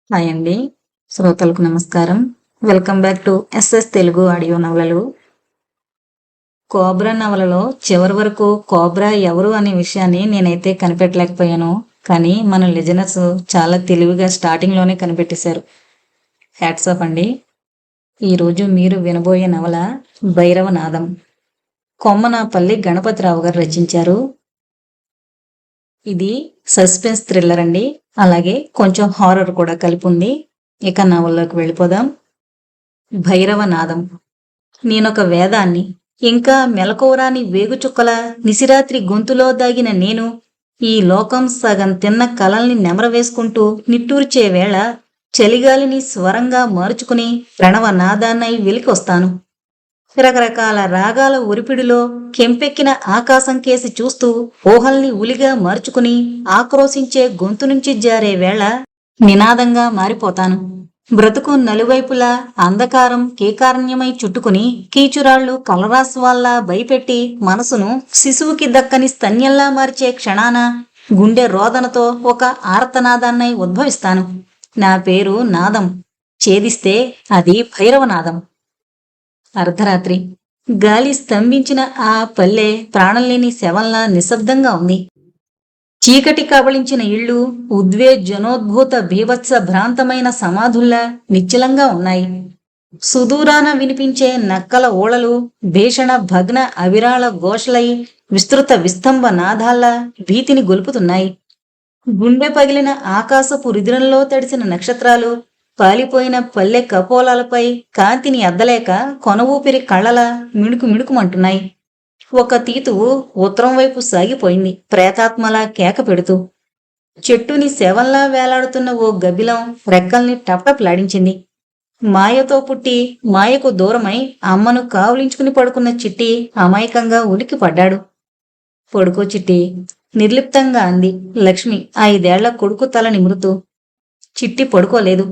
Hi అండి. శ్రోతలకు నమస్కారం. Welcome back to SS Telugu audio నవలలు. కోబ్రా నవలలో చివరి వరకు కోబ్రా ఎవరు అనే విషయాన్ని నేనైతే కనిపెట్టలేకపోయాను. కానీ మన లిజనర్స్ చాలా తెలివిగా స్టార్టింగ్లోనే కనిపెట్టేశారు. హ్యాట్స్ ఆఫ్ అండి. ఈరోజు మీరు వినబోయే నవల భైరవనాదం. కొమ్మనాపల్లి గణపతిరావు గారు రచించారు. ఇది సస్పెన్స్ థ్రిల్లర్ అండి. అలాగే కొంచెం హారర్ కూడా కలిపి ఉంది. ఇక నవల్లోకి వెళ్ళిపోదాం. భైరవనాదం. నేనొక వేదాన్ని, ఇంకా మెలకువరాని వేగుచుక్కల నిశిరాత్రి గొంతులో దాగిన నేను ఈ లోకం సగం తిన్న కలల్ని నెమరవేసుకుంటూ నిట్టూర్చే వేళ చలిగాలిని స్వరంగా మార్చుకుని ప్రణవనాదాన్నై వెలికొస్తాను. రకరకాల రాగాల ఉరిపిడిలో కెంపెక్కిన ఆకాశం కేసి చూస్తూ ఊహల్ని ఉలిగా మార్చుకుని ఆక్రోశించే గొంతు నుంచి జారే వేళ నినాదంగా మారిపోతాను. బ్రతుకు నలువైపులా అంధకారం కీకారణ్యమై చుట్టుకుని కీచురాళ్లు కలరాస్వాల్లా భయపెట్టి మనసును శిశువుకి దక్కని స్తన్యంలా మార్చే క్షణాన గుండె రోదనతో ఒక ఆర్తనాదాన్నై ఉద్భవిస్తాను. నా పేరు నాదం. ఛేదిస్తే అది భైరవనాదం. అర్ధరాత్రి. గాలి స్తంభించిన ఆ పల్లె ప్రాణంలేని శవంలా నిశ్శబ్దంగా ఉంది. చీకటి కబళించిన ఇళ్ళు ఉద్వేజనోద్భూత బీభత్స భ్రాంతమైన సమాధుల్లా నిశ్చలంగా ఉన్నాయి. సుదూరాన వినిపించే నక్కల ఓళలు భీషణ భగ్న అవిరాళ ఘోషలై విస్తృత విస్తంభ నాదాల్లా భీతిని గొలుపుతున్నాయి. గుండె పగిలిన ఆకాశపు రుధిరంలో తడిసిన నక్షత్రాలు పాలిపోయిన పల్లె కపోలాలపై కాంతిని అద్దలేక కొన ఊపిరి కళ్ళలా మిణుకు మిణుకుమంటున్నాయి. ఒక తీతువు ఉత్తరం వైపు సాగిపోయింది ప్రేతాత్మలా కేక పెడుతూ. చెట్టుని శవంలా వేలాడుతున్న ఓ గబ్బిలం రెక్కల్ని టప్టప్లాడించింది. మాయతో పుట్టి మాయకు దూరమై అమ్మను కావులించుకుని పడుకున్న చిట్టి అమాయకంగా ఉలికి పడ్డాడు. పడుకో చిట్టి, నిర్లిప్తంగా అంది లక్ష్మి 5 ఏళ్ల కొడుకు తల నిమురుతూ. చిట్టి పడుకోలేదు.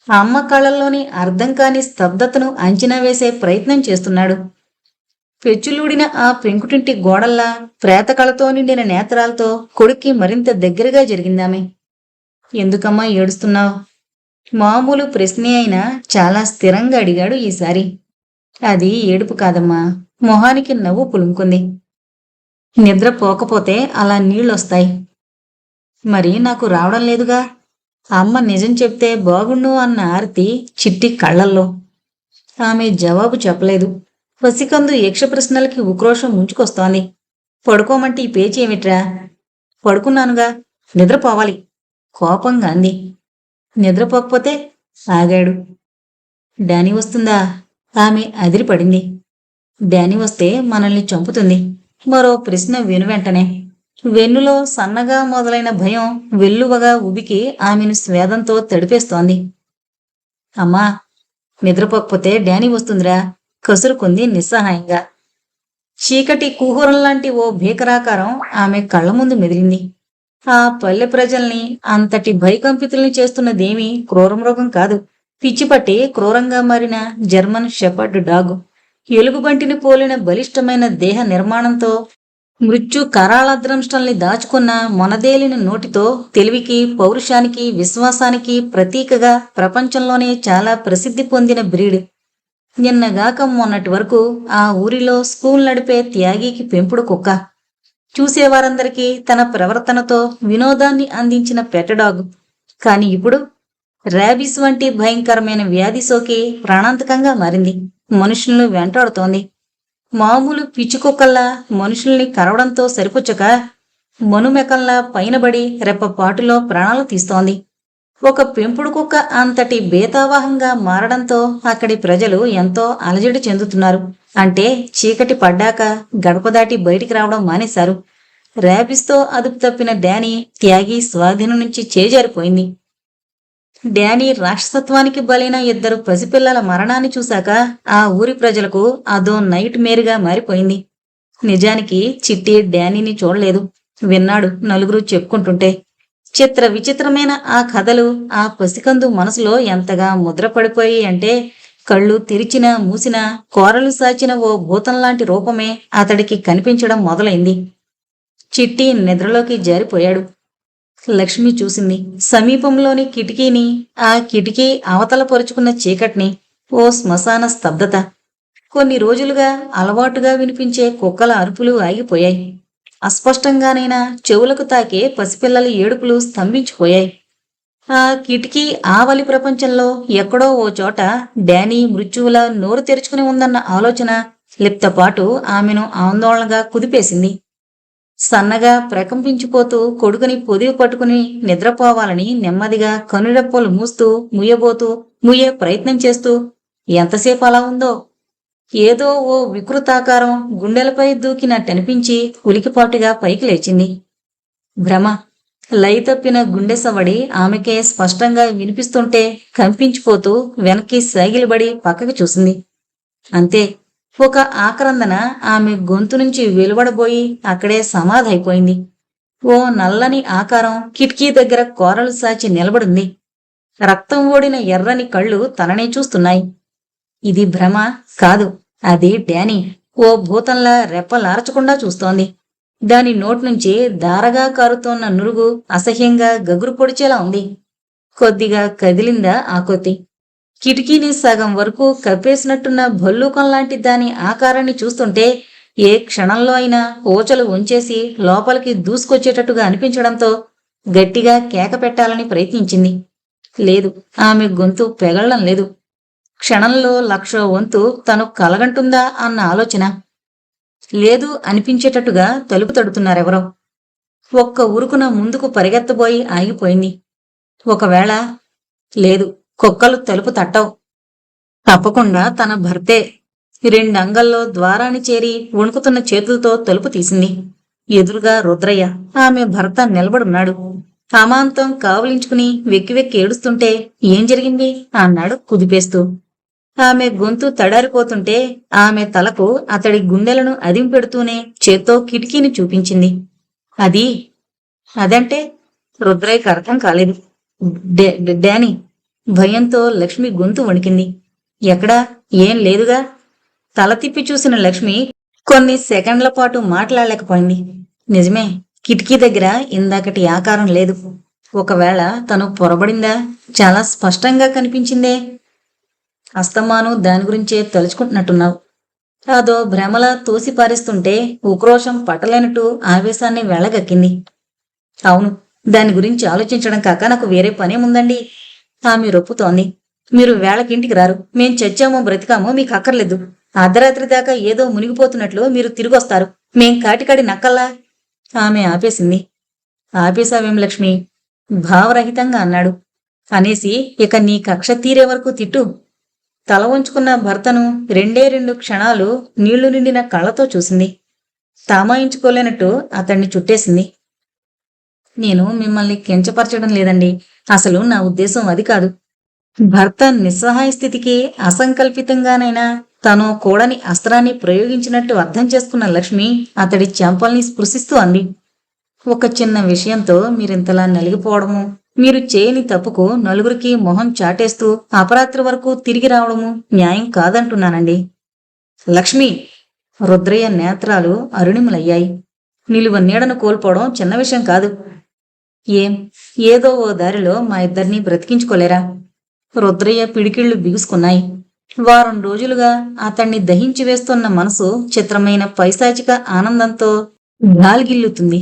ఆ అమ్మ కళ్ళల్లోని అర్థం కాని స్తబ్దతను అంచనా వేసే ప్రయత్నం చేస్తున్నాడు. పెచ్చులూడిన ఆ పెంకుటింటి గోడల్లా ప్రేతకళతో నిండిన నేత్రాలతో కొడుక్కి మరింత దగ్గరగా జరిగిందామె. ఎందుకమ్మా ఏడుస్తున్నావు? మామూలు ప్రశ్నే అయినా చాలా స్థిరంగా అడిగాడు ఈసారి. అది ఏడుపు కాదమ్మా, మొహానికి నవ్వు పులుముకుంది. నిద్ర పోకపోతే అలా నీళ్ళొస్తాయి. మరి నాకు రావడం లేదుగా. అమ్మ నిజం చెప్తే బాగుండు అన్న ఆర్తి చిట్టి కళ్ళల్లో. ఆమె జవాబు చెప్పలేదు. పసికందు యక్ష ప్రశ్నలకి ఉక్రోషం ముంచుకొస్తోంది. పడుకోమంటే ఈ పేచి ఏమిట్రా? పడుకున్నానుగా, నిద్రపోవాలి కోపంగా అంది. నిద్రపోకపోతే? ఆగాడు. డానీ వస్తుందా? ఆమె అదిరిపడింది. డానీ వస్తే మనల్ని చంపుతుంది. మరో ప్రశ్న వెనువెంటనే. వెన్నులో సన్నగా మొదలైన భయం వెల్లువగా ఉబికి ఆమెను స్వేదంతో తడిపేస్తోంది. అమ్మా, నిద్రపోకపోతే డానీ వస్తుందిరా, కసురుకుంది నిస్సహాయంగా. చీకటి కుహూరంలాంటి ఓ భీకరాకారం ఆమె కళ్ల ముందు మెదిలింది. ఆ పల్లె ప్రజల్ని అంతటి భయకంపితుల్ని చేస్తున్నదేమీ క్రూరమృగం కాదు. పిచ్చిపట్టి క్రూరంగా మారిన జర్మన్ షెపర్డ్ డాగ్. ఎలుగుబంటిని పోలిన బలిష్టమైన దేహ నిర్మాణంతో మృత్యు కరాళద్రంష్టల్ని దాచుకున్న మొనదేలిన నోటితో తెలివికి పౌరుషానికి విశ్వాసానికి ప్రతీకగా ప్రపంచంలోనే చాలా ప్రసిద్ధి పొందిన బ్రీడ్. నిన్నగాక మొన్నటి వరకు ఆ ఊరిలో స్కూల్ నడిపే త్యాగికి పెంపుడు కుక్క. చూసేవారందరికీ తన ప్రవర్తనతో వినోదాన్ని అందించిన పెటడాగ్. కాని ఇప్పుడు ర్యాబిస్ వంటి భయంకరమైన వ్యాధి సోకి ప్రాణాంతకంగా మారింది. మనుషులను వెంటాడుతోంది. మామూలు పిచ్చికుక్కల్లా మనుషుల్ని కరవడంతో సరిపుచ్చక మనుమెకంలా పైనబడి రెప్పపాటులో ప్రాణాలు తీస్తోంది. ఒక పెంపుడు కుక్క అంతటి బేతావాహంగా మారడంతో అక్కడి ప్రజలు ఎంతో అలజడి చెందుతున్నారు. అంటే చీకటి పడ్డాక గడప దాటి బయటికి రావడం మానేశారు. ర్యాబిస్తో అదుపు తప్పిన డానీ త్యాగి స్వాధీనం నుంచి చేజారిపోయింది. డానీ రాక్షసత్వానికి బలైన 2 పసిపిల్లల మరణాన్ని చూశాక ఆ ఊరి ప్రజలకు అదో నైట్ మేరుగా మారిపోయింది. నిజానికి చిట్టి డానీని చూడలేదు, విన్నాడు నలుగురు చెప్పుకుంటుంటే. చిత్ర విచిత్రమైన ఆ కథలు ఆ పసికందు మనసులో ఎంతగా ముద్రపడిపోయి అంటే కళ్ళు తెరిచినా మూసినా కోరలు సాచిన ఓ భూతంలాంటి రూపమే అతడికి కనిపించడం మొదలైంది. చిట్టి నిద్రలోకి జారిపోయాడు. లక్ష్మి చూసింది సమీపంలోని కిటికీని, ఆ కిటికీ అవతల పరుచుకున్న చీకటిని. ఓ శ్మశాన స్తబ్దత. కొన్ని రోజులుగా అలవాటుగా వినిపించే కుక్కల అరుపులు ఆగిపోయాయి. అస్పష్టంగానైనా చెవులకు తాకే పసిపిల్లల ఏడుపులు స్తంభించిపోయాయి. ఆ కిటికీ ఆవలి ప్రపంచంలో ఎక్కడో ఓ చోట డానీ మృత్యువులా నోరు తెరుచుకుని ఉందన్న ఆలోచన లిప్తపాటు ఆమెను ఆందోళనగా కుదిపేసింది. సన్నగా ప్రకంపించిపోతూ కొడుకుని పొదివి పట్టుకుని నిద్రపోవాలని నెమ్మదిగా కనురెప్పలు మూస్తూ ముయ్యే ప్రయత్నం చేస్తూ ఎంతసేపు అలా ఉందో. ఏదో ఓ వికృతాకారం గుండెలపై దూకినట్టనిపించి ఉలికిపాటుగా పైకి లేచింది. భ్రమ. లయ తప్పిన గుండె సవడి ఆమెకే స్పష్టంగా వినిపిస్తుంటే కంపించిపోతూ వెనక్కి సాగిలబడి పక్కకి చూసింది. అంతే. ఒక ఆక్రందన ఆమె గొంతు నుంచి వెలువడబోయి అక్కడే సమాధైపోయింది. ఓ నల్లని ఆకారం కిటికీ దగ్గర కోరలు సాచి నిలబడింది. రక్తం ఓడిన ఎర్రని కళ్ళు తననే చూస్తున్నాయి. ఇది భ్రమ కాదు, అది డానీ. ఓ భూతంలా రెప్పలార్చకుండా చూస్తోంది. దాని నోట్నుంచి దారగా కారుతోన్న నురుగు అసహ్యంగా గగురు పొడిచేలా ఉంది. కొద్దిగా కదిలిందా ఆకొత్తి. కిటికీని సగం వరకు కప్పేసినట్టున్న భల్లూకంలాంటి దాని ఆకారాన్ని చూస్తుంటే ఏ క్షణంలో అయినా ఓచలు ఉంచేసి లోపలికి దూసుకొచ్చేటట్టుగా అనిపించడంతో గట్టిగా కేక పెట్టాలని ప్రయత్నించింది. లేదు, ఆమె గొంతు పెగళ్లం లేదు. క్షణంలో 1,00,000 వంతు తను కలగంటుందా అన్న ఆలోచన. లేదు అనిపించేటట్టుగా తలుపు తడుతున్నారెవరో. ఒక్క ఉరుకున ముందుకు పరిగెత్తబోయి ఆగిపోయింది. ఒకవేళ లేదు, కుక్కలు తలుపు తట్టవు. తప్పకుండా తన భర్తే. 2 అంగల్లో ద్వారాన్ని చేరి వణుకుతున్న చేతులతో తలుపు తీసింది. ఎదురుగా రుద్రయ్య, ఆమె భర్త నిలబడున్నాడు. అమాంతం కావలించుకుని వెక్కి వెక్కి ఏడుస్తుంటే ఏం జరిగింది అన్నాడు కుదిపేస్తూ. ఆమె గొంతు తడారిపోతుంటే ఆమె తలకు అతడి గుండెలను అదింపెడుతూనే చేత్తో కిటికీని చూపించింది. అదంటే రుద్రయ్యకు అర్థం కాలేదు. డానీ. భయంతో లక్ష్మి గొంతు వణికింది. ఎక్కడా? ఏం లేదుగా. తల తిప్పి చూసిన లక్ష్మి కొన్ని సెకండ్ల పాటు మాట్లాడలేకపోయింది. నిజమే, కిటికీ దగ్గర ఇందాకటి ఆకారం లేదు. ఒకవేళ తను పొరబడిందా? చాలా స్పష్టంగా కనిపించిందే. అస్తమాను దాని గురించే తలుచుకుంటున్నట్టున్నావు. అదో భ్రమలా తోసిపారేస్తుంటే ఉక్రోషం పట్టలేనట్టు ఆవేశాన్ని వెళ్ళగక్కింది. అవును, దాని గురించి ఆలోచించడం కాక నాకు వేరే పనేముందండి. ఆమె రొప్పుతోంది. మీరు వేళకింటికి రారు. మేం చచ్చామో బ్రతికామో మీకు అక్కర్లేదు. అర్ధరాత్రి దాకా ఏదో మునిగిపోతున్నట్లు మీరు తిరిగొస్తారు. మేం కాటికాడి నక్కల్లా. ఆమె ఆపేసింది. ఆపేశావేం లక్ష్మి? భావరహితంగా అన్నాడు. అనేసి ఇక నీ కక్ష తీరే వరకు తిట్టు. తల వంచుకున్న భర్తను 2 క్షణాలు నీళ్లు నిండిన కళ్ళతో చూసింది. తామాయించుకోలేనట్టు అతన్ని చుట్టేసింది. నేను మిమ్మల్ని కించపరచడం లేదండి. అసలు నా ఉద్దేశం అది కాదు. భర్త నిస్సహాయ స్థితికి అసంకల్పితంగానైనా తను కూడని అస్త్రాన్ని ప్రయోగించినట్టు అర్థం చేసుకున్న లక్ష్మి అతడి చెంపల్ని స్పృశిస్తూ అంది. ఒక చిన్న విషయంతో మీరింతలా నలిగిపోవడము, మీరు చేయని తప్పుకు నలుగురికి మొహం చాటేస్తూ అపరాత్రి వరకు తిరిగి రావడము న్యాయం కాదంటున్నానండి. లక్ష్మి. రుద్రయ్య నేత్రాలు అరుణిములయ్యాయి. నిలువ నీడను కోల్పోవడం చిన్న విషయం కాదు. ఏదో ఓ దారిలో మా ఇద్దరినీ బ్రతికించుకోలేరా? రుద్రయ్య పిడికిళ్లు బిగుసుకున్నాయి. వారం రోజులుగా అతన్ని దహించి వేస్తున్న మనసు చిత్రమైన పైశాచిక ఆనందంతో గాలిగిల్లుతుంది.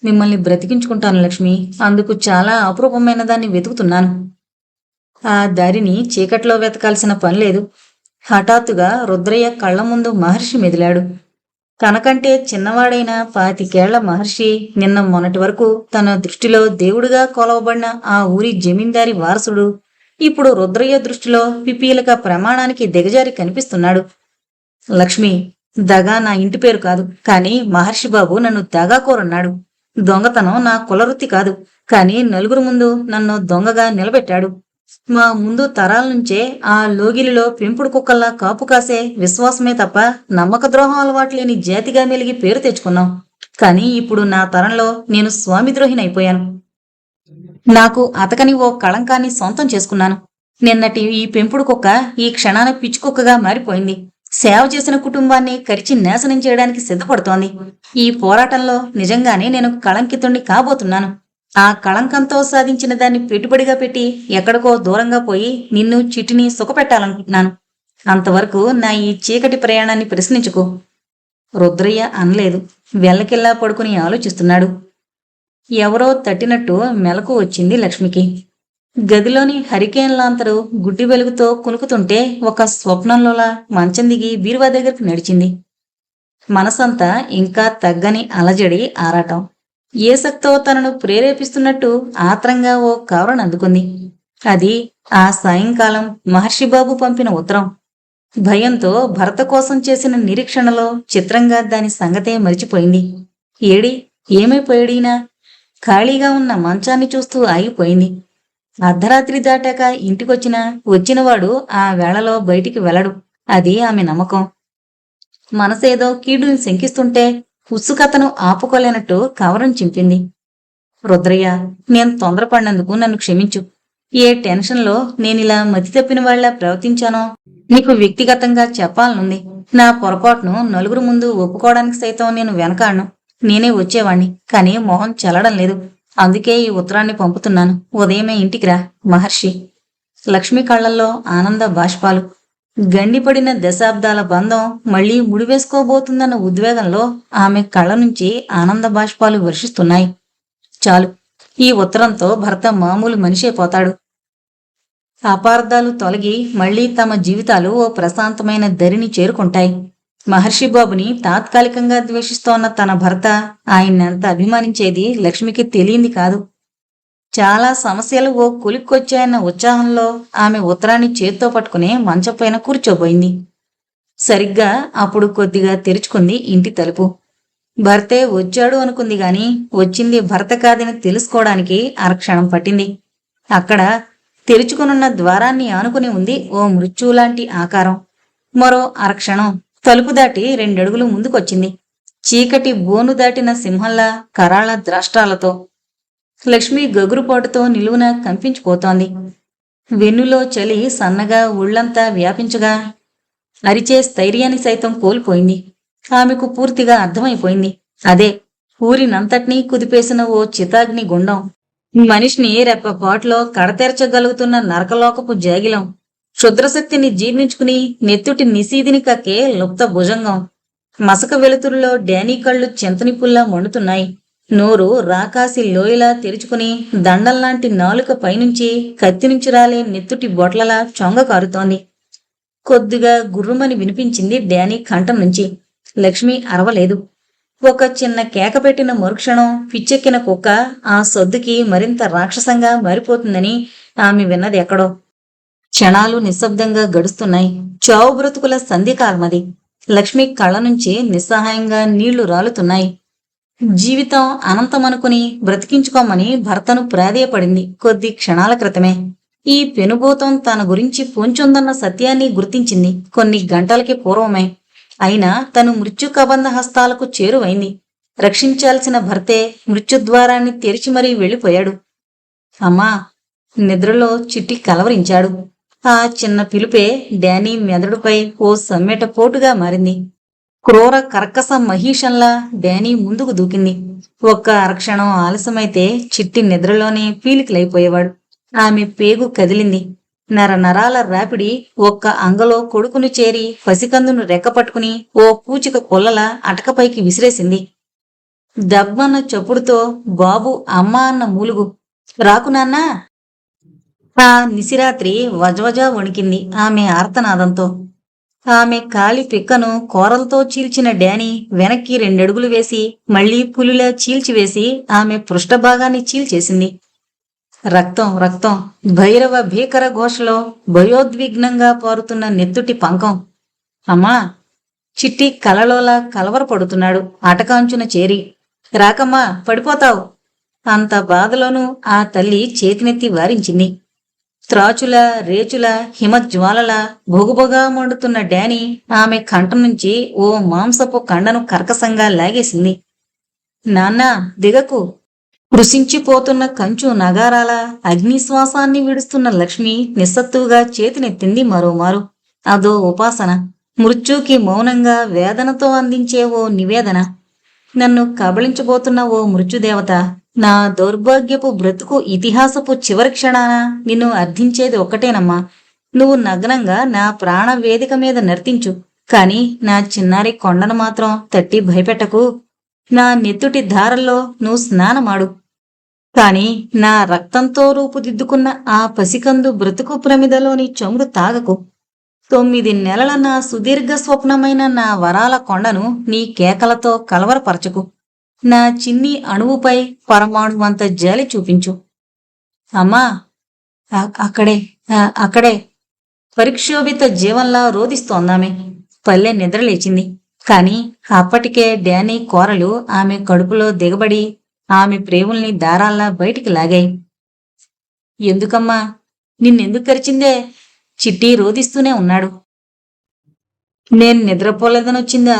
మిమ్మల్ని బ్రతికించుకుంటాను లక్ష్మి. అందుకు చాలా అపురూపమైన దాన్ని వెతుకుతున్నాను. ఆ దారిని చీకట్లో వెతకాల్సిన పనిలేదు. హఠాత్తుగా రుద్రయ్య కళ్ల ముందు మహర్షి మెదిలాడు. తనకంటే చిన్నవాడైన 25 ఏళ్ల మహర్షి నిన్న మొన్నటి వరకు తన దృష్టిలో దేవుడిగా కొలవబడిన ఆ ఊరి జమీందారి వారసుడు ఇప్పుడు రుద్రయ్య దృష్టిలో పిపీలక ప్రమాణానికి దిగజారి కనిపిస్తున్నాడు. లక్ష్మి, దగా నా ఇంటి పేరు కాదు, కానీ మహర్షి బాబు నన్ను దగాకోరన్నాడు. దొంగతనం నా కులవృత్తి కాదు, కానీ నలుగురు ముందు నన్ను దొంగగా నిలబెట్టాడు. మా ముందు తరాల నుంచే ఆ లోగిలిలో పెంపుడు కుక్కల్లా కాపు కాసే విశ్వాసమే తప్ప నమ్మక ద్రోహం అలవాటు లేని జాతిగా మెలిగి పేరు తెచ్చుకున్నాం. కానీ ఇప్పుడు నా తరంలో నేను స్వామిద్రోహినైపోయాను. నాకు అతకని ఓ కళంకాన్ని సొంతం చేసుకున్నాను. నిన్నటి ఈ పెంపుడు కుక్క ఈ క్షణాన పిచ్చుకుక్కగా మారిపోయింది. సేవ చేసిన కుటుంబాన్ని కరిచి నాశనం చేయడానికి సిద్ధపడుతోంది. ఈ పోరాటంలో నిజంగానే నేను కళంకితుణ్ణి కాబోతున్నాను. ఆ కళంకంతో సాధించిన దాన్ని పెట్టుబడిగా పెట్టి ఎక్కడికో దూరంగా పోయి నిన్ను చిట్టిని సుఖపెట్టాలనుకుంటున్నాను. అంతవరకు నా ఈ చీకటి ప్రయాణాన్ని ప్రశ్నించుకో. రుద్రయ్య అనలేదు. వెల్లకిల్లా పడుకుని ఆలోచిస్తున్నాడు. ఎవరో తట్టినట్టు మెలకు వచ్చింది లక్ష్మికి. గదిలోని హరికేన్ లాంతరు గుడ్డి వెలుగుతో కునుకుతుంటే ఒక స్వప్నంలోలా మంచం దిగి బీరువా దగ్గరికి నడిచింది. మనసంతా ఇంకా తగ్గని అలజడి ఆరాటం. ఏ శక్తో తనను ప్రేరేపిస్తున్నట్టు ఆత్రంగా ఓ కవరను అందుకుంది. అది ఆ సాయంకాలం మహర్షిబాబు పంపిన ఉత్తరం. భయంతో భర్త కోసం చేసిన నిరీక్షణలో చిత్రంగా దాని సంగతే మరిచిపోయింది. ఏడి ఏమైపోయాడీనా? ఖాళీగా ఉన్న మంచాన్ని చూస్తూ ఆగిపోయింది. అర్ధరాత్రి దాటాక వచ్చినవాడు ఆ వేళలో బయటికి వెళ్ళడు. అది ఆమె నమ్మకం. మనసేదో కీడుని శంకిస్తుంటే ఉత్సుకతను ఆపుకోలేనట్టు కవరం చింపింది. రుద్రయ్య, నేను తొందరపడినందుకు నన్ను క్షమించు. ఏ టెన్షన్లో నేనిలా మతి తప్పిన వాళ్ళ ప్రవర్తించానో నీకు వ్యక్తిగతంగా చెప్పాలనుంది. నా పొరపాటును నలుగురు ముందు ఒప్పుకోవడానికి సైతం నేను వెనకాడను. నేనే వచ్చేవాణ్ణి, కానీ మొహం చెల్లడం లేదు. అందుకే ఈ ఉత్తరాన్ని పంపుతున్నాను. ఉదయమే ఇంటికి రా. మహర్షి. లక్ష్మి కళ్లల్లో ఆనంద బాష్పాలు. గండిపడిన దశాబ్దాల బంధం మళ్లీ ముడివేసుకోబోతుందన్న ఉద్వేగంలో ఆమె కళ్ళ నుంచి ఆనంద బాష్పాలు వర్షిస్తున్నాయి. చాలు, ఈ ఉత్తరంతో భర్త మామూలు మనిషైపోతాడు. అపార్థాలు తొలగి మళ్లీ తమ జీవితాలు ఓ ప్రశాంతమైన దరిని చేరుకుంటాయి. మహర్షిబాబుని తాత్కాలికంగా ద్వేషిస్తోన్న తన భర్త ఆయన్నెంత అభిమానించేది లక్ష్మికి తెలియంది కాదు. చాలా సమస్యలు ఓ కొలిక్కొచ్చాయన్న ఉత్సాహంలో ఆమె ఉత్తరాన్ని చేత్తో పట్టుకుని మంచంపైన కూర్చోబోయింది. సరిగ్గా అప్పుడు కొద్దిగా తెరుచుకుంది ఇంటి తలుపు. భర్తే వచ్చాడు అనుకుంది గాని వచ్చింది భర్త కాదని తెలుసుకోవడానికి అరక్షణం పట్టింది. అక్కడ తెరుచుకునున్న ద్వారాన్ని ఆనుకుని ఉంది ఓ మృత్యులాంటి ఆకారం. మరో అరక్షణం తలుపు దాటి 2 అడుగులు ముందుకొచ్చింది. చీకటి బోను దాటిన సింహంలా కరాళ ద్రాష్ట్రాలతో. లక్ష్మి గగురుపాటుతో నిలువున కంపించిపోతోంది. వెన్నులో చలి సన్నగా ఒళ్లంతా వ్యాపించగా అరిచే స్థైర్యాన్ని సైతం కోల్పోయింది. ఆమెకు పూర్తిగా అర్థమైపోయింది. అదే ఊరినంతటినీ కుదిపేసిన ఓ చితాగ్ని గుండం. మనిషిని రెప్పపాటులో కడతెరచగలుగుతున్న నరకలోకపు జాగిలం. క్షుద్రశక్తిని జీర్ణించుకుని నెత్తుటి నిశీదిని కక్కే లుప్త భుజంగం. మసక వెలుతురులో డానీ కళ్ళు చింతనిపుల్లా మండుతున్నాయి. నోరు రాకాసి లోయలా తెరుచుకుని దండల్లాంటి నాలుక పైనుంచి కత్తి నుంచి రాలే నెత్తుటి బొట్లలా చొంగ కారుతోంది. కొద్దిగా గుర్రుమని వినిపించింది డానీ కంఠం నుంచి. లక్ష్మి అరవలేదు. ఒక చిన్న కేక పెట్టిన మరుక్షణం పిచ్చెక్కిన కుక్క ఆ సొద్దుకి మరింత రాక్షసంగా మారిపోతుందని ఆమె విన్నది ఎక్కడో. క్షణాలు నిశ్శబ్దంగా గడుస్తున్నాయి. చావు బ్రతుకుల సంధికాలమది. లక్ష్మి కళ్ళ నుంచి నిస్సహాయంగా నీళ్లు రాలుతున్నాయి. జీవితం అనంతమనుకుని బ్రతికించుకోమని భర్తను ప్రాధేయపడింది కొద్ది క్షణాల క్రితమే. ఈ పెనుభూతం తన గురించి పొంచుందన్న సత్యాన్ని గుర్తించింది కొన్ని గంటలకి పూర్వమే. అయినా తను మృత్యు కబంధ హస్తాలకు చేరువైంది. రక్షించాల్సిన భర్తే మృత్యుద్వారాన్ని తెరిచి మరీ వెళ్ళిపోయాడు. అమ్మా! నిద్రలో చిట్టి కలవరించాడు. ఆ చిన్న పిలుపే డానీ మెదడుపై ఓ సమ్మెట పోటుగా మారింది. క్రూర కర్కస మహీషంలా డానీ ముందుకు దూకింది. ఒక్క అరక్షణం ఆలస్యమైతే చిట్టి నిద్రలోనే పీలికలైపోయేవాడు. ఆమె పేగు కదిలింది. నరనరాల రాపిడి ఒక్క అంగలో కొడుకును చేరి పసికందును రెక్కపట్టుకుని ఓ పూచిక కొల్లలా అటకపైకి విసిరేసింది. దబ్బన్న చప్పుడుతో బాబు అమ్మా అన్న మూలుగు. రాకునాన్నా? ఆ నిశిరాత్రి వజవజా వణికింది ఆమె ఆర్తనాదంతో. ఆమె కాలి పిక్కను కోరలతో చీల్చిన డానీ వెనక్కి 2 అడుగులు వేసి మళ్లీ పులిలా చీల్చివేసి ఆమె పృష్ఠభాగాన్ని చీల్చేసింది. రక్తం రక్తం. భైరవ భీకర ఘోషలో భయోద్విగ్నంగా పారుతున్న నెత్తుటి పంకం. అమ్మా! చిట్టి కలలోలా కలవరపడుతున్నాడు అటకాంచున చేరి. రాకమ్మా, పడిపోతావు. అంత బాధలోనూ ఆ తల్లి చేతినెత్తి వారించింది. త్రాచుల రేచుల హిమజ్వాలల బొగుబొగా మండుతున్న డానీ ఆమె కంఠం నుంచి ఓ మాంసపు కండను కర్కసంగా లాగేసింది. నాన్నా, దిగకు. కృషించిపోతున్న కంచు నగారాల అగ్నిశ్వాసాన్ని విడుస్తున్న లక్ష్మి నిస్సత్తుగా చేతినెత్తింది మరోమారు. అదో ఉపాసన. మృత్యుకి మౌనంగా వేదనతో అందించే ఓ నివేదన. నన్ను కబళించబోతున్న ఓ మృత్యుదేవత, నా దౌర్భాగ్యపు బ్రతుకు ఇతిహాసపు చివరి క్షణాన నిన్ను అర్థించేది ఒక్కటేనమ్మా. నువ్వు నగ్నంగా నా ప్రాణ వేదిక మీద నర్తించు, కాని నా చిన్నారి కొండను మాత్రం తట్టి భయపెట్టకు. నా నెత్తుటి ధారల్లో నువ్వు స్నానమాడు, కాని నా రక్తంతో రూపుదిద్దుకున్న ఆ పసికందు బ్రతుకు ప్రమిదలోని చమురు తాగకు. 9 నెలల నా సుదీర్ఘ స్వప్నమైన నా వరాల కొండను నీ కేకలతో కలవరపరచకు. నా చిన్ని అణువుపై పరమాణువంత జాలి చూపించు. అమ్మా, అక్కడే అక్కడే పరిక్షోభిత జీవంలా రోదిస్తోందామె. పల్లె నిద్రలేచింది. కాని అప్పటికే డానీ కోరలు ఆమె కడుపులో దిగబడి ఆమె ప్రేముల్ని దారాల్లా బయటికి లాగాయి. ఎందుకమ్మా, నిన్నెందుకు కరిచిందే? చిట్టి రోదిస్తూనే ఉన్నాడు. నేను నిద్రపోలేదనొచ్చిందా?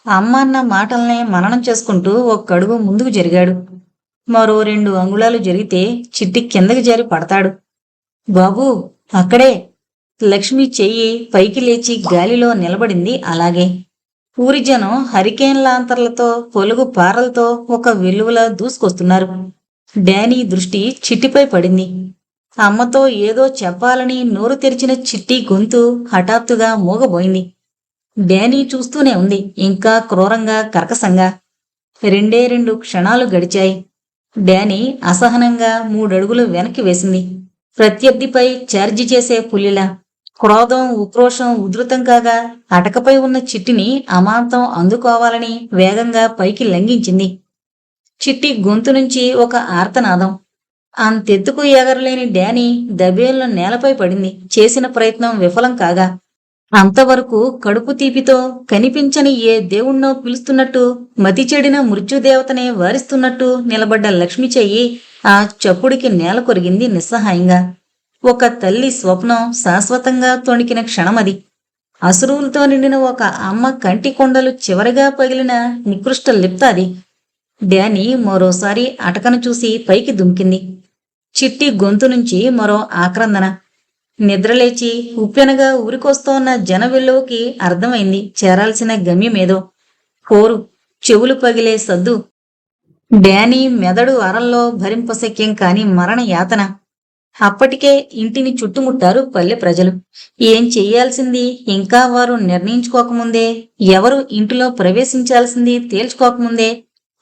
అమ్మ అన్న మాటల్నే మననం చేసుకుంటూ ఒక్కడుగు ముందుకు జరిగాడు. మరో 2 అంగుళాలు జరిగితే చిట్టి కిందకి జారి పడతాడు. బాబూ, అక్కడే. లక్ష్మి చెయ్యి పైకి లేచి గాలిలో నిలబడింది. అలాగే ఊరి జనం హరికేన్ లాంతర్లతో పొలుగు పారలతో ఒక వెలుగులా దూసుకొస్తున్నారు. డానీ దృష్టి చిట్టిపై పడింది. అమ్మతో ఏదో చెప్పాలని నోరు తెరిచిన చిట్టి గొంతు హఠాత్తుగా మూగబోయింది. డానీ చూస్తూనే ఉంది, ఇంకా క్రూరంగా కర్కశంగా. 2 క్షణాలు గడిచాయి. డానీ అసహనంగా 3 అడుగులు వెనక్కి వేసింది. ప్రత్యర్థిపై ఛార్జీ చేసే పులిలా. క్రోధం ఉక్రోషం ఉధృతం కాగా అటకపై ఉన్న చిట్టిని అమాంతం అందుకోవాలని వేగంగా పైకి లంఘించింది. చిట్టి గొంతు నుంచి ఒక ఆర్తనాదం. అంతెత్తుకు ఎగరలేని డానీ దబేలను నేలపై పడింది. చేసిన ప్రయత్నం విఫలం కాగా అంతవరకు కడుపు తీపితో కనిపించని ఏ దేవుణ్ణో పిలుస్తున్నట్టు, మతి చెడిన మృత్యుదేవతనే వారిస్తున్నట్టు నిలబడ్డ లక్ష్మి చెయ్యి ఆ చప్పుడికి నేల కొరిగింది నిస్సహాయంగా. ఒక తల్లి స్వప్నం శాశ్వతంగా తొణికిన క్షణమది. అసురువులతో నిండిన ఒక అమ్మ కంటి కొండలు చివరిగా పగిలిన నికృష్ట లిప్త అది. డానీ మరోసారి అటకను చూసి పైకి దుమికింది. చిట్టి గొంతు నుంచి మరో ఆక్రందన. నిద్రలేచి ఉప్పెనగా ఊరికొస్తోన్న జనవెల్లువకి అర్థమైంది చేరాల్సిన గమ్యమేదో. హోరు, చెవులు పగిలే సద్దు. డానీ మెదడు అరల్లో భరింపశక్యం కాని మరణ యాతన. అప్పటికే ఇంటిని చుట్టుముట్టారు పల్లె ప్రజలు. ఏం చెయ్యాల్సింది ఇంకా వారు నిర్ణయించుకోకముందే, ఎవరు ఇంటిలో ప్రవేశించాల్సింది తేల్చుకోకముందే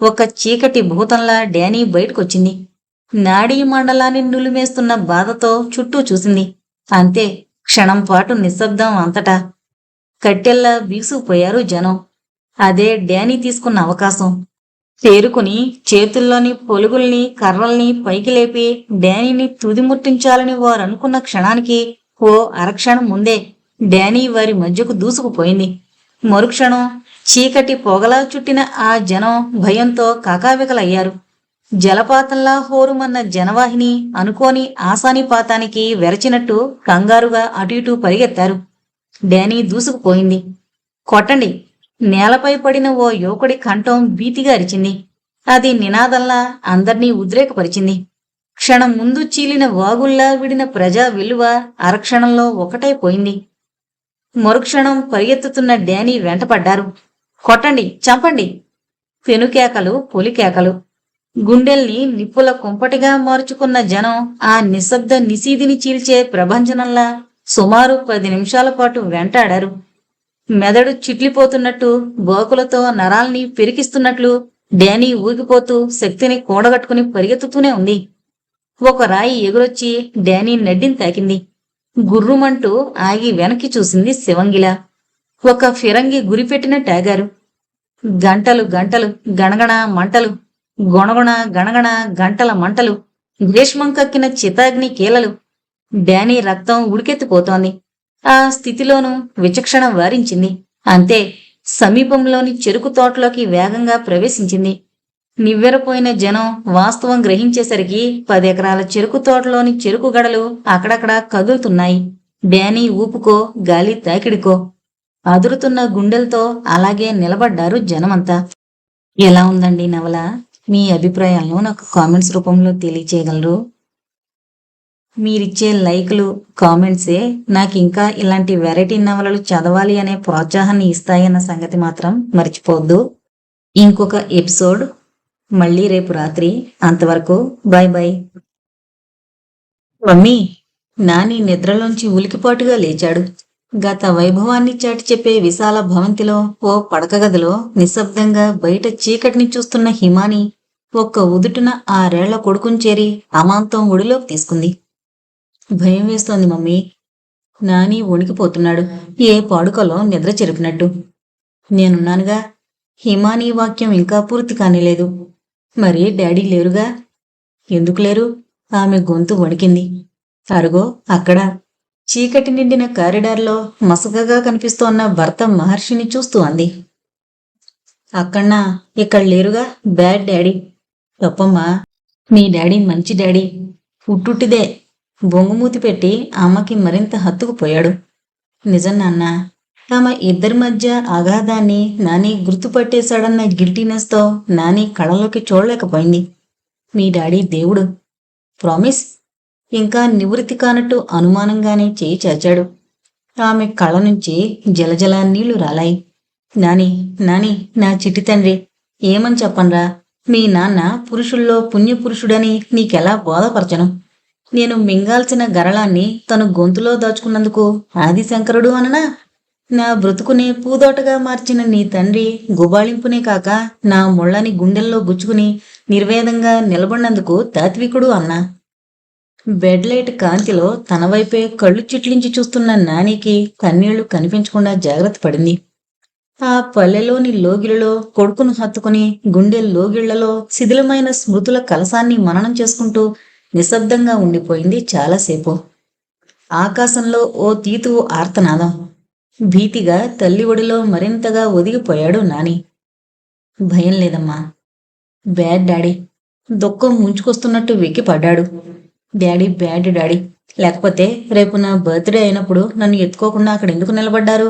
ఒక చీకటి భూతంలా డానీ బయటకొచ్చింది. నాడీ మండలాన్ని నులిమేస్తున్న బాధతో చుట్టూ చూసింది. అంతే, క్షణం పాటు నిశ్శబ్దం అంతటా. కట్టెల్లా బీసుకుపోయారు జనం. అదే డానీ తీసుకున్న అవకాశం. తేరుకుని చేతుల్లోని పొలుగుల్ని కర్రల్ని పైకి లేపి డానీని తుదిముట్టించాలని వారనుకున్న క్షణానికి ఓ అరక్షణం ముందే డానీ వారి మధ్యకు దూసుకుపోయింది. మరుక్షణం చీకటి పొగలా చుట్టిన ఆ జనం భయంతో కాకావికలయ్యారు. జలపాతంలా హోరుమన్న జనవాహిని అనుకోని ఆసానిపాతానికి వెరచినట్టు కంగారుగా అటు ఇటూ పరిగెత్తారు. డానీ దూసుకుపోయింది. కొట్టండి! నేలపై పడిన ఓ యువకుడి కంఠం భీతిగా అరిచింది. అది నినాదంలా అందర్నీ ఉద్రేకపరిచింది. క్షణం ముందు చీలిన వాగుల్లా విడిన ప్రజా విలువ అరక్షణంలో ఒకటైపోయింది. మరుక్షణం పరిగెత్తుతున్న డానీ వెంటపడ్డారు. కొట్టండి! చంపండి! పెనుకేకలు, పులికేకలు. గుండెల్ని నిప్పుల కుంపటిగా మార్చుకున్న జనం ఆ నిశ్శబ్ద నిశీదిని చీల్చే ప్రభంజనంలా సుమారు 10 నిమిషాల పాటు వెంటాడారు. మెదడు చిట్లిపోతున్నట్టు, గోకులతో నరాల్ని పెరికిస్తున్నట్లు డానీ ఊగిపోతూ శక్తిని కూడగట్టుకుని పరిగెత్తుతూనే ఉంది. ఒక రాయి ఎగురొచ్చి డానీ నడ్డిని తాకింది. గుర్రుమంటూ ఆగి వెనక్కి చూసింది శివంగిలా. ఒక ఫిరంగి గురిపెట్టినట్టాగారు. గంటలు గంటలు, గణగణ మంటలు, గొణగొణ గణగణ గంటల మంటలు, గ్రీష్మం కక్కిన చితాగ్ని కీలలు. డానీ రక్తం ఉడికెత్తిపోతోంది. ఆ స్థితిలోనూ విచక్షణ వారించింది. అంతే, సమీపంలోని చెరుకు తోటలోకి వేగంగా ప్రవేశించింది. నివ్వెరపోయిన జనం వాస్తవం గ్రహించేసరికి 10 ఎకరాల చెరుకు తోటలోని చెరుకు గడలు అక్కడక్కడా కదులుతున్నాయి. డానీ ఊపుకో, గాలి తాకిడికో. అదురుతున్న గుండెలతో అలాగే నిలబడ్డారు జనమంతా. ఎలా ఉందండి నవల? మీ అభిప్రాయాలను నాకు కామెంట్స్ రూపంలో తెలియచేయగలరు. మీరిచ్చే లైకులు, కామెంట్సే నాకు ఇంకా ఇలాంటి వెరైటీ నవలలు చదవాలి అనే ప్రోత్సాహాన్ని ఇస్తాయన్న సంగతి మాత్రం మర్చిపోవద్దు. ఇంకొక ఎపిసోడ్ మళ్ళీ రేపు రాత్రి. అంతవరకు బాయ్ బాయ్. మమ్మీ, నాని నిద్రలోంచి ఉలికిపాటుగా లేచాడు. గత వైభవాన్ని చాటి చెప్పే విశాల భవంతిలో ఓ పడక గదిలో నిశ్శబ్దంగా బయట చీకటిని చూస్తున్న హిమాని ఒక్క ఉదుటున ఆరేళ్ల కొడుకుని చేరి అమాంతం ఒడిలోకి తీసుకుంది. భయం వేస్తోంది మమ్మీ. నాని వణికిపోతున్నాడు, ఏ పాడుకలో నిద్ర చెరిపినట్టు. నేనున్నానుగా. హిమాని వాక్యం ఇంకా పూర్తి కానిలేదు. మరి డాడీ లేరుగా? ఎందుకు లేరు? ఆమె గొంతు వణికింది. అరుగో అక్కడ చీకటి నిండిన కారిడార్లో మసకగా కనిపిస్తోన్న భర్త మహర్షిని చూస్తూ అంది. అక్కడ్నా? ఇక్కడ లేరుగా బ్యాడ్ డాడీ. తప్పమ్మా, మీ డాడీ మంచి డాడీ. పుట్టుటిదే. బొంగుమూతి పెట్టి అమ్మకి మరింత హత్తుకుపోయాడు. నిజం నాన్న. తమ ఇద్దరి మధ్య అగాధాన్ని నాని గుర్తుపట్టేశాడన్న గిల్టీనెస్తో నాని కళ్ళలోకి చూడలేకపోయింది. మీ డాడీ దేవుడు. ప్రామిస్? ఇంకా నివృత్తి కానట్టు అనుమానంగానే చేయి చాచాడు. ఆమె కళ్ళ నుంచి జలజల నీళ్లు రాలాయి. నాని, నాని, నా చిట్టి తండ్రి, ఏమని చెప్పన్రా? మీ నాన్న పురుషుల్లో పుణ్యపురుషుడని నీకెలా బోధపరచను? నేను మింగాల్సిన గరళాన్ని తను గొంతులో దాచుకున్నందుకు ఆదిశంకరుడు అననా? నా బ్రతుకునే పూదోటగా మార్చిన నీ తండ్రి గుబాళింపునే కాక నా ముళ్ళని గుండెల్లో గుచ్చుకుని నిర్వేదంగా నిలబడినందుకు తాత్వికుడు అన్నా. బెడ్ లైట్ కాంతిలో తన వైపే కళ్ళు చిట్లించి చూస్తున్న నానికి కన్నీళ్లు కనిపించకుండా జాగ్రత్త పడింది. ఆ పల్లెలోని లోగిలలో కొడుకును హత్తుకుని గుండె లోగిళ్లలో శిథిలమైన స్మృతుల కలసాన్ని మననం చేసుకుంటూ నిశ్శబ్దంగా ఉండిపోయింది చాలాసేపు. ఆకాశంలో ఓ తీతువు ఆర్తనాదం. భీతిగా తల్లి ఒడిలో మరింతగా ఒదిగిపోయాడు నాని. భయం లేదమ్మా. Bad daddy. దుఃఖం ముంచుకొస్తున్నట్టు వెక్కిపడ్డాడు. Daddy bad daddy. లేకపోతే రేపు నా బర్త్డే అయినప్పుడు నన్ను ఎత్తుకోకుండా అక్కడ ఎందుకు నిలబడ్డారు?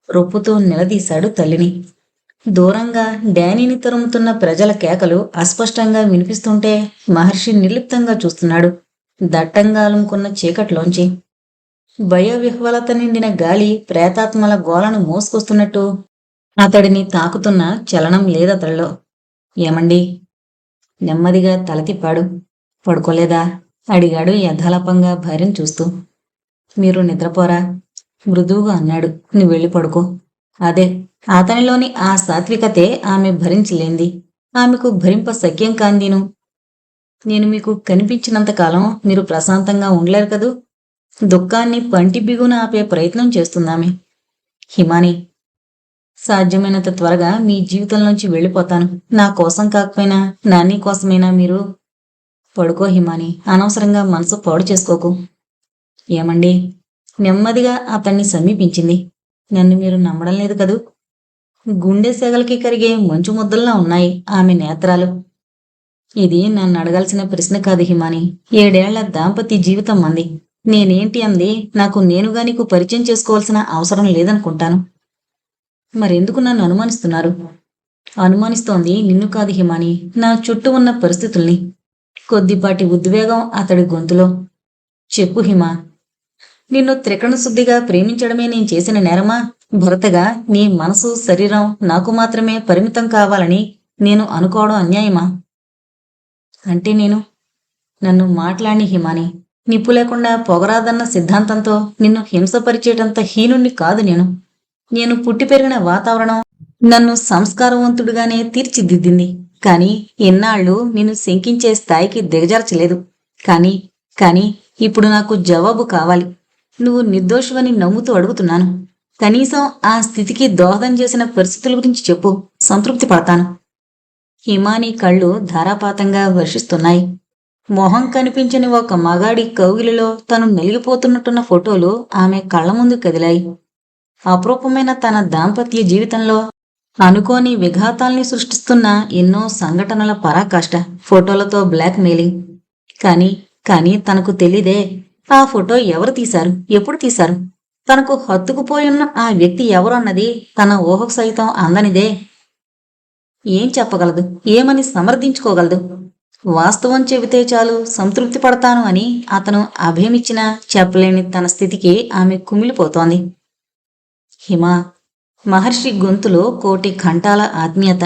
రొప్పుతూ నిలదీశాడు తల్లిని. దూరంగా డానీని తరుముతున్న ప్రజల కేకలు అస్పష్టంగా వినిపిస్తుంటే మహర్షి నిర్లిప్తంగా చూస్తున్నాడు దట్టంగా అలుముకున్న చీకట్లోంచి. భయవిహ్వలత నిండిన గాలి ప్రేతాత్మల గోలను మోసుకొస్తున్నట్టు అతడిని తాకుతున్న చలనం లేదతడిలో. ఏమండి? నెమ్మదిగా తల తిప్పాడు. పడుకోలేదా? అడిగాడు యథాలాపంగా భార్యను చూస్తూ. మీరు నిద్రపోరా? మృదువుగా అన్నాడు. నువ్వు వెళ్ళి పడుకో. అదే, అతనిలోని ఆ సాత్వికతే ఆమె భరించలేంది. ఆమెకు భరింప సఖ్యం కాందీను. నేను మీకు కనిపించినంతకాలం మీరు ప్రశాంతంగా ఉండలేరు కదూ. దుఃఖాన్ని పంటి బిగున ఆపే ప్రయత్నం చేస్తుందామె. హిమాని, సాధ్యమైనంత త్వరగా మీ జీవితంలోంచి వెళ్ళిపోతాను. నా కోసం కాకపోయినా నాని కోసమైనా మీరు పడుకో హిమాని. అనవసరంగా మనసు పాడు చేసుకోకు. ఏమండి? నెమ్మదిగా అతన్ని సమీపించింది. నన్ను మీరు నమ్మడం లేదు కదూ. గుండె సెగలకి కరిగే మంచు ముద్దల్లా ఉన్నాయి ఆమె నేత్రాలు. ఇది నన్ను అడగాల్సిన ప్రశ్న కాదు హిమాని. 7 ఏళ్ల దాంపత్య జీవితం అంది. నేనేంటి అంది నాకు నేనుగా నీకు పరిచయం చేసుకోవాల్సిన అవసరం లేదనుకుంటాను. మరెందుకు నన్ను అనుమానిస్తున్నారు? అనుమానిస్తోంది నిన్ను కాదు హిమాని, నా చుట్టూ ఉన్న పరిస్థితుల్ని. కొద్దిపాటి ఉద్వేగం అతడి గొంతులో. చెప్పు హిమా. నిన్ను త్రికరణ శుద్ధిగా ప్రేమించడమే నేను చేసిన నేరమా? భర్తగా నీ మనసు శరీరం నాకు మాత్రమే పరిమితం కావాలని నేను అనుకోవడం అన్యాయమా? అంటే నన్ను మాట్లాడిని హిమాని. నిప్పు లేకుండా పొగరాదన్న సిద్ధాంతంతో నిన్ను హింసపరిచేటంత హీనుణ్ణి కాదు నేను. నేను పుట్టి పెరిగిన వాతావరణం నన్ను సంస్కారవంతుడిగానే తీర్చిదిద్దింది. కాని ఎన్నాళ్ళు నిన్ను శంకించే స్థాయికి దిగజార్చలేదు. కాని ఇప్పుడు నాకు జవాబు కావాలి. నువ్వు నిర్దోషువని నమ్ముతూ అడుగుతున్నాను. కనీసం ఆ స్థితికి దోహదం చేసిన పరిస్థితుల గురించి చెప్పు, సంతృప్తి పడతాను. హిమాని కళ్ళు ధారాపాతంగా వర్షిస్తున్నాయి. మొహం కనిపించని ఒక మగాడి కౌగిలిలో తను నలిగిపోతున్నట్టున్న ఫోటోలు ఆమె కళ్ల ముందు కదిలాయి. అపరూపమైన తన దాంపత్య జీవితంలో అనుకోని విఘాతాల్ని సృష్టిస్తున్న ఎన్నో సంఘటనల పరాకాష్ట ఫోటోలతో బ్లాక్ మెయిలింగ్. కాని తనకు తెలీదే ఆ ఫోటో ఎవరు తీశారు, ఎప్పుడు తీశారు, తనకు హత్తుకుపోయున్న ఆ వ్యక్తి ఎవరు అన్నది తన ఊహకు సైతం అందనిదే. ఏం చెప్పగలదు, ఏమని సమర్థించుకోగలదు? వాస్తవం చెబితే చాలు సంతృప్తి పడతాను అని అతను అభయమిచ్చినా చెప్పలేని తన స్థితికి ఆమె కుమిలిపోతోంది. హిమా. మహర్షి గొంతులో కోటి కంఠాల ఆత్మీయత.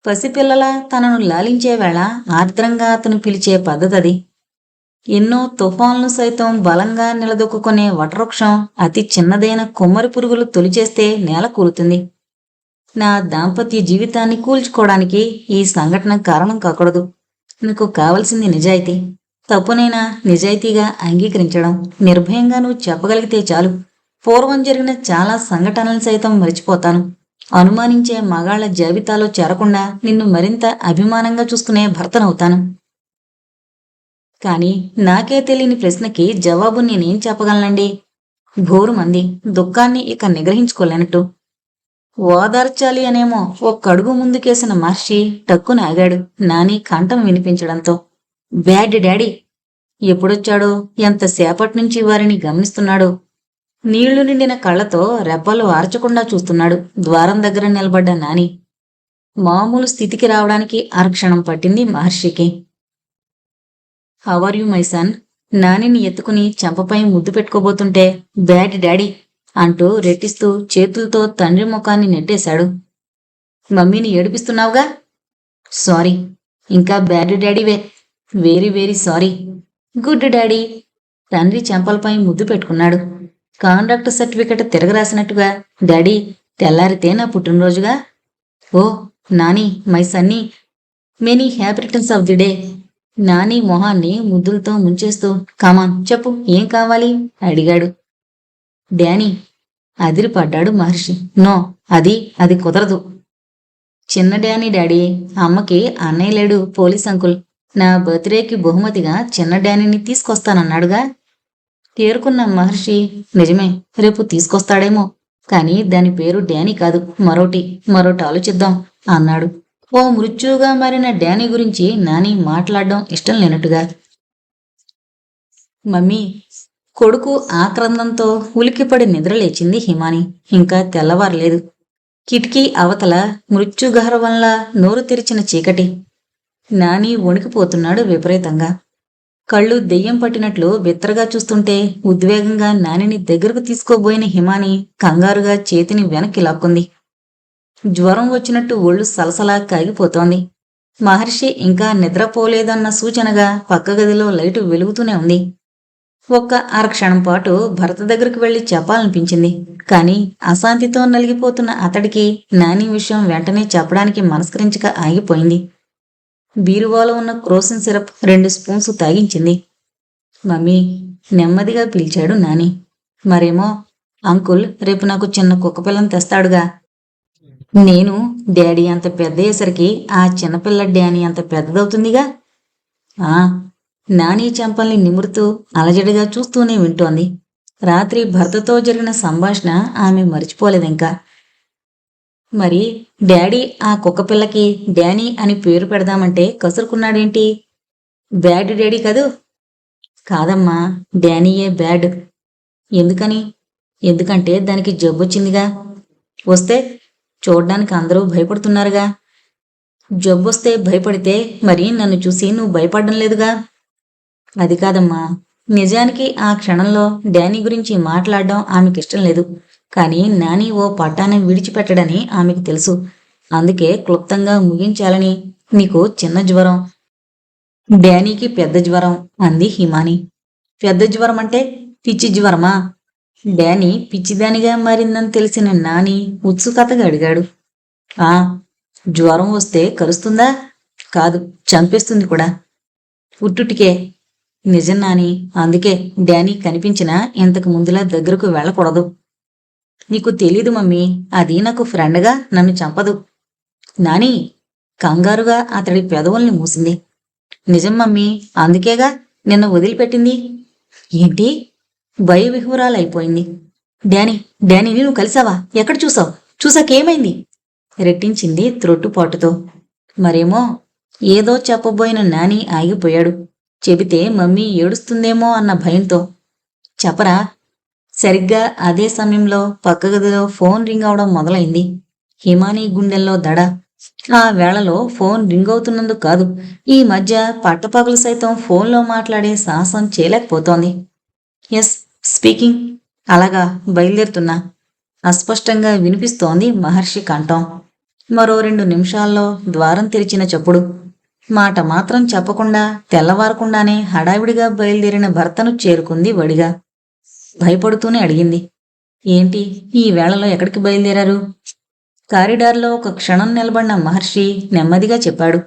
పసిపిల్లల తనను లాలించే వేళ ఆర్ద్రంగా అతను పిలిచే పద్ధతది. ఎన్నో తుఫాన్లు సైతం బలంగా నిలదొక్కునే వటవృక్షం అతి చిన్నదైన కొమ్మరి పురుగులు తొలిచేస్తే నేల కూలుతుంది. నా దాంపత్య జీవితాన్ని కూల్చుకోవడానికి ఈ సంఘటన కారణం కాకూడదు. నీకు కావలసింది నిజాయితీ. తప్పునైనా నిజాయితీగా అంగీకరించడం. నిర్భయంగా నువ్వు చెప్పగలిగితే చాలు. పూర్వం జరిగిన చాలా సంఘటనలు సైతం మరిచిపోతాను. అనుమానించే మగాళ్ల జాబితాలో చేరకుండా నిన్ను మరింత అభిమానంగా చూసుకునే భర్తనవుతాను. కాని నాకే తెలియని ప్రశ్నకి జవాబు నేనేం చెప్పగలనండి? ఘోరుమంది దుఃఖాన్ని ఇక నిగ్రహించుకోలేనట్టు. ఓదార్చాలి అనేమో ఒక్కడుగు ముందుకేసిన మహర్షి టక్కున ఆగాడు నాని కంఠం వినిపించడంతో. బ్యాడ్ డాడీ ఎప్పుడొచ్చాడో, ఎంతసేపటి నుంచి వారిని గమనిస్తున్నాడో. నీళ్లు నిండిన కళ్లతో రెప్పలు ఆర్చకుండా చూస్తున్నాడు ద్వారం దగ్గర నిలబడ్డ నాని. మామూలు స్థితికి రావడానికి అరక్షణం పట్టింది మహర్షికి. How are you my son? నానిని ఎత్తుకుని చెంపపై ముద్దు పెట్టుకోబోతుంటే బ్యాడ్ డాడీ అంటూ రెట్టిస్తూ చేతులతో తండ్రి ముఖాన్ని నెట్టేశాడు. మమ్మీని ఏడిపిస్తున్నావుగా? సారీ. ఇంకా బ్యాడ్ డాడీవే. Very very sorry. Good daddy. తండ్రి చెంపలపై ముద్దు పెట్టుకున్నాడు. Conduct certificate తిరగరాసినట్టుగా. డాడీ, తెల్లారితే నా పుట్టినరోజుగా. ఓ Nani, my sonny, many happy returns of the day. Nani మొహాన్ని ముద్దులతో ముంచేస్తూ కమాన్ చెప్పు, ఏం కావాలి అడిగాడు. డానీ అదిరిపడ్డాడు మహర్షి. నో, అది కుదరదు. చిన్న డానీ డాడీ. అమ్మకి అన్నయ్య లేడు, పోలీస్ అంకుల్. నా బర్త్డేకి బహుమతిగా చిన్న డానీని తీసుకొస్తానన్నాడుగా. తేరుకున్న మహర్షి నిజమే, రేపు తీసుకొస్తాడేమో. కాని దాని పేరు డానీ కాదు, మరోటి ఆలోచిద్దాం అన్నాడు. ఓ మృత్యువుగా మారిన డానీ గురించి నాని మాట్లాడడం ఇష్టం లేనట్టుగా. మమ్మీ. కొడుకు ఆక్రందంతో ఉలికిపడి నిద్రలేచింది హిమాని. ఇంకా తెల్లవారలేదు. కిటికీ అవతల మృత్యుగహ్రవంలా నోరు తెరిచిన చీకటి. నాని వణికిపోతున్నాడు విపరీతంగా. కళ్ళు దెయ్యం పట్టినట్లు బిత్తరగా చూస్తుంటే ఉద్వేగంగా నానిని దగ్గరకు తీసుకోబోయిన హిమాని కంగారుగా చేతిని వెనక్కి లాక్కుంది. జ్వరం వచ్చినట్టు ఒళ్ళు సలసలా కాగిపోతోంది. మహర్షి ఇంకా నిద్రపోలేదన్న సూచనగా పక్క గదిలో లైటు వెలుగుతూనే ఉంది. ఒక్క అరక్షణం పాటు భర్త దగ్గరకు వెళ్లి చెప్పాలనిపించింది. కాని అశాంతితో నలిగిపోతున్న అతడికి నాని విషయం వెంటనే చెప్పడానికి మనస్కరించక ఆగిపోయింది. బీరువాలో ఉన్న క్రోసిన్ సిరప్ 2 స్పూన్స్ తాగించింది. మమ్మీ నెమ్మదిగా పిలిచాడు నాని. మరేమో అంకుల్ రేపు నాకు చిన్న కుక్కపిల్లని తెస్తాడుగా. నేను డాడీ అంత పెద్దయ్యేసరికి ఆ చిన్నపిల్ల డానీ అంత పెద్దదవుతుందిగా. నాని చెంపల్ని నిమురుతూ అలజడిగా చూస్తూనే వింటోంది. రాత్రి భర్తతో జరిగిన సంభాషణ ఆమె మరిచిపోలేదింకా. మరి డాడీ ఆ కుక్కపిల్లకి డానీ అని పేరు పెడదామంటే కసురుకున్నాడేంటి? బ్యాడ్ డాడీ కదూ? కాదమ్మా, డానీయే బ్యాడ్. ఎందుకని? ఎందుకంటే దానికి జబ్బొచ్చిందిగా. వస్తే చూడ్డానికి అందరూ భయపడుతున్నారుగా. జబ్బొస్తే భయపడితే మరి నన్ను చూసి నువ్వు భయపడ్డం లేదుగా. అది కాదమ్మా, నిజానికి ఆ క్షణంలో డానీ గురించి మాట్లాడడం ఆమెకిష్టం లేదు. కాని నాని ఓ పట్టాన్ని విడిచిపెట్టడని ఆమెకు తెలుసు. అందుకే క్లుప్తంగా ముగించాలని. నీకు చిన్న జ్వరం, డానీకి పెద్ద జ్వరం అంది హిమాని. పెద్ద జ్వరం అంటే పిచ్చి జ్వరమా? డానీ పిచ్చిదానిగా మారిందని తెలిసిన నాని ఉత్సుకతగా అడిగాడు. జ్వరం వస్తే కలుస్తుందా? కాదు, చంపేస్తుంది కూడా. ఉట్టుటికే. నిజం నాని, అందుకే డానీ కనిపించినా ఇంతకు ముందులా దగ్గరకు వెళ్ళకూడదు. నీకు తెలీదు మమ్మీ, అది నాకు ఫ్రెండ్గా నన్ను చంపదు. నాని కంగారుగా అతడి పెదవుల్ని మూసింది. నిజం మమ్మీ, అందుకేగా నిన్న వదిలిపెట్టింది. ఏంటి? భయవిహురాలైపోయింది. డానీని నువ్వు కలిసావా? ఎక్కడ చూసావు? చూసాకేమైంది? రెట్టించింది త్రొట్టుపాటుతో. మరేమో ఏదో చెప్పబోయిన నాని ఆగిపోయాడు. చెబితే మమ్మీ ఏడుస్తుందేమో అన్న భయంతో. చెప్పరా? సరిగ్గా అదే సమయంలో పక్క గదిలో ఫోన్ రింగ్ అవడం మొదలైంది. హిమాని గుండెల్లో దడ. ఆ వేళలో ఫోన్ రింగ్ అవుతున్నందుకు కాదు, ఈ మధ్య పట్టపగలు సైతం ఫోన్లో మాట్లాడే సాహసం చేయలేకపోతోంది. Yes speaking. అలాగా, బయలుదేరుతున్నా. అస్పష్టంగా వినిపిస్తోంది మహర్షి కంఠం. మరో 2 నిమిషాల్లో ద్వారం తెరిచిన చప్పుడు. మాట మాత్రం చెప్పకుండా తెల్లవారకుండానే హడావిడిగా బయలుదేరిన భర్తను చేరుకుంది వడిగా. భయపడుతూనే అడిగింది, ఏంటి ఈ వేళలో ఎక్కడికి బయలుదేరారు? కారిడార్లో ఒక క్షణం నిలబడిన మహర్షి నెమ్మదిగా చెప్పాడు,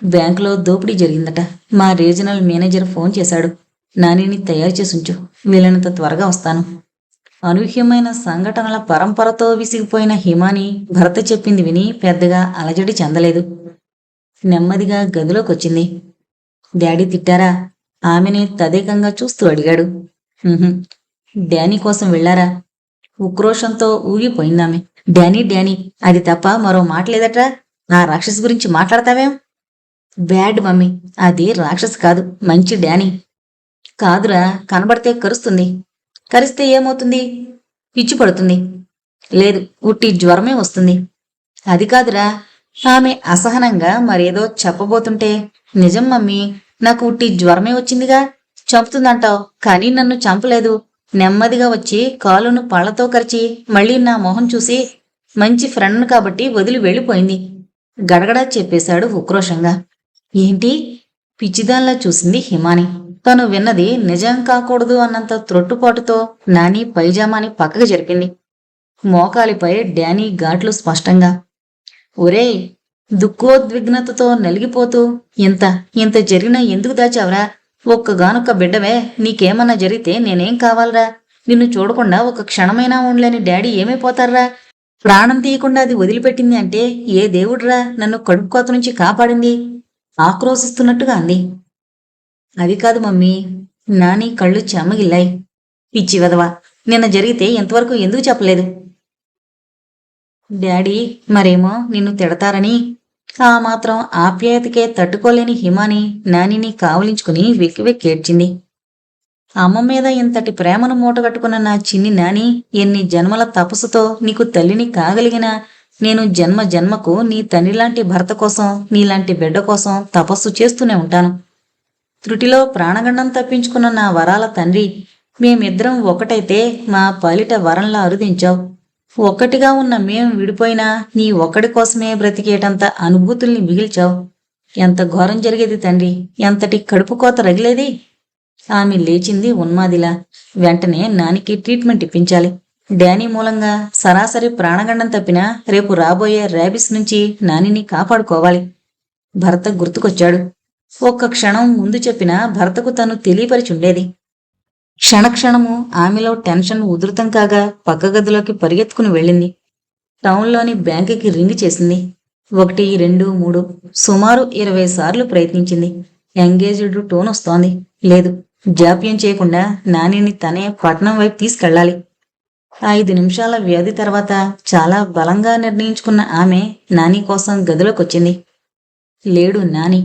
బ్యాంకులో దోపిడీ జరిగిందట. మా రీజనల్ మేనేజర్ ఫోన్ చేశాడు. నానిని తయారు చేసుంచు, వీలైనంత త్వరగా వస్తాను. అనూహ్యమైన సంఘటనల పరంపరతో విసిగిపోయిన హిమాని భర్త చెప్పింది విని పెద్దగా అలజడి చెందలేదు. నెమ్మదిగా గదిలోకొచ్చింది. డాడీ తిట్టారా? ఆమెని తదేకంగా చూస్తూ అడిగాడు. "ఉహుం." డానీ కోసం వెళ్ళారా? ఉక్రోషంతో ఊగిపోయిందామె. డానీ డానీ, అది తప్ప మరో మాట లేదట్రా? ఆ రాక్షసి గురించి మాట్లాడతావేం? బ్యాడ్ మమ్మీ, అది రాక్షసి కాదు, మంచి డానీ. కాదురా, కనబడితే కరుస్తుంది. కరిస్తే ఏమవుతుంది? పిచ్చి పడుతుంది. లేదు, ఉట్టి జ్వరమే వస్తుంది. అది కాదురా. ఆమె అసహనంగా మరేదో చెప్పబోతుంటే, నిజం మమ్మీ, నాకు ఉట్టి జ్వరమే వచ్చిందిగా. చంపుతుందంటావు, కానీ నన్ను చంపలేదు. నెమ్మదిగా వచ్చి కాలును పళ్లతో కరిచి మళ్ళీ నా మొహం చూసి మంచి ఫ్రెండ్ కాబట్టి వదిలి వెళ్ళిపోయింది. గడగడా చెప్పేశాడు ఉక్రోషంగా. ఏంటి? పిచ్చిదాన్లా చూసింది హిమాని. తను విన్నది నిజం కాకూడదు అన్నంత త్రొట్టుపాటుతో నాని పైజామాని పక్కకు జరిపింది. మోకాలిపై డానీ ఘాట్లు స్పష్టంగా. ఒరేయ్, దుఃఖోద్విగ్నతతో నలిగిపోతూ ఇంత ఇంత జరిగినా ఎందుకు దాచావురా? ఒక్కగానొక్క బిడ్డవే, నీకేమన్నా జరిగితే నేనేం కావాలరా? నిన్ను చూడకుండా ఒక క్షణమైనా ఉండలేని డాడీ ఏమైపోతారా? ప్రాణం తీయకుండా అది వదిలిపెట్టింది అంటే ఏ దేవుడ్రా నన్ను కడుపు కోత నుంచి కాపాడింది? ఆక్రోశిస్తున్నట్టుగా అంది. అది కాదు మమ్మీ. నాని కళ్ళు చెమ్మగిల్లాయి. పిచ్చి వెదవా, నిన్న జరిగితే ఇంతవరకు ఎందుకు చెప్పలేదు? డాడీ మరేమో నిన్ను తిడతారని. ఆ మాత్రం ఆప్యాయతకే తట్టుకోలేని హిమాని నానిని కావలించుకుని వెక్కి వెక్కి ఏడ్చింది. అమ్మ మీద ఇంతటి ప్రేమను మూటగట్టుకున్న నా చిన్ని నాని, ఎన్ని జన్మల తపస్సుతో నీకు తల్లిని కాగలిగినా నేను జన్మ జన్మకు నీ తండ్రిలాంటి భర్త కోసం, నీలాంటి బిడ్డ కోసం తపస్సు చేస్తూనే ఉంటాను. త్రుటిలో ప్రాణగండం తప్పించుకున్న నా వరాల తండ్రి, మేమిద్దరం ఒకటైతే మా పాలిట వరంలా అరుదించావు. ఒక్కటిగా ఉన్న మేం విడిపోయినా నీ ఒక్కడి కోసమే బ్రతికేటంత అనుభూతుల్ని మిగిల్చావు. ఎంత ఘోరం జరిగేది తండ్రి, ఎంతటి కడుపు కోత రగిలేది. ఆమె లేచింది ఉన్మాదిలా. వెంటనే నానికి ట్రీట్మెంట్ ఇప్పించాలి. డానీ మూలంగా సరాసరి ప్రాణగండం తప్పినా రేపు రాబోయే ర్యాబిస్ నుంచి నానిని కాపాడుకోవాలి. భర్త గుర్తుకొచ్చాడు. ఒక్క క్షణం ముందు చెప్పినా భర్తకు తను తెలియపరిచుండేది. క్షణక్షణము ఆమెలో టెన్షన్ ఉధృతం కాగా పక్క గదిలోకి పరిగెత్తుకుని వెళ్ళింది. టౌన్లోని బ్యాంకుకి రింగ్ చేసింది. 1, 2, 3 సుమారు 20 సార్లు ప్రయత్నించింది. ఎంగేజ్డ్ టోన్ వస్తోంది. లేదు, జాప్యం చేయకుండా నానిని తనే పట్నం వైపు తీసుకెళ్లాలి. 5 నిమిషాల వ్యవధి తర్వాత చాలా బలంగా నిర్ణయించుకున్న ఆమె నాని కోసం గదిలోకొచ్చింది. లేడు నాని.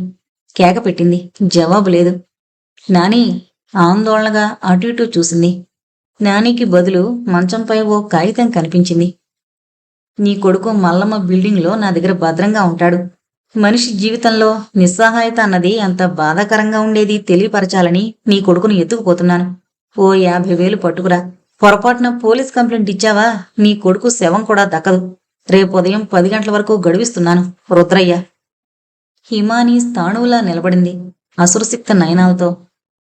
కేక పెట్టింది. జవాబు లేదు. నాని ఆందోళనగా అటు ఇటు చూసింది. నానికి బదులు మంచంపై ఓ కాగితం కనిపించింది. నీ కొడుకు మల్లమ్మ బిల్డింగ్లో నా దగ్గర భద్రంగా ఉంటాడు. మనిషి జీవితంలో నిస్సహాయత అన్నది అంత బాధాకరంగా ఉండేది తెలియపరచాలని నీ కొడుకును ఎత్తుకుపోతున్నాను. ఓ 50,000 పట్టుకురా. పొరపాటున పోలీస్ కంప్లైంట్ ఇచ్చావా నీ కొడుకు శవం కూడా దక్కదు. రేపు ఉదయం 10 గంటల వరకు గడువిస్తున్నాను. రుద్రయ్య. హిమాని స్థాణువులా నిలబడింది అసురసిక్త నయనాలతో.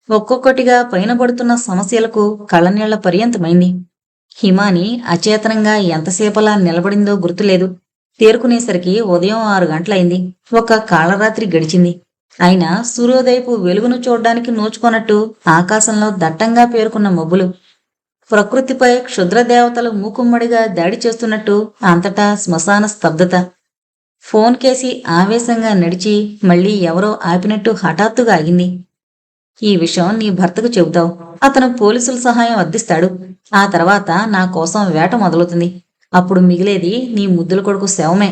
ఒక్కొక్కటిగా పైన పడుతున్న సమస్యలకు కళ్ళనీళ్ల పర్యంతమైంది. హిమాని అచేతనంగా ఎంతసేపలా నిలబడిందో గుర్తులేదు. తేరుకునేసరికి ఉదయం 6 గంటలైంది. ఒక కాళరాత్రి గడిచింది. అయినా సూర్యోదయపు వెలుగును చూడ్డానికి నోచుకోనట్టు ఆకాశంలో దట్టంగా పేరుకున్న మబ్బులు, ప్రకృతిపై క్షుద్రదేవతలు మూకుమ్మడిగా దాడి చేస్తున్నట్టు అంతటా శ్మశాన స్తబ్దత. ఫోన్ కేసి ఆవేశంగా నడిచి మళ్ళీ ఎవరో ఆపినట్టు హఠాత్తుగా ఆగింది. ఈ విషయం నీ భర్తకు చెబుతావు. అతను పోలీసుల సహాయం అర్థిస్తాడు. ఆ తర్వాత నా కోసం వేట మొదలవుతుంది. అప్పుడు మిగిలేది నీ ముద్దుల కొడుకు శవమే.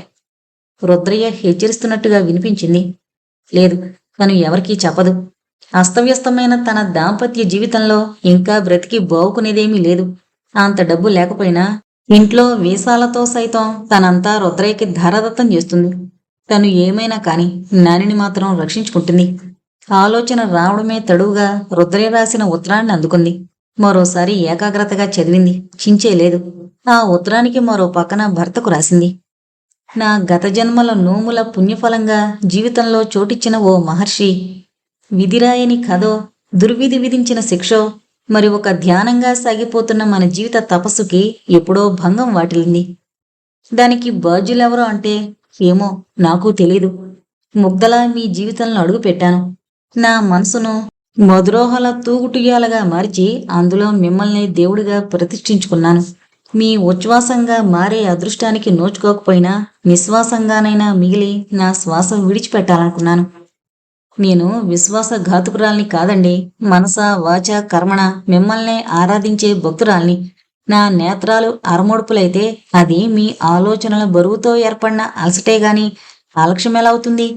రుద్రయ్య హెచ్చరిస్తున్నట్టుగా వినిపించింది. లేదు, తను ఎవరికీ చెప్పదు. అస్తవ్యస్తమైన తన దాంపత్య జీవితంలో ఇంకా బ్రతికి బావుకునేదేమీ లేదు. అంత డబ్బు లేకపోయినా ఇంట్లో వీసాలతో సైతం తనంతా రుద్రయ్యకి ధారాదత్తం చేస్తుంది. తను ఏమైనా కాని నానిని మాత్రం రక్షించుకుంటుంది. ఆలోచన రావడమే తడువుగా రుద్రయ్య రాసిన ఉత్తరాన్ని అందుకుంది. మరోసారి ఏకాగ్రతగా చదివింది. చించేలేదు. ఆ ఉత్తరానికి మరో పక్కన భర్తకు రాసింది. నా గత జన్మల నోముల పుణ్యఫలంగా జీవితంలో చోటిచ్చిన ఓ మహర్షి విధిరాయని కథో, దుర్విధి విధించిన శిక్షో, మరి ఒక ధ్యానంగా సాగిపోతున్న మన జీవిత తపస్సుకి ఎప్పుడో భంగం వాటిల్లింది. దానికి బాధ్యులెవరో అంటే ఏమో నాకు తెలీదు. ముగ్ధలా మీ జీవితంలో అడుగు పెట్టాను. నా మనసును మధురోహల తూగుటుయ్యాలగా మార్చి అందులో మిమ్మల్ని దేవుడిగా ప్రతిష్ఠించుకున్నాను. మీ ఉచ్ఛ్వాసంగా మారే అదృష్టానికి నోచుకోకపోయినా నిశ్వాసంగానైనా మిగిలి నా శ్వాస విడిచిపెట్టాలనుకున్నాను. నేను విశ్వాసఘాతుకురాల్ని కాదండి. మనస వాచ కర్మణ మిమ్మల్నే ఆరాధించే భక్తురాల్ని. నా నేత్రాలు అరమొడుపులైతే అది మీ ఆలోచనల బరువుతో ఏర్పడిన అలసటేగాని ఆలక్ష్యం ఎలా అవుతుంది?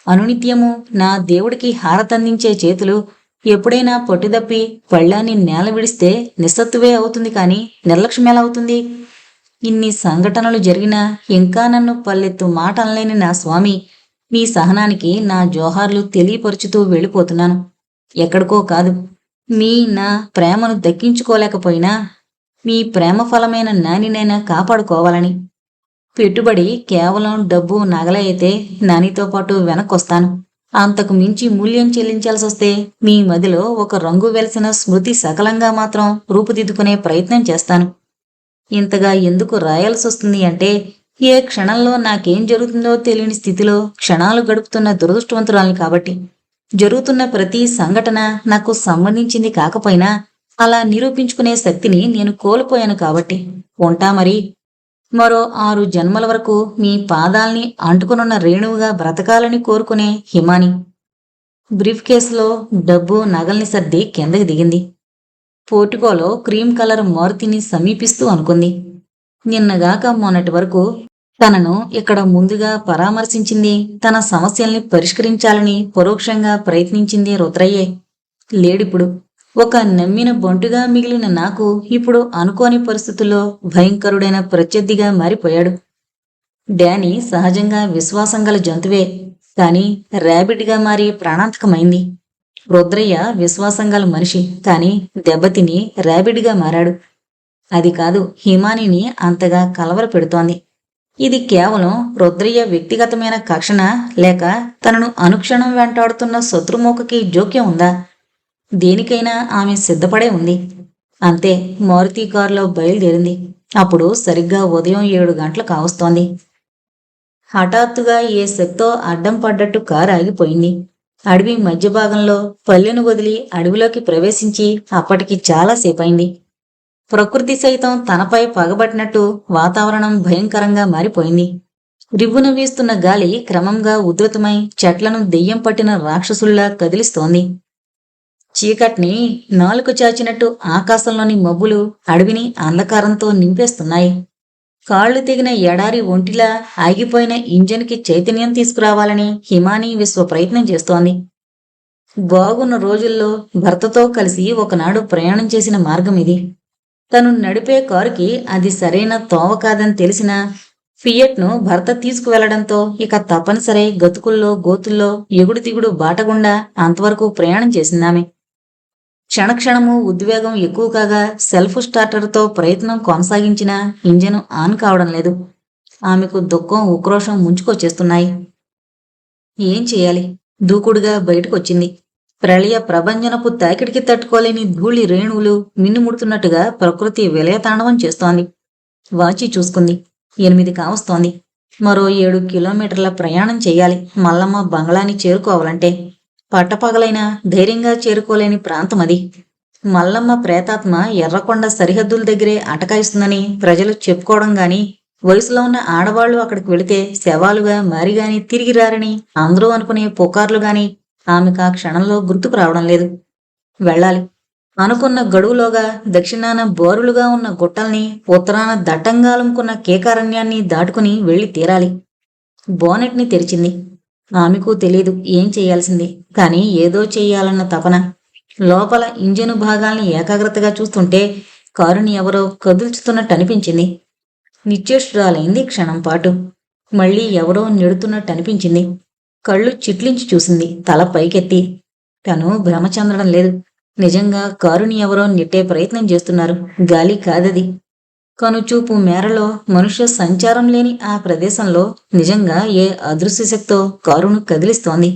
అనునిత్యము నా దేవుడికి హారతందించే చేతులు ఎప్పుడైనా పట్టుదప్పి పళ్ళాన్ని నేల విడిస్తే నిస్సత్తువే అవుతుంది కాని నిర్లక్ష్యం ఎలా అవుతుంది? ఇన్ని సంఘటనలు జరిగినా ఇంకా నన్ను పల్లెత్తు మాట అనలేని నా స్వామి, మీ సహనానికి నా జోహార్లు తెలియపరుచుతూ వెళ్ళిపోతున్నాను. ఎక్కడికో కాదు, మీ నా ప్రేమను దక్కించుకోలేకపోయినా మీ ప్రేమ ఫలమైన నానినైనా కాపాడుకోవాలని. పెట్టుబడి కేవలం డబ్బు నగల అయితే నానితో పాటు వెనక్కొస్తాను. అంతకు మించి మూల్యం చెల్లించాల్సొస్తే మీ మదిలో ఒక రంగు వెలిసిన స్మృతి సకలంగా మాత్రం రూపుదిద్దుకునే ప్రయత్నం చేస్తాను. ఇంతగా ఎందుకు రాయాల్సొస్తుంది అంటే ఏ క్షణంలో నాకేం జరుగుతుందో తెలియని స్థితిలో క్షణాలు గడుపుతున్న దురదృష్టవంతురాల్ని కాబట్టి. జరుగుతున్న ప్రతి సంఘటన నాకు సంబంధించింది కాకపోయినా అలా నిరూపించుకునే శక్తిని నేను కోల్పోయాను కాబట్టి. ఉంటా మరి. మరో 6 జన్మల వరకు మీ పాదాల్ని అంటుకునున్న రేణువుగా బ్రతకాలని కోరుకునే హిమాని. బ్రీఫ్ కేసులో డబ్బు నగల్ని సర్ది కిందకి దిగింది. పోర్టికోలో క్రీమ్ కలర్ మారుతిని సమీపిస్తూ అనుకుంది. నిన్నగాక మొన్నటి వరకు తనను ఇక్కడ ముందుగా పరామర్శించింది, తన సమస్యల్ని పరిష్కరించాలని పరోక్షంగా ప్రయత్నించింది రుద్రయ్యే. లేడిప్పుడు. ఒక నమ్మిన బొంటుగా మిగిలిన నాకు ఇప్పుడు అనుకోని పరిస్థితుల్లో భయంకరుడైన ప్రత్యర్థిగా మారిపోయాడు. డానీ సహజంగా విశ్వాసం గల జంతువే, కాని ర్యాబిడ్గా మారి ప్రాణాంతకమైంది. రుద్రయ్య విశ్వాసం గల మనిషి, కాని దెబ్బతిని ర్యాబిడ్గా మారాడు. అది కాదు హిమానిని అంతగా కలవర పెడుతోంది. ఇది కేవలం రుద్రయ్య వ్యక్తిగతమైన కక్షణ, లేక తనను అనుక్షణం వెంటాడుతున్న శత్రుమూకకి జోక్యం ఉందా? దేనికైనా ఆమె సిద్ధపడే ఉంది. అంతే, మారుతి కారులో బయలుదేరింది. అప్పుడు సరిగ్గా ఉదయం 7 గంటలు కావస్తోంది. హఠాత్తుగా ఏ శక్తో అడ్డం పడ్డట్టు కారు ఆగిపోయింది. అడవి మధ్య భాగంలో పల్లెను వదిలి అడవిలోకి ప్రవేశించి అప్పటికి చాలాసేపైంది. ప్రకృతి సైతం తనపై పగబట్టినట్టు వాతావరణం భయంకరంగా మారిపోయింది. రివ్వున వీస్తున్న గాలి క్రమంగా ఉధృతమై చెట్లను దెయ్యం పట్టిన రాక్షసుల్లా కదిలిస్తోంది. చీకట్ని నాలుక చాచినట్టు ఆకాశంలోని మబ్బులు అడవిని అంధకారంతో నింపేస్తున్నాయి. కాళ్లు తెగిన ఎడారి ఒంటిలా ఆగిపోయిన ఇంజన్కి చైతన్యం తీసుకురావాలని హిమాని విశ్వ ప్రయత్నం చేస్తోంది. బాగున్న రోజుల్లో భర్తతో కలిసి ఒకనాడు ప్రయాణం చేసిన మార్గం ఇది. తను నడిపే కారుకి అది సరైన తోవ కాదని తెలిసినా ఫియట్ను భర్త తీసుకువెళ్లడంతో ఇక తప్పనిసరి గతుకుల్లో గోతుల్లో ఎగుడు దిగుడు బాటగుండా అంతవరకు ప్రయాణం చేసిందామె. క్షణక్షణము ఉద్వేగం ఎక్కువ కాగా సెల్ఫ్ స్టార్టర్తో ప్రయత్నం కొనసాగించినా ఇంజను ఆన్ కావడం లేదు. ఆమెకు దుఃఖం ఉక్రోషం ముంచుకొచ్చేస్తున్నాయి. ఏం చేయాలి? దూకుడుగా బయటకొచ్చింది. ప్రళయ ప్రభంజనపు తాకిడికి తట్టుకోలేని ధూళి రేణువులు మిన్నుముడుతున్నట్టుగా ప్రకృతి విలయతాండవం చేస్తోంది. వాచి చూసుకుంది. 8 కావస్తోంది. మరో 7 కిలోమీటర్ల ప్రయాణం చెయ్యాలి మల్లమ్మ బంగ్లాని చేరుకోవాలంటే. పట్టపగలైనా ధైర్యంగా చేరుకోలేని ప్రాంతం అది. మల్లమ్మ ప్రేతాత్మ ఎర్రకొండ సరిహద్దుల దగ్గరే అటకాయిస్తుందని ప్రజలు చెప్పుకోవడం గాని, వయసులో ఉన్న ఆడవాళ్లు అక్కడికి వెళితే శవాలుగా మారిగాని తిరిగి రారని అందరూ అనుకునే పుకార్లు గాని ఆమెకు ఆ క్షణంలో గుర్తుకు రావడం లేదు. వెళ్ళాలి. అనుకున్న గడువులోగా దక్షిణాన బోరులుగా ఉన్న గుట్టల్ని, ఉత్తరాన దట్టంగాలుముకున్న కేకారణ్యాన్ని దాటుకుని వెళ్లి తీరాలి. బోనెట్ని తెరిచింది. ఆమెకు తెలీదు ఏం చేయాల్సింది, కాని ఏదో చెయ్యాలన్న తపన. లోపల ఇంజను భాగాల్ని ఏకాగ్రతగా చూస్తుంటే కారుని ఎవరో కదుల్చుతున్నట్టు అనిపించింది. నిశ్చేష్టురాలైంది క్షణం పాటు. మళ్లీ ఎవరో నెడుతున్నట్టు అనిపించింది. కళ్ళు చిట్లించి చూసింది తల పైకెత్తి. తను భ్రమ చెందడం లేదు. నిజంగా కారుని ఎవరో నెట్టే ప్రయత్నం చేస్తున్నారు. గాలి కాదది. కనుచూపు మేరలో మనుష్య సంచారం లేని ఆ ప్రదేశంలో నిజంగా ఏ అదృశ్య శక్తో కారును కదిలిస్తోంది.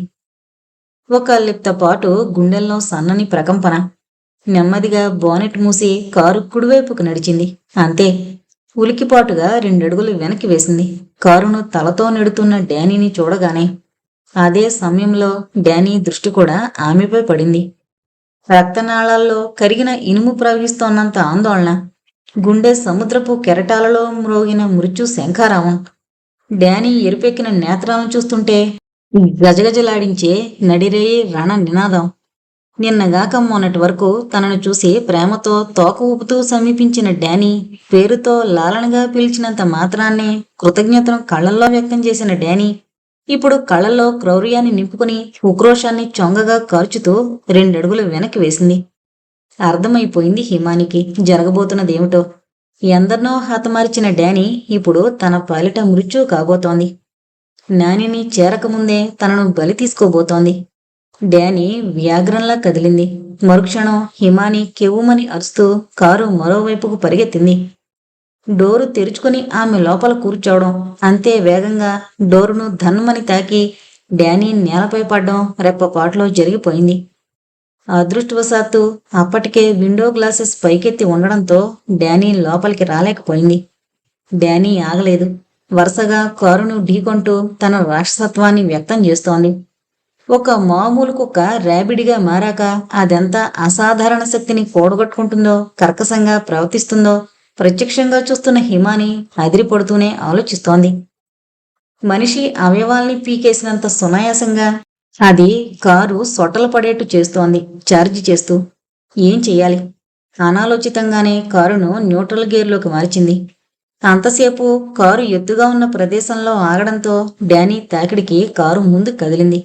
ఒక లిప్తపాటు గుండెల్లో సన్నని ప్రకంపన. నెమ్మదిగా బోనెట్ మూసి కారు కుడివైపుకు నడిచింది. అంతే. ఉలికిపాటుగా రెండడుగులు వెనక్కి వేసింది. కారును తలతో నెడుతున్న డానీని చూడగానే. అదే సమయంలో డానీ దృష్టి కూడా ఆమెపై పడింది. రక్తనాళాల్లో కరిగిన ఇనుము ప్రవహిస్తోన్నంత ఆందోళన. గుండె సముద్రపు కెరటాలలో మ్రోగిన మృత్యు శంఖారావం. డానీ ఎరుపెక్కిన నేత్రాలను చూస్తుంటే గజగజలాడించే నడిరేయి రణ నినాదం. నిన్నగాక మొన్నటి వరకు తనను చూసి ప్రేమతో తోక ఊపుతూ సమీపించిన డానీ, పేరుతో లాలనగా పిలిచినంత మాత్రాన్నే కృతజ్ఞతను కళ్ళల్లో వ్యక్తం చేసిన డానీ, ఇప్పుడు కళ్ళల్లో క్రౌర్యాన్ని నింపుకుని ఉక్రోషాన్ని చొంగగా కార్చుతూ రెండడుగులు వెనక్కి వేసింది. అర్థమైపోయింది హిమానికి జరగబోతున్నదేమిటో. ఎందరినో హతమార్చిన డానీ ఇప్పుడు తన పాలిట మృత్యు కాబోతోంది. నానిని చేరకముందే తనను బలి తీసుకోబోతోంది. డానీ వ్యాఘ్రంలా కదిలింది. మరుక్షణం హిమాని కెవ్వుమని అరుస్తూ కారు మరోవైపుకు పరిగెత్తింది. డోరు తెరుచుకుని ఆమె లోపల కూర్చోవడం, అంతే వేగంగా డోరును ధన్మని తాకి డానీ నేలపై పడ్డం రెప్పపాటులో జరిగిపోయింది. అదృష్టవశాత్తు అప్పటికే విండో గ్లాసెస్ పైకెత్తి ఉండడంతో డానీ లోపలికి రాలేకపోయింది. డానీ ఆగలేదు. వరుసగా కారును ఢీకొంటూ తన రాక్షసత్వాన్ని వ్యక్తం చేస్తోంది. ఒక మామూలు కుక్క ర్యాబిడిగా మారాక అదెంత అసాధారణ శక్తిని కూడగట్టుకుంటుందో, కర్కశంగా ప్రవర్తిస్తుందో ప్రత్యక్షంగా చూస్తున్న హిమాని అదిరిపడుతూనే ఆలోచిస్తోంది. మనిషి అవయవాల్ని పీకేసినంత సునాయాసంగా అది కారు సొట్టలు పడేట్టు చేస్తోంది ఛార్జీ చేస్తూ. ఏం చెయ్యాలి? అనాలోచితంగానే కారును న్యూట్రల్ గేర్లోకి మార్చింది. అంతసేపు కారు ఎత్తుగా ఉన్న ప్రదేశంలో ఆగడంతో డానీ తాకిడికి కారు ముందు కదిలింది.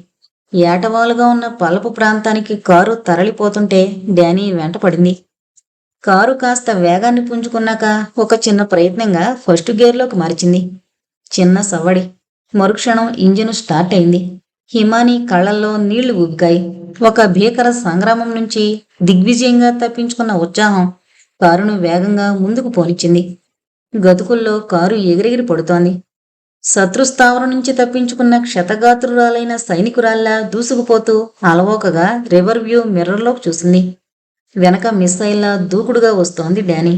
ఏటవాలుగా ఉన్న పల్లపు ప్రాంతానికి కారు తరలిపోతుంటే డానీ వెంటపడింది. కారు కాస్త వేగాన్ని పుంజుకున్నాక ఒక చిన్న ప్రయత్నంగా ఫస్ట్ గేర్లోకి మార్చింది. చిన్న సవ్వడి. మరుక్షణం ఇంజిన్ స్టార్ట్ అయింది. హిమాని కళ్లల్లో నీళ్లు ఉబికాయి. ఒక భీకర సంగ్రామం నుంచి దిగ్విజయంగా తప్పించుకున్న ఉత్సాహం కారును వేగంగా ముందుకు పోనిచ్చింది. గతుకుల్లో కారు ఎగిరెగిరి పడుతోంది. శత్రుస్థావరం నుంచి తప్పించుకున్న క్షతగాత్రురాలైన సైనికురాల్లా దూసుకుపోతూ అలవోకగా రివర్ వ్యూ మిర్రర్లోకి చూసింది. వెనక మిస్సైల్లా దూకుడుగా వస్తోంది డానీ.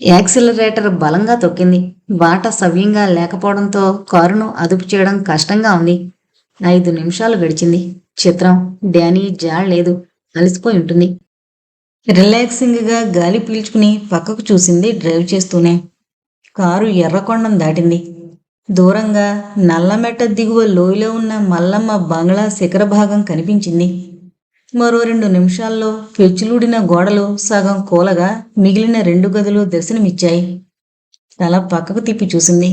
యాక్సిలరేటర్ బలంగా తొక్కింది. బాట సవ్యంగా లేకపోవడంతో కారును అదుపు చేయడం కష్టంగా ఉంది. 5 నిమిషాలు గడిచింది. చిత్రం. డానీ జాడలేదు. అలసిపోయి ఉంటుంది. రిలాక్సింగ్గా గాలి పీల్చుకుని పక్కకు చూసింది డ్రైవ్ చేస్తూనే. కారు ఎర్రకొండం దాటింది. దూరంగా నల్లమెట్ట దిగువ లోయలో ఉన్న మల్లమ్మ బంగ్లా శిఖర భాగం కనిపించింది. మరో 2 నిమిషాల్లో పెచ్చులూడిన గోడలు సగం కూలగా మిగిలిన 2 గదులు దర్శనమిచ్చాయి. తల పక్కకు తిప్పి చూసింది.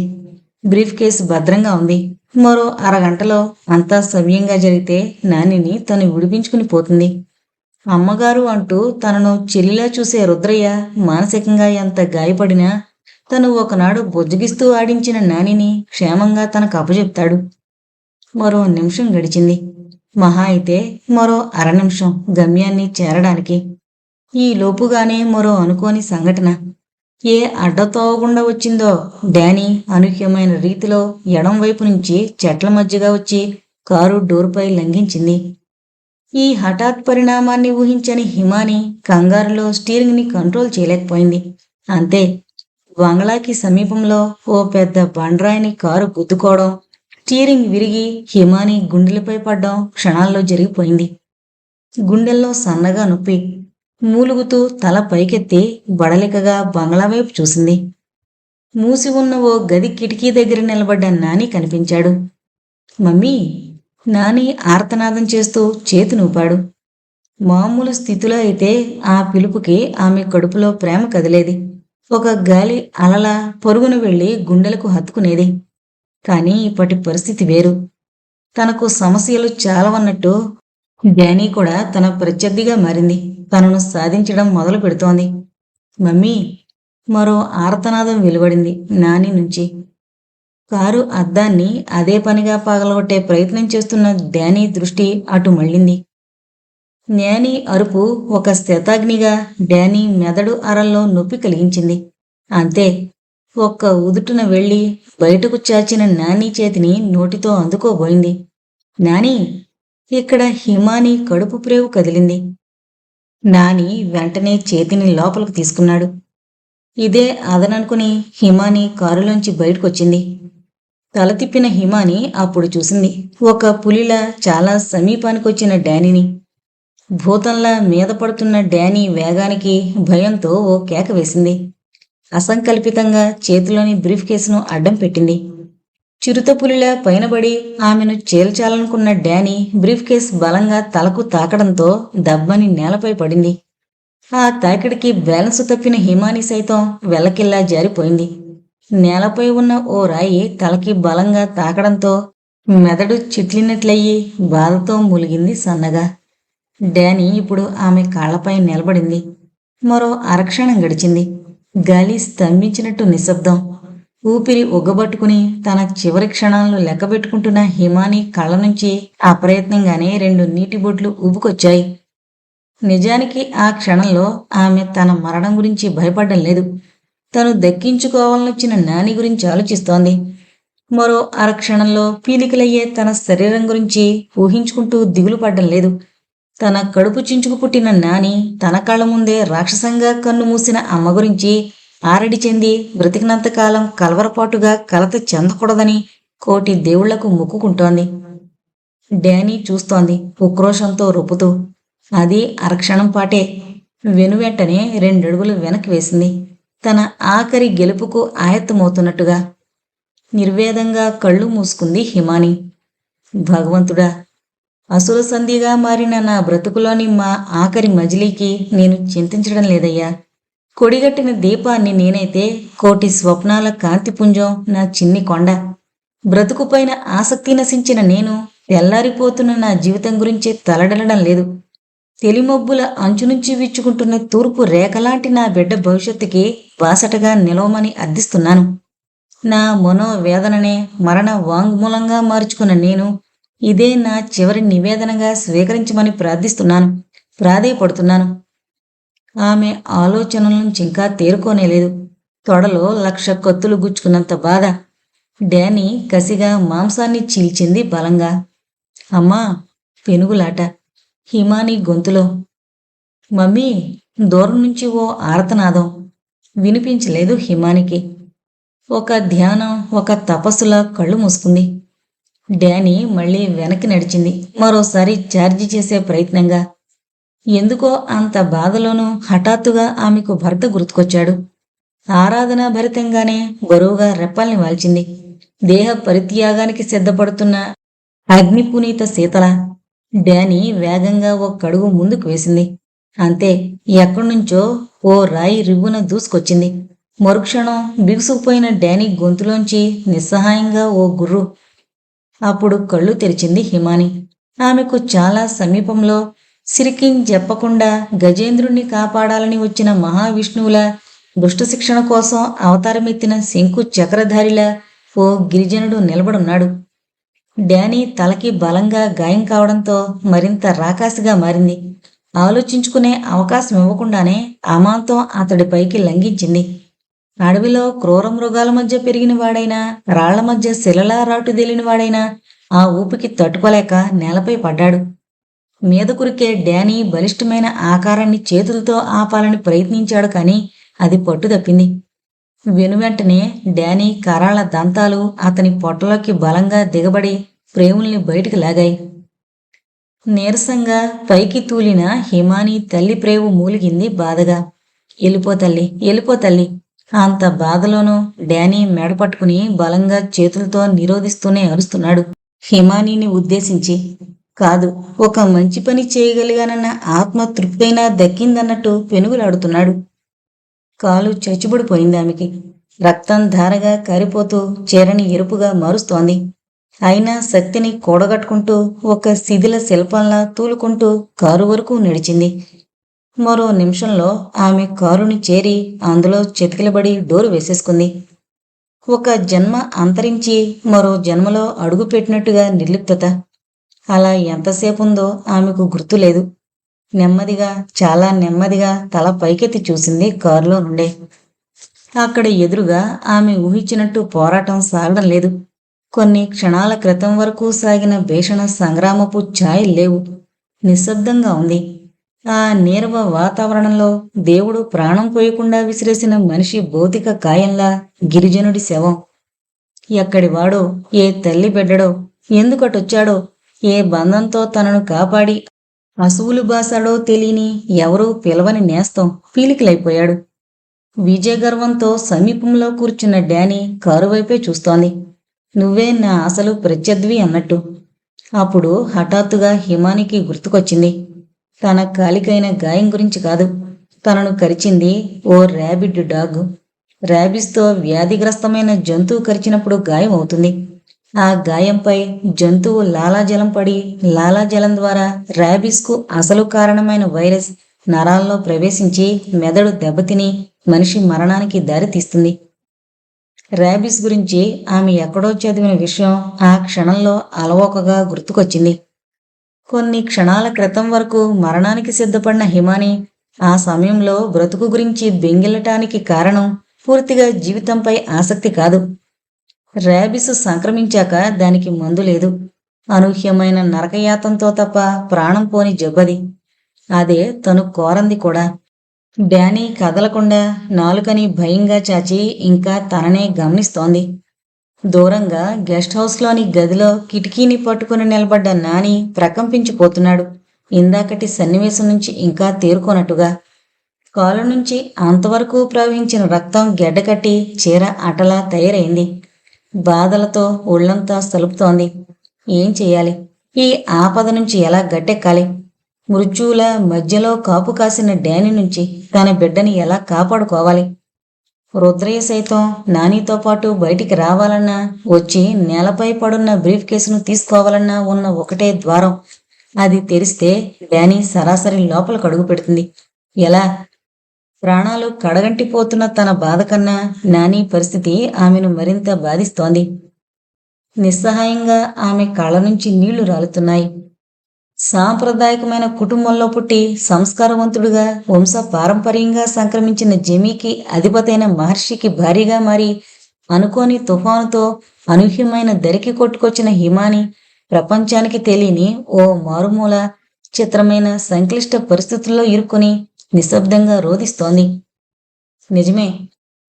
బ్రీఫ్ కేసు భద్రంగా ఉంది. మరో అరగంటలో అంతా సవ్యంగా జరిగితే నానిని తను విడిపించుకుని పోతుంది. అమ్మగారు అంటూ తనను చెల్లిలా చూసే రుద్రయ్య మానసికంగా ఎంత గాయపడినా తను ఒకనాడు బుజ్జగిస్తూ ఆడించిన నానిని క్షేమంగా తనకు అప్పచెప్తాడు. మరో నిమిషం గడిచింది. మహా అయితే మరో 1/2 నిమిషం గమ్యాన్ని చేరడానికి. ఈ లోపుగానే మరో అనుకోని సంఘటన. ఏ అడ్డతోవగుండా వచ్చిందో డానీ అనూహ్యమైన రీతిలో ఎడం వైపు నుంచి చెట్ల మధ్యగా వచ్చి కారు డోరుపై లంఘించింది. ఈ హఠాత్ పరిణామాన్ని ఊహించని హిమాని కంగారులో స్టీరింగ్ని కంట్రోల్ చేయలేకపోయింది. అంతే. బంగ్లాకి సమీపంలో ఓ పెద్ద బండరాయిని కారు గుద్దుకోవడం, స్టీరింగ్ విరిగి హిమాని గుండెలపై పడ్డం క్షణాల్లో జరిగిపోయింది. గుండెల్లో సన్నగా నొప్పి. మూలుగుతూ తల పైకెత్తి బడలికగా బంగ్లా వైపు చూసింది. మూసి ఉన్న ఓ గది కిటికీ దగ్గర నిలబడ్డ నాని కనిపించాడు. మమ్మీ! నాని ఆర్తనాదం చేస్తూ చేతి నూపాడు. మామూలు స్థితిలో అయితే ఆ పిలుపుకి ఆమె కడుపులో ప్రేమ కదిలేది. ఒక గాలి అలలా పరుగున వెళ్లి గుండెలకు హత్తుకునేది. కానీ ఇప్పటి పరిస్థితి వేరు. తనకు సమస్యలు చాలవన్నట్టు డానీ కూడా తన ప్రత్యర్థిగా మారింది. తనను సాధించడం మొదలు పెడుతోంది. మమ్మీ! మరో ఆర్తనాదం వెలువడింది నాని నుంచి. కారు అద్దాన్ని అదే పనిగా పగలగొట్టే ప్రయత్నం చేస్తున్న డానీ దృష్టి అటు మళ్ళింది. నాని అరుపు ఒక శతాగ్నిగా డానీ మెదడు అరల్లో నొప్పి కలిగించింది. అంతే. ఒక్క ఉదుటున వెళ్ళి బయటకు చాచిన నాని చేతిని నోటితో అందుకోబోయింది. నాని! ఇక్కడ హిమాని కడుపు ప్రేవు కదిలింది. నాని వెంటనే చేతిని లోపలికి తీసుకున్నాడు. ఇదే అదననుకుని హిమాని కారులోంచి బయటకొచ్చింది. తల తిప్పిన హిమాని అప్పుడు చూసింది ఒక పులిలా చాలా సమీపానికొచ్చిన డానీని. భూతంలా మీద పడుతున్న డానీ వేగానికి భయంతో ఓ కేక వేసింది. అసంకల్పితంగా చేతిలోని బ్రీఫ్ కేసును అడ్డం పెట్టింది. చిరుతపులిలా పైనబడి ఆమెను చేల్చాలనుకున్న డానీ బ్రీఫ్ కేస్ బలంగా తలకు తాకడంతో దబ్బని నేలపై పడింది. ఆ తాకిడికి బ్యాలెన్సు తప్పిన హిమాని సైతం వెల్లకిల్లా జారిపోయింది. నేలపై ఉన్న ఓ రాయి తలకి బలంగా తాకడంతో మెదడు చిట్లినట్లయి బాధతో మూలిగింది సన్నగా. డానీ ఇప్పుడు ఆమె కాళ్లపై నిలబడింది. మరో అరక్షణం గడిచింది. గాలి స్తంభించినట్టు నిశ్శబ్దం. ఊపిరి ఉగ్గబట్టుకుని తన చివరి క్షణాలను లెక్కబెట్టుకుంటున్న హిమాని కళ్ళ నుంచి అప్రయత్నంగానే 2 నీటి బొట్లు ఉబుకొచ్చాయి. నిజానికి ఆ క్షణంలో ఆమె తన మరణం గురించి భయపడ్డం లేదు. తను దక్కించుకోవాలనొచ్చిన నాని గురించి ఆలోచిస్తోంది. మరో అరక్షణంలో పీలికలయ్యే తన శరీరం గురించి ఊహించుకుంటూ దిగులు పడ్డం లేదు. తన కడుపు చించుకు పుట్టిన నాని, తన కళ్ళ ముందే రాక్షసంగా కన్ను మూసిన అమ్మ గురించి ఆరడి చెంది బ్రతికినంతకాలం కలవరపాటుగా కలత చెందకూడదని కోటి దేవుళ్లకు మొక్కుకుంటోంది. డానీ చూస్తోంది ఉక్రోషంతో రొప్పుతూ. అది అరక్షణం పాటే. వెనువెంటనే 2 అడుగులు వెనక్కి వేసింది, తన ఆఖరి గెలుపుకు ఆయత్తమవుతున్నట్టుగా. నిర్వేదంగా కళ్ళు మూసుకుంది హిమాని. భగవంతుడా! అసుర సంధిగా మారిన నా బ్రతుకులోని మా ఆఖరి మజిలీకి నేను చింతించడం లేదయ్యా. కొడిగట్టిన దీపాన్ని నేనైతే కోటి స్వప్నాల కాంతిపుంజం నా చిన్ని కొండ. బ్రతుకుపైన ఆసక్తి నశించిన నేను తెల్లారిపోతున్న నా జీవితం గురించి తలడలడం లేదు. తెలిమొబ్బుల అంచునుంచి విచ్చుకుంటున్న తూర్పు రేఖలాంటి నా బిడ్డ భవిష్యత్తుకి బాసటగా నిలవమని అర్థిస్తున్నాను. నా మనోవేదననే మరణ వాంగ్మూలంగా మార్చుకున్న నేను ఇదే నా చివరి నివేదనగా స్వీకరించమని ప్రార్థిస్తున్నాను, ప్రాధేయపడుతున్నాను. ఆమె ఆలోచనల నుంచి ఇంకా తేరుకోనేలేదు. తొడలో 1,00,000 కత్తులు గుచ్చుకున్నంత బాధ. డానీ కసిగా మాంసాన్ని చీల్చింది బలంగా. అమ్మా! పెనుగులాట హిమాని గొంతులో. మమ్మీ! దూరం నుంచి ఓ ఆర్తనాదం. వినిపించలేదు హిమానికి. ఒక ధ్యానం, ఒక తపస్సులా కళ్ళు మూసుకుంది. డానీ మళ్ళీ వెనక్కి నడిచింది, మరోసారి ఛార్జీ చేసే ప్రయత్నంగా. ఎందుకో అంత బాధలోనూ హఠాత్తుగా ఆమెకు భర్త గుర్తుకొచ్చాడు. ఆరాధనా భరితంగానే బరువుగా రెప్పల్ని వాల్చింది. దేహ పరిత్యాగానికి సిద్ధపడుతున్న అగ్నిపునీత శీతల. డానీ వేగంగా ఓ కడుగు ముందుకు వేసింది. అంతే, ఎక్కడ్నుంచో ఓ రాయి రివ్వున దూసుకొచ్చింది. మరుక్షణం బిగుసుకుపోయిన డానీ గొంతులోంచి నిస్సహాయంగా ఓ గుర్రు. అప్పుడు కళ్ళు తెరిచింది హిమాని. ఆమెకు చాలా సమీపంలో సిరికిం చెప్పకుండా గజేంద్రుణ్ణి కాపాడాలని వచ్చిన మహావిష్ణువుల దుష్టశిక్షణ కోసం అవతారమెత్తిన శంకు చక్రధారిలా ఓ గిరిజనుడు నిలబడున్నాడు. డానీ తలకి బలంగా గాయం కావడంతో మరింత రాకాసిగా మారింది. ఆలోచించుకునే అవకాశం ఇవ్వకుండానే అమాంతం అతడిపైకి లంఘించింది. అడవిలో క్రూర మృగాల మధ్య పెరిగిన వాడైనా, రాళ్ల మధ్య శిలలా రాటుదేలిన వాడైనా ఆ ఊపికి తట్టుకోలేక నేలపై పడ్డాడు. మీద కురికే డానీ బలిష్టమైన ఆకారాన్ని చేతులతో ఆపాలని ప్రయత్నించాడు, కానీ అది పట్టుదప్పింది. వెనువెంటనే డానీ కరాళ దంతాలు అతని పొట్టలోకి బలంగా దిగబడి ప్రేముల్ని బయటికి లాగాయి. నీరసంగా పైకి తూలిన హిమాని తల్లి ప్రేవు మూలిగింది బాధగా. వెళ్ళిపో తల్లి, వెళ్ళిపో తల్లి. అంత బాధలోనూ డానీ మెడపట్టుకుని బలంగా చేతులతో నిరోధిస్తూనే అరుస్తున్నాడు. హిమానీని ఉద్దేశించి కాదు, ఒక మంచి పని చేయగలిగానన్న ఆత్మ తృప్తైనా దక్కిందన్నట్టు పెనుగులాడుతున్నాడు. కాలు చచ్చుబడిపోయింది ఆమెకి. రక్తం ధారగా కారిపోతూ చీరని ఎరుపుగా మారుస్తోంది. అయినా శక్తిని కూడగట్టుకుంటూ ఒక శిథిల శిల్పంలా తూలుకుంటూ కారు వరకు నడిచింది. మరో నిమిషంలో ఆమె కారుని చేరి అందులో చితికిలబడి డోరు వేసేసుకుంది. ఒక జన్మ అంతరించి మరో జన్మలో అడుగుపెట్టినట్టుగా నిర్లిప్తత. అలా ఎంతసేపుందో ఆమెకు గుర్తులేదు. నెమ్మదిగా, చాలా నెమ్మదిగా తల పైకెత్తి చూసింది కారులో నుండే. అక్కడ ఎదురుగా ఆమె ఊహించినట్టు పోరాటం సాగడం లేదు. కొన్ని క్షణాల క్రితం వరకు సాగిన భీషణ సంగ్రామపు ఛాయలు లేవు. నిశ్శబ్దంగా ఉంది. ఆ నీరవ వాతావరణంలో దేవుడు ప్రాణం పోయకుండా విసిరేసిన మనిషి భౌతిక కాయంలా గిరిజనుడి శవం. ఎక్కడివాడో, ఏ తల్లి బిడ్డడో, ఎందుకటొచ్చాడో, ఏ బంధంతో తనను కాపాడి అసువులు బాసాడో తెలియని ఎవరూ పిలవని నేస్తం పీలికలైపోయాడు. విజయగర్వంతో సమీపంలో కూర్చున్న డానీ కారువైపే చూస్తోంది. నువ్వే నా అసలు ప్రత్యర్థివి అన్నట్టు. అప్పుడు హఠాత్తుగా హిమానికి గుర్తుకొచ్చింది. తన కాలికైన గాయం గురించి కాదు, తనను కరిచింది ఓ ర్యాబిడ్ డాగ్. ర్యాబిస్తో వ్యాధిగ్రస్తమైన జంతువు కరిచినప్పుడు గాయం అవుతుంది. ఆ గాయంపై జంతువు లాలాజలం పడి లాలాజలం ద్వారా ర్యాబిస్కు అసలు కారణమైన వైరస్ నరాల్లో ప్రవేశించి మెదడు దెబ్బతిని మనిషి మరణానికి దారితీస్తుంది. ర్యాబిస్ గురించి ఆమె ఎక్కడో చదివిన విషయం ఆ క్షణంలో అలవోకగా గుర్తుకొచ్చింది. కొన్ని క్షణాల క్రితం వరకు మరణానికి సిద్ధపడిన హిమాని ఆ సమయంలో బ్రతుకు గురించి బెంగిల్లటానికి కారణం పూర్తిగా జీవితంపై ఆసక్తి కాదు. ర్యాబిస్ సంక్రమించాక దానికి మందు లేదు. అనూహ్యమైన నరకయాతంతో తప్ప ప్రాణం పోని జబ్బది. అదే తను కోరంది కూడా. డానీ కదలకుండా నాలుకని భయంగా చాచి ఇంకా తననే గమనిస్తోంది. దూరంగా గెస్ట్ హౌస్లోని గదిలో కిటికీని పట్టుకుని నిలబడ్డ నాని ప్రకంపించిపోతున్నాడు. ఇందాకటి సన్నివేశం నుంచి ఇంకా తేరుకోనట్టుగా. కాలు నుంచి అంతవరకు ప్రవహించిన రక్తం గెడ్డకట్టి చీర అటలా తయారైంది. బాధలతో ఒళ్లంతా సలుపుతోంది. ఏం చెయ్యాలి? ఈ ఆపద నుంచి ఎలా గట్టెక్కాలి? మృత్యువుల మధ్యలో కాపు కాసిన డానీ నుంచి తన బిడ్డని ఎలా కాపాడుకోవాలి? రుద్రయ్య సైతం నానితో పాటు బయటికి రావాలన్నా, వచ్చి నేలపై పడున్న బ్రీఫ్ కేసును తీసుకోవాలన్నా ఉన్న ఒకటే ద్వారం. అది తెరిస్తే డానీ సరాసరి లోపలికి అడుగు పెడుతుంది. ఎలా? ప్రాణాలు కడగంటిపోతున్న తన బాధ కన్నా నాని పరిస్థితి ఆమెను మరింత బాధిస్తోంది. నిస్సహాయంగా ఆమె కళ్ళ నుంచి నీళ్లు రాలుతున్నాయి. సాంప్రదాయకమైన కుటుంబంలో పుట్టి సంస్కారవంతుడుగా వంశ పారంపర్యంగా సంక్రమించిన జమీకి అధిపతైన మహర్షికి భారీగా మారి అనుకోని తుఫానుతో అనూహ్యమైన దరికి కొట్టుకొచ్చిన హిమాని ప్రపంచానికి తెలియని ఓ మారుమూల చిత్రమైన సంక్లిష్ట పరిస్థితుల్లో ఇరుక్కుని నిశ్శబ్దంగా రోధిస్తోంది. నిజమే,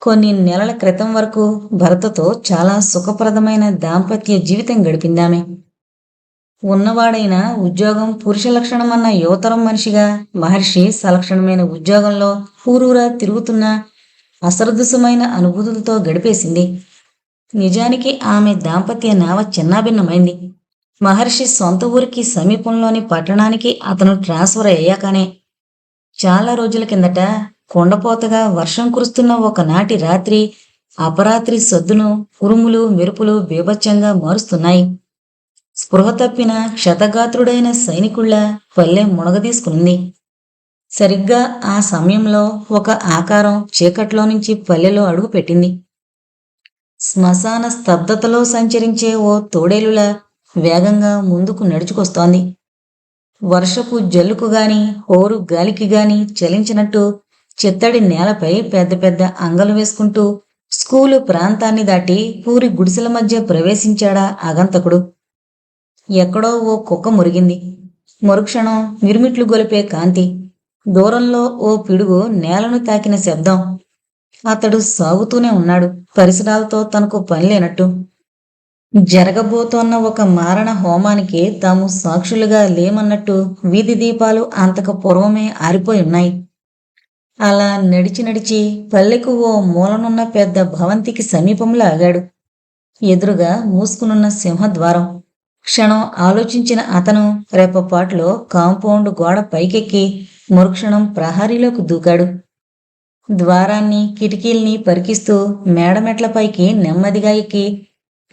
కొన్ని నెలల క్రితం వరకు భర్తతో చాలా సుఖప్రదమైన దాంపత్య జీవితం గడిపిందామె. ఉన్నవాడైన ఉద్యోగం పురుష లక్షణమన్న యువతరం మనిషిగా మహర్షి సలక్షణమైన ఉద్యోగంలో ఊరూరా తిరుగుతున్న అసరదుసమైన అనుభూతులతో గడిపేసింది. నిజానికి ఆమె దాంపత్య నావ చిన్నాభిన్నమైంది. మహర్షి సొంత ఊరికి సమీపంలోని పట్టణానికి అతను ట్రాన్స్ఫర్ అయ్యాకనే. చాలా రోజుల కిందట కొండపోతగా వర్షం కురుస్తున్న ఒకనాటి రాత్రి అపరాత్రి సద్దును ఉరుములు మెరుపులు బీభత్సంగా మారుస్తున్నాయి. స్పృహ తప్పిన క్షతగాత్రుడైన సైనికుళ్ళ పల్లె మునగదీసుకునింది. సరిగ్గా ఆ సమయంలో ఒక ఆకారం చీకట్లో నుంచి పల్లెలో అడుగుపెట్టింది. శ్మశాన స్తబ్దతలో సంచరించే ఓ తోడేలులా వేగంగా ముందుకు నడుచుకొస్తోంది. వర్షపు జల్లుకు గాని హోరు గాలికి గాని చలించినట్టు చిత్తడి నేలపై పెద్ద పెద్ద అంగలు వేసుకుంటూ స్కూలు ప్రాంతాన్ని దాటి ఊరి గుడిసెల మధ్య ప్రవేశించాడా ఆగంతకుడు. ఎక్కడో ఓ కుక్క మురిగింది. మరుక్షణం మిరుమిట్లు గొలిపే కాంతి. దూరంలో ఓ పిడుగు నేలను తాకిన శబ్దం. అతడు సాగుతూనే ఉన్నాడు, పరిసరాలతో తనకు పనిలేనట్టు. జరగబోతోన్న ఒక మారణ హోమానికి తాము సాక్షులుగా లేమన్నట్టు వీధి దీపాలు అంతకు పూర్వమే ఆరిపోయి ఉన్నాయి. అలా నడిచి నడిచి పల్లెకు ఓ మూలనున్న పెద్ద భవంతికి సమీపంలో ఆగాడు. ఎదురుగా మూసుకునున్న సింహద్వారం. క్షణం ఆలోచించిన అతను రెప్పపాటులో కాంపౌండ్ గోడ పైకెక్కి మరుక్షణం ప్రహరీలోకి దూకాడు. ద్వారాన్ని కిటికీల్ని పరికిస్తూ మేడమెట్లపైకి నెమ్మదిగా ఎక్కి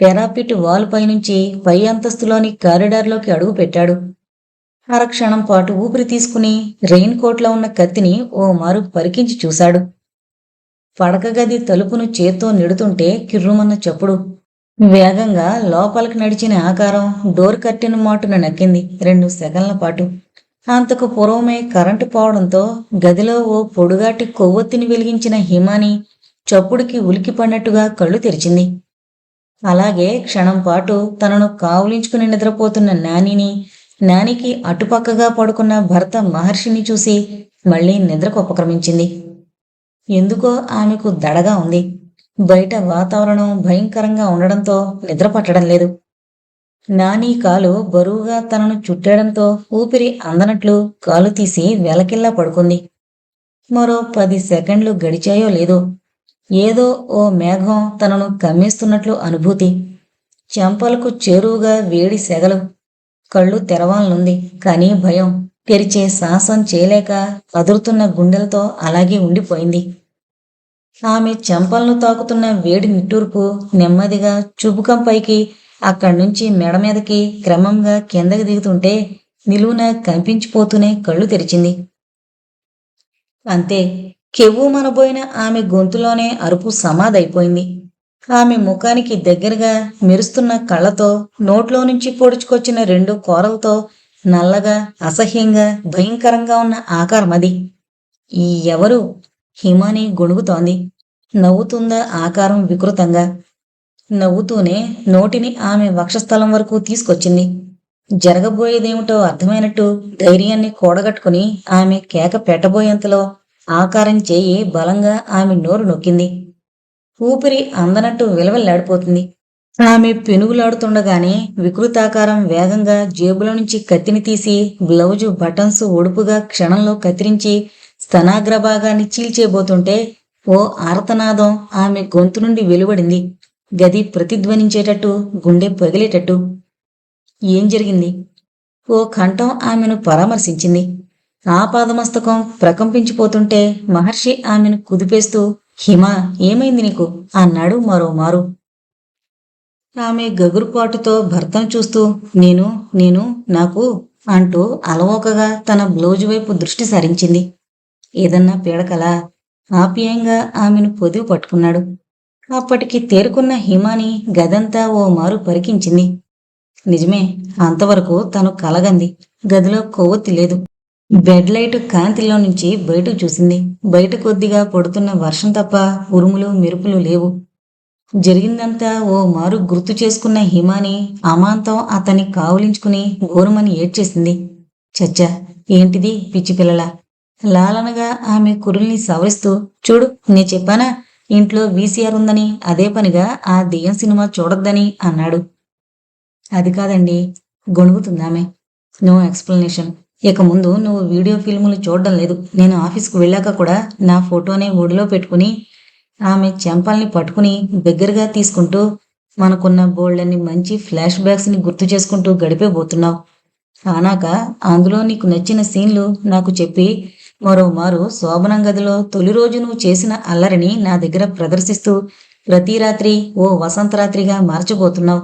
పెరాపిట్ వాల్ పైనుంచి పై అంతస్తులోని కారిడార్లోకి అడుగు పెట్టాడు. అరక్షణం పాటు ఊపిరి తీసుకుని రెయిన్ కోట్లో ఉన్న కత్తిని ఓ మారు పరికించి చూశాడు. పడక గది తలుపును చేత్తో నెడుతుంటే కిర్రుమన్న చప్పుడు. వేగంగా లోపలికి నడిచిన ఆకారం డోర్ కర్టెన్ మాటున నక్కింది 2 సెకన్ల పాటు. అంతకు పూర్వమే కరెంటు పోవడంతో గదిలో ఓ పొడుగాటి కొవ్వొత్తిని వెలిగించిన హిమాని చప్పుడుకి ఉలికిపడినట్టుగా కళ్ళు తెరిచింది. అలాగే క్షణం పాటు తనను కావులించుకుని నిద్రపోతున్న నానిని, నానికి అటుపక్కగా పడుకున్న భర్త మహర్షిని చూసి మళ్లీ నిద్రకు ఉపక్రమించింది. ఎందుకో ఆమెకు దడగా ఉంది. బయట వాతావరణం భయంకరంగా ఉండడంతో నిద్ర పట్టడం లేదు. నాని కాలు బరువుగా తనను చుట్టడంతో ఊపిరి అందనట్లు కాలు తీసి వెలకిల్లా పడుకుంది. మరో 10 సెకండ్లు గడిచాయో లేదో ఏదో ఓ మేఘం తనను కమ్మేస్తున్నట్లు అనుభూతి. చెంపలకు చేరువుగా వేడి సెగలు. కళ్ళు తెరవాలనుంది, కానీ భయం. తెరిచే సాహసం చేయలేక అదురుతున్న గుండెలతో అలాగే ఉండిపోయింది. ఆమె చెంపలను తాకుతున్న వేడి నిట్టూర్పు నెమ్మదిగా చుబుకం పైకి, అక్కడ్నుంచి మెడ మీదకి క్రమంగా కిందకి దిగుతుంటే నిలువున కంపించిపోతూనే కళ్ళు తెరిచింది. అంతే, కెవ్వు మనబోయిన ఆమె గొంతులోనే అరుపు సమాధైపోయింది. ఆమె ముఖానికి దగ్గరగా మెరుస్తున్న కళ్ళతో, నోట్లో నుంచి పొడుచుకొచ్చిన 2 కోరలతో నల్లగా, అసహ్యంగా, భయంకరంగా ఉన్న ఆకారం అది. ఈ ఎవరు? హిమాని గొణుగుతోంది. నవ్వుతుందా ఆకారం వికృతంగా. నవ్వుతూనే నోటిని ఆమె వక్షస్థలం వరకు తీసుకొచ్చింది. జరగబోయేదేమిటో అర్థమైనట్టు ధైర్యాన్ని కూడగట్టుకుని ఆమె కేక పెట్టబోయేంతలో ఆకారం చేయి బలంగా ఆమె నోరు నొక్కింది. ఊపిరి అందనట్టు విలవిల్లాడిపోతుంది. ఆమె పెనుగులాడుతుండగానే వికృతాకారం వేగంగా జేబులో నుంచి కత్తిని తీసి బ్లౌజు బటన్స్ ఒడుపుగా క్షణంలో కత్తిరించి స్తనాగ్రభాగాన్ని చీల్చేబోతుంటే ఓ ఆర్తనాదం ఆమె గొంతు నుండి వెలువడింది. గది ప్రతిధ్వనించేటట్టు, గుండె పగిలేటట్టు. ఏం జరిగింది? ఓ కంఠం ఆమెను పరామర్శించింది. ఆపాదమస్తకం ప్రకంపించిపోతుంటే మహర్షి ఆమెను కుదిపేస్తూ, హిమా, ఏమైంది నీకు? అన్నాడు మరోమారు. ఆమె గగురుపాటుతో భర్తను చూస్తూ నేను నాకు అంటూ అలవోకగా తన బ్లౌజు వైపు దృష్టి సారించింది. ఏదన్నా పీడకలా? ఆప్యాయంగా ఆమెను పొదివి పట్టుకున్నాడు. అప్పటికి తేరుకున్న హిమాని గదంతా ఓ మారు పరికించింది. నిజమే, అంతవరకు తను కలగంది. గదిలో కొవ్వొత్తి లేదు. బెడ్ లైట్ కాంతిలో నుంచి బయటకు చూసింది. బయట కొద్దిగా పడుతున్న వర్షం తప్ప ఉరుములు మెరుపులు లేవు. జరిగిందంతా ఓ మారు గుర్తు చేసుకున్న హిమాని అమాంతం అతన్ని కావులించుకుని ఘోరమని ఏడ్చేసింది. చచ్చా, ఏంటిది పిచ్చిపిల్లల? లాలనగా ఆమె కురుల్ని సవరిస్తూ, చూడు, నే చెప్పానా ఇంట్లో వీసీఆర్ ఉందని, అదే పనిగా ఆ దెయ్యం సినిమా చూడొద్దని అన్నాడు. అది కాదండి, గొణుగుతుందామె. No explanation. ఇక ముందు నువ్వు వీడియో ఫిల్ములు చూడడం లేదు. నేను ఆఫీస్కు వెళ్ళాక కూడా నా ఫోటోనే ఒడిలో పెట్టుకుని ఆమె చెంపల్ని పట్టుకుని దగ్గరగా తీసుకుంటూ మనకున్న బోల్డన్ని మంచి ఫ్లాష్ బ్యాక్స్ని గుర్తు చేసుకుంటూ గడిపేబోతున్నావు. ఆనాక అందులో నీకు నచ్చిన సీన్లు నాకు చెప్పి మరోమారు శోభనం గదిలో తొలి రోజు నువ్వు చేసిన అల్లరిని నా దగ్గర ప్రదర్శిస్తూ ప్రతి రాత్రి ఓ వసంతరాత్రిగా మార్చబోతున్నావు.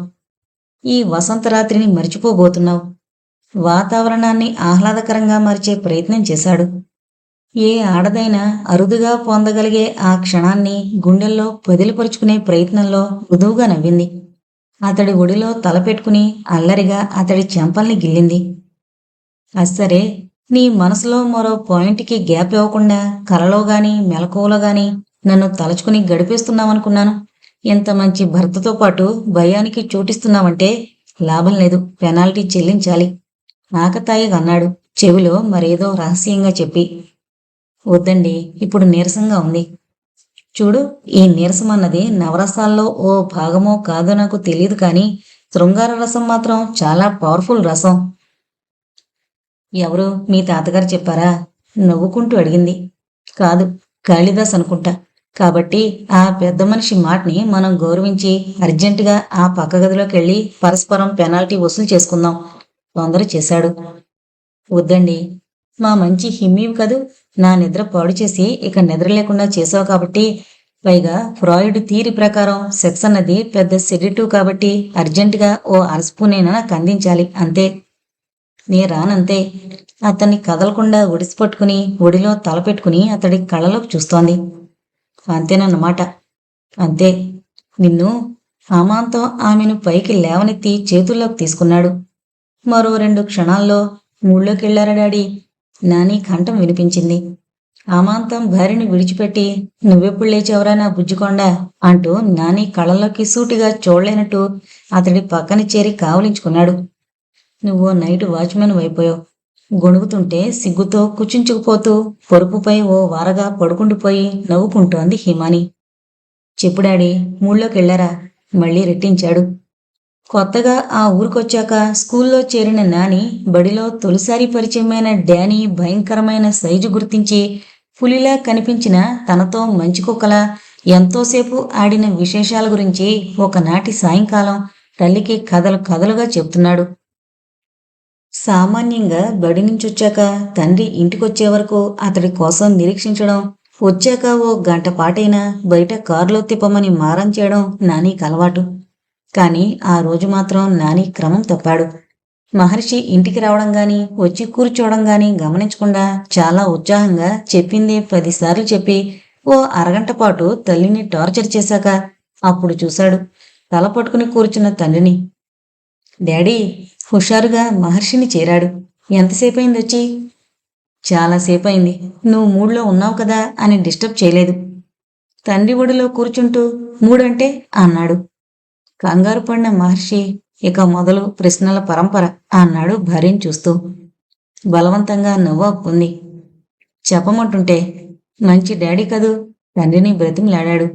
ఈ వసంతరాత్రిని మర్చిపోబోతున్నావు. వాతావరణాన్ని ఆహ్లాదకరంగా మార్చే ప్రయత్నం చేశాడు. ఏ ఆడదైనా అరుదుగా పొందగలిగే ఆ క్షణాన్ని గుండెల్లో పదిలిపరుచుకునే ప్రయత్నంలో మృదువుగా నవ్వింది. అతడి ఒడిలో తలపెట్టుకుని అల్లరిగా అతడి చెంపల్ని గిల్లింది. అస్సరే, నీ మనసులో మరో పాయింట్కి గ్యాప్ ఇవ్వకుండా కలలో గాని మెలకువలో గాని నన్ను తలుచుకుని గడిపేస్తున్నావనుకున్నాను. ఎంత మంచి భర్తతో పాటు భయానికి చోటిస్తున్నావంటే లాభం లేదు, పెనాల్టీ చెల్లించాలి ఆకతాయిగా అన్నాడు చెవిలో మరేదో రహస్యంగా చెప్పి. వద్దండి, ఇప్పుడు నీరసంగా ఉంది. చూడు, ఈ నీరసం అన్నది నవరసాల్లో ఓ భాగమో కాదో నాకు తెలియదు, కానీ శృంగార రసం మాత్రం చాలా పవర్ఫుల్ రసం. ఎవరు, మీ తాతగారు చెప్పారా? నవ్వుకుంటూ అడిగింది. కాదు, కాళిదాస్ అనుకుంటా. కాబట్టి ఆ పెద్ద మనిషి మాటని మనం గౌరవించి అర్జెంటుగా ఆ పక్క గదిలోకి వెళ్ళి పరస్పరం పెనాల్టీ వసూలు చేసుకుందాం. తొందర చేశాడు. వద్దండి, మా మంచి హిమ్మీవి కదూ, నా నిద్ర పాడు చేసి ఇక నిద్ర లేకుండా చేసావు కాబట్టి. పైగా ఫ్రాయిడ్ థీరీ ప్రకారం సెక్స్ అన్నది పెద్ద సెడిటివ్ కాబట్టి అర్జెంటుగా ఓ అరస్పూనైనా నాకు అందించాలి, అంతే. నే రానంతే. అతన్ని కదలకుండా ఒడిసిపట్టుకుని ఒడిలో తలపెట్టుకుని అతడి కళ్ళలోకి చూస్తోంది. అంతేనన్నమాట. అంతే. నిన్ను. అమాంతం ఆమెను పైకి లేవనెత్తి చేతుల్లోకి తీసుకున్నాడు. మరో 2 క్షణాల్లో మూళ్ళోకెళ్లారా డాడీ? నాని కంఠం వినిపించింది. ఆమాంతం భార్యని విడిచిపెట్టి నువ్వెప్పుడు లేచావురా నా బుజ్జికొండ అంటూ నాని కళ్ళలోకి సూటిగా చూడలేనట్టు అతడి పక్కన చేరి కావలించుకున్నాడు. నువ్వు నైట్ వాచ్మెన్ అయిపోయావు. గొణుగుతుంటే సిగ్గుతో కుచించుకుపోతూ పొరుపుపై ఓ వారగా పడుకుండిపోయి నవ్వుకుంటోంది హిమాని. చెప్పు డాడీ, మూళ్ళోకెళ్లారా? మళ్ళీ రెట్టించాడు. కొత్తగా ఆ ఊరికొచ్చాక స్కూల్లో చేరిన నాని బడిలో తొలిసారి పరిచయమైన డానీ భయంకరమైన సైజు గుర్తించి పులిలా కనిపించిన తనతో మంచి కుక్కలా ఎంతోసేపు ఆడిన విశేషాల గురించి ఒకనాటి సాయంకాలం తల్లికి కథలు కథలుగా చెప్తున్నాడు. సామాన్యంగా బడి నుంచొచ్చాక తండ్రి ఇంటికొచ్చే వరకు అతడి కోసం నిరీక్షించడం, వచ్చాక ఓ గంట పాటైనా బయట కారులో తిప్పమని మారం చేయడం నానికి అలవాటు. కాని ఆ రోజు మాత్రం నాని క్రమం తప్పాడు. మహర్షి ఇంటికి రావడం గాని వచ్చి కూర్చోవడం గాని గమనించకుండా చాలా ఉత్సాహంగా చెప్పిందే 10 సార్లు చెప్పి ఓ అరగంట పాటు తల్లిని టార్చర్ చేశాక అప్పుడు చూశాడు తల పట్టుకుని కూర్చున్న తండ్రిని. డాడీ హుషారుగా మహర్షిని చేరాడు. ఎంతసేపయిందొచ్చి? చాలాసేపయింది. నువ్వు మూడ్లో ఉన్నావు కదా అని డిస్టర్బ్ చేయలేదు. తండ్రి ఒడిలో కూర్చుంటూ మూడంటే అన్నాడు. కంగారు పడిన మహర్షి ఇక మొదలు ప్రశ్నల పరంపర అన్నాడు భార్యను చూస్తూ. బలవంతంగా నవ్వాపుకుంది. చెప్పమంటుంటే మంచి డాడీ కదూ తండ్రిని బ్రతిమలాడాడు.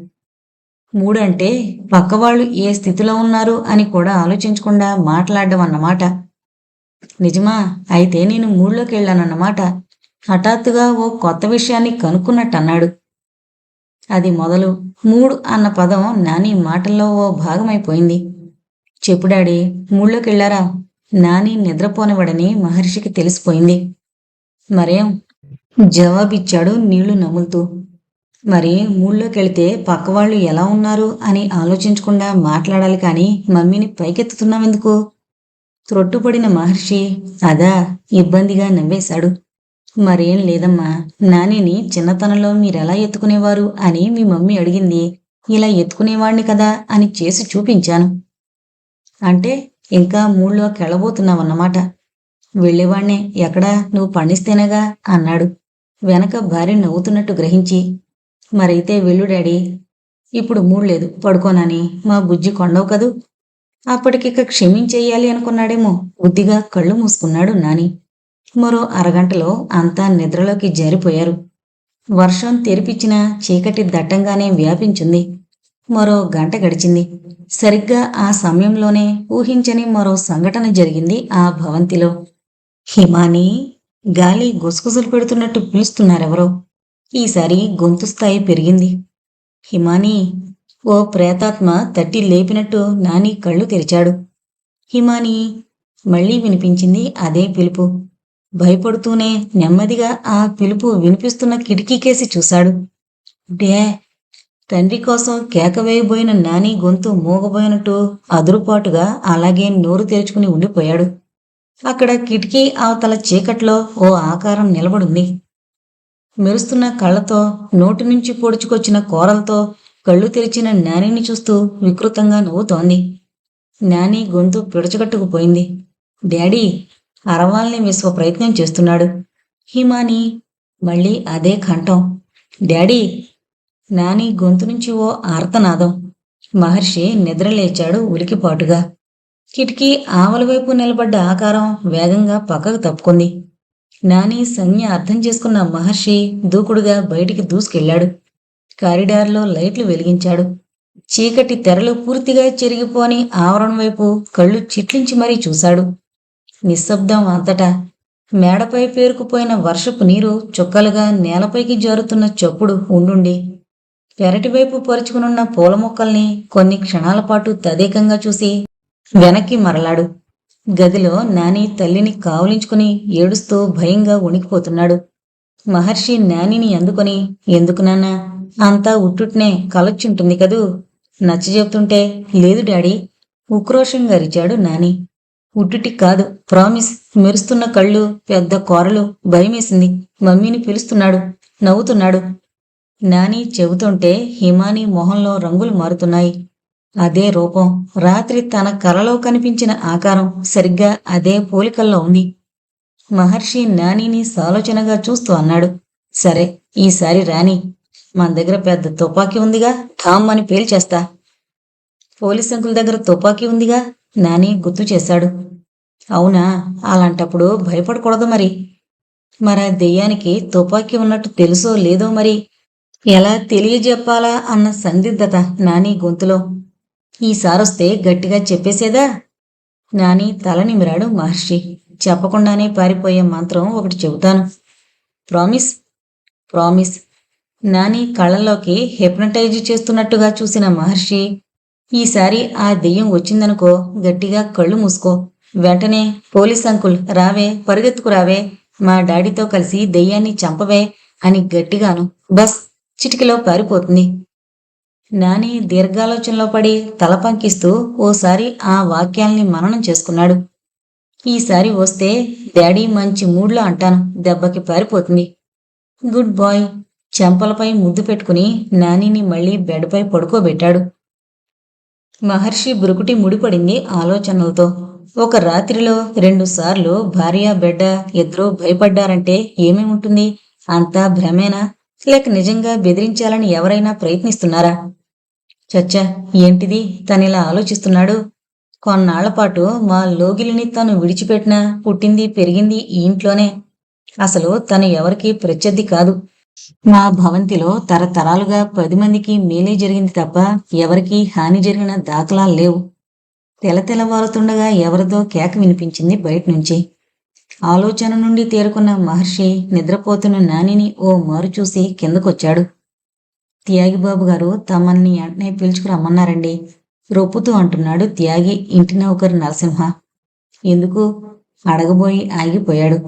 మూడంటే పక్కవాళ్లు ఏ స్థితిలో ఉన్నారు అని కూడా ఆలోచించకుండా మాట్లాడడం అన్నమాట. నిజమా? అయితే నేను మూడ్లోకి వెళ్ళానన్నమాట. హఠాత్తుగా ఓ కొత్త విషయాన్ని కనుక్కున్నట్టన్నాడు. అది మొదలు. మూడు అన్న పదం నాని మాటల్లో ఓ భాగమైపోయింది. చెప్పు డాడీ, మూడ్లోకెళ్లారా? నాని నిద్రపోనివడని మహర్షికి తెలిసిపోయింది. మరేం? జవాబిచ్చాడు నీళ్లు నములుతూ. మరి మూడ్లోకెళితే పక్కవాళ్లు ఎలా ఉన్నారు అని ఆలోచించకుండా మాట్లాడాలి కాని మమ్మీని పైకెత్తుతున్నావెందుకు? త్రొట్టుపడిన మహర్షి అదా ఇబ్బందిగా నవ్వేశాడు. మరేం లేదమ్మా, నానిని చిన్నతనంలో మీరెలా ఎత్తుకునేవారు అని మీ మమ్మీ అడిగింది. ఇలా ఎత్తుకునేవాణ్ణి కదా అని చేసి చూపించాను. అంటే ఇంకా మూడ్లోకెళ్ళబోతున్నావన్నమాట. వెళ్ళేవాణ్ణే, ఎక్కడా నువ్వు పండిస్తేనేగా అన్నాడు వెనక భార్య నవ్వుతున్నట్టు గ్రహించి. మరైతే వెళ్ళు డాడీ, ఇప్పుడు మూడ్లేదు, పడుకోనని మా బుజ్జి కొండవు కదూ. అప్పటికిక క్షమించేయాలి అనుకున్నాడేమో బుద్ధిగా కళ్ళు మూసుకున్నాడు నాని. మరో అరగంటలో అంతా నిద్రలోకి జారిపోయారు. వర్షం తెరిపిచ్చిన చీకటి దట్టంగానే వ్యాపించింది. మరో గంట గడిచింది. సరిగ్గా ఆ సమయంలోనే ఊహించని మరో సంఘటన జరిగింది ఆ భవంతిలో. హిమాని గాలి గుసగుసలు పెడుతున్నట్టు పిలుస్తున్నారెవరో. ఈసారి గొంతు స్థాయి పెరిగింది. హిమాని! ఓ ప్రేతాత్మ తట్టి లేపినట్టు నాని కళ్ళు తెరిచాడు. హిమాని! మళ్లీ వినిపించింది అదే పిలుపు. భయపడుతూనే నెమ్మదిగా ఆ పిలుపు వినిపిస్తున్న కిటికీకేసి చూశాడు. డే! తండ్రి కోసం కేక వేయబోయిన నాని గొంతు మూగబోయినట్టు అదురుపాటుగా అలాగే నోరు తెరుచుకుని ఉండిపోయాడు. అక్కడ కిటికీ అవతల చీకట్లో ఓ ఆకారం నిలబడుంది. మెరుస్తున్న కళ్లతో నోటి నుంచి పొడుచుకొచ్చిన కోరలతో కళ్ళు తెరిచిన నానిని చూస్తూ వికృతంగా నవ్వుతోంది. నాని గొంతు పిడచగట్టుకుపోయింది. డాడీ! అరవాల్ని విశ్వ ప్రయత్నం చేస్తున్నాడు. హిమాని! మళ్ళీ అదే కంఠం. డాడీ! నాని గొంతు నుంచి ఓ ఆర్తనాదం. మహర్షి నిద్రలేచాడు ఉలికిపాటుగా. కిటికీ ఆవలవైపు నిలబడ్డ ఆకారం వేగంగా పక్కకు తప్పుకుంది. నాని సంజ్ఞ అర్థం చేసుకున్న మహర్షి దూకుడుగా బయటికి దూసుకెళ్లాడు. కారిడార్లో లైట్లు వెలిగించాడు. చీకటి తెరలు పూర్తిగా చెరిగిపోని ఆవరణ వైపు కళ్ళు చిట్లించి మరీ చూశాడు. నిశ్శబ్దం అంతటా. మేడపై పేరుకుపోయిన వర్షపు నీరు చుక్కలుగా నేలపైకి జారుతున్న చప్పుడు ఉండుండి పెరటివైపు పరుచుకునున్న పూల మొక్కల్ని కొన్ని క్షణాల పాటు తదేకంగా చూసి వెనక్కి మరలాడు. గదిలో నాని తల్లిని కావులించుకుని ఏడుస్తూ భయంగా వణికిపోతున్నాడు. మహర్షి నానిని అందుకొని, ఎందుకు నాన్నా, అంతా ఉట్టుట్నే కలొచ్చుంటుంది కదూ. నచ్చజెప్తుంటే లేదు డాడీ, ఉక్రోషంగా అరిచాడు నాని. ఉట్టుటి కాదు, ప్రామిస్. మెరుస్తున్న కళ్ళు, పెద్ద కోరలు, భయమేసింది. మమ్మీని పిలుస్తున్నాడు, నవ్వుతున్నాడు. నాని చెబుతుంటే హిమాని మొహంలో రంగులు మారుతున్నాయి. అదే రూపం, రాత్రి తన కలలో కనిపించిన ఆకారం సరిగ్గా అదే పోలికల్లో ఉంది. మహర్షి నానిని సాలోచనగా చూస్తూ అన్నాడు. సరే, ఈసారి రాని. మన దగ్గర పెద్ద తుపాకీ ఉందిగా, ఠామ్ అని పేల్చేస్తా. పోలీస్ అంకుల్ దగ్గర తుపాకీ ఉందిగా, నాని గుర్తు చేశాడు. అవునా, అలాంటప్పుడు భయపడకూడదు మరి. మరా దెయ్యానికి తుపాకీ ఉన్నట్టు తెలుసో లేదో మరి. ఎలా తెలియజెప్పాలా అన్న సందిగ్ధత నాని గొంతులో. ఈసారొస్తే గట్టిగా చెప్పేసేదా? నాని తల నిమిరాడు మహర్షి. చెప్పకుండానే పారిపోయే మంత్రం ఒకటి చెబుతాను. ప్రామిస్? ప్రామిస్. నాని కళ్ళల్లోకి హిప్నటైజ్ చేస్తున్నట్టుగా చూసిన మహర్షి, ఈసారి ఆ దెయ్యం వచ్చిందనుకో, గట్టిగా కళ్ళు మూసుకో. వెంటనే పోలీస్ అంకుల్ రావే, పరుగెత్తుకు రావే, మా డాడీతో కలిసి దెయ్యాన్ని చంపవే అని గట్టిగాను. బస్, చిటికలో పారిపోతుంది. నాని దీర్ఘాలోచనలో పడి తల పంకిస్తూ ఓసారి ఆ వాక్యాల్ని మననం చేసుకున్నాడు. ఈసారి వస్తే డాడీ మంచి మూడ్లో అంటాను, దెబ్బకి పారిపోతుంది. Good bye. చెంపలపై ముద్దు పెట్టుకుని నానిని మళ్లీ బెడ్పై పడుకోబెట్టాడు. మహర్షి బురుకుటి ముడిపడింది ఆలోచనలతో. ఒక రాత్రిలో 2 సార్లు భార్య బిడ్డ ఇద్దరూ భయపడ్డారంటే ఏమేముంటుంది? అంతా భ్రమేనా? లేక నిజంగా బెదిరించాలని ఎవరైనా ప్రయత్నిస్తున్నారా? చచ్చా, ఏంటిది తనిలా ఆలోచిస్తున్నాడు? కొన్నాళ్లపాటు మా లోగిలిని తను విడిచిపెట్టినా పుట్టింది పెరిగింది ఈ ఇంట్లోనే. అసలు తను ఎవరికీ ప్రత్యర్థి కాదు. మా భవంతిలో తరతరాలుగా 10 మందికి మేలే జరిగింది తప్ప ఎవరికీ హాని జరిగిన దాఖలాలు లేవు. తెలతెలవారుతుండగా ఎవరిదో కేక వినిపించింది బయటనుంచి. ఆలోచన నుండి తేరుకున్న మహర్షి నిద్రపోతున్న నానిని ఓ మారు చూసి కిందకొచ్చాడు. త్యాగిబాబు గారు తమల్ని వెంటనే పిలుచుకురమ్మన్నారండి, రొప్పుతూ అంటున్నాడు త్యాగి ఇంటి నౌకరు నరసింహ. ఎందుకు? అడగబోయి ఆగిపోయాడు.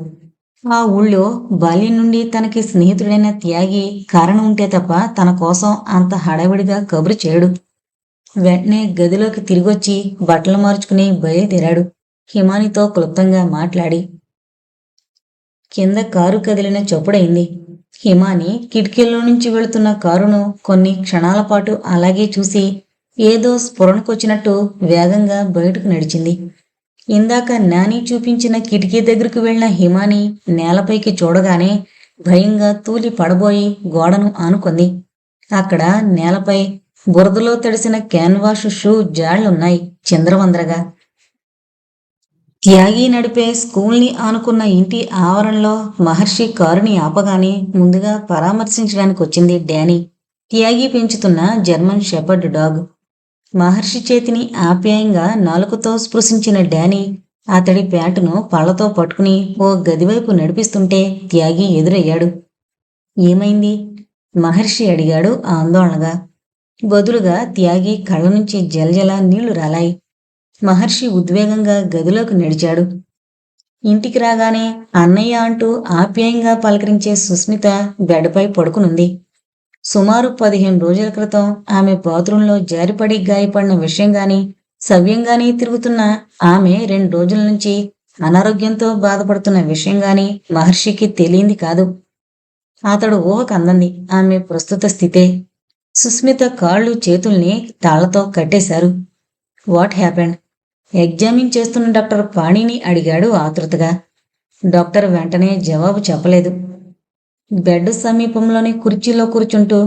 ఆ ఊళ్ళో బాల్యం నుండి తనకి స్నేహితుడైన త్యాగి కారణం ఉంటే తప్ప తన కోసం అంత హడావిడిగా కబురు చేయడు. వెంటనే గదిలోకి తిరిగొచ్చి బట్టలు మార్చుకుని బయలుదేరాడు. హిమానితో క్లుప్తంగా మాట్లాడి కింద కారు కదిలిన చప్పుడైంది. హిమాని కిటికీలో నుంచి వెళుతున్న కారును కొన్ని క్షణాల పాటు అలాగే చూసి ఏదో స్ఫురణకొచ్చినట్టు వేగంగా బయటకు నడిచింది. ఇందాక నాని చూపించిన కిటికీ దగ్గరకు వెళ్లిన హిమాని నేలపైకి చూడగానే భయంగా తూలి పడబోయి గోడను ఆనుకుంది. అక్కడ నేలపై బురదలో తడిసిన క్యాన్వాషు షూ జాళ్లున్నాయి చింద్రవందరగా. త్యాగి నడిపే స్కూల్ని ఆనుకున్న ఇంటి ఆవరణలో మహర్షి కారుని ఆపగానే ముందుగా పరామర్శించడానికి వచ్చింది డానీ, త్యాగి పెంచుతున్న జర్మన్ షెపర్డ్ డాగ్. మహర్షి చేతిని ఆప్యాయంగా నాలుకతో స్పృశించిన డానీ అతడి ప్యాంటును పళ్లతో పట్టుకుని ఓ గదివైపు నడిపిస్తుంటే త్యాగి ఎదురయ్యాడు. ఏమైంది? మహర్షి అడిగాడు ఆందోళనగా. బదులుగా త్యాగి కళ్ళ నుంచి జలజల నీళ్లు రాలాయి. మహర్షి ఉద్వేగంగా గదిలోకి నడిచాడు. ఇంటికి రాగానే అన్నయ్య అంటూ ఆప్యాయంగా పలకరించే సుస్మిత బెడ్పై పడుకునుంది. సుమారు 15 రోజుల క్రితం ఆమె బాత్రూంలో జారిపడి గాయపడిన విషయం గాని, సవ్యంగానే తిరుగుతున్న ఆమె 2 రోజుల నుంచి అనారోగ్యంతో బాధపడుతున్న విషయం గాని మహర్షికి తెలియంది కాదు. అతడు ఊహకందంది ఆమె ప్రస్తుత స్థితే. సుస్మిత కాళ్ళు చేతుల్ని తాళ్లతో కట్టేశారు. What happened? ఎగ్జామిన్ చేస్తున్న డాక్టర్ పాణిని అడిగాడు ఆతృతగా. డాక్టర్ వెంటనే జవాబు చెప్పలేదు. బెడ్ సమీపంలోని కుర్చీలో కూర్చుంటూ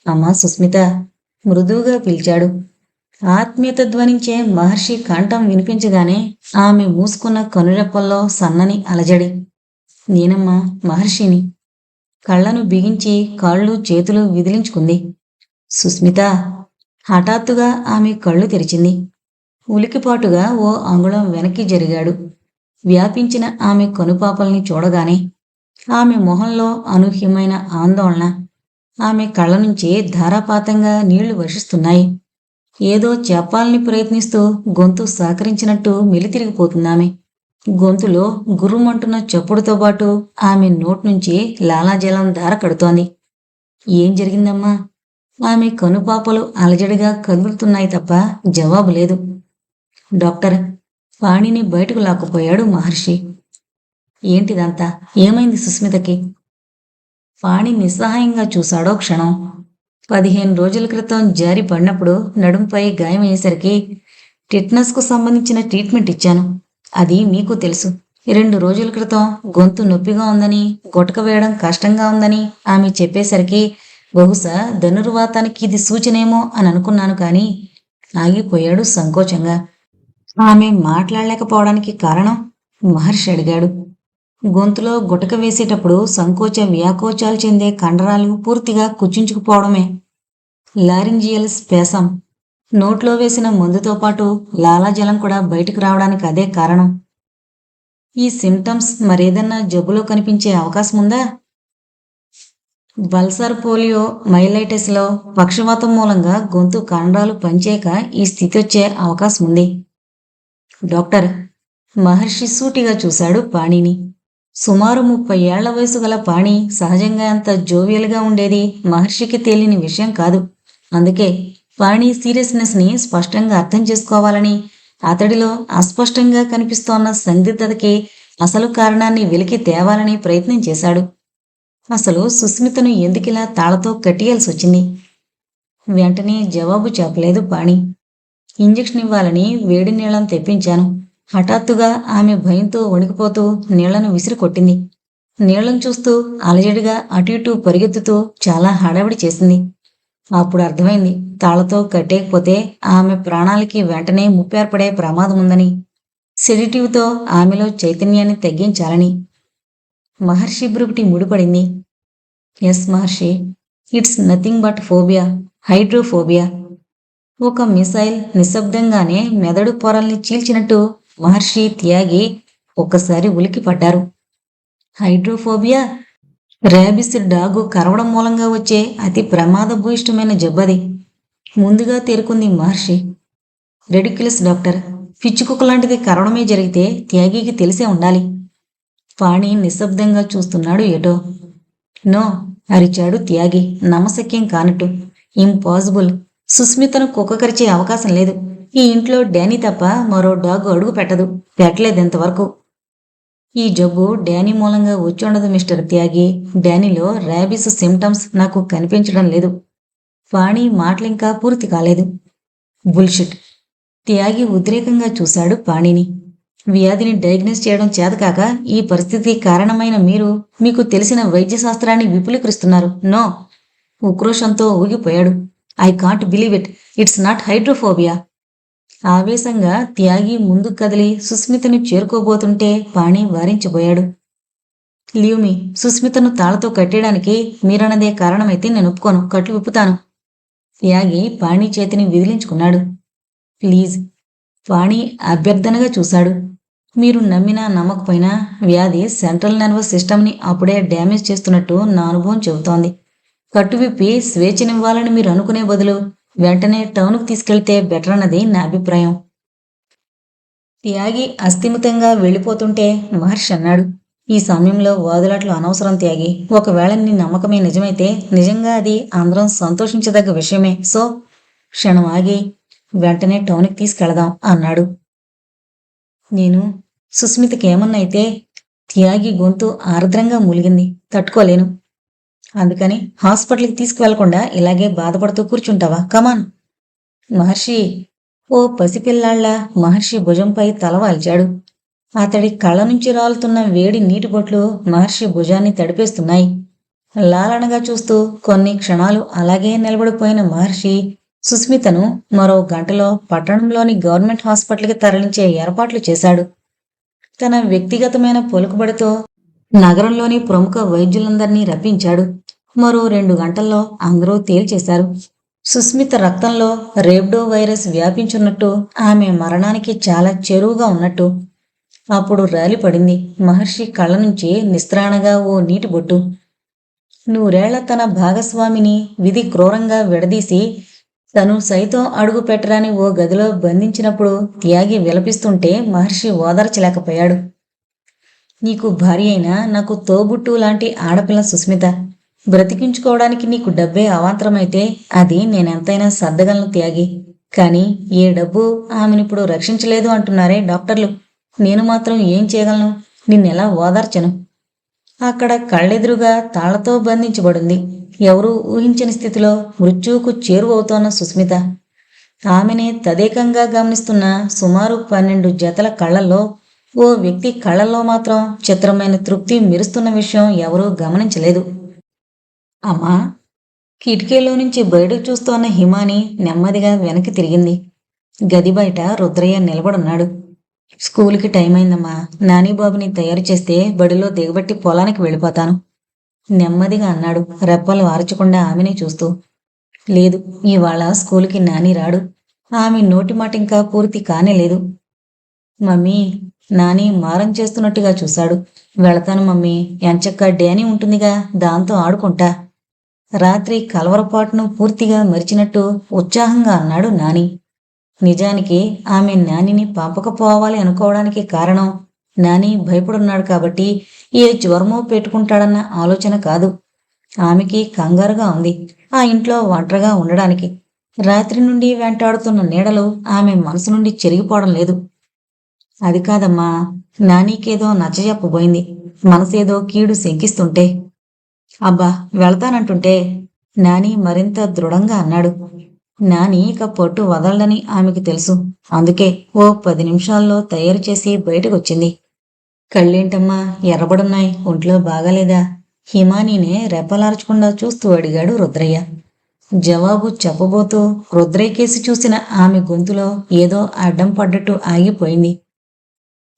అమ్మా సుస్మిత మృదువుగా పిలిచాడు. ఆత్మీయత ధ్వనించే మహర్షి కంఠం వినిపించగానే ఆమె మూసుకున్న కనురెప్పల్లో సన్నని అలజడి. నేనమ్మా మహర్షిని. కళ్లను బిగించి కాళ్ళు చేతులు విదిలించుకుంది. సుస్మిత. హఠాత్తుగా ఆమె కళ్ళు తెరిచింది. ఉలికిపాటుగా ఓ అంగుళం వెనక్కి జరిగాడు. వ్యాపించిన ఆమె కనుపాపల్ని చూడగానే ఆమె మొహంలో అనూహ్యమైన ఆందోళన. ఆమె కళ్ళ నుంచి ధారాపాతంగా నీళ్లు వర్షిస్తున్నాయి. ఏదో చెప్పాలని ప్రయత్నిస్తూ గొంతు సహకరించినట్టు మెలితిరిగిపోతుందామె. గొంతులో గుర్రుమంటున్న చప్పుడుతో పాటు ఆమె నోట్నుంచి లాలాజలం ధార కడుతోంది. ఏం జరిగిందమ్మా? ఆమె కనుపాపలు అలజడిగా కదులుతున్నాయి తప్ప జవాబు లేదు. డాక్టర్, పాణిని బయటకు లాక్కుపోయాడు మహర్షి. ఏంటిదంతా? ఏమైంది సుస్మితకి? పాణి నిస్సహాయంగా చూశాడో క్షణం. 15 రోజుల క్రితం జారి పడినప్పుడు నడుంపై గాయమయ్యేసరికి టిట్నస్కు సంబంధించిన ట్రీట్మెంట్ ఇచ్చాను. అది మీకు తెలుసు. 2 రోజుల క్రితం గొంతు నొప్పిగా ఉందని, గుటక వేయడం కష్టంగా ఉందని ఆమె చెప్పేసరికి బహుశా ధనుర్వాతానికి ఇది సూచనేమో అని అనుకున్నాను కానీ ఆగిపోయాడు సంకోచంగా. ఆమె మాట్లాడలేకపోవడానికి కారణం? మహర్షి అడిగాడు. గొంతులో గుటక వేసేటప్పుడు సంకోచ వ్యాకోచాలు చెందే కండరాలు పూర్తిగా కుచించుకుపోవడమే. లారింజియల్ స్పేసం. నోట్లో వేసిన మందుతో పాటు లాలాజలం కూడా బయటకు రావడానికి అదే కారణం. ఈ సిమ్టమ్స్ మరేదన్నా జబ్బులో కనిపించే అవకాశం ఉందా? బల్సర్ పోలియో మైలైటిస్లో పక్షవాతం మూలంగా గొంతు కండరాలు పనిచేయక ఈ స్థితి వచ్చే అవకాశం ఉంది. డాక్టర్, మహర్షి సూటిగా చూశాడు పాణిని. సుమారు 30 ఏళ్ల వయసు గల పాణి సహజంగా అంత జోవియల్గా ఉండేది మహర్షికి తెలియని విషయం కాదు. అందుకే పాణి సీరియస్నెస్ ని స్పష్టంగా అర్థం చేసుకోవాలని అతడిలో అస్పష్టంగా కనిపిస్తోన్న సందిగ్ధతకి అసలు కారణాన్ని వెలికి తేవాలని ప్రయత్నం చేశాడు. అసలు సుస్మితను ఎందుకిలా తాళతో కట్టియాల్సి వచ్చింది? వెంటనే జవాబు చెప్పలేదు పాణి. ఇంజెక్షన్ ఇవ్వాలని వేడి నీళ్లను తెప్పించాను. హఠాత్తుగా ఆమె భయంతో వణికిపోతూ నీళ్లను విసిరి కొట్టింది. నీళ్లను చూస్తూ అలజడిగా అటు ఇటు పరిగెత్తుతూ చాలా హడావిడి చేసింది. అప్పుడు అర్థమైంది, తాళతో కట్టేయకపోతే ఆమె ప్రాణాలకి వెంటనే ముప్పు ఏర్పడే ప్రమాదం ఉందని. సెడిటివ్తో ఆమెలో చైతన్యాన్ని తగ్గించాలని. మహర్షి బ్రుకుటి ముడిపడింది. Yes Maharshi, it's nothing but phobia, hydrophobia. ఒక మిసైల్ నిశ్శబ్దంగానే మెదడు పొరల్ని చీల్చినట్టు మహర్షి త్యాగి ఒక్కసారి ఉలికి పడ్డారు. హైడ్రోఫోబియా? ర్యాబిస్ డాగు కరవడం మూలంగా వచ్చే అతి ప్రమాదభూయిష్టమైన జబ్బది. ముందుగా తేరుకుంది మహర్షి. రెడిక్యులస్ డాక్టర్, పిచ్చుకుక్క లాంటిది కరవడమే జరిగితే త్యాగికి తెలిసే ఉండాలి. పాణి నిశ్శబ్దంగా చూస్తున్నాడు ఏటో. నో, అరిచాడు త్యాగి నమశక్యం కానట్టు. ఇంపాసిబుల్. సుస్మితను కుక్క కరిచే అవకాశం లేదు. ఈ ఇంట్లో డానీ తప్ప మరో డాగు అడుగు పెట్టదు, పెట్టలేదెంతవరకు. ఈ జబ్బు డానీ మూలంగా వచ్చుండదు మిస్టర్ త్యాగి. డానీలో ర్యాబిస్ సిమ్టమ్స్ నాకు కనిపించడం లేదు. పాణి మాటలింకా పూర్తి కాలేదు. బుల్షిట్. త్యాగి ఉద్రేకంగా చూశాడు పాణిని. వ్యాధిని డయాగ్నోస్ చేయడం చేతకాక ఈ పరిస్థితి కారణమైన మీరు మీకు తెలిసిన వైద్య శాస్త్రాన్ని విపులీకరిస్తున్నారు. నో. ఉక్రోషంతో ఊగిపోయాడు. I can't believe it. It's not hydrophobia. ఆవేశంగా త్యాగి ముందు కదిలి సుస్మితను చేరుకోబోతుంటే పాణి వారించబోయాడు. Leave me. సుస్మితను తాళతో కట్టేయడానికి మీరన్నదే కారణమైతే నేను ఒప్పుకోను. కట్లు విప్పుతాను. త్యాగి పాణి చేతిని విదిలించుకున్నాడు. ప్లీజ్. పాణి అభ్యర్థనగా చూశాడు. మీరు నమ్మినా నమ్మకపోయినా వ్యాధి సెంట్రల్ నర్వస్ సిస్టమ్ని అప్పుడే డ్యామేజ్ చేస్తున్నట్టు నా అనుభవం చెబుతోంది. కట్టు విప్పి స్వేచ్ఛనివ్వాలని మీరు అనుకునే బదులు వెంటనే టౌన్కు తీసుకెళ్తే బెటర్ అన్నది నా అభిప్రాయం. త్యాగి అస్థిమితంగా వెళ్ళిపోతుంటే మహర్షి అన్నాడు. ఈ సమయంలో వాదులాట్లు అనవసరం త్యాగి. ఒకవేళ నీ నమ్మకమే నిజమైతే నిజంగా అది అందరం సంతోషించదగ్గ విషయమే. సో క్షణం ఆగి వెంటనే టౌన్కి తీసుకెళదాం అన్నాడు. నేను సుస్మితకేమన్నైతే? త్యాగి గొంతు ఆర్ద్రంగా మూలిగింది. తట్టుకోలేను. అందుకని హాస్పిటల్కి తీసుకువెళ్లకుండా ఇలాగే బాధపడుతూ కూర్చుంటావా? కమాన్. మహర్షి. ఓ పసిపిల్లాళ్ల మహర్షి భుజంపై తలవాల్చాడు. అతడి కళ్ళ నుంచి రాలుతున్న వేడి నీటి బొట్లు మహర్షి భుజాన్ని తడిపేస్తున్నాయి. లాలనగా చూస్తూ కొన్ని క్షణాలు అలాగే నిలబడిపోయిన మహర్షి సుస్మితను మరో గంటలో పట్టణంలోని గవర్నమెంట్ హాస్పిటల్కి తరలించే ఏర్పాట్లు చేశాడు. తన వ్యక్తిగతమైన పలుకుబడితో నగరంలోని ప్రముఖ వైద్యులందరినీ రప్పించాడు. మరో 2 గంటల్లో అందరూ తేల్చేశారు. సుస్మిత రక్తంలో రేబ్డో వైరస్ వ్యాపించున్నట్టు, ఆమె మరణానికి చాలా చెరువుగా ఉన్నట్టు. అప్పుడు రాలిపడింది మహర్షి కళ్ళ నుంచి నిస్త్రాణగా ఓ నీటి బొట్టు. 100 ఏళ్ల తన భాగస్వామిని విధి క్రూరంగా విడదీసి తను సైతం అడుగు పెట్టరాని ఓ గదిలో బంధించినప్పుడు త్యాగి విలపిస్తుంటే మహర్షి ఓదార్చలేకపోయాడు. నీకు భార్య అయినా నాకు తోబుట్టు లాంటి ఆడపిల్ల సుస్మిత. బ్రతికించుకోవడానికి నీకు డబ్బే అవాంతరమైతే అది నేనెంతైనా సర్దగలను త్యాగి. కానీ ఏ డబ్బు ఆమెనిప్పుడు రక్షించలేదు అంటున్నారే డాక్టర్లు. నేను మాత్రం ఏం చేయగలను? నిన్నెలా ఓదార్చను? అక్కడ కళ్ళెదురుగా తాళ్లతో బంధించబడింది ఎవరూ ఊహించని స్థితిలో మృత్యువుకు చేరువవుతోన్న సుస్మిత. ఆమెనే తదేకంగా గమనిస్తున్న సుమారు 12 జతల కళ్లల్లో ఓ వ్యక్తి కళ్ళల్లో మాత్రం చిత్రమైన తృప్తి మెరుస్తున్న విషయం ఎవరూ గమనించలేదు. అమ్మా! కిటికీలో నుంచి బయటకు చూస్తోన్న హిమాని నెమ్మదిగా వెనక్కి తిరిగింది. గది బయట రుద్రయ్య నిలబడున్నాడు. స్కూలుకి టైం అయిందమ్మా. నానీబాబుని తయారు చేస్తే బడిలో దిగబట్టి పొలానికి వెళ్ళిపోతాను నెమ్మదిగా అన్నాడు, రెప్పలు వార్చకుండా ఆమెనే చూస్తూ. లేదు, ఇవాళ స్కూలుకి నాని రాడు. ఆమె నోటి మాట ఇంకా పూర్తి కానేలేదు. మమ్మీ, నాని మారం చేస్తున్నట్టుగా చూశాడు. వెళతాను మమ్మీ, ఎంచక్క డానీ ఉంటుందిగా, దాంతో ఆడుకుంటా. రాత్రి కలవరపాటును పూర్తిగా మరిచినట్టు ఉత్సాహంగా అన్నాడు నాని. నిజానికి ఆమె నానిని పంపకపోవాలి అనుకోవడానికి కారణం నాని భయపడున్నాడు కాబట్టి ఏ జ్వరమో పెట్టుకుంటాడన్న ఆలోచన కాదు. ఆమెకి కంగారుగా ఉంది ఆ ఇంట్లో ఒంటరిగా ఉండడానికి. రాత్రి నుండి వెంటాడుతున్న నీడలు ఆమె మనసు నుండి చెరిగిపోవడం లేదు. అది కాదమ్మా, నానీకేదో నచ్చజెప్పబోయింది. మనసేదో కీడు శంకిస్తుంటే. అబ్బా, వెళతానంటుంటే నాని మరింత దృఢంగా అన్నాడు. నాని ఇక పట్టు వదలడని ఆమెకు తెలుసు. అందుకే ఓ 10 నిమిషాల్లో తయారు చేసి బయటకొచ్చింది. కళ్ళేంటమ్మా ఎర్రబడున్నాయి, ఒంట్లో బాగాలేదా? హిమానీనే రెప్పలార్చకుండా చూస్తూ అడిగాడు రుద్రయ్య. జవాబు చెప్పబోతూ రుద్రయ్య కేసి చూసిన ఆమె గొంతులో ఏదో అడ్డం పడ్డట్టు ఆగిపోయింది.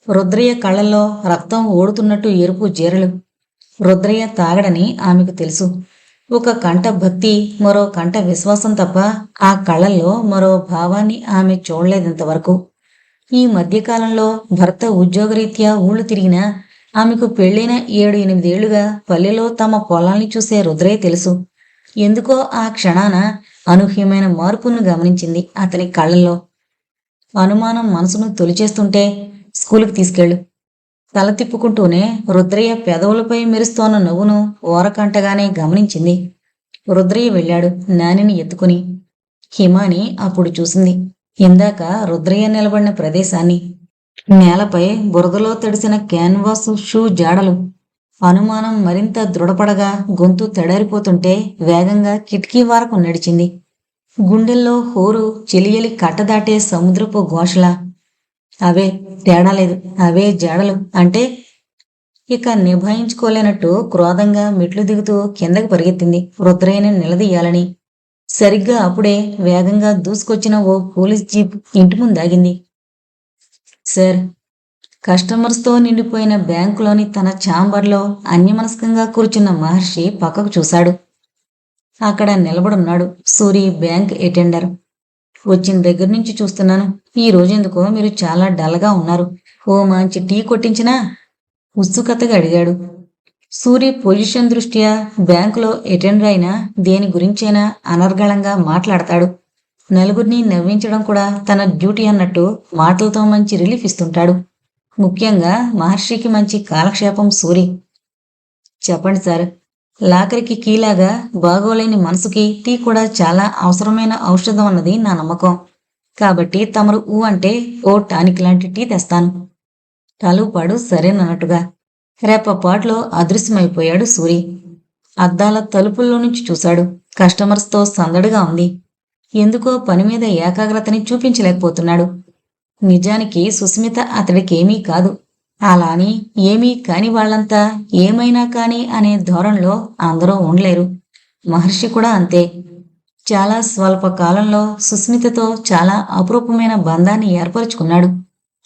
రుద్రయ్య కళ్ళల్లో రక్తం ఓడుతున్నట్టు ఎరుపు జీరలు. రుద్రయ్య తాగడని ఆమెకు తెలుసు. ఒక కంట భక్తి, మరో కంట విశ్వాసం తప్ప ఆ కళ్ళల్లో మరో భావాన్ని ఆమె చూడలేదంతవరకు. ఈ మధ్యకాలంలో భర్త ఉద్యోగరీత్యా ఊళ్ళు తిరిగినా ఆమెకు పెళ్ళైన 7-8 ఏళ్లుగా పల్లెలో తమ పొలాల్ని చూసే రుద్రయ్య తెలుసు. ఎందుకో ఆ క్షణాన అనూహ్యమైన మార్పును గమనించింది అతని కళ్ళల్లో. అనుమానం మనసును తొలిచేస్తుంటే స్కూలుకి తీసుకెళ్ళు. తల తిప్పుకుంటూనే రుద్రయ్య పెదవులపై మెరుస్తోన్న నవ్వును ఓరకంటగానే గమనించింది. రుద్రయ్య వెళ్ళాడు నానిని ఎత్తుకుని. హిమాని అప్పుడు చూసింది ఇందాక రుద్రయ్య నిలబడిన ప్రదేశాన్ని. నేలపై బురదలో తడిసిన క్యాన్వాసు షూ జాడలు. అనుమానం మరింత దృఢపడగా గొంతు తడారిపోతుంటే వేగంగా కిటికీ వరకు నడిచింది. గుండెల్లో హోరు చెలియలి కట్టదాటే సముద్రపు ఘోషలా. అవే, తేడా లేదు, అవే జాడలు అంటే. ఇక నిభాయించుకోలేనట్టు క్రోధంగా మెట్లు దిగుతూ కిందకి పరిగెత్తింది రుద్రయ్యని నిలదీయాలని. సరిగ్గా అప్పుడే వేగంగా దూసుకొచ్చిన ఓ పోలీస్ జీప్ ఇంటి ముందాగింది. సార్, కస్టమర్స్తో నిండిపోయిన బ్యాంకులోని తన ఛాంబర్లో అన్యమనస్కంగా కూర్చున్న మహర్షి పక్కకు చూశాడు. అక్కడ నిలబడున్నాడు సూరి, బ్యాంక్ అటెండర్. వచ్చిన దగ్గర నుంచి చూస్తున్నాను, ఈ రోజెందుకో మీరు చాలా డల్గా ఉన్నారు. ఓ మంచి టీ కొట్టించినా? ఉత్సుకతగా అడిగాడు. సూరి పొజిషన్ దృష్ట్యా బ్యాంకులో అటెండర్ అయినా దేని గురించైనా అనర్గళంగా మాట్లాడతాడు. నలుగురిని నవ్వించడం కూడా తన డ్యూటీ అన్నట్టు మాటలతో మంచి రిలీఫ్ ఇస్తుంటాడు. ముఖ్యంగా మహర్షికి మంచి కాలక్షేపం సూరి. చెప్పండి సార్. లాకరికి కీలాగా బాగోలేని మనసుకి టీ కూడా చాలా అవసరమైన ఔషధం అన్నది నా నమ్మకం. కాబట్టి తమరు ఊ అంటే ఓ టానిక్ లాంటి టీ తెస్తాను. తలుపాడు సరేనన్నట్టుగా. రెప్పపాట్లో అదృశ్యమైపోయాడు సూరి. అద్దాల తలుపుల్లో నుంచి చూశాడు. కస్టమర్స్తో సందడిగా ఉంది. ఎందుకో పని మీద ఏకాగ్రతని చూపించలేకపోతున్నాడు. నిజానికి సుస్మిత అతడికేమీ కాదు. అలాని ఏమీ కాని వాళ్లంతా ఏమైనా కాని అనే ధోరణిలో అందరూ ఉండలేరు. మహర్షి కూడా అంతే. చాలా స్వల్ప కాలంలో సుస్మితతో చాలా అపురూపమైన బంధాన్ని ఏర్పరచుకున్నాడు.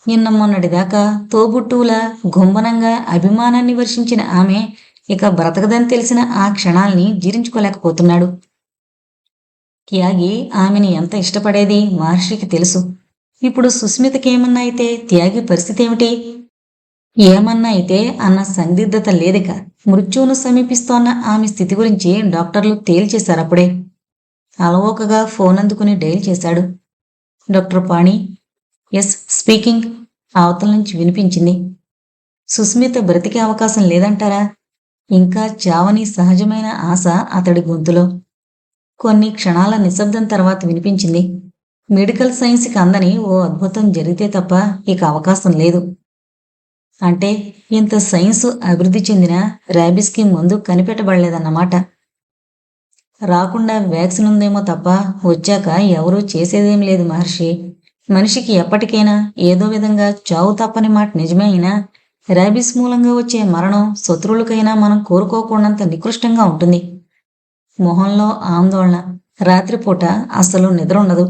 నిన్న మొన్నటిదాకా తోబుట్టువుల గుంభనంగా అభిమానాన్ని వర్షించిన ఆమె ఇక బ్రతకదని తెలిసిన ఆ క్షణాల్ని జీర్ణించుకోలేకపోతున్నాడు. త్యాగి ఆమెని ఎంత ఇష్టపడేది మహర్షికి తెలుసు. ఇప్పుడు సుస్మితకేమన్నా అయితే త్యాగి పరిస్థితి ఏమిటి? ఏమన్నా అయితే అన్న సందిగ్ధత లేదిక. మృత్యువును సమీపిస్తోన్న ఆమె స్థితి గురించి డాక్టర్లు తేల్చేశారప్పుడే. అలవోకగా ఫోన్ అందుకుని డైల్ చేశాడు. డాక్టర్ పాణి. Yes, speaking. అవతల నుంచి వినిపించింది. సుస్మిత బ్రతికే అవకాశం లేదంటారా? ఇంకా చావని సహజమైన ఆశ అతడి గొంతులో. కొన్ని క్షణాల నిశ్శబ్దం తర్వాత వినిపించింది. మెడికల్ సైన్స్కి అందని ఓ అద్భుతం జరిగితే తప్ప ఇక అవకాశం లేదు. అంటే ఇంత సైన్స్ అభివృద్ధి చెందిన ర్యాబిస్కి ముందు కనిపెట్టబడలేదన్నమాట. రాకుండా వ్యాక్సిన్ ఉందేమో తప్ప వచ్చాక ఎవరూ చేసేదేం లేదు మహర్షి. మనిషికి ఎప్పటికైనా ఏదో విధంగా చావు తప్పని మాట నిజమే అయినా ర్యాబిస్ మూలంగా వచ్చే మరణం శత్రువులకైనా మనం కోరుకోకుండాంత నికృష్టంగా ఉంటుంది. మొహంలో ఆందోళన. రాత్రిపూట అస్సలు నిద్ర ఉండదు.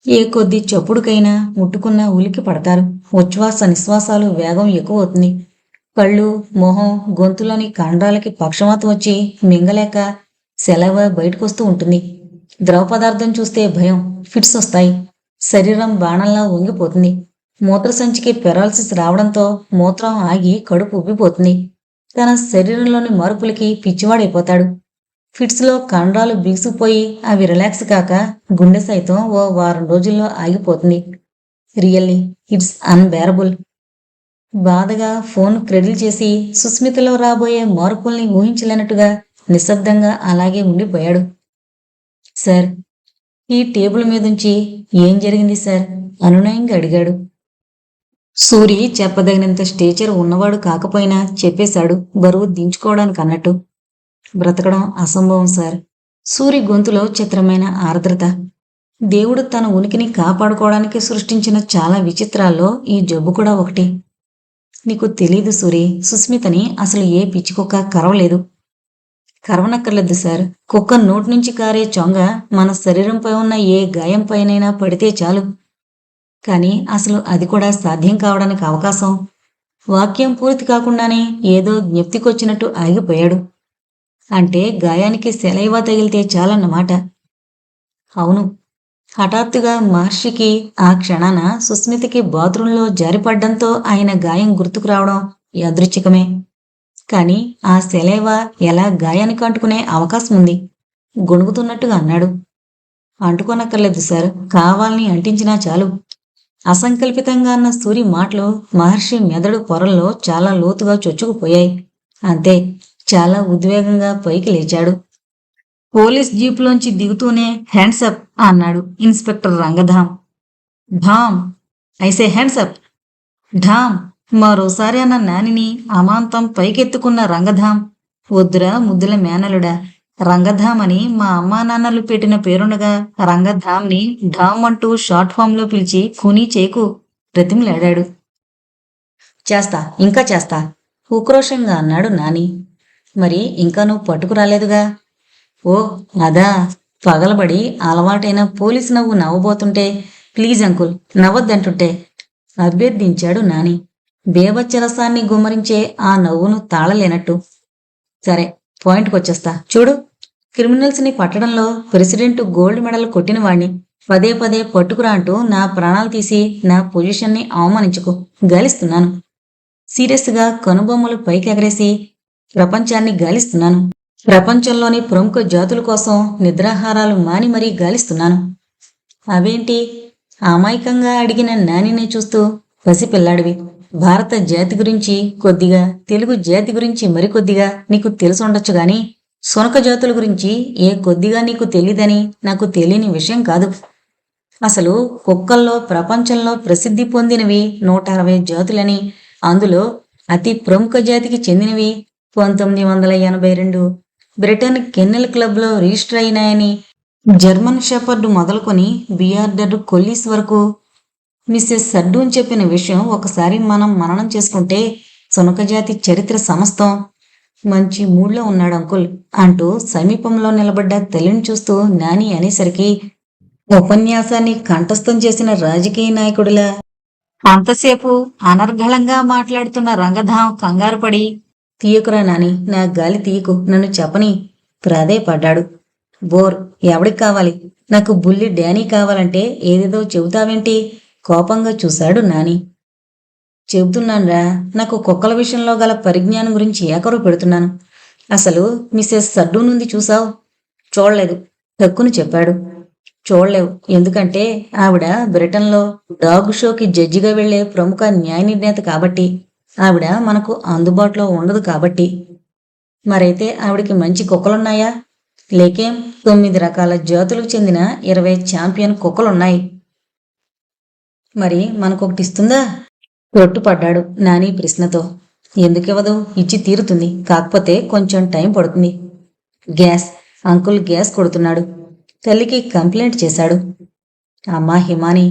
ఏ కొద్ది చప్పుడుకైనా ముట్టుకున్నా ఉలికి పడతారు. ఉచ్ఛ్వాస నిశ్వాసాలు వేగం ఎక్కువ అవుతుంది. కళ్ళు, మొహం, గొంతులోని కండరాలకి పక్షవాతం వచ్చి మింగలేక సెలవ బయటకొస్తూ ఉంటుంది. ద్రవ పదార్థం చూస్తే భయం, ఫిట్స్ వస్తాయి. శరీరం బాణంలా వంగిపోతుంది. మూత్రసంచికి పెరాలసిస్ రావడంతో మూత్రం ఆగి కడుపు ఉబ్బిపోతుంది. తన శరీరంలోని మార్పులకి పిచ్చివాడైపోతాడు. ఫిట్స్లో కండరాలు బిగుసిపోయి అవి రిలాక్స్ కాక గుండె సైతం ఓ వారం రోజుల్లో ఆగిపోతుంది. Really it's unbearable. బాధగా ఫోన్ క్రెడిల్ చేసి సుస్మితలో రాబోయే మార్పుల్ని ఊహించలేనట్టుగా నిశ్శబ్దంగా అలాగే ఉండిపోయాడు. సార్, ఈ టేబుల్ మీదుంచి ఏం జరిగింది సార్? అనునయంగా అడిగాడు. సూరి చెప్పదగినంత స్టేచర్ ఉన్నవాడు కాకపోయినా చెప్పేశాడు బరువు దించుకోవడానికి అన్నట్టు. బ్రతకడం అసంభవం సార్. సూరి గొంతులో చిత్రమైన ఆర్ద్రత. దేవుడు తన ఉనికిని కాపాడుకోవడానికి సృష్టించిన చాలా విచిత్రాల్లో ఈ జబ్బు కూడా ఒకటి. నీకు తెలీదు సూరి, సుస్మితని అసలు ఏ పిచ్చికుక్క కరవలేదు. కరవనక్కర్లేదు సార్. కుక్క నోటి నుంచి కారే చొంగ మన శరీరంపై ఉన్న ఏ గాయంపైనైనా పడితే చాలు. కానీ అసలు అది కూడా సాధ్యం కావడానికి అవకాశం. వాక్యం పూర్తి కాకుండానే ఏదో జ్ఞప్తికొచ్చినట్టు ఆగిపోయాడు. అంటే గాయానికి సెలైవా తగిలితే చాలన్నమాట. అవును. హఠాత్తుగా మహర్షికి ఆ క్షణాన సుస్మితకి బాత్రూంలో జారిపడ్డంతో ఆయన గాయం గుర్తుకు రావడం యాదృచ్ఛికమే. కాని ఆ సెలైవా ఎలా గాయానికి అంటుకునే అవకాశం ఉంది? గొణుగుతున్నట్టుగా అన్నాడు. అంటుకోనక్కర్లేదు సార్, కావాలని అంటించినా చాలు. అసంకల్పితంగా అన్న సూరి మాటలు మహర్షి మెదడు పొరల్లో చాలా లోతుగా చొచ్చుకుపోయాయి. అంతే, చాలా ఉద్వేగంగా పైకి లేచాడు. పోలీస్ జీపులోంచి దిగుతూనే హ్యాండ్సప్ అన్నాడు ఇన్స్పెక్టర్ రంగధాం. ఢామ్, ఐసే హ్యాండ్సప్. ఢామ్, మరోసారి అన్న నానిని అమాంతం పైకెత్తుకున్న రంగధాం. వద్దురా ముద్దుల మేనలుడా, రంగధామ్ అని మా అమ్మా నాన్నలు పెట్టిన పేరుండగా రంగధామ్ని ఢామ్ అంటూ షార్ట్ ఫామ్ లో పిలిచి ఖూనీ చేకు బ్రతిమలాడాడు. చేస్తా, ఇంకా చేస్తా, ఉక్రోషంగా అన్నాడు నాని. మరి ఇంకా నువ్వు పట్టుకురాలేదుగా? ఓ అదా, పగలబడి అలవాటైన పోలీసు నవ్వు నవ్వబోతుంటే ప్లీజ్ అంకుల్ నవ్వద్దంటుంటే అభ్యర్థించాడు నాని. బేబచ్చరసాన్ని గుమ్మరించే ఆ నవ్వును తాళలేనట్టు. సరే, పాయింట్కొచ్చేస్తా చూడు. క్రిమినల్స్ ని పట్టడంలో ప్రెసిడెంట్ గోల్డ్ మెడల్ కొట్టిన వాణ్ణి పదే పదే పట్టుకురా అంటూ నా ప్రాణాలు తీసి నా పొజిషన్ని అవమానించుకో, గాలిస్తున్నాను. సీరియస్ గా కనుబొమ్మలు పైకెగరేసి ప్రపంచాన్ని గాలిస్తున్నాను. ప్రపంచంలోని ప్రముఖ జాతుల కోసం నిద్రాహారాలు మాని మరీ గాలిస్తున్నాను. అవేంటి? అమాయకంగా అడిగిన నానినే చూస్తూ పసిపిల్లాడివి. భారత జాతి గురించి కొద్దిగా, తెలుగు జాతి గురించి మరికొద్దిగా నీకు తెలుసుండొచ్చు గాని సునక జాతుల గురించి ఏ కొద్దిగా నీకు తెలీదని నాకు తెలియని విషయం కాదు. అసలు కుక్కల్లో ప్రపంచంలో ప్రసిద్ధి పొందినవి 160 జాతులని, అందులో అతి ప్రముఖ జాతికి చెందినవి 1982 బ్రిటన్ కెన్నెల్ క్లబ్లో రిజిస్టర్ అయినాయని, జర్మన్ షెపర్డ్ మొదలుకొని బియార్డర్ కొల్లీస్ వరకు మిస్సెస్ సడ్డూన్ చెప్పిన విషయం ఒకసారి మనం మననం చేసుకుంటే సునకజాతి చరిత్ర సమస్తం. మంచి మూడ్లో ఉన్నాడు అంకుల్ అంటూ సమీపంలో నిలబడ్డ తల్లిని చూస్తూ నాని అనేసరికి ఉపన్యాసాన్ని కంఠస్థం చేసిన రాజకీయ నాయకుడిలా అంతసేపు అనర్గళంగా మాట్లాడుతున్న రంగధాం కంగారుపడి తీయకురా నాని, నా గాలి తీయకు, నన్ను చెప్పని ప్రాధేయపడ్డాడు. బోర్, ఎవడికి కావాలి? నాకు బుల్లి డానీ కావాలంటే ఏదేదో చెబుతావేంటి? కోపంగా చూశాడు నాని. చెబుతున్నాన్రా, నాకు కుక్కల విషయంలో గల పరిజ్ఞానం గురించి ఏకరు పెడుతున్నాను. అసలు మిస్సెస్ సడ్డూ నుండి చూసావు? చూడలేదు, తక్కుని చెప్పాడు. చూడలేవు, ఎందుకంటే ఆవిడ బ్రిటన్లో డాగ్ షోకి జడ్జిగా వెళ్లే ప్రముఖ న్యాయ నిర్ణేత కాబట్టి. ఆవిడ మనకు అందుబాటులో ఉండదు కాబట్టి. మరైతే ఆవిడికి మంచి కుక్కలున్నాయా? లేకేం, 9 రకాల జాతులకు చెందిన 20 ఛాంపియన్ కుక్కలున్నాయి. మరి మనకొకటి ఇస్తుందా? రొట్టుపడ్డాడు నాని ప్రశ్నతో. ఎందుకివ్వదు? ఇచ్చి తీరుతుంది, కాకపోతే కొంచెం టైం పడుతుంది. గ్యాస్, అంకుల్ గ్యాస్ కొడుతున్నాడు. తల్లికి కంప్లైంట్ చేశాడు. అమ్మా హిమాని,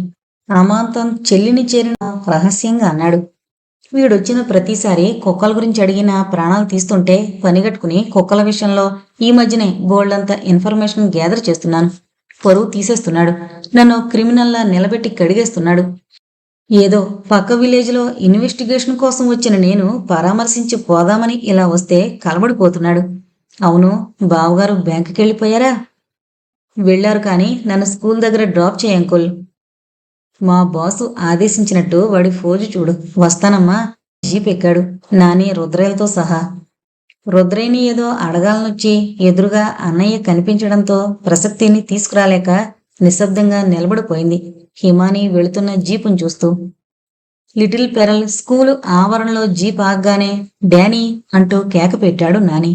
అమాంతం చెల్లిని చేరిన రహస్యంగా అన్నాడు. వీడొచ్చిన ప్రతిసారి కుక్కల గురించి అడిగిన ప్రాణాలు తీస్తుంటే పనిగట్టుకుని కుక్కల విషయంలో ఈ మధ్యనే బోల్డంత ఇన్ఫర్మేషన్ గ్యాదర్ చేస్తున్నాను. పరువు తీసేస్తున్నాడు. నన్ను క్రిమినల్లా నిలబెట్టి కడిగేస్తున్నాడు. ఏదో పక్క విలేజ్లో ఇన్వెస్టిగేషన్ కోసం వచ్చిన నేను పరామర్శించి పోదామని ఇలా వస్తే కలబడిపోతున్నాడు. అవును, బావగారు బ్యాంకుకి వెళ్ళిపోయారా? వెళ్లారు, కానీ నన్ను స్కూల్ దగ్గర డ్రాప్ చేయ అంకుల్. మా బాసు ఆదేశించినట్టు వాడి ఫోజు చూడు. వస్తానమ్మా. జీప్ ఎక్కాడు నాని రుద్రేలతో సహా. రుద్రేని ఏదో అడగాలనొచ్చి ఎదురుగా అన్నయ్య కనిపించడంతో ప్రసక్తిని తీసుకురాలేక నిశ్శబ్దంగా నిలబడిపోయింది హిమాని వెళుతున్న జీపును చూస్తూ. లిటిల్ పెరల్ స్కూలు ఆవరణలో జీప్ ఆగ్గానే డానీ అంటూ కేక పెట్టాడు నాని.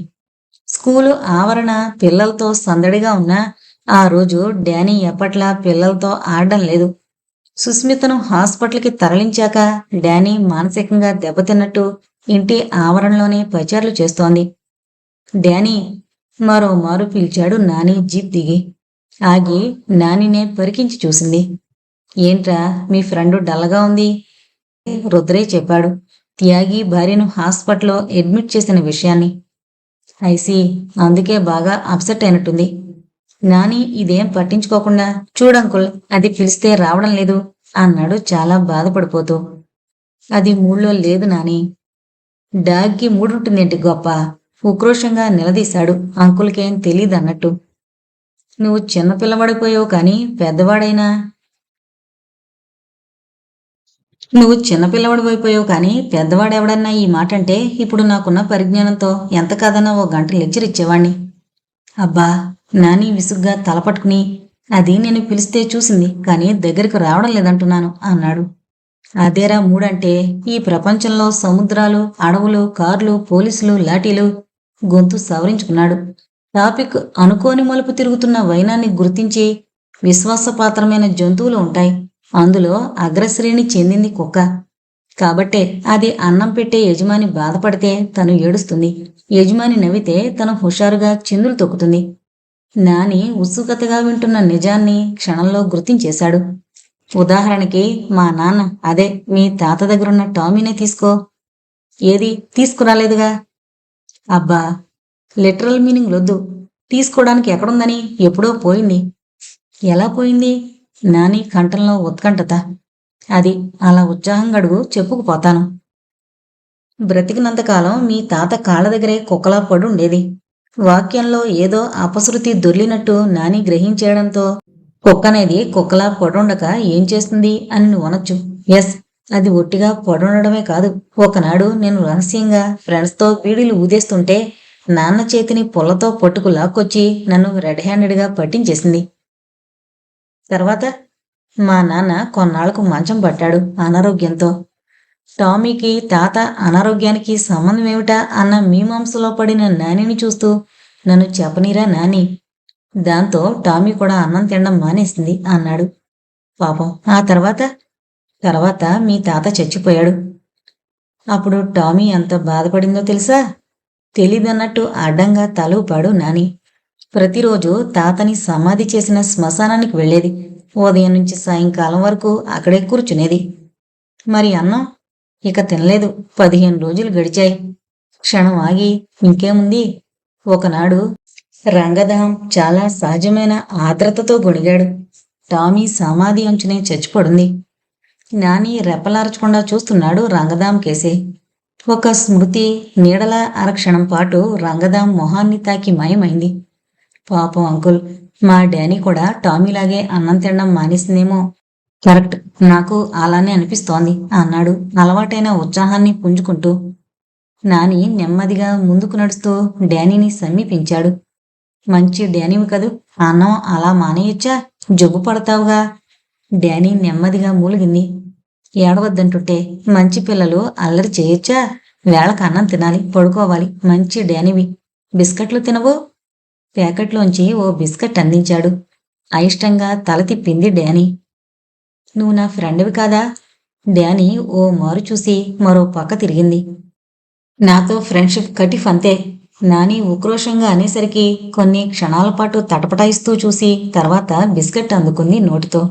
స్కూలు ఆవరణ పిల్లలతో సందడిగా ఉన్నా ఆ రోజు డానీ ఎప్పట్లా పిల్లలతో ఆడడం లేదు. సుస్మితను హాస్పిటల్కి తరలించాక డానీ మానసికంగా దెబ్బతిన్నట్టు ఇంటి ఆవరణలోనే పచారులు చేస్తోంది. డానీ మరో మారు పిలిచాడు నాని జీప్ దిగి. ఆగి నానినే పరికించి చూసింది. ఏంట్రా మీ ఫ్రెండు డల్గా ఉంది? రుద్రే చెప్పాడు త్యాగి భార్యను హాస్పిటల్లో అడ్మిట్ చేసిన విషయాన్ని. ఐసి, అందుకే బాగా అప్సెట్ అయినట్టుంది. నాని ఇదేం పట్టించుకోకుండా చూడంకుల్ అది పిలిస్తే రావడం లేదు అన్నాడు చాలా బాధపడిపోతూ. అది మూడ్లో లేదు నాని. డాగ్కి మూడుంటుందేంటి గొప్ప? ఉక్రోషంగా నిలదీశాడు అంకుల్కేం తెలీదన్నట్టు. నువ్వు చిన్నపిల్లవాడిపోయావు కానీ పెద్దవాడైనా పెద్దవాడెవడన్నా ఈ మాట అంటే ఇప్పుడు నాకున్న పరిజ్ఞానంతో ఎంత కాదన్నా ఓ గంట లెక్చర్ ఇచ్చేవాణ్ణి. అబ్బా, నాని విసుగ్గా తలపట్టుకుని అది నేను పిలిస్తే చూసింది కానీ దగ్గరికి రావడం లేదంటున్నాను అన్నాడు. అదేరా మూడంటే, ఈ ప్రపంచంలో సముద్రాలు, అడవులు, కార్లు, పోలీసులు, లాఠీలు. గొంతు సవరించుకున్నాడు. టాపిక్ అనుకోని మలుపు తిరుగుతున్న వైనాన్ని గుర్తించి విశ్వాసపాత్రమైన జంతువులు ఉంటాయి. అందులో అగ్రశ్రేణి చెందింది కుక్క. కాబట్టే అది అన్నం పెట్టే యజమాని బాధపడితే తను ఏడుస్తుంది. యజమాని నవ్వితే తను హుషారుగా చిందులు తొక్కుతుంది. నాని ఉత్సుకతగా వింటున్న నిజాన్ని క్షణంలో గుర్తించేశాడు. ఉదాహరణకి మా నాన్న, అదే మీ తాత దగ్గరున్న టామీనే తీసుకో. ఏది తీసుకురాలేదుగా? అబ్బా, లిటరల్ మీనింగ్ లొద్దు. తీసుకోవడానికి ఎక్కడుందని, ఎప్పుడో పోయింది. ఎలా పోయింది? నాని కంఠంలో ఉత్కంఠత. అది అలా ఉత్సాహంగా అడుగు, చెప్పుకుపోతాను. బ్రతికినంతకాలం మీ తాత కాళ్ళ దగ్గరే కుక్కలా పడి ఉండేది. వాక్యంలో ఏదో అపశృతి దొర్లినట్టు నాని గ్రహించేయడంతో కుక్కనేది కుక్కలా పడుండక ఏం చేస్తుంది అని నువ్వు అనొచ్చు. ఎస్, అది ఒట్టిగా పడుండడమే కాదు, ఒకనాడు నేను రహస్యంగా ఫ్రెండ్స్తో బీడీలు ఊదేస్తుంటే నాన్న చేతిని పుల్లతో పట్టుకు లాక్కొచ్చి నన్ను రెడ్ హ్యాండెడ్గా పట్టించేసింది. తర్వాత మా నాన్న కొన్నాళ్లకు మంచం పట్టాడు అనారోగ్యంతో. టామీకి తాత అనారోగ్యానికి సంబంధం ఏమిటా అన్న మీమాంసలో పడిన నానిని చూస్తూ నన్ను చెప్పనీరా నాని. దాంతో టామీ కూడా అన్నం తినడం మానేసింది అన్నాడు. పాపం, ఆ తర్వాత మీ తాత చచ్చిపోయాడు. అప్పుడు టామీ ఎంత బాధపడిందో తెలుసా? తెలీదన్నట్టు అడ్డంగా తలూపాడు నాని. ప్రతిరోజు తాతని సమాధి చేసిన శ్మశానానికి వెళ్ళేది. ఉదయం నుంచి సాయంకాలం వరకు అక్కడే కూర్చునేది. మరి అన్నం ఇక తినలేదు. 15 రోజులు గడిచాయి. క్షణం ఆగి ఇంకేముంది, ఒకనాడు రంగదాం చాలా సహజమైన ఆర్ద్రతతో గొణిగాడు. టామీ సమాధి అంచునే చచ్చిపడుంది. నాని రెప్పలార్చకుండా చూస్తున్నాడు రంగదాం కేసే. ఒక స్మృతి నీడల అరక్షణం పాటు రంగదాం మొహాన్ని తాకి మాయమైంది. పాపం అంకుల్, మా డానీ కూడా టామీలాగే అన్నం తినడం మానేసిందేమో. కరెక్ట్, నాకు అలానే అనిపిస్తోంది అన్నాడు అలవాటైన ఉత్సాహాన్ని పుంజుకుంటూ. నాని నెమ్మదిగా ముందుకు నడుస్తూ డానీని సమీపించాడు. మంచి డానీవి కదూ, అన్నం అలా మానేయొచ్చా? జబ్బు పడతావుగా. డానీ నెమ్మదిగా మూలిగింది. ఏడవద్దంటుంటే మంచి పిల్లలు అల్లరి చేయొచ్చా? వేళకు అన్నం తినాలి, పడుకోవాలి. మంచి డానీవి. బిస్కెట్లు తినవు? ప్యాకెట్లోంచి ఓ బిస్కెట్ అందించాడు. అయిష్టంగా తల తిప్పింది డానీ. నువ్వు నా ఫ్రెండ్వి కాదా? డానీ ఓ మారు చూసి మరో పక్క తిరిగింది. నాతో ఫ్రెండ్షిప్ కటిఫ్ అంతే. నాని ఉక్రోషంగా అనేసరికి కొన్ని క్షణాల పాటు తటపటాయిస్తూ చూసి తర్వాత బిస్కెట్ అందుకుంది నోటితో.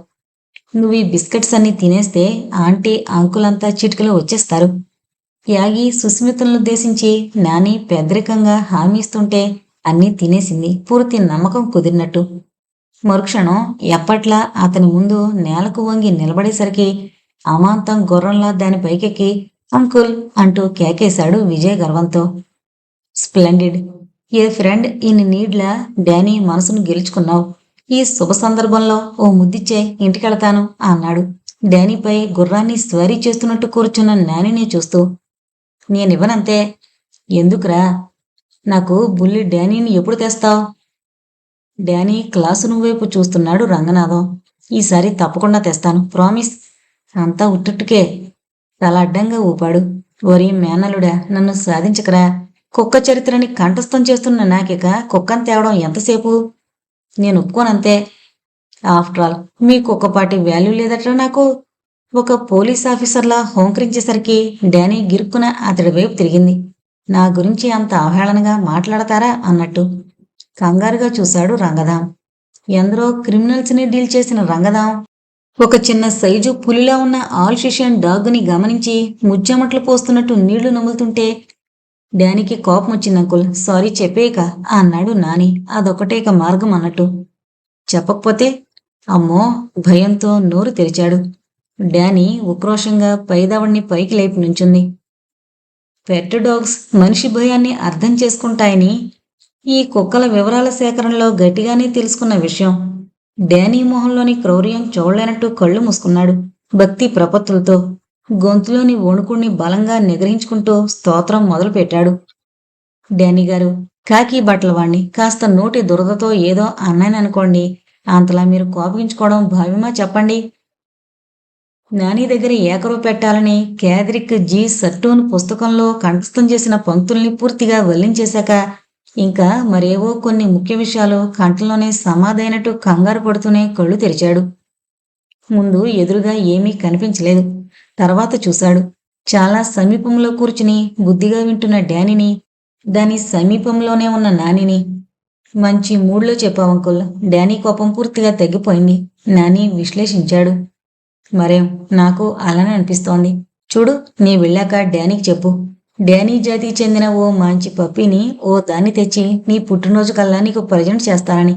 నువ్వు ఈ బిస్కెట్స్ అన్ని తినేస్తే ఆంటీ అంకుల్ అంతా చిటికలో వచ్చేస్తారు. త్యాగి సుస్మితలను ఉద్దేశించి నాని పెద్దరికంగా హామీ ఇస్తుంటే అన్నీ తినేసింది పూర్తి నమ్మకం కుదిరినట్టు. మరుక్షణం ఎప్పట్లా అతని ముందు నేలకు వంగి నిలబడేసరికి అమాంతం గుర్రంలా దాని పైకెక్కి అంకుల్ అంటూ కేకేశాడు విజయ్ గర్వంతో. స్ప్లెండిడ్. ఏ ఫ్రెండ్ ఇన్ నీడ్లా డానీ మనసును గెలుచుకున్నావు. ఈ శుభ సందర్భంలో ఓ ముద్దిచ్చే ఇంటికెళతాను అన్నాడు డానీపై గుర్రాన్ని స్వారీ చేస్తున్నట్టు కూర్చున్న నానిని చూస్తూ. నేనివ్వనంతే. ఎందుకురా? నాకు బుల్లి డానీని ఎప్పుడు తెస్తావు? డానీ క్లాసు వైపు చూస్తున్నాడు రంగనాథం. ఈసారి తప్పకుండా తెస్తాను, ప్రామిస్. అంతా ఉట్టుట్టుకే. తల అడ్డంగా ఊపాడు. ఓరి మేనలుడా, నన్ను సాధించకరా. కుక్క చరిత్రని కంఠస్థం చేస్తున్న నాకిక కుక్కను తేవడం ఎంతసేపు? నేను ఒప్పుకోనంతే. ఆఫ్టర్ ఆల్ మీ కుక్కపాటి వాల్యూ లేదట నాకు. ఒక పోలీస్ ఆఫీసర్లా హోంకరించేసరికి డానీ గిరుక్కున అతడి వైపు తిరిగింది. నా గురించి అంత అవహేళనగా మాట్లాడతారా అన్నట్టు. కంగారుగా చూశాడు రంగదాం. ఎందరో క్రిమినల్స్ని డీల్ చేసిన రంగదాం ఒక చిన్న సైజు పులిలా ఉన్న ఆల్షిషియన్ డాగ్ని గమనించి ముచ్చెమట్లు పోస్తున్నట్టు నీళ్లు నములుతుంటే డానీకి కోపం వచ్చింది. అంకుల్, సారీ చెప్పేక అన్నాడు నాని అదొకటేక మార్గం అన్నట్టు. చెప్పకపోతే? అమ్మో, భయంతో నోరు తెరిచాడు. డానీ ఉక్రోషంగా పైదవణ్ణి పైకి లేపి నుంచుంది. పెట్ డాగ్స్ మనిషి భయాన్ని అర్థం చేసుకుంటాయని ఈ కుక్కల వివరాల సేకరణలో గట్టిగానే తెలుసుకున్న విషయం. డానీ మొహంలోని క్రౌర్యం చూడలేనట్టు కళ్ళు మూసుకున్నాడు భక్తి ప్రపత్తులతో. గొంతులోని వణుకుణ్ణి బలంగా నిగ్రహించుకుంటూ స్తోత్రం మొదలుపెట్టాడు. డానీ గారు, కాకి బట్టల వాణ్ణి కాస్త నోటి దురదతో ఏదో అన్నాననుకోండి, అంతలా మీరు కోపగించుకోవడం భావ్యమా చెప్పండి. నాని దగ్గర ఏకరవ పెట్టాలని క్యాథరిక్ జీ సట్టూన్ పుస్తకంలో కంఠస్థం చేసిన పంక్తుల్ని పూర్తిగా వల్లించేశాక ఇంకా మరేవో కొన్ని ముఖ్య విషయాలు కంఠంలోనే సమాధైనట్టు కంగారు పడుతూనే కళ్ళు తెరిచాడు. ముందు ఎదురుగా ఏమీ కనిపించలేదు. తర్వాత చూశాడు. చాలా సమీపంలో కూర్చుని బుద్ధిగా వింటున్న డానీని, దాని సమీపంలోనే ఉన్న నానిని. మంచి మూడ్లో చెప్పావంకుల్. డానీ కోపం పూర్తిగా తగ్గిపోయింది. నాని విశ్లేషించాడు. మరేం, నాకు అలానే అనిపిస్తోంది. చూడు, నీ వెళ్ళాక డానీకి చెప్పు. డానీ జాతికి చెందిన ఓ మంచి పప్పిని ఓ దాన్ని తెచ్చి నీ పుట్టినరోజు కల్లా నీకు ప్రజెంట్ చేస్తానని.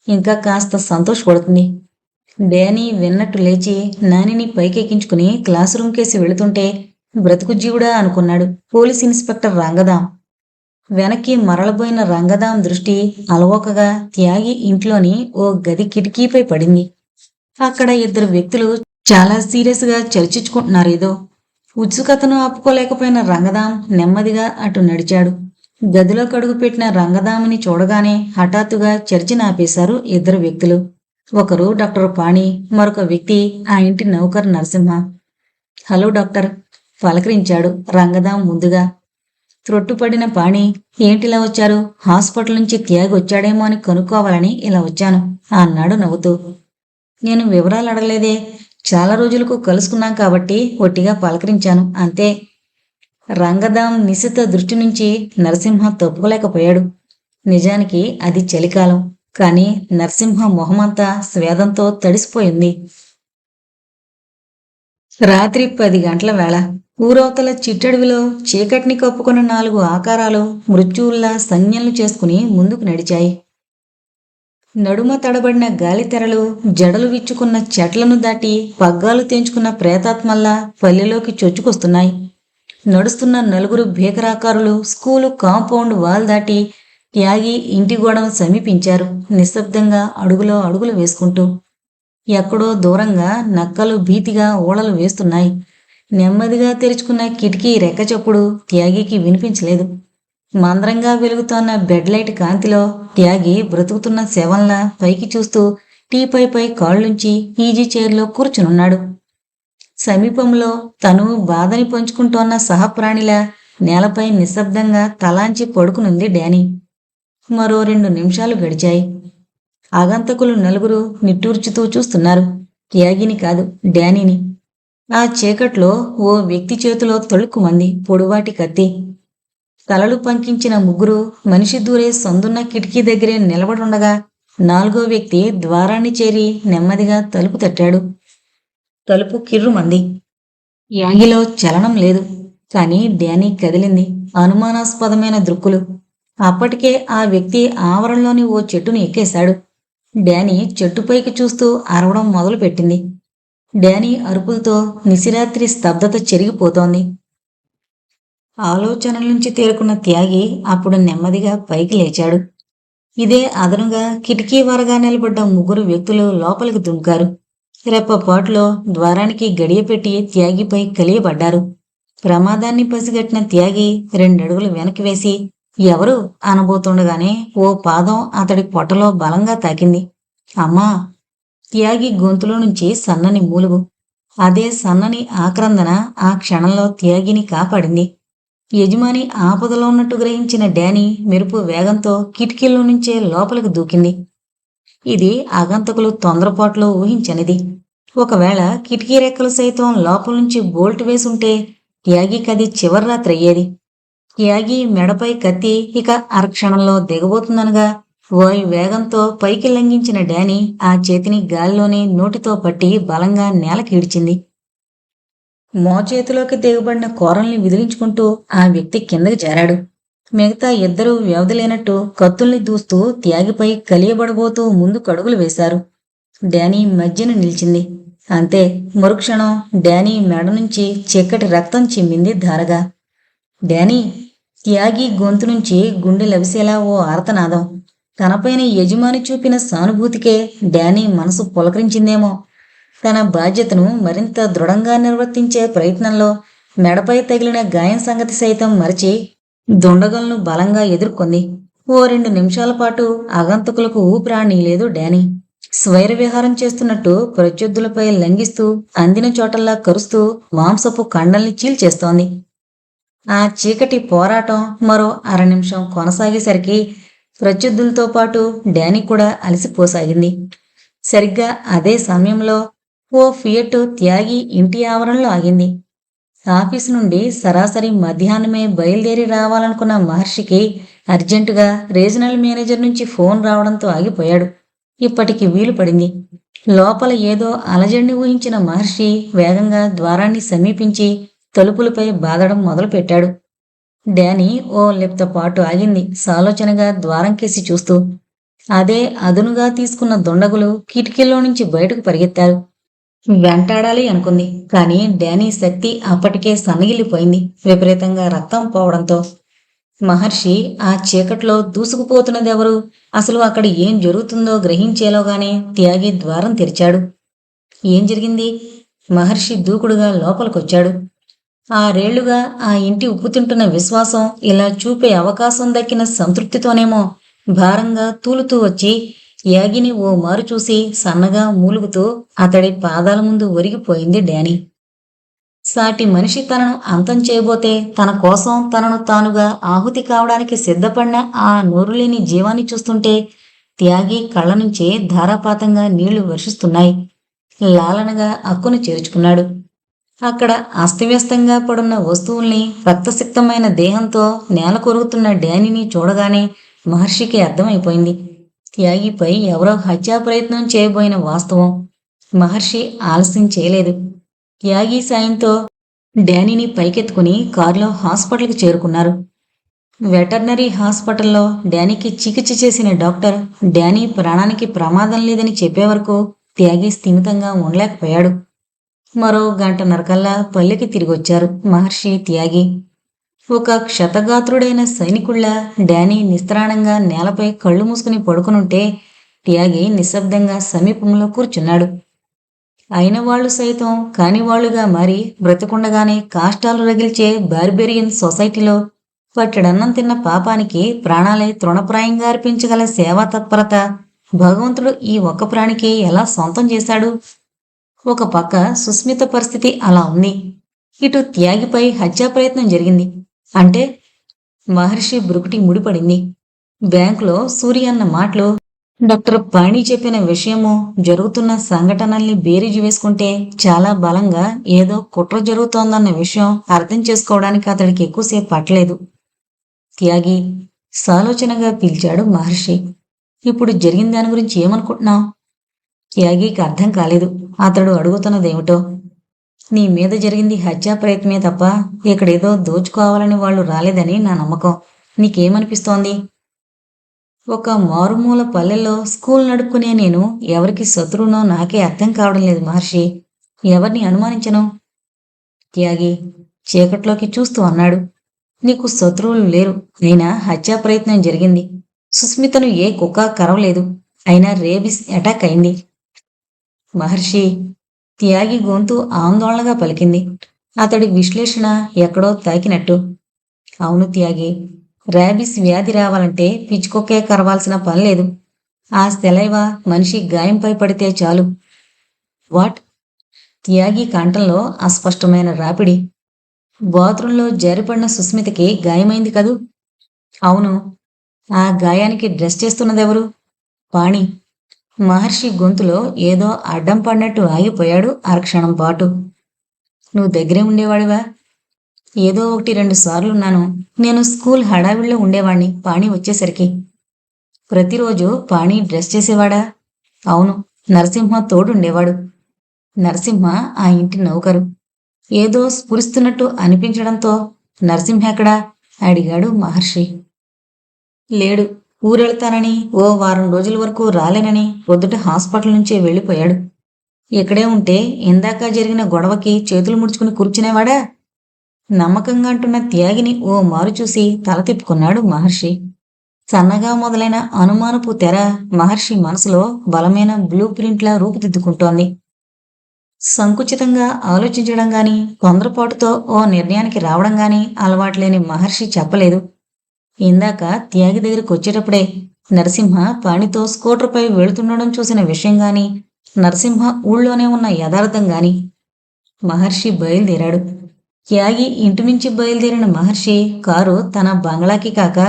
ఇంకా కాస్త సంతోషపడుతుంది. డానీ విన్నట్టు లేచి నానిని పైకెక్కించుకుని క్లాస్ రూమ్ కేసి వెళుతుంటే బ్రతుకు జీవుడా అనుకున్నాడు పోలీస్ ఇన్స్పెక్టర్ రంగదాం. వెనక్కి మరలబోయిన రంగదాం దృష్టి అలవోకగా త్యాగి ఇంట్లోని ఓ గది కిటికీపై పడింది. అక్కడ ఇద్దరు వ్యక్తులు చాలా సీరియస్గా చర్చించుకుంటున్నారేదో. ఉత్సుకతను ఆపుకోలేకపోయిన రంగదాం నెమ్మదిగా అటు నడిచాడు. గదిలో కడుగు పెట్టిన రంగదాముని చూడగానే హఠాత్తుగా చర్చను ఆపేశారు ఇద్దరు వ్యక్తులు. ఒకరు డాక్టర్ పాణి, మరొక వ్యక్తి ఆ ఇంటి నౌకర్ నరసింహ. హలో డాక్టర్, పలకరించాడు రంగదాం ముందుగా. త్రొట్టుపడిన పాణి, ఏంటిలా వచ్చారు? హాస్పిటల్ నుంచి త్యాగి వచ్చాడేమో అని కనుక్కోవాలని ఇలా వచ్చాను అన్నాడు నవ్వుతూ. నేను వివరాలు అడగలేదే, చాలా రోజులకు కలుసుకున్నాం కాబట్టి ఒట్టిగా పలకరించాను అంతే. రంగదాం నిశిత దృష్టి నుంచి నరసింహ తప్పుకోలేకపోయాడు. నిజానికి అది చలికాలం, కాని నరసింహ మొహమంతా స్వేదంతో తడిసిపోయింది. రాత్రి 10 గంటల వేళ. ఊరవతల చిట్టడివిలో చీకటిని కప్పుకున్న 4 ఆకారాలు మృత్యువుల్లా సంజ్ఞలు చేసుకుని ముందుకు నడిచాయి. నడుమ తడబడిన గాలితెరలు జడలు విచ్చుకున్న చెట్లను దాటి పగ్గాలు తెంచుకున్న ప్రేతాత్మల్లా పల్లెలోకి చొచ్చుకొస్తున్నాయి. నడుస్తున్న 4 భీకరాకారులు స్కూలు కాంపౌండ్ వాల్ దాటి త్యాగి ఇంటి గోడను సమీపించారు, నిశ్శబ్దంగా అడుగులో అడుగులు వేసుకుంటూ. ఎక్కడో దూరంగా నక్కలు భీతిగా ఊళలు వేస్తున్నాయి. నెమ్మదిగా తెరుచుకున్న కిటికీ రెక్కచప్పుడు త్యాగికి వినిపించలేదు. మంద్రంగా వెలుగుతోన్న బెడ్ లైట్ కాంతిలో త్యాగి బ్రతుకుతున్న శవంలా పైకి చూస్తూ టీపైపై కాళ్ళుంచి ఈజీ చైర్లో కూర్చునున్నాడు. సమీపంలో తను బాధని పంచుకుంటోన్న సహప్రాణిలా నేలపై నిశ్శబ్దంగా తలాంచి పడుకునుంది డానీ. మరో 2 నిమిషాలు గడిచాయి. ఆగంతకులు 4 నిట్టూర్చుతూ చూస్తున్నారు, త్యాగిని కాదు డానీని. ఆ చీకట్లో ఓ వ్యక్తి చేతిలో తొలుక్కుమంది పొడువాటి కత్తి. తలలు పంకించిన 3 మనిషి దూరే సందున్న కిటికీ దగ్గరే నిలబడుండగా 4వ వ్యక్తి ద్వారాన్ని చేరి నెమ్మదిగా తలుపు తట్టాడు. తలుపు కిర్రుమంది. యాగిలో చలనం లేదు. కాని డ్యానీ కదిలింది. అనుమానాస్పదమైన దృక్కులు. అప్పటికే ఆ వ్యక్తి ఆవరణలోని ఓ చెట్టును ఎక్కేశాడు. డ్యానీ చెట్టుపైకి చూస్తూ అరవడం మొదలుపెట్టింది. డ్యానీ అరుపులతో నిశిరాత్రి స్తబ్దత చెరిగిపోతోంది. ఆలోచనల నుంచి తేరుకున్న త్యాగి అప్పుడు నెమ్మదిగా పైకి లేచాడు. ఇదే అదనుగా కిటికీ వరగా నిలబడ్డ ముగ్గురు వ్యక్తులు లోపలికి దుంకారు. రెప్పపాటులో ద్వారానికి గడియపెట్టి త్యాగిపై కలియబడ్డారు. ప్రమాదాన్ని పసిగట్టిన త్యాగి 2 అడుగులు వెనక్కి వేసి ఎవరు అనబోతుండగానే ఓ పాదం అతడి పొట్టలో బలంగా తాకింది. అమ్మా! త్యాగి గొంతులో నుంచి సన్నని మూలుగు. అదే సన్నని ఆక్రందన ఆ క్షణంలో త్యాగిని కాపాడింది. యజమాని ఆపదలో ఉన్నట్టు గ్రహించిన డ్యానీ మెరుపు వేగంతో కిటికీలో నుంచే లోపలికి దూకింది. ఇది ఆగంతకులు తొందరపాటులో ఊహించనిది. ఒకవేళ కిటికీ రెక్కలు సైతం లోపల నుంచి బోల్ట్ వేసుంటే త్యాగికది చివరి రాత్రి అయ్యేది. త్యాగి మెడపై కత్తి ఇక అరక్షణంలో దిగబోతుందనగా వాయు వేగంతో పైకి లంఘించిన డ్యానీ ఆ చేతిని గాలిలోనే నోటితో పట్టి బలంగా నేలకీడ్చింది. మోచేతిలోకి దిగబడిన కూరల్ని విదిలించుకుంటూ ఆ వ్యక్తి కిందకి చేరాడు. మిగతా ఇద్దరూ వ్యవధి లేనట్టు కత్తుల్ని దూస్తూ త్యాగిపై కలియబడబోతూ ముందు కడుగులు వేశారు. డ్యానీ మధ్యన నిలిచింది. అంతే, మరుక్షణం డ్యానీ మెడ నుంచి చిక్కటి రక్తం చిమ్మింది ధారగా. డ్యానీ! త్యాగి గొంతు నుంచి గుండె లవిసేలా ఓ ఆర్తనాదం. తనపైన యజమాని చూపిన సానుభూతికే డ్యానీ మనసు పులకరించిందేమో. తన బాధ్యతను మరింత దృఢంగా నిర్వర్తించే ప్రయత్నంలో మెడపై తగిలిన గాయం సంగతి సైతం మరచి దుండగలను బలంగా ఎదుర్కొంది. ఓ 2 నిమిషాల పాటు ఆగంతకులకు ఊపిరాడనీయలేదు డ్యానీ. స్వైర విహారం చేస్తున్నట్టు ప్రత్యర్థులపై లంఘిస్తూ అందిన చోటల్లా కరుస్తూ మాంసపు కండల్ని చీల్చేస్తోంది. ఆ చీకటి పోరాటం మరో 1/2 నిమిషం కొనసాగేసరికి ప్రత్యర్థులతో పాటు డ్యానీ కూడా అలసిపోసాగింది. సరిగ్గా అదే సమయంలో ఓ ఫియట్ త్యాగి ఇంటి ఆవరణలో ఆగింది. ఆఫీసు నుండి సరాసరి మధ్యాహ్నమే బయలుదేరి రావాలనుకున్న మహర్షికి అర్జెంటుగా రీజనల్ మేనేజర్ నుంచి ఫోన్ రావడంతో ఆగిపోయాడు. ఇప్పటికి వీలు పడింది. లోపల ఏదో అలజడిని ఊహించిన మహర్షి వేగంగా ద్వారాన్ని సమీపించి తలుపులపై బాదడం మొదలుపెట్టాడు. డ్యానీ ఓ లిప్తపాటు ఆగింది, సాలోచనగా ద్వారం కేసి చూస్తూ. అదే అదునుగా తీసుకున్న దుండగులు కిటికీలో నుంచి బయటకు పరిగెత్తారు. వెంటాడాలి అనుకుంది. కానీ డ్యానీ శక్తి అప్పటికే సన్నగిల్లిపోయింది, విపరీతంగా రక్తం పోవడంతో. మహర్షి ఆ చీకట్లో దూసుకుపోతున్నదెవరు, అసలు అక్కడ ఏం జరుగుతుందో గ్రహించేలోగానే త్యాగి ద్వారం తెరిచాడు. ఏం జరిగింది? మహర్షి దూకుడుగా లోపలికొచ్చాడు. 6 ఏళ్లుగా ఆ ఇంటి ఉప్పుతింటున్న విశ్వాసం ఇలా చూపే అవకాశం దక్కిన సంతృప్తితోనేమో భారంగా తూలుతూ వచ్చి యాగిని ఓ మారు చూసి సన్నగా మూలుగుతూ అతడి పాదాల ముందు ఒరిగిపోయింది డ్యానీ. సాటి మనిషి తనను అంతం చేయబోతే తన కోసం తనను తానుగా ఆహుతి కావడానికి సిద్ధపడిన ఆ నోరులేని జీవాన్ని చూస్తుంటే త్యాగి కళ్ళ నుంచే ధారాపాతంగా నీళ్లు వర్షిస్తున్నాయి. లాలనగా అక్కును చేర్చుకున్నాడు. అక్కడ అస్తవ్యస్తంగా పడున్న వస్తువుల్ని, రక్తసిక్తమైన దేహంతో నేల కొరుగుతున్న డ్యానీని చూడగానే మహర్షికి అర్థమైపోయింది. త్యాగిపై ఎవరో హత్యా ప్రయత్నం చేయబోయిన వాస్తవం. మహర్షి ఆలస్యం చేయలేదు. త్యాగి సాయంతో డ్యానీని పైకెత్తుకుని కారులో హాస్పిటల్కి చేరుకున్నారు. వెటర్నరీ హాస్పిటల్లో డ్యానీకి చికిత్స చేసిన డాక్టర్ డ్యానీ ప్రాణానికి ప్రమాదం లేదని చెప్పే వరకు త్యాగి స్థిమితంగా ఉండలేకపోయాడు. మరో 1.5 గంటల పల్లెకి తిరిగొచ్చారు మహర్షి, త్యాగి. ఒక క్షతగాత్రుడైన సైనికుళ్ళ డ్యానీ నిస్త్రాణంగా నేలపై కళ్ళు మూసుకుని పడుకునుంటే త్యాగి నిశ్శబ్దంగా సమీపంలో కూర్చున్నాడు. అయిన వాళ్లు సైతం కానివాళ్లుగా మారి బ్రతికుండగానే కాష్టాలు రగిల్చే బార్బేరియన్ సొసైటీలో పట్టెడన్నం తిన్న పాపానికి ప్రాణాలే తృణప్రాయంగా అర్పించగల సేవా తత్పరత భగవంతుడు ఈ ఒక్క ప్రాణికి ఎలా సొంతం చేశాడు? ఒక పక్క సుస్మిత పరిస్థితి అలా ఉంది. ఇటు త్యాగిపై హత్యా ప్రయత్నం జరిగింది. అంటే మహర్షి బ్రుకుటి ముడిపడింది. బ్యాంకులో సూరి అన్న మాటలు, డాక్టర్ పాణి చెప్పిన విషయము, జరుగుతున్న సంఘటనల్ని బేరీజు వేసుకుంటే చాలా బలంగా ఏదో కుట్ర జరుగుతోందన్న విషయం అర్థం చేసుకోవడానికి అతడికి ఎక్కువసేపు పట్టలేదు. త్యాగి సాలోచనగా పిలిచాడు మహర్షి. ఇప్పుడు జరిగిన దాని గురించి ఏమనుకుంటున్నావు? త్యాగికి అర్థం కాలేదు అతడు అడుగుతున్నదేమిటో. నీ మీద జరిగింది హత్యా ప్రయత్నమే తప్ప ఇక్కడేదో దోచుకోవాలని వాళ్ళు రాలేదని నా నమ్మకం. నీకేమనిపిస్తోంది? ఒక మారుమూల పల్లెల్లో స్కూల్ నడుపుకునే నేను ఎవరికి శత్రువునో నాకే అర్థం కావడం లేదు మహర్షి. ఎవరిని అనుమానించను? త్యాగి చీకట్లోకి చూస్తూ అన్నాడు. నీకు శత్రువులు లేరు, అయినా హత్యా ప్రయత్నం జరిగింది. సుస్మితను ఏ కుక్క కరవలేదు, అయినా రేబిస్ అటాక్ అయింది. మహర్షి, త్యాగి గొంతు ఆందోళనగా పలికింది. అతడి విశ్లేషణ ఎక్కడో తాకినట్టు. అవును త్యాగి, ర్యాబిస్ వ్యాధి రావాలంటే పిచ్చుకొక్కే కరవాల్సిన పనిలేదు. ఆ సెలైవ మనిషి గాయంపై పడితే చాలు. వాట్? త్యాగి కంఠంలో అస్పష్టమైన రాపిడి. బాత్రూంలో జారిపడిన సుస్మితకి గాయమైంది కదూ? అవును. ఆ గాయానికి డ్రెస్ చేస్తున్నదెవరు? పాణి. మహర్షి గొంతులో ఏదో అడ్డం పడినట్టు ఆగిపోయాడు అరక్షణం పాటు. నువ్వు దగ్గరే ఉండేవాడివా? ఏదో 1-2 సార్లున్నాను. నేను స్కూల్ హడావిడిలో ఉండేవాణ్ణి పాణి వచ్చేసరికి. ప్రతిరోజు పాణి డ్రెస్ చేసేవాడా? అవును. నరసింహ తోడుండేవాడు. నరసింహ ఆ ఇంటి నౌకరు. ఏదో స్ఫురిస్తున్నట్టు అనిపించడంతో నరసింహెక్కడా? అడిగాడు మహర్షి. లేడు. ఊరెళ్తానని, ఓ వారం రోజుల వరకు రాలేనని పొద్దుట హాస్పిటల్ నుంచే వెళ్ళిపోయాడు. ఇక్కడే ఉంటే ఇందాక జరిగిన గొడవకి చేతులు ముడుచుకుని కూర్చునేవాడా? నమ్మకంగా అంటున్న త్యాగిని ఓ మారు చూసి తల తిప్పుకున్నాడు మహర్షి. సన్నగా మొదలైన అనుమానపు తెర మహర్షి మనసులో బలమైన బ్లూ ప్రింట్లా రూపుదిద్దుకుంటోంది. సంకుచితంగా ఆలోచించడం గాని, తొందరపాటుతో ఓ నిర్ణయానికి రావడం గాని అలవాట్లేని మహర్షి చెప్పలేదు. ఇందాక త్యాగి దగ్గరికి వచ్చేటప్పుడే నరసింహ పాణితో స్కూటర్పై వెళుతుండడం చూసిన విషయం గాని, నరసింహ ఊళ్ళోనే ఉన్న యథార్థం గాని. మహర్షి బయలుదేరాడు. త్యాగి ఇంటి నుంచి బయలుదేరిన మహర్షి కారు తన బంగ్లాకి కాక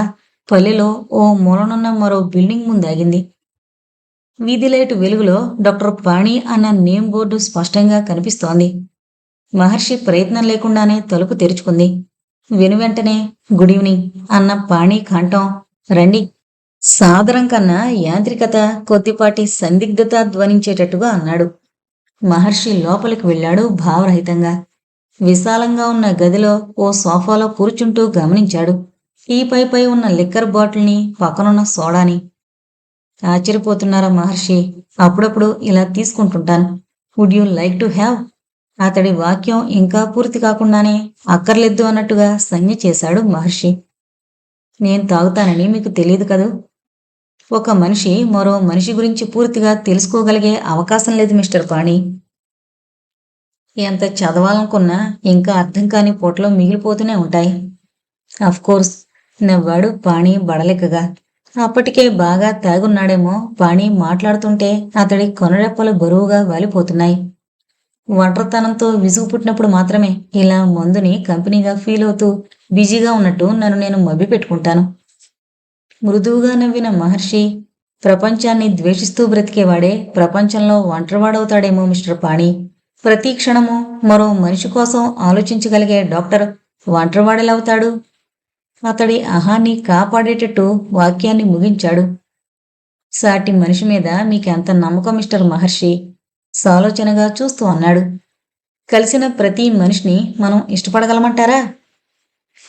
పల్లెలో ఓ మూలనున్న మరో బిల్డింగ్ ముందాగింది. వీధి లైటు వెలుగులో డాక్టర్ పాణి అన్న నేమ్ బోర్డు స్పష్టంగా కనిపిస్తోంది. మహర్షి ప్రయత్నం లేకుండానే తలుపు తెరుచుకుంది. వెనువెంటనే గుడ్ ఈవినింగ్ అన్న పాణి కంఠం రండి సాదరం కన్నా యాంత్రికత, కొద్దిపాటి సందిగ్ధత ధ్వనించేటట్టుగా అన్నాడు. మహర్షి లోపలికి వెళ్ళాడు భావరహితంగా. విశాలంగా ఉన్న గదిలో ఓ సోఫాలో కూర్చుంటూ గమనించాడు ఈ పై ఉన్న లిక్కర్ బాటిల్ని, పక్కనున్న సోడాని. ఆశ్చర్యపోతున్నారా మహర్షి? అప్పుడప్పుడు ఇలా తీసుకుంటుంటాను. Would you like to have? అతడి వాక్యం ఇంకా పూర్తి కాకుండానే అక్కర్లేదు అన్నట్టుగా సంజ్ఞ చేశాడు మహర్షి. నేను తాగుతానని మీకు తెలియదు కదూ? ఒక మనిషి మరో మనిషి గురించి పూర్తిగా తెలుసుకోగలిగే అవకాశం లేదు మిస్టర్ పాణి. ఎంత చదవాలనుకున్నా ఇంకా అర్థం కాని పూటలో మిగిలిపోతూనే ఉంటాయి. అఫ్కోర్స్ నవ్వాడు పాణి బడలెక్కగా. అప్పటికే బాగా తాగున్నాడేమో పాణి మాట్లాడుతుంటే అతడి కొనరెప్పలు బరువుగా వాలిపోతున్నాయి. ఒంటరితనంతో విసుగు పుట్టినప్పుడు మాత్రమే ఇలా మందుని కంపెనీగా ఫీల్ అవుతూ బిజీగా ఉన్నట్టు నన్ను నేను మభ్య పెట్టుకుంటాను. మృదువుగా నవ్విన మహర్షి, ప్రపంచాన్ని ద్వేషిస్తూ బ్రతికేవాడే ప్రపంచంలో ఒంటరివాడవుతాడేమో మిస్టర్ పాణి. ప్రతి క్షణము మరో మనిషి కోసం ఆలోచించగలిగే డాక్టర్ ఒంటరివాడెలవుతాడు? అతడి అహాన్ని కాపాడేటట్టు వాక్యాన్ని ముగించాడు. సాటి మనిషి మీద మీకెంత నమ్మకం మిస్టర్ మహర్షి? సాలోచనగా చూస్తూ అన్నాడు. కలిసిన ప్రతి మనిషిని మనం ఇష్టపడగలమంటారా?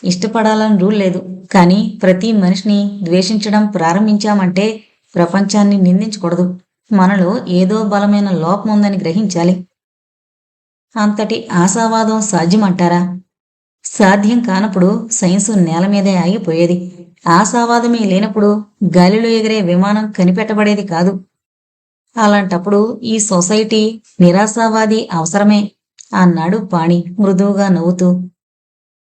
ఇష్టపడాలని రూల్ లేదు, కానీ ప్రతి మనిషిని ద్వేషించడం ప్రారంభించామంటే ప్రపంచాన్ని నిందించకూడదు. మనలో ఏదో బలమైన లోపం ఉందని గ్రహించాలి. అంతటి ఆశావాదం సాధ్యమంటారా? సాధ్యం కానప్పుడు సైన్సు నేల మీదే ఆగిపోయేది. ఆశావాదమే లేనప్పుడు గాలిలో ఎగిరే విమానం కనిపెట్టబడేది కాదు. అలాంటప్పుడు ఈ సొసైటీ నిరాశావాది అవసరమే అన్నాడు పాణి మృదువుగా నవ్వుతూ.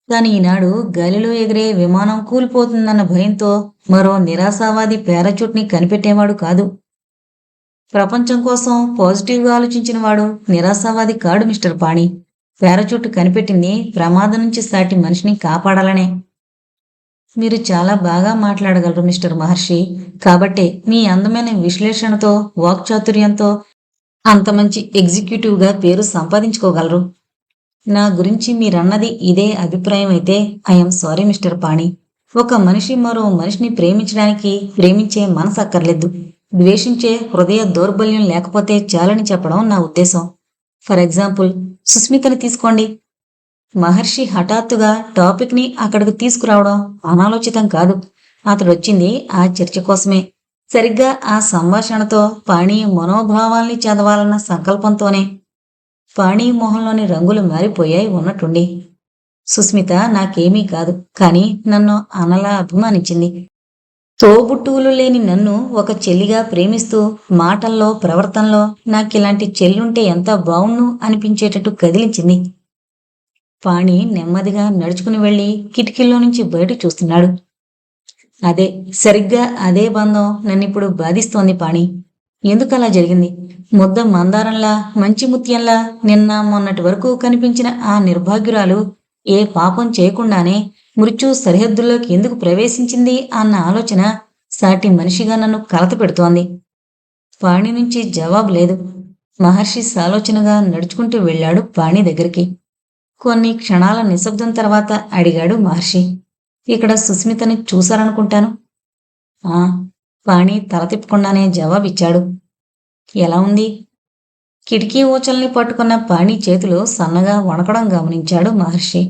కాని ఈనాడు గాలిలో ఎగిరే విమానం కూలిపోతుందన్న భయంతో మరో నిరాశావాది పారాచూట్ని కనిపెట్టేవాడు కాదు. ప్రపంచం కోసం పాజిటివ్గా ఆలోచించిన వాడు నిరాశావాది కాడు మిస్టర్ పాణి. పారాచూట్ కనిపెట్టింది ప్రమాదం నుంచి సాటి మనిషిని కాపాడాలనే. మీరు చాలా బాగా మాట్లాడగలరు మిస్టర్ మహర్షి. కాబట్టే మీ అందమైన విశ్లేషణతో, వాక్చాతుర్యంతో అంత మంచి ఎగ్జిక్యూటివ్గా పేరు సంపాదించుకోగలరు. నా గురించి మీరన్నది ఇదే అభిప్రాయం అయితే ఐఎమ్ సారీ మిస్టర్ పాణి. ఒక మనిషి మరో మనిషిని ప్రేమించడానికి ప్రేమించే మనసు అక్కర్లేదు. ద్వేషించే హృదయ దౌర్బల్యం లేకపోతే చాలని చెప్పడం నా ఉద్దేశం. ఫర్ ఎగ్జాంపుల్, సుస్మితని తీసుకోండి. మహర్షి హఠాత్తుగా టాపిక్ని అక్కడికి తీసుకురావడం అనాలోచితం కాదు. అతడొచ్చింది ఆ చర్చ కోసమే. సరిగ్గా ఆ సంభాషణతో పాణి మనోభావాల్ని చదవాలన్న సంకల్పంతోనే. పాణి మొహంలోని రంగులు మారిపోయాయి ఉన్నట్టుండి. సుస్మిత నాకేమీ కాదు, కానీ నన్ను అనలా అభిమానించింది. తోబుట్టువులు లేని నన్ను ఒక చెల్లిగా ప్రేమిస్తూ మాటల్లో ప్రవర్తనలో నాకిలాంటి చెల్లుంటే ఎంత బావుణ్ణు అనిపించేటట్టు కదిలించింది. పాణి నెమ్మదిగా నడుచుకుని వెళ్లి కిటికీలో నుంచి బయట చూస్తున్నాడు. అదే, సరిగ్గా అదే బంధం నన్నిప్పుడు బాధిస్తోంది పాణి. ఎందుకలా జరిగింది? ముద్ద మందారంలా, మంచి ముత్యంలా నిన్న మొన్నటి వరకు కనిపించిన ఆ నిర్భాగ్యురాలు ఏ పాపం చేయకుండానే మృత్యు సరిహద్దుల్లోకి ఎందుకు ప్రవేశించింది అన్న ఆలోచన సాటి మనిషిగా నన్ను కలత పెడుతోంది. పాణి నుంచి జవాబు లేదు. మహర్షి సాలోచనగా నడుచుకుంటూ వెళ్ళాడు పాణి దగ్గరికి. కొన్ని క్షణాల నిశ్శబ్దం తర్వాత అడిగాడు మహర్షి, ఇక్కడ సుస్మితని చూశారనుకుంటాను. ఆ, పాణి తల తిప్పకుండానే జవాబిచ్చాడు. ఎలా ఉంది? కిటికీ ఊచల్ని పట్టుకున్న పాణి చేతులు సన్నగా వణకడం గమనించాడు మహర్షి.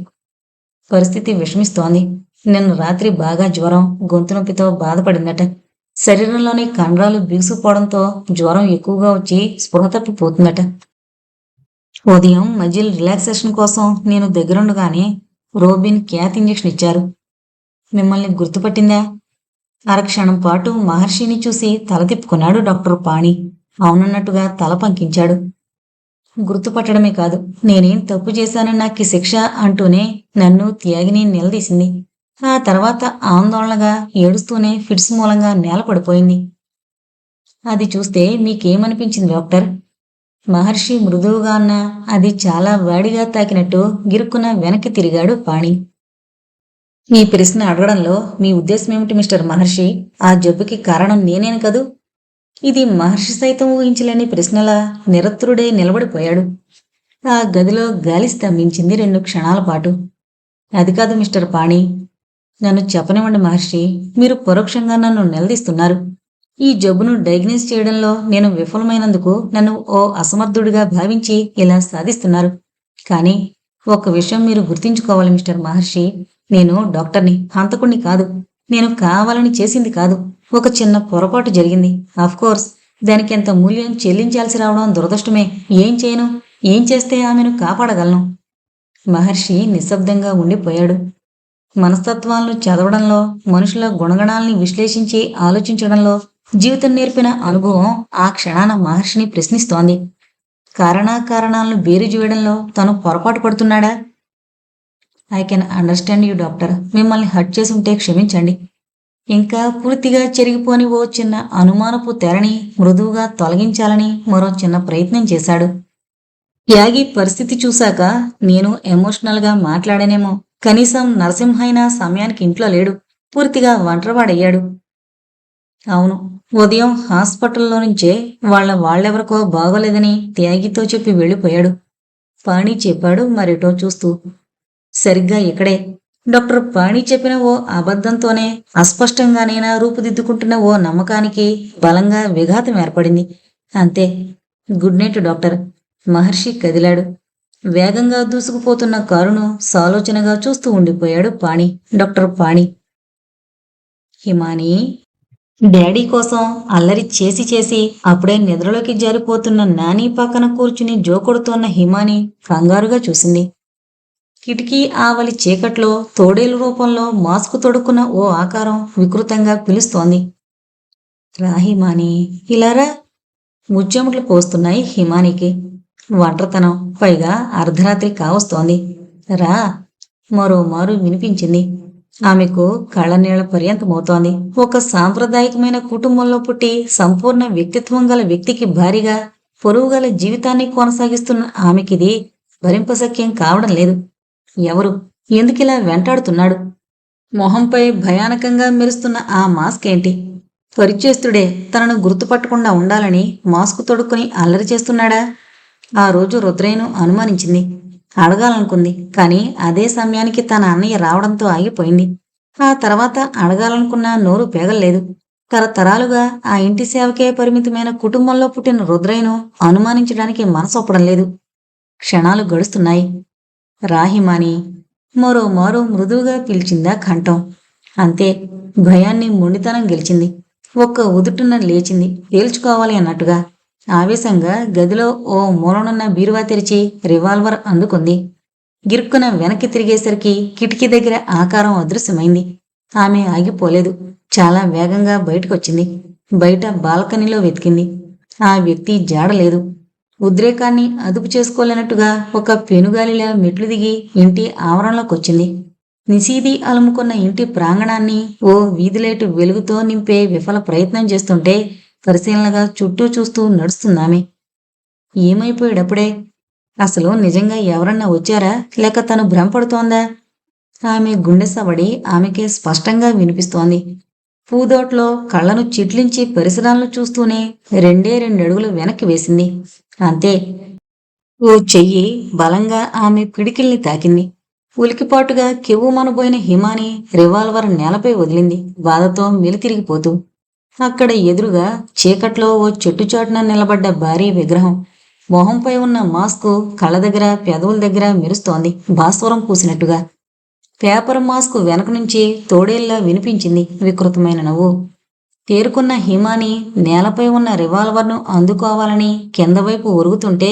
పరిస్థితి విషమిస్తోంది. నిన్న రాత్రి బాగా జ్వరం, గొంతు నొప్పితో బాధపడిందట. శరీరంలోని కండరాలు బిగుసుకుపోవడంతో జ్వరం ఎక్కువగా వచ్చి స్పృహ తప్పిపోతుందట. ఉదయం మజిల్ రిలాక్సేషన్ కోసం నేను దగ్గరుండగానే రోబిన్ క్యాత్ ఇంజెక్షన్ ఇచ్చారు. మిమ్మల్ని గుర్తుపట్టిందా? అరక్షణం పాటు మహర్షిని చూసి తల తిప్పుకున్నాడు డాక్టర్ పాణి. అవునన్నట్టుగా తల పంకించాడు. గుర్తుపట్టడమే కాదు, నేనేం తప్పు చేశానని నాకు శిక్ష అంటూనే నన్ను త్యాగిని నిలదీసింది. ఆ తర్వాత ఆందోళనగా ఏడుస్తూనే ఫిట్స్ మూలంగా నేల పడిపోయింది. అది చూస్తే మీకేమనిపించింది డాక్టర్? మహర్షి మృదువుగా అన్నా అది చాలా వాడిగా తాకినట్టు గిరుక్కున వెనక్కి తిరిగాడు పాణి. ఈ ప్రశ్న అడగడంలో మీ ఉద్దేశం ఏమిటి మిస్టర్ మహర్షి? ఆ జబ్బుకి కారణం నేనేను కదూ? ఇది మహర్షి సైతం ఊహించలేని ప్రశ్నలా నిరత్రుడే నిలబడిపోయాడు. ఆ గదిలో గాలి స్తంభించింది 2 క్షణాల పాటు. అది కాదు మిస్టర్ పాణి, నన్ను చెప్పనివ్వండి మహర్షి. మీరు పరోక్షంగా నన్ను నిలదీస్తున్నారు. ఈ జబ్బును డయాగ్నోస్ చేయడంలో నేను విఫలమైనందుకు నన్ను ఓ అసమర్థుడిగా భావించి ఇలా సాధిస్తున్నారు. కానీ ఒక్క విషయం మీరు గుర్తించుకోవాలి మిస్టర్ మహర్షి. నేను డాక్టర్ని, హంతకుణ్ణి కాదు. నేను కావాలని చేసింది కాదు. ఒక చిన్న పొరపాటు జరిగింది. కోర్స్ దానికి ఎంత మూల్యం చెల్లించాల్సి రావడం దురదృష్టమే. ఏం చేయను? ఏం చేస్తే ఆమెను కాపాడగలను? మహర్షి నిశ్శబ్దంగా ఉండిపోయాడు. మనస్తత్వాలను చదవడంలో, మనుషుల గుణగణాల్ని విశ్లేషించి ఆలోచించడంలో జీవితం నేర్పిన అనుభవం ఆ క్షణాన మహర్షిని ప్రశ్నిస్తోంది. కారణాలను బేరీజు వేయడంలో తను పొరపాటు పడుతున్నాడా? I can understand you doctor. మిమ్మల్ని హర్ట్ చేసి ఉంటే క్షమించండి. ఇంకా పూర్తిగా చెరిగిపోని ఓ చిన్న అనుమానపు తెరని మృదువుగా తొలగించాలని మరో చిన్న ప్రయత్నం చేశాడు. త్యాగి పరిస్థితి చూశాక నేను ఎమోషనల్గా మాట్లాడానేమో. కనీసం నరసింహైనా సమయానికి ఇంట్లో లేడు. పూర్తిగా ఒంటరివాడయ్యాడు. అవును, ఉదయం హాస్పిటల్లో నుంచే వాళ్ళెవరికో బాగోలేదని త్యాగితో చెప్పి వెళ్ళిపోయాడు. పాణి చెప్పాడు మరేటో చూస్తూ. సరిగ్గా ఇక్కడే డాక్టర్ పాణి చెప్పిన ఓ అబద్ధంతోనే అస్పష్టంగానైనా రూపుదిద్దుకుంటున్న ఓ నమ్మకానికి బలంగా విఘాతం ఏర్పడింది. అంతే. Good night doctor. మహర్షి కదిలాడు. వేగంగా దూసుకుపోతున్న కారును సాలోచనగా చూస్తూ ఉండిపోయాడు డాక్టర్ పాణి. హిమాని, డాడీ కోసం అల్లరి చేసి చేసి అప్పుడే నిద్రలోకి జారిపోతున్న నాని పక్కన కూర్చుని జోకొడుతోన్న హిమాని కంగారుగా చూసింది. కిటికీ ఆవలి చీకట్లో తోడేలు రూపంలో మాస్కు తొడుక్కున్న ఓ ఆకారం వికృతంగా పిలుస్తోంది. రా హిమాని, ఇలారా. ముచ్చెముట్లు పోస్తున్నాయి హిమానికి. ఒంటరితనం, పైగా అర్ధరాత్రి కావస్తోంది. రా, మరోమారు వినిపించింది. ఆమెకు కళ్ళనీళ్ల పర్యంతమవుతోంది. ఒక సాంప్రదాయకమైన కుటుంబంలో పుట్టి సంపూర్ణ వ్యక్తిత్వం గల వ్యక్తికి భారీగా పొరుగుగల జీవితాన్ని కొనసాగిస్తున్న ఆమెకిది భరింపశక్యం కావడం లేదు. ఎవరు, ఎందుకిలా వెంటాడుతున్నాడు? మొహంపై భయానకంగా మెరుస్తున్న ఆ మాస్క్ ఏంటి? పరిచయస్తుడే తనను గుర్తుపట్టకుండా ఉండాలని మాస్క్ తొడుక్కుని అల్లరి చేస్తున్నాడా? ఆ రోజు రుద్రయ్యను అనుమానించింది. అడగాలనుకుంది. కానీ అదే సమయానికి తన అన్నయ్య రావడంతో ఆగిపోయింది. ఆ తర్వాత అడగాలనుకున్న నోరు పేగల్లేదు. తరతరాలుగా ఆ ఇంటి సేవకే పరిమితమైన కుటుంబంలో పుట్టిన రుద్రయ్యను అనుమానించడానికి మనసొప్పడం లేదు. క్షణాలు గడుస్తున్నాయి. రాహిమాని మరో మారో మృదువుగా పిలిచిందా కంఠం. అంతే, భయాన్ని మొండితనం గెలిచింది. ఒక్క ఉదుటున లేచింది, తేల్చుకోవాలి అన్నట్టుగా. ఆవేశంగా గదిలో ఓ మూలనున్న బీరువా తెరిచి రివాల్వర్ అందుకుంది. గిరుక్కున వెనక్కి తిరిగేసరికి కిటికీ దగ్గర ఆకారం అదృశ్యమైంది. ఆమె ఆగిపోలేదు. చాలా వేగంగా బయటకొచ్చింది. బయట బాల్కనీలో వెతికింది. ఆ వ్యక్తి జాడలేదు. ఉద్రేకాన్ని అదుపు చేసుకోలేనట్టుగా ఒక పెనుగాలిలా మెట్లు దిగి ఇంటి ఆవరణలోకొచ్చింది. నిశీది అలుముకున్న ఇంటి ప్రాంగణాన్ని ఓ వీధిలైటు వెలుగుతో నింపే విఫల ప్రయత్నం చేస్తుంటే పరిశీలనగా చుట్టూ చూస్తూ నడుస్తున్నామె. ఏమైపోయాడప్పుడే? అసలు నిజంగా ఎవరన్నా వచ్చారా, లేక తను భ్రమపడుతోందా? ఆమె గుండె సవడి ఆమెకే స్పష్టంగా వినిపిస్తోంది. పూదోట్లో కళ్ళను చిట్లించి పరిసరాలను చూస్తూనే రెండడుగులు వెనక్కి వేసింది. అంతే, ఓ చెయ్యి బలంగా ఆమె పిడికిల్ని తాకింది. ఉలికిపాటుగా కెవ్వుమనబోయిన హిమాని రివాల్వర్ నేలపై వదిలింది, బాధతో మెలితిరిగిపోతూ. అక్కడ ఎదురుగా చీకట్లో ఓ చెట్టుచాటున నిలబడ్డ భారీ విగ్రహం. మొహంపై ఉన్న మాస్కు కళ్ళ దగ్గర పెదవుల దగ్గర మెరుస్తోంది, భాస్వరం పూసినట్టుగా. పేపర్ మాస్క్ వెనక నుంచి తోడేల్లా వినిపించింది వికృతమైన నవ్వు. తేరుకున్న హిమాని నేలపై ఉన్న రివాల్వర్ను అందుకోవాలని కిందవైపు ఒరుగుతుంటే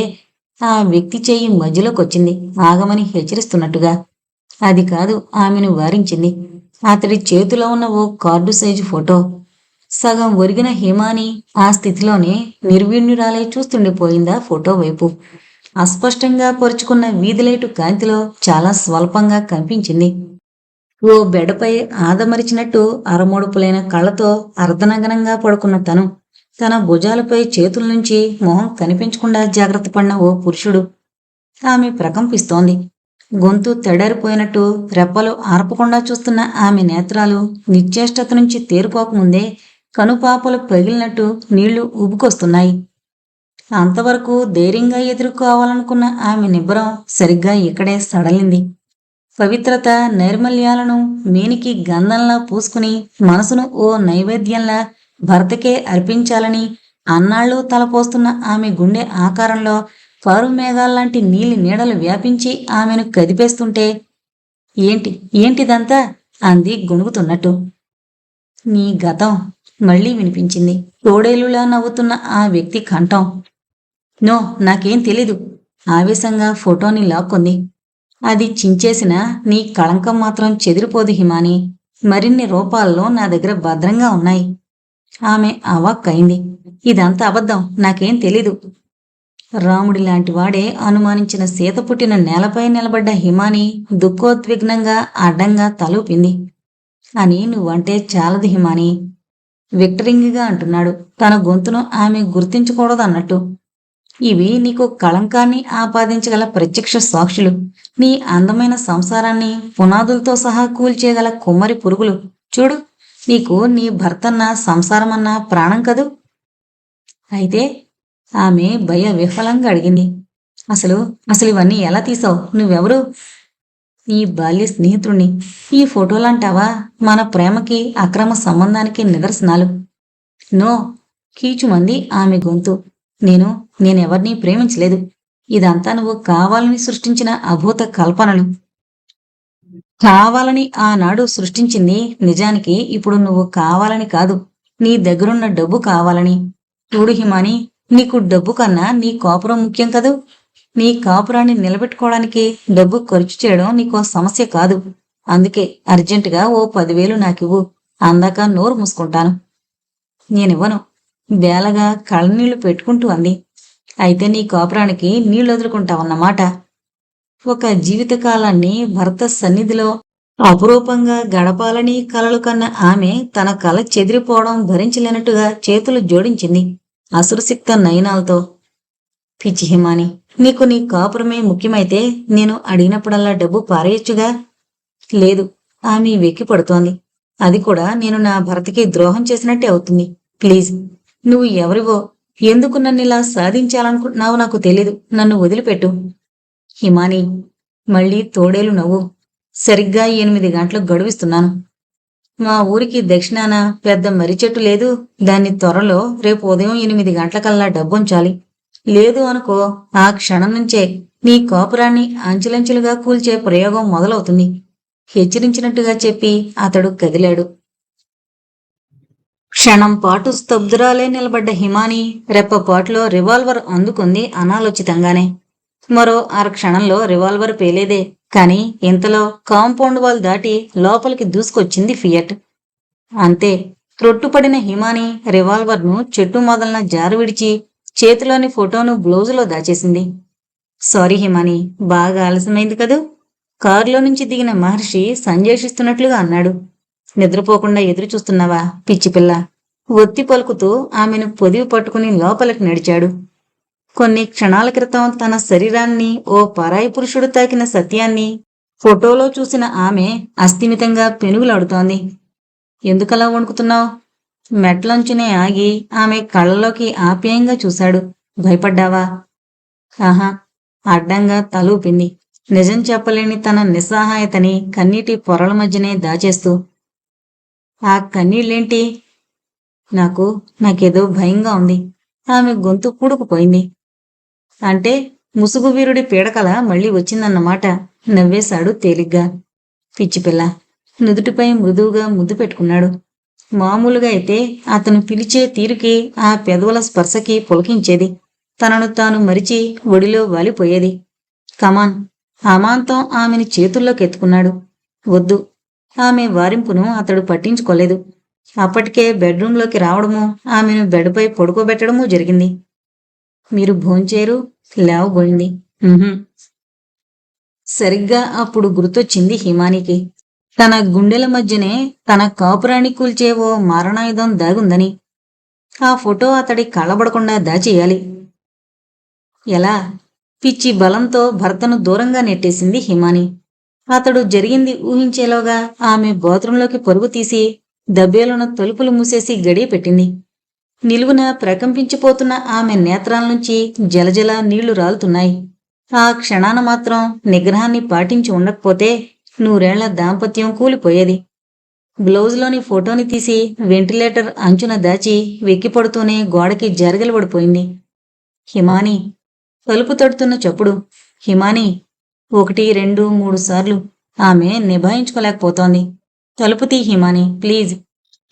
ఆ వ్యక్తి చెయ్యి మధ్యలోకొచ్చింది, ఆగమని హెచ్చరిస్తున్నట్టుగా. అది కాదు ఆమెను వారించింది. అతడి చేతిలో ఉన్న ఓ కార్డు సైజు ఫోటో. సగం ఒరిగిన హిమాని ఆ స్థితిలోనే నిర్వీణ్యురాలై చూస్తుండిపోయిందా ఫోటో వైపు. అస్పష్టంగా పరుచుకున్న వీధిలైటు కాంతిలో చాలా స్వల్పంగా కనిపించింది. ఓ బెడపై ఆదమరిచినట్టు అరమొడుపులైన కళ్ళతో అర్ధనగ్నంగా పడుకున్న తను, తన భుజాలపై చేతుల నుంచి మొహం కనిపించకుండా జాగ్రత్త పడిన ఓ పురుషుడు. ఆమె ప్రకంపిస్తోంది. గొంతు తెడారిపోయినట్టు రెప్పలు ఆర్పకుండా చూస్తున్న ఆమె నేత్రాలు నిశ్చేష్టత నుంచి తేరుకోకముందే కనుపాపలు పగిలినట్టు నీళ్లు ఉబుకొస్తున్నాయి. అంతవరకు ధైర్యంగా ఎదుర్కోవాలనుకున్న ఆమె నిబ్బరం సరిగ్గా ఇక్కడే సడలింది. పవిత్రత నైర్మల్యాలను మేనికి గంధంలా పూసుకుని మనసును ఓ నైవేద్యంలా భర్తకే అర్పించాలని అన్నాళ్ళు తలపోస్తున్న ఆమె గుండె ఆకారంలో పారుమేఘాల్లాంటి నీలి నీడలు వ్యాపించి ఆమెను కదిపేస్తుంటే ఏంటిదంతా అంది గొణుగుతున్నట్టు. నీ గతం మళ్లీ వినిపించింది తోడేలులా నవ్వుతున్న ఆ వ్యక్తి కంఠం. నో, నాకేం తెలీదు. ఆవేశంగా ఫోటోని లాక్కుంది. అది చించేసిన నీ కళంకం మాత్రం చెదిరిపోదు హిమాని. మరిన్ని రూపాల్లో నా దగ్గర భద్రంగా ఉన్నాయి. ఆమె అవాక్కయింది. ఇదంతా అబద్ధం, నాకేం తెలీదు. రాముడి లాంటి వాడే అనుమానించిన సీత పుట్టిన నేలపై నిలబడ్డ హిమాని దుఃఖోద్విగ్నంగా అడ్డంగా తలూపింది. అని నువ్వంటే చాలదు హిమాని, విక్టరింగిగా అంటున్నాడు, తన గొంతును ఆమె గుర్తించకూడదన్నట్టు. ఇవి నీకు కళంకాన్ని ఆపాదించగల ప్రత్యక్ష సాక్షులు. నీ అందమైన సంసారాన్ని పునాదులతో సహా కూల్చేయగల కుమ్మరి పురుగులు. చూడు, నీకు నీ భర్తన్నా సంసారమన్నా ప్రాణం కదూ. అయితే ఆమె భయ విఫలంగా అడిగింది. అసలు ఇవన్నీ ఎలా తీసావు? నువ్వెవరు? నీ బాల్య స్నేహితుణ్ణి. ఈ ఫోటోలంటావా మన ప్రేమకి అక్రమ సంబంధానికి నిదర్శనాలు. నో, కీచుమంది ఆమె గొంతు. నేనెవర్నీ ప్రేమించలేదు. ఇదంతా నువ్వు కావాలని సృష్టించిన అభూత కల్పనలు. కావాలని ఆనాడు సృష్టించింది నిజానికి ఇప్పుడు నువ్వు కావాలని కాదు, నీ దగ్గరున్న డబ్బు కావాలని. చూడు హిమాని, నీకు డబ్బు కన్నా నీ కాపురం ముఖ్యం కదూ. నీ కాపురాన్ని నిలబెట్టుకోవడానికి డబ్బు ఖర్చు చేయడం నీకో సమస్య కాదు. అందుకే అర్జెంటుగా ఓ 10,000 నాకివ్వు, అందాక నోరు మూసుకుంటాను. నేనివ్వను, బేలగా కళ్ళనీళ్లు పెట్టుకుంటూ అంది. అయితే నీ కాపురానికి నీళ్లు వదులుకుంటావన్నమాట. ఒక జీవితకాలాన్ని భర్త సన్నిధిలో అపురూపంగా గడపాలని కలలు కన్న ఆమె తన కల చెదిరిపోవడం భరించలేనట్టుగా చేతులు జోడించింది అసురసిక్త నయనాలతో. పిచ్చి హిమాని, నీకు నీ కాపురమే ముఖ్యమైతే నేను అడిగినప్పుడల్లా డబ్బు పారేయొచ్చుగా. లేదు, ఆమె వెక్కి పడుతోంది. అది కూడా నేను నా భర్తకి ద్రోహం చేసినట్టే అవుతుంది. ప్లీజ్, నువ్వు ఎవరివో, ఎందుకు నన్నిలా సాధించాలనుకుంటున్నావో నాకు తెలీదు. నన్ను వదిలిపెట్టు. హిమాని, మళ్ళీ తోడేలు నవ్వు. సరిగ్గా 8 గంటలకు గడువిస్తున్నాను. మా ఊరికి దక్షిణాన పెద్ద మర్రి చెట్టు లేదు. దాన్ని రేపు ఉదయం 8 గంటలకల్లా డబ్బుంచాలి. లేదు అనుకో, ఆ క్షణం నుంచే నీ కాపురాన్ని అంచెలంచెలుగా కూల్చే ప్రయోగం మొదలవుతుంది. హెచ్చరించినట్టుగా చెప్పి అతడు కదిలాడు. క్షణం పాటు స్తబ్దురాలే నిలబడ్డ హిమాని రెప్పపాటులో రివాల్వర్ అందుకుంది అనాలోచితంగానే. మరో అరక్షణంలో రివాల్వర్ పేలేదే, కాని ఇంతలో కాంపౌండ్ వాల్ దాటి లోపలికి దూసుకొచ్చింది ఫియట్. అంతే, త్రొట్టుపడిన హిమాని రివాల్వర్ను చెట్టు మొదలన జారు విడిచి చేతిలోని ఫోటోను బ్లౌజులో దాచేసింది. సారీ హిమాని, బాగా ఆలస్యమైంది కదూ? కారులో నుంచి దిగిన మహర్షి సంజేషిస్తున్నట్లుగా అన్నాడు. నిద్రపోకుండా ఎదురు చూస్తున్నావా పిచ్చిపిల్ల? ఒత్తి పలుకుతూ ఆమెను పొదివి పట్టుకుని లోపలికి నడిచాడు. కొన్ని క్షణాల క్రితం తన శరీరాన్ని ఓ పరాయి పురుషుడు తాకిన సత్యాన్ని ఫోటోలో చూసిన ఆమె అస్థిమితంగా పెనుగులాడుతోంది. ఎందుకలా వణుకుతున్నావు? మెట్లంచునే ఆగి ఆమె కళ్ళలోకి ఆప్యాయంగా చూశాడు. భయపడ్డావా? ఆహా, అడ్డంగా తలూపింది, నిజం చెప్పలేని తన నిస్సహాయతని కన్నీటి పొరల మధ్యనే దాచేస్తూ. ఆ కన్నీళ్ళేంటి? నాకేదో భయంగా ఉంది. ఆమె గొంతు పూడుకుపోయింది. అంటే ముసుగు వీరుడి పీడకల మళ్ళీ వచ్చిందన్నమాట, నవ్వేశాడు తేలిగ్గా. పిచ్చిపిల్ల, నుదుటిపై మృదువుగా ముద్దు పెట్టుకున్నాడు. మామూలుగా అయితే అతను పిలిచే తీరుకి ఆ పెదవుల స్పర్శకి పులకించేది. తనను తాను మరిచి ఒడిలో వాలిపోయేది. కమాన్, అమాంతం ఆమెని చేతుల్లోకి ఎత్తుకున్నాడు. వద్దు. ఆమె వారింపును అతడు పట్టించుకోలేదు. అప్పటికే బెడ్రూంలోకి రావడము, ఆమెను బెడ్పై పడుకోబెట్టడమూ జరిగింది. మీరు భోంచేరు? లేవబోయింది. సరిగ్గా అప్పుడు గుర్తొచ్చింది హిమానికి. తన గుండెల మధ్యనే తన కాపురాన్ని కూల్చే ఓ మారణాయుధం దాగుందని. ఆ ఫోటో అతడి కళ్ళబడకుండా దాచేయాలి. ఎలా? పిచ్చి బలంతో భర్తను దూరంగా నెట్టేసింది హిమాని. అతడు జరిగింది ఊహించేలోగా ఆమె బాత్రూంలోకి పరుగు తీసి దబ్బేలున తలుపులు మూసేసి గడియ పెట్టింది. నిలువున ప్రకంపించిపోతున్న ఆమె నేత్రాల నుంచి జలజల నీళ్లు రాలుతున్నాయి. ఆ క్షణాన మాత్రం నిగ్రహాన్ని పాటించి ఉండకపోతే నూరేళ్ల దాంపత్యం కూలిపోయేది. బ్లౌజ్లోని ఫోటోని తీసి వెంటిలేటర్ అంచున దాచి వెక్కిపడుతూనే గోడకి జరగలబడిపోయింది. హిమాని, తలుపు తడుతున్న చప్పుడు. హిమాని, 1, 2, 3 సార్లు. ఆమె నిభాయించుకోలేకపోతోంది. తలుపు తీ హిమాని, ప్లీజ్.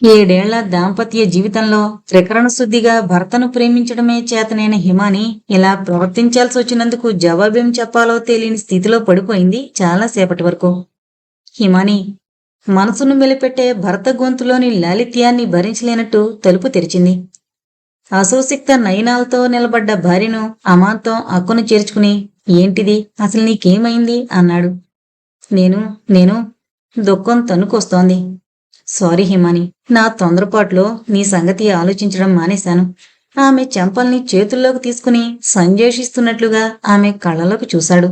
7 ఏళ్ల దాంపత్య జీవితంలో త్రికరణ శుద్ధిగా భర్తను ప్రేమించడమే చేతనైన హిమాని ఇలా ప్రవర్తించాల్సి వచ్చినందుకు జవాబేం చెప్పాలో తెలియని స్థితిలో పడిపోయింది చాలాసేపటి వరకు. హిమాని, మనసును మెలిపెట్టే భర్త గొంతులోని లాలిత్యాన్ని భరించలేనట్టు తలుపు తెరిచింది. అసూసిక్త నయనాలతో నిలబడ్డ భార్యను అమాంతం అక్కును చేర్చుకుని, ఏంటిది, అసలు నీకేమైంది అన్నాడు. నేను దుఃఖం తన్నుకొస్తోంది. సారీ హిమాని, నా తొందరపాటులో నీ సంగతి ఆలోచించడం మానేశాను. ఆమె చెంపల్ని చేతుల్లోకి తీసుకుని సంజేషిస్తున్నట్లుగా ఆమె కళ్ళలోకి చూశాడు.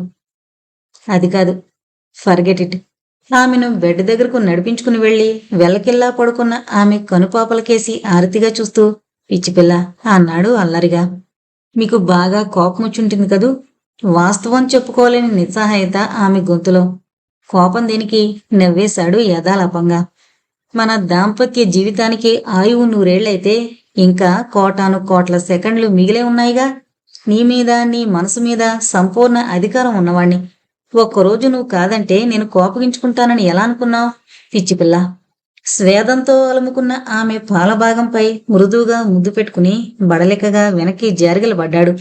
అది కాదు, ఫర్గెట్ ఇట్. ఆమెను బెడ్ దగ్గరకు నడిపించుకుని వెళ్లి వెల్లకిల్లా పడుకున్న ఆమె కనుపాపలకేసి ఆరతిగా చూస్తూ, పిచ్చిపిల్ల అన్నాడు అల్లరిగా. మీకు బాగా కోపముచ్చుంటుంది కదూ? వాస్తవం చెప్పుకోలేని నిస్సహాయత ఆమె గొంతులో. కోపం దేనికి? నవ్వేశాడు యథాలాపంగా. మన దాంపత్య జీవితానికి ఆయువు 100 ఏళ్లైతే ఇంకా 1,000,00,000 సెకండ్లు మిగిలే ఉన్నాయిగా. నీ మీద, నీ మనసు మీద సంపూర్ణ అధికారం ఉన్నవాణ్ణి. ఒక్కరోజు నువ్వు కాదంటే నేను కోపగించుకుంటానని ఎలా అనుకున్నావు? పిచ్చిపిల్ల. స్వేదంతో అలుముకున్న ఆమె పాలభాగంపై మృదువుగా ముద్దు పెట్టుకుని బడలికగా వెనక్కి జారిగలబడ్డాడు.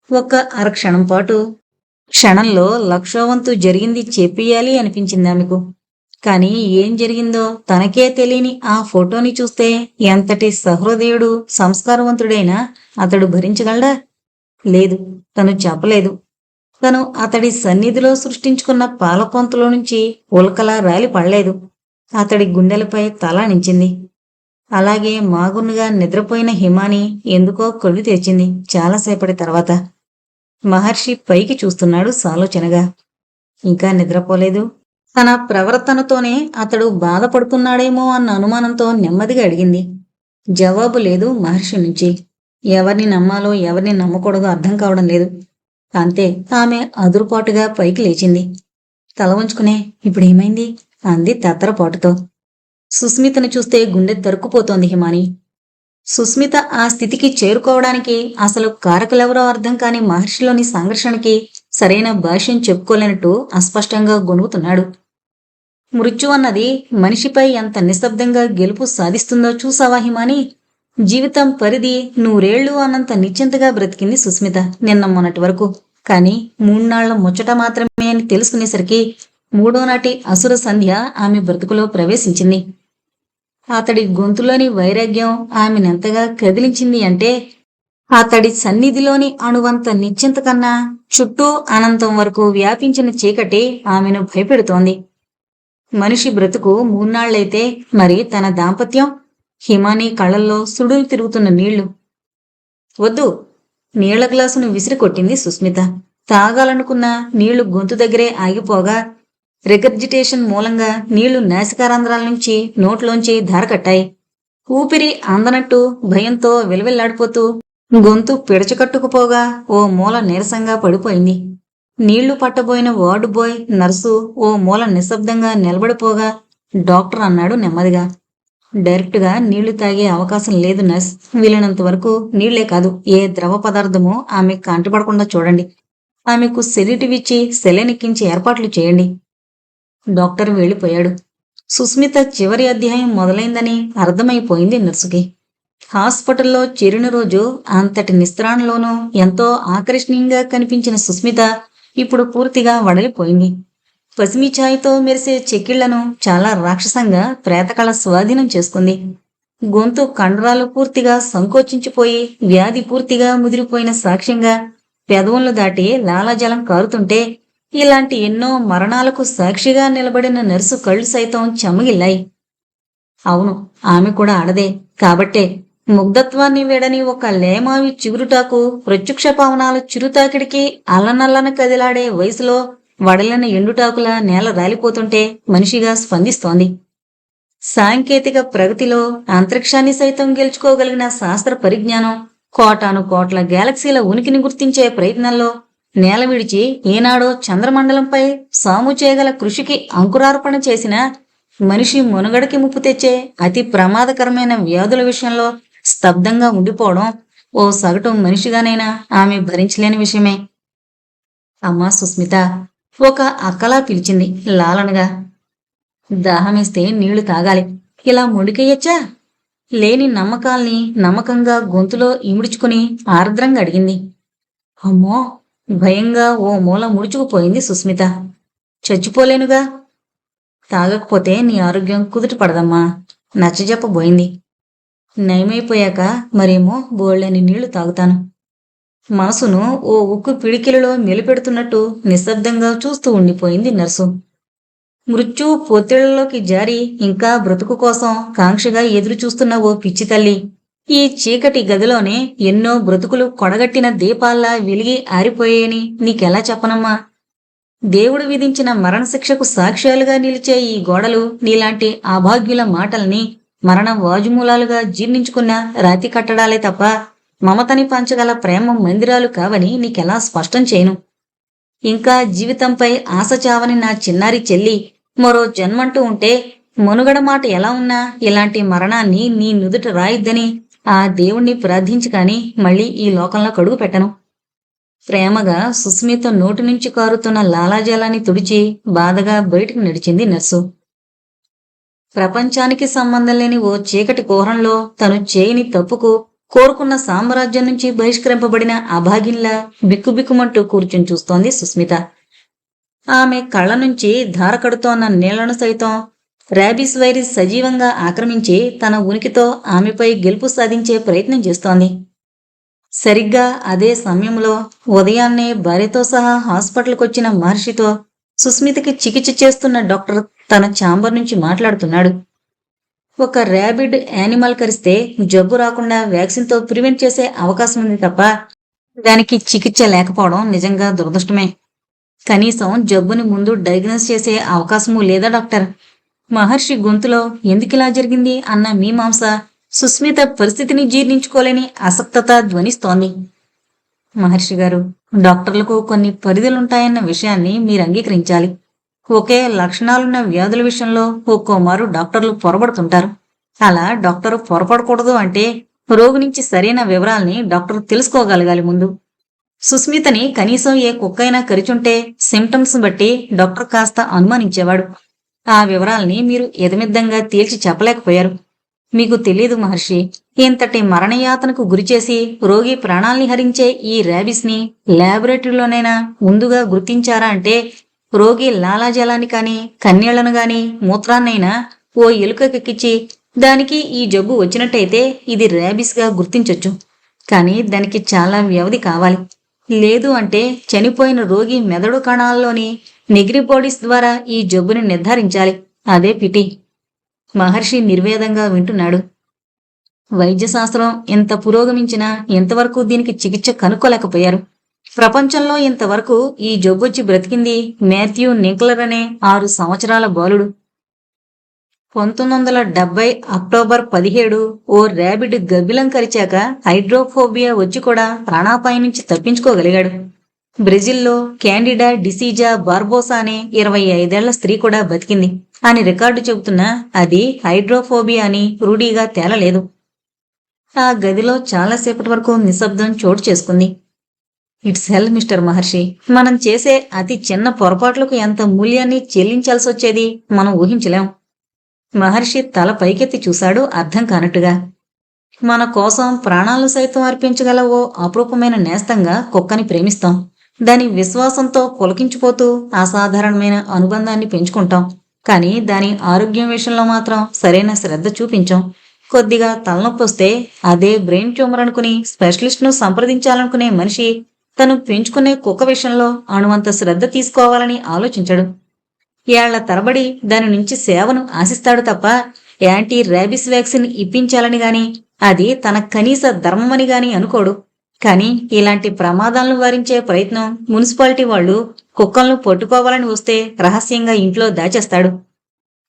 ఒక్క అరక్షణం పాటు క్షణంలో లక్షోవంతు జరిగింది చెప్పియాలి అనిపించింది ఆమెకు. కాని ఏం జరిగిందో తనకే తెలియని ఆ ఫోటోని చూస్తే ఎంతటి సహృదయుడు, సంస్కారవంతుడైనా అతడు భరించగలడా? లేదు, తను చెప్పలేదు. తను అతడి సన్నిధిలో సృష్టించుకున్న పాలకొంతలో నుంచి ఉల్కలా రాలి పడలేదు. అతడి గుండెలపై తల నించింది. అలాగే మాగునుగా నిద్రపోయిన హిమాని ఎందుకో కళ్ళు తెరిచింది చాలాసేపటి తర్వాత. మహర్షి పైకి చూస్తున్నాడు సాలోచనగా. ఇంకా నిద్రపోలేదు. తన ప్రవర్తనతోనే అతడు బాధపడుతున్నాడేమో అన్న అనుమానంతో నెమ్మదిగా అడిగింది. జవాబు లేదు మహర్షి నుంచి. ఎవరిని నమ్మాలో ఎవరిని నమ్మకూడదో అర్థం కావడం లేదు. అంతే, ఆమె అదురుపాటుగా పైకి లేచింది. తల వంచుకునే, ఇప్పుడేమైంది అంది తత్తరపాటుతో. సుస్మితను చూస్తే గుండె తరుక్కుపోతోంది హిమాని. సుస్మిత ఆ స్థితికి చేరుకోవడానికి అసలు కారకులెవరో అర్థం కాని మహర్షిలోని సంఘర్షణకి సరైన భాష్యం చెప్పుకోలేనట్టు అస్పష్టంగా గొణుగుతున్నాడు. మృత్యు అన్నది మనిషిపై ఎంత నిశ్శబ్దంగా గెలుపు సాధిస్తుందో చూసావా హిమాని? జీవితం పరిధి 100 ఏళ్లు అన్నంత నిశ్చింతగా బ్రతికింది సుస్మిత నిన్న మొన్నటి వరకు. కాని 3 నాళ్ల ముచ్చట మాత్రమే అని తెలుసుకునేసరికి 3వ నాటి అసుర సంధ్య ఆమె బ్రతుకులో ప్రవేశించింది. అతడి గొంతులోని వైరాగ్యం ఆమెనెంతగా కదిలించింది అంటే, అతడి సన్నిధిలోని అణువంత నిశ్చింత కన్నా చుట్టూ అనంతం వరకు వ్యాపించిన చీకటి ఆమెను భయపెడుతోంది. మనిషి బ్రతుకు 3 నాళ్లైతే మరి తన దాంపత్యం? హిమాని కళ్ళల్లో సుడులు తిరుగుతున్న నీళ్లు. వద్దు! నీళ్ల గ్లాసును విసిరికొట్టింది సుస్మిత. తాగాలనుకున్న నీళ్లు గొంతు దగ్గరే ఆగిపోగా రిగర్జిటేషన్ మూలంగా నీళ్లు నాసికారంధ్రాల నుంచి నోట్లోంచి ధారకట్టాయి. ఊపిరి అందనట్టు భయంతో విలవిల్లాడిపోతూ గొంతు పిడచకట్టుకుపోగా ఓ మూల నీరసంగా పడిపోయింది. నీళ్లు పట్టబోయిన వార్డు బాయ్, నర్సు ఓ మూల నిశ్శబ్దంగా నిలబడిపోగా డాక్టర్ అన్నాడు నెమ్మదిగా, డైరెక్టుగా నీళ్లు తాగే అవకాశం లేదు నర్స్. వీలైనంత వరకు నీళ్లే కాదు, ఏ ద్రవ పదార్థమో ఆమె కంటపడకుండా చూడండి. ఆమెకు సెలిటివ్ ఇచ్చి సెలెనెక్కించి ఏర్పాట్లు చేయండి. డాక్టర్ వెళ్ళిపోయాడు. సుస్మిత చివరి అధ్యాయం మొదలైందని అర్థమైపోయింది నర్సుకి. హాస్పిటల్లో చేరిన రోజు అంతటి నిస్త్రాణలోనూ ఎంతో ఆకర్షణీయంగా కనిపించిన సుస్మిత ఇప్పుడు పూర్తిగా వడలిపోయింది. పసిమి ఛాయతో మెరిసే చెక్కిళ్లను చాలా రాక్షసంగా ప్రేతకళ స్వాధీనం చేసుకుంది. గొంతు కండరాలు పూర్తిగా సంకోచించిపోయి వ్యాధి పూర్తిగా ముదిరిపోయిన సాక్ష్యంగా పెదవులను దాటి లాలాజలం కారుతుంటే ఇలాంటి ఎన్నో మరణాలకు సాక్షిగా నిలబడిన నర్సు కళ్ళు సైతం చెమ్మగిల్లాయి. అవును, ఆమె కూడా ఆడదే కాబట్టే ముగ్ధత్వాన్ని వేడని ఒక లేమావి చిగురుటాకు ప్రత్యక్ష పవనాల చిరుతాకిడికి అల్లనల్లన కదిలాడే వయసులో వడలిన ఎండుటాకులా నేల రాలిపోతుంటే మనిషిగా స్పందిస్తోంది. సాంకేతిక ప్రగతిలో అంతరిక్షాన్ని సైతం గెలుచుకోగలిగిన శాస్త్ర పరిజ్ఞానం కోటాను కోట్ల గ్యాలక్సీల ఉనికిని గుర్తించే ప్రయత్నంలో నేల విడిచి ఏనాడో చంద్రమండలంపై సాము చేయగల కృషికి అంకురార్పణ చేసిన మనిషి మనుగడకి ముప్పు తెచ్చే అతి ప్రమాదకరమైన వ్యాధుల విషయంలో స్తబ్దంగా ఉండిపోవడం ఓ సగటు మనిషిగానైనా ఆమె భరించలేని విషయమే. అమ్మా సుస్మిత, ఒక అక్కలా పిలిచింది లాలనగా. దాహమేస్తే నీళ్లు తాగాలి, ఇలా మొండికెయ్యొచ్చా? లేని నమ్మకాల్ని నమ్మకంగా గొంతులో ఇముడుచుకుని ఆర్ద్రంగా అడిగింది. అమ్మో! భయంగా ఓ మూల ముడుచుకుపోయింది సుస్మిత. చచ్చిపోలేనుగా. తాగకపోతే నీ ఆరోగ్యం కుదుట పడదమ్మా, నచ్చజెప్పబోయింది. నయమైపోయాక మరేమో బోళ్ళని నీళ్లు తాగుతాను. మనసును ఓ ఉక్కు పిడికిలలో మెలిపెడుతున్నట్టు నిశ్శబ్దంగా చూస్తూ ఉండిపోయింది నర్సు. మృత్యు పొత్తిళ్లలోకి జారి ఇంకా బ్రతుకు కోసం కాంక్షగా ఎదురు చూస్తున్న ఓ పిచ్చి తల్లి ఈ చీకటి గదిలోనే ఎన్నో బ్రతుకులు కొడగట్టిన దీపాల్లా వెలిగి ఆరిపోయాయని నీకెలా చెప్పనమ్మా? దేవుడు విధించిన మరణశిక్షకు సాక్ష్యాలుగా నిలిచే ఈ గోడలు నీలాంటి అభాగ్యుల మాటల్ని మరణ వాజుమూలాలుగా జీర్ణించుకున్న రాతి కట్టడాలే తప్ప మమతని పంచగల ప్రేమ మందిరాలు కావని నీకెలా స్పష్టం చేయను? ఇంకా జీవితంపై ఆశ చావని నా చిన్నారి చెల్లి మరో జన్మంటూ ఉంటే మనుగడ మాట ఎలా ఉన్నా ఇలాంటి మరణాన్ని నీ నుదుట రాయిద్దని ఆ దేవుణ్ణి ప్రార్థించి కాని మళ్ళీ ఈ లోకంలో కడుగు పెట్టను. ప్రేమగా సుస్మిత నోటి నుంచి కారుతున్న లాలాజలాన్ని తుడిచి బాధగా బయటికి నడిచింది నర్సు. ప్రపంచానికి సంబంధం లేని ఓ చీకటి కోహంలో తను చేయని తప్పుకు కోరుకున్న సామ్రాజ్యం నుంచి బహిష్కరింపబడిన అభాగిన్లా బిక్కుబిక్కుమంటూ కూర్చుని చూస్తోంది సుస్మిత. ఆమె కళ్ళ నుంచి ధారకడుతోన్న నీళ్లను సైతం ర్యాబిస్ వైరస్ సజీవంగా ఆక్రమించి తన ఉనికితో ఆమెపై గెలుపు సాధించే ప్రయత్నం చేస్తోంది. సరిగ్గా అదే సమయంలో ఉదయాన్నే భార్యతో సహా హాస్పిటల్కొచ్చిన మహర్షితో సుస్మితకి చికిత్స చేస్తున్న డాక్టర్ తన ఛాంబర్ నుంచి మాట్లాడుతున్నాడు. ఒక ర్యాబిడ్ యానిమల్ కరిస్తే జబ్బు రాకుండా వ్యాక్సిన్తో ప్రివెంట్ చేసే అవకాశం ఉంది తప్ప దానికి చికిత్స లేకపోవడం నిజంగా దురదృష్టమే. కనీసం జబ్బుని ముందు డయాగ్నోస్ చేసే అవకాశమూ లేదా డాక్టర్? మహర్షి గొంతులో ఎందుకిలా జరిగింది అన్న మీమాంస సుస్మిత పరిస్థితిని జీర్ణించుకోలేని అసక్తత ధ్వనిస్తోంది. మహర్షి గారు, డాక్టర్లకు కొన్ని పరిధులుంటాయన్న విషయాన్ని మీరు అంగీకరించాలి. ఒకే లక్షణాలున్న వ్యాధుల విషయంలో ఒక్కోమారు డాక్టర్లు పొరబడుతుంటారు. అలా డాక్టరు పొరపడకూడదు అంటే రోగి నుంచి సరైన వివరాల్ని డాక్టర్ తెలుసుకోగలగాలి ముందు. సుస్మితని కనీసం ఏ కుక్కైనా కరిచుంటే సిమ్టమ్స్ బట్టి డాక్టర్ కాస్త అనుమానించేవాడు. ఆ వివరాల్ని మీరు ఎదమిద్దంగా తేల్చి చెప్పలేకపోయారు. మీకు తెలీదు మహర్షి, ఇంతటి మరణయాతనకు గురిచేసి రోగి ప్రాణాల్ని హరించే ఈ ర్యాబిస్ని ల్యాబొరేటరీలోనైనా ముందుగా గుర్తించారా అంటే రోగి లాలాజలాన్ని కాని కన్నీళ్లను గాని మూత్రాన్నైనా ఓ ఎలుకకెక్కించి దానికి ఈ జబ్బు వచ్చినట్టయితే ఇది ర్యాబిస్గా గుర్తించొచ్చు. కానీ దానికి చాలా వ్యవధి కావాలి. లేదు అంటే చనిపోయిన రోగి మెదడు కణాల్లోని నెగ్రిపోడిస్ ద్వారా ఈ జబ్బుని నిర్ధారించాలి. అదే పిటి. మహర్షి నిర్వేదంగా వింటున్నాడు. వైద్యశాస్త్రం ఎంత పురోగమించినా ఇంతవరకు దీనికి చికిత్స కనుక్కోలేకపోయారు. ప్రపంచంలో ఇంతవరకు ఈ జబ్బొచ్చి బ్రతికింది మాథ్యూ నిక్లర్ అనే 6 సంవత్సరాల బాలుడు. 1970 అక్టోబర్ 17 ఓ ర్యాబిడ్ గబ్బిలం కరిచాక హైడ్రోఫోబియా వచ్చి కూడా ప్రాణాపాయం నుంచి తప్పించుకోగలిగాడు. బ్రెజిల్లో క్యాండిడా డిసీజా బార్బోసా అనే 25 ఏళ్ల స్త్రీ కూడా బతికింది అని రికార్డు చెబుతున్నా అది హైడ్రోఫోబియా అని రూఢీగా తేలలేదు. ఆ గదిలో చాలాసేపటి వరకు నిశ్శబ్దం చోటు చేసుకుంది. ఇట్స్ హెల్ మిస్టర్ మహర్షి, మనం చేసే అతి చిన్న పొరపాట్లకు ఎంత మూల్యాన్ని చెల్లించాల్సొచ్చేది మనం ఊహించలేం. మహర్షి తల పైకెత్తి చూశాడు అర్థం కానట్టుగా. మన కోసం ప్రాణాలు సైతం అర్పించగల ఓ అపరూపమైన నేస్తంగా కుక్కని ప్రేమిస్తాం. దాని విశ్వాసంతో పులకించిపోతూ అసాధారణమైన అనుబంధాన్ని పెంచుకుంటాం. కానీ దాని ఆరోగ్యం విషయంలో మాత్రం సరైన శ్రద్ధ చూపించాం. కొద్దిగా తలనొప్పి వస్తే అదే బ్రెయిన్ ట్యూమర్ అనుకుని స్పెషలిస్ట్ను సంప్రదించాలనుకునే మనిషి తను పెంచుకునే కుక్క విషయంలో అణువంత శ్రద్ధ తీసుకోవాలని ఆలోచించడు. ఏళ్ల తరబడి దాని నుంచి సేవను ఆశిస్తాడు తప్ప యాంటీ ర్యాబిస్ వ్యాక్సిన్ ఇప్పించాలని గాని అది తన కనీస ధర్మమని గాని అనుకోడు. కానీ ఇలాంటి ప్రమాదాలను వారించే ప్రయత్నం మున్సిపాలిటీ వాళ్లు కుక్కలను పట్టుకోవాలని వస్తే రహస్యంగా ఇంట్లో దాచేస్తాడు.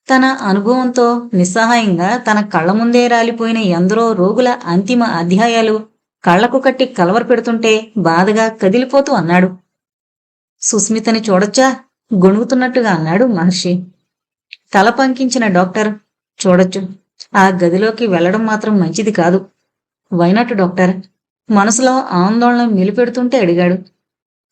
తన అనుభవంతో నిస్సహాయంగా తన కళ్ల ముందే రాలిపోయిన ఎందరో రోగుల అంతిమ అధ్యాయాలు కళ్లకు కట్టి కలవర పెడుతుంటే బాధగా కదిలిపోతూ అన్నాడు. సుస్మితని చూడొచ్చా? గొణుగుతున్నట్టుగా అన్నాడు మహర్షి. తల పంకించిన డాక్టర్, చూడొచ్చు. ఆ గదిలోకి వెళ్లడం మాత్రం మంచిది కాదు. Why not doctor? మనసులో ఆందోళన మిలిపెడుతుంటే అడిగాడు.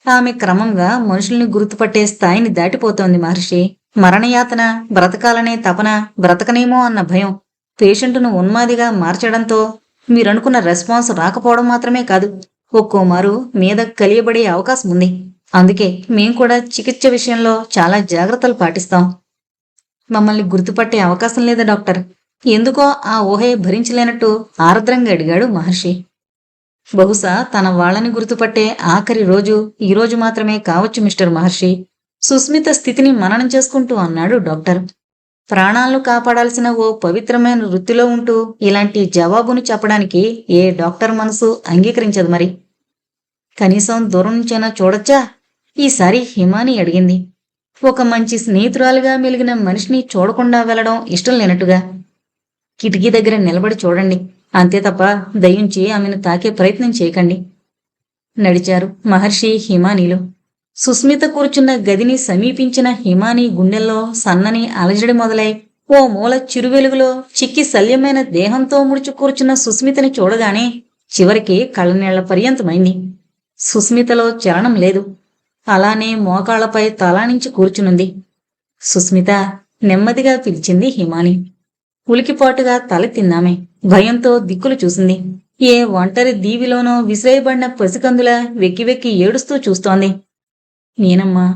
ఆమె క్రమంగా మనుషుల్ని గుర్తుపట్టే స్థాయిని దాటిపోతోంది మహర్షి. మరణయాతన, బ్రతకాలనే తపన, బ్రతకనేమో అన్న భయం పేషెంటును ఉన్మాదిగా మార్చడంతో మీరనుకున్న రెస్పాన్స్ రాకపోవడం మాత్రమే కాదు, ఒక్కోమారు మీద కలియబడే అవకాశం ఉంది. అందుకే మేం కూడా చికిత్స విషయంలో చాలా జాగ్రత్తలు పాటిస్తాం. మమ్మల్ని గుర్తుపట్టే అవకాశం లేదా డాక్టర్? ఎందుకో ఆ ఊహే భరించలేనట్టు ఆర్ద్రంగా అడిగాడు మహర్షి. బహుశా తన వాళ్ళని గుర్తుపట్టే ఆఖరి రోజు ఈ రోజు మాత్రమే కావచ్చు మిస్టర్ మహర్షి. సుస్మిత స్థితిని మననం చేసుకుంటూ అన్నాడు డాక్టర్. ప్రాణాలను కాపాడాల్సిన ఓ పవిత్రమైన వృత్తిలో ఉంటూ ఇలాంటి జవాబును చెప్పడానికి ఏ డాక్టర్ మనసు అంగీకరించదు మరి. కనీసం దూరం నుంచైనా చూడొచ్చా? ఈసారి హిమాని అడిగింది. ఒక మంచి స్నేహితురాలుగా మెలిగిన మనిషిని చూడకుండా వెళ్లడం ఇష్టం లేనట్టుగా. కిటికీ దగ్గర నిలబడి చూడండి, అంతే తప్ప దయించి ఆమెను తాకే ప్రయత్నం చేయకండి. నడిచారు మహర్షి హిమానీలు. సుస్మిత కూర్చున్న గదిని సమీపించిన హిమాని గుండెల్లో సన్నని అలజడి మొదలై ఓ మూల చిరువెలుగులో చిక్కి శల్యమైన దేహంతో ముడుచు కూర్చున్న సుస్మితని చూడగానే చివరికి కళ్ళనీళ్ల పర్యంతమైంది. సుస్మితలో చలనం లేదు. అలానే మోకాళ్లపై తలానించి కూర్చునుంది. సుస్మిత, నెమ్మదిగా పిలిచింది హిమాని. ఉలికిపాటుగా తల తిన్నామే. భయంతో దిక్కులు చూసింది. ఏ ఒంటరి దీవిలోనో విసిరేయబడిన పసికందులా వెక్కి వెక్కి ఏడుస్తూ చూస్తోంది. నేనమ్మా,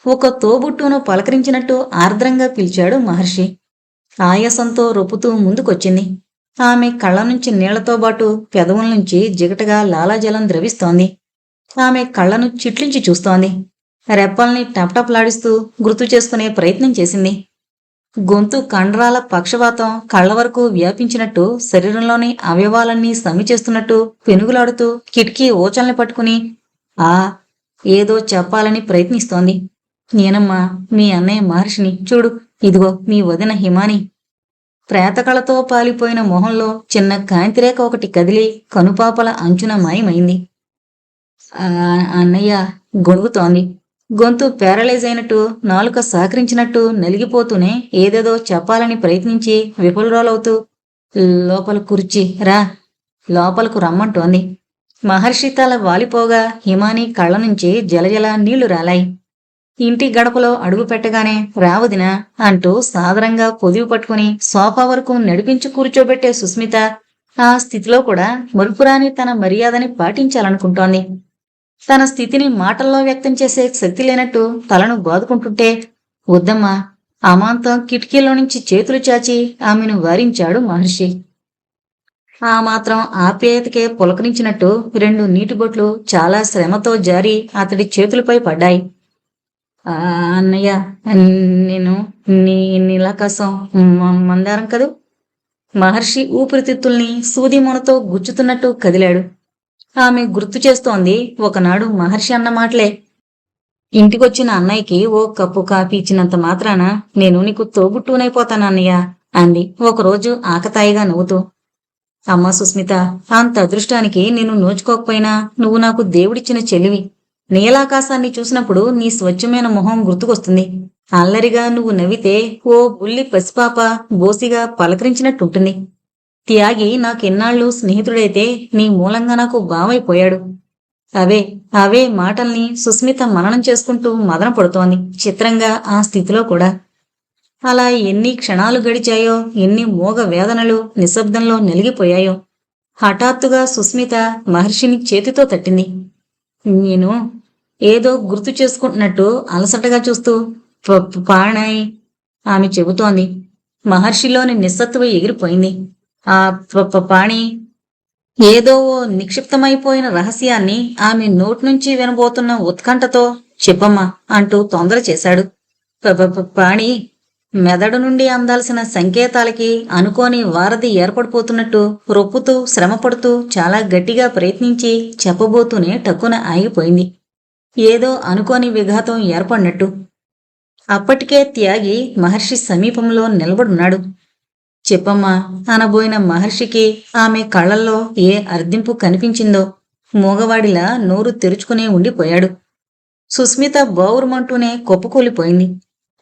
ఒక తోబుట్టును పలకరించినట్టు ఆర్ద్రంగా పిలిచాడు మహర్షి. ఆయాసంతో రొప్పుతూ ముందుకొచ్చింది. ఆమె కళ్ళ నుంచి నీళ్లతో పాటు పెదవుల నుంచి జిగటగా లాలాజలం ద్రవిస్తోంది. ఆమె కళ్లను చిట్లించి చూస్తోంది. రెప్పల్ని టప్టప్లాడిస్తూ గుర్తు చేసుకునే ప్రయత్నం చేసింది. గొంతు కండరాల పక్షవాతం కళ్ల వరకు వ్యాపించినట్టు శరీరంలోని అవయవాలన్నీ సమిచేస్తున్నట్టు పెనుగులాడుతూ కిటికీ ఓచల్ని పట్టుకుని ఏదో చెప్పాలని ప్రయత్నిస్తోంది. నేనమ్మా, మీ అన్నయ్య మహర్షిని. చూడు, ఇదిగో మీ వదిన హిమాని. ప్రేతకళతో పాలిపోయిన మొహంలో చిన్న కాంతిరేఖ ఒకటి కదిలి కనుపాపల అంచున మాయమైంది. అన్నయ్య, గొణుగుతోంది. గొంతు ప్యారలైజ్ అయినట్టు, నాలుక సహకరించినట్టు నలిగిపోతూనే ఏదేదో చెప్పాలని ప్రయత్నించి విఫలురాలవుతూ లోపల కుర్చీ రా, లోపలకు రమ్మంటోంది. మహర్షి తల వాలిపోగా హిమాని కళ్ళ నుంచి జలజల నీళ్లు రాలాయి. ఇంటి గడపలో అడుగు పెట్టగానే రావదినా అంటూ సాదరంగా పొదివి పట్టుకుని సోఫా వరకు నడిపించి కూర్చోబెట్టే సుస్మిత ఆ స్థితిలో కూడా మరుపురాని తన మర్యాదని పాటించాలనుకుంటోంది. తన స్థితిని మాటల్లో వ్యక్తం చేసే శక్తి లేనట్టు తలను బాదుకుంటుంటే, వద్దమ్మా, అమాంతం కిటికీలో నుంచి చేతులు చాచి ఆమెను వారించాడు మహర్షి. ఆ మాత్రం ఆప్యాయతకే పులకరించినట్టు 2 నీటి బొట్లు చాలా శ్రమతో జారి అతడి చేతులపై పడ్డాయి. ఆ అన్నయ్య, నేను నీ నీలాకాశం మందారం కదూ. మహర్షి ఊపిరితిత్తుల్ని సూది మొనతో గుచ్చుతున్నట్టు కదిలాడు. ఆమె గుర్తు చేస్తోంది ఒకనాడు మహర్షి అన్న మాటలే. ఇంటికొచ్చిన అన్నయ్యకి ఓ కప్పు కాఫీ ఇచ్చినంత మాత్రాన నేను నీకు తోబుట్టునైపోతానన్నయ్య అంది ఒకరోజు ఆకతాయిగా నవ్వుతూ. అమ్మా సుస్మిత, అంత అదృష్టానికి నేను నోచుకోకపోయినా నువ్వు నాకు దేవుడిచ్చిన చెల్లివి. నీలాకాశాన్ని చూసినప్పుడు నీ స్వచ్ఛమైన మొహం గుర్తుకొస్తుంది. అల్లరిగా నువ్వు నవ్వితే ఓ బుల్లి పసిపాప బోసిగా పలకరించినట్టుంటుంది. త్యాగి నాకెన్నాళ్ళు స్నేహితుడైతే నీ మూలంగా నాకు బావైపోయాడు. అవే అవే మాటల్ని సుస్మిత మననం చేసుకుంటూ మదన పడుతోంది, చిత్రంగా ఆ స్థితిలో కూడా. అలా ఎన్ని క్షణాలు గడిచాయో, ఎన్ని మోగ వేదనలు నిశ్శబ్దంలో నలిగిపోయాయో. హఠాత్తుగా సుస్మిత మహర్షిని చేతితో తట్టింది. నేను ఏదో గుర్తు చేసుకుంటున్నట్టు అలసటగా చూస్తూ పాణాయి ఆమె చెబుతోంది. మహర్షిలోని నిస్సత్తువ ఎగిరిపోయింది. ఆ పాణి ఏదో ఓ నిక్షిప్తమైపోయిన రహస్యాన్ని ఆమె నోట్నుంచి వినబోతున్న ఉత్కంఠతో చెప్పమ్మా అంటూ తొందర చేశాడు. పాణి మెదడు నుండి అందాల్సిన సంకేతాలకి అనుకోని వారధి ఏర్పడిపోతున్నట్టు రొప్పుతూ శ్రమపడుతూ చాలా గట్టిగా ప్రయత్నించి చెప్పబోతూనే టక్కున ఆగిపోయింది. ఏదో అనుకోని విఘాతం ఏర్పడినట్టు. అప్పటికే త్యాగి మహర్షి సమీపంలో నిలబడున్నాడు. చెప్పమ్మా అనబోయిన మహర్షికి ఆమె కళ్ళల్లో ఏ అర్దింపు కనిపించిందో మూగవాడిలా నోరు తెరుచుకునే ఉండిపోయాడు. సుస్మిత బౌరుమంటూనే కొప్పుకూలిపోయింది,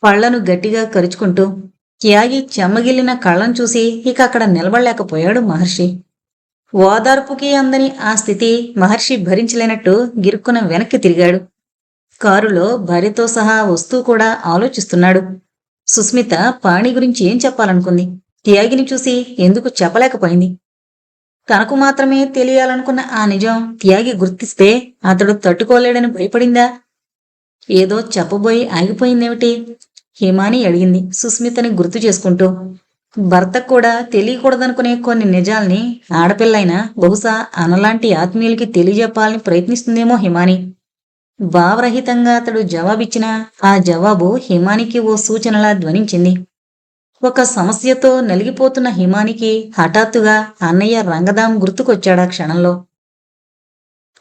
పళ్లను గట్టిగా కరుచుకుంటూ. త్యాగి చెమ్మగిల్లిన కళ్ళను చూసి ఇక అక్కడ నిలబడలేకపోయాడు మహర్షి. ఓదార్పుకి అందని ఆ స్థితి మహర్షి భరించలేనట్టు గిరుక్కున వెనక్కి తిరిగాడు. కారులో భార్యతో సహా వస్తూ కూడా ఆలోచిస్తున్నాడు. సుస్మిత పాణి గురించి ఏం చెప్పాలనుకుంది? త్యాగిని చూసి ఎందుకు చెప్పలేకపోయింది? తనకు మాత్రమే తెలియాలనుకున్న ఆ నిజం త్యాగి గుర్తిస్తే అతడు తట్టుకోలేడని భయపడిందా? ఏదో చెప్పబోయి ఆగిపోయిందేమిటి? హిమాని అడిగింది సుస్మితని గుర్తు చేసుకుంటూ. భర్తకు కూడా తెలియకూడదనుకునే కొన్ని నిజాల్ని ఆడపిల్లైనా బహుశా అనలాంటి ఆత్మీయులకి తెలియజెప్పాలని ప్రయత్నిస్తుందేమో హిమాని. భావరహితంగా అతడు జవాబిచ్చినా ఆ జవాబు హిమానికి ఓ సూచనలా ధ్వనించింది. ఒక సమస్యతో నలిగిపోతున్న హిమానికి హఠాత్తుగా అన్నయ్య రంగదాం గుర్తుకొచ్చాడా క్షణంలో.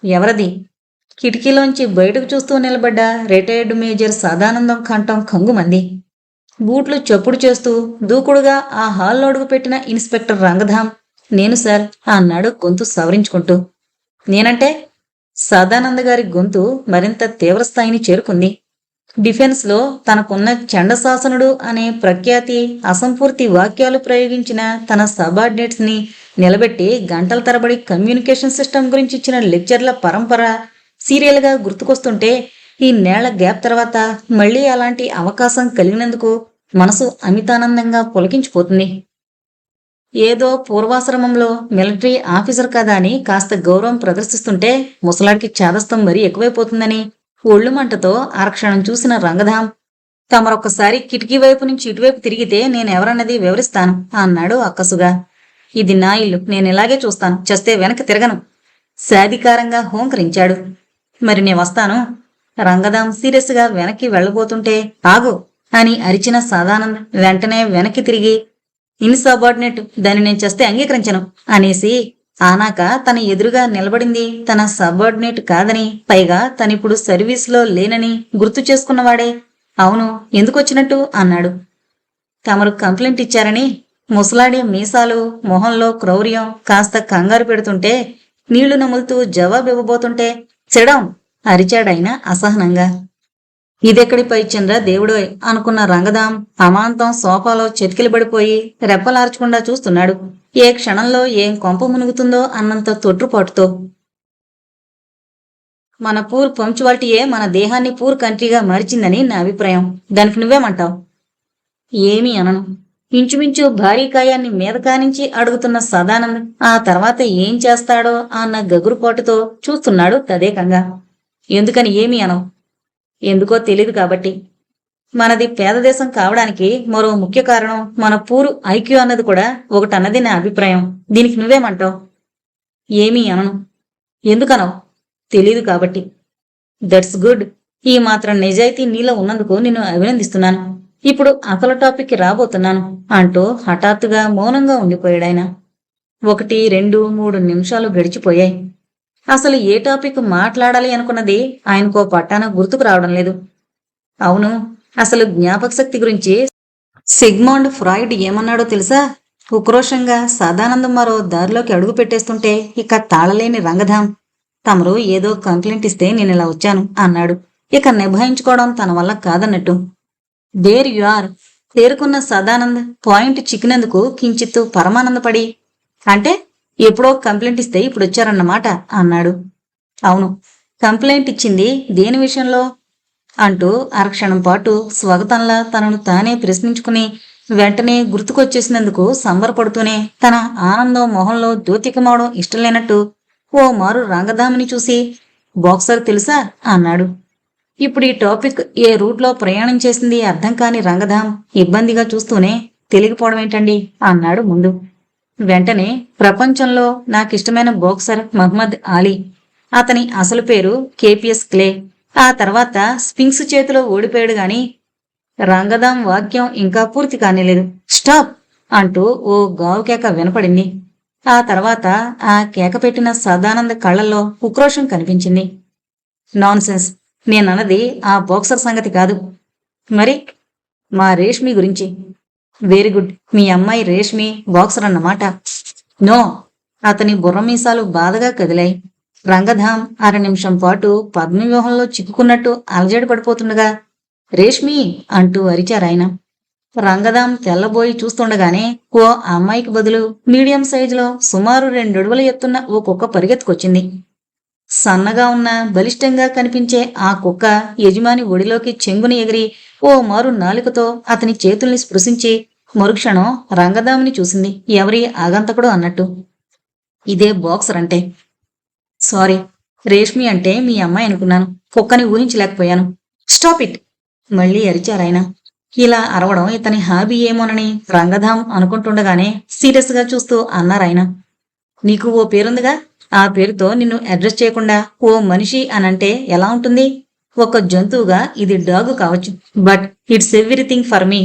ఎవరది? కిటికీలోంచి బయటకు చూస్తూ నిలబడ్డ రిటైర్డ్ మేజర్ సదానందం కంఠం కంగుమంది. బూట్లు చప్పుడు చేస్తూ దూకుడుగా ఆ హాల్లో అడుగుపెట్టిన ఇన్స్పెక్టర్ రంగధాం. నేను సార్ అన్నాడు గొంతు సవరించుకుంటూ. నేనంటే? సదానంద గారి గొంతు మరింత తీవ్రస్థాయిని చేరుకుంది. డిఫెన్స్ లో తనకున్న చండశాసనుడు అనే ప్రఖ్యాతి, అసంపూర్తి వాక్యాలు ప్రయోగించిన తన సబార్డినేట్స్ ని నిలబెట్టి గంటల తరబడి కమ్యూనికేషన్ సిస్టమ్ గురించి ఇచ్చిన లెక్చర్ల పరంపర సీరియల్ గా గుర్తుకొస్తుంటే ఈ నేళ్ల గ్యాప్ తర్వాత మళ్లీ అలాంటి అవకాశం కలిగినందుకు మనసు అమితానందంగా పులకించిపోతుంది. ఏదో పూర్వాశ్రమంలో మిలిటరీ ఆఫీసర్ కదా అని కాస్త గౌరవం ప్రదర్శిస్తుంటే ముసలాడికి చాదస్తం మరీ ఎక్కువైపోతుందని ఒళ్ళు మంటతో అరక్షణం చూసిన రంగధాం, తమరొక్కసారి కిటికీ వైపు నుంచి ఇటువైపు తిరిగితే నేనెవరన్నది వివరిస్తాను అన్నాడు అక్కసుగా. ఇది నా ఇల్లు, నేనిలాగే చూస్తాను, చస్తే వెనక్కి తిరగను సాధికారంగా హోంకరించాడు. మరి నే వస్తాను. రంగదాం సీరియస్ గా వెనక్కి వెళ్ళబోతుంటే ఆగు అని అరిచిన సదానంద్ వెంటనే వెనక్కి తిరిగి, ఇన్సబార్డినేట్, దాన్ని నేను చస్తే అంగీకరించను అనేసి ఆనాక తన ఎదురుగా నిలబడింది తన సబార్డినేట్ కాదని, పైగా తనిప్పుడు సర్వీస్లో లేనని గుర్తు చేసుకున్నవాడే. అవును, ఎందుకొచ్చినట్టు అన్నాడు. తమరు కంప్లైంట్ ఇచ్చారని. ముసలాడి మీసాలు, మొహంలో క్రౌర్యం కాస్త కంగారు పెడుతుంటే నీళ్లు నములుతూ జవాబివ్వబోతుంటే సిడౌన్ అరిచాడాయన అసహనంగా. ఇదెక్కడి పైచంద్ర దేవుడోయ్ అనుకున్న రంగదాం అమాంతం సోఫాలో చెతికిలబడిపోయి రెప్పలార్చకుండా చూస్తున్నాడు. ఏ క్షణంలో ఏం కొంప మునుగుతుందో అన్నంత తొట్రుపాటుతో. మన పూర్ పంక్చువాలిటీయే మన దేహాన్ని పూర్ కంట్రీగా మార్చిందని నా అభిప్రాయం. దానికి నువ్వేమంటావు? ఏమీ అనను. ఇంచుమించు భారీ కాయాన్ని మీద కానించి అడుగుతున్న సదానంద్ ఆ తర్వాత ఏం చేస్తాడో అన్న గగురుపాటుతో చూస్తున్నాడు తదేకంగా. ఎందుకని ఏమీ అనవు? ఎందుకో తెలీదు కాబట్టి. మనది పేద దేశం కావడానికి మరో ముఖ్య కారణం మన పూరు ఐక్యూ అన్నది కూడా ఒకటన్నది నా అభిప్రాయం. దీనికి నువ్వేమంటావు? ఏమీ అనను. ఎందుకనవు? తెలీదు కాబట్టి. That's good. ఈ మాత్రం నిజాయితీ నీలో ఉన్నందుకు నిన్ను అభినందిస్తున్నాను. ఇప్పుడు అసలు టాపిక్కి రాబోతున్నాను అంటూ హఠాత్తుగా మౌనంగా ఉండిపోయాడాయన. 1, 2, 3 నిమిషాలు గడిచిపోయాయి. అసలు ఏ టాపిక్ మాట్లాడాలి అనుకున్నది ఆయనకో పట్టాన గుర్తుకు రావడం లేదు. అవును, అసలు జ్ఞాపకశక్తి గురించి సిగ్మండ్ ఫ్రాయిడ్ ఏమన్నాడో తెలుసా? ఉక్రోషంగా సదానందం మరో దారిలోకి అడుగు పెట్టేస్తుంటే ఇక తాళలేని రంగధాం. తమరు ఏదో కంప్లైంట్ ఇస్తే నేనిలా వచ్చాను అన్నాడు. ఇక నిభాయించుకోవడం తన వల్ల కాదన్నట్టు. There you are. తేరుకున్న సదానంద్ పాయింట్ చిక్కినందుకు కించిత్తు పరమానందపడి, అంటే ఎప్పుడో కంప్లైంట్ ఇస్తే ఇప్పుడు వచ్చారన్నమాట అన్నాడు. అవును, కంప్లైంట్ ఇచ్చింది దేని విషయంలో అంటూ అరక్షణం పాటు స్వాగతంలా తనను తానే ప్రశ్నించుకుని వెంటనే గుర్తుకొచ్చేసినందుకు సంబరపడుతూనే తన ఆనందం మొహంలో ద్యోతికమవడం ఇష్టం లేనట్టు ఓ మారు రంగధామిని చూసి, బాక్సర్ తెలుసా అన్నాడు. ఇప్పుడు ఈ టాపిక్ ఏ రూట్లో ప్రయాణం చేసింది అర్థం కాని రంగధాం ఇబ్బందిగా చూస్తూనే, తెలిగిపోవడం ఏంటండి అన్నాడు ముందు. వెంటనే, ప్రపంచంలో నాకిష్టమైన బాక్సర్ మహ్మద్ అలీ. అతని అసలు పేరు కేపిఎస్ క్లే. ఆ తర్వాత స్పింక్స్ చేతిలో ఓడిపోయాడు గాని రంగధాం వాక్యం ఇంకా పూర్తి కానిలేదు. స్టాప్ అంటూ ఓ గావుకేక వినపడింది. ఆ తర్వాత ఆ కేక పెట్టిన సదానంద కళ్లల్లో ఉక్రోషం కనిపించింది. నాన్సెన్స్, నేనన్నది ఆ బాక్సర్ సంగతి కాదు. మరి మా రేష్మి గురించి. వెరీ గుడ్, మీ అమ్మాయి రేష్మి బాక్సర్ అన్నమాట. నో. అతని బుర్రమీసాలు బాధగా కదిలాయి. రంగధాం 1/2 నిమిషం పాటు పద్మవ్యూహంలో చిక్కుకున్నట్టు అలజడి పడిపోతుండగా, రేష్మి అంటూ అరిచారాయన. రంగధాం తెల్లబోయి చూస్తుండగానే ఓ అమ్మాయికి బదులు మీడియం సైజులో సుమారు 2 అడుగుల ఎత్తున్న ఓ కుక్క పరిగెత్తుకొచ్చింది. సన్నగా ఉన్న బలిష్టంగా కనిపించే ఆ కుక్క యజమాని ఒడిలోకి చెంగుని ఎగిరి ఓ మారు నాలుకతో అతని చేతుల్ని స్పృశించి మరుక్షణం రంగధామిని చూసింది. ఎవరి ఆగంతకుడు అన్నట్టు. ఇదే బాక్సర్ అంటే. సారీ, రేష్మి అంటే మీ అమ్మాయి అనుకున్నాను. కుక్కని ఊహించలేకపోయాను. Stop it. మళ్లీ అరిచారాయన. ఇలా అరవడం ఇతని హాబీ ఏమోనని రంగధాం అనుకుంటుండగానే సీరియస్ గా చూస్తూ అన్నారాయన. నీకు ఓ పేరుందిగా, ఆ పేరుతో నిన్ను అడ్రస్ చేయకుండా ఓ మనిషి అనంటే ఎలా ఉంటుంది? ఒక జంతువుగా ఇది డాగ్ కావచ్చు, but it's everything for me.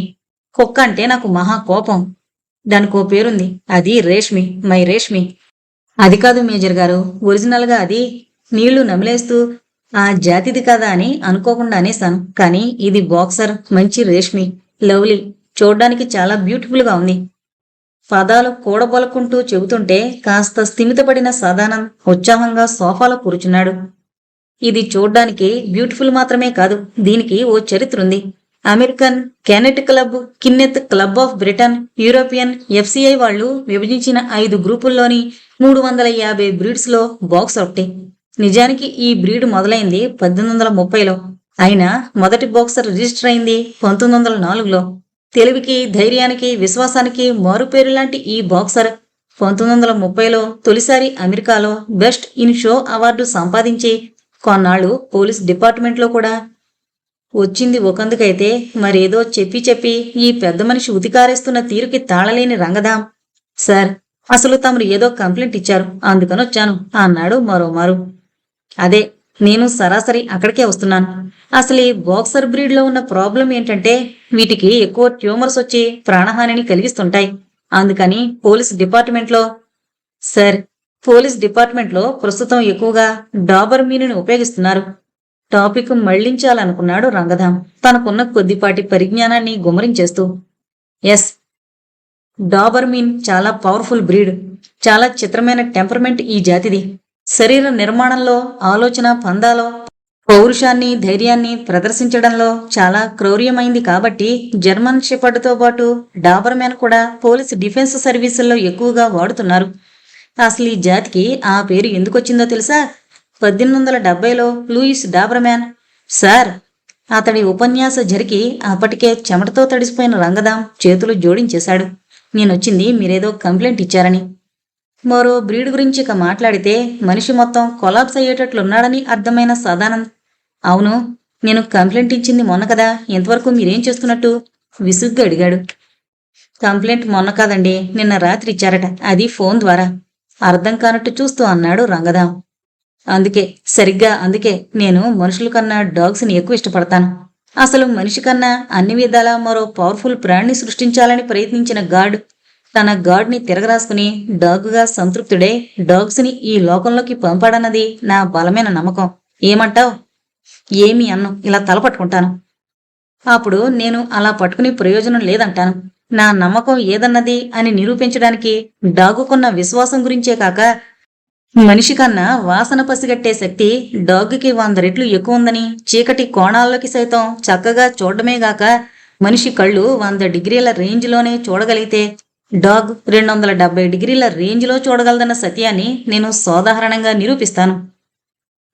కుక్క అంటే నాకు మహా కోపం. దానికో పేరుంది, అది రేష్మి, మై రేష్మి. అది కాదు మేజర్ గారు, ఒరిజినల్ గా అది. నీళ్లు నమిలేస్తూ ఆ జాతిది కదా అని అనుకోకుండా అనేశాను. కానీ ఇది బాక్సర్, మంచి రేష్మి, లవ్లీ, చూడ్డానికి చాలా బ్యూటిఫుల్ గా ఉంది. పదాలు కూడబొలకుంటూ చెబుతుంటే కాస్త స్థిమితపడిన సదానంద్ ఉత్సాహంగా సోఫాలో కూర్చున్నాడు. ఇది చూడ్డానికి బ్యూటిఫుల్ మాత్రమే కాదు, దీనికి ఓ చరిత్రుంది. American kennel club, kennel club of Britain, European FCI వాళ్లు విభజించిన 5 గ్రూపుల్లోని 350 బ్రీడ్స్ లో బాక్స్ ఒకటి. నిజానికి ఈ బ్రీడ్ మొదలైంది 1830లో. అయినా మొదటి బాక్సర్ రిజిస్టర్ అయింది 1904లో. తెలివికి, ధైర్యానికి, విశ్వాసానికి మారుపేరు లాంటి ఈ బాక్సర్ 1930లో తొలిసారి అమెరికాలో బెస్ట్ ఇన్ షో అవార్డు సంపాదించి కొన్నాళ్లు పోలీస్ డిపార్ట్మెంట్లో కూడా వచ్చింది ఒకందుకైతే మరేదో చెప్పి ఈ పెద్ద మనిషి ఉతికారేస్తున్న తీరుకి తాళలేని రంగధాం. సార్, అసలు తమరు ఏదో కంప్లైంట్ ఇచ్చారు, అందుకని వచ్చాను అన్నాడు మరోమారు. అదే, నేను సరాసరి అక్కడికే వస్తున్నాను. అసలు ఈ బాక్సర్ బ్రీడ్ లో ఉన్న ప్రాబ్లం ఏంటంటే వీటికి ఎక్కువ ట్యూమర్స్ వచ్చి ప్రాణహానిని కలిగిస్తుంటాయి. అందుకని పోలీస్ డిపార్ట్మెంట్లో సార్, పోలీస్ డిపార్ట్మెంట్లో ప్రస్తుతం ఎక్కువగా డాబర్ మీనుని ఉపయోగిస్తున్నారు. టాపిక్ మళ్లించాలనుకున్నాడు రంగధాం తనకున్న కొద్దిపాటి పరిజ్ఞానాన్ని గుమరించేస్తూ. ఎస్, డాబర్మీన్ చాలా పవర్ఫుల్ బ్రీడ్. చాలా చిత్రమైన టెంపర్మెంట్ ఈ జాతిది. శరీర నిర్మాణంలో, ఆలోచన పందాలో, పౌరుషాన్ని, ధైర్యాన్ని ప్రదర్శించడంలో చాలా క్రౌర్యమైంది. కాబట్టి జర్మన్ షెపర్డ్తో పాటు డాబర్మ్యాన్ కూడా పోలీస్ డిఫెన్స్ సర్వీసుల్లో ఎక్కువగా వాడుతున్నారు. అసలు ఈ జాతికి ఆ పేరు ఎందుకొచ్చిందో తెలుసా? 1870లో లూయిస్ డాబర్మ్యాన్. సార్, అతడి ఉపన్యాస జరిగి అప్పటికే చెమటతో తడిసిపోయిన రంగదాం చేతులు జోడించేశాడు. నేనొచ్చింది మీరేదో కంప్లైంట్ ఇచ్చారని. మరో బ్రీడ్ గురించి ఇక మాట్లాడితే మనిషి మొత్తం కొలాప్స్ అయ్యేటట్లున్నాడని అర్థమైన సదానంద్, అవును, నేను కంప్లైంట్ ఇచ్చింది మొన్న కదా, ఇంతవరకు మీరేం చేస్తున్నట్టు విసుగ్గా అడిగాడు. కంప్లైంట్ మొన్న కాదండి, నిన్న రాత్రి ఇచ్చారట, అది ఫోన్ ద్వారా. అర్థం కానట్టు చూస్తూ అన్నాడు రంగదాం. సరిగ్గా అందుకే నేను మనుషుల కన్నా డాగ్స్ని ఎక్కువ ఇష్టపడతాను. అసలు మనిషి కన్నా అన్ని విధాలా మరో పవర్ఫుల్ ప్రాణిని సృష్టించాలని ప్రయత్నించిన గాడ్ తన గాడ్ని తిరగరాసుకుని డాగ్గా సంతృప్తుడే డాగ్స్ని ఈ లోకంలోకి పంపాడన్నది నా బలమైన నమ్మకం. ఏమంటావ్? ఏమీ అన్ను, ఇలా తల పట్టుకుంటాను. అప్పుడు నేను అలా పట్టుకుని ప్రయోజనం లేదంటాను. నా నమ్మకం ఏదన్నది అని నిరూపించడానికి డాగుకున్న విశ్వాసం గురించే కాక మనిషి కన్నా వాసన పసిగట్టే శక్తి డాగ్కి 100 రెట్లు ఎక్కువ ఉందని చీకటి కోణాల్లోకి సైతం చక్కగా చూడడమేగాక మనిషి కళ్ళు 100 డిగ్రీల రేంజ్లోనే చూడగలిగితే డాగ్ 270 డిగ్రీల రేంజ్లో చూడగలదన్న సత్యాన్ని నేను సోదాహరణంగా నిరూపిస్తాను.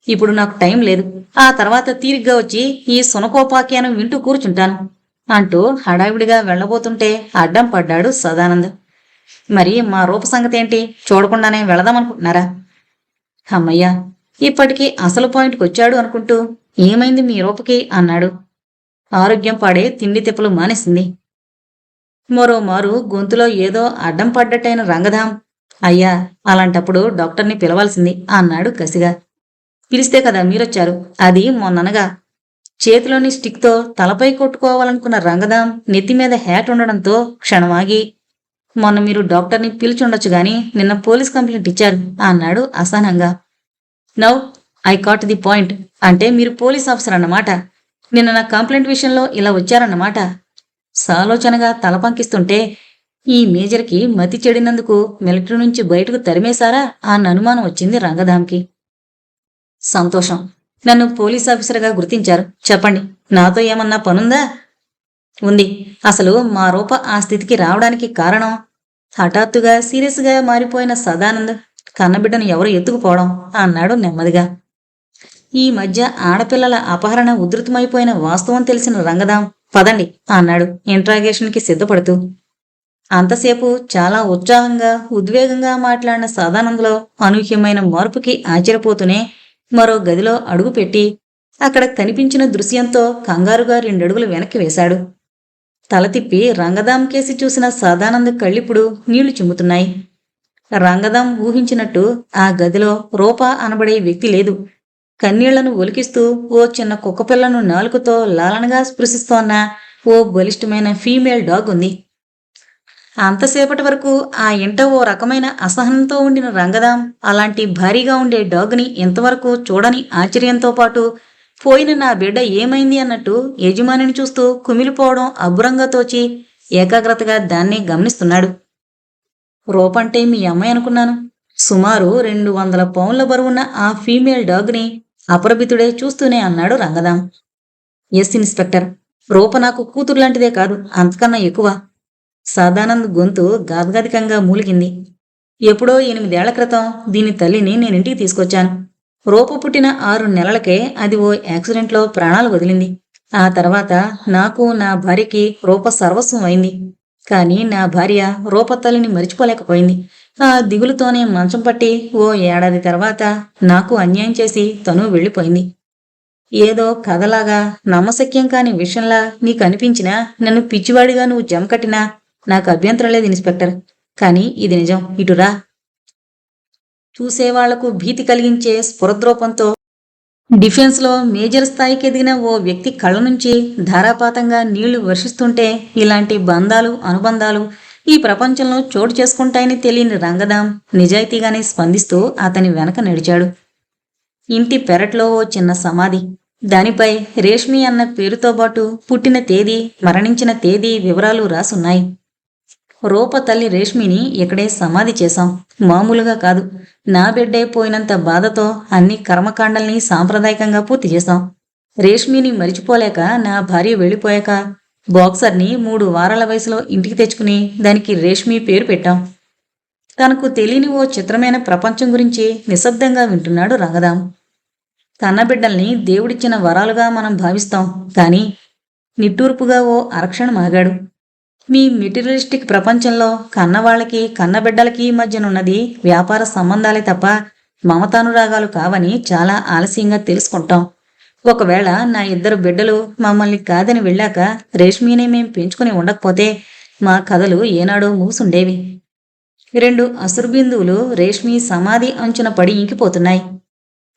ఇప్పుడు నాకు టైం లేదు. ఆ తర్వాత తీరిగ్గా వచ్చి ఈ సునకోపాఖ్యానం వింటూ కూర్చుంటాను అంటూ హడావిడిగా వెళ్లబోతుంటే అడ్డం పడ్డాడు సదానంద్. మరి మా రూప సంగతేంటి? చూడకుండానే వెళదామనుకుంటున్నారా? అమ్మయ్యా, ఇప్పటికీ అసలు పాయింట్కి వచ్చాడు అనుకుంటూ ఏమైంది మీ రూపకి అన్నాడు. ఆరోగ్యం పాడే తిండి తిప్పలు మానేసింది. మరోమారు గొంతులో ఏదో అడ్డం పడ్డట్టయిన రంగధాం, అయ్యా, అలాంటప్పుడు డాక్టర్ని పిలవాల్సింది అన్నాడు కసిగా. పిలిస్తే కదా మీరొచ్చారు, అది మొన్ననగా. చేతిలోని స్టిక్తో తలపై కొట్టుకోవాలనుకున్న రంగదాం నెత్తిమీద హ్యాట్ ఉండడంతో క్షణమాగి, మొన్న మీరు డాక్టర్ని పిలిచుండొచ్చు గాని నిన్న పోలీస్ కంప్లైంట్ ఇచ్చారు అన్నాడు అసహనంగా. Now I caught the point. అంటే మీరు పోలీస్ ఆఫీసర్ అన్నమాట. నిన్న నా కంప్లైంట్ విషయంలో ఇలా వచ్చారన్నమాట. సాలోచనగా తలపంకిస్తుంటే ఈ మేజర్కి మతి చెడినందుకు మిలిటరీ నుంచి బయటకు తరిమేశారా అన్న అనుమానం వచ్చింది రంగధాంకి. సంతోషం, నన్ను పోలీస్ ఆఫీసర్గా గుర్తించారు. చెప్పండి, నాతో ఏమన్నా పనుందా? ఉంది. అసలు మా రూప ఆ స్థితికి రావడానికి కారణం హఠాత్తుగా సీరియస్గా మారిపోయిన సదానంద్ కన్నబిడ్డను ఎవరు ఎత్తుకుపోవడం అన్నాడు నెమ్మదిగా. ఈ మధ్య ఆడపిల్లల అపహరణ ఉధృతమైపోయిన వాస్తవం తెలిసిన రంగదాం, పదండి అన్నాడు ఇంట్రాగేషన్కి సిద్ధపడుతూ. అంతసేపు చాలా ఉత్సాహంగా ఉద్వేగంగా మాట్లాడిన సదానంద్లో అనూహ్యమైన మార్పుకి ఆశ్చర్యపోతూనే మరో గదిలో అడుగుపెట్టి అక్కడ కనిపించిన దృశ్యంతో కంగారుగా 2 అడుగులు వెనక్కి వేశాడు. తల తిప్పి రంగదాం కేసి చూసిన సదానంద్ కళ్ళిప్పుడు నీళ్లు చిమ్ముతున్నాయి. రంగదాం ఊహించినట్టు ఆ గదిలో రూప అనబడే వ్యక్తి లేదు. కన్నీళ్లను ఒలికిస్తూ ఓ చిన్న కుక్కపిల్లను నాలుకతో లాలనగా స్పృశిస్తోన్న ఓ బలిష్టమైన ఫీమేల్ డాగ్ ఉంది. అంతసేపటి వరకు ఆ ఇంట ఓ రకమైన అసహనంతో ఉండిన రంగదాం అలాంటి భారీగా ఉండే డాగ్ని ఇంతవరకు చూడని ఆశ్చర్యంతో పాటు పోయిన నా బిడ్డ ఏమైంది అన్నట్టు యజమానిని చూస్తూ కుమిలిపోవడం అబ్బురంగా తోచి ఏకాగ్రతగా దాన్నే గమనిస్తున్నాడు. రూపంటే మీ అమ్మాయి అనుకున్నాను. సుమారు 200 పౌండ్ల బరువున్న ఆ ఫీమేల్ డాగ్ని అపరభితుడే చూస్తూనే అన్నాడు రంగదాం. ఎస్ ఇన్స్పెక్టర్, రూప నాకు కూతురులాంటిదే కాదు, అంతకన్నా ఎక్కువ. సదానంద్ గొంతు గాద్గదికంగా మూలిగింది. ఎప్పుడో 8 ఏళ్ల క్రితం దీని తల్లిని నేనింటికి తీసుకొచ్చాను. రూప పుట్టిన 6 నెలలకే అది ఓ యాక్సిడెంట్లో ప్రాణాలు వదిలింది. ఆ తర్వాత నాకు నా భార్యకి రూప సర్వస్వం అయింది. కానీ నా భార్య రూప తల్లిని మరిచిపోలేకపోయింది. ఆ దిగులుతోనే మంచం పట్టి ఓ ఏడాది తర్వాత నాకు అన్యాయం చేసి తను వెళ్ళిపోయింది. ఏదో కథలాగా నమ్మశక్యం కాని విషయంలా నీకు అనిపించినా, నన్ను పిచ్చివాడిగా నువ్వు జమకట్టినా నాకు అభ్యంతరం లేదు ఇన్స్పెక్టర్. కానీ ఇది నిజం, ఇటురా. చూసేవాళ్లకు భీతి కలిగించే స్ఫురద్రూపంతో డిఫెన్స్లో మేజర్ స్థాయికి ఎదిగిన ఓ వ్యక్తి కళ్ళ నుంచి ధారాపాతంగా నీళ్లు వర్షిస్తుంటే ఇలాంటి బంధాలు అనుబంధాలు ఈ ప్రపంచంలో చోటు చేసుకుంటాయని తెలియని రంగదాం నిజాయితీగానే స్పందిస్తూ అతని వెనక నడిచాడు. ఇంటి పెరట్లో ఓ చిన్న సమాధి. దానిపై రేష్మి అన్న పేరుతో పాటు పుట్టిన తేదీ, మరణించిన తేదీ వివరాలు రాసున్నాయి. రూప తల్లి రేష్మిని ఇక్కడే సమాధి చేశాం. మామూలుగా కాదు, నా బిడ్డే పోయినంత బాధతో అన్ని కర్మకాండల్ని సాంప్రదాయకంగా పూర్తి చేశాం. రేష్మిని మరిచిపోలేక నా భార్య వెళ్ళిపోయాక బాక్సర్ని 3 వారాల వయసులో ఇంటికి తెచ్చుకుని దానికి రేష్మి పేరు పెట్టాం. తనకు తెలియని ఓ చిత్రమైన ప్రపంచం గురించి నిశ్శబ్దంగా వింటున్నాడు రంగదాం. కన్నబిడ్డల్ని దేవుడిచ్చిన వరాలుగా మనం భావిస్తాం, కానీ నిట్టూర్పుగా ఓ అరక్షణం ఆగాడు. మీ మెటీరియలిస్టిక్ ప్రపంచంలో కన్నవాళ్లకి కన్నబిడ్డలకి మధ్యనున్నది వ్యాపార సంబంధాలే తప్ప మమతానురాగాలు కావని చాలా ఆలస్యంగా తెలుసుకుంటాం. ఒకవేళ నా 2 బిడ్డలు మమ్మల్ని కాదని వెళ్ళాక రేష్మినే మేం పెంచుకుని ఉండకపోతే మా కథలు ఏనాడో మూసుండేవి. 2 అసురుబిందువులు రేష్మి సమాధి అంచున పడి ఇంకిపోతున్నాయి.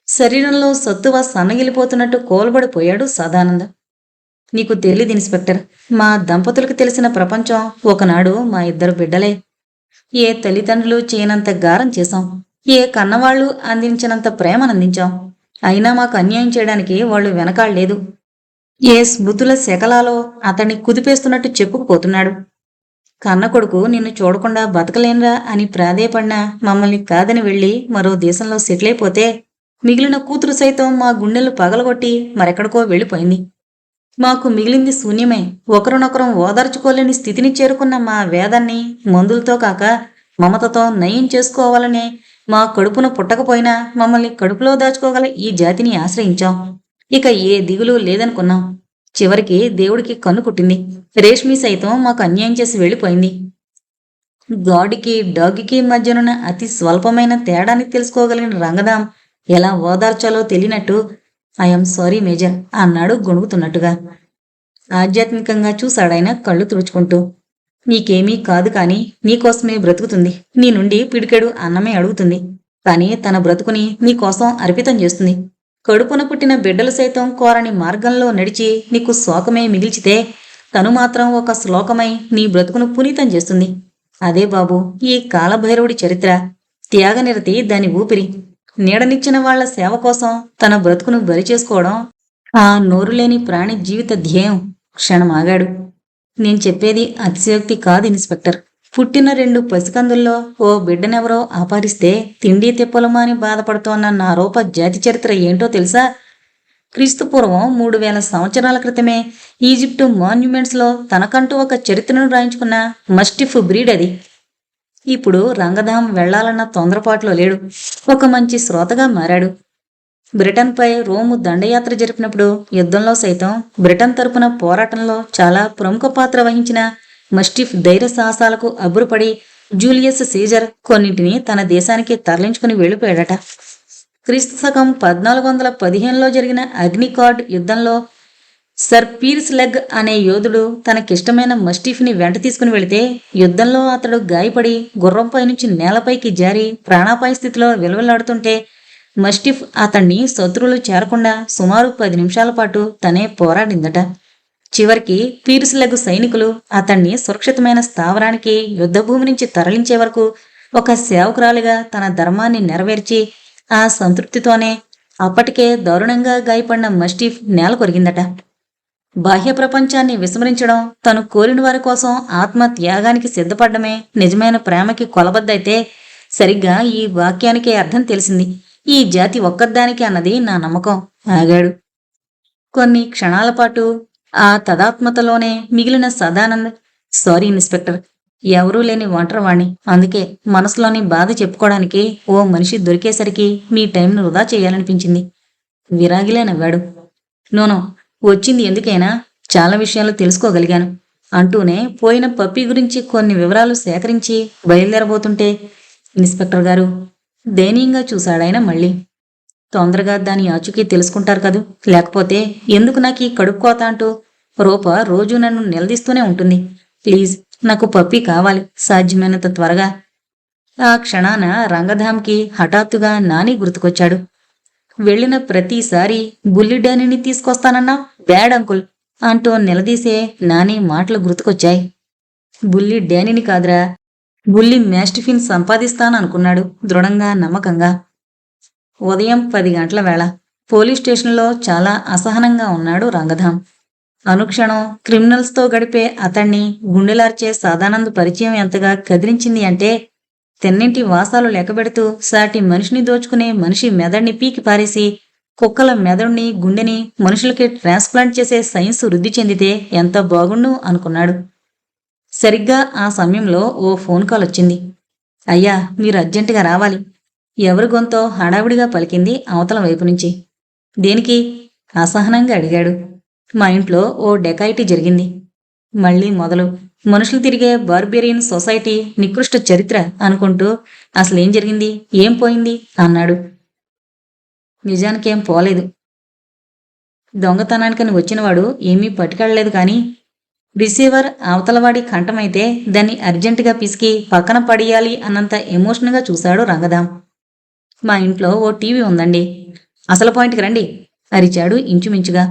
శరీరంలో సత్తువ సన్నగిలిపోతున్నట్టు కోల్బడిపోయాడు సదానంద. నీకు తెలీదు ఇన్స్పెక్టర్, మా దంపతులకు తెలిసిన ప్రపంచం ఒకనాడు మా 2 బిడ్డలే. ఏ తల్లిదండ్రులు చేయనంత గారం చేశాం, ఏ కన్నవాళ్లు అందించినంత ప్రేమనందించాం. అయినా మాకు అన్యాయం చేయడానికి వాళ్ళు వెనకాడలేదు. ఏ స్మృతుల శకలాలో అతన్ని కుదిపేస్తున్నట్టు చెప్పుకుపోతున్నాడు. కన్న కొడుకు నిన్ను చూడకుండా బతకలేనురా అని ప్రాధేయపడినా మమ్మల్ని కాదని వెళ్ళి మరో దేశంలో సెటిల్ అయిపోతే మిగిలిన కూతురు సైతం మా గుండెలు పగలగొట్టి మరెక్కడికో వెళ్ళిపోయింది. మాకు మిగిలింది శూన్యమే. ఒకరినొకరం ఓదార్చుకోలేని స్థితిని చేరుకున్న మా వేదాన్ని మందులతో కాక మమతతో నయం చేసుకోవాలనే మా కడుపున పుట్టకపోయినా మమ్మల్ని కడుపులో దాచుకోగల ఈ జాతిని ఆశ్రయించాం. ఇక ఏ దిగులు లేదనుకున్నాం. చివరికి దేవుడికి కన్ను కుట్టింది. రేష్మి సైతం మాకు అన్యాయం చేసి వెళ్ళిపోయింది. గాడికి డాగికి మధ్యనున్న అతి స్వల్పమైన తేడాన్ని తెలుసుకోగలిగిన రంగదాం ఎలా ఓదార్చాలో తెలియనట్టు ఐఎమ్ సారీ మేజర్ అన్నాడు గొణుగుతున్నట్టుగా. ఆధ్యాత్మికంగా చూశాడాయన కళ్ళు తుడుచుకుంటూ. నీకేమీ కాదు కాని నీకోసమే బ్రతుకుతుంది. నీ నుండి పిడికెడు అన్నమే అడుగుతుంది, కాని తన బ్రతుకుని నీకోసం అర్పితం చేస్తుంది. కడుపున పుట్టిన బిడ్డలు సైతం కోరని మార్గంలో నడిచి నీకు శోకమే మిగిల్చితే తను మాత్రం ఒక శ్లోకమై నీ బ్రతుకును పునీతం చేస్తుంది. అదే బాబు ఈ కాలభైరవుడి చరిత్ర. త్యాగనిరతి దాని ఊపిరి. నీడనిచ్చిన వాళ్ల సేవ కోసం తన బ్రతుకును బలి చేసుకోవడం ఆ నోరులేని ప్రాణి జీవిత ధ్యేయం. క్షణం ఆగాడు. నేను చెప్పేది అతిశయోక్తి కాదు ఇన్స్పెక్టర్. పుట్టిన 2 పసికందుల్లో ఓ బిడ్డనెవరో అపహరిస్తే తిండి తిప్పలమాని బాధపడుతోన్న నా రూప జాతి చరిత్ర ఏంటో తెలుసా? క్రీస్తుపూర్వం 3000 సంవత్సరాల క్రితమే ఈజిప్టు మాన్యుమెంట్స్లో తనకంటూ ఒక చరిత్రను రాయించుకున్న మస్టిఫ్ బ్రీడ్ అది. ఇప్పుడు రంగధాం వెళ్లాలన్న తొందరపాటులో లేడు. ఒక మంచి శ్రోతగా మారాడు. బ్రిటన్పై రోము దండయాత్ర జరిపినప్పుడు యుద్ధంలో సైతం బ్రిటన్ తరపున పోరాటంలో చాలా ప్రముఖ పాత్ర వహించిన మస్టిఫ్ ధైర్య సాహసాలకు అబ్బురపడి జూలియస్ సీజర్ కొన్నింటిని తన దేశానికి తరలించుకుని వెళ్ళిపోయాడట. క్రీస్తు శకం 1415లో జరిగిన అగ్నికార్డ్ యుద్ధంలో సర్ పీర్స్ లెగ్ అనే యోధుడు తనకిష్టమైన మస్టిఫ్ని వెంట తీసుకుని వెళితే యుద్ధంలో అతడు గాయపడి గుర్రంపై నుంచి నేలపైకి జారి ప్రాణాపాయ స్థితిలో విలవిల్లాడుతుంటే మస్టిఫ్ అతన్ని శత్రువులు చేరకుండా సుమారు 10 నిమిషాల పాటు తనే పోరాడిందట. చివరికి పీర్స్ లెగ్ సైనికులు అతన్ని సురక్షితమైన స్థావరానికి యుద్ధభూమి నుంచి తరలించే వరకు ఒక సేవకురాలిగా తన ధర్మాన్ని నెరవేర్చి ఆ సంతృప్తితోనే అప్పటికే దారుణంగా గాయపడిన మస్టిఫ్ నేల కొరిగిందట. బాహ్య ప్రపంచాన్ని విస్మరించడం, తను కోరిన వారి కోసం ఆత్మ త్యాగానికి సిద్ధపడ్డమే నిజమైన ప్రేమకి కొలబద్దైతే సరిగ్గా ఈ వాక్యానికే అర్థం తెలిసింది. ఈ జాతి ఒక్కదానికి అన్నది నా నమ్మకం. ఆగాడు. కొన్ని క్షణాల పాటు ఆ తదాత్మతలోనే మిగిలిన సదానంద్. సారీ ఇన్స్పెక్టర్, ఎవరూ లేని ఒంటరివాణ్ణి. అందుకే మనసులోని బాధ చెప్పుకోవడానికి ఓ మనిషి దొరికేసరికి మీ టైంను వృధా చేయాలనిపించింది. విరాగిలే నవ్వాడు. నోనో, వచ్చింది ఎందుకైనా చాలా విషయాలు తెలుసుకోగలిగాను అంటూనే పోయిన పప్పి గురించి కొన్ని వివరాలు సేకరించి బయలుదేరబోతుంటే, ఇన్స్పెక్టర్ గారు దయనీయంగా చూశాడాయన మళ్ళీ. తొందరగా దాని ఆచూకీ తెలుసుకుంటారు కదూ, లేకపోతే ఎందుకు నాకు ఈ కడుపుకోత అంటూ రూప రోజు నన్ను నిలదీస్తూనే ఉంటుంది. ప్లీజ్, నాకు పప్పి కావాలి, సాధ్యమైనంత త్వరగా. ఆ క్షణాన రంగధాంకి హఠాత్తుగా నాని గుర్తుకొచ్చాడు. వెళ్లిన ప్రతిసారి బుల్లి డానీని తీసుకొస్తానన్నా బ్యాడ్ అంకుల్ అంటూ నిలదీసే నాని మాటలు గుర్తుకొచ్చాయి. బుల్లి డానీని కాదురా, బుల్లి మ్యాస్టిఫిన్ సంపాదిస్తాననుకున్నాడు దృఢంగా, నమ్మకంగా. ఉదయం 10 గంటల వేళ పోలీస్ స్టేషన్లో చాలా అసహనంగా ఉన్నాడు రంగధాం. అనుక్షణం క్రిమినల్స్తో గడిపే అతన్ని గుండెలార్చే సదానంద్ పరిచయం ఎంతగా కదిలించింది అంటే, తెన్నింటి వాసాలు లెక్కబెడుతూ సాటి మనిషిని దోచుకునే మనిషి మెదడిని పీకి పారేసి కుక్కల మెదడుని గుండెని మనుషులకి ట్రాన్స్ప్లాంట్ చేసే సైన్స్ వృద్ధి చెందితే ఎంత బాగుండు అనుకున్నాడు. సరిగ్గా ఆ సమయంలో ఓ ఫోన్ కాల్ వచ్చింది. అయ్యా, మీరు అర్జెంటుగా రావాలి. ఎవరి గొంతో హడావిడిగా పలికింది అవతల వైపు నుంచి. దేనికి? అసహనంగా అడిగాడు. మా ఇంట్లో ఓ డెకాయిటీ జరిగింది. మళ్ళీ మొదలు. మనుషులు తిరిగే బార్బేరియన్ సొసైటీ నికృష్ట చరిత్ర అనుకుంటూ అసలేం జరిగింది, ఏం పోయింది అన్నాడు. నిజానికేం పోలేదు. దొంగతనానికని వచ్చినవాడు ఏమీ పట్టుకెళ్ళలేదు కానీ రిసీవర్ అవతలవాడి కంఠమైతే దాన్ని అర్జెంటుగా పిసికి పక్కన పడేయాలి అన్నంత ఎమోషన్గా చూశాడు రంగదాం. మా ఇంట్లో ఓ టీవీ ఉందండి. అసలు పాయింట్కి రండి అరిచాడు ఇంచుమించుగా.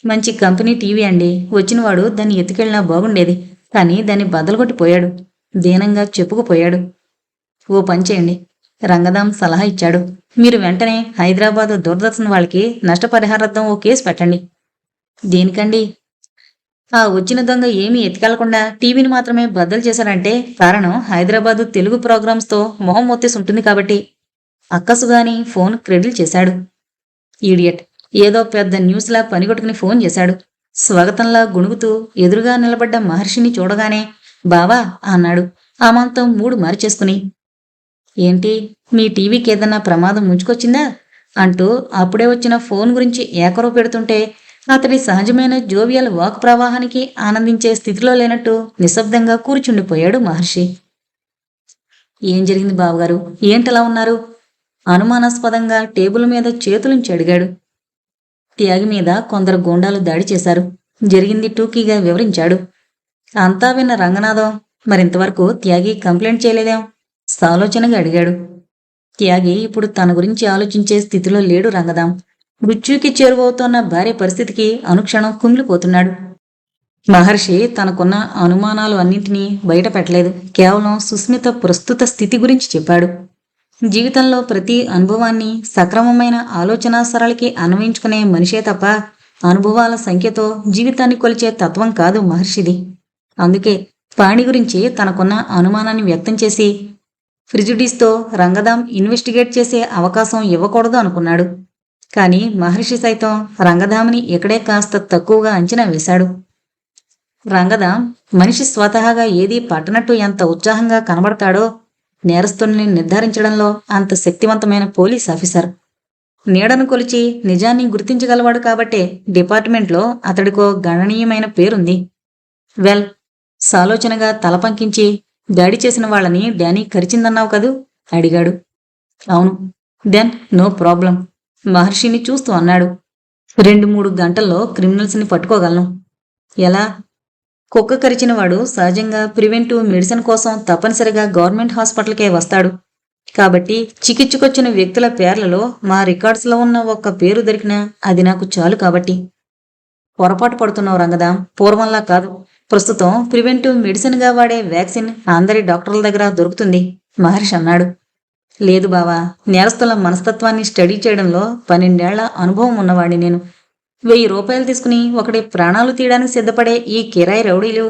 మంచి కంపెనీ టీవీ అండి. వచ్చినవాడు దాన్ని ఎత్తుకెళ్ళినా బాగుండేది. కానీ దాన్ని బద్దలుగొట్టిపోయాడు. దీనంగా చెప్పుకుపోయాడు. ఓ పని చేయండి, రంగదాం సలహా ఇచ్చాడు. మీరు వెంటనే హైదరాబాద్ దూరదర్శన్ వాళ్ళకి నష్టపరిహారార్థం ఓ కేసు పెట్టండి. దేనికండి? ఆ వచ్చిన దొంగ ఏమీ ఎత్తికెళ్లకుండా టీవీని మాత్రమే బద్దలు చేశారంటే కారణం హైదరాబాదు తెలుగు ప్రోగ్రామ్స్తో మొహం మొత్తేసి ఉంటుంది కాబట్టి. అక్కసుగాని ఫోన్ క్రెడిల్ చేశాడు. ఈడియట్ ఏదో పెద్ద న్యూస్లా పనిగొట్టుకుని ఫోన్ చేశాడు. స్వాగతంలా గుణుగుతూ ఎదురుగా నిలబడ్డ మహర్షిని చూడగానే బావా అన్నాడు ఆమంతం మూడు మార్చేసుకుని. ఏంటి, మీ టీవీకి ఏదన్నా ప్రమాదం ముంచుకొచ్చిందా అంటూ అప్పుడే వచ్చిన ఫోన్ గురించి ఏకరో పెడుతుంటే అతడి సహజమైన జోవియల్ వాక్ ప్రవాహానికి ఆనందించే స్థితిలో లేనట్టు నిశ్శబ్దంగా కూర్చుండిపోయాడు మహర్షి. ఏం జరిగింది బావగారు, ఏంటలా ఉన్నారు? అనుమానాస్పదంగా టేబుల్ మీద చేతులుంచి అడిగాడు. త్యాగి మీద కొందరు గూండాలు దాడి చేశారు. జరిగింది టూకీగా వివరించాడు. అంతా విన్న రంగనాథం మరింతవరకు త్యాగి కంప్లైంట్ చేయలేదేం సాలోచనగా అడిగాడు. త్యాగి ఇప్పుడు తన గురించి ఆలోచించే స్థితిలో లేడు రంగదాం. మృత్యుకి చేరువవుతోన్న భార్య పరిస్థితికి అనుక్షణం కుంగిలిపోతున్నాడు. మహర్షి తనకున్న అనుమానాలు అన్నింటినీ బయట పెట్టలేదు. కేవలం సుస్మిత ప్రస్తుత స్థితి గురించి చెప్పాడు. జీవితంలో ప్రతి అనుభవాన్ని సక్రమమైన ఆలోచనా సరళికి అన్వయించుకునే మనిషే తప్ప అనుభవాల సంఖ్యతో జీవితాన్ని కొలిచే తత్వం కాదు మహర్షిది. అందుకే పాణి గురించి తనకున్న అనుమానాన్ని వ్యక్తం చేసి ప్రిజుడిస్తో రంగదాం ఇన్వెస్టిగేట్ చేసే అవకాశం ఇవ్వకూడదు అనుకున్నాడు. కానీ మహర్షి సైతం రంగదామిని ఇక్కడే కాస్త తక్కువగా అంచనా వేశాడు. రంగదాం మనిషి స్వతహాగా ఏదీ పట్టనట్టు ఎంత ఉత్సాహంగా కనబడతాడో నేరస్తుల్ని నిర్ధారించడంలో అంత శక్తివంతమైన పోలీస్ ఆఫీసర్. నీడను కొలిచి నిజాన్ని గుర్తించగలవాడు కాబట్టే డిపార్ట్మెంట్లో అతడికో గణనీయమైన పేరుంది. వెల్, సాలోచనగా తలపంకించి దాడి చేసిన వాళ్ళని డానీ కరిచిందన్నావు కదూ అడిగాడు. అవును. దెన్ నో ప్రాబ్లం మహర్షిని చూస్తూ అన్నాడు. 2-3 గంటల్లో క్రిమినల్స్ని పట్టుకోగలను. ఎలా? కుక్క కరిచినవాడు సహజంగా ప్రివెంటివ్ మెడిసిన్ కోసం తప్పనిసరిగా గవర్నమెంట్ హాస్పిటల్కే వస్తాడు. కాబట్టి చికిత్సకొచ్చిన వ్యక్తుల పేర్లలో మా రికార్డ్స్లో ఉన్న ఒక్క పేరు దొరికినా అది నాకు చాలు. కాబట్టి పొరపాటు పడుతున్నావు రంగదాం. పూర్వంలా కాదు. ప్రస్తుతం ప్రివెంటివ్ మెడిసిన్గా వాడే వ్యాక్సిన్ అందరి డాక్టర్ల దగ్గర దొరుకుతుంది మహర్షి అన్నాడు. లేదు బావా, నేరస్తుల మనస్తత్వాన్ని స్టడీ చేయడంలో 12 ఏళ్ల అనుభవం ఉన్నవాడిని నేను. 1000 రూపాయలు తీసుకుని ఒకటి ప్రాణాలు తీయడానికి సిద్ధపడే ఈ కిరాయి రౌడీలు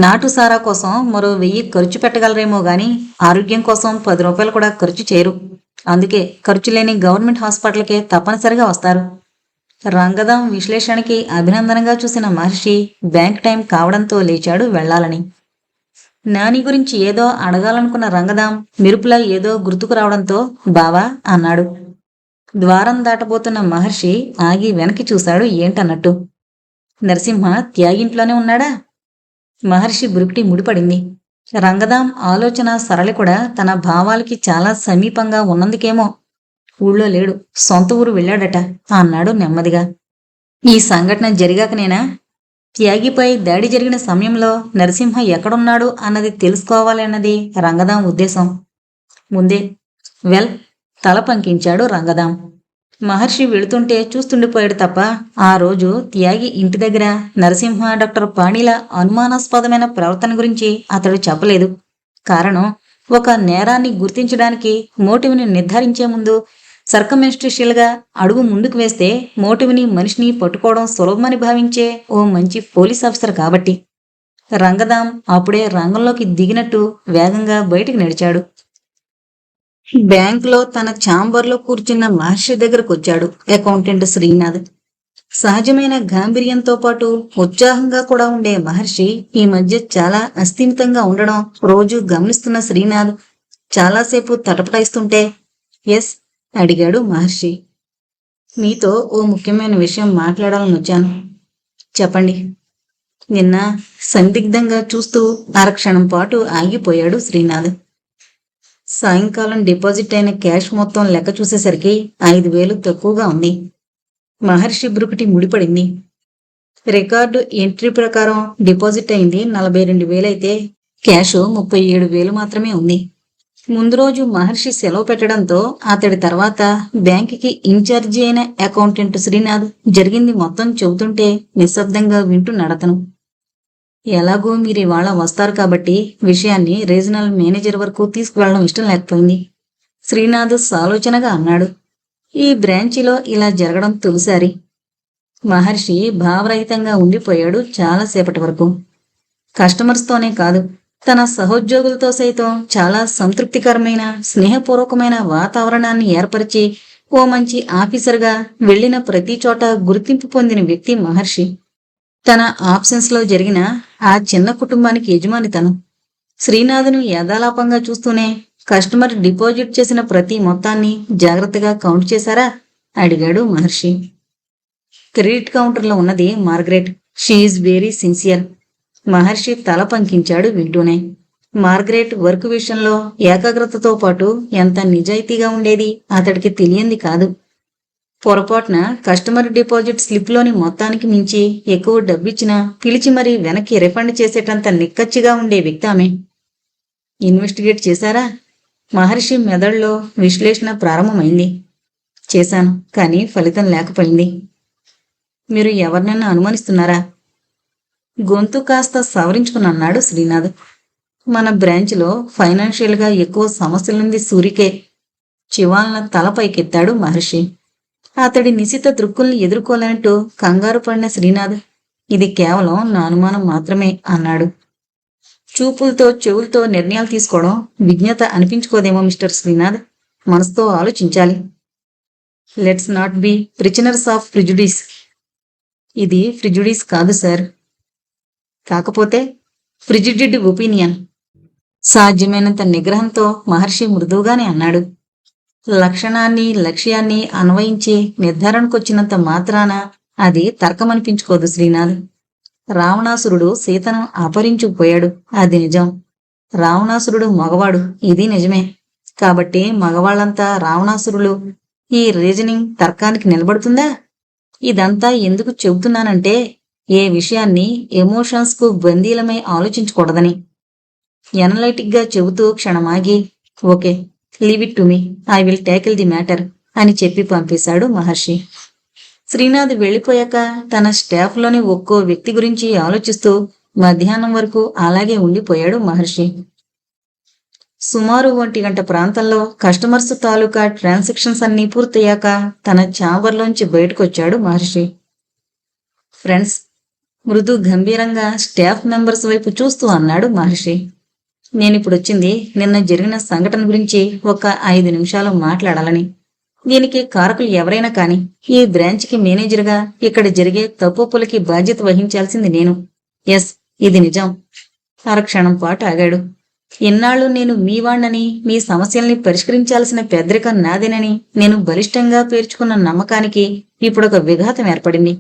నాటు సారా కోసం మరో 1000 ఖర్చు పెట్టగలరేమో గాని ఆరోగ్యం కోసం 10 రూపాయలు కూడా ఖర్చు చేయరు. అందుకే ఖర్చు లేని గవర్నమెంట్ హాస్పిటల్కే తప్పనిసరిగా వస్తారు. రంగదాం విశ్లేషణకి అభినందనగా చూసిన మహర్షి బ్యాంక్ టైం కావడంతో లేచాడు వెళ్లాలని. నాని గురించి ఏదో అడగాలనుకున్న రంగదాం మెరుపులా ఏదో గుర్తుకు రావడంతో బావా అన్నాడు. ద్వారం దాటబోతున్న మహర్షి ఆగి వెనక్కి చూశాడు ఏంటన్నట్టు. నరసింహ త్యాగింట్లోనే ఉన్నాడా? మహర్షి బురుకుటి ముడిపడింది. రంగదాం ఆలోచన సరళి కూడా తన భావాలకి చాలా సమీపంగా ఉన్నందుకేమో ఊళ్ళో లేడు, సొంత ఊరు వెళ్ళాడట అన్నాడు నెమ్మదిగా. ఈ సంఘటన జరిగాకనేనా? త్యాగిపై దాడి జరిగిన సమయంలో నరసింహ ఎక్కడున్నాడు అన్నది తెలుసుకోవాలి అన్నది రంగదాం ఉద్దేశం. ముందే. వెల్, తల పంకించాడు రంగదాం. మహర్షి వెళుతుంటే చూస్తుండిపోయాడు తప్ప ఆ రోజు త్యాగి ఇంటి దగ్గర నరసింహ డాక్టర్ పాణిల అనుమానాస్పదమైన ప్రవర్తన గురించి అతడు చెప్పలేదు. కారణం, ఒక నేరాన్ని గుర్తించడానికి మోటివ్ని నిర్ధారించే ముందు సర్కమ్స్టెన్షియల్గా అడుగు ముందుకు వేస్తే మోటివ్ని మనిషిని పట్టుకోవడం సులభమని భావించే ఓ మంచి పోలీస్ ఆఫీసర్ కాబట్టి. రంగదాం అప్పుడే రంగంలోకి దిగినట్టు వేగంగా బయటికి నడిచాడు. బ్యాంకులో తన ఛాంబర్లో కూర్చున్న మహర్షి దగ్గరకు వచ్చాడు అకౌంటెంట్ శ్రీనాథ్. సహజమైన గాంభీర్యంతో పాటు ఉత్సాహంగా కూడా ఉండే మహర్షి ఈ మధ్య చాలా అస్థిమితంగా ఉండడం రోజు గమనిస్తున్న శ్రీనాథ్ చాలాసేపు తటపటాయిస్తుంటే ఎస్ అడిగాడు మహర్షి. మీతో ఓ ముఖ్యమైన విషయం మాట్లాడాలని వచ్చాను. చెప్పండి. నిన్న సందిగ్ధంగా చూస్తూ అరక్షణం పాటు ఆగిపోయాడు శ్రీనాథ్. సాయంకాలం డిపాజిట్ అయిన క్యాష్ మొత్తం లెక్క చూసేసరికి 5,000 తక్కువగా ఉంది. మహర్షి బ్రుకుటి ముడిపడింది. రికార్డు ఎంట్రీ ప్రకారం డిపాజిట్ అయింది 42,000 అయితే క్యాష్ 37,000 మాత్రమే ఉంది. ముందు రోజు మహర్షి సెలవు పెట్టడంతో అతడి తర్వాత బ్యాంకుకి ఇన్ఛార్జి అయిన అకౌంటెంట్ శ్రీనాథ్ జరిగింది మొత్తం చెబుతుంటే నిశ్శబ్దంగా వింటూ నడతను. ఎలాగో మీరు ఇవాళ వస్తారు కాబట్టి విషయాన్ని రీజనల్ మేనేజర్ వరకు తీసుకువెళ్ళడం ఇష్టం లేకపోయింది. శ్రీనాథ్ సాలోచనగా అన్నాడు. ఈ బ్రాంచిలో ఇలా జరగడం తొలిసారి. మహర్షి భావరహితంగా ఉండిపోయాడు చాలాసేపటి వరకు. కస్టమర్స్తోనే కాదు, తన సహోద్యోగులతో సైతం చాలా సంతృప్తికరమైన స్నేహపూర్వకమైన వాతావరణాన్ని ఏర్పరిచి ఓ మంచి ఆఫీసర్గా వెళ్లిన ప్రతి చోట గుర్తింపు పొందిన వ్యక్తి మహర్షి. తన ఆబ్సెన్స్లో జరిగిన ఆ చిన్న కుటుంబానికి యజమాని తను. శ్రీనాథ్ను యథాలాపంగా చూస్తూనే కస్టమర్ డిపాజిట్ చేసిన ప్రతి మొత్తాన్ని జాగ్రత్తగా కౌంట్ చేశారా? అడిగాడు మహర్షి. క్రెడిట్ కౌంటర్లో ఉన్నది Margaret. She is very sincere. Maharshi తల పంకించాడు వింటూనే. మార్గరెట్ వర్క్ విషయంలో ఏకాగ్రతతో పాటు ఎంత నిజాయితీగా ఉండేది అతడికి తెలియంది కాదు. పొరపాటున కస్టమర్ డిపాజిట్ స్లిప్లోని మొత్తానికి మించి ఎక్కువ డబ్బిచ్చినా పిలిచి మరీ వెనక్కి రిఫండ్ చేసేటంత నిక్కచ్చిగా ఉండే వ్యక్తి ఆమె. ఇన్వెస్టిగేట్ చేశారా? మహర్షి మెదడులో విశ్లేషణ ప్రారంభమైంది. చేశాను, కానీ ఫలితం లేకపోయింది. మీరు ఎవరినైనా అనుమానిస్తున్నారా? గొంతు కాస్త సవరించుకుని శ్రీనాథ్. మన బ్రాంచ్లో ఫైనాన్షియల్గా ఎక్కువ సమస్యలుంది సూరికే. చివాలన తల పైకెత్తాడు మహర్షి. అతడి నిశిత దృక్కుల్ని ఎదుర్కోలేనట్టు కంగారు పడిన శ్రీనాథ్, ఇది కేవలం నా అనుమానం మాత్రమే అన్నాడు. చూపులతో చెవులతో నిర్ణయాలు తీసుకోవడం విజ్ఞత అనిపించుకోదేమో మిస్టర్ శ్రీనాథ్. మనసుతో ఆలోచించాలి. Let's not be prisoners of prejudice. ఇది ప్రిజుడిస్ కాదు సార్. కాకపోతే ప్రిజిడిడ్ ఒపీనియన్. సాధ్యమైనంత నిగ్రహంతో మహర్షి మృదువుగానే అన్నాడు. లక్షణాన్ని లక్ష్యాన్ని అన్వయించి నిర్ధారణకొచ్చినంత మాత్రాన అది తర్కమనిపించుకోదు శ్రీనాథ్. రావణాసురుడు సీతను అపహరించుకుపోయాడు, అది నిజం. రావణాసురుడు మగవాడు, ఇది నిజమే. కాబట్టి మగవాళ్లంతా రావణాసురులు. ఈ రీజనింగ్ తర్కానికి నిలబడుతుందా? ఇదంతా ఎందుకు చెబుతున్నానంటే ఏ విషయాన్ని ఎమోషన్స్కు బందీలమై ఆలోచించకూడదని. ఎనలైటిక్గా చెబుతూ క్షణమాగి, okay, leave it to me, I will tackle the matter అని చెప్పి పంపేశాడు మహర్షి. శ్రీనాథ్ వెళ్ళిపోయాక తన స్టాఫ్లోని ఒక్కో వ్యక్తి గురించి ఆలోచిస్తూ మధ్యాహ్నం వరకు అలాగే ఉండిపోయాడు మహర్షి. సుమారు 1 గంట ప్రాంతంలో కస్టమర్స్ తాలూకా ట్రాన్సాక్షన్స్ అన్నీ పూర్తయ్యాక తన ఛాంబర్లోంచి బయటకొచ్చాడు మహర్షి. ఫ్రెండ్స్, మృదు గంభీరంగా స్టాఫ్ మెంబర్స్ వైపు చూస్తూ అన్నాడు మహర్షి. నేనిప్పుడొచ్చింది నిన్న జరిగిన సంఘటన గురించి ఒక 5 నిమిషాలు మాట్లాడాలని. దీనికి కారకులు ఎవరైనా కాని ఈ బ్రాంచ్కి మేనేజర్గా ఇక్కడ జరిగే తప్పులకి బాధ్యత వహించాల్సింది నేను. ఎస్, ఇది నిజం. అరక్షణం పాటు ఆగాడు. ఇన్నాళ్ళు నేను మీవాణ్ణని, మీ సమస్యల్ని పరిష్కరించాల్సిన పెద్దరికం నాదేనని నేను బలిష్టంగా పేర్చుకున్న నమ్మకానికి ఇప్పుడొక విఘాతం ఏర్పడింది.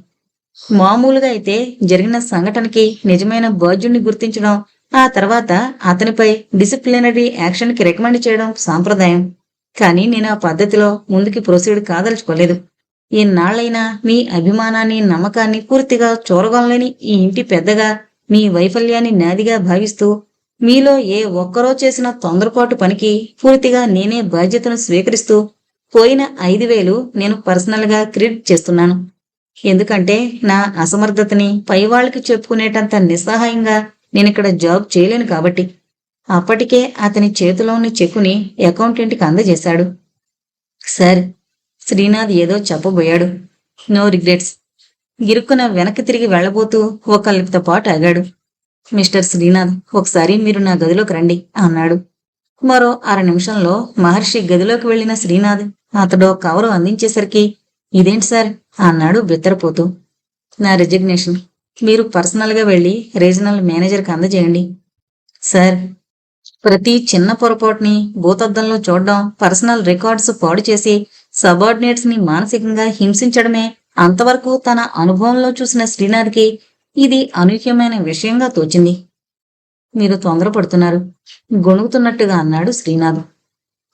మామూలుగా అయితే జరిగిన సంఘటనకి నిజమైన బాధ్యుణ్ణి గుర్తించడం, ఆ తర్వాత అతనిపై డిసిప్లినరీ యాక్షన్కి రికమెండ్ చేయడం సాంప్రదాయం. కానీ నేను ఆ పద్ధతిలో ముందుకి ప్రొసీడ్ కాదలుచుకోలేదు. ఇన్నాళ్లైనా మీ అభిమానాన్ని నమ్మకాన్ని పూర్తిగా చూరగొనలేని ఈ ఇంటి పెద్దగా మీ వైఫల్యాన్ని నాదిగా భావిస్తూ మీలో ఏ ఒక్కరో చేసిన తొందరపాటు పనికి పూర్తిగా నేనే బాధ్యతను స్వీకరిస్తూ పోయిన 5,000 నేను పర్సనల్గా క్రెడిట్ చేస్తున్నాను. ఎందుకంటే నా అసమర్థతని పైవాళ్లకి చెప్పుకునేటంత నిస్సహాయంగా నేనిక్కడ జాబ్ చేయలేను కాబట్టి. అప్పటికే అతని చేతిలోని చెక్కుని అకౌంటెంట్కి అందజేశాడు. సార్, శ్రీనాథ్ ఏదో చెప్పబోయాడు. No regrets. గిరుక్కున వెనక్కి తిరిగి వెళ్లబోతూ ఒక లిప్త పాటు ఆగాడు. మిస్టర్ శ్రీనాథ్, ఒకసారి మీరు నా గదిలోకి రండి అన్నాడు. మరో 1/2 నిమిషంలో మహర్షి గదిలోకి వెళ్లిన శ్రీనాథ్ అతడో కవరు అందించేసరికి, ఇదేంటి సార్ అన్నాడు బిత్తరపోతూ. నా రిజిగ్నేషన్. మీరు పర్సనల్గా వెళ్లి రీజనల్ మేనేజర్కి అందజేయండి. సార్, ప్రతి చిన్న పొరపాటుని భూతద్దంలో చూడడం, పర్సనల్ రికార్డ్స్ పాడు చేసి సబార్డినేట్స్ ని మానసికంగా హింసించడమే అంతవరకు తన అనుభవంలో చూసిన శ్రీనాథ్కి ఇది అనూహ్యమైన విషయంగా తోచింది. మీరు తొందరపడుతున్నారు, గొణుగుతున్నట్టుగా అన్నాడు శ్రీనాథ్.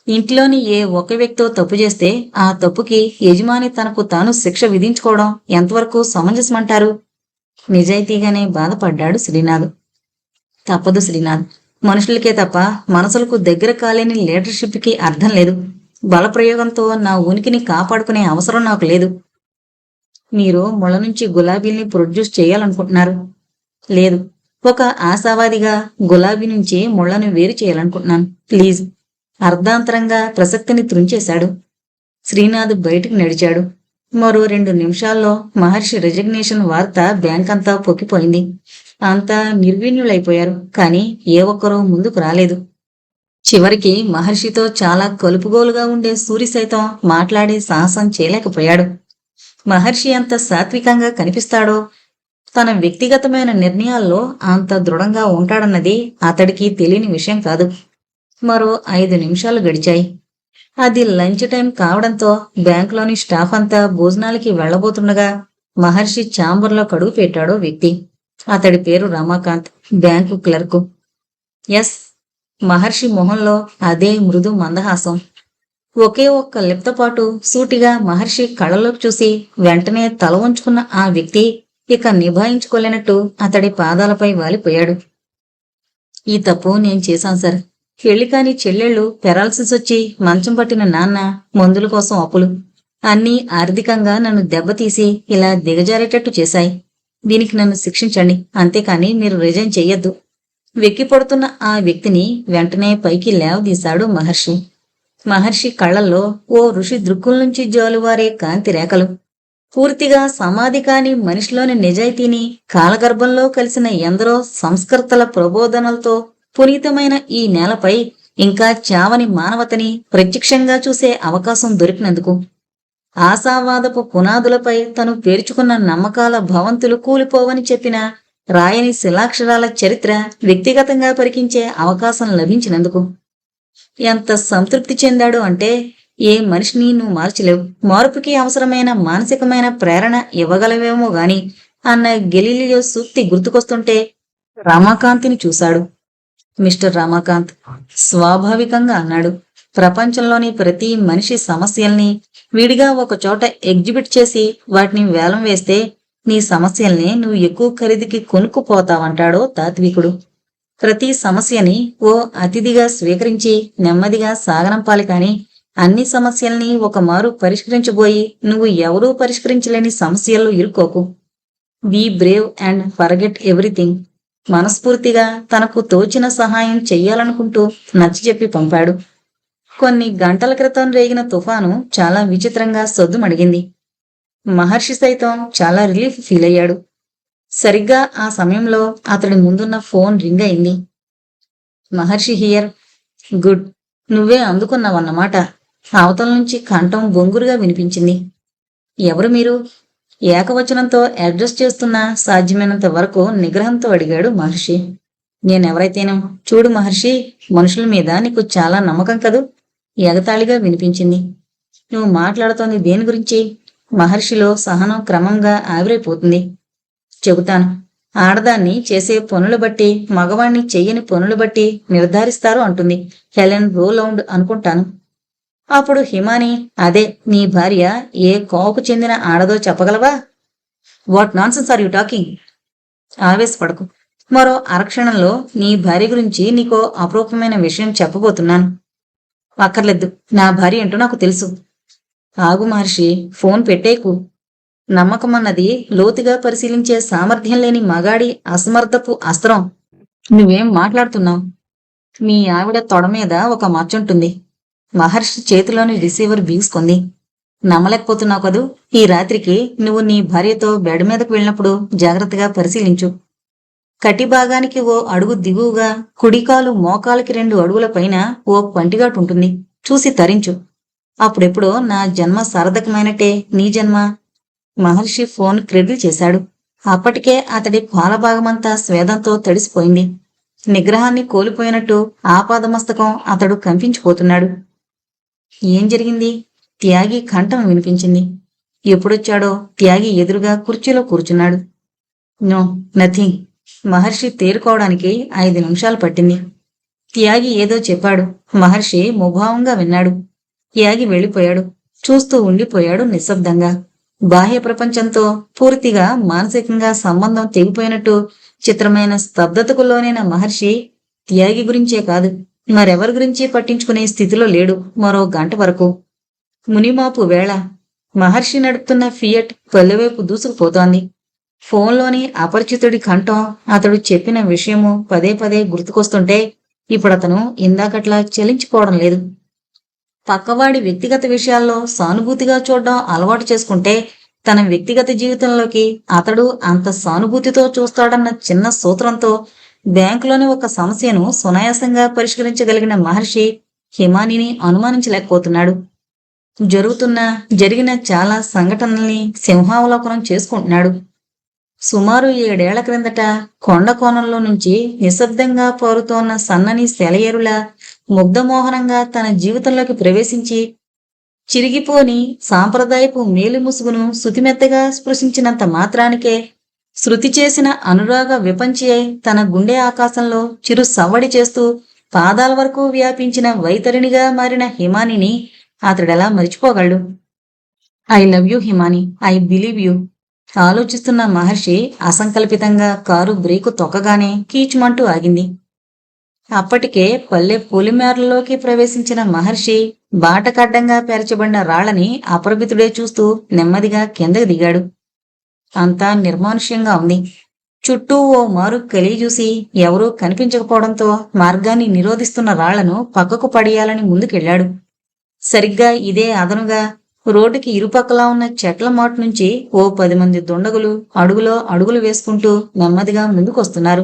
ఇంట్లోని ఏ ఒక్క వ్యక్తో తప్పు చేస్తే ఆ తప్పుకి యజమాని తనకు తాను శిక్ష విధించుకోవడం ఎంతవరకు సమంజసమంటారు? నిజాయితీగానే బాధపడ్డాడు శ్రీనాథ్. తప్పదు శ్రీనాథ్, మనుషులకే తప్ప మనసులకు దగ్గర కాలేని లీడర్షిప్కి అర్థం లేదు. బలప్రయోగంతో నా ఉనికిని కాపాడుకునే అవసరం నాకు లేదు. మీరు ముళ్ళ నుంచి గులాబీల్ని ప్రొడ్యూస్ చేయాలనుకుంటున్నారు. లేదు, ఒక ఆశావాదిగా గులాబీ నుంచి ముళ్లను వేరు చేయాలనుకుంటున్నాను. ప్లీజ్. అర్ధాంతరంగా ప్రసక్తిని త్రుంచేశాడు. శ్రీనాథ్ బయటికి నడిచాడు. మరో 2 నిమిషాల్లో మహర్షి రిజిగ్నేషన్ వార్త బ్యాంకంతా పొక్కిపోయింది. అంతా నిర్వీణ్యులైపోయారు. కానీ ఏ ఒక్కరూ ముందుకు రాలేదు. చివరికి మహర్షితో చాలా కలుపుగోలుగా ఉండే సూరి సైతం మాట్లాడే సాహసం చేయలేకపోయాడు. మహర్షి ఎంత సాత్వికంగా కనిపిస్తాడో, తన వ్యక్తిగతమైన నిర్ణయాల్లో అంత దృఢంగా ఉంటాడన్నది అతడికి తెలియని విషయం కాదు. మరో 5 నిమిషాలు గడిచాయి. అది లంచ్ టైం కావడంతో బ్యాంకులోని స్టాఫ్ అంతా భోజనాలకి వెళ్లబోతుండగా మహర్షి ఛాంబర్లో కడుగు పెట్టాడో వ్యక్తి. అతడి పేరు రమాకాంత్, బ్యాంకు క్లర్కు. ఎస్. మహర్షి మొహంలో అదే మృదు మందహాసం. ఒకే ఒక్క లిప్తపాటు సూటిగా మహర్షి కళ్ళలోకి చూసి వెంటనే తల వంచుకున్న ఆ వ్యక్తి ఇక నిభాయించుకోలేనట్టు అతడి పాదాలపై వాలిపోయాడు. ఈ తప్పు నేను చేశాను సార్. పెళ్లికాని చెల్లెళ్ళు, పెరాలసిస్ వచ్చి మంచం పట్టిన నాన్న, మందుల కోసం అప్పులు అన్నీ ఆర్థికంగా నన్ను దెబ్బతీసి ఇలా దిగజారేటట్టు చేశాయి. దీనికి నన్ను శిక్షించండి, అంతేకాని మీరు రిజైన్ చెయ్యొద్దు. వెక్కిపడుతున్న ఆ వ్యక్తిని వెంటనే పైకి లేవదీశాడు మహర్షి. మహర్షి కళ్లల్లో ఓ ఋషి దృక్కుల నుంచి జాలువారే కాంతి రేఖలు. పూర్తిగా సమాధి కాని మనిషిలోని నిజాయితీని కాలగర్భంలో కలిసిన ఎందరో సంస్కర్తల ప్రబోధనలతో పునీతమైన ఈ నేలపై ఇంకా చావని మానవతని ప్రత్యక్షంగా చూసే అవకాశం దొరికినందుకు, ఆశావాదపు పునాదులపై తను పేర్చుకున్న నమ్మకాల భవంతులు కూలిపోవని చెప్పిన రాయని శిలాక్షరాల చరిత్ర వ్యక్తిగతంగా పరికించే అవకాశం లభించినందుకు ఎంత సంతృప్తి చెందాడు అంటే, ఏ మనిషిని నువ్వు మార్చలేవు, మార్పుకి అవసరమైన మానసికమైన ప్రేరణ ఇవ్వగలవేమో గాని అన్న గెలీలియో సూక్తి గుర్తుకొస్తుంటే రమాకాంత్ని చూశాడు. మిస్టర్ రమాకాంత్, స్వాభావికంగా అన్నాడు. ప్రపంచంలోని ప్రతి మనిషి సమస్యల్ని విడిగా ఒక చోట ఎగ్జిబిట్ చేసి వాటిని వేలం వేస్తే నీ సమస్యల్ని నువ్వు ఎక్కువ ఖరీదుకి కొనుక్కుపోతావంటాడో తాత్వికుడు. ప్రతి సమస్యని ఓ అతిథిగా స్వీకరించి నెమ్మదిగా సాగనంపాలి కాని అన్ని సమస్యల్ని ఒక మారు పరిష్కరించబోయి నువ్వు ఎవరూ పరిష్కరించలేని సమస్యల్లో ఇరుక్కోకు. Be brave and forget everything. మనస్ఫూర్తిగా తనకు తోచిన సహాయం చెయ్యాలనుకుంటూ నచ్చజెప్పి పంపాడు. కొన్ని గంటల క్రితం రేగిన తుఫాను చాలా విచిత్రంగా సొద్దుమడిగింది. మహర్షి సైతం చాలా రిలీఫ్ ఫీల్ అయ్యాడు. సరిగ్గా ఆ సమయంలో అతడి ముందున్న ఫోన్ రింగ్ అయింది. మహర్షి హియర్. గుడ్, నువ్వే అందుకున్నావన్నమాట. అవతల నుంచి కంఠం బొంగురుగా వినిపించింది. ఎవరు మీరు? ఏకవచనంతో అడ్రస్ చేస్తున్నా సాధ్యమైనంత వరకు నిగ్రహంతో అడిగాడు మహర్షి. నేనెవరైతేనో చూడు మహర్షి, మనుషుల మీద నీకు చాలా నమ్మకం కదూ? ఎగతాళిగా వినిపించింది. నువ్వు మాట్లాడుతోంది దేని గురించి? మహర్షిలో సహనం క్రమంగా ఆవిరైపోతుంది. చెబుతాను. ఆడదాన్ని చేసే పనులు బట్టి, మగవాణ్ణి చెయ్యని పనులు బట్టి నిర్ధారిస్తారు అంటుంది హెలెన్ రోలౌండ్ అనుకుంటాను. అప్పుడు హిమాని, అదే నీ భార్య ఏ కోవకు చెందిన ఆడదో చెప్పగలవా? What nonsense are you talking? ఆవేశపడకు. మరో అరక్షణంలో నీ భార్య గురించి నీకో అపరూపమైన విషయం చెప్పబోతున్నాను. అక్కర్లేదు, నా భార్య ఏంటో నాకు తెలుసు. ఆగు మహర్షి, ఫోన్ పెట్టేకు. నమ్మకమన్నది లోతుగా పరిశీలించే సామర్థ్యం లేని మగాడి అసమర్థపు అస్త్రం. నువ్వేం మాట్లాడుతున్నావు? మీ ఆవిడ తొడ మీద ఒక మచ్చుంటుంది. మహర్షి చేతిలోని రిసీవర్ బిగుసుకుంది. నమ్మలేకపోతున్నావు కదూ? ఈ రాత్రికి నువ్వు నీ భార్యతో బెడ్ మీదకు వెళ్ళినప్పుడు జాగ్రత్తగా పరిశీలించు. కటి భాగానికి ఓ అడుగు దిగువగా, కుడికాలు మోకాలకి 2 అడుగుల పైన ఓ పంటిగాటు ఉంటుంది. చూసి తరించు. అప్పుడెప్పుడో నా జన్మ సార్థకమైనట్టే నీ జన్మ. మహర్షి ఫోన్ క్రెడిల్ చేశాడు. అప్పటికే అతడి పాలభాగమంతా స్వేదంతో తడిసిపోయింది. నిగ్రహాన్ని కోల్పోయినట్టు ఆపాదమస్తకం అతడు కంపించిపోతున్నాడు. ఏం జరిగింది? త్యాగి కంఠం వినిపించింది. ఎప్పుడొచ్చాడో త్యాగి ఎదురుగా కుర్చీలో కూర్చున్నాడు. No, nothing. మహర్షి తేరుకోవడానికి 5 నిమిషాలు పట్టింది. త్యాగి ఏదో చెప్పాడు. మహర్షి ముభావంగా విన్నాడు. త్యాగి వెళ్ళిపోయాడు. చూస్తూ ఉండిపోయాడు నిశ్శబ్దంగా. బాహ్య ప్రపంచంతో పూర్తిగా మానసికంగా సంబంధం తెగిపోయినట్టు చిత్రమైన స్తబ్దతకు లోనైన మహర్షి త్యాగి గురించే కాదు, మరెవరి గురించి పట్టించుకునే స్థితిలో లేడు మరో గంట వరకు. మునిమాపు వేళ. మహర్షి నడుపుతున్న ఫియట్ పల్లెవైపు దూసుకుపోతోంది. ఫోన్లోని అపరిచితుడి కంఠం, అతడు చెప్పిన విషయము పదే పదే గుర్తుకొస్తుంటే ఇప్పుడతను ఇందాకట్లా చలించిపోవడం లేదు. పక్కవాడి వ్యక్తిగత విషయాల్లో సానుభూతిగా చూడడం అలవాటు చేసుకుంటే తన వ్యక్తిగత జీవితంలోకి అతడు అంత సానుభూతితో చూస్తాడన్న చిన్న సూత్రంతో బ్యాంకులోని ఒక సమస్యను సునాయాసంగా పరిష్కరించగలిగిన మహర్షి హిమానిని అనుమానించలేకపోతున్నాడు. జరిగిన చాలా సంఘటనల్ని సింహావలోకనం చేసుకుంటున్నాడు. సుమారు 7 ఏళ్ల క్రిందట కొండ కోణంలో నుంచి నిశ్శబ్దంగా పారుతోన్న సన్నని సెలయేరులా ముగ్ధమోహనంగా తన జీవితంలోకి ప్రవేశించి చిరిగిపోని సాంప్రదాయపు మేలిముసుగును శృతిమెత్తగా స్పృశించినంత మాత్రానికే శృతి చేసిన అనురాగ విపంచి అయి తన గుండె ఆకాశంలో చిరు సవ్వడి చేస్తూ పాదాల వరకు వ్యాపించిన వైతరిణిగా మారిన హిమానిని అతడెలా మరిచిపోగలడు? I love you Himani, I believe you. ఆలోచిస్తున్న మహర్షి అసంకల్పితంగా కారు బ్రేకు తొక్కగానే కీచుమంటూ ఆగింది. అప్పటికే పల్లె పొలిమేరలోకి ప్రవేశించిన మహర్షి బాటకడ్డంగా పేర్చబడిన రాళ్లని అప్రభితుడే చూస్తూ నెమ్మదిగా కిందకి దిగాడు. అంతా నిర్మానుష్యంగా ఉంది. చుట్టూ ఓ మారు కలియజూసి ఎవరూ కనిపించకపోవడంతో మార్గాన్ని నిరోధిస్తున్న రాళ్లను పక్కకు పడేయాలని ముందుకెళ్లాడు. సరిగ్గా ఇదే అదనుగా రోడ్డుకి ఇరుపక్కలా ఉన్న చెట్ల మాటు నుంచి ఓ 10 మంది దుండగులు అడుగులో అడుగులు వేసుకుంటూ నెమ్మదిగా ముందుకొస్తున్నారు.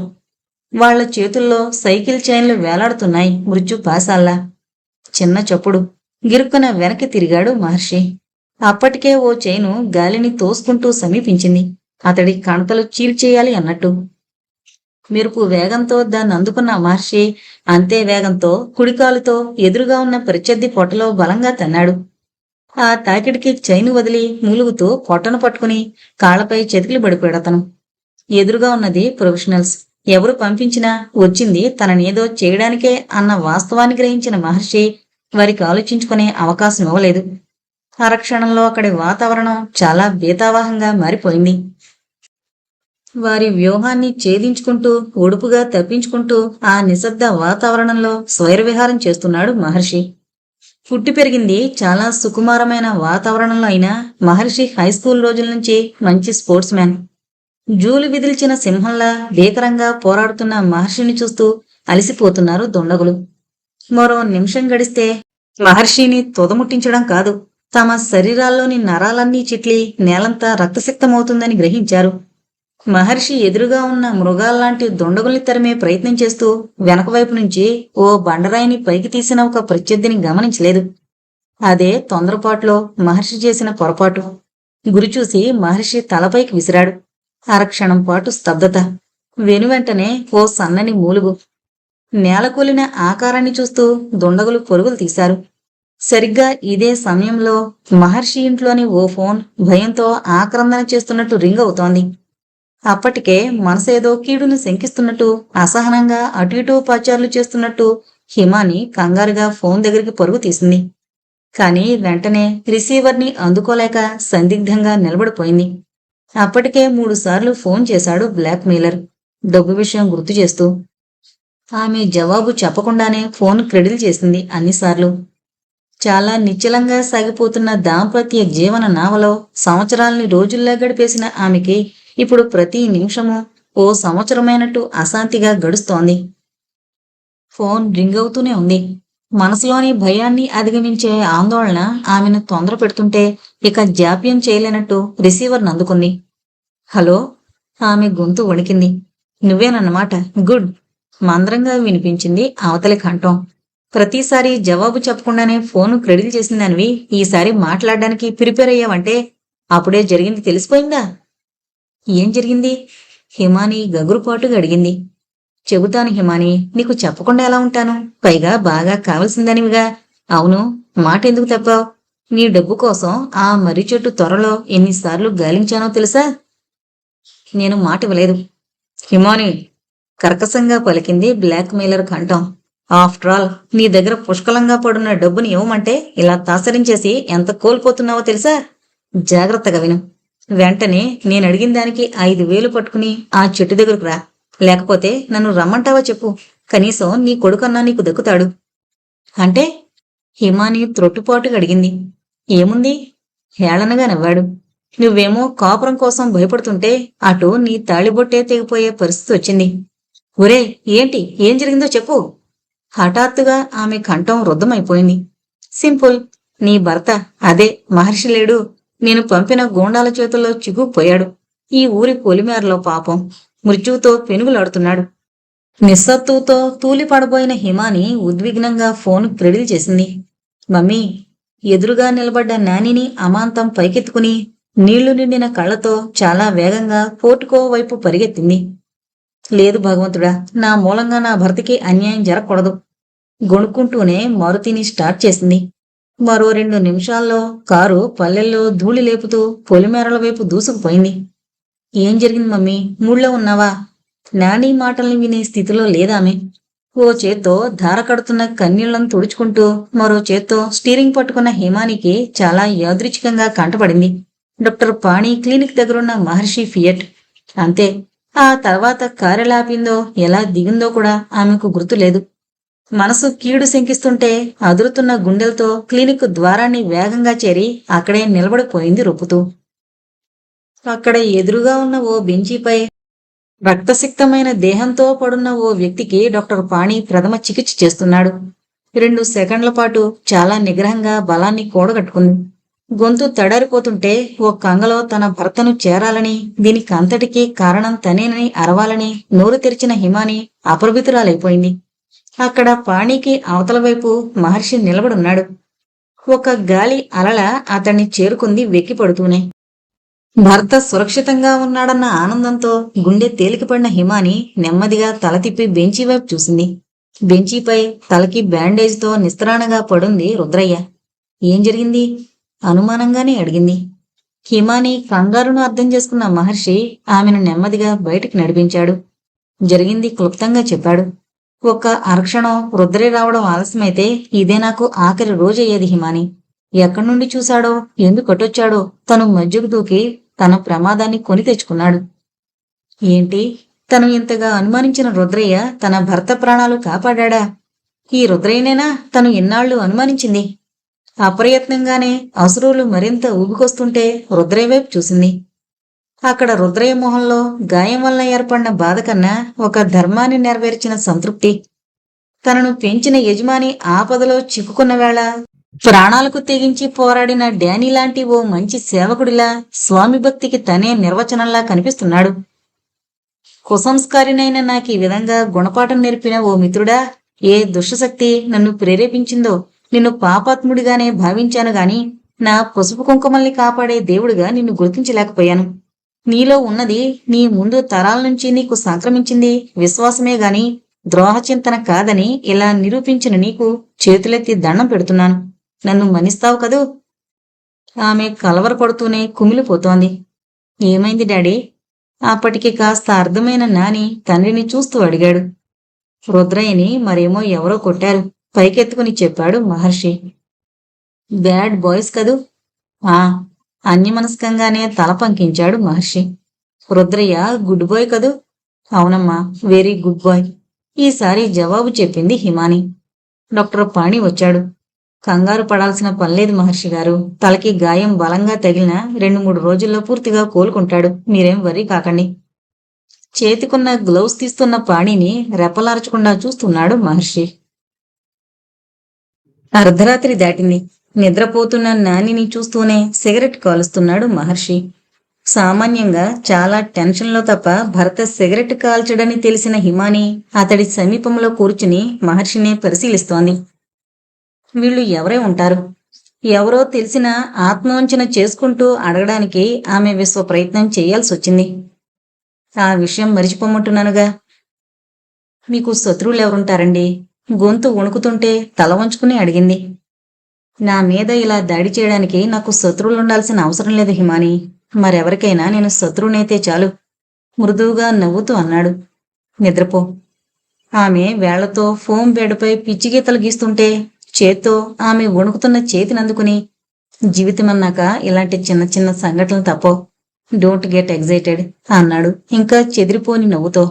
వాళ్ల చేతుల్లో సైకిల్ చైన్లు వేలాడుతున్నాయి మృత్యు పాశాల్లా. చిన్న చప్పుడు. గిరుక్కున వెనక్కి తిరిగాడు మహర్షి. అప్పటికే ఓ చైను గాలిని తోసుకుంటూ సమీపించింది. అతడి కణతలు చీల్చేయాలి అన్నట్టు. మెరుపు వేగంతో దాన్ని అందుకున్న మహర్షి అంతే వేగంతో కుడికాలుతో ఎదురుగా ఉన్న ప్రత్యర్థి పొట్టలో బలంగా తన్నాడు. ఆ తాకిడికి చైను వదిలి మూలుగుతూ పొట్టను పట్టుకుని కాళ్లపై చెతికిలి పడిపోయాడతను. ఎదురుగా ఉన్నది ప్రొఫెషనల్స్. ఎవరు పంపించినా వచ్చింది తననేదో చేయడానికే అన్న వాస్తవాన్ని గ్రహించిన మహర్షి వారికి ఆలోచించుకునే అవకాశం ఇవ్వలేదు. అరక్షణంలో అక్కడి వాతావరణం చాలా భీతావహంగా మారిపోయింది. వారి వ్యూహాన్ని ఛేదించుకుంటూ ఒడుపుగా తప్పించుకుంటూ ఆ నిశ్శబ్ద వాతావరణంలో స్వైరవిహారం చేస్తున్నాడు మహర్షి. పుట్టి పెరిగింది చాలా సుకుమారమైన వాతావరణంలో అయినా మహర్షి హైస్కూల్ రోజుల నుంచి మంచి స్పోర్ట్స్ మ్యాన్. జూలు విదిల్చిన సింహంలా భీకరంగా పోరాడుతున్న మహర్షిని చూస్తూ అలసిపోతున్నారు దుండగులు. మరో నిమిషం గడిస్తే మహర్షిని తుదముట్టించడం కాదు, తమ శరీరాల్లోని నరాలన్నీ చిట్లి నేలంతా రక్తసిక్తమవుతుందని గ్రహించారు. మహర్షి ఎదురుగా ఉన్న మృగాల్లాంటి దుండగుల్ని తరిమే ప్రయత్నం చేస్తూ వెనకవైపు నుంచి ఓ బండరాయిని పైకి తీసిన ఒక ప్రత్యర్థిని గమనించలేదు. అదే తొందరపాటులో మహర్షి చేసిన పొరపాటు. గురిచూసి మహర్షి తలపైకి విసిరాడు. అరక్షణం పాటు స్తబ్దత. వెనువెంటనే ఓ సన్నని మూలుగు. నేలకూలిన ఆకారాన్ని చూస్తూ దుండగులు పరుగులు తీశారు. సరిగ్గా ఇదే సమయంలో మహర్షి ఇంట్లోని ఓ ఫోన్ భయంతో ఆక్రందన చేస్తున్నట్టు రింగ్ అవుతోంది. అప్పటికే మనసేదో కీడును శంకిస్తున్నట్టు అసహనంగా అటు ఇటు పాచార్లు చేస్తున్నట్టు హిమాని కంగారుగా ఫోన్ దగ్గరికి పరుగు తీసింది. కాని వెంటనే రిసీవర్ని అందుకోలేక సందిగ్ధంగా నిలబడిపోయింది. అప్పటికే 3 సార్లు ఫోన్ చేశాడు బ్లాక్ మెయిలర్, డబ్బు విషయం గుర్తు చేస్తూ. ఆమె జవాబు చెప్పకుండానే ఫోన్ క్రెడిల్ చేసింది అన్నిసార్లు. చాలా నిశ్చలంగా సాగిపోతున్న దాంపత్య జీవన నావలో సంవత్సరాల్ని రోజుల్లా గడిపేసిన ఆమెకి ఇప్పుడు ప్రతి నిమిషము ఓ సంవత్సరమైనట్టు అశాంతిగా గడుస్తోంది. ఫోన్ రింగ్ అవుతూనే ఉంది. మనసులోని భయాన్ని అధిగమించే ఆందోళన ఆమెను తొందర పెడుతుంటే ఇక జాప్యం చేయలేనట్టు రిసీవర్ని అందుకుంది. హలో. ఆమె గొంతు వణికింది. నువ్వేనన్నమాట, గుడ్. మంద్రంగా వినిపించింది అవతలి కంఠం. ప్రతిసారి జవాబు చెప్పకుండానే ఫోను క్రెడిల్ చేసిందనివి ఈసారి మాట్లాడడానికి ప్రిపేర్ అయ్యావంటే అప్పుడే జరిగింది తెలిసిపోయిందా? ఏం జరిగింది? హిమాని గగురుపాటుగా అడిగింది. చెబుతాను హిమాని, నీకు చెప్పకుండా ఎలా ఉంటాను? పైగా బాగా కావలసిందనివిగా. అవును, మాట ఎందుకు తప్పావు? నీ డబ్బు కోసం ఆ మర్రి చెట్టు త్వరలో ఎన్నిసార్లు గాలించానో తెలుసా? నేను మాట ఇవ్వలేదు. హిమాని, కర్కశంగా పలికింది బ్లాక్ మెయిలర్ కంఠం. ఆఫ్టర్ ఆల్ నీ దగ్గర పుష్కలంగా పడున్న డబ్బుని ఇవ్వమంటే ఇలా తాసరించేసి ఎంత కోల్పోతున్నావో తెలుసా? జాగ్రత్తగా విను. వెంటనే నేనడిగిన దానికి 5,000 పట్టుకుని ఆ చెట్టు దగ్గరకు రా. లేకపోతే నన్ను రమ్మంటావా చెప్పు. కనీసం నీ కొడుకన్నా నీకు దక్కుతాడు. అంటే? హిమాని త్రొట్టుపాటుగా అడిగింది. ఏముంది? హేళనగా నవ్వాడు. నువ్వేమో కాపురం కోసం భయపడుతుంటే అటు నీ తాళిబొట్టే తెగిపోయే పరిస్థితి వచ్చింది. ఒరే, ఏంటి? ఏం జరిగిందో చెప్పు. హఠాత్తుగా ఆమె కంఠం రుద్ధమైపోయింది. సింపుల్. నీ భర్త, అదే మహర్షి లేడు, నేను పంపిన గూండాల చేతుల్లో చిక్కుకుపోయాడు. ఈ ఊరి పొలిమేరలో పాపం మృత్యువుతో పెనుగులాడుతున్నాడు. నిస్సత్తువుతో తూలిపడబోయిన హిమాని ఉద్విగ్నంగా ఫోన్ క్రెడిల్ చేసింది. మమ్మీ, ఎదురుగా నిలబడ్డ నానిని అమాంతం పైకెత్తుకుని నీళ్లు నిండిన కళ్లతో చాలా వేగంగా పోర్టుకో వైపు పరిగెత్తింది. లేదు భగవంతుడా, నా మూలంగా నా భర్తకి అన్యాయం జరగకూడదు. గొణుక్కుంటూనే మారుతిని స్టార్ట్ చేసింది. మరో 2 నిమిషాల్లో కారు పల్లెల్లో ధూళి లేపుతూ పొలిమేరల వైపు దూసుకుపోయింది. ఏం జరిగింది మమ్మీ? మూడ్లో ఉన్నావా? నాని మాటల్ని వినే స్థితిలో లేదామె. ఓ చేత్తో ధార కడుతున్న కన్నీళ్లను తుడుచుకుంటూ మరో చేత్తో స్టీరింగ్ పట్టుకున్న హిమానికి చాలా యాదృచ్ఛికంగా కంటపడింది డాక్టర్ పాణి క్లినిక్ దగ్గరున్న మహర్షి ఫియట్. అంతే. ఆ తర్వాత కారెలాపిందో ఎలా దిగిందో కూడా ఆమెకు గుర్తులేదు. మనసు కీడు శంకిస్తుంటే అదురుతున్న గుండెలతో క్లినిక్ ద్వారాన్ని వేగంగా చేరి అక్కడే నిలబడిపోయింది రొప్పుతూ. అక్కడ ఎదురుగా ఉన్న ఓ బెంచీపై రక్తసిక్తమైన దేహంతో పడున్న ఓ వ్యక్తికి డాక్టర్ పాణి ప్రథమ చికిత్స చేస్తున్నాడు. 2 సెకండ్ల పాటు చాలా నిగ్రహంగా బలాన్ని కూడగట్టుకుంది. గొంతు తడారిపోతుంటే ఓ కంగలో తన భర్తను చేరాలని, దీనికంతటికీ కారణం తనేనని అరవాలని నోరు తెరిచిన హిమాని అప్రభితురాలైపోయింది. అక్కడ పాణికి అవతల వైపు మహర్షి నిలబడున్నాడు. ఒక గాలి అలల అతన్ని చేరుకుంది వెక్కిపడుతూనే. భర్త సురక్షితంగా ఉన్నాడన్న ఆనందంతో గుండె తేలికపడిన హిమాని నెమ్మదిగా తల తిప్పి బెంచీ వైపు చూసింది. బెంచీపై తలకి బ్యాండేజ్తో నిస్త్రాణగా పడుంది రుద్రయ్య. ఏం జరిగింది? అనుమానంగానే అడిగింది. హిమాని కంగారును అర్థం చేసుకున్న మహర్షి ఆమెను నెమ్మదిగా బయటికి నడిపించాడు. జరిగింది క్లుప్తంగా చెప్పాడు. ఒక్క అరక్షణం రుద్రయ్య రావడం ఆలస్యమైతే ఇదే నాకు ఆఖరి రోజయ్యేది హిమాని. ఎక్కడి నుండి చూశాడో, ఎందుకటొచ్చాడో తను మధ్యకు దూకి తన ప్రమాదాన్ని కొని తెచ్చుకున్నాడు. ఏంటి? తను ఇంతగా అనుమానించిన రుద్రయ్య తన భర్త ప్రాణాలు కాపాడా? ఈ రుద్రయ్యనేనా తను ఎన్నాళ్లు అనుమానించింది? అప్రయత్నంగానే అసురులు మరింత ఊబికొస్తుంటే రుద్రయ్య వైపు చూసింది. అక్కడ రుద్రయ్య మొహంలో గాయం వల్ల ఏర్పడిన బాధ కన్నా ఒక ధర్మాన్ని నెరవేర్చిన సంతృప్తి. తనను పెంచిన యజమాని ఆపదలో చిక్కుకున్న వేళ ప్రాణాలకు తెగించి పోరాడిన డానీ లాంటి ఓ మంచి సేవకుడిలా స్వామి భక్తికి తనే నిర్వచనంలా కనిపిస్తున్నాడు. కుసంస్కారినైన నాకీ విధంగా గుణపాఠం నేర్పిన ఓ మిత్రుడా, ఏ దుష్టశక్తి నన్ను ప్రేరేపించిందో నిన్ను పాపాత్ముడిగానే భావించాను గాని నా పసుపు కుంకుమల్ని కాపాడే దేవుడిగా నిన్ను గుర్తించలేకపోయాను. నీలో ఉన్నది నీ ముందు తరాల నుంచి నీకు సంక్రమించింది విశ్వాసమే గాని ద్రోహచింతన కాదని ఇలా నిరూపించిన నీకు చేతులెత్తి దండం పెడుతున్నాను. నన్ను మన్నిస్తావు కదూ? ఆమె కలవరపడుతూనే కుమిలిపోతోంది. ఏమైంది డాడీ? అప్పటికి కాస్త అర్థమైన నాని తండ్రిని చూస్తూ అడిగాడు. రుద్రయ్యని మరేమో ఎవరో కొట్టారు, పైకెత్తుకుని చెప్పాడు మహర్షి. బ్యాడ్ బాయ్స్ కదూ? ఆ, అన్యమనస్కంగానే తల పంకించాడు మహర్షి. రుద్రయ్య గుడ్ బాయ్ కదూ? అవునమ్మా, వెరీ గుడ్ బాయ్. ఈసారి జవాబు చెప్పింది హిమాని. డాక్టర్ పాణి వచ్చాడు. కంగారు పడాల్సిన పనిలేదు మహర్షి గారు. తలకి గాయం బలంగా తగిలిన 2-3 రోజుల్లో పూర్తిగా కోలుకుంటాడు. మీరేం వర్రీ కాకండి. చేతికున్న గ్లౌస్ తీస్తున్న పాణిని రెప్పలార్చకుండా చూస్తున్నాడు మహర్షి. అర్ధరాత్రి దాటింది. నిద్రపోతున్న నానిని చూస్తూనే సిగరెట్ కాలుస్తున్నాడు మహర్షి. సామాన్యంగా చాలా టెన్షన్లో తప్ప భర్త సిగరెట్ కాల్చడని తెలిసిన హిమాని అతడి సమీపంలో కూర్చుని మహర్షిని పరిశీలిస్తోంది. వీళ్ళు ఎవరై ఉంటారు? ఎవరో తెలిసిన ఆత్మవంచన చేసుకుంటూ అడగడానికి ఆమె విశ్వ ప్రయత్నం చేయాల్సొచ్చింది. ఆ విషయం మరిచిపోమంటున్నానుగా. మీకు శత్రువులు ఎవరుంటారండి? గొంతు వణుకుతుంటే తల వంచుకుని అడిగింది. నా మీద ఇలా దాడి చేయడానికి నాకు శత్రువులుండాల్సిన అవసరం లేదు హిమాని. మరెవరికైనా నేను శత్రువునైతే చాలు. మృదువుగా నవ్వుతూ అన్నాడు. నిద్రపో. ఆమె వేళ్లతో ఫోమ్ బెడ్పై పిచ్చిగీతలు గీస్తుంటే చేత్తో ఆమె వణుకుతున్న చేతినందుకుని, జీవితమన్నాక ఇలాంటి చిన్న చిన్న సంఘటనలు తప్పో. డోంట్ గెట్ ఎగ్జైటెడ్ అన్నాడు ఇంకా చెదిరిపోని నవ్వుతో.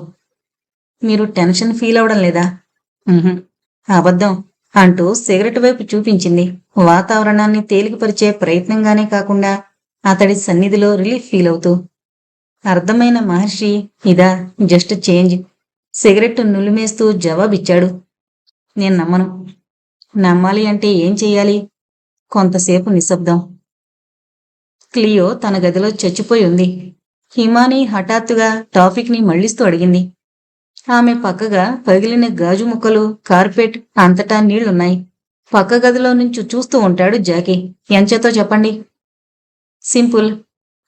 మీరు టెన్షన్ ఫీల్ అవడం లేదా? అబద్ధం అంటూ సిగరెట్ వైపు చూపించింది. వాతావరణాన్ని తేలికపరిచే ప్రయత్నంగానే కాకుండా అతడి సన్నిధిలో రిలీఫ్ ఫీల్ అవుతూ. అర్థమైన మహర్షి ఇదా, జస్ట్ చేంజ్. సిగరెట్ నులిమేస్తూ జవాబిచ్చాడు. నేను నమ్మను. నమ్మాలి అంటే ఏం చెయ్యాలి? కొంతసేపు నిశ్శబ్దం. క్లియో తన గదిలో చచ్చిపోయి ఉంది. హిమాని హఠాత్తుగా టాపిక్ని మళ్లిస్తూ అడిగింది. ఆమె పక్కగా పగిలిన గాజు ముక్కలు, కార్పెట్, అంతటా నీళ్లున్నాయి. పక్క గదిలో నుంచి చూస్తూ ఉంటాడు జాకీ. ఎంచేతో చెప్పండి? సింపుల్.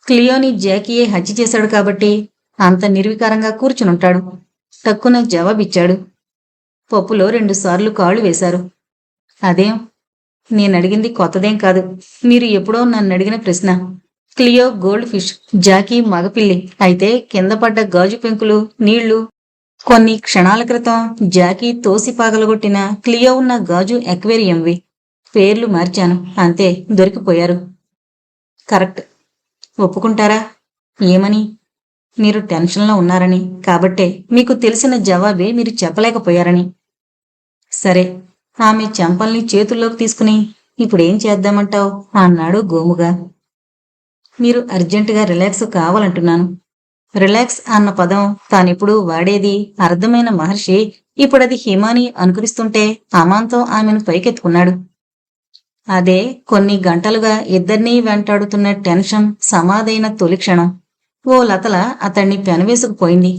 క్లియోని జాకీయే హత్య చేశాడు కాబట్టి అంత నిర్వికారంగా కూర్చునుంటాడు. టక్కున జవాబిచ్చాడు. పప్పులో 2 సార్లు కాళ్ళు వేశారు. అదేం? నేనడిగింది కొత్తదేం కాదు. మీరు ఎప్పుడో నన్నడిగిన ప్రశ్న. క్లియో గోల్డ్ ఫిష్, జాకీ మగపిల్లి అయితే కింద పడ్డ గాజు పెంకులు, నీళ్లు. కొన్ని క్షణాల క్రితం జాకీ తోసి పగలగొట్టిన క్లియో ఉన్న గాజు ఎక్వేరియంవి. పేర్లు మార్చాను అంతే, దొరికిపోయారు. కరెక్ట్. ఒప్పుకుంటారా? ఏమని? మీరు టెన్షన్లో ఉన్నారని, కాబట్టే మీకు తెలిసిన జవాబే మీరు చెప్పలేకపోయారని. సరే, ఆమె చెంపల్ని చేతుల్లోకి తీసుకుని ఇప్పుడేం చేద్దామంటావు అన్నాడు గోముగా. మీరు అర్జెంటుగా రిలాక్స్ కావాలంటున్నాను. రిలాక్స్ అన్న పదం తానెప్పుడూ వాడేది అర్థమైన మహర్షి ఇప్పుడది హిమాని అనుకరిస్తుంటే అమాంతం ఆమెను పైకెత్తుకున్నాడు. అదే కొన్ని గంటలుగా ఇద్దరినీ వెంటాడుతున్న టెన్షన్ సమాధైన తొలి క్షణం. ఓ లతల అతన్ని పెనవేసుకుపోయింది.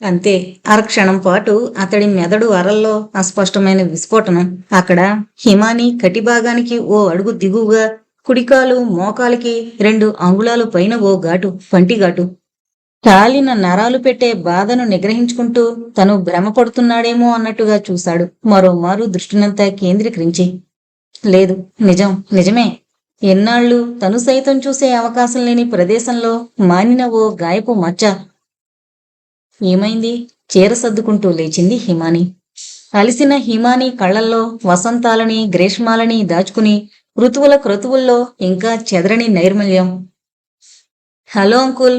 అంతే, అరక్షణం పాటు అతడి మెదడు అరల్లో అస్పష్టమైన విస్ఫోటనం. అక్కడ హిమాని కటిభాగానికి ఓ అడుగు దిగువగా, కుడికాలు మోకాలికి 2 అంగుళాలు పైన ఓ ఘాటు, పంటిఘాటు. కాలిన నరాలు పెట్టే బాధను నిగ్రహించుకుంటూ తను భ్రమపడుతున్నాడేమో అన్నట్టుగా చూశాడు మరోమారు దృష్టినంతా కేంద్రీకరించి. లేదు, నిజమే. ఎన్నాళ్ళు తను సైతం చూసే అవకాశం లేని ప్రదేశంలో మానిన ఓ గాయపు మచ్చ. ఏమైంది? చీర సర్దుకుంటూ లేచింది హిమాని. అలిసిన హిమాని కళ్లల్లో వసంతాలని, గ్రీష్మాలని దాచుకుని ఋతువుల క్రతువుల్లో ఇంకా చెదరని నైర్మల్యం. Hello uncle.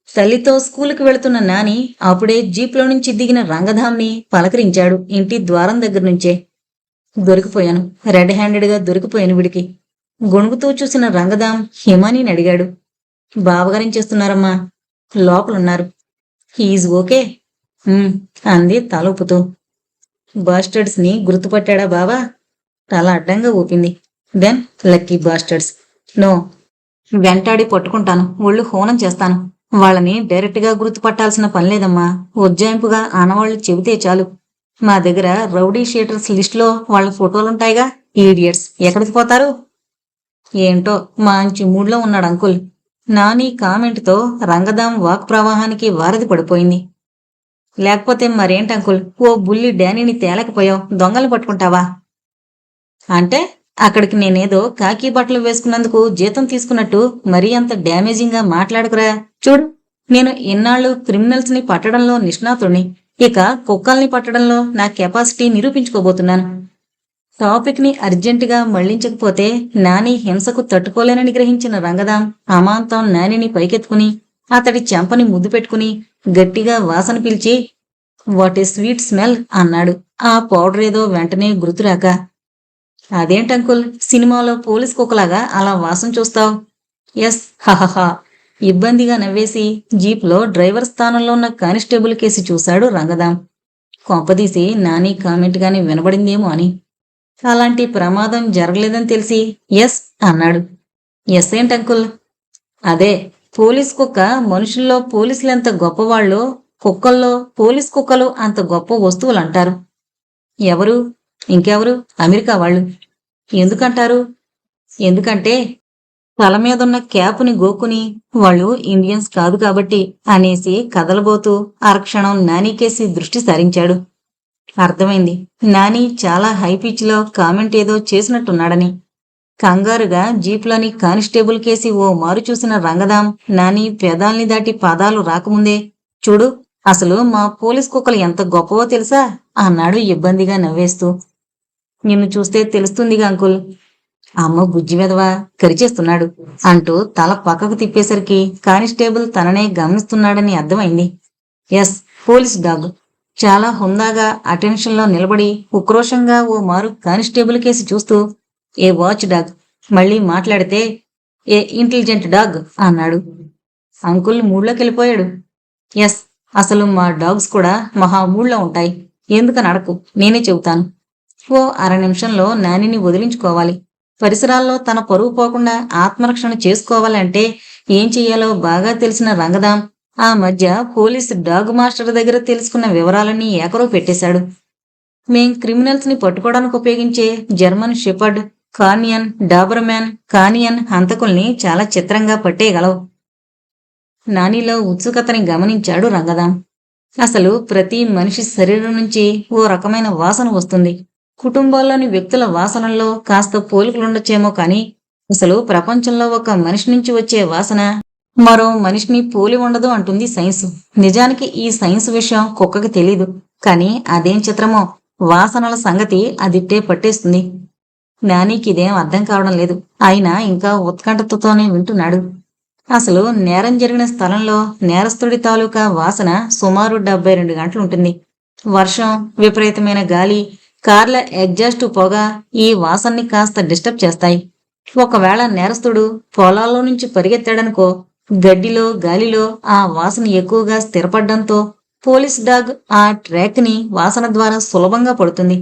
తల్లితో స్కూలుకి వెళుతున్న నాని అప్పుడే జీప్లో నుంచి దిగిన రంగధాంని పలకరించాడు ఇంటి ద్వారం దగ్గర నుంచే. దొరికిపోయాను, రెడ్ హ్యాండెడ్గా దొరికిపోయాను వీడికి. గొణుగుతూ చూసిన రంగధాం హిమానిని అడిగాడు. బావగారేం చేస్తున్నారమ్మా? లోపలున్నారు. హీఈజ్ ఓకే అంది తల ఊపుతూ. బాస్టర్డ్స్ ని గుర్తుపట్టాడా బావా? తల అడ్డంగా ఊపింది. Then lucky bastards. నో, వెంటాడి పట్టుకుంటాను, ఒళ్ళు హోనం చేస్తాను. వాళ్ళని డైరెక్ట్గా గుర్తుపట్టాల్సిన పనిలేదమ్మా. ఉజ్జాయింపుగా ఆనవాళ్లు చెబితే చాలు. మా దగ్గర రౌడీ షీటర్స్ లిస్టులో వాళ్ళ ఫోటోలుంటాయిగా. ఈడియట్స్ ఎక్కడికి పోతారు? ఏంటో మంచి మూడ్లో ఉన్నాడు అంకుల్. నాని కామెంట్తో రంగదాం వాక్ ప్రవాహానికి వారధి పడిపోయింది. లేకపోతే మరేంటంకుల్, ఓ బుల్లి డానీని తేలేకపోయావు, దొంగలు పట్టుకుంటావా? అంటే అక్కడికి నేనేదో కాకి బట్టలు వేసుకున్నందుకు జీతం తీసుకున్నట్టు మరీ అంత డ్యామేజింగ్గా మాట్లాడుకురా. చూడు, నేను ఇన్నాళ్ళు క్రిమినల్స్ ని పట్టడంలో నిష్ణాతుణ్ణి. ఇక కుక్కల్ని పట్టడంలో నా కెపాసిటీ నిరూపించుకోబోతున్నాను. టాపిక్ ని అర్జెంటుగా మళ్లించకపోతే నాని హింసకు తట్టుకోలేనని గ్రహించిన రంగదాం అమాంతం నానిని పైకెత్తుకుని అతడి చెంపని ముద్దు పెట్టుకుని గట్టిగా వాసన పిలిచి వాట్ ఏ స్వీట్ స్మెల్ అన్నాడు. ఆ పౌడర్ ఏదో వెంటనే గుర్తురాక. అదేంటంకుల్, సినిమాలో పోలీస్ కుక్కలాగా అలా వాసన చూస్తావు? ఎస్, హహహా. ఇబ్బందిగా నవ్వేసి జీప్లో డ్రైవర్ స్థానంలో ఉన్న కానిస్టేబుల్ కేసి చూశాడు రంగదాం. కొంపదీసి నాని కామెంట్ గాని వినబడిందేమో అని. అలాంటి ప్రమాదం జరగలేదని తెలిసి ఎస్ అన్నాడు. ఎస్ ఏంటంకుల్? అదే, పోలీస్ కుక్క మనుషుల్లో పోలీసులెంత గొప్పవాళ్ళో కుక్కల్లో పోలీస్ కుక్కలు అంత గొప్ప వస్తువులు అంటారు. ఎవరు? ఇంకెవరు? అమెరికా వాళ్ళు. ఎందుకంటారు? ఎందుకంటే తల మీదున్న క్యాపుని గోక్కుని వాళ్ళు ఇండియన్స్ కాదు కాబట్టి అనేసి కదలబోతూ అరక్షణం నానికేసి దృష్టి సారించాడు. అర్థమైంది. నాని చాలా హై పిచ్లో కామెంట్ ఏదో చేసినట్టున్నాడని. కంగారుగా జీప్లోని కానిస్టేబుల్ కేసి ఓ మారు చూసిన రంగదాం నాని పెదాల్ని దాటి పాదాలు రాకముందే, చూడు, అసలు మా పోలీస్ కుక్కలు ఎంత గొప్పవో తెలుసా అన్నాడు ఇబ్బందిగా నవ్వేస్తూ. నిన్ను చూస్తే తెలుస్తుందిగా అంకుల్. అమ్మ బుజ్జి వెధవా కరిచేస్తున్నాడు అంటూ తల పక్కకు తిప్పేసరికి కానిస్టేబుల్ తననే గమనిస్తున్నాడని అర్థమైంది. Yes, police dog. చాలా హుందాగా అటెన్షన్లో నిలబడి ఉక్రోషంగా ఓ మారు కానిస్టేబుల్ కేసి చూస్తూ, ఏ వాచ్ డాగ్, మళ్ళీ మాట్లాడితే ఏ ఇంటెలిజెంట్ డాగ్ అన్నాడు. అంకుల్ మూడ్లోకి వెళ్ళిపోయాడు. ఎస్, అసలు మా డాగ్స్ కూడా మహా మూడ్లో ఉంటాయి. ఎందుకని అడకు, నేనే చెబుతాను. ఓ అర నిమిషంలో నానిని వదిలించుకోవాలి. పరిసరాల్లో తన పరువు పోకుండా ఆత్మరక్షణ చేసుకోవాలంటే ఏం చెయ్యాలో బాగా తెలిసిన రంగదాం ఆ మధ్య పోలీసు డాగ్ మాస్టర్ దగ్గర తెలుసుకున్న వివరాలన్నీ ఏకరో పెట్టేశాడు. మేం క్రిమినల్స్ ని పట్టుకోవడానికి ఉపయోగించే జర్మన్ షెపర్డ్, కార్నియన్, డాబర్మ్యాన్, కానియన్ హంతకుల్ని చాలా చిత్రంగా పట్టేయగలవు. నానిలో ఉత్సుకతని గమనించాడు రంగదాం. అసలు ప్రతి మనిషి శరీరం నుంచి ఓ రకమైన వాసన వస్తుంది. కుటుంబాల్లోని వ్యక్తుల వాసనల్లో కాస్త పోలికలుండొచ్చేమో కాని అసలు ప్రపంచంలో ఒక మనిషి నుంచి వచ్చే వాసన మరో మనిషిని పోలి ఉండదు అంటుంది సైన్స్. నిజానికి ఈ సైన్స్ విషయం కుక్కకి తెలీదు. కానీ అదేం చిత్రమో, వాసనల సంగతి అదిట్టే పట్టేస్తుంది. నానికి ఇదేం అర్థం కావడం లేదు. అయినా ఇంకా ఉత్కంఠతతోనే వింటున్నాడు. అసలు నేరం జరిగిన స్థలంలో నేరస్తుడి తాలూకా వాసన సుమారు 72 గంటలుంటుంది. వర్షం, విపరీతమైన గాలి, కార్ల ఎగ్జాస్ట్ పొగ ఈ వాసన్ని కాస్త డిస్టర్బ్ చేస్తాయి. ఒకవేళ నేరస్తుడు పొలాల్లో నుంచి పరిగెత్తాడనుకో, గడ్డిలో, గాలిలో ఆ వాసన ఎక్కువగా స్థిరపడ్డంతో పోలీస్ డాగ్ ఆ ట్రాక్ ని వాసన ద్వారా సులభంగా పడుతుంది.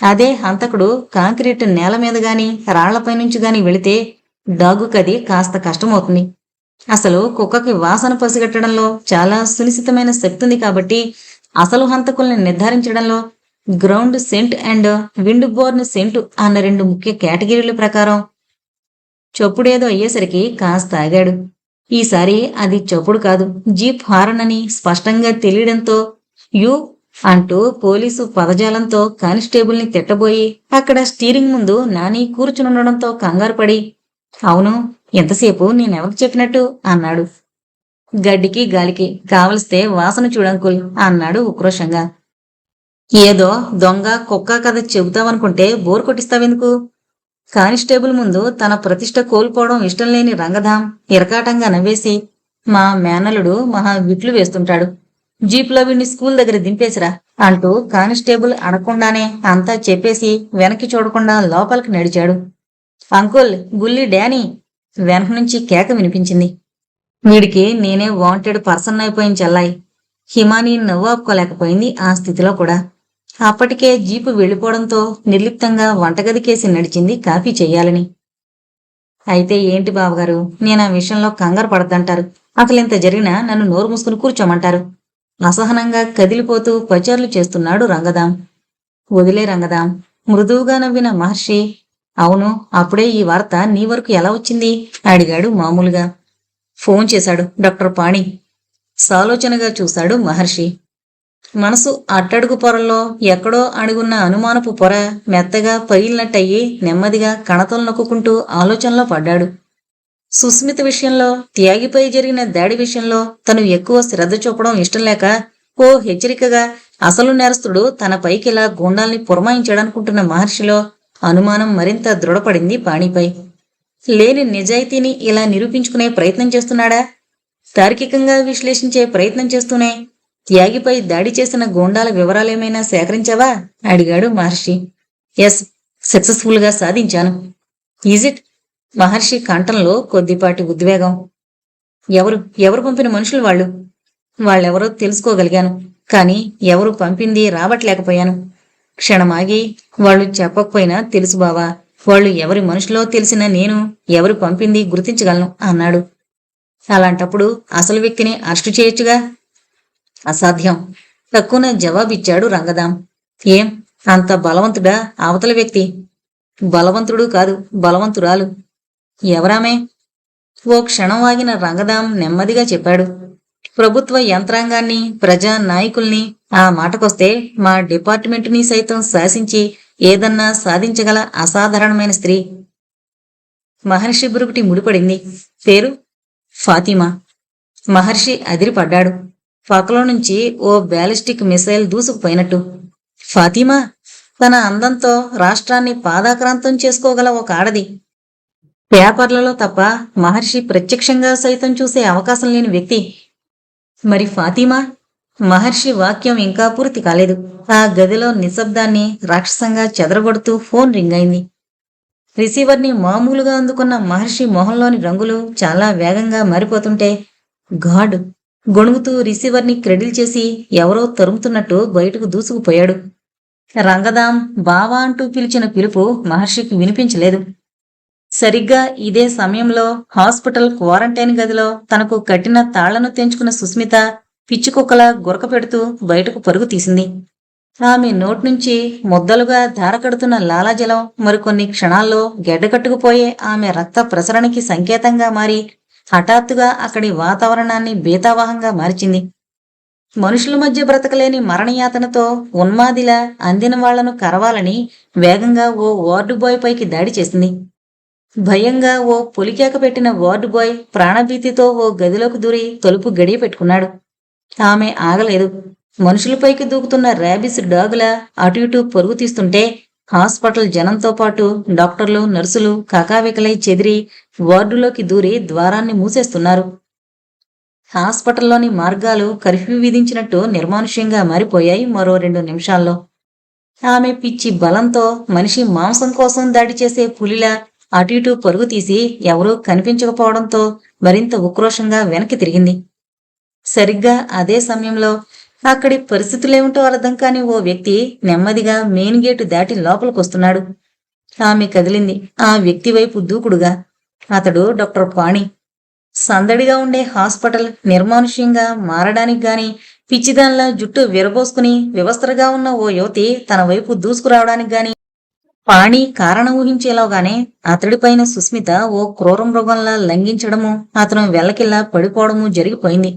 అదే హంతకుడు కాంక్రీట్ నేల మీద గాని రాళ్లపై నుంచి గాని వెళితే డాగుకది కాస్త కష్టమవుతుంది. అసలు కుక్కకి వాసన పసిగట్టడంలో చాలా సునిశ్చితమైన శక్తి ఉంది కాబట్టి అసలు హంతకుల్ని నిర్ధారించడంలో ground scent and wind borne scent అన్న 2 ముఖ్య కేటగిరీల ప్రకారం చప్పుడేదో అయ్యేసరికి కాస్త ఆగాడు. ఈసారి అది చప్పుడు కాదు, జీప్ హారన్ అని స్పష్టంగా తెలియడంతో యూ అంటూ పోలీసు పదజాలంతో కానిస్టేబుల్ని తిట్టబోయి అక్కడ స్టీరింగ్ ముందు నాని కూర్చునుండడంతో కంగారు పడి, అవును, ఎంతసేపు నేనెవరికి చెప్పినట్టు అన్నాడు. గడ్డికి గాలికి కావలిస్తే వాసన చూడంకుల్ అన్నాడు ఉక్రోషంగా. ఏదో దొంగ కుక్క కథ చెబుతావనుకుంటే బోర్ కొట్టిస్తావెందుకు? కానిస్టేబుల్ ముందు తన ప్రతిష్ట కోల్పోవడం ఇష్టం లేని రంగధాం ఇరకాటంగా నవ్వేసి, మా మేనలుడు మహా విట్లు వేస్తుంటాడు, జీప్లో వీడిని స్కూల్ దగ్గర దింపేసిరా అంటూ కానిస్టేబుల్ అడగకుండానే అంతా చెప్పేసి వెనక్కి చూడకుండా లోపలికి నడిచాడు. అంకుల్, బుల్లి డానీ వెనక నుంచి కేక వినిపించింది. వీడికి నేనే వాంటెడ్ పర్సన్ అయిపోయిన చెల్లాయి. హిమాని నవ్వాపుకోలేకపోయింది ఆ స్థితిలో కూడా. అప్పటికే జీపు వెళ్ళిపోవడంతో నిర్లిప్తంగా వంటగదికేసి నడిచింది కాఫీ చెయ్యాలని. అయితే ఏంటి బావగారు, నేను ఆ విషయంలో కంగారు పడద్దంటారు. అసలింత జరిగినా నన్ను నోరు మూసుకుని కూర్చోమంటారు. అసహనంగా కదిలిపోతూ పచార్లు చేస్తున్నాడు రంగదాం. వదిలే రంగదాం, మృదువుగా నవ్విన మహర్షి. అవును, అప్పుడే ఈ వార్త నీ వరకు ఎలా వచ్చింది అడిగాడు మామూలుగా. ఫోన్ చేశాడు డాక్టర్ పాణి. సాలోచనగా చూశాడు మహర్షి. మనసు అట్టడుగు పొరల్లో ఎక్కడో అడుగున్న అనుమానపు పొర మెత్తగా పగిలినట్టయి నెమ్మదిగా కణతలు నొక్కుంటూ ఆలోచనలో పడ్డాడు. సుస్మిత విషయంలో, త్యాగిపై జరిగిన దాడి విషయంలో తను ఎక్కువ శ్రద్ధ చూపడం ఇష్టం లేక ఓ హెచ్చరికగా అసలు నేరస్తుడు తన పైకిలా గూండాల్ని పురమాయించాడనుకుంటున్న మహర్షిలో అనుమానం మరింత దృఢపడింది పాణిపై. లేని నిజాయితీని ఇలా నిరూపించుకునే ప్రయత్నం చేస్తున్నాడా? తార్కికంగా విశ్లేషించే ప్రయత్నం చేస్తూనే త్యాగిపై దాడి చేసిన గూండాల వివరాలేమైనా సేకరించావా అడిగాడు మహర్షి. ఎస్, సక్సెస్ఫుల్ గా సాధించాను. Is it? మహర్షి కంఠంలో కొద్దిపాటి ఉద్వేగం. ఎవరు పంపిన మనుషులు వాళ్ళు? వాళ్ళెవరో తెలుసుకోగలిగాను, కానీ ఎవరు పంపింది రాబట్టలేకపోయాను. క్షణమాగి, వాళ్ళు చెప్పకపోయినా తెలుసు బావా, వాళ్ళు ఎవరి మనుషులో తెలిసిన నేను ఎవరు పంపింది గుర్తించగలను అన్నాడు. అలాంటప్పుడు అసలు వ్యక్తిని అరెస్టు చేయొచ్చుగా? అసాధ్యం, తక్కువన జవాబిచ్చాడు రంగదాం. ఏం, అంత బలవంతుడా అవతల వ్యక్తి? బలవంతుడు కాదు, బలవంతురాలు. ఎవరామే? ఓ క్షణం ఆగిన రంగదాం నెమ్మదిగా చెప్పాడు. ప్రభుత్వ యంత్రాంగాన్ని, ప్రజా నాయకుల్ని, ఆ మాటకొస్తే మా డిపార్ట్మెంటుని సైతం శాసించి ఏదన్నా సాధించగల అసాధారణమైన స్త్రీ. మహర్షి బురుకుటి ముడిపడింది. పేరు ఫాతిమా. మహర్షి అదిరిపడ్డాడు. పక్కలో నుంచి ఓ బ్యాలిస్టిక్ మిసైల్ దూసుకుపోయినట్టు. ఫాతిమా తన అందంతో రాష్ట్రాన్ని పాదాక్రాంతం చేసుకోగల ఒక ఆడది. పేపర్లలో తప్ప మహర్షి ప్రత్యక్షంగా సైతం చూసే అవకాశం లేని వ్యక్తి. మరి ఫాతిమా? మహర్షి వాక్యం ఇంకా పూర్తి కాలేదు. ఆ గదిలో నిశ్శబ్దాన్ని రాక్షసంగా చెదరగొడుతూ ఫోన్ రింగ్ అయింది. రిసీవర్ని మామూలుగా అందుకున్న మహర్షి మొహంలోని రంగులు చాలా వేగంగా మారిపోతుంటే గాడ్ గొణుగుతూ రిసీవర్ని క్రెడిల్ చేసి ఎవరో తరుముతున్నట్టు బయటకు దూసుకుపోయాడు. రంగదాం, బావా అంటూ పిలిచిన పిలుపు మహర్షికి వినిపించలేదు. సరిగ్గా ఇదే సమయంలో హాస్పిటల్ క్వారంటైన్ గదిలో తనకు కట్టిన తాళ్లను తెంచుకున్న సుస్మిత పిచ్చికుక్కలా గురక పెడుతూ బయటకు పరుగు తీసింది. ఆమె నోట్నుంచి ముద్దలుగా ధారకడుతున్న లాలాజలం మరికొన్ని క్షణాల్లో గెడ్డకట్టుకుపోయే ఆమె రక్త ప్రసరణకి సంకేతంగా మారి హఠాత్తుగా అక్కడి వాతావరణాన్ని బీతావాహంగా మార్చింది. మనుషుల మధ్య బ్రతకలేని మరణయాతనతో ఉన్మాదిలా అందిన వాళ్లను కరవాలని వేగంగా ఓ వార్డు బాయ్ పైకి దాడి చేసింది. భయంగా ఓ పొలికేక పెట్టిన వార్డు బాయ్ ప్రాణభీతితో ఓ గదిలోకి దూరి తలుపు గడియ పెట్టుకున్నాడు. ఆమె ఆగలేదు. మనుషులపైకి దూకుతున్న ర్యాబిస్ డాగులా అటు ఇటు పరుగు తీస్తుంటే హాస్పిటల్ జనంతో పాటు డాక్టర్లు, నర్సులు కకావికలై చెదిరి వార్డులోకి దూరి ద్వారాన్ని మూసేస్తున్నారు. హాస్పిటల్లోని మార్గాలు కర్ఫ్యూ విధించినట్టు నిర్మానుష్యంగా మారిపోయాయి మరో 2 నిమిషాల్లో. ఆమె పిచ్చి బలంతో మనిషి మాంసం కోసం దాడి చేసే పులిలా అటు ఇటు పరుగు తీసి ఎవరూ కనిపించకపోవడంతో మరింత ఉక్రోషంగా వెనక్కి తిరిగింది. సరిగ్గా అదే సమయంలో అక్కడి పరిస్థితులేమిటో అర్థం కాని ఓ వ్యక్తి నెమ్మదిగా మెయిన్ గేటు దాటి లోపలికొస్తున్నాడు. ఆమె కదిలింది. ఆ వ్యక్తి వైపు దూకుడుగా. అతడు డాక్టర్ పాణి. సందడిగా ఉండే హాస్పిటల్ నిర్మానుష్యంగా మారడానికి గాని, పిచ్చిదాన్లా జుట్టు విరబోసుకుని వివస్త్రగా ఉన్న ఓ యువతి తన వైపు దూసుకురావడానికి గాని పాణి కారణం ఊహించేలాగానే అతడిపైన సుస్మిత ఓ క్రూర మృగంలా లంఘించడము, అతను వెల్లకిల్లా పడిపోవడము జరిగిపోయింది.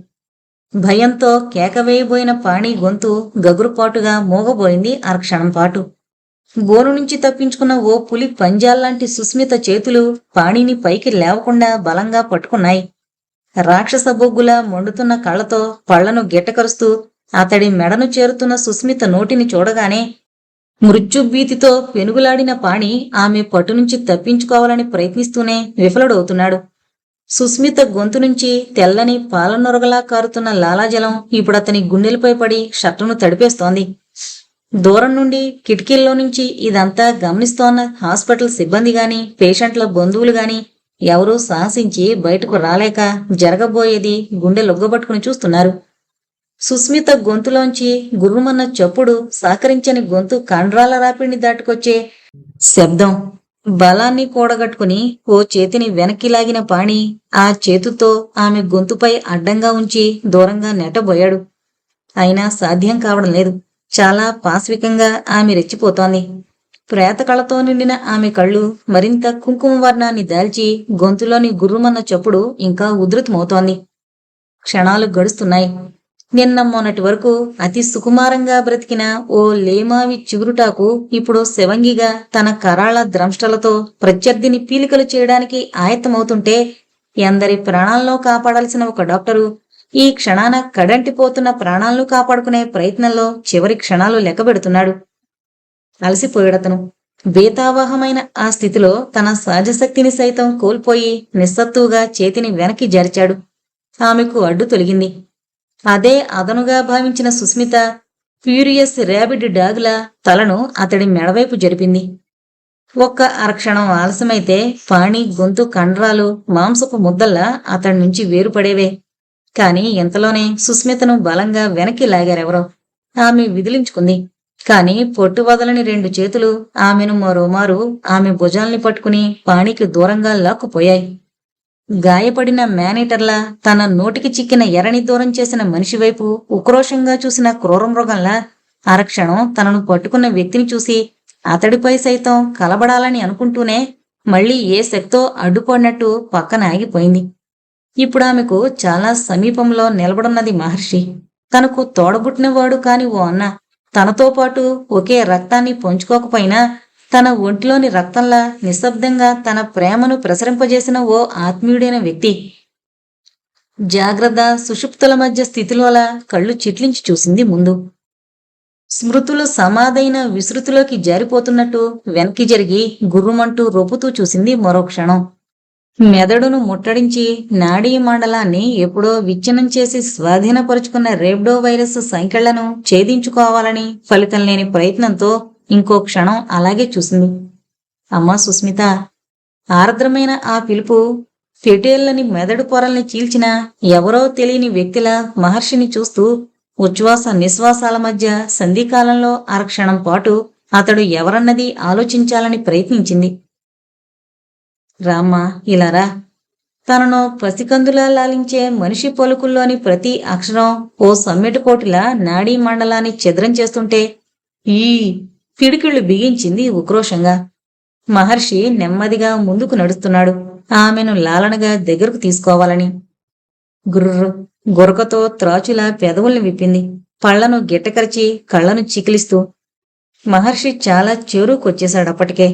భయంతో కేకవేయబోయిన పాణి గొంతు గగురుపాటుగా మోగబోయింది అరక్షణం పాటు. బోను నుంచి తప్పించుకున్న ఓ పులి పంజాల్లాంటి సుస్మిత చేతులు పాణిని పైకి లేవకుండా బలంగా పట్టుకున్నాయి. రాక్షస బొగ్గులా మండుతున్న కళ్లతో పళ్లను గిట్టకరుస్తూ అతడి మెడను చేరుతున్న సుస్మిత నోటిని చూడగానే మృత్యుభీతితో పెనుగులాడిన పాణి ఆమె పట్టు నుంచి తప్పించుకోవాలని ప్రయత్నిస్తూనే విఫలుడవుతున్నాడు. సుస్మిత గొంతు నుంచి తెల్లని పాలనొరగలా కారుతున్న లాలాజలం ఇప్పుడతని గుండెలపై పడి షర్టును తడిపేస్తోంది. దూరం నుండి కిటికీల్లో నుంచి ఇదంతా గమనిస్తోన్న హాస్పిటల్ సిబ్బంది గాని, పేషెంట్ల బంధువులు గాని ఎవరూ సాహసించి బయటకు రాలేక జరగబోయేది గుండె లొగ్గబట్టుకుని చూస్తున్నారు. సుస్మిత గొంతులోంచి గుర్రుమన్న చప్పుడు సహకరించని గొంతు కండ్రాల రాపిడిని దాటుకొచ్చే శబ్దం. బలాన్ని కూడగట్టుకుని ఓ చేతిని వెనక్కి లాగిన పాణి ఆ చేతుతో ఆమె గొంతుపై అడ్డంగా ఉంచి దూరంగా నెట్టబోయాడు. అయినా సాధ్యం కావడం లేదు. చాలా పాశవికంగా ఆమె రెచ్చిపోతోంది. ప్రేతకళతో నిండిన ఆమె కళ్ళు మరింత కుంకుమ వర్ణాన్ని దాల్చి గొంతులోని గుర్రుమన్న చప్పుడు ఇంకా ఉధృతమవుతోంది. క్షణాలు గడుస్తున్నాయి. నిన్న మొన్నటి వరకు అతి సుకుమారంగా బ్రతికిన ఓ లేమావి చిగురుటాకు ఇప్పుడు శివంగిగా తన కరాళ ద్రంష్టలతో ప్రత్యర్థిని పీలికలు చేయడానికి ఆయత్తమవుతుంటే ఎందరి ప్రాణాలను కాపాడాల్సిన ఒక డాక్టరు ఈ క్షణాన కడంటిపోతున్న ప్రాణాలను కాపాడుకునే ప్రయత్నంలో చివరి క్షణాలు లెక్కబెడుతున్నాడు. అలసిపోయాడతను. బేతావాహమైన ఆ స్థితిలో తన సహజశక్తిని సైతం కోల్పోయి నిస్సత్తుగా చేతిని వెనక్కి జరిచాడు. ఆమెకు అడ్డు తొలగింది. అదే అదనుగా భావించిన సుస్మిత ఫ్యూరియస్ ర్యాబిడ్ డాగులా తలను అతడి మెడవైపు జరిపింది. ఒక్క అరక్షణం ఆలస్యమైతే పాణి గొంతు కండరాలు మాంసపు ముద్దల్లా అతడి నుంచి వేరుపడేవే. కాని ఇంతలోనే సుస్మితను బలంగా వెనక్కి లాగారెవరో. ఆమె విదిలించుకుంది. కాని పొట్టు వదలని 2 చేతులు ఆమెను మరోమారు ఆమె భుజాల్ని పట్టుకుని పాణికి దూరంగా లాక్కుపోయాయి. గాయపడిన మేనేటర్లా తన నోటికి చిక్కిన ఎరని దూరం చేసిన మనిషి వైపు ఉక్రోషంగా చూసిన క్రూరమృగంలా అరక్షణం తనను పట్టుకున్న వ్యక్తిని చూసి అతడిపై సైతం కలబడాలని అనుకుంటూనే మళ్లీ ఏ శక్తో అడ్డుపడినట్టు పక్కన ఆగిపోయింది. ఇప్పుడు ఆమెకు చాలా సమీపంలో నిలబడున్నది మహర్షి. తనకు తోడబుట్టినవాడు కాని ఓ అన్న, తనతో పాటు ఒకే రక్తాన్ని పంచుకోకపోయినా తన ఒంటిలోని రక్తంలా నిశ్శబ్దంగా తన ప్రేమను ప్రసరింపజేసిన ఓ ఆత్మీయుడైన వ్యక్తి. జాగ్రత్త సుషుప్తుల మధ్య స్థితిలోలా కళ్ళు చిట్లించి చూసింది ముందు. స్మృతులు సమాధైన విస్తృతిలోకి జారిపోతున్నట్టు వెనక్కి జరిగి గుర్రుమంటూ రొప్పుతూ చూసింది మరో క్షణం. మెదడును ముట్టడించి నాడీ మండలాన్ని ఎప్పుడో విచ్ఛిన్నం చేసి స్వాధీనపరుచుకున్న రేబ్డో వైరస్ సంకెళ్లను ఛేదించుకోవాలని ఫలితం లేని ప్రయత్నంతో ఇంకో క్షణం అలాగే చూసింది. అమ్మా సుస్మిత! ఆర్ద్రమైన ఆ పిలుపు ఫెటేళ్లని మెదడు పొరల్ని చీల్చిన ఎవరో తెలియని వ్యక్తిలా మహర్షిని చూస్తూ ఉచ్ఛ్వాస నిశ్వాసాల మధ్య సంధికాలంలో అరక్షణం పాటు అతడు ఎవరన్నది ఆలోచించాలని ప్రయత్నించింది. రామ్మా, ఇలారా. తనను పసికందులా లాలించే మనిషి పలుకుల్లోని ప్రతి అక్షరం ఓ సమ్మెటికోటిలా నాడీ మండలాన్ని ఛిద్రం చేస్తుంటే ఈ పిడికిళ్లు బిగించింది ఉక్రోషంగా. మహర్షి నెమ్మదిగా ముందుకు నడుస్తున్నాడు, ఆమెను లాలనగా దగ్గరకు తీసుకోవాలని. గుర్రు గురకతో త్రాచులా పెదవుల్ని విప్పింది, పళ్లను గిట్టకరిచి కళ్లను చికిలిస్తూ. మహర్షి చాలా చేరుకొచ్చేశాడప్పటికే.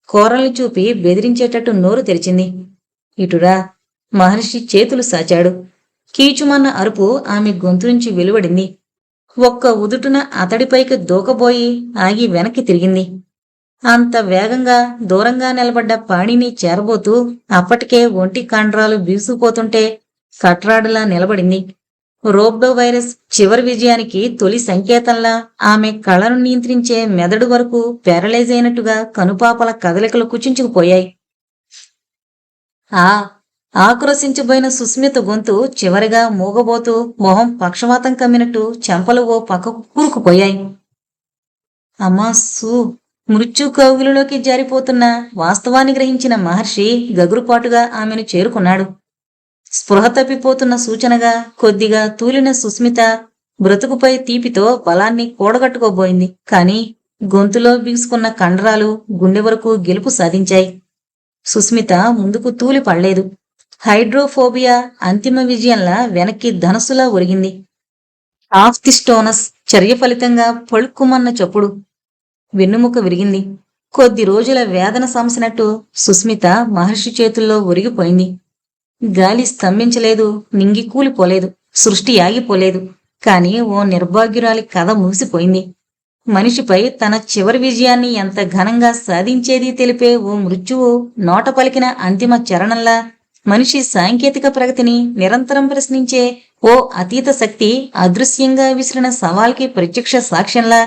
కోరల్ని చూపి బెదిరించేటట్టు నోరు తెరిచింది. ఇటురా. మహర్షి చేతులు సాచాడు. కీచుమన్న అరుపు ఆమె గొంతు నుంచి వెలువడింది. ఒక్క ఉదుటున అతడిపైకి దూకబోయి ఆగి వెనక్కి తిరిగింది. అంత వేగంగా దూరంగా నిలబడ్డ పాణిని చేరబోతూ అప్పటికే ఒంటి కండరాలు బీసుకుపోతుంటే కట్రాడులా నిలబడింది. రోబ్డో వైరస్ చివరి విజయానికి తొలి సంకేతంలా ఆమె కళ్ళను నియంత్రించే మెదడు వరకు ప్యారలైజ్ అయినట్టుగా కనుపాపల కదలికలు కుచించుకుపోయాయి. ఆక్రోశించబోయిన సుస్మిత గొంతు చివరిగా మూగబోతూ మొహం పక్షవాతం కమ్మినట్టు చెంపలు ఓ పక్కకు కూరుకుపోయాయి. అమ్మా సు! మృత్యు కౌగిలిలోకి జారిపోతున్న వాస్తవాన్ని గ్రహించిన మహర్షి గగురుపాటుగా ఆమెను చేరుకున్నాడు. స్పృహ తప్పిపోతున్న సూచనగా కొద్దిగా తూలిన సుస్మిత బ్రతుకుపై తీపితో బలాన్ని కూడగట్టుకోబోయింది. కాని గొంతులో బిగుసుకున్న కండరాలు గుండె వరకు గెలుపు సాధించాయి. సుస్మిత ముందుకు తూలి పడలేదు. హైడ్రోఫోబియా అంతిమ విజయంలా వెనక్కి ధనస్సులా ఒరిగింది. ఆఫ్ ది స్టోనస్ చర్య ఫలితంగా పలుక్కుమన్న చప్పుడు. వెన్నుముక విరిగింది. కొద్ది రోజుల వేదన సమసినట్టు సుస్మిత మహర్షి చేతుల్లో ఒరిగిపోయింది. గాలి స్తంభించలేదు, నింగి కూలిపోలేదు, సృష్టి ఆగిపోలేదు. కాని ఓ నిర్భాగ్యురాలి కథ ముగిసిపోయింది. మనిషిపై తన చివరి విజయాన్ని ఎంత ఘనంగా సాధించేది తెలిపే ఓ మృత్యువు నోట పలికిన అంతిమ చరణంలా మనిషి సాంకేతిక ప్రగతిని నిరంతరం ప్రశ్నించే ఓ అతీత శక్తి అదృశ్యంగా విసిరిన సవాల్కి ప్రత్యక్ష సాక్ష్యంలా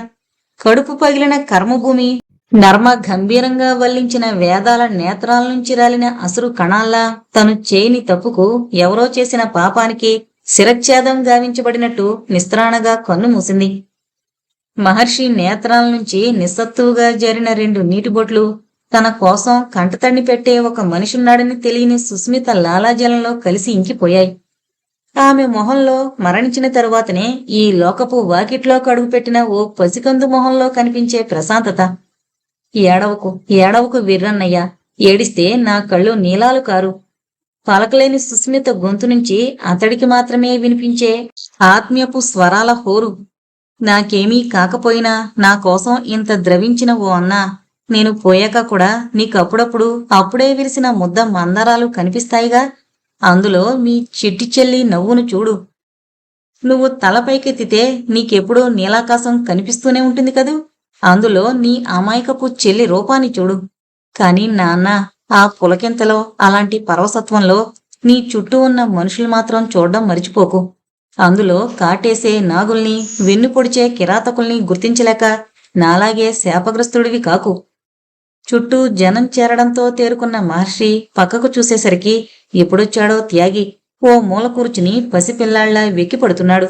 కడుపు పగిలిన కర్మభూమి నర్మ గంభీరంగా వల్లించిన వేదాల నేత్రాల నుంచి రాలిన అసురు కణాల్లా తను చేయని తప్పుకు ఎవరో చేసిన పాపానికి శిరచ్ఛేదం గావించబడినట్టు నిస్త్రాణగా కన్ను మూసింది. మహర్షి నేత్రాల నుంచి నిస్సత్తువుగా జారిన 2 నీటిబొట్లు తన కోసం కంటతడిని పెట్టే ఒక మనిషిన్నాడని తెలియని సుస్మిత లాలాజలంలో కలిసి ఇంకిపోయాయి. ఆమె మొహంలో మరణించిన తరువాతనే ఈ లోకపు వాకిట్లోకి అడుగుపెట్టిన ఓ పసికందు మొహంలో కనిపించే ప్రశాంతత. ఏడవకు ఏడవకు వీర్రన్నయ్య, ఏడిస్తే నా కళ్ళు నీలాలు కారు. పలకలేని సుస్మిత గొంతు నుంచి అతడికి మాత్రమే వినిపించే ఆత్మీయపు స్వరాల హోరు. నాకేమీ కాకపోయినా నా కోసం ఇంత ద్రవించిన ఓ అన్నా, నేను పోయాక కూడా నీకప్పుడప్పుడు అప్పుడే విరిసిన ముద్ద మందారాలు కనిపిస్తాయిగా, అందులో మీ చిట్టి చెల్లి నవ్వును చూడు. నువ్వు తలపైకెత్తితే నీకెప్పుడూ నీలాకాశం కనిపిస్తూనే ఉంటుంది కదూ, అందులో నీ అమాయకపు చెల్లి రూపాన్ని చూడు. కాని నాన్న, ఆ పులకింతలో అలాంటి పరవసత్వంలో నీ చుట్టూ ఉన్న మనుషులు మాత్రం చూడడం మరిచిపోకు. అందులో కాటేసే నాగుల్ని, వెన్ను పొడిచే కిరాతకుల్ని గుర్తించలేక నాలాగే శాపగ్రస్తుడివి కాకు. చుట్టూ జనం చేరడంతో తేరుకున్న మహర్షి పక్కకు చూసేసరికి ఎప్పుడొచ్చాడో త్యాగి ఓ మూల కూర్చుని పసిపిల్లాళ్లా వెక్కిపడుతున్నాడు.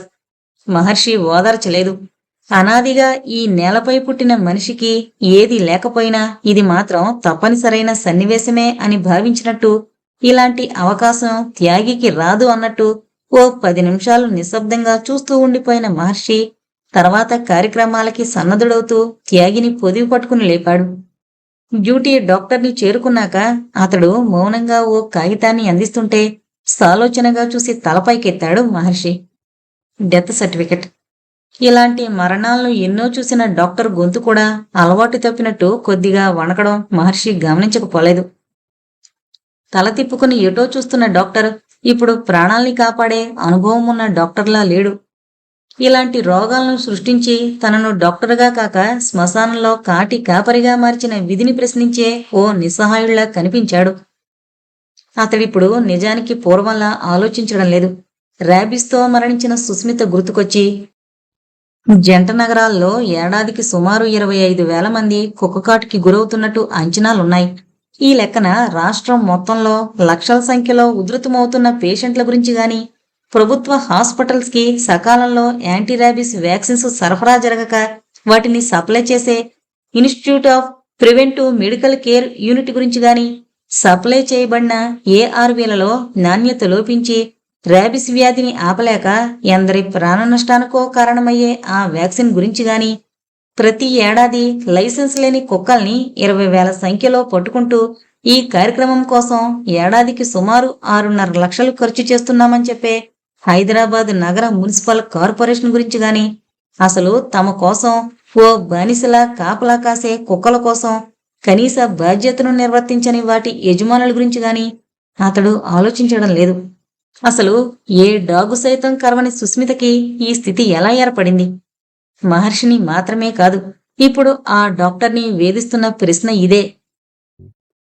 మహర్షి ఓదార్చలేదు. అనాదిగా ఈ నేలపై పుట్టిన మనిషికి ఏది లేకపోయినా ఇది మాత్రం తప్పనిసరైన సన్నివేశమే అని భావించినట్టు, ఇలాంటి అవకాశం త్యాగికి రాదు అన్నట్టు ఓ 10 నిమిషాలు నిశ్శబ్దంగా చూస్తూ ఉండిపోయిన మహర్షి తర్వాత కార్యక్రమాలకి సన్నద్ధుడవుతూ త్యాగిని పొదివి పట్టుకుని లేపాడు. డ్యూటీ డాక్టర్ని చేరుకున్నాక అతడు మౌనంగా ఓ కాగితాన్ని అందిస్తుంటే సాలోచనగా చూసి తలపైకెత్తాడు మహర్షి. Death certificate. ఇలాంటి మరణాలను ఎన్నో చూసిన డాక్టర్ గొంతు కూడా అలవాటు తప్పినట్టు కొద్దిగా వణకడం మహర్షి గమనించకపోలేదు. తల తిప్పుకుని ఎటో చూస్తున్న డాక్టర్ ఇప్పుడు ప్రాణాల్ని కాపాడే అనుభవం ఉన్న డాక్టర్లా లేడు. ఇలాంటి రోగాలను సృష్టించి తనను డాక్టర్గా కాక శ్మశానంలో కాటి కాపరిగా మార్చిన విధిని ప్రశ్నించే ఓ నిస్సహాయుళ్లా కనిపించాడు. అతడిప్పుడు నిజానికి పూర్వంలా ఆలోచించడం లేదు. ర్యాబిస్తో మరణించిన సుస్మిత గుర్తుకొచ్చి జంట నగరాల్లో ఏడాదికి సుమారు 25,000 మంది కుక్కకాటుకి గురవుతున్నట్టు అంచనాలున్నాయి. ఈ లెక్కన రాష్ట్రం మొత్తంలో లక్షల సంఖ్యలో ఉధృతమవుతున్న పేషెంట్ల గురించి గాని, ప్రభుత్వ హాస్పిటల్స్ కి సకాలంలో యాంటీ ర్యాబిస్ వ్యాక్సిన్స్ సరఫరా జరగక వాటిని సప్లై చేసే institute of preventive medical care unit గురించి గాని, సప్లై చేయబడిన ఏఆర్వీలలో నాణ్యత లోపించి ర్యాబిస్ వ్యాధిని ఆపలేక ఎందరి ప్రాణ నష్టానికో కారణమయ్యే ఆ వ్యాక్సిన్ గురించి గాని, ప్రతి ఏడాది లైసెన్స్ లేని కుక్కల్ని 20,000 సంఖ్యలో పట్టుకుంటూ ఈ కార్యక్రమం కోసం ఏడాదికి సుమారు 6.5 లక్షలు ఖర్చు చేస్తున్నామని చెప్పే హైదరాబాద్ నగర మున్సిపల్ కార్పొరేషన్ గురించి గాని, అసలు తమ కోసం ఓ బానిసలా కాపలా కాసే కుక్కల కోసం కనీస బాధ్యతను నిర్వర్తించని వాటి యజమానుల గురించి గాని అతడు ఆలోచించడం లేదు. అసలు ఏ డాగు సైతం కరవని సుస్మితకి ఈ స్థితి ఎలా ఏర్పడింది? మహర్షిని మాత్రమే కాదు, ఇప్పుడు ఆ డాక్టర్ని వేధిస్తున్న ప్రశ్న ఇదే.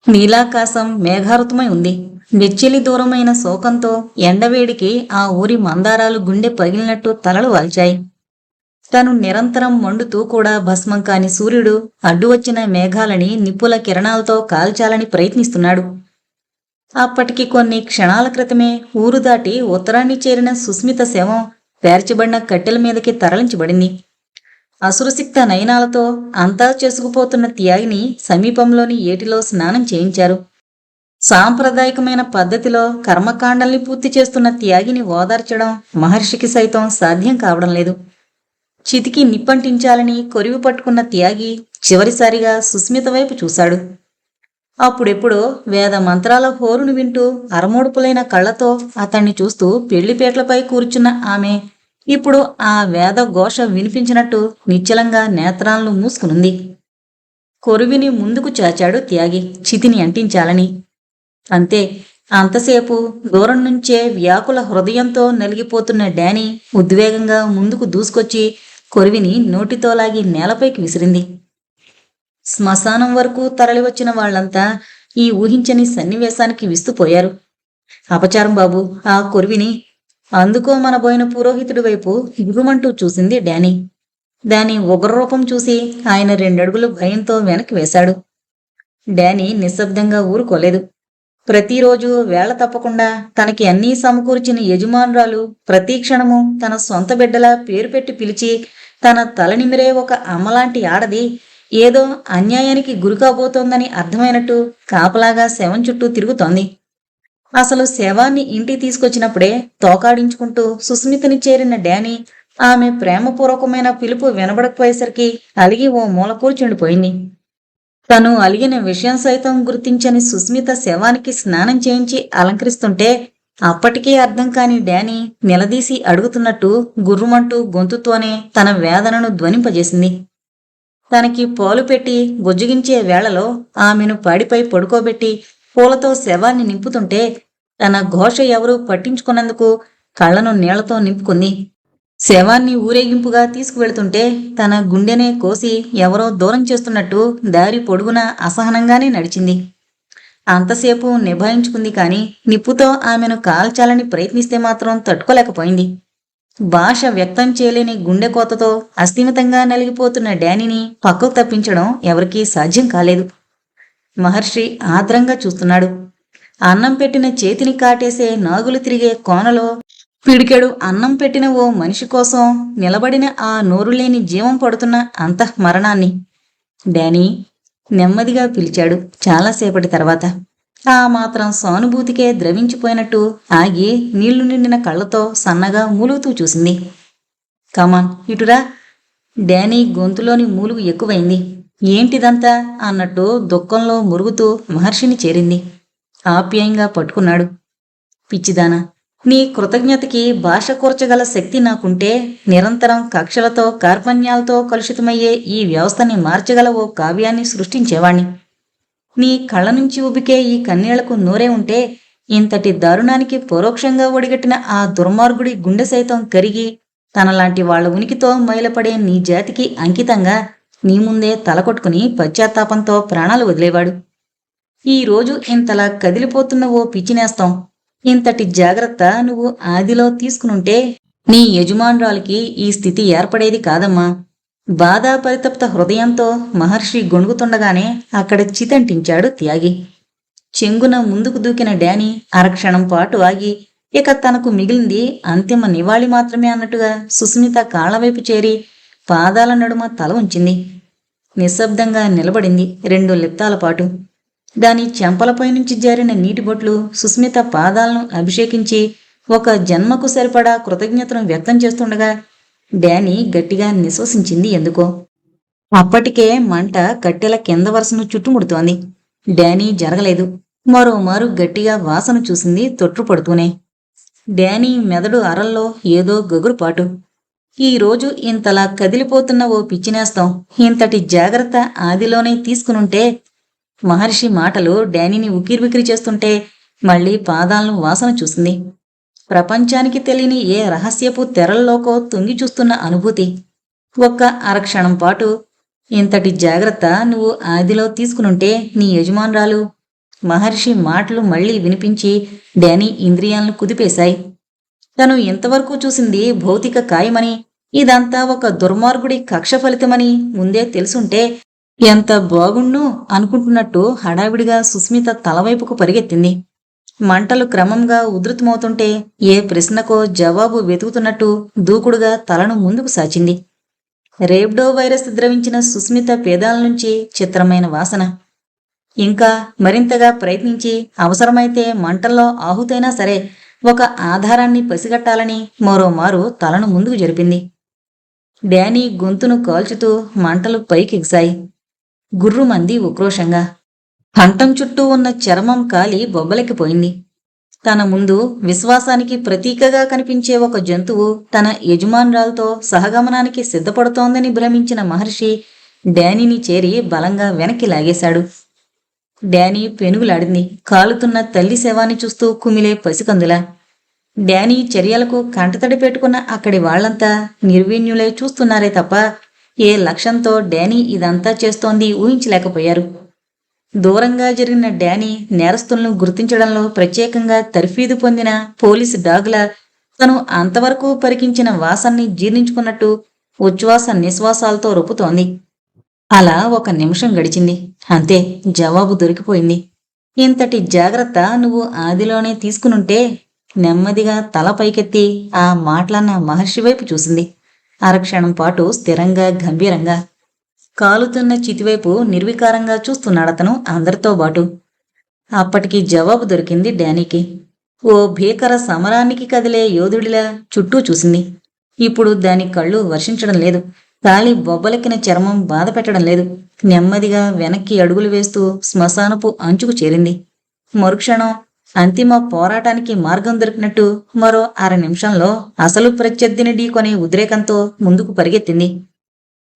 నీలాకాశం మేఘావృతమై ఉంది. వెచ్చిలి దూరమైన శోకంతో ఎండవేడికి ఆ ఊరి మందారాలు గుండె పగిలినట్టు తలలు వాల్చాయి. తను నిరంతరం మండుతూ కూడా భస్మం కాని సూర్యుడు అడ్డు వచ్చిన మేఘాలని నిప్పుల కిరణాలతో కాల్చాలని ప్రయత్నిస్తున్నాడు. అప్పటికి కొన్ని క్షణాల క్రితమే ఊరు దాటి ఉత్తరాన్ని చేరిన సుస్మిత శవం పేర్చబడిన కట్టెల మీదకి తరలించబడింది. అసురసిక్త నయనాలతో అంతా చేసుకుపోతున్న త్యాగిని సమీపంలోని ఏటిలో స్నానం చేయించారు. సాంప్రదాయకమైన పద్ధతిలో కర్మకాండల్ని పూర్తి చేస్తున్న త్యాగిని ఓదార్చడం మహర్షికి సైతం సాధ్యం కావడం లేదు. చితికి నిప్పంటించాలని కొరివి పట్టుకున్న త్యాగి చివరిసారిగా సుస్మిత వైపు చూశాడు. అప్పుడెప్పుడో వేద మంత్రాల హోరును వింటూ అరమోడుపులైన కళ్లతో అతన్ని చూస్తూ పెళ్లిపేట్లపై కూర్చున్న ఆమె ఇప్పుడు ఆ వేద ఘోష వినిపించినట్టు నిశ్చలంగా నేత్రాలను మూసుకునుంది. కొరువిని ముందుకు చాచాడు త్యాగి చితిని అంటించాలని. అంతే, అంతసేపు దూరం నుంచే వ్యాకుల హృదయంతో నలిగిపోతున్న డానీ ఉద్వేగంగా ముందుకు దూసుకొచ్చి కొరివిని నోటితోలాగి నేలపైకి విసిరింది. శ్మశానం వరకు తరలివచ్చిన వాళ్లంతా ఈ ఊహించని సన్నివేశానికి విస్తుపోయారు. అపచారం బాబు, ఆ కొరివిని అందుకోమనబోయిన పురోహితుడి వైపు గురుమంటూ చూసింది డానీ. దాని ఉగ్రరూపం చూసి ఆయన 2 అడుగులు భయంతో వెనక్కి వేశాడు. డానీ నిశ్శబ్దంగా ఊరుకోలేదు. ప్రతిరోజు వేళ తప్పకుండా తనకి అన్నీ సమకూర్చిన యజమానురాలు ప్రతి క్షణము తన సొంత బిడ్డలా పేరు పెట్టి పిలిచి తన తలనిమిరే ఒక అమ్మలాంటి ఆడది ఏదో అన్యాయానికి గురికాబోతోందని అర్థమైనట్టు కాపలాగా శవం చుట్టూ తిరుగుతోంది. అసలు శవాన్ని ఇంటికి తీసుకొచ్చినప్పుడే తోకాడించుకుంటూ సుస్మితని చేరిన డానీ ఆమె ప్రేమపూర్వకమైన పిలుపు వినబడకపోయేసరికి అలిగి ఓ మూల కూర్చుండిపోయింది. తను అలిగిన విషయం సైతం గుర్తించని సుస్మిత శవానికి స్నానం చేయించి అలంకరిస్తుంటే అప్పటికీ అర్థం కాని డానీ నిలదీసి అడుగుతున్నట్టు గుర్రుమంటూ గొంతుతోనే తన వేదనను ధ్వనింపజేసింది. తనకి పాలు పెట్టి బుజ్జగించే వేళలో ఆమెను పాడిపై పడుకోబెట్టి పూలతో శవాన్ని నింపుతుంటే తన ఘోష ఎవరూ పట్టించుకున్నందుకు కళ్లను నీళ్లతో నింపుకుంది. శవాన్ని ఊరేగింపుగా తీసుకువెళ్తుంటే తన గుండెనే కోసి ఎవరో దూరం చేస్తున్నట్టు దారి పొడుగునా అసహనంగానే నడిచింది. అంతసేపు నిభాయించుకుంది కాని నిప్పుతో ఆమెను కాల్చాలని ప్రయత్నిస్తే మాత్రం తట్టుకోలేకపోయింది. భాష వ్యక్తం చేయలేని గుండె కోతతో అస్థిమితంగా నలిగిపోతున్న డానీని పక్కకు తప్పించడం ఎవరికీ సాధ్యం కాలేదు. మహర్షి ఆద్రంగా చూస్తున్నాడు. అన్నం పెట్టిన చేతిని కాటేసే నాగులు తిరిగే కోనలో పిడికెడు అన్నం పెట్టిన ఓ మనిషి కోసం నిలబడిన ఆ నోరులేని జీవం పడుతున్న అంతఃమరణాన్ని. డానీ నెమ్మదిగా పిలిచాడు చాలాసేపటి తర్వాత. ఆ మాత్రం సానుభూతికే ద్రవించిపోయినట్టు ఆగి నీళ్లు నిండిన కళ్లతో సన్నగా మూలుగుతూ చూసింది. కమాన్, ఇటురా. డానీ గొంతులోని మూలుగు ఎక్కువైంది. ఏంటిదంతా అన్నట్టు దుఃఖంలో మురుగుతూ మహర్షిని చేరింది. ఆప్యాయంగా పట్టుకున్నాడు. పిచ్చిదానా, నీ కృతజ్ఞతకి భాష కూర్చగల శక్తి నాకుంటే నిరంతరం కక్షలతో కార్పణ్యాలతో కలుషితమయ్యే ఈ వ్యవస్థని మార్చగల ఓ కావ్యాన్ని సృష్టించేవాణ్ణి. నీ కళ్ళ నుంచి ఉబికే ఈ కన్నీళ్లకు నోరే ఉంటే ఇంతటి దారుణానికి పరోక్షంగా ఒడిగట్టిన ఆ దుర్మార్గుడి గుండె సైతం కరిగి తనలాంటి వాళ్ల ఉనికితో మైలపడే నీ జాతికి అంకితంగా నీ ముందే తలకొట్టుకుని పశ్చాత్తాపంతో ప్రాణాలు వదిలేవాడు. ఈ రోజు ఇంతలా కదిలిపోతున్న ఓ పిచ్చినేస్తాం ఇంతటి జాగ్రత్త నువ్వు ఆదిలో తీసుకునుంటే నీ యజమానురాలికి ఈ స్థితి ఏర్పడేది కాదమ్మా. బాధా పరితప్త హృదయంతో మహర్షి గొణుగుతుండగానే అక్కడ చితంటించాడు త్యాగి. చెంగున ముందుకు దూకిన డానీ అరక్షణం పాటు ఆగి ఇక తనకు మిగిలింది అంతిమ నివాళి మాత్రమే అన్నట్టుగా సుస్మిత కాళ్లవైపు చేరి పాదాల నడుమ తల ఉంచింది. నిశ్శబ్దంగా నిలబడింది 2 లిప్తాల పాటు. దాని చెంపలపై నుంచి జారిన నీటి బొట్లు సుస్మిత పాదాలను అభిషేకించి ఒక జన్మకు సరిపడా కృతజ్ఞతను వ్యక్తం చేస్తుండగా డానీ గట్టిగా నిశ్వసించింది ఎందుకో. అప్పటికే మంట కట్టెల కింద వరుసను చుట్టుముడుతోంది. డానీ జరగలేదు. మరోమారు గట్టిగా వాసన చూసింది తొట్టుపడుతూనే. డానీ మెదడు అరల్లో ఏదో గగురుపాటు. ఈరోజు ఇంతలా కదిలిపోతున్న ఓ పిచ్చినేస్తాం ఇంతటి జాగ్రత్త ఆదిలోనే తీసుకునుంటే. మహర్షి మాటలు డానీని ఉక్కిరిబిక్కిరి చేస్తుంటే మళ్లీ పాదాలను వాసన చూసింది. ప్రపంచానికి తెలియని ఏ రహస్యపు తెరల్లోకో తొంగి చూస్తున్న అనుభూతి. ఒక్క అరక్షణం పాటు ఇంతటి జాగ్రత్త నువ్వు ఆదిలో తీసుకునుంటే నీ యజమానురాలు. మహర్షి మాటలు మళ్లీ వినిపించి డానీ ఇంద్రియాలను కుదిపేశాయి. తను ఇంతవరకు చూసింది భౌతిక కాయమని, ఇదంతా ఒక దుర్మార్గుడి కక్ష ఫలితమని ముందే తెలుసుంటే ఎంత బాగుణ్ణు అనుకుంటున్నట్టు హడావిడిగా సుస్మిత తలవైపుకు పరిగెత్తింది. మంటలు క్రమంగా ఉధృతమవుతుంటే ఏ ప్రశ్నకో జవాబు వెతుకుతున్నట్టు దూకుడుగా తలను ముందుకు సాచింది. రేబ్డో వైరస్ ద్రవించిన సుస్మిత పేదాల నుంచి చిత్రమైన వాసన. ఇంకా మరింతగా ప్రయత్నించి అవసరమైతే మంటల్లో ఆహుతైనా సరే ఒక ఆధారాన్ని పసిగట్టాలని మరోమారు తలను ముందుకు జరిపింది. డానీ గొంతును కాల్చుతూ మంటలు పైకెగిశాయి. గుర్రుమంది ఉక్రోషంగా. కంఠం చుట్టూ ఉన్న చర్మం కాలి బొబ్బలెక్కిపోయింది. తన ముందు విశ్వాసానికి ప్రతీకగా కనిపించే ఒక జంతువు తన యజమానురాలతో సహగమనానికి సిద్ధపడుతోందని భ్రమించిన మహర్షి డానీని చేరి బలంగా వెనక్కి లాగేశాడు. డానీ పెనుగులాడింది, కాలుతున్న తల్లి శవాన్ని చూస్తూ కుమిలే పసికందులా. డానీ చర్యలకు కంటతడి పెట్టుకున్న అక్కడి వాళ్లంతా నిర్వీణ్యులై చూస్తున్నారే తప్ప ఏ లక్ష్యంతో డానీ ఇదంతా చేస్తోంది ఊహించలేకపోయారు. దూరంగా జరిగిన డానీ నేరస్తులను గుర్తించడంలో ప్రత్యేకంగా తర్ఫీదు పొందిన పోలీసు డాగులా తను అంతవరకు పరికించిన వాసాన్ని జీర్ణించుకున్నట్టు ఉచ్ఛ్వాస నిశ్వాసాలతో రొప్పుతోంది. అలా 1 నిమిషం గడిచింది. అంతే, జవాబు దొరికిపోయింది. ఇంతటి జాగ్రత్త నువ్వు ఆదిలోనే తీసుకునుంటే. నెమ్మదిగా తల పైకెత్తి ఆ మాటలన్న మహర్షి వైపు చూసింది. అరక్షణం పాటు స్థిరంగా గంభీరంగా. కాలుతున్న చితివైపు నిర్వికారంగా చూస్తున్నాడతను అందరితో బాటు. అప్పటికి జవాబు దొరికింది డానీకి. ఓ భీకర సమరానికి కదిలే యోధుడిలా చుట్టూ చూసింది. ఇప్పుడు దాని కళ్ళు వర్షించడం లేదు. కాలి బొబ్బలెక్కిన చర్మం బాధ పెట్టడం లేదు. నెమ్మదిగా వెనక్కి అడుగులు వేస్తూ శ్మశానపు అంచుకు చేరింది. మరుక్షణం అంతిమ పోరాటానికి మార్గం దొరికినట్టు మరో 1/2 నిమిషంలో అసలు ప్రత్యర్థిని ఢీకొనే ఉద్రేకంతో ముందుకు పరిగెత్తింది.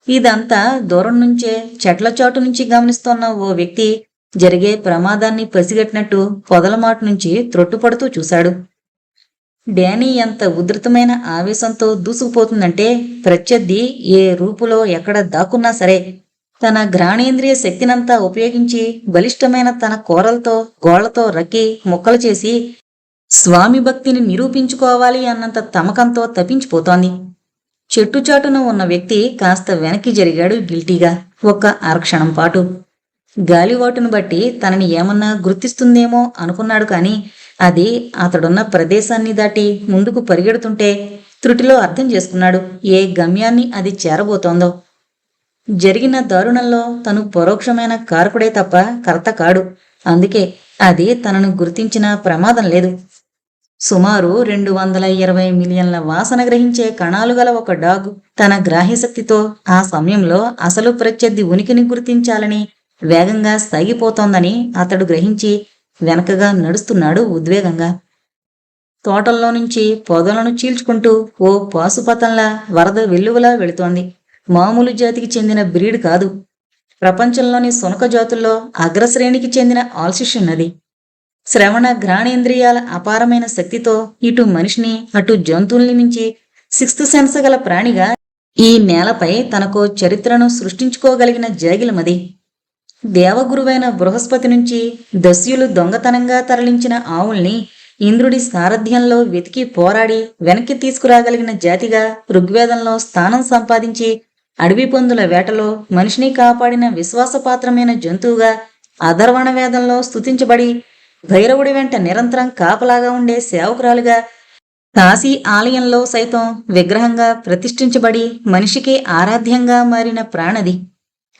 ఇదంతా దూరం నుంచే చెట్ల చాటు నుంచి గమనిస్తోన్న ఓ వ్యక్తి జరిగే ప్రమాదాన్ని పసిగట్టినట్టు పొదలమాటు నుంచి త్రొట్టుపడుతూ చూశాడు. డానీ ఎంత ఉధృతమైన ఆవేశంతో దూసుకుపోతుందంటే ప్రత్యర్థి ఏ రూపులో ఎక్కడ దాక్కున్నా సరే తన ఘ్రాణేంద్రియ శక్తినంతా ఉపయోగించి బలిష్టమైన తన కోరలతో గోళ్లతో రక్కి ముక్కలు చేసి స్వామి భక్తిని నిరూపించుకోవాలి అన్నంత తమకంతో తప్పించిపోతోంది. చెట్టుచాటున ఉన్న వ్యక్తి కాస్త వెనక్కి జరిగాడు గిల్టీగా 1 అరక్షణం పాటు. గాలివాటును బట్టి తనని ఏమన్నా గుర్తిస్తుందేమో అనుకున్నాడు కాని అది అతడున్న ప్రదేశాన్ని దాటి ముందుకు పరిగెడుతుంటే త్రుటిలో అర్థం చేసుకున్నాడు ఏ గమ్యాన్ని అది చేరబోతోందో. జరిగిన దారుణంలో తను పరోక్షమైన కారకుడే తప్ప కర్త కాడు. అందుకే అది తనను గుర్తించిన ప్రమాదం లేదు. సుమారు 220 మిలియన్ల వాసన గ్రహించే కణాలు గల ఒక డాగ్ తన గ్రాహ్యశక్తితో ఆ సమయంలో అసలు ప్రత్యర్థి ఉనికిని గుర్తించాలని వేగంగా సాగిపోతోందని అతడు గ్రహించి వెనకగా నడుస్తున్నాడు ఉద్వేగంగా. తోటల్లో నుంచి పొదలను చీల్చుకుంటూ ఓ పాశుపతంలా వరద వెల్లువలా వెళుతోంది. మామూలు జాతికి చెందిన బ్రీడ్ కాదు. ప్రపంచంలోని శునక జాతుల్లో అగ్రశ్రేణికి చెందిన ఆల్సిషన్ అది. శ్రవణ ఘ్రాణేంద్రియాల అపారమైన శక్తితో ఇటు మనిషిని అటు జంతువుల్ని మించి సిక్స్త్ సెన్స్ గల ప్రాణిగా ఈ నేలపై తనకో చరిత్రను సృష్టించుకోగలిగిన జాగిలమది. దేవగురువైన బృహస్పతి నుంచి దస్యులు దొంగతనంగా తరలించిన ఆవుల్ని ఇంద్రుడి సారథ్యంలో వెతికి పోరాడి వెనక్కి తీసుకురాగలిగిన జాతిగా ఋగ్వేదంలో స్థానం సంపాదించి అడవి పందుల వేటలో మనిషిని కాపాడిన విశ్వాసపాత్రమైన జంతువుగా అధర్వణ వేదంలో స్తుతించబడి భైరవుడి వెంట నిరంతరం కాపలాగా ఉండే సేవకురాలుగా కాశీ ఆలయంలో సైతం విగ్రహంగా ప్రతిష్ఠించబడి మనిషికి ఆరాధ్యంగా మారిన ప్రాణది.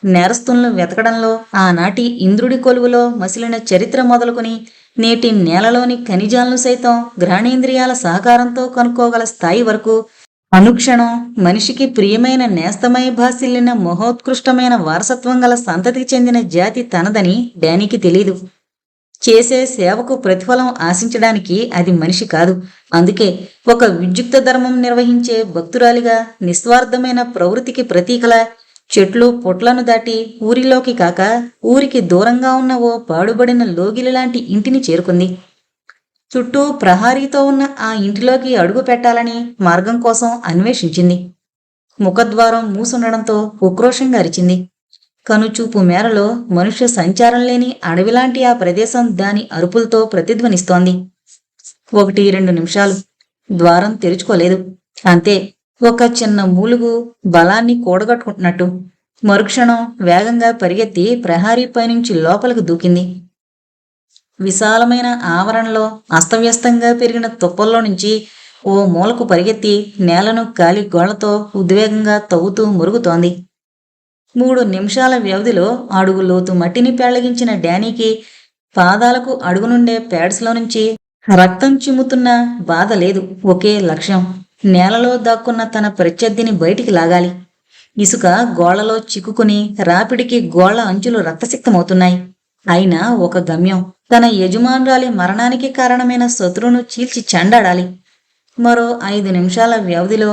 నేరస్తులను వెతకడంలో ఆనాటి ఇంద్రుడి కొలువులో మసిలిన చరిత్ర మొదలుకొని నేటి నేలలోని ఖనిజాలను సైతం ఘ్రాణేంద్రియాల సహకారంతో కనుక్కోగల స్థాయి వరకు అనుక్షణం మనిషికి ప్రియమైన నేస్తమై భాసిల్లిన మహోత్కృష్టమైన వారసత్వం గల సంతతికి చెందిన జాతి తనదని డానీకి తెలీదు. చేసే సేవకు ప్రతిఫలం ఆశించడానికి అది మనిషి కాదు. అందుకే ఒక విద్యుక్త ధర్మం నిర్వహించే భక్తురాలిగా నిస్వార్థమైన ప్రవృత్తికి ప్రతీకలా చెట్లు పొట్లను దాటి ఊరిలోకి కాక ఊరికి దూరంగా ఉన్న ఓ పాడుబడిన లోగిలి లాంటి ఇంటిని చేరుకుంది. చుట్టూ ప్రహారీతో ఉన్న ఆ ఇంటిలోకి అడుగు పెట్టాలని మార్గం కోసం అన్వేషించింది. ముఖద్వారం మూసుండడంతో ఉక్రోషంగా అరిచింది. కనుచూపు మేరలో మనుష్య సంచారం లేని అడవిలాంటి ఆ ప్రదేశం దాని అరుపులతో ప్రతిధ్వనిస్తోంది. 1-2 నిమిషాలు ద్వారం తెరుచుకోలేదు. అంతే, ఒక చిన్న మూలుగు బలాన్ని కూడగట్టుకుంటున్నట్టు. మరుక్షణం వేగంగా పరిగెత్తి ప్రహారీ పైనుంచి లోపలికి దూకింది. విశాలమైన ఆవరణలో అస్తవ్యస్తంగా పెరిగిన తుప్పల్లో నుంచి ఓ మూలకు పరిగెత్తి నేలను కాలి గోళ్లతో ఉద్వేగంగా తవ్వుతూ మురుగుతోంది. 3 నిమిషాల వ్యవధిలో అడుగు లోతు మట్టిని పెళ్లగించిన డానీకి పాదాలకు అడుగునుండే ప్యాడ్స్లో నుంచి రక్తం చిమ్ముతున్న బాధ లేదు. ఒకే లక్ష్యం, నేలలో దాక్కున్న తన ప్రత్యర్థిని బయటికి లాగాలి. ఇసుక గోళ్లలో చిక్కుకుని రాపిడికి గోళ్ల అంచులు రక్తసిక్తమవుతున్నాయి. అయినా ఒక గమ్యం, తన యజమానురాలి మరణానికి కారణమైన శత్రువును చీల్చి చెండాడాలి. మరో 5 నిమిషాల వ్యవధిలో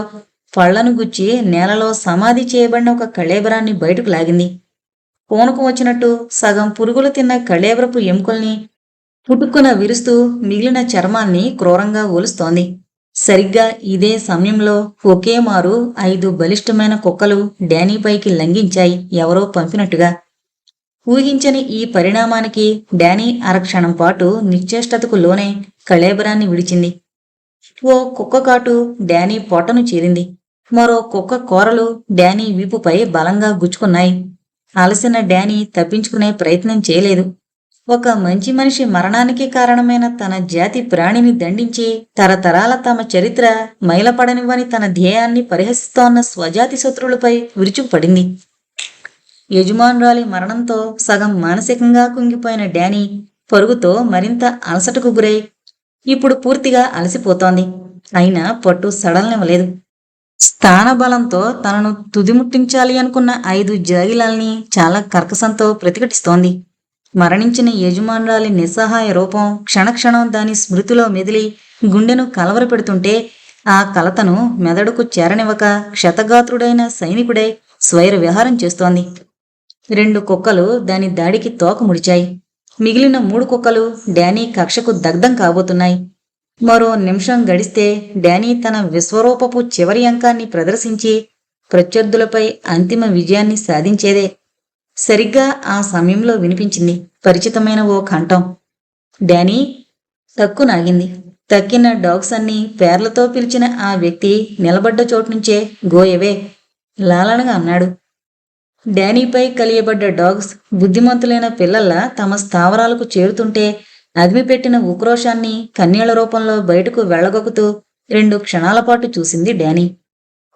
పళ్లను గుచ్చి నేలలో సమాధి చేయబడిన ఒక కళేబరాన్ని బయటకు లాగింది. పూనకు వచ్చినట్టు సగం పురుగులు తిన్న కళేబరపు ఎముకల్ని పుట్టుక్కున విరుస్తూ మిగిలిన చర్మాన్ని క్రూరంగా ఒలుస్తోంది. సరిగ్గా ఇదే సమయంలో ఒకే మారు 5 బలిష్టమైన కుక్కలు డానీపైకి లంఘించాయి, ఎవరో పంపినట్టుగా. ఊహించని ఈ పరిణామానికి డానీ అరక్షణం పాటు నిశ్చేష్టతకు లోనే కళేబరాన్ని విడిచింది. ఓ కుక్క కాటు డానీ పొట్టను చీరింది. మరో కుక్క కోరలు డానీ వీపుపై బలంగా గుచ్చుకున్నాయి. అలసిన డానీ తప్పించుకునే ప్రయత్నం చేయలేదు. ఒక మంచి మనిషి మరణానికి కారణమైన తన జాతి ప్రాణిని దండించి తరతరాల తమ చరిత్ర మైలపడనివ్వని తన ధ్యేయాన్ని పరిహసిస్తోన్న స్వజాతి శత్రువులపై విరుచుకుపడింది. యజమానురాలి మరణంతో సగం మానసికంగా కుంగిపోయిన డానీ పరుగుతో మరింత అలసటకు గురై ఇప్పుడు పూర్తిగా అలసిపోతోంది. అయినా పట్టు సడలనివ్వలేదు. స్థానబలంతో తనను తుదిముట్టించాలి అనుకున్న 5 జాగిలాల్ని చాలా కర్కశంతో ప్రతిఘటిస్తోంది. మరణించిన యజమానురాలి నిస్సహాయ రూపం క్షణక్షణం దాని స్మృతిలో మెదిలి గుండెను కలవరపెడుతుంటే ఆ కలతను మెదడుకు చేరనివ్వక క్షతగాత్రుడైన సైనికుడై స్వైర విహారం చేస్తోంది. 2 కుక్కలు దాని దాడికి తోక ముడిచాయి. మిగిలిన 3 కుక్కలు డానీ కక్షకు దగ్ధం కాబోతున్నాయి. మరో నిమిషం గడిస్తే డానీ తన విశ్వరూపపు చివరి అంకాన్ని ప్రదర్శించి ప్రత్యర్థులపై అంతిమ విజయాన్ని సాధించేదే. సరిగ్గా ఆ సమయంలో వినిపించింది పరిచితమైన ఓ కంఠం. డానీ తక్కునాగింది. తక్కిన డాగ్స్ అన్నీ పేర్లతో పిలిచిన ఆ వ్యక్తి నిలబడ్డ చోటునుంచే గోయవే లాలనగా అన్నాడు. డానీపై కలియబడ్డ డాగ్స్ బుద్ధిమంతులైన పిల్లల్లా తమ స్థావరాలకు చేరుతుంటే అగ్నిపెట్టిన ఉక్రోషాన్ని కన్నీళ్ల రూపంలో బయటకు వెళ్లగొక్కుతూ 2 క్షణాల పాటు చూసింది డానీ.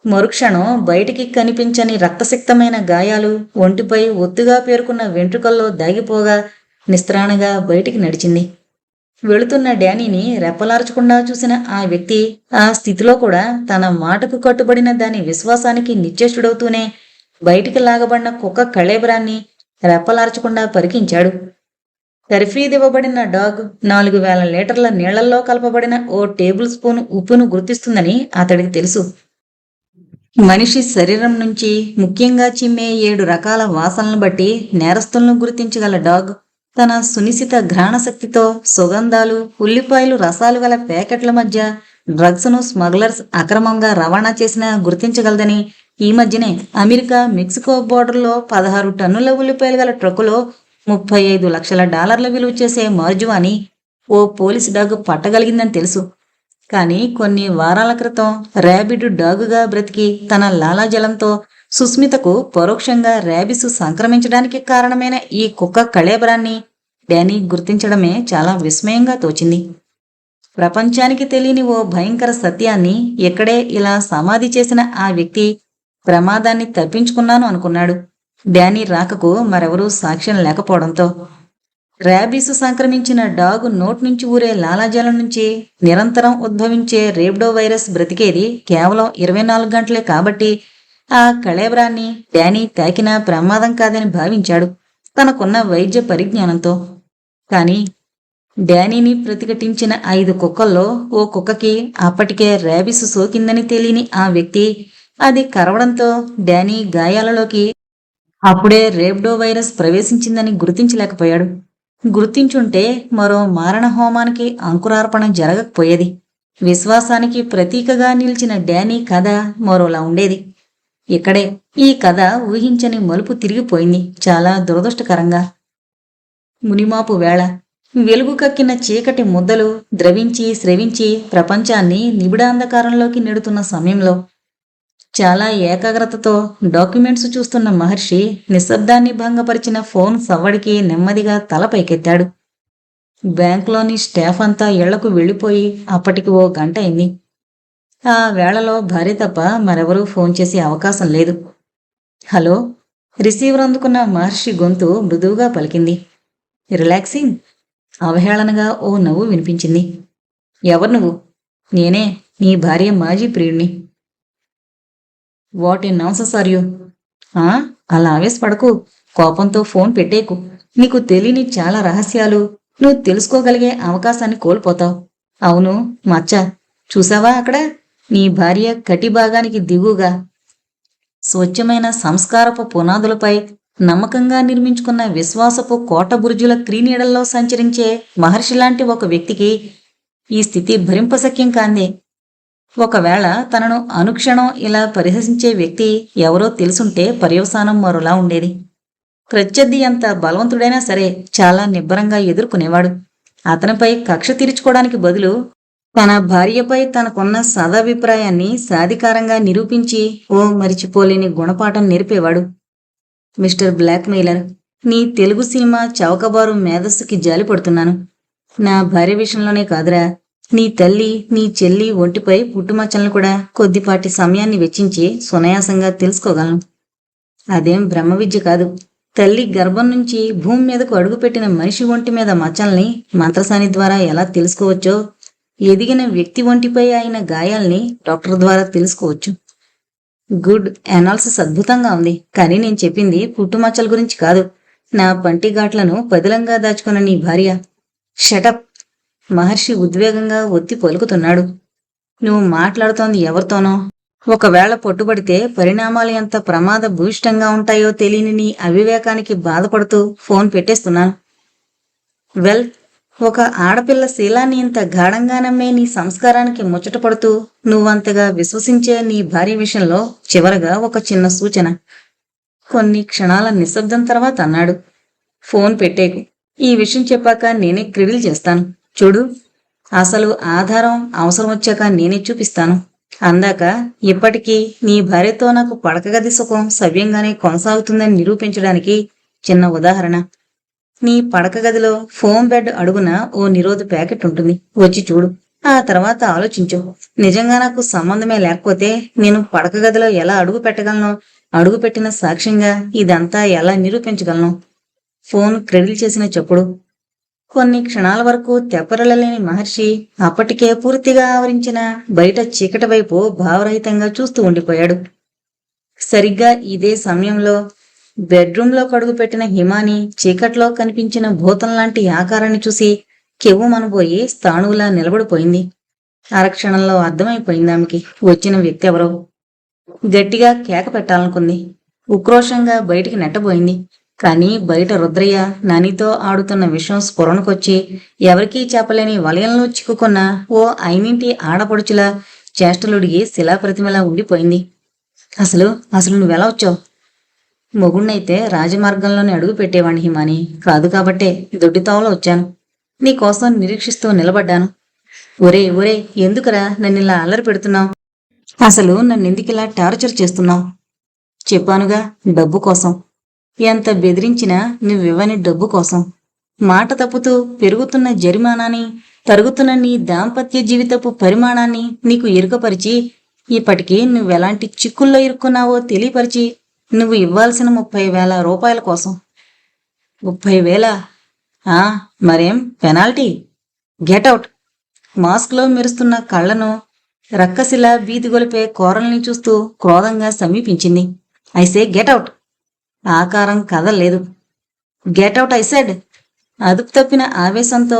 మరుక్షణం బయటికి కనిపించని రక్తసిక్తమైన గాయాలు ఒంటిపై ఒత్తుగా పేరుకున్న వెంట్రుకల్లో దాగిపోగా నిస్త్రాణగా బయటికి నడిచింది. వెళుతున్న డానీని రెప్పలార్చకుండా చూసిన ఆ వ్యక్తి ఆ స్థితిలో కూడా తన మాటకు కట్టుబడిన దాని విశ్వాసానికి నిశ్చేష్టుడవుతూనే బయటికి లాగబడిన కుక్క కళేబరాన్ని రెప్పలార్చకుండా పరికించాడు. తర్ఫీదివ్వబడిన డాగ్ 4,000 లీటర్ల నీళ్లలో కలపబడిన ఓ టేబుల్ స్పూన్ ఉప్పును గుర్తిస్తుందని అతడికి తెలుసు. మనిషి శరీరం నుంచి ముఖ్యంగా చిమ్మే 7 రకాల వాసనలను బట్టి నేరస్తులను గుర్తించగల డాగ్ తన సునిశిత ఘ్రాణ శక్తితో సుగంధాలు, ఉల్లిపాయలు రసాలు గల ప్యాకెట్ల మధ్య డ్రగ్స్ను స్మగ్లర్స్ అక్రమంగా రవాణా చేసినా గుర్తించగలదని ఈ మధ్యనే అమెరికా మెక్సికో బోర్డర్లో 16 టన్నుల ఉల్లిపాయలు గల ట్రక్కులో $35 లక్షల విలువ చేసే మార్జువాని ఓ పోలీస్ డాగ్ పట్టగలిగిందని తెలుసు. కానీ కొన్ని వారాల క్రితం ర్యాబిడ్ డాగుగా బ్రతికి తన లాలాజలంతో సుస్మితకు పరోక్షంగా ర్యాబిస్ సంక్రమించడానికి కారణమైన ఈ కుక్క కళేబరాన్ని డానీ గుర్తించడమే చాలా విస్మయంగా తోచింది. ప్రపంచానికి తెలియని ఓ భయంకర సత్యాన్ని ఇక్కడే ఇలా సమాధి చేసిన ఆ వ్యక్తి ప్రమాదాన్ని తప్పించుకున్నాను అనుకున్నాడు. డానీ రాకకు మరెవరూ సాక్ష్యం లేకపోవడంతో. ర్యాబీసు సంక్రమించిన డాగు నోటి నుంచి ఊరే లాలాజలం నుంచి నిరంతరం ఉద్భవించే రేబ్డో వైరస్ బ్రతికేది కేవలం 24 గంటలే కాబట్టి ఆ కళేబరాన్ని డానీ తాకినా ప్రమాదం కాదని భావించాడు తనకున్న వైద్య పరిజ్ఞానంతో. కానీ డానీని ప్రతిఘటించిన 5 కుక్కల్లో ఓ కుక్కకి అప్పటికే ర్యాబిస్ సోకిందని తెలియని ఆ వ్యక్తి అది కరవడంతో డానీ గాయాలలోకి అప్పుడే రేబ్డో వైరస్ ప్రవేశించిందని గుర్తించలేకపోయాడు. గుర్తించుంటే మరో మారణ హోమానికి అంకురార్పణ జరగకపోయేది. విశ్వాసానికి ప్రతీకగా నిలిచిన డానీ కథ మరోలా ఉండేది. ఇక్కడే ఈ కథ ఊహించని మలుపు తిరిగిపోయింది, చాలా దురదృష్టకరంగా. మునిమాపు వేళ వెలుగు కక్కిన చీకటి ముద్దలు ద్రవించి స్రవించి ప్రపంచాన్ని నిబిడాంధకారంలోకి నెడుతున్న సమయంలో చాలా ఏకాగ్రతతో డాక్యుమెంట్స్ చూస్తున్న మహర్షి నిశ్శబ్దాన్ని భంగపరిచిన ఫోన్ సవ్వడికి నెమ్మదిగా తల పైకెత్తాడు. బ్యాంకులోని స్టాఫ్ అంతా ఇళ్లకు వెళ్లిపోయి అప్పటికి ఓ గంట అయింది. ఆ వేళలో భార్య తప్ప మరెవరూ ఫోన్ చేసే అవకాశం లేదు. హలో. రిసీవర్ అందుకున్న మహర్షి గొంతు మృదువుగా పలికింది. రిలాక్సింగ్. అవహేళనగా ఓ నవ్వు వినిపించింది. ఎవరు నువ్వు? నేనే, నీ భార్య మాజీ ప్రియుణ్ణి. What a nonsense are you? అలా ఆవేశపడకు, కోపంతో ఫోన్ పెట్టేకు. నీకు తెలియని చాలా రహస్యాలు నువ్వు తెలుసుకోగలిగే అవకాశాన్ని కోల్పోతావు. అవును మచ్చ, చూసావా అక్కడ? నీ భార్య కటి భాగానికి దిగుగా స్వచ్ఛమైన సంస్కారపు పునాదులపై నమ్మకంగా నిర్మించుకున్న విశ్వాసపు కోట బురుజుల క్రీనీడల్లో సంచరించే మహర్షి లాంటి ఒక వ్యక్తికి ఈ స్థితి భరింపశక్యం కాందే. ఒకవేళ తనను అనుక్షణం ఇలా పరిహసించే వ్యక్తి ఎవరో తెలుసుంటే పర్యవసానం మరోలా ఉండేది. ప్రత్యర్థి ఎంత బలవంతుడైనా సరే చాలా నిబ్బరంగా ఎదుర్కొనేవాడు. అతనిపై కక్ష తీర్చుకోవడానికి బదులు తన భార్యపై తనకున్న సదాభిప్రాయాన్ని సాధికారంగా నిరూపించి ఓ మరిచిపోలేని గుణపాఠం నేర్పేవాడు. మిస్టర్ బ్లాక్మెయిలర్, నీ తెలుగు సినిమా చౌకబారు మేధస్సుకి జాలిపడుతున్నాను. నా భార్య విషయంలోనే కాదురా, నీ తల్లి నీ చెల్లి ఒంటిపై పుట్టుమచ్చలను కూడా కొద్దిపాటి సమయాన్ని వెచ్చించి సునాయాసంగా తెలుసుకోగలను. అదేం బ్రహ్మ విద్య కాదు. తల్లి గర్భం నుంచి భూమి మీదకు అడుగుపెట్టిన మనిషి ఒంటి మీద మచ్చల్ని మంత్రసాని ద్వారా ఎలా తెలుసుకోవచ్చో ఎదిగిన వ్యక్తి ఒంటిపై అయిన గాయాల్ని డాక్టర్ ద్వారా తెలుసుకోవచ్చు. గుడ్ అనాలిసిస్, అద్భుతంగా ఉంది. కానీ నేను చెప్పింది పుట్టుమచ్చల గురించి కాదు. నా పంటి ఘాట్లను పదిలంగా దాచుకున్న నీ భార్య. షటప్. మహర్షి ఉద్వేగంగా ఒత్తి పలుకుతున్నాడు. నువ్వు మాట్లాడుతోంది ఎవరితోనో? ఒకవేళ పట్టుబడితే పరిణామాలు ఎంత ప్రమాద భూయిష్టంగా ఉంటాయో తెలియని నీ అవివేకానికి బాధపడుతూ ఫోన్ పెట్టేస్తున్నాను. వెల్, ఒక ఆడపిల్ల శీలాన్ని ఇంత గాఢంగా నమ్మే నీ సంస్కారానికి ముచ్చటపడుతూ నువ్వంతగా విశ్వసించే నీ భార్య విషయంలో చివరగా ఒక చిన్న సూచన. కొన్ని క్షణాల నిశ్శబ్దం తర్వాత అన్నాడు. ఫోన్ పెట్టేకు. ఈ విషయం చెప్పాక నేనే క్రిడిల్ చేస్తాను. చూడు, అసలు ఆధారం అవసరం వచ్చాక నేనే చూపిస్తాను. అందాక ఇప్పటికీ నీ భార్యతో నాకు పడకగది సుఖం సవ్యంగానే కొనసాగుతుందని నిరూపించడానికి చిన్న ఉదాహరణ. నీ పడక గదిలో ఫోమ్ బెడ్ అడుగున ఓ నిరోధ ప్యాకెట్ ఉంటుంది. వచ్చి చూడు. ఆ తర్వాత ఆలోచించు. నిజంగా నాకు సంబంధమే లేకపోతే నేను పడక గదిలో ఎలా అడుగు పెట్టగలను? అడుగు పెట్టిన సాక్ష్యంగా ఇదంతా ఎలా నిరూపించగలను? ఫోన్ క్రెడిల్ చేసిన చప్పుడు. కొన్ని క్షణాల వరకు తెప్పరలేని మహర్షి అప్పటికే పూర్తిగా ఆవరించిన బయట చీకటి వైపు భావరహితంగా చూస్తూ ఉండిపోయాడు. సరిగ్గా ఇదే సమయంలో బెడ్రూంలో కడుగుపెట్టిన హిమాని చీకట్లో కనిపించిన భూతంలాంటి ఆకారాన్ని చూసి కెవ్వు మనబోయి స్థాణువులా నిలబడిపోయింది. అరక్షణంలో అర్థమైపోయింది ఆమెకి వచ్చిన వ్యక్తి ఎవరో. గట్టిగా కేక పెట్టాలనుకుంది. ఉక్రోషంగా బయటికి నెట్టబోయింది. కాని బయట రుద్రయ్య నానితో ఆడుతున్న విషయం స్ఫురణకొచ్చి ఎవరికీ చెప్పలేని వలయంలో చిక్కుకున్న ఓ అయినింటి ఆడపడుచులా చేష్టలుడిగి శిలాప్రతిమలా ఉండిపోయింది. అసలు అసలు నువ్వెలా వచ్చావు? మొగుణ్ణైతే రాజమార్గంలోనే అడుగు పెట్టేవాణ్ణి హిమాని, కాదు కాబట్టే దొడ్డితోవలో వచ్చాను. నీకోసం నిరీక్షిస్తూ నిలబడ్డాను. ఒరే ఒరే, ఎందుకురా నన్నిలా అల్లరి పెడుతున్నావు? అసలు నన్నెందుకిలా టార్చర్ చేస్తున్నావు? చెప్పానుగా, డబ్బు కోసం. ఎంత బెదిరించినా నువ్వివ్వని డబ్బు కోసం. మాట తప్పుతూ పెరుగుతున్న జరిమానాన్ని, తరుగుతున్న నీ దాంపత్య జీవితపు పరిమాణాన్ని నీకు ఇరుకపరిచి, ఇప్పటికీ నువ్వెలాంటి చిక్కుల్లో ఇరుక్కున్నావో తెలియపరిచి, నువ్వు ఇవ్వాల్సిన 30,000 రూపాయల కోసం. 30,000? మరేం పెనాల్టీ? గెటౌట్. మాస్క్లో మెరుస్తున్న కళ్లను, రక్కసిలా బీదిగొలిపే కోరల్ని చూస్తూ క్రోధంగా సమీపించింది. ఐసే గెటౌట్. ఆకారం కదల్లేదు. గెటౌట్ ఐసెడ్. అదుపు తప్పిన ఆవేశంతో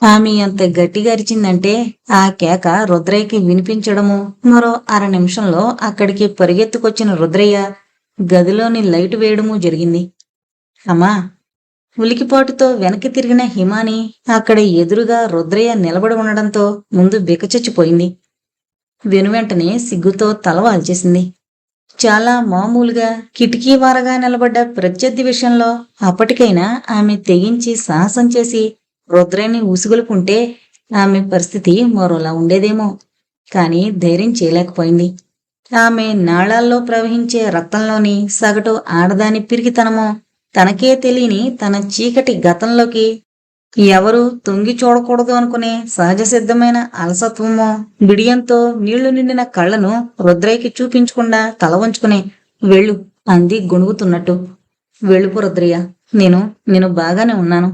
ఆమె అంత గట్టిగా అరిచిందంటే ఆ కేక రుద్రయ్యకి వినిపించడము, మరో 1/2 నిమిషంలో అక్కడికి పరిగెత్తుకొచ్చిన రుద్రయ్య గదిలోని లైటు వేయడమూ జరిగింది. అమ్మా! ఉలికిపాటుతో వెనక్కి తిరిగిన హిమాని అక్కడ ఎదురుగా రుద్రయ్య నిలబడి ఉండడంతో ముందు బికచచ్చిపోయింది. వెనువెంటనే సిగ్గుతో తల వాల్చేసింది. చాలా మామూలుగా కిటికీ వారగా నిలబడ్డ ప్రత్యర్థి విషయంలో అప్పటికైనా ఆమె తెగించి సాహసం చేసి రుద్రయ్యని ఉసుగొలుపుంటే ఆమె పరిస్థితి మరోలా ఉండేదేమో. కాని ధైర్యం చేయలేకపోయింది. ఆమె నాళాల్లో ప్రవహించే రక్తంలోని సగటు ఆడదాని పిరికితనమో, తనకే తెలియని తన చీకటి గతంలోకి ఎవరూ తొంగి చూడకూడదు అనుకునే సహజ సిద్ధమైన అలసత్వమో, బిడియంతో నీళ్లు నిండిన కళ్లను రుద్రయ్యకి చూపించకుండా తల వంచుకుని వెళ్ళు అంది గొణుగుతున్నట్టు. వెళ్ళిపో రుద్రయ్య, నేను బాగానే ఉన్నాను.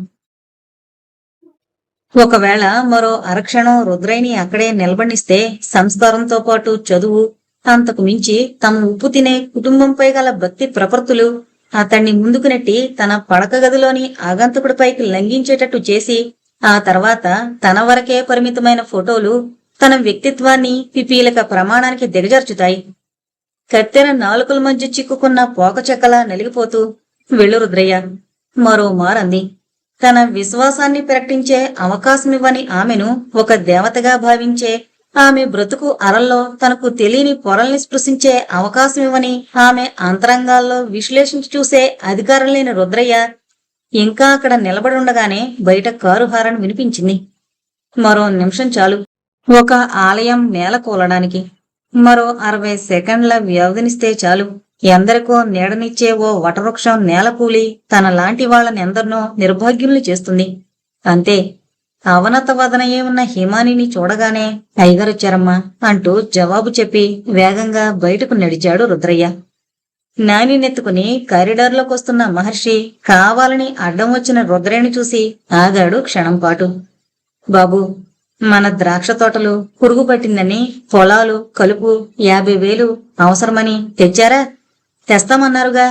ఒకవేళ మరో అరక్షణం రుద్రయ్యని అక్కడే నిలబడిస్తే సంస్కారంతో పాటు చదువు, అంతకు మించి తమ ఉప్పు తినే కుటుంబంపై గల భక్తి ప్రపర్తులు అతన్ని ముందుకు నెట్టి తన పడక గదిలోని ఆగంతుకుడిపైకి లంఘించేటట్టు చేసి, ఆ తర్వాత తన వరకే పరిమితమైన ఫోటోలు తన వ్యక్తిత్వాన్ని పిపీలక ప్రమాణానికి దిగజార్చుతాయి. కత్తెర నాలుకల మధ్య చిక్కుకున్న పోకచెక్కలా నలిగిపోతూ వెళ్ళు రుద్రయ్య మరో మారంది. తన విశ్వాసాన్ని ప్రకటించే అవకాశమివ్వని ఆమెను ఒక దేవతగా భావించే, ఆమె బ్రతుకు అరల్లో తనకు తెలియని పొరల్ని స్పృశించే అవకాశమివ్వని, ఆమె అంతరంగాల్లో విశ్లేషించి చూసే అధికారం లేని రుద్రయ్య ఇంకా అక్కడ నిలబడి ఉండగానే బయట కారు హారన్ వినిపించింది. మరో నిమిషం చాలు ఒక ఆలయం నేల కూలడానికి. మరో 60 సెకండ్ల వ్యవధినిస్తే చాలు ఎందరికో నీడనిచ్చే ఓ వటవృక్షం నేల కూలి తన లాంటి వాళ్ళనెందరినో నిర్భాగ్యుల్ని చేస్తుంది. అంతే. అవనతవదనయే ఉన్న హిమానిని చూడగానే టైగరొచ్చారమ్మా అంటూ జవాబు చెప్పి వేగంగా బయటకు నడిచాడు రుద్రయ్య. నానినెత్తుకుని కారిడార్లోకొస్తున్న మహర్షి కావాలని అడ్డం వచ్చిన రుద్రయ్యని చూసి ఆగాడు క్షణంపాటు. బాబూ, మన ద్రాక్ష తోటలు పురుగు పట్టిందని పొలాలు కలుపు 50,000 అవసరమని తెచ్చారా? తెస్తామన్నారుగా.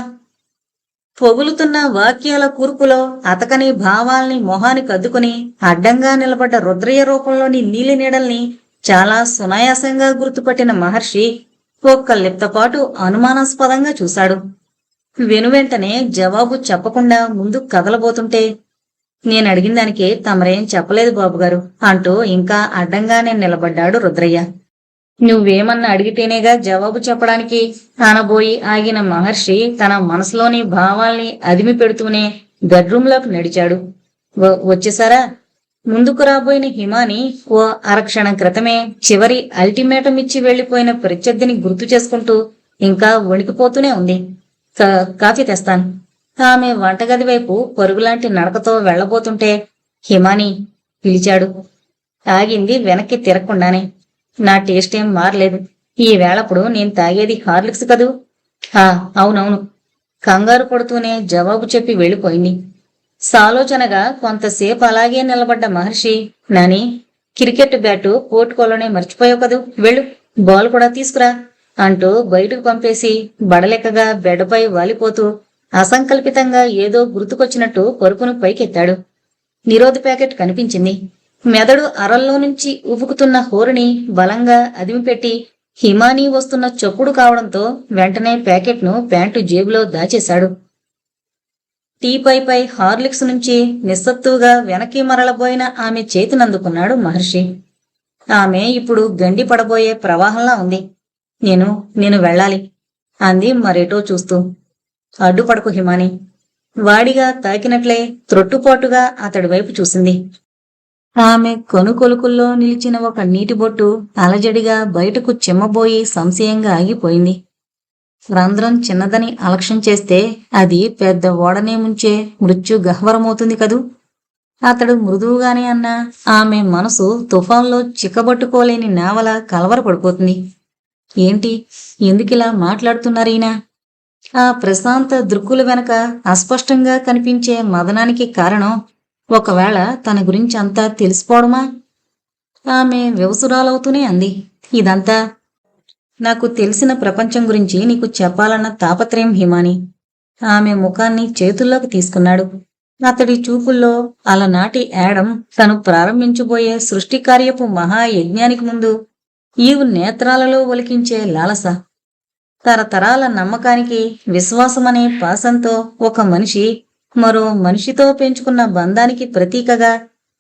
పొగులుతున్న వాక్యాల కూర్పులో అతకని భావాల్ని మొహానికి అద్దుకుని అడ్డంగా నిలబడ్డ రుద్రయ్య రూపంలోని నీలి నీడల్ని చాలా సునాయాసంగా గుర్తుపట్టిన మహర్షి ఒక్క లిప్తపాటు అనుమానాస్పదంగా చూశాడు. వెనువెంటనే జవాబు చెప్పకుండా ముందు కదలబోతుంటే, నేనడిగిన దానికి తమరేం చెప్పలేదు బాబుగారు అంటూ ఇంకా అడ్డంగానే నిలబడ్డాడు రుద్రయ్య. నువ్వేమన్నా అడిగితేనేగా జవాబు చెప్పడానికి అనబోయి ఆగిన మహర్షి తన మనసులోని భావాల్ని అదిమి పెడుతూనే బెడ్రూంలోకి నడిచాడు. వచ్చేసారా? ముందుకు రాబోయిన హిమాని ఓ అరక్షణం క్రితమే చివరి అల్టిమేటం ఇచ్చి వెళ్లిపోయిన ప్రత్యర్థిని గుర్తు చేసుకుంటూ ఇంకా వణికిపోతూనే ఉంది. కాఫీ తెస్తాను. ఆమె వంటగది వైపు పరుగులాంటి నడకతో వెళ్లబోతుంటే హిమాని పిలిచాడు. ఆగింది వెనక్కి తిరగకుండానే. నా టేస్ట్ ఏం మారలేదు. ఈ వేళప్పుడు నేను తాగేది హార్లిక్స్ కదూ? అవునవును. కంగారు పడుతూనే జవాబు చెప్పి వెళ్ళిపోయింది. సాలోచనగా కొంతసేపు అలాగే నిలబడ్డ మహర్షి, నాని, క్రికెట్ బ్యాటు పోర్టుకోలోనే మర్చిపోయావు కదూ, వెళ్ళు, బాల్ కూడా తీసుకురా అంటూ బయటకు పంపేసి బడలెక్కగా బెడ్పై వాలిపోతూ అసంకల్పితంగా ఏదో గుర్తుకొచ్చినట్టు పరుపును పైకెత్తాడు. నిరోధ ప్యాకెట్ కనిపించింది. మెదడు అరల్లో నుంచి ఉబుకుతున్న హోరుని బలంగా అదిమిపెట్టి హిమానీ వస్తున్న చప్పుడు కావడంతో వెంటనే ప్యాకెట్ను ప్యాంటు జేబులో దాచేశాడు. టీపైపై హార్లిక్స్ నుంచి నిస్సత్తుగా వెనక్కి మరలబోయిన ఆమె చేతినందుకున్నాడు మహర్షి. ఆమె ఇప్పుడు గండి పడబోయే ప్రవాహంలా ఉంది. నేను వెళ్ళాలి అంది మరేటో చూస్తూ. అడ్డుపడకు హిమాని. వాడిగా తాకినట్లే త్రొట్టుపాటుగా అతడి వైపు చూసింది. ఆమె కొనుకొలుకుల్లో నిలిచిన ఒక నీటిబొట్టు అలజడిగా బయటకు చిమ్మబోయి సంశయంగా ఆగిపోయింది. రంధ్రం చిన్నదని అలక్ష్యం చేస్తే అది పెద్ద ఓడనే ముంచే మృత్యు గహ్వరమవుతుంది కదూ. అతడు మృదువుగానే అన్నా ఆమె మనసు తుఫాన్లో చిక్కబట్టుకోలేని నావల కలవరపడిపోతుంది. ఏంటి, ఎందుకిలా మాట్లాడుతున్నారీనా? ఆ ప్రశాంత దృక్కుల వెనక అస్పష్టంగా కనిపించే మదనానికి కారణం ఒకవేళ తన గురించి అంతా తెలిసిపోవడమా? ఆమె వ్యవసురాలవుతూనే అంది, ఇదంతా నాకు తెలిసిన ప్రపంచం గురించి నీకు చెప్పాలన్న తాపత్రయం హిమాని. ఆమె ముఖాన్ని చేతుల్లోకి తీసుకున్నాడు. అతడి చూపుల్లో అలనాటి యాడమ్ తను ప్రారంభించబోయే సృష్టికార్యపు మహాయజ్ఞానికి ముందు ఈవు నేత్రాలలో ఒలికించే లాలస. తరతరాల నమ్మకానికి విశ్వాసమనే పాసంతో ఒక మనిషి మరో మనిషితో పెంచుకున్న బంధానికి ప్రతీకగా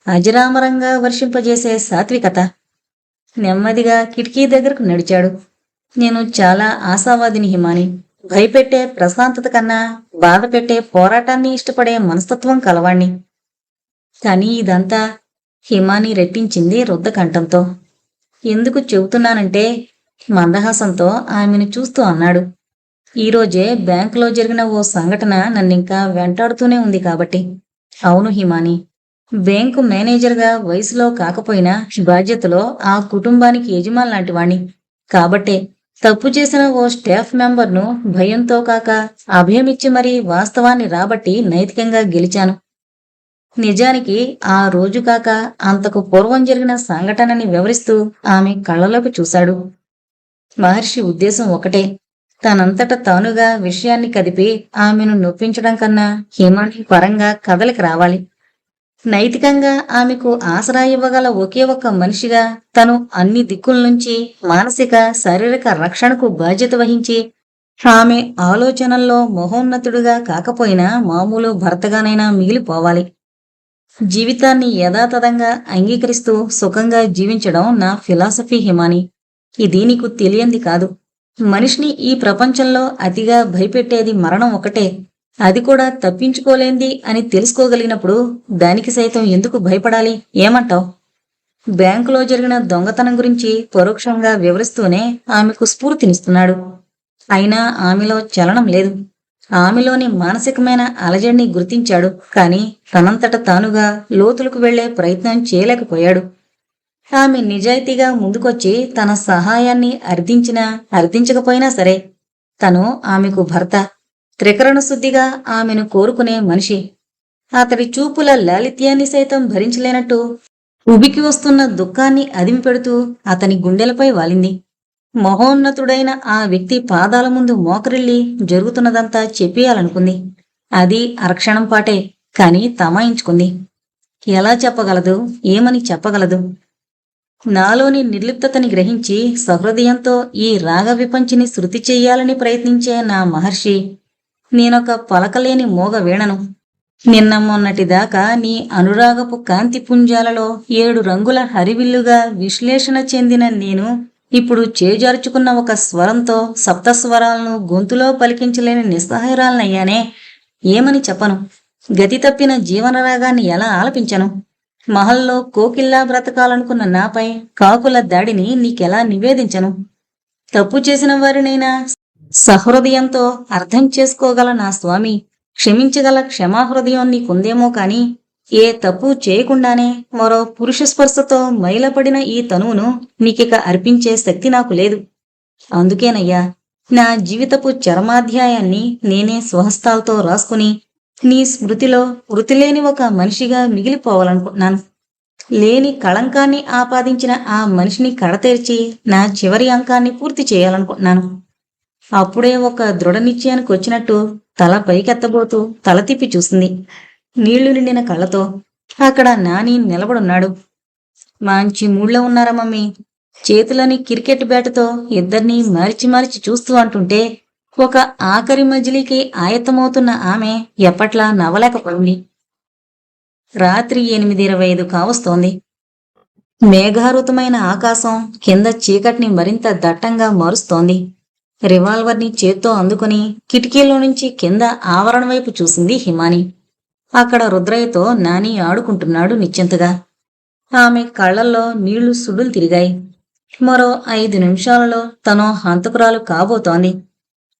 అజరామరంగా వర్షింపజేసే సాత్వికత. నెమ్మదిగా కిటికీ దగ్గరకు నడిచాడు. నేను చాలా ఆశావాదిని హిమాని. భయపెట్టే ప్రశాంతత కన్నా బాధ పెట్టే పోరాటాన్ని ఇష్టపడే మనస్తత్వం కలవాణ్ణి. కానీ ఇదంతా హిమాని రెట్టించింది రుద్ధకంఠంతో. ఎందుకు చెబుతున్నానంటే మందహాసంతో ఆమెను చూస్తూ అన్నాడు, ఈరోజే బ్యాంకులో జరిగిన ఓ సంఘటన నన్నింకా వెంటాడుతూనే ఉంది కాబట్టి. అవును హిమాని, బ్యాంకు మేనేజర్గా వయసులో కాకపోయినా బాధ్యతలో ఆ కుటుంబానికి యజమాని లాంటివాణ్ణి కాబట్టే తప్పు చేసిన ఓ స్టాఫ్ మెంబర్ను భయంతో కాక అభయమిచ్చి మరీ వాస్తవాన్ని రాబట్టి నైతికంగా గెలిచాను. నిజానికి ఆ రోజు కాక అంతకు పూర్వం జరిగిన సంఘటనని వివరిస్తూ ఆమె కళ్ళలోకి చూశాడు. మహర్షి ఉద్దేశం ఒకటే, తనంతట తానుగా విషయాన్ని కదిపి ఆమెను నొప్పించడం కన్నా హిమాని పరంగా కదలికి రావాలి. నైతికంగా ఆమెకు ఆసరా ఇవ్వగల ఒకే ఒక్క మనిషిగా తను అన్ని దిక్కుల నుంచి మానసిక శారీరక రక్షణకు బాధ్యత వహించి ఆమె ఆలోచనల్లో మహోన్నతుడుగా కాకపోయినా మామూలు భర్తగానైనా మిగిలిపోవాలి. జీవితాన్ని యథాతథంగా అంగీకరిస్తూ సుఖంగా జీవించడం నా ఫిలాసఫీ హిమాని. ఇది నీకు తెలియంది కాదు. మనిషిని ఈ ప్రపంచంలో అతిగా భయపెట్టేది మరణం ఒకటే. అది కూడా తప్పించుకోలేంది అని తెలుసుకోగలిగినప్పుడు దానికి సైతం ఎందుకు భయపడాలి? ఏమంటావ్? బ్యాంకులో జరిగిన దొంగతనం గురించి పరోక్షంగా వివరిస్తూనే ఆమెకు స్ఫూర్తినిస్తున్నాడు. అయినా ఆమెలో చలనం లేదు. ఆమెలోని మానసికమైన అలజడిని గుర్తించాడు. కాని తనంతట తానుగా లోతులకు వెళ్లే ప్రయత్నం చేయలేకపోయాడు. ఆమె నిజాయితీగా ముందుకొచ్చి తన సహాయాన్ని అర్థించకపోయినా సరే తను ఆమెకు భర్త, త్రికరణ శుద్ధిగా ఆమెను కోరుకునే మనిషి. అతడి చూపుల లాలిత్యాన్ని సైతం భరించలేనట్టు ఉబికి వస్తున్న దుఃఖాన్ని అదిమిపెడుతూ అతని గుండెలపై వాలింది. మహోన్నతుడైన ఆ వ్యక్తి పాదాల ముందు మోకరిల్లి జరుగుతున్నదంతా చెప్పేయాలనుకుంది. అది అరక్షణం పాటే, కాని తమాయించుకుంది. ఎలా చెప్పగలదు? ఏమని చెప్పగలదు? నాలోని నిర్లిప్తతని గ్రహించి సహృదయంతో ఈ రాగ విపంచిని శృతి చెయ్యాలని ప్రయత్నించే నా మహర్షి, నేనొక పలకలేని మోగ వీణను. నిన్న మొన్నటిదాకా నీ అనురాగపు కాంతి పుంజాలలో 7 రంగుల హరివిల్లుగా విశ్లేషణ చెందిన నేను ఇప్పుడు చేజార్చుకున్న ఒక స్వరంతో సప్తస్వరాలను గొంతులో పలికించలేని నిస్సహాయరాలనయ్యానే. ఏమని చెప్పను? గతి తప్పిన జీవనరాగాన్ని ఎలా ఆలపించను? మహల్లో కోకిల్లా బ్రతకాలనుకున్న నాపై కాకుల దాడిని నీకెలా నివేదించను? తప్పు చేసిన వారినైనా సహృదయంతో అర్థం చేసుకోగల నా స్వామి, క్షమించగల క్షమాహృదయం నీకుందేమో కాని ఏ తప్పు చేయకుండానే మరో పురుష స్పర్శతో మైలపడిన ఈ తనువును నీకిక అర్పించే శక్తి నాకు లేదు. అందుకేనయ్యా నా జీవితపు చరమాధ్యాయాన్ని నేనే స్వహస్తాలతో రాసుకుని నీ స్మృతిలో వృతిలేని ఒక మనిషిగా మిగిలిపోవాలనుకుంటున్నాను. లేని కళంకాన్ని ఆపాదించిన ఆ మనిషిని కడతేర్చి నా చివరి అంకాన్ని పూర్తి చేయాలనుకుంటున్నాను. అప్పుడే ఒక దృఢ నిశ్చయానికి వచ్చినట్టు తల పైకెత్తబోతూ తల తిప్పి చూసింది. నీళ్లు నిండిన కళ్ళతో. అక్కడ నాని నిలబడున్నాడు. మంచి మూడ్లో ఉన్నారా మమ్మీ? చేతిలోని క్రికెట్ బ్యాటుతో ఇద్దరినీ మరిచి మరిచి చూస్తూ అంటుంటే ఒక ఆఖరి మజిలీకి ఆయత్తమవుతున్న ఆమె ఎప్పట్లా నవ్వలేకపోయింది. రాత్రి 8:25 కావస్తోంది. మేఘావృతమైన ఆకాశం కింద చీకటిని మరింత దట్టంగా మారుస్తోంది. రివాల్వర్ని చేత్తో అందుకుని కిటికీలో నుంచి కింద ఆవరణ వైపు చూసింది హిమాని. అక్కడ రుద్రయ్యతో నాని ఆడుకుంటున్నాడు నిశ్చింతగా. ఆమె కళ్లల్లో నీళ్లు సుడులు తిరిగాయి. మరో 5 నిమిషాలలో తను హంతకురాలు కాబోతోంది.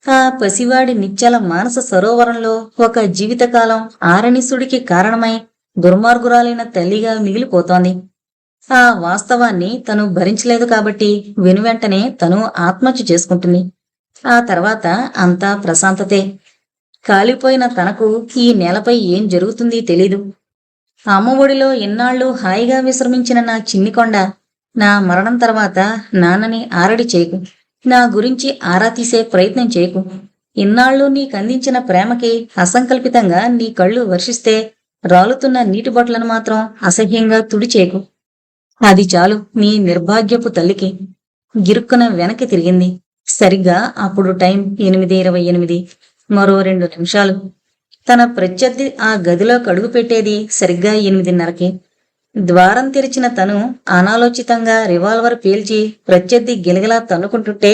ఆ పసివాడి నిశ్చల మానస సరోవరంలో ఒక జీవితకాలం ఆరణిసుడికి కారణమై దుర్మార్గురాలైన తల్లిగా మిగిలిపోతోంది. ఆ వాస్తవాన్ని తను భరించలేదు కాబట్టి వెనువెంటనే తను ఆత్మహత్య చేసుకుంటుంది. ఆ తర్వాత అంతా ప్రశాంతతే. కాలిపోయిన తనకు ఈ నేలపై ఏం జరుగుతుందీ తెలీదు. అమ్మ ఒడిలో ఎన్నాళ్ళు హాయిగా విశ్రమించిన నా చిన్ని కొండ, నా మరణం తర్వాత నాన్నని ఆరడి చేయకు, నా గురించి ఆరా తీసే ప్రయత్నం చేయకు. ఇన్నాళ్ళు నీకందించిన ప్రేమకి అసంకల్పితంగా నీ కళ్ళు వర్షిస్తే రాలుతున్న నీటి బొట్లను మాత్రం అసహ్యంగా తుడిచేకు. అది చాలు నీ నిర్భాగ్యపు తల్లికి. గిరుక్కున వెనక్కి తిరిగింది. సరిగ్గా అప్పుడు టైం 8:28. మరో 2 నిమిషాలు. తన ప్రత్యర్థి ఆ గదిలో కడుగు పెట్టేది సరిగ్గా 8:30కి. ద్వారం తెరిచిన తను అనాలోచితంగా రివాల్వర్ పేల్చి ప్రత్యర్థి గిలగిలా తన్నుకుంటుంటే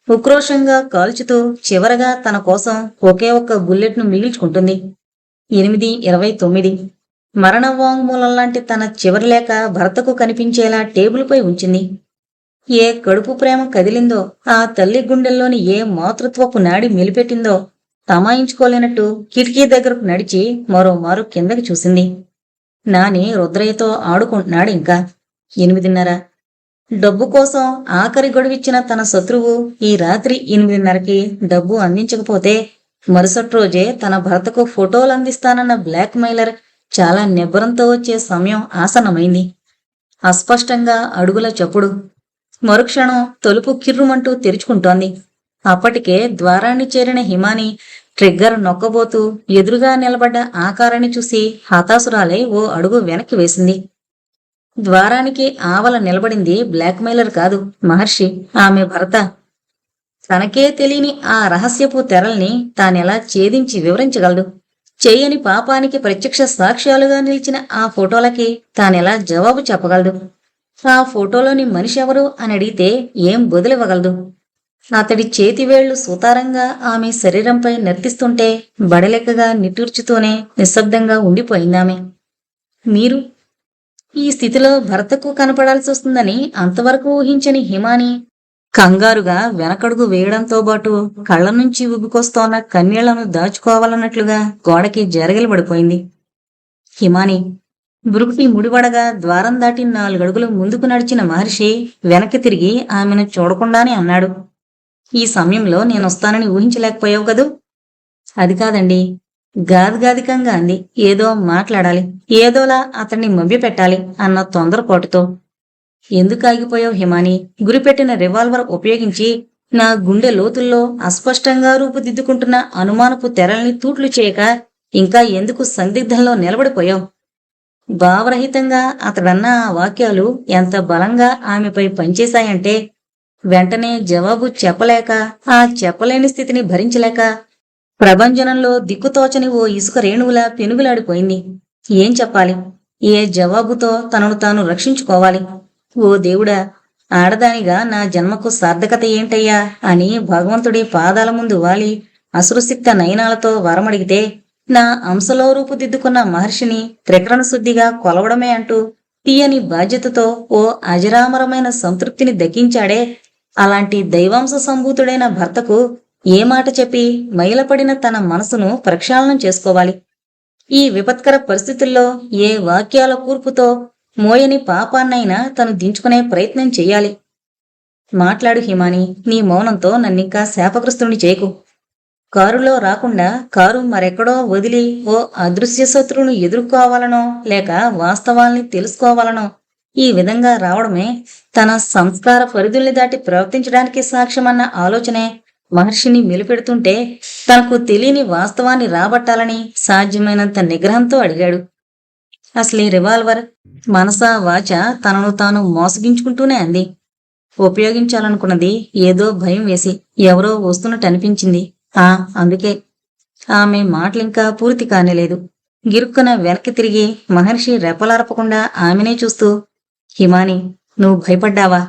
ఉక్రోషంగా కాల్చుతూ చివరగా తన కోసం ఒకే ఒక్క బుల్లెట్ను మిగిల్చుకుంటుంది. 8:29. మరణ వాంగ్మూలంలాంటి తన చివరి లేఖ భర్తకు కనిపించేలా టేబుల్పై ఉంచింది. ఏ కడుపు ప్రేమ కదిలిందో, ఆ తల్లి గుండెల్లోని ఏ మాతృత్వపు నాడి మెలిపెట్టిందో తమాయించుకోలేనట్టు కిటికీ దగ్గరకు నడిచి మరోమారు కిందకి చూసింది. నాని రుద్రయ్యతో ఆడుకుంటున్నాడు ఇంకా. 8:30. డబ్బు కోసం ఆఖరి గడువిచ్చిన తన శత్రువు ఈ రాత్రి 8:30కి డబ్బు అందించకపోతే మరుసటి రోజే తన భర్తకు ఫోటోలు అందిస్తానన్న బ్లాక్ మెయిలర్ చాలా నిబ్బరంతో వచ్చే సమయం ఆసన్నమైంది. అస్పష్టంగా అడుగుల చప్పుడు. మరుక్షణం తలుపు కిర్రుమంటూ తెరుచుకుంటోంది. అప్పటికే ద్వారాన్ని చేరిన హిమాని ట్రిగ్గర్ నొక్కబోతూ ఎదురుగా నిలబడ్డ ఆకారాన్ని చూసి హతాసురాలై ఓ అడుగు వెనక్కి వేసింది. ద్వారానికి ఆవల నిలబడింది బ్లాక్మెయిలర్ కాదు, మహర్షి, ఆమె భర్త. తనకే తెలియని ఆ రహస్యపు తెరల్ని తానెలా ఛేదించి వివరించగలడు? చేయని పాపానికి ప్రత్యక్ష సాక్ష్యాలుగా నిలిచిన ఆ ఫోటోలకి తానెలా జవాబు చెప్పగలడు? ఆ ఫోటోలోని మనిషి ఎవరు అని అడిగితే ఏం బదులివ్వగలదు? అతడి చేతివేళ్లు సుతారంగా ఆమె శరీరంపై నర్తిస్తుంటే బడలెక్కగా నిట్టూర్చుతూనే నిశ్శబ్దంగా ఉండిపోయిందామె. మీరు ఈ స్థితిలో భర్తకు కనపడాల్సి వస్తుందని అంతవరకు ఊహించని హిమాని కంగారుగా వెనకడుగు వేయడంతో పాటు కళ్ల నుంచి ఉబ్బుకొస్తోన్న కన్నీళ్లను దాచుకోవాలన్నట్లుగా గోడకి జరగలబడిపోయింది. హిమాని బురుకుటి ముడివడగా ద్వారం దాటి 4 అడుగులు ముందుకు నడిచిన మహర్షి వెనక్కి తిరిగి ఆమెను చూడకుండానే అన్నాడు, ఈ సమయంలో నేనొస్తానని ఊహించలేకపోయావు కదూ? అది కాదండి, గాదిగాదికంగా అంది. ఏదో మాట్లాడాలి, ఏదోలా అతన్ని మభ్యపెట్టాలి అన్న తొందరపాటుతో. ఎందుకు ఆగిపోయావు హిమాని? గురిపెట్టిన రివాల్వర్ ఉపయోగించి నా గుండె లోతుల్లో అస్పష్టంగా రూపుదిద్దుకుంటున్న అనుమానపు తెరల్ని తూట్లు చేయక ఇంకా ఎందుకు సందిగ్ధంలో నిలబడిపోయావు? భావరహితంగా అతడన్న ఆ వాక్యాలు ఎంత బలంగా ఆమెపై పనిచేశాయంటే వెంటనే జవాబు చెప్పలేక, ఆ చెప్పలేని స్థితిని భరించలేక ప్రభంజనంలో దిక్కుతోచని ఓ ఇసుక రేణువులా పెనుగులాడిపోయింది. ఏం చెప్పాలి? ఏ జవాబుతో తనను తాను రక్షించుకోవాలి? ఓ దేవుడా, ఆడదానిగా నా జన్మకు సార్థకత ఏంటయ్యా అని భగవంతుడి పాదాల ముందు వాలి అసురుసిక్త నయనాలతో వరమడిగితే నా అంశలో రూపుదిద్దుకున్న మహర్షిని త్రికరణ శుద్ధిగా కొలవడమే అంటూ తీయని బాధ్యతతో ఓ అజరామరమైన సంతృప్తిని దక్కించాడే, అలాంటి దైవాంశ సంభూతుడైన భర్తకు ఏ మాట చెప్పి మైలపడిన తన మనసును ప్రక్షాళనం చేసుకోవాలి? ఈ విపత్కర పరిస్థితుల్లో ఏ వాక్యాల కూర్పుతో మోయని పాపాన్నైనా తను దించుకునే ప్రయత్నం చెయ్యాలి. మాట్లాడు హిమాని, నీ మౌనంతో నన్నింకా శాపగ్రస్తుని చేయకు. కారులో రాకుండా కారు మరెక్కడో వదిలి ఓ అదృశ్య శత్రువును ఎదుర్కోవాలనో లేక వాస్తవాల్ని తెలుసుకోవాలనో ఈ విధంగా రావడమే తన సంస్కార పరిధుల్ని దాటి ప్రవర్తించడానికి సాక్ష్యమన్న ఆలోచనే మహర్షిని మెలిపెడుతుంటే తనకు తెలియని వాస్తవాన్ని రాబట్టాలని సాధ్యమైనంత నిగ్రహంతో అడిగాడు. అసలు ఈ రివాల్వర్ మనసా వాచ తనను తాను మోసగించుకుంటూనే అంది. ఉపయోగించాలనుకున్నది ఏదో భయం వేసి ఎవరో వస్తున్నట్టు అనిపించింది. అందుకే. ఆమె మాటలింకా పూర్తి కానేలేదు. గిరుక్కున వెనక్కి తిరిగి మహర్షి రెప్పలార్పకుండా ఆమెనే చూస్తూ, హిమాని, నువ్వు భయపడ్డావా?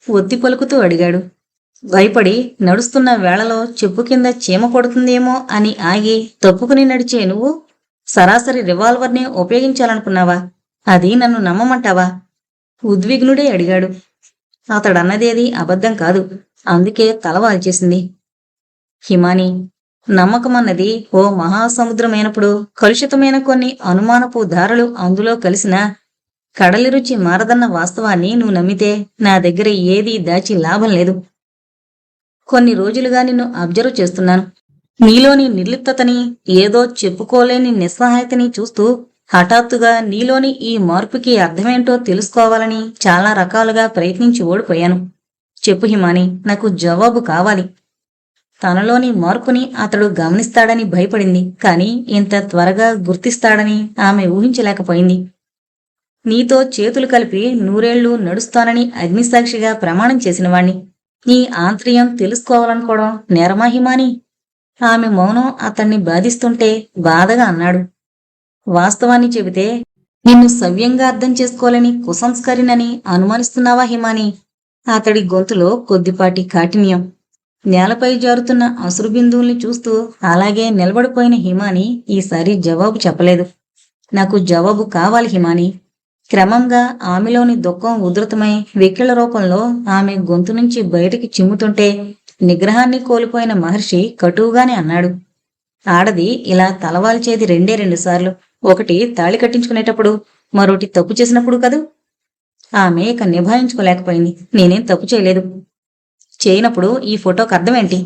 ఒత్తి పలుకుతూ అడిగాడు. భయపడి నడుస్తున్న వేళలో చెప్పు కింద చీమ కొడుతుందేమో అని ఆగి తప్పుకుని నడిచే నువ్వు సరాసరి రివాల్వర్ని ఉపయోగించాలనుకున్నావా? అది నన్ను నమ్మమంటావా? ఉద్విగ్నుడే అడిగాడు. అతడన్నదేది అబద్ధం కాదు. అందుకే తల వాల్చేసింది. హిమాని, నమ్మకమన్నది ఓ మహాసముద్రమైనప్పుడు కలుషితమైన కొన్ని అనుమానపు ధారలు అందులో కలిసినా కడలి రుచి మారదన్న వాస్తవాన్ని నువ్వు నమ్మితే నా దగ్గర ఏదీ దాచి లాభం లేదు. కొన్ని రోజులుగా నిన్ను అబ్జర్వ్ చేస్తున్నాను. నీలోని నిర్లిప్తతని, ఏదో చెప్పుకోలేని నిస్సహాయతని చూస్తూ హఠాత్తుగా నీలోని ఈ మార్పుకి అర్థమేంటో తెలుసుకోవాలని చాలా రకాలుగా ప్రయత్నించి ఓడిపోయాను. చెప్పు హిమాని, నాకు జవాబు కావాలి. తనలోని మార్పుని అతడు గమనిస్తాడని భయపడింది. కాని ఇంత త్వరగా గుర్తిస్తాడని ఆమె ఊహించలేకపోయింది. నీతో చేతులు కలిపి 100 ఏళ్లు నడుస్తానని అగ్నిసాక్షిగా ప్రమాణం చేసినవాణ్ణి. నీ ఆంతర్యం తెలుసుకోవాలనుకోవడం నేరమా హిమాని? ఆమె మౌనం అతన్ని బాధిస్తుంటే బాధగా అన్నాడు. వాస్తవాన్ని చెబితే నిన్ను సవ్యంగా అర్థం చేసుకోలేని కుసంస్కరినని అనుమానిస్తున్నావా హిమాని? అతడి గొంతులో కొద్దిపాటి కాఠిన్యం. నేలపై జారుతున్న అసురు బిందువుల్ని చూస్తూ అలాగే నిలబడిపోయిన హిమాని ఈసారి జవాబు చెప్పలేదు. నాకు జవాబు కావాలి హిమాని. క్రమంగా ఆమెలోని దుఃఖం ఉధృతమై వెక్కిళ్ల రూపంలో ఆమె గొంతు నుంచి బయటికి చిమ్ముతుంటే నిగ్రహాన్ని కోల్పోయిన మహర్షి కటువుగానే అన్నాడు. ఆడది ఇలా తలవాల్చేది 2 సార్లు. ఒకటి తాళి కట్టించుకునేటప్పుడు, మరోటి తప్పు చేసినప్పుడు కదూ. ఆమె ఇక నిభాయించుకోలేకపోయింది. నేనేం తప్పు చేయలేదు. చేయనప్పుడు ఈ ఫోటోకు అర్థమేంటి?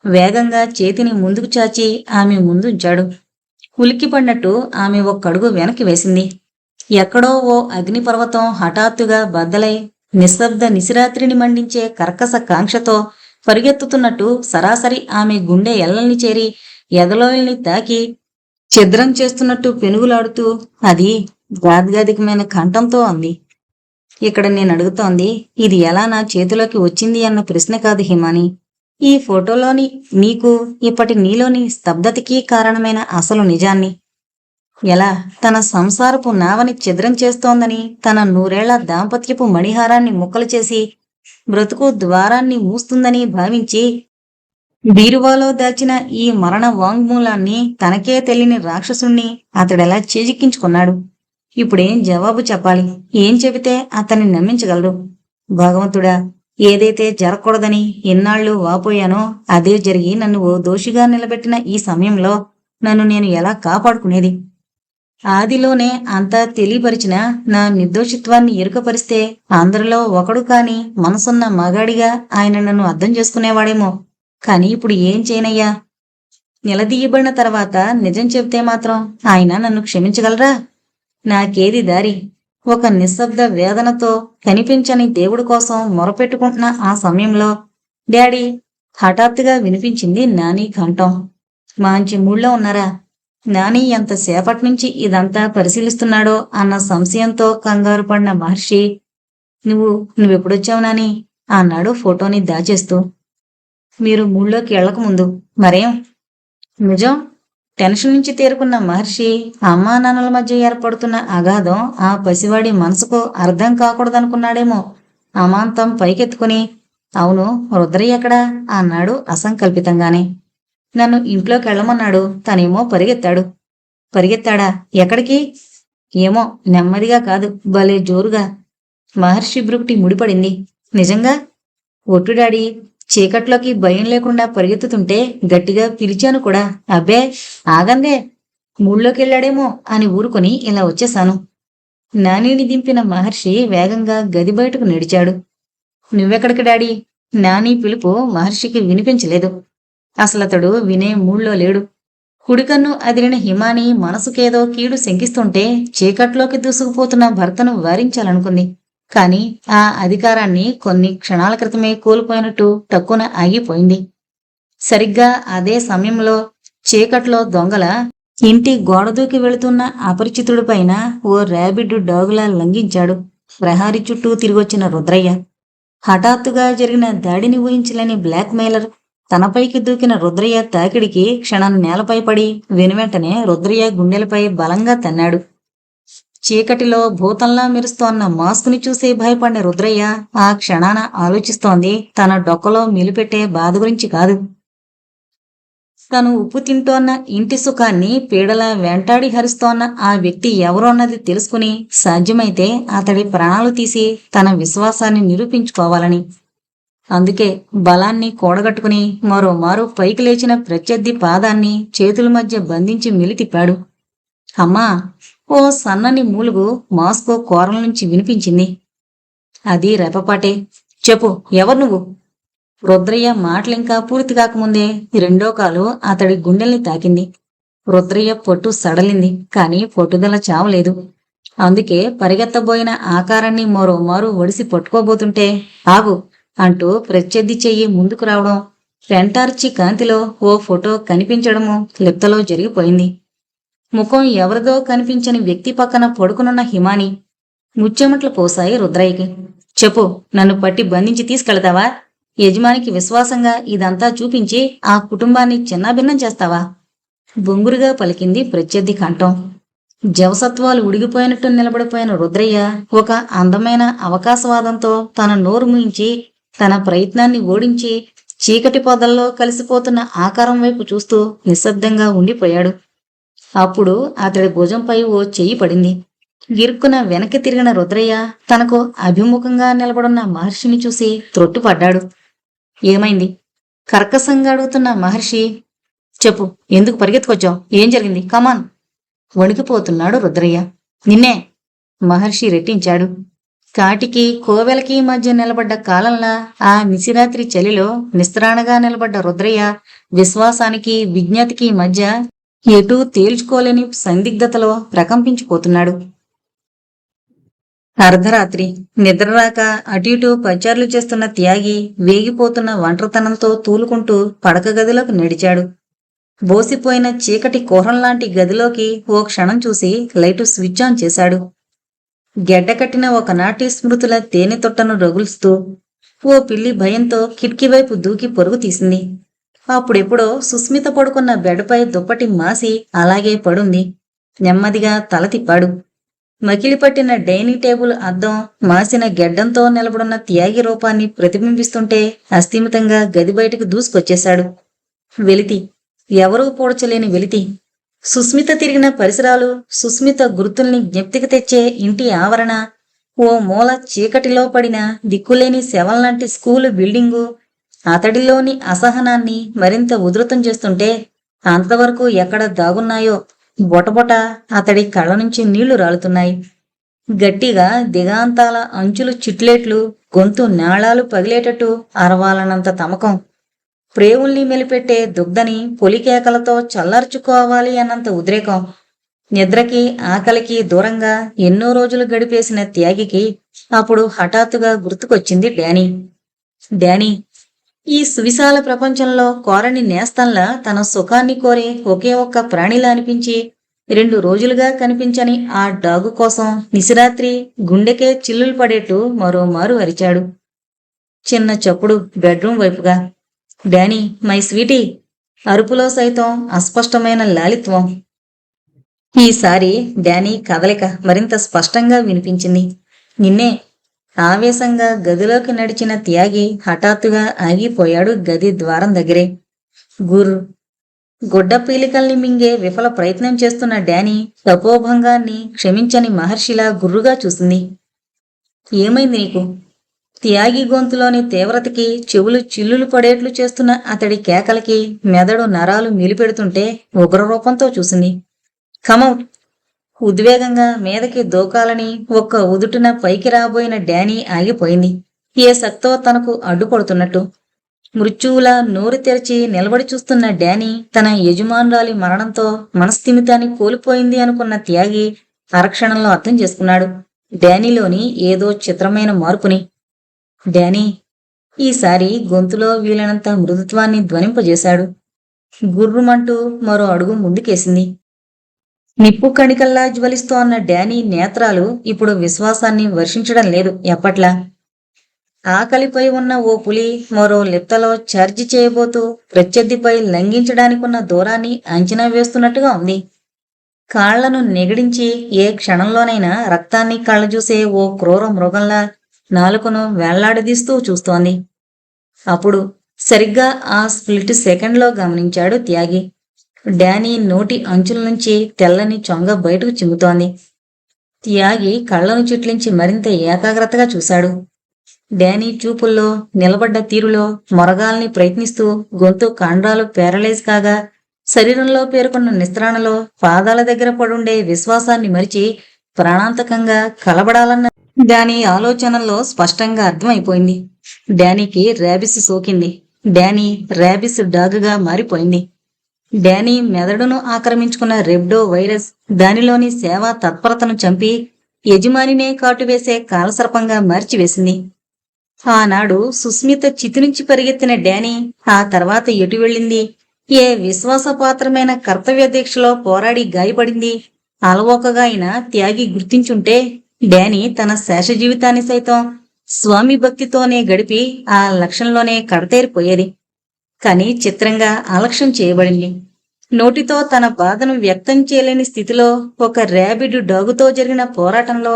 వేగంగా చేతిని ముందుకు చాచి ఆమె ముందుంచాడు. ఉలిక్కిపడినట్టు ఆమె ఒక్కడుగు వెనక్కి వేసింది. ఎక్కడో ఓ అగ్నిపర్వతం హఠాత్తుగా బద్దలై నిశ్శబ్ద నిశిరాత్రిని మండించే కర్కశ కాంక్షతో పరిగెత్తుతున్నట్టు సరాసరి ఆమె గుండె ఎల్లల్ని చేరి ఎదలోయల్ని తాకి ఛిద్రం చేస్తున్నట్టు పెనుగులాడుతూ అది గాద్గాదికమైన కంఠంతో అంది. ఇక్కడ నేను అడుగుతోంది ఇది ఎలా నా చేతిలోకి వచ్చింది అన్న ప్రశ్న కాదు హిమాని. ఈ ఫోటోలోని నీకు ఇప్పటి నీలోని స్తబ్దతకి కారణమైన అసలు నిజాన్ని. ఎలా తన సంసారపు నావని ఛిద్రం చేస్తోందని, తన 100 ఏళ్ల దాంపత్యపు మణిహారాన్ని ముక్కలు చేసి బ్రతుకు ద్వారాన్ని మూస్తుందని భావించి బీరువాలో దాచిన ఈ మరణ వాంగ్మూలాన్ని తనకే తెలియని రాక్షసుణ్ణి అతడెలా చేజిక్కించుకున్నాడు? ఇప్పుడేం జవాబు చెప్పాలి? ఏం చెబితే అతన్ని నమ్మించగలడు? భగవంతుడా, ఏదైతే జరగకూడదని ఇన్నాళ్ళు వాపోయానో అదే జరిగి నన్ను ఓ దోషిగా నిలబెట్టిన ఈ సమయంలో నన్ను నేను ఎలా కాపాడుకునేది? ఆదిలోనే అంతా తెలియపరిచిన నా నిర్దోషిత్వాన్ని ఎరుకపరిస్తే అందరిలో ఒకడు కాని మనసున్న మగాడిగా ఆయన నన్ను అర్థం చేసుకునేవాడేమో. కాని ఇప్పుడు ఏం చేయనయ్యా? నిలదీయబడిన తర్వాత నిజం చెబితే మాత్రం ఆయన నన్ను క్షమించగలరా? నాకేది దారి? ఒక నిశ్శబ్ద వేదనతో కనిపించని దేవుడి కోసం మొరపెట్టుకుంటున్న ఆ సమయంలో డాడీ హఠాత్తుగా వినిపించింది నాని కంఠం. మంచి మూడ్లో ఉన్నారా? నాని ఎంతసేపటి నుంచి ఇదంతా పరిశీలిస్తున్నాడో అన్న సంశయంతో కంగారు పడిన మహర్షి, నువ్వెప్పుడొచ్చావు నాని అన్నాడు ఫోటోని దాచేస్తూ. మీరు మూడ్లోకి వెళ్లకముందు. మరేం? నిజం. టెన్షన్ నుంచి తేరుకున్న మహర్షి అమ్మా నాన్నల మధ్య ఏర్పడుతున్న అగాధం ఆ పసివాడి మనసుకు అర్థం కాకూడదనుకున్నాడేమో. అమాంతం పైకెత్తుకుని, అవును రుద్రయ్య ఎక్కడా అన్నాడు అసంకల్పితంగానే. నన్ను ఇంట్లోకి వెళ్ళమన్నాడు. తనేమో పరిగెత్తాడు. పరిగెత్తాడా? ఎక్కడికి? ఏమో, నెమ్మదిగా కాదు, భలే జోరుగా. మహర్షి బ్రుకుటి ముడిపడింది. నిజంగా? ఒట్టు డాడీ. చీకట్లోకి భయం లేకుండా పరిగెత్తుతుంటే గట్టిగా పిలిచాను కూడా. అబ్బే ఆగందే, మూళ్ళోకెళ్ళాడేమో అని ఊరుకొని ఇలా వచ్చేశాను. నానిని దింపిన మహర్షి వేగంగా గది బయటకు నడిచాడు. నువ్వెక్కడికి డాడీ? నాని పిలుపు మహర్షికి వినిపించలేదు. అసలతడు వినే మూళ్ళో లేడు. కుడికన్ను అదిరిన హిమాని మనసుకేదో కీడు శంకిస్తుంటే చీకట్లోకి దూసుకుపోతున్న భర్తను వారించాలనుకుంది. కాని ఆ అధికారాన్ని కొన్ని క్షణాల క్రితమే కోల్పోయినట్టు టక్కున ఆగిపోయింది. సరిగ్గా అదే సమయంలో చీకట్లో దొంగల ఇంటి గోడ దూకి వెళుతున్న అపరిచితుడిపైన ఓ ర్యాబిడ్ డాగులా లంఘించాడు ప్రహారీ చుట్టూ తిరిగొచ్చిన రుద్రయ్య. హఠాత్తుగా జరిగిన దాడిని ఊహించలేని బ్లాక్ మెయిలర్ తనపైకి దూకిన రుద్రయ్య తాకిడికి క్షణం నేలపై పడి వెనువెంటనే రుద్రయ్య గుండెలపై బలంగా తన్నాడు. చీకటిలో భూతంలా మెరుస్తోన్న మాస్కుని చూసి భయపడిన రుద్రయ్య ఆ క్షణాన ఆలోచిస్తోంది తన డొక్కలో మిలిపెట్టే బాధ గురించి కాదు. తను ఉప్పు తింటోన్న ఇంటి సుఖాన్ని పీడలా వెంటాడి హరిస్తోన్న ఆ వ్యక్తి ఎవరో అన్నది తెలుసుకుని సాధ్యమైతే అతడి ప్రాణాలు తీసి తన విశ్వాసాన్ని నిరూపించుకోవాలని. అందుకే బలాన్ని కూడగట్టుకుని మరోమారు పైకి లేచిన ప్రత్యర్థి పాదాన్ని చేతుల మధ్య బంధించి మెలితిప్పాడు. అమ్మా! ఓ సన్నని మూలుగు మాస్కో కోరల నుంచి వినిపించింది. అది రెపపాటే. చెప్పు, ఎవరు నువ్వు? రుద్రయ్య మాటలింకా పూర్తి కాకముందే రెండో కాలు అతడి గుండెల్ని తాకింది. రుద్రయ్య పొట్టు సడలింది, కాని పొట్టుదల చావలేదు. అందుకే పరిగెత్తబోయిన ఆకారాన్ని మరోమారు ఒడిసి పట్టుకోబోతుంటే ఆగు అంటూ ప్రత్యర్థి చెయ్యి ముందుకు రావడం, పెంటార్చి కాంతిలో ఓ ఫోటో కనిపించడము లిప్తలో జరిగిపోయింది. ముఖం ఎవరిదో కనిపించని వ్యక్తి పక్కన పడుకునున్న హిమాని. ముచ్చెమట్లు పోసాయి రుద్రయ్యకి. చెప్పు, నన్ను పట్టి బంధించి తీసుకెళతావా? యజమానికి విశ్వాసంగా ఇదంతా చూపించి ఆ కుటుంబాన్ని చిన్నాభిన్నం చేస్తావా? బొంగురుగా పలికింది ప్రత్యర్థి కంఠం. జవసత్వాలు ఉడిగిపోయినట్టు నిలబడిపోయిన రుద్రయ్య ఒక అందమైన అవకాశవాదంతో తన నోరు మూయించి తన ప్రయత్నాన్ని ఓడించి చీకటి పొదల్లో కలిసిపోతున్న ఆకారం వైపు చూస్తూ నిశ్శబ్దంగా ఉండిపోయాడు. అప్పుడు అతడి భుజంపై ఓ చెయ్యి పడింది. గిరుక్కున వెనక్కి తిరిగిన రుద్రయ్య తనకు అభిముఖంగా నిలబడున్న మహర్షిని చూసి త్రొట్టుపడ్డాడు. ఏమైంది? కర్కశంగా అడుగుతున్న మహర్షి. చెప్పు, ఎందుకు పరిగెత్తుకొచ్చావు? ఏం జరిగింది? కమాన్! వణికిపోతున్నాడు రుద్రయ్య. నిన్నే! మహర్షి రెట్టించాడు. కాటికి కోవెలకి మధ్య నిలబడ్డ కాలంలా ఆ నిశిరాత్రి చలిలో నిస్త్రాణగా నిలబడ్డ రుద్రయ్య విశ్వాసానికి విజ్ఞతకి మధ్య ఎటూ తేల్చుకోలేని సందిగ్ధతలో ప్రకంపించిపోతున్నాడు. అర్ధరాత్రి నిద్రరాక అటు ఇటు పచార్లు చేస్తున్న త్యాగి వేగిపోతున్న ఒంటరితనంతో తూలుకుంటూ పడక గదిలోకి నడిచాడు. బోసిపోయిన చీకటి కుహరంలాంటి గదిలోకి ఓ క్షణం చూసి లైటు స్విచ్ ఆన్ చేశాడు. గెడ్డకట్టిన ఒకనాటి స్మృతుల తేనె తొట్టను రగులుస్తూ ఓ పిల్లి భయంతో కిటికీ వైపు దూకి పరుగు తీసింది. అప్పుడెప్పుడో సుస్మిత పడుకున్న బెడ్పై దుప్పటి మాసి అలాగే పడుంది. నెమ్మదిగా తల తిప్పాడు. మకిలిపట్టిన డైనింగ్ టేబుల్ అద్దం మాసిన గెడ్డంతో నిలబడున్న త్యాగి రూపాన్ని ప్రతిబింబిస్తుంటే అస్థిమితంగా గది బయటకు దూసుకొచ్చేశాడు. వెలితి, ఎవరూ పోడ్చలేని వెలితి. సుస్మిత తిరిగిన పరిసరాలు, సుస్మిత గుర్తుల్ని జ్ఞప్తికి తెచ్చే ఇంటి ఆవరణ, ఓ మూల చీకటిలో పడిన దిక్కులేని శవంలాంటి స్కూలు బిల్డింగు అతడిలోని అసహనాన్ని మరింత ఉధృతం చేస్తుంటే అంతవరకు ఎక్కడ దాగున్నాయో బొటబొట అతడి కళ్ళ నుంచి నీళ్లు రాలుతున్నాయి. గట్టిగా దిగాంతాల అంచులు చిట్లేట్లు, గొంతు నాళాలు పగిలేటట్టు అరవాలనంత తమకం. ప్రేవుల్ని మెలిపెట్టే దుగ్ధని పొలికేకలతో చల్లార్చుకోవాలి అన్నంత ఉద్రేకం. నిద్రకి ఆకలికి దూరంగా ఎన్నో రోజులు గడిపేసిన త్యాగికి అప్పుడు హఠాత్తుగా గుర్తుకొచ్చింది డానీ. డానీ ఈ సువిశాల ప్రపంచంలో కోరని నేస్తంలా తన సుఖాన్ని కోరే ఒకే ఒక్క ప్రాణిలా అనిపించి 2 రోజులుగా కనిపించని ఆ డాగు కోసం నిశిరాత్రి గుండెకే చిల్లులు పడేట్టు మరోమారు అరిచాడు. చిన్న చప్పుడు బెడ్రూమ్ వైపుగా. Danny, my Sweety! అరుపులో సైతం అస్పష్టమైన లాలిత్వం. ఈసారి డానీ కదలిక మరింత స్పష్టంగా వినిపించింది. నిన్నే! ఆవేశంగా గదిలోకి నడిచిన త్యాగి హఠాత్తుగా ఆగిపోయాడు గది ద్వారం దగ్గరే. గుర్రు! గుడ్డ పీలికల్ని మింగే విఫల ప్రయత్నం చేస్తున్న డానీ తపోభంగాన్ని క్షమించని మహర్షిలా గుర్రుగా చూసింది. ఏమైంది నీకు? త్యాగి గొంతులోని తీవ్రతకి చెవులు చిల్లులు పడేట్లు చేస్తున్న అతడి కేకలకి మెదడు నరాలు మిలిపెడుతుంటే ఉగ్రరూపంతో చూసింది. కమౌట్! ఉద్వేగంగా మీదకి దూకాలని ఒక్క ఉదుటున పైకి రాబోయిన డానీ ఆగిపోయింది. ఏ శక్తో తనకు అడ్డుపడుతున్నట్టు. మృత్యువులా నోరు తెరిచి నిలబడి చూస్తున్న డానీ తన యజమానురాలి మరణంతో మనస్థిమితాన్ని కోల్పోయింది అనుకున్న త్యాగి అరక్షణంలో అర్థం చేసుకున్నాడు డానీలోని ఏదో చిత్రమైన మార్పుని. డానీ! ఈసారి గొంతులో వీలైనంత మృదుత్వాన్ని ధ్వనింపజేశాడు. గుర్రుమంటూ మరో అడుగు ముందుకేసింది. నిప్పు కణికల్లా జ్వలిస్తోన్న డానీ నేత్రాలు ఇప్పుడు విశ్వాసాన్ని వర్షించడం లేదు ఎప్పట్లా. ఆకలిపై ఉన్న ఓ పులి మరో లిప్తలో ఛార్జి చేయబోతూ ప్రత్యర్థిపై లంఘించడానికున్న దూరాన్ని అంచనా వేస్తున్నట్టుగా ఉంది. కాళ్లను నెగిడించి ఏ క్షణంలోనైనా రక్తాన్ని కళ్ళజూసే ఓ క్రూర మృగంలా నాలుకను వేళ్లాడదీస్తూ చూస్తోంది. అప్పుడు సరిగ్గా ఆ స్ప్లిట్ సెకండ్లో గమనించాడు త్యాగి. డానీ నోటి అంచుల నుంచి తెల్లని చొంగ బయటకు చిమ్ముతోంది. త్యాగి కళ్లను చిట్లించి మరింత ఏకాగ్రతగా చూశాడు. డానీ చూపుల్లో, నిలబడ్డ తీరులో మొరగాల్ని ప్రయత్నిస్తూ గొంతు కండరాలు ప్యారలైజ్ కాగా శరీరంలో పేరుకున్న నిస్త్రాణలో పాదాల దగ్గర పడుండే విశ్వాసాన్ని మరిచి ప్రాణాంతకంగా కలబడాలన్న డానీ ఆలోచనల్లో స్పష్టంగా అర్థమైపోయింది. డానీకి ర్యాబిస్ సోకింది. డానీ ర్యాబిస్ డాగ్గా మారిపోయింది. డానీ మెదడును ఆక్రమించుకున్న రెబ్డో వైరస్ దానిలోని సేవా తత్పరతను చంపి యజమానినే కాటువేసే కాలసర్పంగా మార్చివేసింది. ఆనాడు సుస్మిత చితి నుంచి పరిగెత్తిన డానీ ఆ తర్వాత ఎటు వెళ్ళింది? ఏ విశ్వాసపాత్రమైన కర్తవ్య దీక్షలో పోరాడి గాయపడింది? అలవోకగా అయినా త్యాగి గుర్తించుంటే డానీ తన శేష జీవితాన్ని సైతం స్వామి భక్తితోనే గడిపి ఆ లక్ష్యంలోనే కడతేరిపోయేది. కాని చిత్రంగా అలక్ష్యం చేయబడింది. నోటితో తన బాధను వ్యక్తం చేయలేని స్థితిలో ఒక ర్యాబిడ్ డాగుతో జరిగిన పోరాటంలో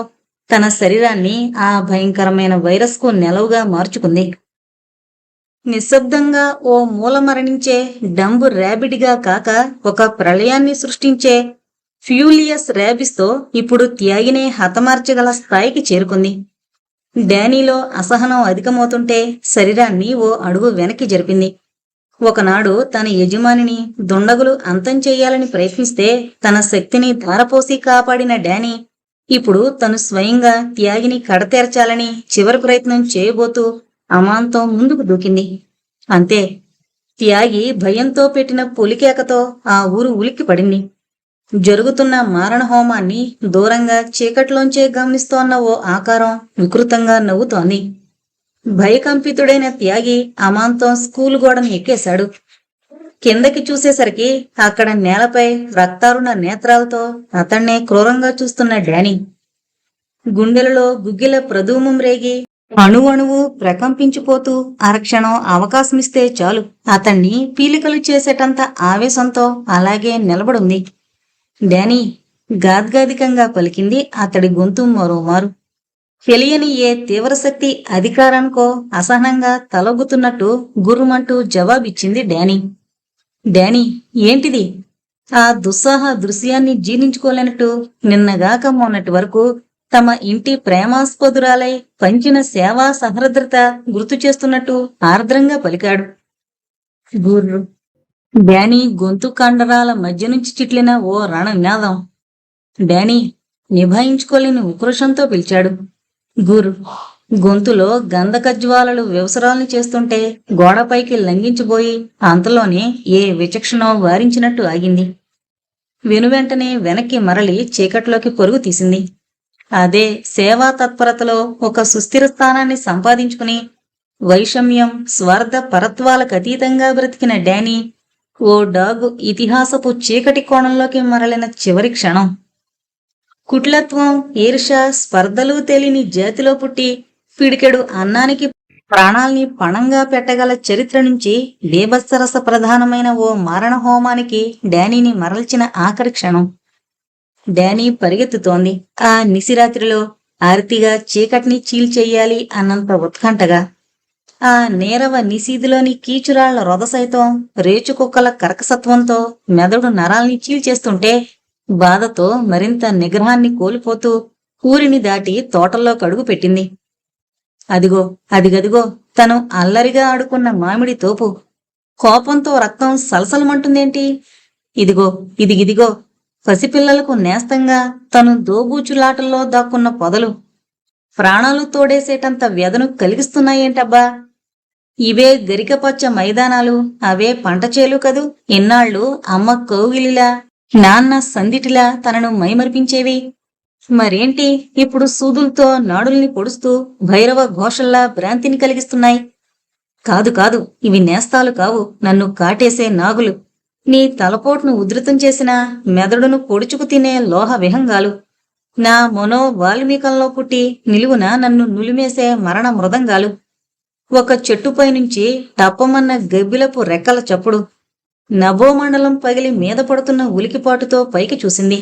తన శరీరాన్ని ఆ భయంకరమైన వైరస్కు నెలవుగా మార్చుకుంది. నిశ్శబ్దంగా ఓ మూల మరణించే డంబు ర్యాబిడ్గా కాక ఒక ప్రళయాన్ని సృష్టించే ఫ్యూలియస్ ర్యాబిస్తో ఇప్పుడు త్యాగినే హతమార్చగల స్థాయికి చేరుకుంది. డానీలో అసహనం అధికమవుతుంటే శరీరాన్ని ఓ అడుగు వెనక్కి జరిపింది. ఒకనాడు తన యజమానిని దుండగులు అంతం చెయ్యాలని ప్రయత్నిస్తే తన శక్తిని ధారపోసి కాపాడిన డానీ ఇప్పుడు తను స్వయంగా త్యాగిని కడతేర్చాలని చివరి ప్రయత్నం చేయబోతూ అమాంతం ముందుకు దూకింది. అంతే, త్యాగి భయంతో పెట్టిన పులికేకతో ఆ ఊరు ఉలిక్కి పడింది. జరుగుతున్న మారణహోమాన్ని దూరంగా చీకట్లోంచే గమనిస్తోన్న ఓ ఆకారం వికృతంగా నవ్వుతోంది. భయకంపితుడైన త్యాగి అమాంతం స్కూలు గోడను ఎక్కేశాడు. కిందకి చూసేసరికి అక్కడ నేలపై రక్తారుణ నేత్రాలతో అతన్నే క్రూరంగా చూస్తున్న డానీ. గుండెలలో గుగ్గిల ప్రధూమం రేగి అణువణువు ప్రకంపించిపోతూ అరక్షణం అవకాశమిస్తే చాలు అతన్ని పీలికలు చేసేటంత ఆవేశంతో అలాగే నిలబడుంది. డానీ గాద్గాదికంగా పలికింది అతడి గొంతు మరోమారు. తెలియని ఏ తీవ్రశక్తి అధికారానికో అసహనంగా తలొగ్గుతున్నట్టు గుర్రుమంటూ జవాబిచ్చింది డానీ. డానీ, ఏంటిది? ఆ దుస్సాహ దృశ్యాన్ని జీర్ణించుకోలేనట్టు నిన్నగాక మొన్నటి వరకు తమ ఇంటి ప్రేమాస్పదురాలై పంచిన సేవా సహృద్రత గుర్తు చేస్తున్నట్టు ఆర్ద్రంగా పలికాడు. గుర్రు. డానీ గొంతు కండరాల మధ్య నుంచి చిట్లిన ఓ రణనినాదం. డానీ నిభాయించుకోలేని ఉక్రోషంతో పిలిచాడు. గురు. గొంతులో గంధకజ్వాలలు వ్యవసరాల్ని చేస్తుంటే గోడపైకి లంఘించిపోయి అంతలోనే ఏ విచక్షణో వారించినట్టు ఆగింది. వెనువెంటనే వెనక్కి మరలి చీకట్లోకి పరుగు తీసింది. అదే సేవా తత్పరతలో ఒక సుస్థిర స్థానాన్ని సంపాదించుకుని వైషమ్యం, స్వార్థ పరత్వాలకు అతీతంగా బ్రతికిన డానీ ఓ డాగు ఇతిహాసపు చీకటి కోణంలోకి మరలిన చివరి క్షణం. కుటిలత్వం, ఈర్ష, స్పర్ధలు తెలియని జాతిలో పుట్టి పిడికెడు అన్నానికి ప్రాణాల్ని పణంగా పెట్టగల చరిత్ర నుంచి బీభత్సరస ప్రధానమైన ఓ మారణ హోమానికి డానీని మరల్చిన ఆఖరి క్షణం. డానీ పరిగెత్తుతోంది ఆ నిశిరాత్రిలో ఆర్తిగా చీకటిని చీల్చెయ్యాలి అన్నంత ఉత్కంఠగా. ఆ నీరవ నిశీదిలోని కీచురాళ్ల రొద సైతం రేచుకుక్కల కర్కసత్వంతో మెదడు నరాల్ని చీల్చేస్తుంటే బాధతో మరింత నిగ్రహాన్ని కోల్పోతూ ఊరిని దాటి తోటల్లో కడుగు పెట్టింది. అదిగో అదిగదిగో తను అల్లరిగా ఆడుకున్న మామిడి తోపు. కోపంతో రక్తం సలసలమంటుందేంటి? ఇదిగో ఇదిగిదిగో పసిపిల్లలకు నేస్తంగా తను దోబూచులాటల్లో దాక్కున్న పొదలు. ప్రాణాలు తోడేసేటంత వ్యధను కలిగిస్తున్నాయేంటబ్బా? ఇవే గరికపచ్చ మైదానాలు, అవే పంటచేలు కదూ ఇన్నాళ్ళు అమ్మ కౌగిలిలా నాన్న సందిటిలా తనను మైమరిపించేవి. మరేంటి ఇప్పుడు సూదులతో నాడుల్ని పొడుస్తూ భైరవ ఘోషల్లా భ్రాంతిని కలిగిస్తున్నాయి? కాదు కాదు, ఇవి నేస్తాలు కావు, నన్ను కాటేసే నాగులు. నీ తలపోటును ఉధృతం చేసిన మెదడును పొడుచుకు తినే లోహ విహంగాలు. నా వాల్మీకంలో పుట్టి నిలువున నన్ను నులిమేసే మరణ మృదంగాలు. ఒక చెట్టుపై నుంచి టప్పమన్న గబ్బిలపు రెక్కల చప్పుడు. నభోమండలం పగిలి మీద పడుతున్న ఉలికిపాటుతో పైకి చూసింది.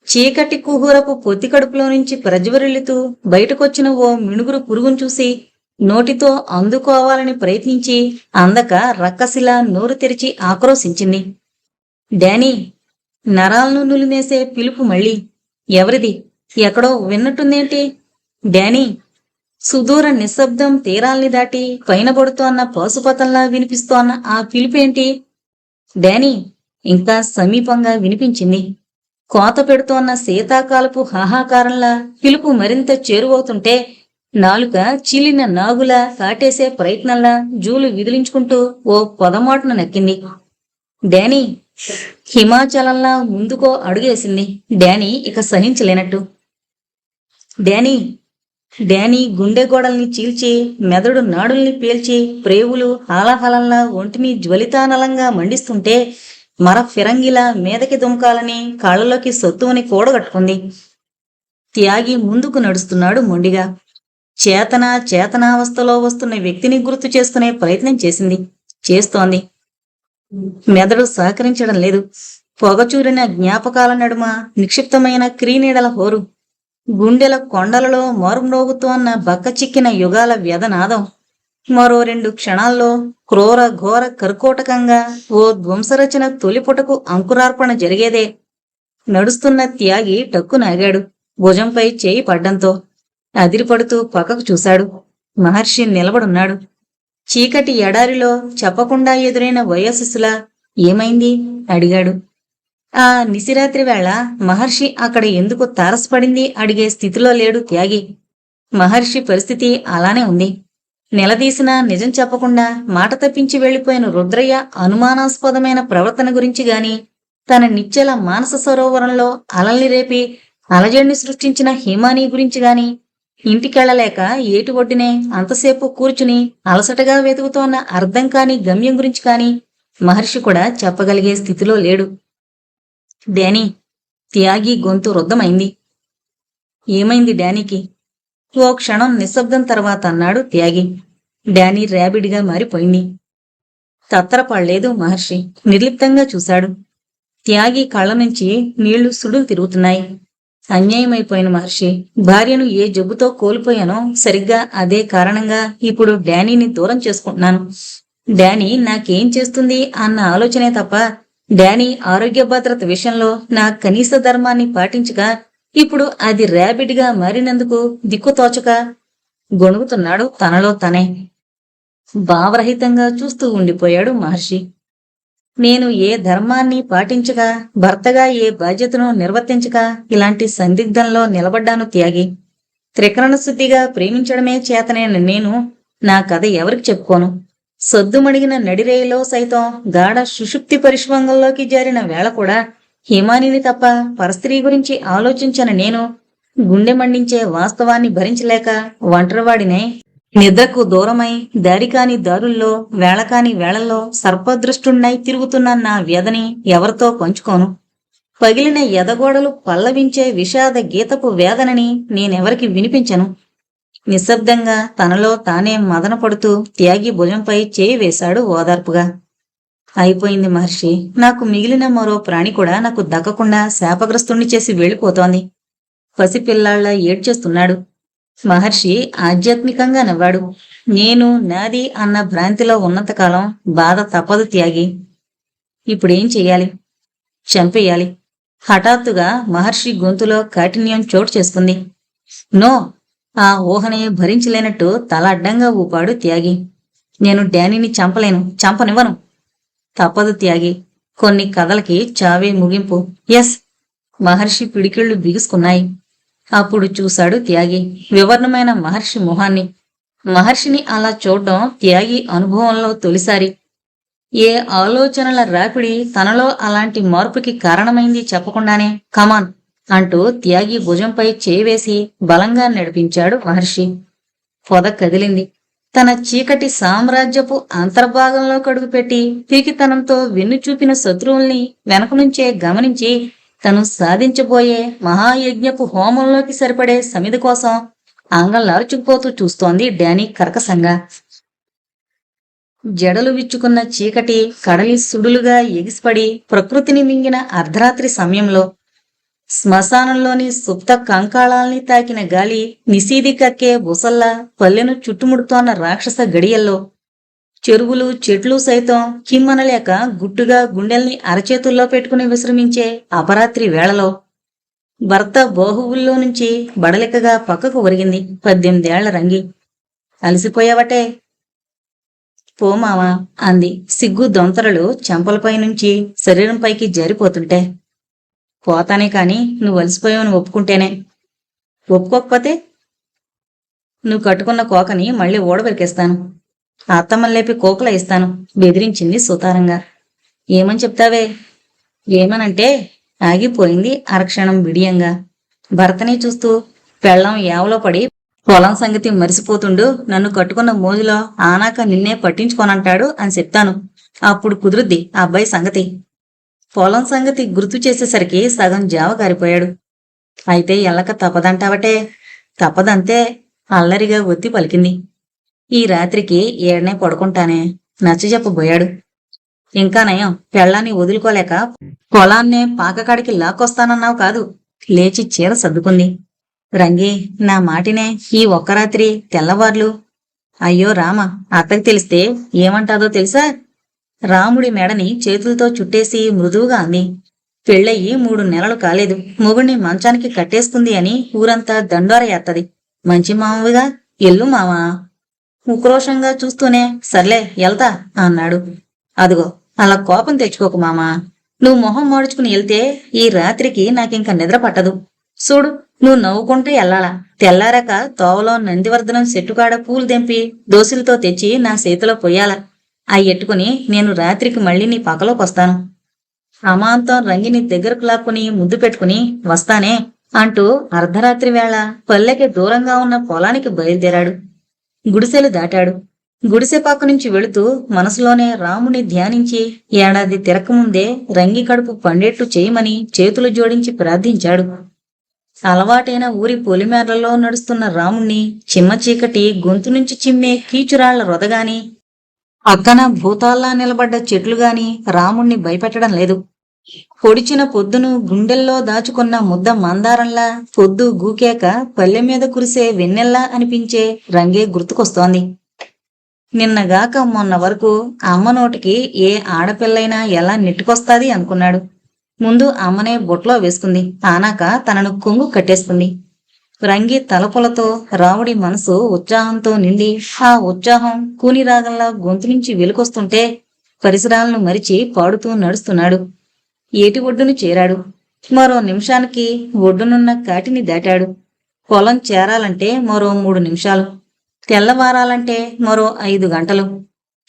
చీకటి కుహూరపు పొత్తికడుపులో నుంచి ప్రజ్వరిల్లుతూ బయటకొచ్చిన ఓ మిణుగురు పురుగును చూసి నోటితో అందుకోవాలని ప్రయత్నించి అందక రక్కసిలా నోరు తెరిచి ఆక్రోశించింది. డానీ! నరాలను నులిమేసే పిలుపు మళ్ళీ. ఎవరిది? ఎక్కడో విన్నట్టుందేంటి? డానీ! సుదూర నిశ్శబ్దం తీరాల్ని దాటి పైన పడుతోన్న పాశుపతంలా వినిపిస్తోన్న ఆ పిలుపేంటి? డానీ! ఇంకా సమీపంగా వినిపించింది. కోత పెడుతోన్న శీతాకాలపు హాహాకారంలా పిలుపు మరింత చేరువవుతుంటే నాలుక చీలిన నాగులా కాటేసే ప్రయత్నంలా జూలు విదిలించుకుంటూ ఓ పొదమాటును నక్కింది. డానీ! హిమాచలంలా ముందుకో అడుగేసింది. డానీ ఇక సహించలేనట్టు. డానీ! డానీ గుండె గోడల్ని చీల్చి మెదడు నాడుల్ని పేల్చి ప్రేవులు హాలాహలంలా ఒంటిని జ్వలితానలంగా మండిస్తుంటే మర ఫిరంగిలా మీదకి దుమకాలని కాళ్లలోకి సొత్తువని కూడగట్టుకుంది. త్యాగి ముందుకు నడుస్తున్నాడు మొండిగా. చేతనావస్థలో వస్తున్న వ్యక్తిని గుర్తు చేసుకునే ప్రయత్నం చేస్తోంది. మెదడు సహకరించడం లేదు. పొగచూరిన జ్ఞాపకాల నడుమ నిక్షిప్తమైన క్రీనీడల హోరు. గుండెల కొండలలో మారుమ్రోగుతోన్న బక్కచిక్కిన యుగాల వ్యధనాదం. మరో 2 క్షణాల్లో క్రూర ఘోర కర్కోటకంగా ఓ ధ్వంసరచన తొలిపుటకు అంకురార్పణ జరిగేదే. నడుస్తున్న త్యాగి టక్కునాగాడు. భుజంపై చేయి పడ్డంతో అదిరిపడుతూ పక్కకు చూశాడు. మహర్షి నిలబడున్నాడు. చీకటి ఎడారిలో చెప్పకుండా ఎదురైన వయోశిశులా ఏమైంది అడిగాడు. ఆ నిశిరాత్రి వేళ మహర్షి అక్కడ ఎందుకు తారసపడింది అడిగే స్థితిలో లేడు త్యాగి. మహర్షి పరిస్థితి అలానే ఉంది. నిలదీసినా నిజం చెప్పకుండా మాట తప్పించి వెళ్లిపోయిన రుద్రయ్య అనుమానాస్పదమైన ప్రవర్తన గురించి గాని, తన నిశ్చల మానస సరోవరంలో అలల్ని రేపి అలజడిని సృష్టించిన హిమానీ గురించి గాని, ఇంటికెళ్లలేక ఏటి ఒడ్డునే అంతసేపు కూర్చుని అలసటగా వెతుకుతోన్న అర్థం కాని గమ్యం గురించి కాని మహర్షి కూడా చెప్పగలిగే స్థితిలో లేడు. డానీ! త్యాగి గొంతు రుద్ధమైంది. ఏమైంది డానీకి? ఓ క్షణం నిశ్శబ్దం తర్వాత అన్నాడు త్యాగి. డానీ ర్యాబిడ్గా మారిపోయింది. తత్తరపడలేదు మహర్షి. నిర్లిప్తంగా చూశాడు. త్యాగి కళ్ళ నుంచి నీళ్లు సుడులు తిరుగుతున్నాయి. అన్యాయమైపోయిన మహర్షి. భార్యను ఏ జబ్బుతో కోల్పోయానో సరిగ్గా అదే కారణంగా ఇప్పుడు డానీని దూరం చేసుకుంటున్నాను. డానీ నాకేం చేస్తుంది అన్న ఆలోచనే తప్ప డానీ ఆరోగ్య భద్రత విషయంలో నా కనీస ధర్మాన్ని పాటించక ఇప్పుడు అది ర్యాబిడ్గా మారినందుకు దిక్కుతోచక గొణుగుతున్నాడు తనలో తనే. భావరహితంగా చూస్తూ ఉండిపోయాడు మహర్షి. నేను ఏ ధర్మాన్ని పాటించక, భర్తగా ఏ బాధ్యతను నిర్వర్తించక ఇలాంటి సందిగ్ధంలో నిలబడ్డాను త్యాగి. త్రికరణశుద్ధిగా ప్రేమించడమే చేతనైన నేను నా కథ ఎవరికి చెప్పుకోను. సొద్దుమణిగిన నడిరేయిలో సైతం గాఢ సుషుప్తి పరిష్వంగంలోకి జారిన వేళ కూడా హిమానిని తప్ప పరస్త్రీ గురించి ఆలోచించిన నేను గుండె మండించే వాస్తవాన్ని భరించలేక ఒంటరివాడినే నిద్రకు దూరమై దారికాని దారుల్లో వేళకాని వేళల్లో సర్పదృష్టున్నై తిరుగుతున్న నా వ్యధని ఎవరితో పంచుకోను. పగిలిన ఎదగోడలు పల్లవించే విషాద గీతపు వేదనని నేనెవరికి వినిపించను. నిశ్శబ్దంగా తనలో తానే మదన పడుతూ త్యాగి భుజంపై చేయి వేశాడు ఓదార్పుగా. అయిపోయింది మహర్షి. నాకు మిగిలిన మరో ప్రాణి కూడా నాకు దక్కకుండా శాపగ్రస్తుణ్ణి చేసి వెళ్ళిపోతోంది. పసిపిల్లాళ్లా ఏడ్చేస్తున్నాడు. మహర్షి ఆధ్యాత్మికంగా నవ్వాడు. నేను నాది అన్న భ్రాంతిలో ఉన్నంతకాలం బాధ తప్పదు త్యాగి. ఇప్పుడేం చెయ్యాలి? చంపేయాలి. హఠాత్తుగా మహర్షి గొంతులో కాఠిన్యం చోటు చేసుకుంది. నో! ఆ ఊహనే భరించలేనట్టు తల అడ్డంగా ఊపాడు త్యాగి. నేను డానీని చంపనివ్వను. తప్పదు త్యాగి. కొన్ని కథలకి చావే ముగింపు. ఎస్! మహర్షి పిడికిళ్లు బిగుసుకున్నాయి. అప్పుడు చూశాడు త్యాగి వివర్ణమైన మహర్షి మొహాన్ని. మహర్షిని అలా చూడ్డం త్యాగి అనుభవంలో తొలిసారి. ఏ ఆలోచనల రాపిడి తనలో అలాంటి మార్పుకి కారణమైంది చెప్పకుండానే కమాన్ అంటూ త్యాగి భుజంపై చేవేసి బలంగా నడిపించాడు మహర్షి. పొద కదిలింది. తన చీకటి సామ్రాజ్యపు అంతర్భాగంలో కడుగుపెట్టి పీకితనంతో వెన్ను చూపిన శత్రువుల్ని వెనక నుంచే గమనించి తను సాధించబోయే మహాయజ్ఞపు హోమంలోకి సరిపడే సమిధి కోసం అంగంలార్చుకుపోతూ చూస్తోంది డానీ కర్కశంగా. జడలు విచ్చుకున్న చీకటి కడలి సుడులుగా ఎగిసిపడి ప్రకృతిని మింగిన అర్ధరాత్రి సమయంలో శ్మశానంలోని సుప్త కంకాళాల్ని తాకిన గాలి నిశీది కక్కే బుసల్లా పల్లెను చుట్టుముడుతోన్న రాక్షస గడియల్లో చెరువులు చెట్లు సైతం కిమ్మనలేక గుట్టుగా గుండెల్ని అరచేతుల్లో పెట్టుకుని విశ్రమించే అపరాత్రి వేళలో భర్త బాహువుల్లో నుంచి బడలికగా పక్కకు ఒరిగింది 18 ఏళ్ల రంగి. అలసిపోయావటే? పోమావా అంది సిగ్గు దొంతరలు చెంపలపై నుంచి శరీరంపైకి జారిపోతుంటే. పోతానే కాని నువ్వు అలసిపోయావని ఒప్పుకుంటేనే. ఒప్పుకోకపోతే నువ్వు కట్టుకున్న కోకని మళ్ళీ ఓడబెరికేస్తాను. అత్తమ్మని లేపి కోకలా ఇస్తాను బెదిరించింది సుతారంగా. ఏమని చెప్తావే? ఏమనంటే ఆగిపోయింది అరక్షణం బిడియంగా. భర్తని చూస్తూ పెళ్ళం యావలో పడి పొలం సంగతి మరిసిపోతుండు నన్ను కట్టుకున్న మోజులో ఆనాక నిన్నే పట్టించుకోనంటాడు అని చెప్తాను. అప్పుడు కుదురుద్ది ఆ అబ్బాయి సంగతి. పొలం సంగతి గుర్తు చేసేసరికి సగం జావ కారిపోయాడు. అయితే ఎల్లక తప్పదంటావటే? తప్పదంతే అల్లరిగా ఒత్తి పలికింది. ఈ రాత్రికి ఏడనే పడుకుంటానే నచ్చజెప్పబోయాడు. ఇంకా నయం పెళ్ళాన్ని వదులుకోలేక పొలాన్నే పాకకాడికి లాక్కొస్తానన్నావు కాదు. లేచి చీర సర్దుకుంది. రంగి నా మాటినే ఈ ఒక్క రాత్రి తెల్లవార్లు. అయ్యో రామ, అత్తకి తెలిస్తే ఏమంటాదో తెలుసా? రాముడి మెడని చేతులతో చుట్టేసి మృదువుగా అంది. పెళ్ళయి 3 నెలలు కాలేదు, మొగుణ్ణి మంచానికి కట్టేసుకుంది అని ఊరంతా దండోర ఎత్తది. మంచి మామవిగా ఎల్లు మావా. ఉక్రోషంగా చూస్తూనే సర్లే ఎల్తా అన్నాడు. అదుగో అలా కోపం తెచ్చుకోకు మామా. నువ్వు మొహం మోడుచుకుని వెళ్తే ఈ రాత్రికి నాకింక నిద్ర పట్టదు. చూడు నువ్వు నవ్వుకుంటే ఎల్లాలా. తెల్లారాక తోవలో నందివర్ధనం చెట్టుకాడ పూలు తెంపి దోశలతో తెచ్చి నా చేతిలో పొయ్యాల. అవి ఎట్టుకుని నేను రాత్రికి మళ్ళీ నీ పక్కలోకొస్తాను. అమాంతం రంగిని దగ్గరకు లాక్కుని ముద్దు పెట్టుకుని వస్తానే అంటూ అర్ధరాత్రి వేళ పల్లెకి దూరంగా ఉన్న పొలానికి బయలుదేరాడు. గుడిసెలు దాటాడు. గుడిసె పక్క నుంచి వెళుతూ మనసులోనే రాముని ధ్యానించి ఏడాది తిరకముందే రంగి కడుపు పండేట్టు చేయమని చేతులు జోడించి ప్రార్థించాడు. అలవాటైన ఊరి పొలిమేరలలో నడుస్తున్న రాముణ్ణి చిమ్మ చీకటి గొంతు నుంచి చిమ్మే కీచురాళ్ల రొదగాని పక్కన భూతాల్లా నిలబడ్డ చెట్లుగాని రాముణ్ణి భయపెట్టడం లేదు. పొడిచిన పొద్దును గుండెల్లో దాచుకున్న ముద్ద మందారంలా పొద్దు గూకేక పల్లె మీద కురిసే వెన్నెల్లా అనిపించే రంగే గుర్తుకొస్తోంది. నిన్నగాక మొన్న వరకు అమ్మ నోటికి ఏ ఆడపిల్లైనా ఎలా నెట్టుకొస్తాది అనుకున్నాడు. ముందు అమ్మనే బొట్లో వేసుకుంది, ఆనాక తనను కొంగు కట్టేసుకుంది. రంగి తలపులతో రావుడి మనసు ఉత్సాహంతో నిండి ఆ ఉత్సాహం కూని రాగంలా గొంతు నుంచి వెలుకొస్తుంటే పరిసరాలను మరిచి పాడుతూ నడుస్తున్నాడు. ఏటి ఒడ్డును చేరాడు. మరో నిమిషానికి ఒడ్డునున్న కాటిని దాటాడు. పొలం చేరాలంటే మరో 3 నిమిషాలు. తెల్లవారాలంటే మరో 5 గంటలు.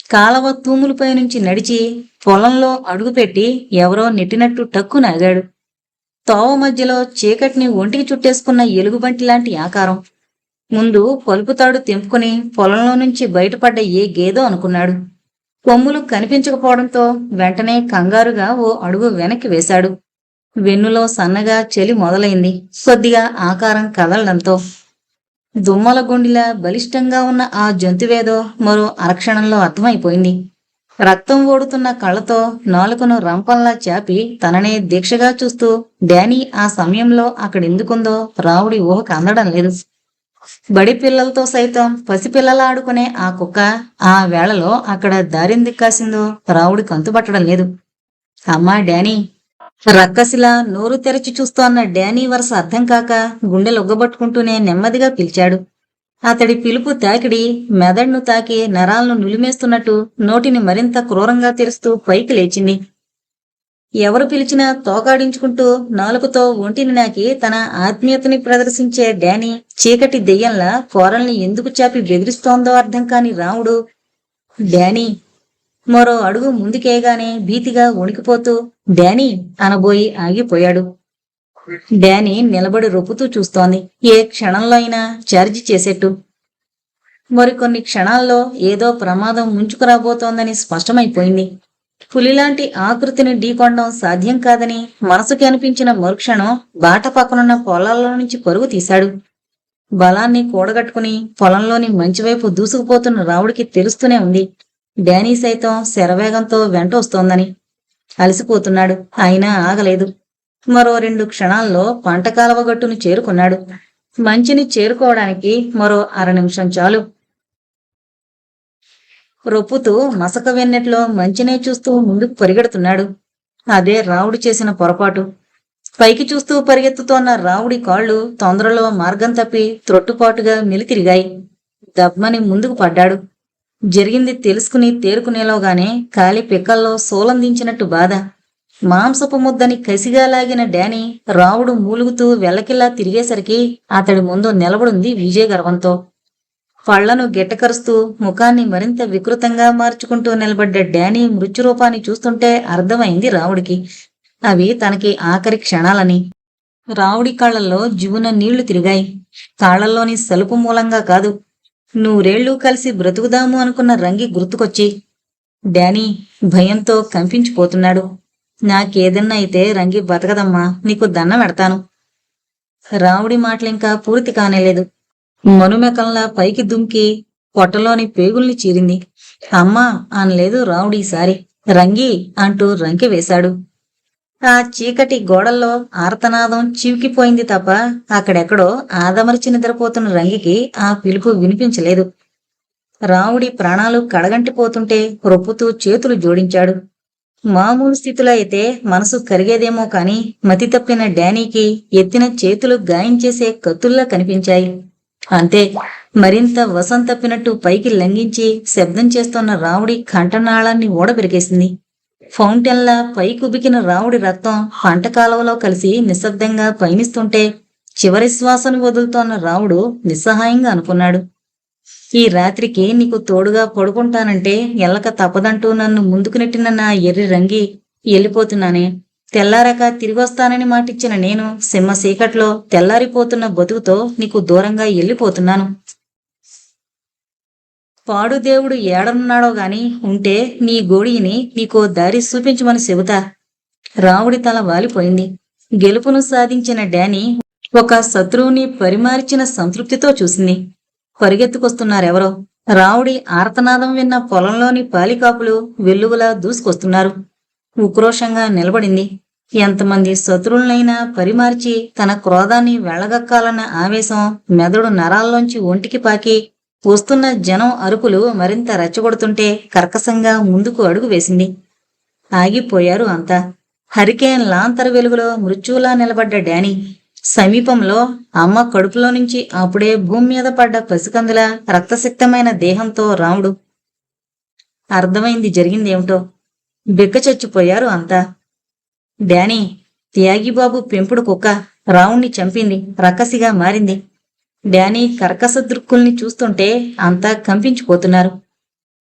కాలవ తూములపై నుంచి నడిచి పొలంలో అడుగుపెట్టి ఎవరో నెట్టినట్టు టక్కున ఆగాడు. తోవ మధ్యలో చీకటిని ఒంటికి చుట్టేసుకున్న ఎలుగుబంటి లాంటి ఆకారం. ముందు పలుపుతాడు తెంపుకుని పొలంలో నుంచి బయటపడ్డ ఏ గేదో అనుకున్నాడు. కొమ్ములు కనిపించకపోవడంతో వెంటనే కంగారుగా ఓ అడుగు వెనక్కి వేశాడు. వెన్నులో సన్నగా చలి మొదలైంది. కొద్దిగా ఆకారం కదలడంతో దుమ్మల గుండిలా బలిష్టంగా ఉన్న ఆ జంతువేదో మరో అరక్షణంలో అర్థమైపోయింది. రక్తం ఓడుతున్న కళ్ళతో నాలుకను రంపంలా చాపి తననే దీక్షగా చూస్తూ డానీ ఆ సమయంలో అక్కడెందుకుందో రావుడి ఊహకు అందడం లేదు. బడి పిల్లలతో సైతం పసిపిల్లలాడుకునే ఆ కుక్క ఆ వేళలో అక్కడ దారింది కాసిందో రావుడికి అంతుపట్టడం లేదు. అమ్మా డానీ. రక్కసిలా నోరు తెరచి చూస్తోన్న డానీ వరుస అర్థం కాక గుండెలొగ్గబట్టుకుంటూనే నెమ్మదిగా పిలిచాడు. అతడి పిలుపు తాకిడి మెదడును తాకి నరాలను నులిమేస్తున్నట్టు నోటిని మరింత క్రూరంగా తెరుస్తూ పైకి లేచింది. ఎవరు పిలిచినా తోకాడించుకుంటూ నాలుకతో ఒంటిని నాకి తన ఆత్మీయతని ప్రదర్శించే డానీ చీకటి దెయ్యంలా కోరల్ని ఎందుకు చాపి బెదిరిస్తోందో అర్థం కాని రాముడు డానీ మరో అడుగు ముందుకేగానే భీతిగా వణికిపోతూ డానీ అనబోయి ఆగిపోయాడు. డానీ నిలబడి రొప్పుతూ చూస్తోంది, ఏ క్షణంలో అయినా చార్జి చేసేట్టు. మరికొన్ని క్షణాల్లో ఏదో ప్రమాదం ముంచుకురాబోతోందని స్పష్టమైపోయింది. పులిలాంటి ఆకృతిని ఢీకొనడం సాధ్యం కాదని మనసుకి అనిపించిన మరుక్షణం బాట పక్కనున్న పొలాల్లో నుంచి పరుగు తీశాడు. బలాన్ని కూడగట్టుకుని పొలంలోని మంచివైపు దూసుకుపోతున్న రావుడికి తెలుస్తూనే ఉంది డానీ సైతం శరవేగంతో వెంట వస్తోందని. అలసిపోతున్నాడు, అయినా ఆగలేదు. మరో 2 క్షణాల్లో పంట కాలవ గట్టును చేరుకున్నాడు. మంచిని చేరుకోవడానికి మరో 1/2 నిమిషం చాలు. రొప్పుతూ మసక వెన్నెట్లో మంచినే చూస్తూ ముందుకు పరిగెడుతున్నాడు. అదే రావుడు చేసిన పొరపాటు. పైకి చూస్తూ పరిగెత్తుతోన్న రావుడి కాళ్ళు తొందరలో మార్గం తప్పి త్రొట్టుపాటుగా మెలితిరిగాయి. దబ్మని ముందుకు పడ్డాడు. జరిగింది తెలుసుకుని తేరుకునేలోగానే కాలి పిక్కల్లో సోలందించినట్టు బాధ. మాంసపు ముద్దని కసిగా లాగిన డానీ రావుడు మూలుగుతూ వెల్లకిల్లా తిరిగేసరికి అతడి ముందు నిలబడింది విజయగర్వంతో. పళ్లను గిట్టకరుస్తూ ముఖాన్ని మరింత వికృతంగా మార్చుకుంటూ నిలబడ్డ డానీ మృత్యురూపాన్ని చూస్తుంటే అర్థమైంది రావుడికి అవి తనకి ఆఖరి క్షణాలని. రావుడి కళ్లల్లో జివున నీళ్లు తిరిగాయి. కాళ్లలోని సలుపు మూలంగా కాదు, 100 కలిసి బ్రతుకుదాము అనుకున్న రంగి గుర్తుకొచ్చి. డానీ భయంతో కంపించిపోతున్నాడు. నాకేదన్నా అయితే రంగి బతకదమ్మా, నీకు దండం పెడతాను. రావుడి మాటలింకా పూర్తి కానేలేదు. మనుమెకంలా పైకి దుంకి పొట్టలోని పేగుల్ని చీరింది. అమ్మా అనలేదు రావుడీసారి. రంగి అంటూ రంకి వేశాడు. ఆ చీకటి గోడల్లో ఆర్తనాదం చివికిపోయింది తప్ప అక్కడెక్కడో ఆదమరిచి నిద్రపోతున్న రంగికి ఆ పిలుపు వినిపించలేదు. రావుడి ప్రాణాలు కడగంటిపోతుంటే రొప్పుతూ చేతులు జోడించాడు. మామూలు స్థితిలో అయితే మనసు కరిగేదేమో కాని మతి తప్పిన డానీకి ఎత్తిన చేతులు గాయం చేసే కత్తుల్లా కనిపించాయి. అంతే, మరింత వసం తప్పినట్టు పైకి లంఘించి శబ్దం చేస్తున్న రావుడి కంఠనాళాన్ని ఊడబెరికేసింది. ఫౌంటైన్లా పైకుబికిన రావుడి రక్తం పంట కాలువలో కలిసి నిశ్శబ్దంగా పయనిస్తుంటే చివరి శ్వాసను వదులుతోన్న రావుడు నిస్సహాయంగా అనుకున్నాడు. ఈ రాత్రికి నీకు తోడుగా పడుకుంటానంటే ఎల్లక తప్పదంటూ నన్ను ముందుకు నెట్టిన నా ఎర్రి రంగి వెళ్ళిపోతున్నానే. తెల్లారాక తిరిగొస్తానని మాటిచ్చిన నేను సింహ చీకట్లో తెల్లారిపోతున్న బతుకుతో నీకు దూరంగా వెళ్ళిపోతున్నాను. పాడుదేవుడు ఏడనున్నాడో గాని ఉంటే నీ గోడిని నీకో దారి చూపించమని చెబుతా. రావుడి తల వాలిపోయింది. గెలుపును సాధించిన డానీ ఒక శత్రువుని పరిమార్చిన సంతృప్తితో చూసింది. పరిగెత్తుకొస్తున్నారెవరో. రావుడి ఆర్తనాదం విన్న పొలంలోని పాలికాపులు వెల్లువలా దూసుకొస్తున్నారు. ఉక్రోషంగా నిలబడింది. ఎంతమంది శత్రువులనైనా పరిమార్చి తన క్రోధాన్ని వెళ్లగక్కాలన్న ఆవేశం మెదడు నరాల్లోంచి ఒంటికి పాకి వస్తున్న జనం అరుపులు మరింత రెచ్చగొడుతుంటే కర్కశంగా ముందుకు అడుగు వేసింది. ఆగిపోయారు అంతా. హరికేన్ లాంతర వెలుగులో మృత్యువులా నిలబడ్డ డానీ సమీపంలో అమ్మ కడుపులో నుంచి అప్పుడే భూమి మీద పడ్డ పసికందుల రక్తసిక్తమైన దేహంతో రాముడు. అర్థమైంది జరిగిందేమిటో. బిక్కచచ్చిపోయారు అంతా. డానీ, త్యాగిబాబు పెంపుడు కుక్క రావుణ్ణి చంపింది, రక్కసిగా మారింది. డానీ కర్కశ దృక్కుల్ని చూస్తుంటే అంతా కంపించిపోతున్నారు.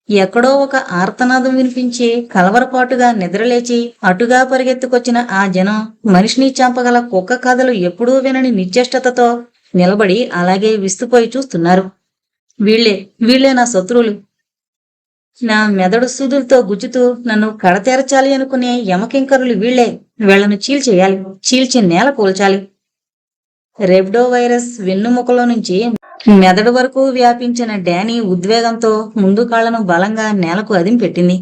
ఎక్కడో ఒక ఆర్తనాదం వినిపించి కలవరపాటుగా నిద్రలేచి అటుగా పరిగెత్తుకొచ్చిన ఆ జనం మనిషిని చంపగల కుక్క కథలు ఎప్పుడూ వినని నిశ్చేష్టతతో నిలబడి అలాగే విస్తుపోయి చూస్తున్నారు. వీళ్లే నా శత్రువులు. నా మెదడు సూదులతో గుచ్చుతూ నన్ను కడతెరచాలి అనుకునే యమకింకరులు వీళ్లే. వీళ్లను చీల్చేయాలి, చీల్చి నేల కూల్చాలి. రెబ్డో వైరస్ వెన్నుముకలో నుంచి మెదడు వరకు వ్యాపించిన డానీ ఉద్వేగంతో ముందు కాళ్లను బలంగా నేలకు అదింపెట్టింది.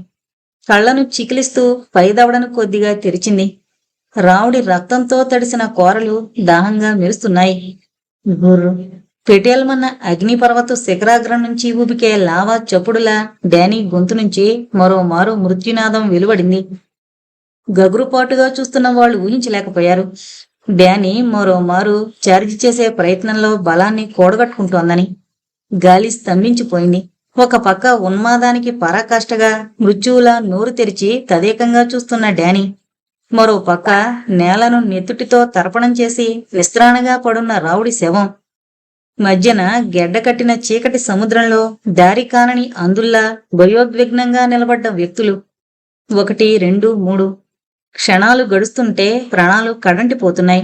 కళ్లను చికిలిస్తూ పైదవడను కొద్దిగా తెరిచింది. రావుడి రక్తంతో తడిసిన కోరలు దాహంగా మెరుస్తున్నాయి. గుర్రు పెటేల్మన్న అగ్నిపర్వత శిఖరాగ్రం నుంచి ఊపికే లావా చప్పుడులా డానీ గొంతు నుంచి మరోమారు మృత్యునాదం వెలువడింది. గగురుపాటుగా చూస్తున్న వాళ్ళు ఊహించలేకపోయారు డానీ మరోమారు చార్జి చేసే ప్రయత్నంలో బలాన్ని కూడగట్టుకుంటోందని. గాలి స్తంభించిపోయింది. ఒక పక్క ఉన్మాదానికి పరాకాష్ఠగా మృత్యువులా నోరు తెరిచి తదేకంగా చూస్తున్న డానీ, మరో పక్క నేలను నెత్తుటితో తర్పణం చేసి విశ్రాణగా పడున్న రావుడి శవం. మధ్యన గెడ్డకట్టిన చీకటి సముద్రంలో దారి కానని అందుల్లా భయోద్విగ్నంగా నిలబడ్డ వ్యక్తులు. 1, 2, 3 క్షణాలు గడుస్తుంటే ప్రాణాలు కడంటిపోతున్నాయి.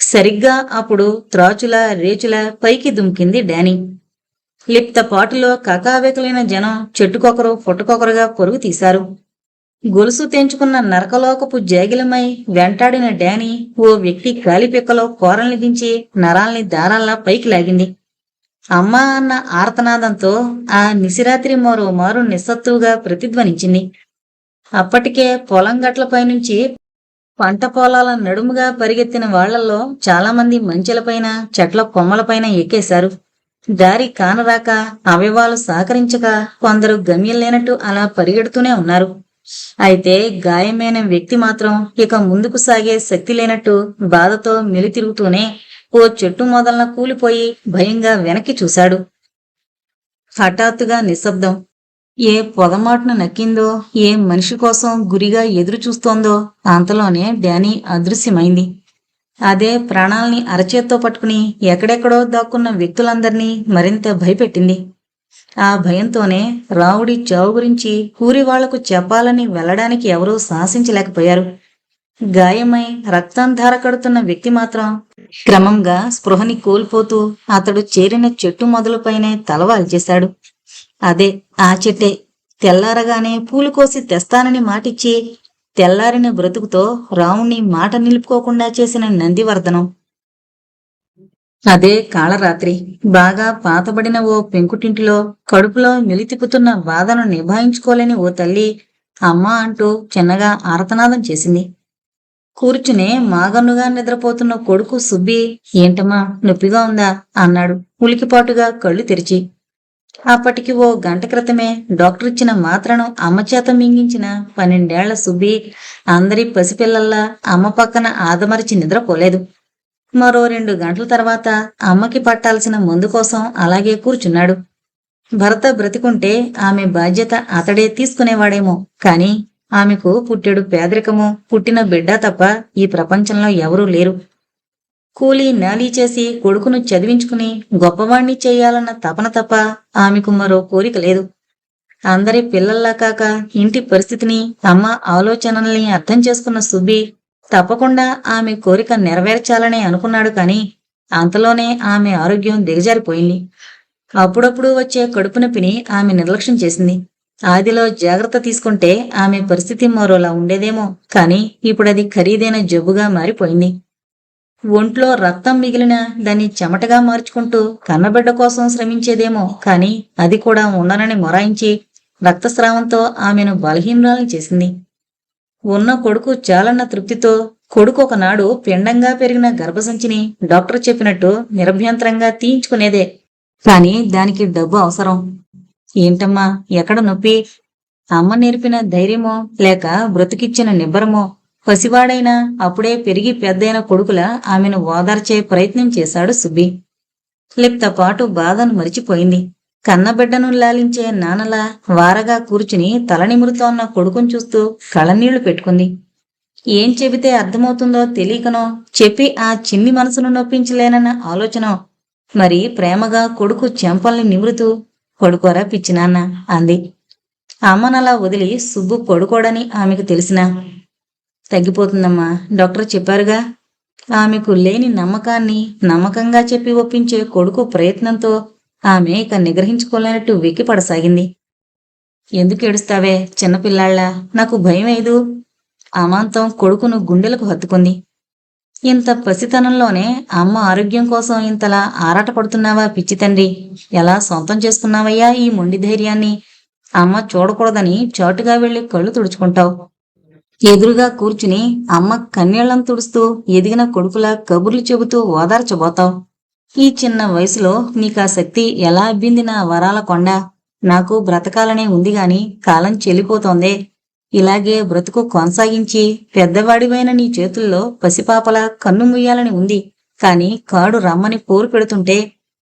సరిగ్గా అప్పుడు త్రాచులా రేచులా పైకి దుమికింది డానీ. లిప్తపాటులో కకావికలైన జనం చెట్టుకొకరు పుట్టకొకరుగా పరుగు తీశారు. గొలుసు తెంచుకున్న నరకలోకపు జాగిలమై వెంటాడిన డానీ ఓ వ్యక్తి కాలిపిక్కలో కూరల్ని దించి నరాల్ని దారాల్లా పైకి లాగింది. అమ్మా అన్న ఆర్తనాదంతో ఆ నిశిరాత్రి మరోమారు నిస్సత్తువుగా ప్రతిధ్వనించింది. అప్పటికే పొలం గట్లపైనుంచి పంట పొలాల నడుముగా పరిగెత్తిన వాళ్లల్లో చాలామంది మంచెలపైన చెట్ల కొమ్మలపైన ఎక్కేశారు. దారి కానరాక అవయవాలు సహకరించక కొందరు గమ్యం లేనట్టు అలా పరిగెడుతూనే ఉన్నారు. అయితే గాయమైన వ్యక్తి మాత్రం ఇక ముందుకు సాగే శక్తి లేనట్టు బాధతో మెలితిరుగుతూనే ఓ చెట్టు మొదలన కూలిపోయి భయంగా వెనక్కి చూశాడు. హఠాత్తుగా నిశ్శబ్దం. ఏ పొగమాటున నక్కిందో, ఏ మనిషి కోసం గురిగా ఎదురు చూస్తోందో అంతలోనే డానీ అదృశ్యమైంది. అదే ప్రాణాల్ని అరచేత్తో పట్టుకుని ఎక్కడెక్కడో దాక్కున్న వ్యక్తులందర్నీ మరింత భయపెట్టింది. ఆ భయంతోనే రావుడి చావు గురించి ఊరి వాళ్లకు చెప్పాలని వెళ్లడానికి ఎవరూ సాహసించలేకపోయారు. గాయమై రక్తం ధార కడుతున్న వ్యక్తి మాత్రం క్రమంగా స్పృహని కోల్పోతూ అతడు చేరిన చెట్టు మొదలుపైనే తలవాల్చేశాడు. అదే ఆ చెట్టే. తెల్లారగానే పూలు కోసి తెస్తానని మాటిచ్చి తెల్లారిన బ్రతుకుతో రాముణ్ణి మాట నిలుపుకోకుండా చేసిన నందివర్ధనం. అదే కాళరాత్రి. బాగా పాతబడిన ఓ పెంకుటింటిలో కడుపులో మెలితిప్పుతున్న బాధను నిభాయించుకోలేని ఓ తల్లి అమ్మా అంటూ చిన్నగా ఆర్తనాదం చేసింది. కూర్చునే మాగన్నుగా నిద్రపోతున్న కొడుకు సుబ్బి, ఏంటమ్మా నొప్పిగా ఉందా అన్నాడు ఉలికిపాటుగా కళ్ళు తెరిచి. అప్పటికి ఓ గంట క్రితమే డాక్టర్ ఇచ్చిన మాత్రను అమ్మచేత మింగించిన 12 ఏళ్ల సుబ్బి అందరి పసిపిల్లల్లా అమ్మ పక్కన ఆదమరిచి నిద్రపోలేదు. మరో 2 గంటల తర్వాత అమ్మకి పట్టాల్సిన మందు కోసం అలాగే కూర్చున్నాడు. భర్త బ్రతికుంటే ఆమె బాధ్యత అతడే తీసుకునేవాడేమో, కాని ఆమెకు పుట్టెడు పేదరికము, పుట్టిన బిడ్డ తప్ప ఈ ప్రపంచంలో ఎవరూ లేరు. కూలీ నాలీ చేసి కొడుకును చదివించుకుని గొప్పవాణ్ణి చేయాలన్న తపన తప్ప ఆమెకు మరో కోరిక లేదు. అందరి పిల్లల్లా కాక ఇంటి పరిస్థితిని, అమ్మ ఆలోచనల్ని అర్థం చేసుకున్న సుబ్బి తప్పకుండా ఆమె కోరిక నెరవేర్చాలనే అనుకున్నాడు. కాని అంతలోనే ఆమె ఆరోగ్యం దిగజారిపోయింది. అప్పుడప్పుడు వచ్చే కడుపు నొప్పిని ఆమె నిర్లక్ష్యం చేసింది. ఆదిలో జాగ్రత్త తీసుకుంటే ఆమె పరిస్థితి మరోలా ఉండేదేమో, కాని ఇప్పుడది ఖరీదైన జబ్బుగా మారిపోయింది. ఒంట్లో రక్తం మిగిలిన దాన్ని చెమటగా మార్చుకుంటూ కన్నబిడ్డ కోసం శ్రమించేదేమో, కాని అది కూడా ఉండనని మొరాయించి రక్తస్రావంతో ఆమెను బలహీనురాల్ని చేసింది. ఉన్న కొడుకు చాలన్న తృప్తితో కొడుకు ఒకనాడు పిండంగా పెరిగిన గర్భసంచిని డాక్టర్ చెప్పినట్టు నిరభ్యంతరంగా తీయించుకునేదే, కాని దానికి డబ్బు అవసరం. ఏంటమ్మా ఎక్కడ నొప్పి? అమ్మ నేర్పిన ధైర్యమో లేక బ్రతికిచ్చిన నిబ్బరమో? పసివాడైనా అప్పుడే పెరిగి పెద్దయిన కొడుకులా ఆమెను ఓదార్చే ప్రయత్నం చేశాడు సుబ్బి. లిప్తపాటు బాధను మరిచిపోయింది. కన్నబిడ్డను లాలించే నాన్నలా వారగా కూర్చుని తలనిమురుతోన్న కొడుకును చూస్తూ కళ్ళనీళ్లు పెట్టుకుంది. ఏం చెబితే అర్థమవుతుందో తెలియకనో, చెప్పి ఆ చిన్ని మనసును నొప్పించలేనన్న ఆలోచనో మరి ప్రేమగా కొడుకు చెంపల్ని నిమురుతూ, పడుకోరా పిచ్చినాన్న అంది. అమ్మనలా వదిలి సుబ్బు పడుకోడని ఆమెకు తెలిసినా, తగ్గిపోతుందమ్మా డాక్టర్ చెప్పారుగా. ఆమెకు లేని నమ్మకాన్ని నమ్మకంగా చెప్పి ఒప్పించే కొడుకు ప్రయత్నంతో ఆమె ఇక నిగ్రహించుకోలేనట్టు వెక్కిపడసాగింది. ఎందుకు ఏడుస్తావే చిన్నపిల్లాళ్ళ? నాకు భయం ఏదు. అమాంతం కొడుకును గుండెలకు హత్తుకుంది. ఇంత పసితనంలోనే అమ్మ ఆరోగ్యం కోసం ఇంతలా ఆరాటపడుతున్నావా పిచ్చి తండ్రి? ఎలా సొంతం చేసుకున్నావయ్యా ఈ మొండి ధైర్యాన్ని? అమ్మ చూడకూడదని చాటుగా వెళ్లి కళ్ళు తుడుచుకుంటావు. ఎదురుగా కూర్చుని అమ్మ కన్నీళ్లను తుడుస్తూ ఎదిగిన కొడుకులా కబుర్లు చెబుతూ ఓదార్చబోతావు. ఈ చిన్న వయసులో నీకా శక్తి ఎలా అబ్బింది నా వరాల కొండ? నాకు బ్రతకాలనే ఉంది గాని కాలం చెల్లిపోతోందే. ఇలాగే బ్రతుకు కొనసాగించి పెద్దవాడివైన నీ చేతుల్లో పసిపాపలా కన్ను ముయ్యాలని ఉంది. కాని కాడు రమ్మని పోరు పెడుతుంటే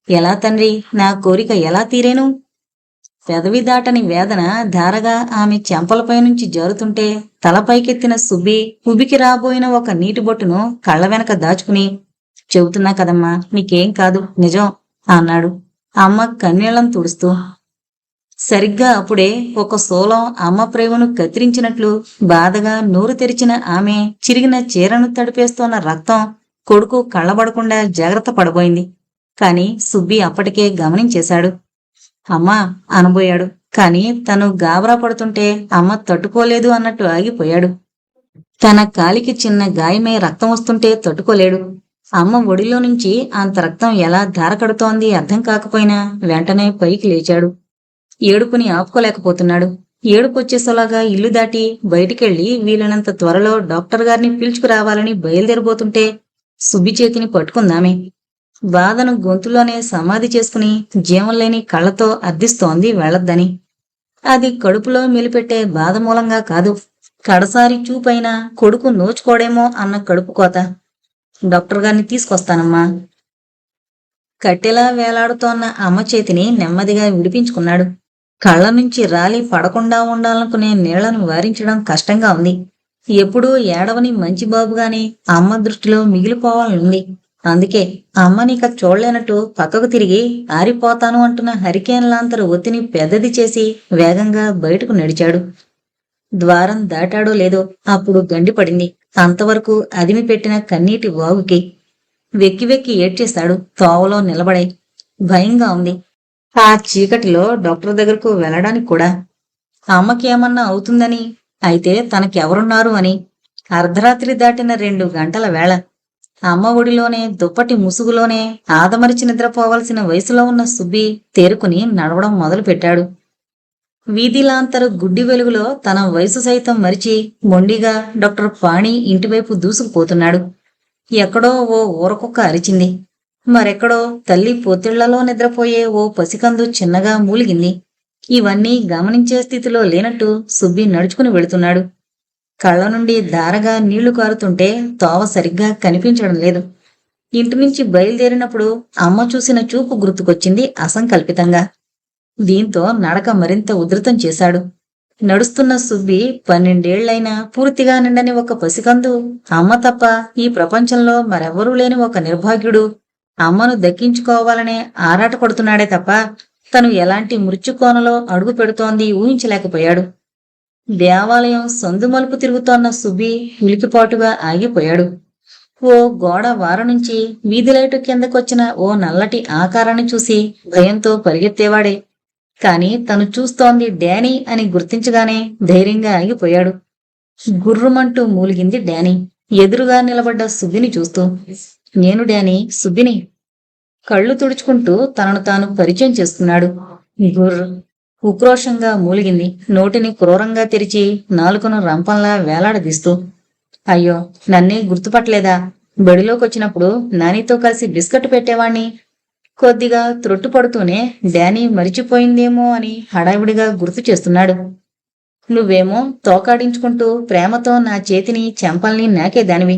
ఎలా తండ్రి, నా కోరిక ఎలా తీరేను? పెదవి దాటని వేదన ధారగా ఆమె చెంపలపై నుంచి జారుతుంటే తలపైకెత్తిన సుబ్బి ఉబికి రాబోయిన ఒక నీటి బొట్టును కళ్ళ వెనక దాచుకుని, చెబుతున్నా కదమ్మా నీకేం కాదు నిజం అన్నాడు అమ్మ కన్నీళ్లను తుడుస్తూ. సరిగ్గా అప్పుడే ఒక శూలం అమ్మ ప్రేమను కత్తిరించినట్లు బాధగా నోరు తెరిచిన ఆమె చిరిగిన చీరను తడిపేస్తోన్న రక్తం కొడుకు కళ్ళబడకుండా జాగ్రత్త పడబోయింది. కాని సుబ్బి అప్పటికే గమనించేశాడు. అమ్మా అనబోయాడు. కాని తను గాబరా పడుతుంటే అమ్మ తట్టుకోలేదు అన్నట్టు ఆగిపోయాడు. తన కాలికి చిన్న గాయమై రక్తం వస్తుంటే తట్టుకోలేడు. అమ్మ ఒడిలో నుంచి అంత రక్తం ఎలా ధారకడుతోంది అర్థం కాకపోయినా వెంటనే పైకి లేచాడు. ఏడుపుని ఆపుకోలేకపోతున్నాడు. ఏడుపొచ్చేసలాగా ఇల్లు దాటి బయటికెళ్లి వీలైనంత త్వరలో డాక్టర్ గారిని పిలుచుకురావాలని బయలుదేరబోతుంటే సుబ్బి చేతిని పట్టుకుందామే. బాధను గొంతులోనే సమాధి చేసుకుని జీవంలేని కళ్లతో అర్థిస్తోంది వెళ్ళొద్దని. అది కడుపులో మెలిపెట్టే బాధ మూలంగా కాదు, కడసారి చూపైనా కొడుకు నోచుకోడేమో అన్న కడుపు కోత. డాక్టర్ గారిని తీసుకొస్తానమ్మా. కట్టెలా వేలాడుతోన్న అమ్మ చేతిని నెమ్మదిగా విడిపించుకున్నాడు. కళ్ళ నుంచి రాలి పడకుండా ఉండాలనుకునే నీళ్లను వారించడం కష్టంగా ఉంది. ఎప్పుడూ ఏడవని మంచి బాబుగాని అమ్మ దృష్టిలో మిగిలిపోవాలనుంది. అందుకే అమ్మనిక చూడలేనట్టు పక్కకు తిరిగి ఆరిపోతాను అంటున్న హరికేన్ లాంతరు ఒత్తిని పెద్దది చేసి వేగంగా బయటకు నడిచాడు. ద్వారం దాటాడో లేదో అప్పుడు గండిపడింది. అంతవరకు అదిమి పెట్టిన కన్నీటి వాగుకి. వెక్కి వెక్కి ఏడ్చేశాడు తోవలో నిలబడై. భయంగా ఉంది ఆ చీకటిలో డాక్టర్ దగ్గరకు వెళ్ళడానికి కూడా. అమ్మకి ఏమన్నా అవుతుందని, అయితే తనకెవరున్నారు అని. అర్ధరాత్రి దాటిన 2 గంటల వేళ. అమ్మ ఒడిలోనే దుప్పటి ముసుగులోనే ఆదమరిచి నిద్రపోవలసిన వయసులో ఉన్న సుబ్బి తేరుకుని నడవడం మొదలుపెట్టాడు. వీధిలాంతరు గుడ్డి వెలుగులో తన వయసు సైతం మరిచి మొండిగా డాక్టర్ పాణి ఇంటివైపు దూసుకుపోతున్నాడు. ఎక్కడో ఓ ఊరకుక్క అరిచింది. మరెక్కడో తల్లి పొత్తిళ్లలో నిద్రపోయే ఓ పసికందు చిన్నగా మూలిగింది. ఇవన్నీ గమనించే స్థితిలో లేనట్టు సుబ్బి నడుచుకుని వెళుతున్నాడు. కళ్ళ నుండి ధారగా నీళ్లు కారుతుంటే తోవ సరిగ్గా కనిపించడం లేదు. ఇంటి నుంచి బయలుదేరినప్పుడు అమ్మ చూసిన చూపు గుర్తుకొచ్చింది అసంకల్పితంగా. దీంతో నడక మరింత ఉధృతం చేశాడు. నడుస్తున్న సుబ్బి 12 ఏళ్లైనా పూర్తిగా నిండని ఒక పసికందు, అమ్మ తప్ప ఈ ప్రపంచంలో మరెవ్వరూ లేని ఒక నిర్భాగ్యుడు అమ్మను దక్కించుకోవాలనే ఆరాట పడుతున్నాడే తప్ప తను ఎలాంటి మృత్యుకోనలో అడుగు పెడుతోంది ఊహించలేకపోయాడు. దేవాలయం సందు మలుపు తిరుగుతోన్న సుబ్బి ఉలికిపాటుగా ఆగిపోయాడు. ఓ గోడ వార నుంచి వీధిలైటు కిందకొచ్చిన ఓ నల్లటి ఆకారాన్ని చూసి భయంతో పరిగెత్తేవాడే. కాని తను చూస్తోంది డానీ అని గుర్తించగానే ధైర్యంగా ఆగిపోయాడు. గుర్రుమంటూ మూలిగింది డానీ ఎదురుగా నిలబడ్డ సుబ్బిని చూస్తూ. నేను డానీ, సుబ్బిని. కళ్ళు తుడుచుకుంటూ తనను తాను పరిచయం చేసుకున్నాడు. గుర్రు ఉక్రోషంగా మూలిగింది, నోటిని క్రూరంగా తెరిచి నాలుకను రంపంలా వేలాడదీస్తూ. అయ్యో, నన్నే గుర్తుపట్టలేదా? బడిలోకొచ్చినప్పుడు నానితో కలిసి బిస్కట్ పెట్టేవాణ్ణి. కొద్దిగా త్రొట్టుపడుతూనే డానీ మరిచిపోయిందేమో అని హడావిడిగా గుర్తు చేస్తున్నాడు. నువ్వేమో తోకాడించుకుంటూ ప్రేమతో నా చేతిని చెంపల్ని నాకేదానివి.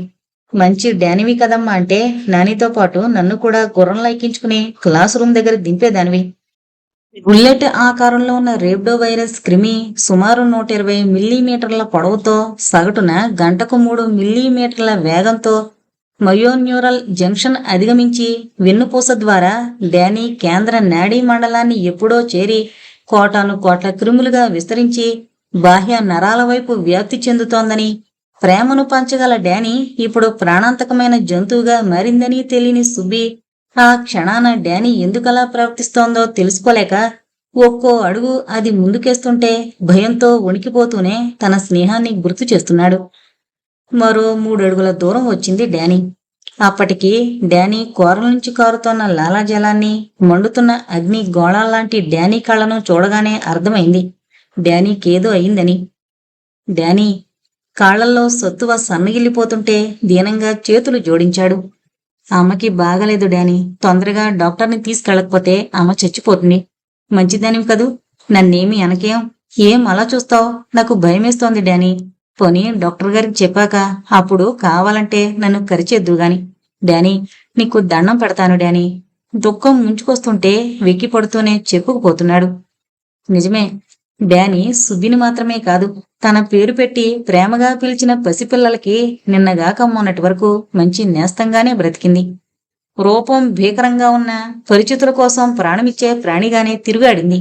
మంచి డానివి కదమ్మా అంటే నానితో పాటు నన్ను కూడా గుర్రంలా ఎక్కించుకుని క్లాస్ రూమ్ దగ్గర దింపేదానివి. బుల్లెట్ ఆకారంలో ఉన్న రేబ్డో వైరస్ క్రిమి సుమారు 120 మిల్లీమీటర్ల పొడవుతో సగటున గంటకు 3 మిల్లీమీటర్ల వేగంతో మయోన్యూరల్ జంక్షన్ అధిగమించి వెన్నుపూస ద్వారా డానీ కేంద్ర నాడీ మండలాన్ని ఎప్పుడో చేరి కోటాను కోట్ల క్రిములుగా విస్తరించి బాహ్య నరాల వైపు వ్యాప్తి చెందుతోందని, ప్రేమను పంచగల డానీ ఇప్పుడు ప్రాణాంతకమైన జంతువుగా మారిందని తెలియని సుబ్బి ఆ క్షణాన డానీ ఎందుకలా ప్రవర్తిస్తోందో తెలుసుకోలేక ఒక్కో అడుగు అది ముందుకేస్తుంటే భయంతో వణికిపోతూనే తన స్నేహాన్ని గుర్తు చేస్తున్నాడు. మరో 3 అడుగుల దూరం వచ్చింది డానీ. అప్పటికి డానీ కోరల నుంచి కారుతోన్న లాలాజలాన్ని, మండుతున్న అగ్ని గోళాల్లాంటి డానీ కళ్ళను చూడగానే అర్థమైంది డానీకేదో అయిందని. డానీ కాళ్లల్లో సత్తువ సన్నగిల్లిపోతుంటే దీనంగా చేతులు జోడించాడు. అమ్మకి బాగలేదు డానీ, తొందరగా డాక్టర్ని తీసుకెళ్ళకపోతే అమ్మ చచ్చిపోతుంది. మంచిదానివి కదూ, నన్నేమీ అనకేం. ఏం అలా చూస్తావు? నాకు భయమేస్తోంది డానీ. పోనీ డాక్టర్ గారికి చెప్పాక అప్పుడు కావాలంటే నన్ను కరిచేద్దుగాని. డానీ, నీకు దండం పెడతాను డానీ. దుఃఖం ముంచుకొస్తుంటే వెక్కి పడుతూనే చెప్పుకుపోతున్నాడు. నిజమే, డానీ సుబ్బిని మాత్రమే కాదు, తన పేరు పెట్టి ప్రేమగా పిలిచిన పసిపిల్లలకి నిన్నగాక మొన్నటి వరకు మంచి నేస్తంగానే బ్రతికింది. రూపం భీకరంగా ఉన్న పరిచితుల కోసం ప్రాణమిచ్చే ప్రాణిగానే తిరుగాడింది.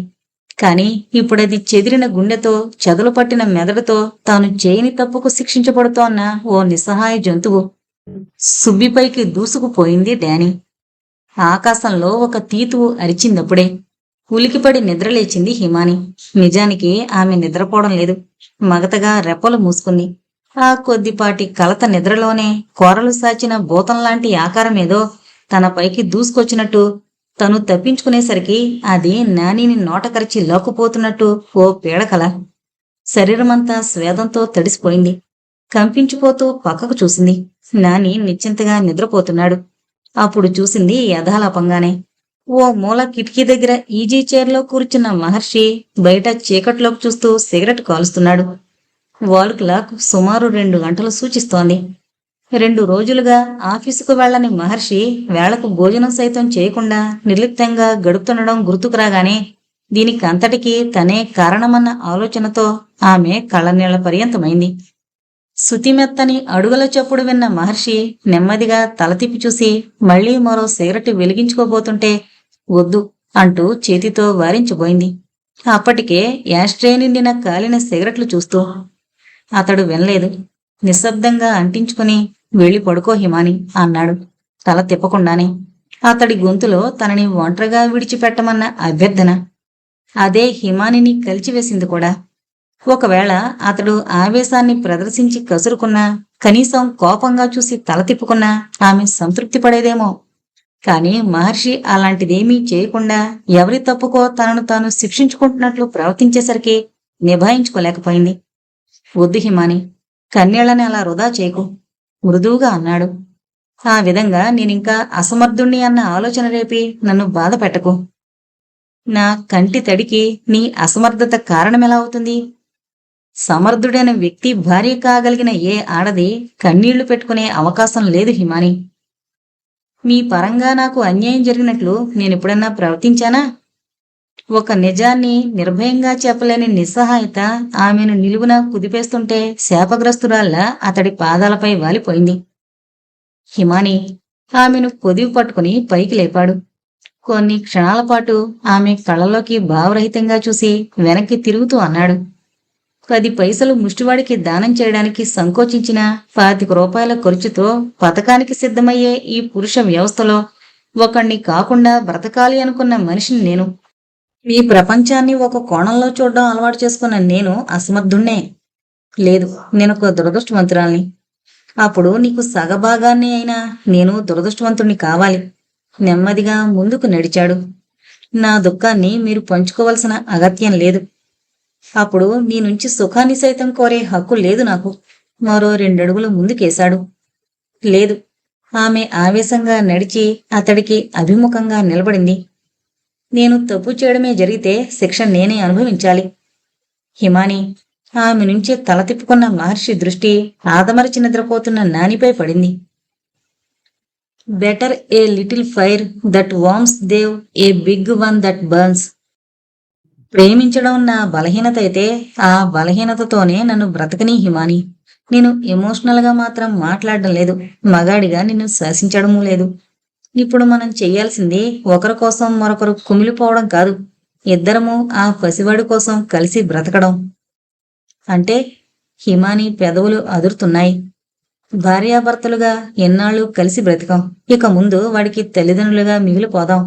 కాని ఇప్పుడది చెదిరిన గుండెతో, చెదలు పట్టిన మెదడుతో తాను చేయని తప్పుకు శిక్షించబడుతోన్న ఓ నిస్సహాయ జంతువు. సుబ్బిపైకి దూసుకుపోయింది డానీ. ఆకాశంలో ఒక తీతువు అరిచిందప్పుడే. ఉలికిపడి నిద్రలేచింది హిమాని. నిజానికి ఆమె నిద్రపోవడం లేదు. మగతగా రెప్పలు మూసుకుంది. ఆ కొద్దిపాటి కలత నిద్రలోనే కోరలు సాచిన భూతంలాంటి ఆకారమేదో తన పైకి దూసుకొచ్చినట్టు, తను తప్పించుకునేసరికి అది నానిని నోటకరిచి లాక్కుపోతున్నట్టు ఓ పీడకల. శరీరమంతా స్వేదంతో తడిసిపోయింది. కంపించిపోతూ పక్కకు చూసింది. నాని నిశ్చింతగా నిద్రపోతున్నాడు. అప్పుడు చూసింది యథాలాపంగానే. ఓ మూల కిటికీ దగ్గర ఈజీ చైర్లో కూర్చున్న మహర్షి బయట చీకట్లోకి చూస్తూ సిగరెట్ కాలుస్తున్నాడు. వాల్ క్లాక్ సుమారు 2 గంటలు సూచిస్తోంది. 2 రోజులుగా ఆఫీసుకు వెళ్లని మహర్షి వేళకు భోజనం సైతం చేయకుండా నిర్లిప్తంగా గడుపుతుండడం గుర్తుకు రాగానే దీనికంతటికీ తనే కారణమన్న ఆలోచనతో ఆమె కళ్ళనీళ్ల పర్యంతమైంది. శుతిమెత్తని అడుగుల చప్పుడు విన్న మహర్షి నెమ్మదిగా తల తిప్పి చూసి మళ్లీ మరో సిగరెట్ వెలిగించుకోబోతుంటే వద్దు అంటూ చేతితో వారించబోయింది. అప్పటికే యాస్ట్రే నిండిన కాలిన సిగరెట్లు చూస్తూ. అతడు వినలేదు. నిశ్శబ్దంగా అంటించుకుని వెళ్ళి పడుకో హిమాని అన్నాడు తల తిప్పకుండానే. అతడి గొంతులో తనని ఒంటరిగా విడిచిపెట్టమన్న అభ్యర్థన. అదే హిమానిని కలిచివేసింది కూడా. ఒకవేళ అతడు ఆవేశాన్ని ప్రదర్శించి కసురుకున్నా, కనీసం కోపంగా చూసి తల తిప్పుకున్నా ఆమె సంతృప్తి పడేదేమో. కాని మహర్షి అలాంటిదేమీ చేయకుండా ఎవరి తప్పుకో తనను తాను శిక్షించుకుంటున్నట్లు ప్రవర్తించేసరికి నిభాయించుకోలేకపోయింది. వద్దు హిమాని, కన్నీళ్లని అలా వృధా చేయకు మృదువుగా అన్నాడు. ఆ విధంగా నేనింకా అసమర్థుణ్ణి అన్న ఆలోచన రేపి నన్ను బాధ పెట్టకు. నా కంటి తడికి నీ అసమర్థత కారణమెలా అవుతుంది? సమర్థుడైన వ్యక్తి భార్య కాగలిగిన ఏ ఆడది కన్నీళ్లు పెట్టుకునే అవకాశం లేదు హిమాని. మీ పరంగా నాకు అన్యాయం జరిగినట్లు నేనెప్పుడన్నా ప్రవర్తించానా? ఒక నిజాన్ని నిర్భయంగా చెప్పలేని నిస్సహాయత ఆమెను నిలువున కుదిపేస్తుంటే శాపగ్రస్తురాల్లా అతడి పాదాలపై వాలిపోయింది. హిమాని ఆమెను పొదివి పట్టుకుని పైకి లేపాడు. కొన్ని క్షణాల పాటు ఆమె కళ్ళలోకి భావరహితంగా చూసి వెనక్కి తిరుగుతూ అన్నాడు. 10 పైసలు ముష్టివాడికి దానం చేయడానికి సంకోచించిన 25 రూపాయల ఖర్చుతో పథకానికి సిద్ధమయ్యే ఈ పురుష వ్యవస్థలో ఒకణ్ణి కాకుండా బ్రతకాలి అనుకున్న మనిషిని నేను. ఈ ప్రపంచాన్ని ఒక కోణంలో చూడడం అలవాటు చేసుకున్న నేను అసమర్థుణ్ణే. లేదు, నేనొక దురదృష్టవంతురాల్ని. అప్పుడు నీకు సగభాగాన్ని అయినా నేను దురదృష్టవంతుణ్ణి కావాలి. నెమ్మదిగా ముందుకు నడిచాడు. నా దుఃఖాన్ని మీరు పంచుకోవలసిన అగత్యం లేదు. అప్పుడు నీ నుంచి సుఖాన్ని సైతం కోరే హక్కు లేదు నాకు. మరో 2 అడుగులు ముందుకేశాడు. లేదు. ఆమె ఆవేశంగా నడిచి అతడికి అభిముఖంగా నిలబడింది. నేను తప్పు చేయడమే జరిగితే శిక్ష నేనే అనుభవించాలి. హిమాని ఆమె నుంచి తల తిప్పుకున్న మహర్షి దృష్టి ఆదమరచి నిద్రపోతున్న నానిపై పడింది. Better a little fire that warms than a big one that burns. ప్రేమించడం నా బలహీనత అయితే ఆ బలహీనతతోనే నన్ను బ్రతకనీ హిమాని. నేను ఎమోషనల్గా మాత్రం మాట్లాడడం లేదు. మగాడిగా నిన్ను శాసించడమూ లేదు. ఇప్పుడు మనం చెయ్యాల్సింది ఒకరి కోసం మరొకరు కుమిలిపోవడం కాదు. ఇద్దరము ఆ పసివాడి కోసం కలిసి బ్రతకడం. అంటే? హిమాని పెదవులు అదురుతున్నాయి. భార్యాభర్తలుగా ఎన్నాళ్ళు కలిసి బ్రతికాం. ఇక ముందు వాడికి తల్లిదండ్రులుగా మిగిలిపోదాం.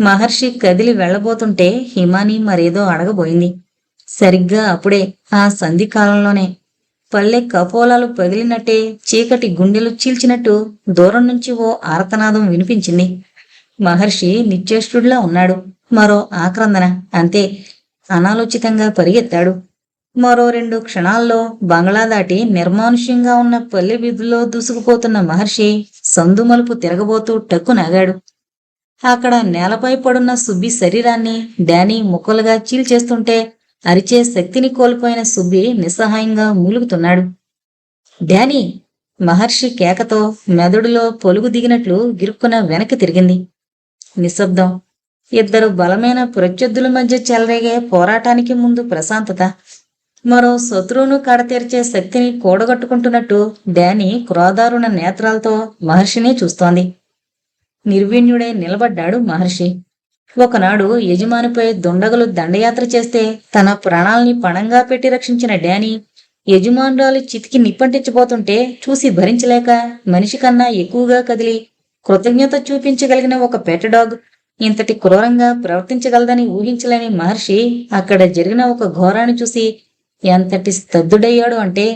మహర్షి కదిలి వెళ్లబోతుంటే హిమాని మరేదో అడగబోయింది. సరిగ్గా అప్పుడే ఆ సంధి కాలంలోనే పల్లె కపోలాలు పగిలినట్టే చీకటి గుండెలు చీల్చినట్టు దూరం నుంచి ఓ ఆర్తనాదం వినిపించింది. మహర్షి నిశ్చేష్టుడిలా ఉన్నాడు. మరో ఆక్రందన. అంతే. అనాలోచితంగా పరిగెత్తాడు. మరో 2 క్షణాల్లో బంగ్లా దాటి నిర్మానుష్యంగా ఉన్న పల్లె వీధుల్లో దూసుకుపోతున్న మహర్షి సందు మలుపు తిరగబోతూ టక్కునాగాడు. అక్కడ నేలపై పడున్న సుబ్బి శరీరాన్ని డానీ ముక్కలుగా చీల్చేస్తుంటే అరిచే శక్తిని కోల్పోయిన సుబ్బి నిస్సహాయంగా మూలుగుతున్నాడు. డానీ! మహర్షి కేకతో మెదడులో పొలుగు దిగినట్లు గిరుక్కున వెనక్కి తిరిగింది. నిశ్శబ్దం. ఇద్దరు బలమైన ప్రత్యర్థుల మధ్య చెలరేగే పోరాటానికి ముందు ప్రశాంతత. మరో శత్రువును కడతీర్చే శక్తిని కూడగట్టుకుంటున్నట్టు డానీ క్రోధారుణ నేత్రాలతో మహర్షినే చూస్తోంది. నిర్విణ్యుడై నిలబడ్డాడు మహర్షి. ఒకనాడు యజమానిపై దుండగులు దండయాత్ర చేస్తే తన ప్రాణాల్ని పణంగా పెట్టి రక్షించిన డానీ యజమానురాలు చితికి నిప్పంటించబోతుంటే చూసి భరించలేక మనిషి కన్నా ఎక్కువగా కదిలి కృతజ్ఞత చూపించగలిగిన ఒక పెట్ డాగ్ ఇంతటి క్రూరంగా ప్రవర్తించగలదని ఊహించలేని మహర్షి అక్కడ జరిగిన ఒక ఘోరాన్ని చూసి ఎంతటి స్తబ్దుడయ్యాడు అంటే,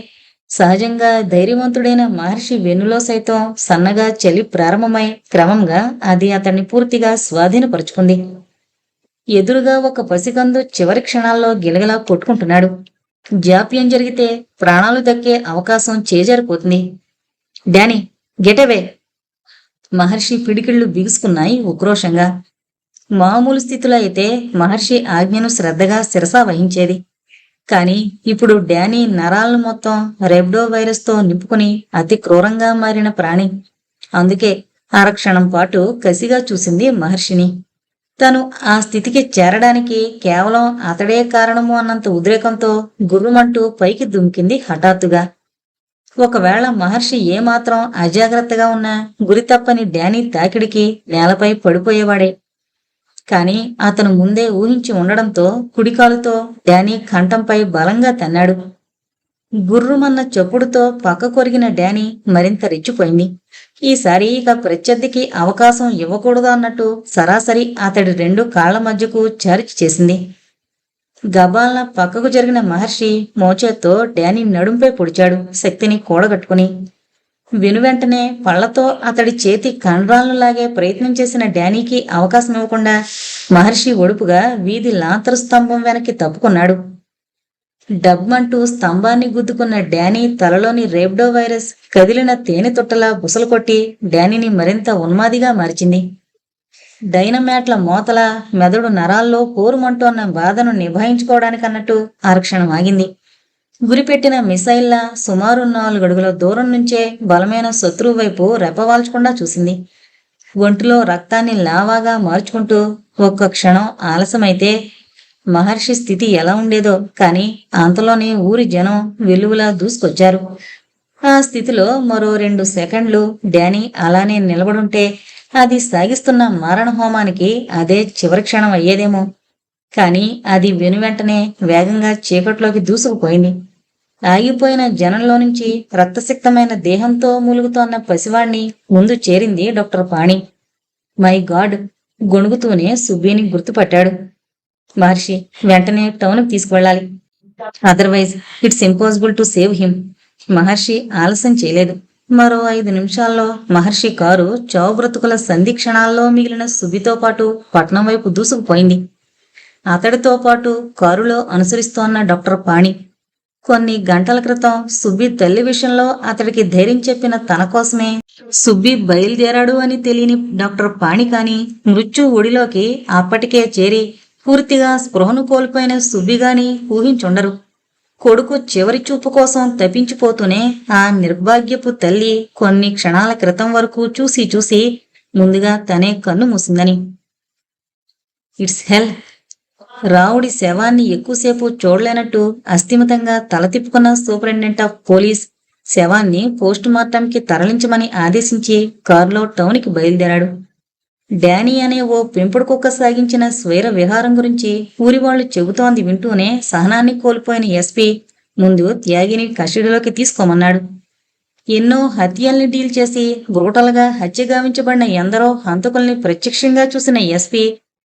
సహజంగా ధైర్యవంతుడైన మహర్షి వెన్నులో సైతం సన్నగా చలి ప్రారంభమై క్రమంగా అది అతన్ని పూర్తిగా స్వాధీనపరుచుకుంది. ఎదురుగా ఒక పసికందు చివరి క్షణాల్లో గిలగిలా కొట్టుకుంటున్నాడు. జాప్యం జరిగితే ప్రాణాలు దక్కే అవకాశం చేజారిపోతుంది. డానీ, గెటవే! మహర్షి పిడికిళ్లు బిగుసుకున్నాయి ఉక్రోషంగా. మామూలు స్థితిలో అయితే మహర్షి ఆజ్ఞను శ్రద్ధగా శిరసా వహించేది. కాని ఇప్పుడు డానీ నరాలను మొత్తం రెబ్డో వైరస్తో నింపుకుని అతి క్రూరంగా మారిన ప్రాణి. అందుకే అరక్షణం పాటు కసిగా చూసింది మహర్షిని. తను ఆ స్థితికి చేరడానికి కేవలం అతడే కారణము అన్నంత ఉద్రేకంతో గుర్రుమంటూ పైకి దుమికింది హఠాత్తుగా. ఒకవేళ మహర్షి ఏమాత్రం అజాగ్రత్తగా ఉన్నా గురి తప్పని డానీ తాకిడికి నేలపై పడిపోయేవాడే. కాని అతను ముందే ఊహించి ఉండడంతో కుడికాలుతో డానీ కంఠంపై బలంగా తన్నాడు. గుర్రుమన్న చప్పుడుతో పక్క కొరిగిన డానీ మరింత రెచ్చిపోయింది. ఈసారి ఇక ప్రత్యర్థికి అవకాశం ఇవ్వకూడదు అన్నట్టు సరాసరి అతడి 2 కాళ్ల మధ్యకు చార్జ్ చేసింది. గబాల్న పక్కకు జరిగిన మహర్షి మోచేత్తో డానీ నడుంపై పొడిచాడు, శక్తిని కూడగట్టుకుని. వెనువెంటనే పళ్లతో అతడి చేతి కండ్రాలను లాగే ప్రయత్నం చేసిన డానీకి అవకాశం ఇవ్వకుండా మహర్షి ఒడుపుగా వీధి లాంతరు స్తంభం వెనక్కి తప్పుకున్నాడు. డబ్మంటూ స్తంభాన్ని గుద్దుకున్న డానీ తలలోని రేబ్డో వైరస్ కదిలిన తేనె తొట్టలా బుసలు కొట్టి డానీని మరింత ఉన్మాదిగా మార్చింది. డైనమాట్ల మోతల మెదడు నరాల్లో పోరుమంటోన్న బాధను నిభాయించుకోవడానికన్నట్టు అరక్షణం ఆగింది. గురిపెట్టిన మిసైల్లా సుమారు 4 అడుగుల దూరం నుంచే బలమైన శత్రువు వైపు రెప్పవాల్చకుండా చూసింది. ఒంటిలో రక్తాన్ని లావాగా మార్చుకుంటూ ఒక్క క్షణం ఆలస్యమైతే మహర్షి స్థితి ఎలా ఉండేదో. కాని అంతలోనే ఊరి జనం వెలుగులా దూసుకొచ్చారు. ఆ స్థితిలో మరో 2 సెకండ్లు డానీ అలానే నిలబడుంటే అది సాగిస్తున్న మారణ హోమానికి అదే చివరి క్షణం అయ్యేదేమో. కాని అది వెనువెంటనే వేగంగా చీకట్లోకి దూసుకుపోయింది. ఆగిపోయిన జనంలో నుంచి రక్తసిక్తమైన దేహంతో మూలుగుతోన్న పసివాణ్ణి ముందు చేరింది డాక్టర్ పాణి. My god! గొణుగుతూనే సుబ్బీని గుర్తుపట్టాడు. మహర్షి, వెంటనే టౌన్కి తీసుకువెళ్ళాలి. Otherwise it's impossible to save him. Maharshi ఆలస్యం చేయలేదు. మరో 5 నిమిషాల్లో మహర్షి కారు చావు బ్రతుకుల సంధి క్షణాల్లో మిగిలిన సుబ్బితో పాటు పట్నం వైపు దూసుకుపోయింది. అతడితో పాటు కారులో అనుసరిస్తోన్న డాక్టర్ పాణి. కొన్ని గంటల క్రితం సుబ్బి తల్లి విషయంలో అతడికి ధైర్యం చెప్పిన తన కోసమే సుబ్బి బయలుదేరాడు అని తెలియని డాక్టర్ పాణి కాని మృత్యు ఒడిలోకి అప్పటికే చేరి పూర్తిగా స్పృహను కోల్పోయిన సుబ్బిగాని ఊహించుండరు. కొడుకు చివరి చూపు కోసం తప్పించిపోతూనే ఆ నిర్భాగ్యపు తల్లి కొన్ని క్షణాల క్రితం వరకు చూసి చూసి ముందుగా తనే కన్ను మూసిందని. ఇట్స్ హెల్. రావుడి శవాన్ని ఎక్కువసేపు చూడలేనట్టు అస్థిమితంగా తల తిప్పుకున్న సూపరింటెండెంట్ ఆఫ్ పోలీస్ శవాన్ని పోస్ట్ మార్టంకి తరలించమని ఆదేశించి కారులో టౌన్కి బయలుదేరాడు. డానీ అనే ఓ పెంపుడు కుక్క సాగించిన స్వైర విహారం గురించి ఊరివాళ్లు చెబుతోంది వింటూనే సహనాన్ని కోల్పోయిన ఎస్పీ ముందు త్యాగిని కస్టడీలోకి తీసుకోమన్నాడు. ఎన్నో హత్యల్ని డీల్ చేసి బ్రూటల్గా హత్య గావించబడిన ఎందరో హంతకుల్ని ప్రత్యక్షంగా చూసిన ఎస్పీ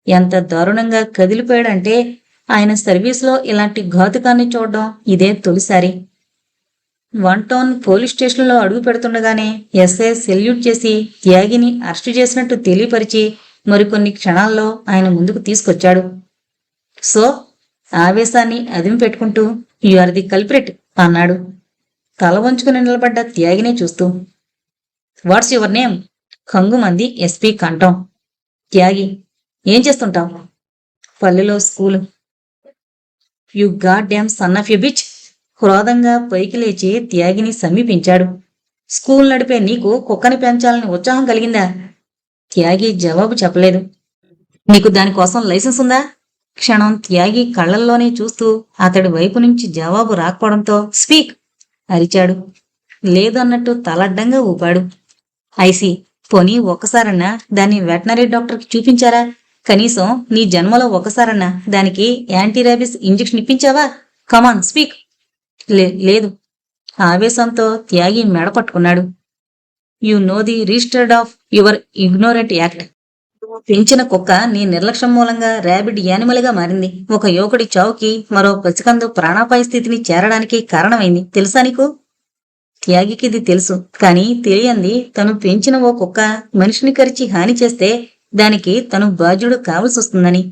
ఎంత దారుణంగా కదిలిపోయాడంటే ఆయన సర్వీస్లో ఇలాంటి ఘాతుకాన్ని చూడడం ఇదే తొలిసారి. 1 టౌన్ పోలీస్ స్టేషన్లో అడుగు పెడుతుండగానే ఎస్ఐ సెల్యూట్ చేసి త్యాగిని అరెస్టు చేసినట్టు తెలియపరిచి మరికొన్ని క్షణాల్లో ఆయన ముందుకు తీసుకొచ్చాడు. సో ఆవేశాన్ని అదిమి పెట్టుకుంటూ యు ఆర్ ది కల్ప్రిట్ అన్నాడు తల వంచుకుని నిలబడ్డ త్యాగినే చూస్తూ. What's your name? కంగుమంది ఎస్పీ కంఠం. త్యాగి. ఏం చేస్తుంటావు? పల్లెలో school. You god damn son of you bitch. క్రోధంగా పైకి లేచి త్యాగిని సమీపించాడు. స్కూల్ నడిపే నీకు కుక్కని పెంచాలని ఉత్సాహం కలిగిందా? త్యాగి జవాబు చెప్పలేదు. నీకు దానికోసం లైసెన్స్ ఉందా? క్షణం త్యాగి కళ్లల్లోనే చూస్తూ అతడి వైపు నుంచి జవాబు రాకపోవడంతో స్పీక్ అరిచాడు. లేదన్నట్టు తలడ్డంగా ఊపాడు. ఐసి. పోనీ ఒక్కసారన్నా దాన్ని వెటనరీ డాక్టర్కి చూపించారా? కనీసం నీ జన్మలో ఒకసారన్నా దానికి యాంటీ ర్యాబిస్ ఇంజెక్షన్ ఇప్పించావా? Come on speak. లేదు. ఆవేశంతో త్యాగి మెడ పట్టుకున్నాడు. You know the registered of your ignorant act. పెంచిన కుక్క నీ నిర్లక్ష్యం మూలంగా ర్యాబిడ్ యానిమల్ గా మారింది. ఒక యువకుడి చావుకి మరో పసికందు ప్రాణాపాయ స్థితిని చేరడానికి కారణమైంది. తెలుసా నీకు? త్యాగికి ఇది తెలుసు. కానీ తెలియంది తను పెంచిన ఓ కుక్క మనిషిని కరిచి హాని చేస్తే దానికి తను బాధ్యుడు కావలసొస్తుందని.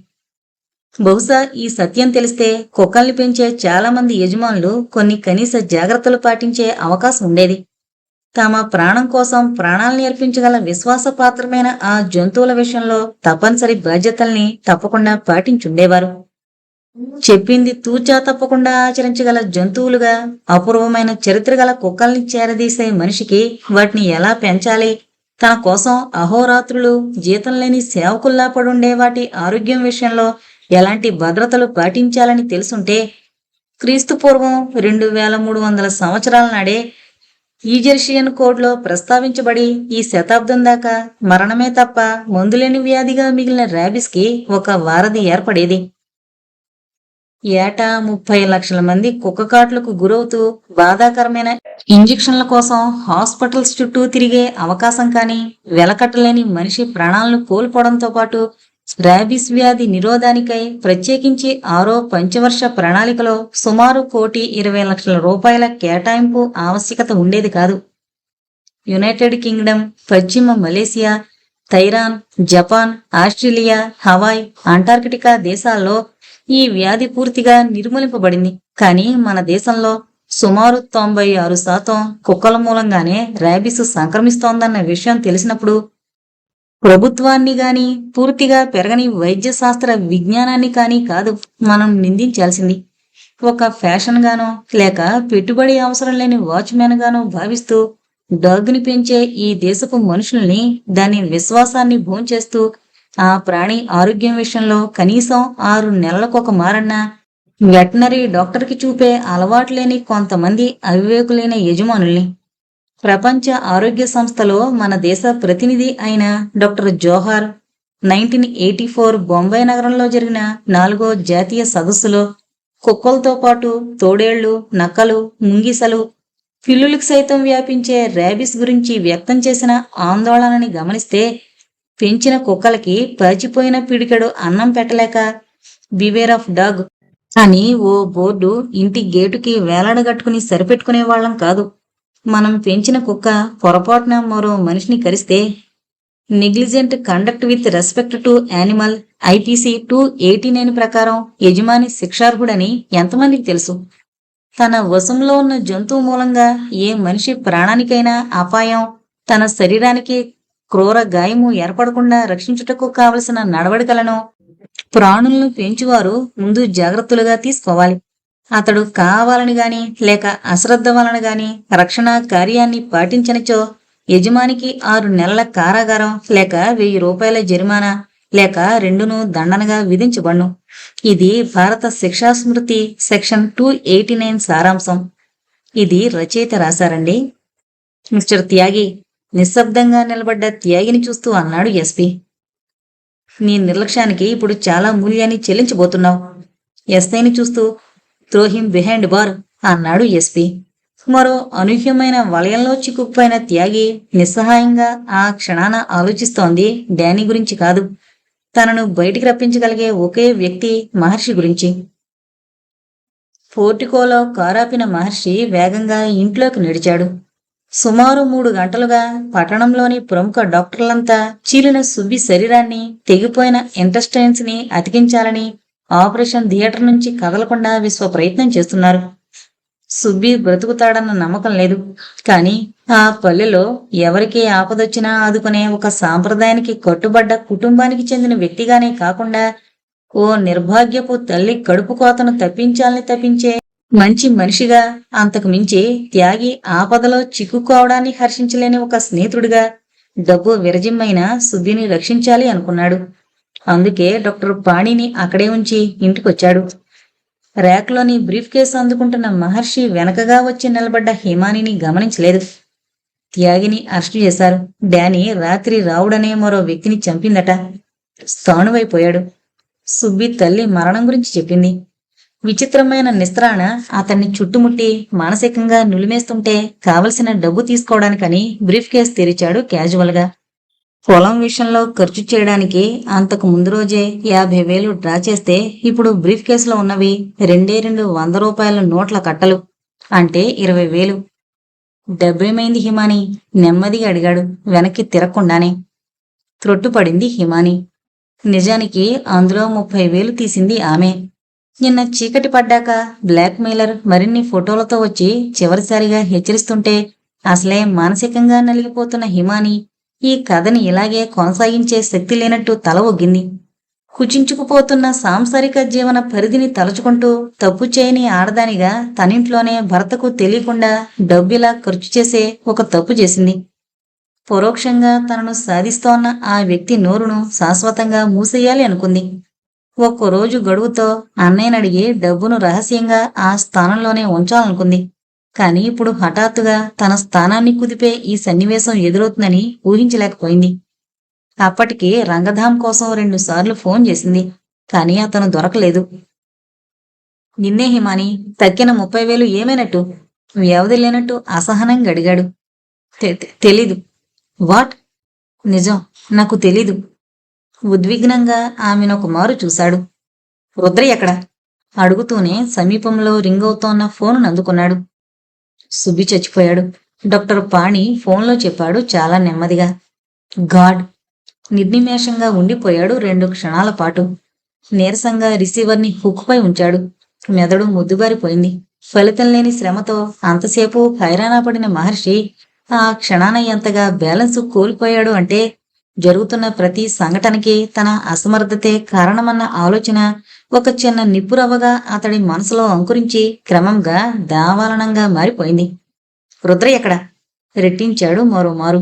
బహుశా ఈ సత్యం తెలిస్తే కుక్కల్ని పెంచే చాలా మంది యజమానులు కొన్ని కనీస జాగ్రత్తలు పాటించే అవకాశం ఉండేది. తమ ప్రాణం కోసం ప్రాణాల్ని అర్పించగల విశ్వాసపాత్రమైన ఆ జంతువుల విషయంలో తప్పనిసరి బాధ్యతల్ని తప్పకుండా పాటించుండేవారు. చెప్పింది తూచా తప్పకుండా ఆచరించగల జంతువులుగా అపూర్వమైన చరిత్ర గల కుక్కల్ని చేరదీసే మనిషికి వాటిని ఎలా పెంచాలి, తన కోసం అహోరాత్రులు జీతం లేని సేవకుల్లా పడుండే వాటి ఆరోగ్యం విషయంలో ఎలాంటి భద్రతలు పాటించాలని తెలుసుంటే క్రీస్తుపూర్వం 2300 సంవత్సరాల నాడే ఈజిప్షియన్ కోడ్లో ప్రస్తావించబడి ఈ శతాబ్దం దాకా మరణమే తప్ప మందులేని వ్యాధిగా మిగిలిన ర్యాబిస్కి ఒక వారధి ఏర్పడేది. ఏటా 30 లక్షల మంది కుక్కకాట్లకు గురవుతూ బాధాకరమైన ఇంజెక్షన్ల కోసం హాస్పిటల్స్ చుట్టూ తిరిగే అవకాశం కానీ, వెలకట్టలేని మనిషి ప్రాణాలను కోల్పోవడంతో పాటు ర్యాబిస్ వ్యాధి నిరోధానికై ప్రత్యేకించి 6వ పంచవర్ష ప్రణాళికలో సుమారు ₹1,20,00,000 కేటాయింపు ఆవశ్యకత ఉండేది కాదు. యునైటెడ్ కింగ్డమ్, పశ్చిమ మలేసియా, థైరాన్, జపాన్, ఆస్ట్రేలియా, హవాయ్, అంటార్కిటికా దేశాల్లో ఈ వ్యాధి పూర్తిగా నిర్మూలింపబడింది. కానీ మన దేశంలో సుమారు 96% కుక్కల మూలంగానే ర్యాబిస్ సంక్రమిస్తోందన్న విషయం తెలిసినప్పుడు ప్రభుత్వాన్ని గాని, పూర్తిగా పెరగని వైద్య శాస్త్ర విజ్ఞానాన్ని కానీ కాదు మనం నిందించాల్సింది. ఒక ఫ్యాషన్ గానో లేక పెట్టుబడి అవసరం లేని వాచ్మెన్ గానో భావిస్తూ డాగ్ని పెంచే ఈ దేశపు మనుషుల్ని, దాని విశ్వాసాన్ని భోంచేస్తూ ఆ ప్రాణి ఆరోగ్యం విషయంలో కనీసం 6 నెలలకొక మారన్నా వెటనరీ డాక్టర్కి చూపే అలవాటు లేని కొంతమంది అవివేకులైన యజమానుల్ని. ప్రపంచ ఆరోగ్య సంస్థలో మన దేశ ప్రతినిధి అయిన డాక్టర్ జోహార్ 1984 బొంబాయి నగరంలో జరిగిన 4వ జాతీయ సదస్సులో కుక్కలతో పాటు తోడేళ్లు, నక్కలు, ముంగిసలు, పిల్లులకు సైతం వ్యాపించే ర్యాబిస్ గురించి వ్యక్తం చేసిన ఆందోళనని గమనిస్తే పెంచిన కుక్కలకి పాచిపోయిన పిడికెడు అన్నం పెట్టలేక బివేర్ ఆఫ్ డాగ్ అని ఓ బోర్డు ఇంటి గేటుకి వేలాడగట్టుకుని సరిపెట్టుకునే వాళ్ళం కాదు. మనం పెంచిన కుక్క పొరపాటున మరో మనిషిని కరిస్తే negligent conduct with respect to animal IPC 289 ప్రకారం యజమాని శిక్షార్హుడని ఎంతమందికి తెలుసు? తన వశంలో ఉన్న జంతువు మూలంగా ఏ మనిషి ప్రాణానికైనా అపాయం, తన శరీరానికి క్రూర గాయము ఏర్పడకుండా రక్షించుటకు కావలసిన నడవడికలను ప్రాణులను పెంచువారు ముందు జాగ్రత్తలుగా తీసుకోవాలి. అతడు కావాలని గాని లేక అశ్రద్ధ వలన గాని రక్షణ కార్యాన్ని పాటించనిచో యజమానికి 6 నెలల కారాగారం లేక ₹1000 జరిమానా లేక రెండును దండనగా విధించబడును. ఇది భారత శిక్షా స్మృతి సెక్షన్ 289 సారాంశం. ఇది రచయిత రాశారండి. మిస్టర్ త్యాగి నిశ్శబ్దంగా నిలబడ్డ త్యాగిని చూస్తూ అన్నాడు ఎస్పీ. నీ నిర్లక్ష్యానికి ఇప్పుడు చాలా మూల్యాన్ని చెల్లించబోతున్నావు. ఎస్ఐని చూస్తూ త్రో హిమ్ బిహైండ్ బార్ అన్నాడు ఎస్పీ. మరో అనూహ్యమైన వలయంలో చిక్కుకుపోయిన త్యాగి నిస్సహాయంగా ఆ క్షణాన ఆలోచిస్తోంది డానీ గురించి కాదు, తనను బయటికి రప్పించగలిగే ఒకే వ్యక్తి మహర్షి గురించి. పోర్టికోలో కారాపిన మహర్షి వేగంగా ఇంట్లోకి నడిచాడు. సుమారు 3 గంటలుగా పట్టణంలోని ప్రముఖ డాక్టర్లంతా చీలిన సుబ్బి శరీరాన్ని, తెగిపోయిన ఇంటెస్టైన్స్ ని అతికించాలని ఆపరేషన్ థియేటర్ నుంచి కదలకుండా విశ్వ ప్రయత్నం చేస్తున్నారు. సుబ్బి బ్రతుకుతాడన్న నమ్మకం లేదు. కానీ ఆ పల్లెలో ఎవరికి ఆపదొచ్చినా ఆదుకునే ఒక సాంప్రదాయానికి కట్టుబడ్డ కుటుంబానికి చెందిన వ్యక్తిగానే కాకుండా ఓ నిర్భాగ్యపు తల్లి కడుపు కోతను తప్పించే మంచి మనిషిగా, అంతకు మించి త్యాగి ఆపదలో చిక్కుకోవడాన్ని హర్షించలేని ఒక స్నేహితుడిగా డబ్బు విరజిమ్మైన సుబ్బిని రక్షించాలి అనుకున్నాడు. అందుకే డాక్టర్ పాణిని అక్కడే ఉంచి ఇంటికొచ్చాడు. ర్యాక్లోని బ్రీఫ్ కేసు అందుకుంటున్న మహర్షి వెనకగా వచ్చి నిలబడ్డ హిమానిని గమనించలేదు. త్యాగిని అరెస్టు చేశారు. డానీ రాత్రి రావుడనే మరో వ్యక్తిని చంపిందట. స్థాణువైపోయాడు. సుబ్బి తల్లి మరణం గురించి చెప్పింది. విచిత్రమైన నిస్త్రాణ అతన్ని చుట్టుముట్టి మానసికంగా నులిమేస్తుంటే కావలసిన డబ్బు తీసుకోవడానికని బ్రీఫ్ కేసు తెరిచాడు క్యాజువల్గా. పొలం విషయంలో ఖర్చు చేయడానికి అంతకు ముందు రోజే 50,000 డ్రా చేస్తే ఇప్పుడు బ్రీఫ్ కేసులో ఉన్నవి రెండే 200 రూపాయల నోట్ల కట్టలు. అంటే 20,000. డబ్బేమైంది హిమాని? నెమ్మదిగా అడిగాడు వెనక్కి తిరగకుండానే. త్రొట్టుపడింది హిమాని. నిజానికి అందులో 30,000 తీసింది ఆమె. నిన్న చీకటి పడ్డాక బ్లాక్ మెయిలర్ మరిన్ని ఫోటోలతో వచ్చి చివరిసారిగా హెచ్చరిస్తుంటే అసలే మానసికంగా నలిగిపోతున్న హిమాని ఈ కథని ఇలాగే కొనసాగించే శక్తి లేనట్టు తల ఒగ్గింది. కుచించుకుపోతున్న సాంసారిక జీవన పరిధిని తలుచుకుంటూ తప్పు చేయని ఆడదానిగా తనింట్లోనే భర్తకు తెలియకుండా డబ్బిలా ఖర్చు చేసే ఒక తప్పు చేసింది. పరోక్షంగా తనను సాధిస్తోన్న ఆ వ్యక్తి నోరును శాశ్వతంగా మూసేయాలి అనుకుంది. ఒక్కరోజు గడువుతో అన్నయ్యనడిగి డబ్బును రహస్యంగా ఆ స్థానంలోనే ఉంచాలనుకుంది. కాని ఇప్పుడు హఠాత్తుగా తన స్థానాన్ని కుదిపే ఈ సన్నివేశం ఎదురవుతుందని ఊహించలేకపోయింది. అప్పటికి రంగధాం కోసం 2 సార్లు ఫోన్ చేసింది. కాని అతను దొరకలేదు. నిన్నే హిమాని, తక్కిన 30,000 ఏమైనట్టు? వ్యవధి లేనట్టు అసహనంగా అడిగాడు. తెలీదు. వాట్? నిజం, నాకు తెలీదు. ఉద్విగ్నంగా ఆమెనొక మారు చూశాడు. రుద్ర ఎక్కడ? అడుగుతూనే సమీపంలో రింగ్ అవుతోన్న ఫోను అందుకున్నాడు. సుబ్బి చచ్చిపోయాడు. డాక్టర్ పాణి ఫోన్లో చెప్పాడు చాలా నెమ్మదిగా. గాడ్! నిర్నిమేషంగా ఉండిపోయాడు 2 క్షణాల పాటు. నీరసంగా రిసీవర్ని హుక్కుపై ఉంచాడు. మెదడు ముద్దుబారిపోయింది. ఫలితం లేని శ్రమతో అంతసేపు హైరానా పడిన మహర్షి ఆ క్షణాన ఎంతగా బ్యాలెన్స్ కోల్పోయాడు అంటే జరుగుతున్న ప్రతి సంఘటనకి తన అసమర్థతే కారణమన్న ఆలోచన ఒక చిన్న నిప్పురవ్వగా అతడి మనసులో అంకురించి క్రమంగా దావాలనంగా మారిపోయింది. రుద్ర ఎక్కడ? రెట్టించాడు మరోమారు.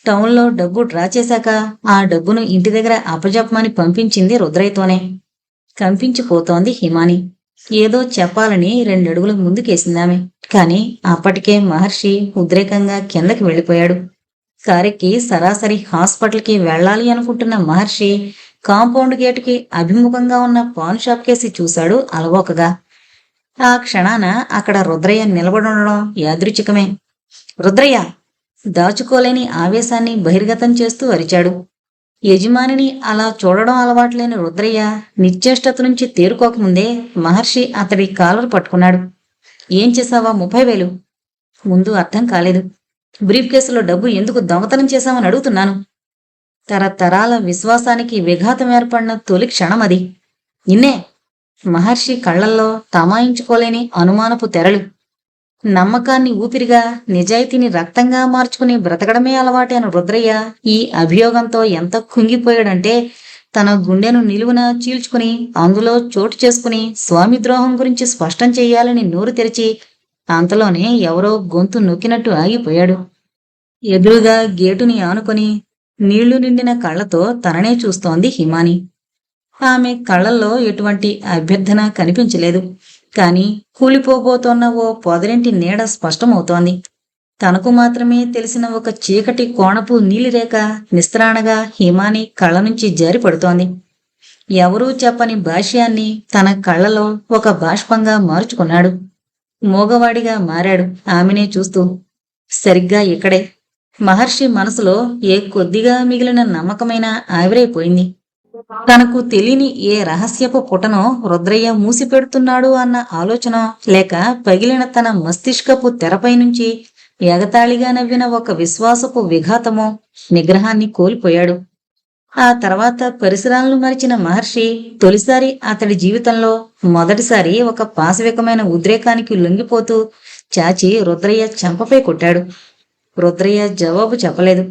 టౌన్లో డబ్బు డ్రా చేశాక ఆ డబ్బును ఇంటి దగ్గర అప్పజెప్పమని పంపించింది రుద్రయ్యతోనే. కంపించిపోతోంది హిమాని. ఏదో చెప్పాలని 2 అడుగులు ముందుకేసిందామె. కాని అప్పటికే మహర్షి ఉద్రేకంగా కిందకి వెళ్ళిపోయాడు. కారెక్కి సరాసరి హాస్పిటల్కి వెళ్లాలి అనుకుంటున్న మహర్షి కాంపౌండ్ గేటుకి అభిముఖంగా ఉన్న పాన్ షాప్ కేసి చూశాడు అలవోకగా. ఆ క్షణాన అక్కడ రుద్రయ్య నిలబడుండడం యాదృచ్ఛికమే. రుద్రయ్య! దాచుకోలేని ఆవేశాన్ని బహిర్గతం చేస్తూ అరిచాడు. యజమానిని అలా చూడడం అలవాట్లేని రుద్రయ్య నిశ్చేష్టత నుంచి తేరుకోకముందే మహర్షి అతడి కాలర్ పట్టుకున్నాడు. ఏం చేశావా 30,000? ముందు అర్థం కాలేదు. బ్రీఫ్ కేసులో డబ్బు ఎందుకు దొంగతనం చేశామని అడుగుతున్నాను. తరతరాల విశ్వాసానికి విఘాతం ఏర్పడిన తొలి క్షణం అది. నిన్నే! మహర్షి కళ్లల్లో తమాయించుకోలేని అనుమానపు తెరలు. నమ్మకాన్ని ఊపిరిగా, నిజాయితీని రక్తంగా మార్చుకుని బ్రతకడమే అలవాటైన రుద్రయ్య ఈ అభియోగంతో ఎంత కుంగిపోయాడంటే తన గుండెను నిలువున చీల్చుకుని అందులో చోటు చేసుకుని స్వామిద్రోహం గురించి స్పష్టం చెయ్యాలని నోరు తెరిచి అంతలోనే ఎవరో గొంతు నొక్కినట్టు ఆగిపోయాడు. ఎదురుగా గేటుని ఆనుకొని నీళ్లు నిండిన కళ్లతో తననే చూస్తోంది హిమాని. ఆమె కళ్లల్లో ఎటువంటి అభ్యర్థన కనిపించలేదు. కాని కూలిపోబోతోన్న ఓ పొదరింటి నీడ స్పష్టమవుతోంది. తనకు మాత్రమే తెలిసిన ఒక చీకటి కోణపు నీలిరేఖ నిస్త్రాణగా హిమాని కళ్ళ నుంచి జారిపడుతోంది. ఎవరూ చెప్పని భాష్యాన్ని తన కళ్లలో ఒక బాష్పంగా మార్చుకున్నాడు. మోగవాడిగా మారాడు ఆమెనే చూస్తూ. సరిగ్గా ఇక్కడే మహర్షి మనసులో ఏ కొద్దిగా మిగిలిన నమ్మకమైన ఆవిరైపోయింది. తనకు తెలియని ఏ రహస్యపు పుటనో రుద్రయ్య మూసిపెడుతున్నాడు అన్న ఆలోచన, లేక పగిలిన తన మస్తిష్కపు తెరపై నుంచి ఎగతాళిగా నవ్విన ఒక విశ్వాసపు విఘాతమో నిగ్రహాన్ని కోల్పోయాడు. ఆ తర్వాత పరిసరాలను మరిచిన మహర్షి తొలిసారి అతడి జీవితంలో మొదటిసారి ఒక పాశవికమైన ఉద్రేకానికి లొంగిపోతూ చాచి రుద్రయ్య చెంపపై కొట్టాడు. రుద్రయ్య జవాబు చెప్పలేదు.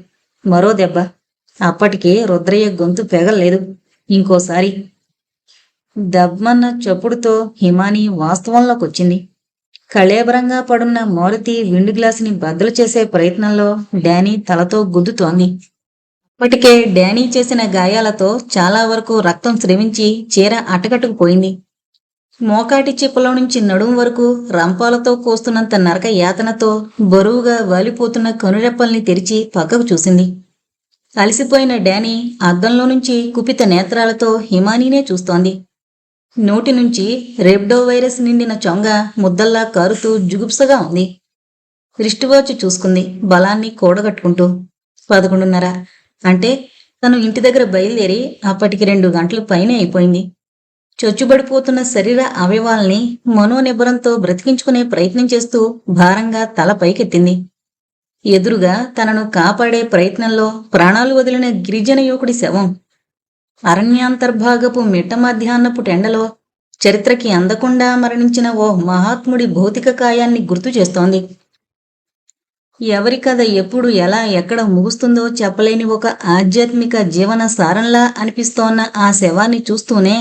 మరో దెబ్బ. అప్పటికే రుద్రయ్య గొంతు పెగల్లేదు. ఇంకోసారి. దబ్మన్న చప్పుడుతో హిమాని వాస్తవంలోకొచ్చింది. కళేబరంగా పడున్న మారుతి విండు గ్లాసుని బద్దలు చేసే ప్రయత్నంలో డానీ తలతో గుద్దుతోంది. అప్పటికే డానీ చేసిన గాయాలతో చాలా వరకు రక్తం స్రవించి చీర అటకట్టుకుపోయింది. మోకాటి చిప్పలో నుంచి నడుం వరకు రంపాలతో కోస్తున్నంత నరక యాతనతో బరువుగా వాలిపోతున్న కనురెప్పల్ని తెరిచి పక్కకు చూసింది. అలసిపోయిన డానీ అద్దంలో నుంచి కుపిత నేత్రాలతో హిమానీనే చూస్తోంది. నోటి నుంచి రెబ్డో వైరస్ నిండిన చొంగ ముద్దల్లా కారుతూ జుగుప్సగా ఉంది. రిస్ట్ వాచ్ చూసుకుంది బలాన్ని కూడగట్టుకుంటూ. 11:30. అంటే తను ఇంటి దగ్గర బయలుదేరి అప్పటికి 2 గంటలు పైనే అయిపోయింది. చొచ్చుబడిపోతున్న శరీర అవయవాల్ని మనోనిబ్బరంతో బ్రతికించుకునే ప్రయత్నం చేస్తూ భారంగా తల పైకెత్తింది. ఎదురుగా తనను కాపాడే ప్రయత్నంలో ప్రాణాలు వదిలిన గిరిజన యువకుడి శవం. అరణ్యాంతర్భాగపు మిట్ట మధ్యాహ్నపు టెండలో చరిత్రకి అందకుండా మరణించిన ఓ మహాత్ముడి భౌతిక కాయాన్ని గుర్తు చేస్తోంది. ఎవరి కథ ఎప్పుడు ఎలా ఎక్కడ ముగుస్తుందో చెప్పలేని ఒక ఆధ్యాత్మిక జీవన సారంలా అనిపిస్తోన్న ఆ శవాన్ని చూస్తూనే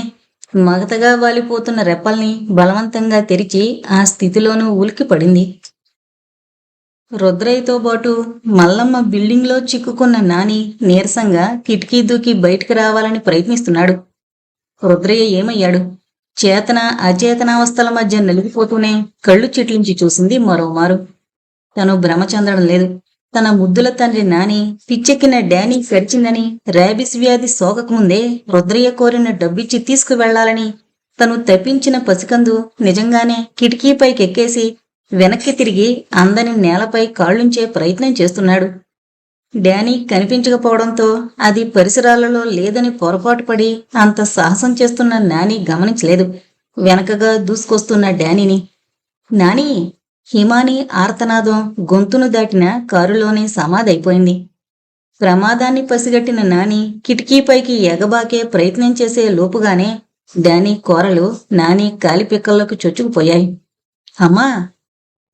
మగతగా వాలిపోతున్న రెప్పల్ని బలవంతంగా తెరిచి ఆ స్థితిలోనూ ఉలికి పడింది. రుద్రయ్యతో పాటు మల్లమ్మ బిల్డింగ్లో చిక్కుకున్న నాని నీరసంగా కిటికీ దూకి బయటికి రావాలని ప్రయత్నిస్తున్నాడు. రుద్రయ్య ఏమయ్యాడు? చేతన అచేతనావస్థల మధ్య నలిగిపోతూనే కళ్ళు చిట్లించి చూసింది మరోమారు. తను భ్రమ చెందడం లేదు. తన ముద్దుల తండ్రి నాని పిచ్చెక్కిన డానీ కరిచిందని, ర్యాబిస్ వ్యాధి సోకకముందే రుద్రయ్య కోరిన డబ్బిచ్చి తీసుకువెళ్లాలని తను తప్పించిన పసికందు నిజంగానే కిటికీపైకి ఎక్కేసి వెనక్కి తిరిగి అందని నేలపై కాళ్లుంచే ప్రయత్నం చేస్తున్నాడు. డానీ కనిపించకపోవడంతో అది పరిసరాలలో లేదని పొరపాటు పడి అంత సాహసం చేస్తున్న నాని గమనించలేదు వెనకగా దూసుకొస్తున్న డానీని. నాని! హిమాని ఆర్తనాదం గొంతును దాటిన కారులోనే సమాధైపోయింది. ప్రమాదాన్ని పసిగట్టిన నాని కిటికీపైకి ఎగబాకే ప్రయత్నం చేసే లోపుగానే డానీ కోరలు నాని కాలిపిక్కల్లోకి చొచ్చుకుపోయాయి. అమ్మా!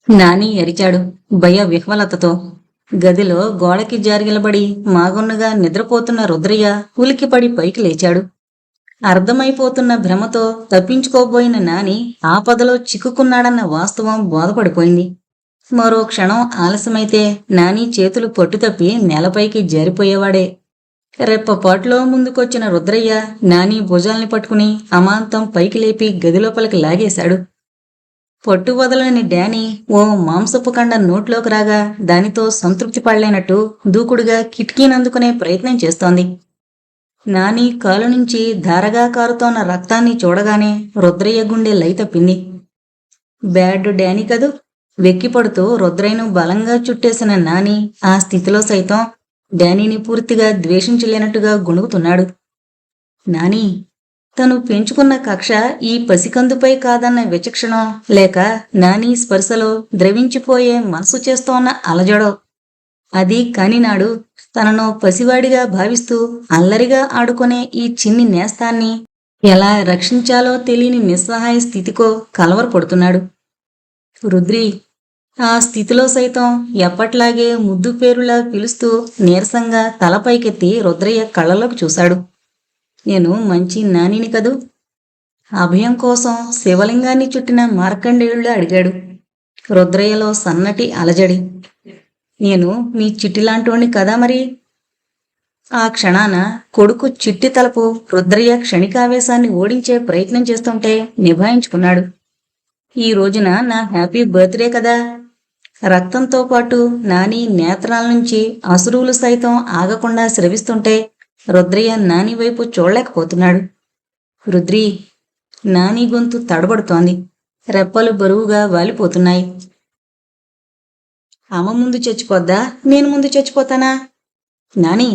నాని అరిచాడు భయ విహ్వలతతో. గదిలో గోడకి జారిగిలబడి మాగొన్నగా నిద్రపోతున్న రుద్రయ్య ఉలికిపడి పైకి లేచాడు. అర్థమైపోతున్న భ్రమతో తప్పించుకోబోయిన నాని ఆపదలో చిక్కుకున్నాడన్న వాస్తవం బోధపడిపోయింది. మరో క్షణం ఆలస్యమైతే నాని చేతులు పట్టుతప్పి నేలపైకి జారిపోయేవాడే. రెప్పపాటులో ముందుకొచ్చిన రుద్రయ్య నాని భుజాల్ని పట్టుకుని అమాంతం పైకి లేపి గదిలోపలికి లాగేశాడు. పట్టు వదలని డానీ ఓ మాంసపు కండ నోట్లోకి రాగా దానితో సంతృప్తి పడలేనట్టు దూకుడుగా కిటికీనందుకునే ప్రయత్నం చేస్తోంది. నాని కాలు నుంచి ధారగా కారుతోన్న రక్తాన్ని చూడగానే రుద్రయ్య గుండె లై తప్పింది. బ్యాడ్ డానీ కదూ! వెక్కిపడుతూ రుద్రయ్యను బలంగా చుట్టేసిన నాని ఆ స్థితిలో సైతం డానీని పూర్తిగా ద్వేషించలేనట్టుగా గొణుగుతున్నాడు. నాని! తను పెంచుకున్న కక్ష ఈ పసికందుపై కాదన్న విచక్షణో లేక నాని స్పర్శలో ద్రవించిపోయే మనసు చేస్తోన్న అలజడో. అది కానినాడు తనను పసివాడిగా భావిస్తూ అల్లరిగా ఆడుకునే ఈ చిన్ని నేస్తాన్ని ఎలా రక్షించాలో తెలియని నిస్సహాయ స్థితికో కలవరపడుతున్నాడు. రుద్రి! ఆ స్థితిలో సైతం ఎప్పట్లాగే ముద్దు పేరులా పిలుస్తూ నీరసంగా తలపైకెత్తి రుద్రయ్య కళ్ళలోకి చూశాడు. నేను మంచి నానిని కదూ? అభయం కోసం శివలింగాన్ని చుట్టిన మార్కండేయుళ్ళ అడిగాడు. రుద్రయ్యలో సన్నటి అలజడి. నేను మీ చిట్టిలాంటోణ్ణి కదా మరి? ఆ క్షణాన కొడుకు చిట్టి తలపు రుద్రయ్య క్షణికావేశాన్ని ఓడించే ప్రయత్నం చేస్తుంటే నిభాయించుకున్నాడు. ఈ రోజున నా హ్యాపీ బర్త్డే కదా! రక్తంతో పాటు నాని నేత్రాల నుంచి అశ్రువులు సైతం ఆగకుండా స్రవిస్తుంటే రుద్రయ్య నాని వైపు చూడలేకపోతున్నాడు. రుద్రి! నాని గొంతు తడబడుతోంది. రెప్పలు బరువుగా వాలిపోతున్నాయి. అమ్మ ముందు చచ్చిపోద్దా? నేను ముందు చచ్చిపోతానా? నాని!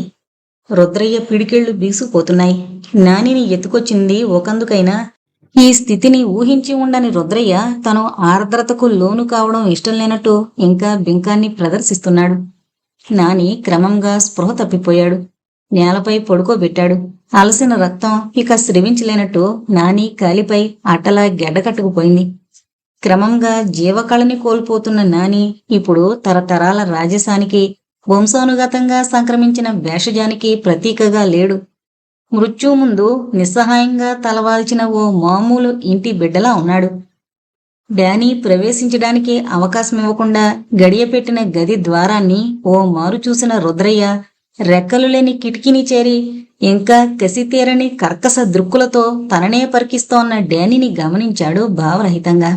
రుద్రయ్య పిడికిళ్ళు బీసుకుపోతున్నాయి. నానిని ఎత్తుకొచ్చింది ఒకందుకైనా ఈ స్థితిని ఊహించి ఉండని రుద్రయ్య తను ఆర్ద్రతకు లోను కావడం ఇష్టం లేనట్టు ఇంకా బింకాన్ని ప్రదర్శిస్తున్నాడు. నాని క్రమంగా స్పృహ తప్పిపోయాడు. నేలపై పడుకోబెట్టాడు. అలసిన రక్తం ఇక స్రవించలేనట్టు నాని కాలిపై అట్టలా గెడ్డకట్టుకుపోయింది. క్రమంగా జీవకళని కోల్పోతున్న నాని ఇప్పుడు తరతరాల రాజసానికి వంశానుగతంగా సంక్రమించిన భేషజానికి ప్రతీకగా లేడు. మృత్యు ముందు నిస్సహాయంగా తలవాల్చిన ఓ మామూలు ఇంటి బిడ్డలా ఉన్నాడు. డానీ ప్రవేశించడానికి అవకాశమివ్వకుండా గడియపెట్టిన గది ద్వారాన్ని ఓ మారు చూసిన రుద్రయ్య రెక్కలు లేని కిటికీని చేరి ఇంకా కసితీరని కర్కశ దృక్కులతో తననే పరికిస్తోన్న డానీని గమనించాడు భావరహితంగా.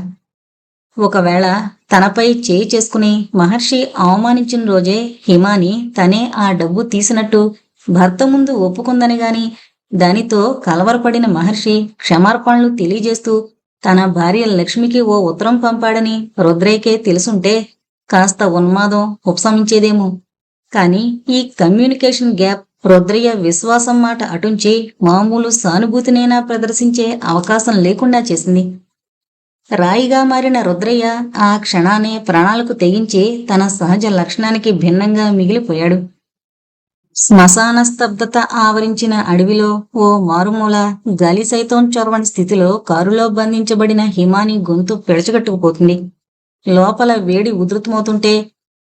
ఒకవేళ తనపై చేయి చేసుకుని మహర్షి అవమానించిన రోజే హిమాని తనే ఆ డబ్బు తీసినట్టు భర్త ముందు ఒప్పుకుందని గాని దానితో కలవరపడిన మహర్షి క్షమార్పణలు తెలియజేస్తూ తన భార్య లక్ష్మికి ఓ ఉత్తరం పంపాడని రుద్రయ్యకే తెలుసుంటే కాస్త ఉన్మాదం ఉపశమించేదేమో. కాని ఈ కమ్యూనికేషన్ గ్యాప్ రుద్రయ్య విశ్వాసం మాట అటుంచి మామూలు సానుభూతినైనా ప్రదర్శించే అవకాశం లేకుండా చేసింది. రాయిగా మారిన రుద్రయ్య ఆ క్షణానే ప్రాణాలకు తెగించి తన సహజ లక్షణానికి భిన్నంగా మిగిలిపోయాడు. శ్మశాన స్తబ్దత ఆవరించిన అడవిలో ఓ మారుమూల గాలి సైతం చొరవని స్థితిలో కారులో బంధించబడిన హిమాని గొంతు పిడచగట్టుకుపోతుంది. లోపల వేడి ఉధృతమవుతుంటే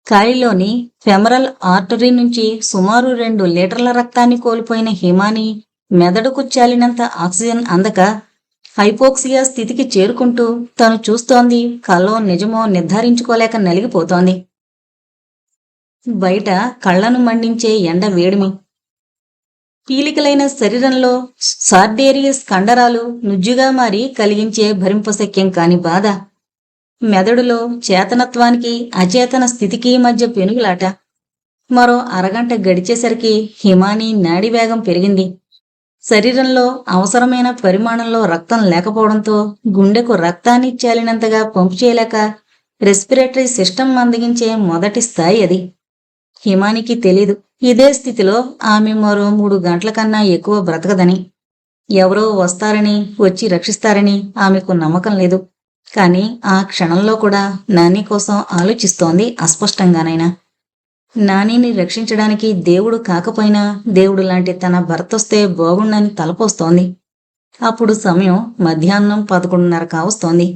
కాలిలోని ఫెమరల్ ఆర్టరీ నుంచి సుమారు 2 లీటర్ల రక్తాన్ని కోల్పోయిన హిమాని మెదడుకు చాలినంత ఆక్సిజన్ అందక హైపోక్సియా స్థితికి చేరుకుంటూ తను చూస్తోంది కల్లో నిజమో నిర్ధారించుకోలేక నలిగిపోతోంది. బయట కళ్లను మండించే ఎండ వేడిమి. పీలికలైన శరీరంలో సార్డేరియస్ కండరాలు నుజ్జుగా మారి కలిగించే భరింపశక్యం కాని బాధ. మెదడులో చేతనత్వానికి అచేతన స్థితికి మధ్య పెనుగులాట. మరో అరగంట గడిచేసరికి హిమాని నాడి వేగం పెరిగింది. శరీరంలో అవసరమైన పరిమాణంలో రక్తం లేకపోవడంతో గుండెకు రక్తాన్ని చాలినంతగా పంపు చేయలేక రెస్పిరేటరీ సిస్టమ్ మందగించే మొదటి స్థాయి అది. హిమానికి తెలీదు ఇదే స్థితిలో ఆమె మరో 3 గంటల కన్నా ఎక్కువ బ్రతకదని. ఎవరో వస్తారని, వచ్చి రక్షిస్తారని ఆమెకు నమ్మకం లేదు. కాని ఆ క్షణంలో కూడా నాని కోసం ఆలోచిస్తోంది అస్పష్టంగానైనా. నానిని రక్షించడానికి దేవుడు కాకపోయినా దేవుడు లాంటి తన భర్తొస్తే బాగుండని తలపోస్తోంది. అప్పుడు సమయం మధ్యాహ్నం 11:30 కావస్తోంది.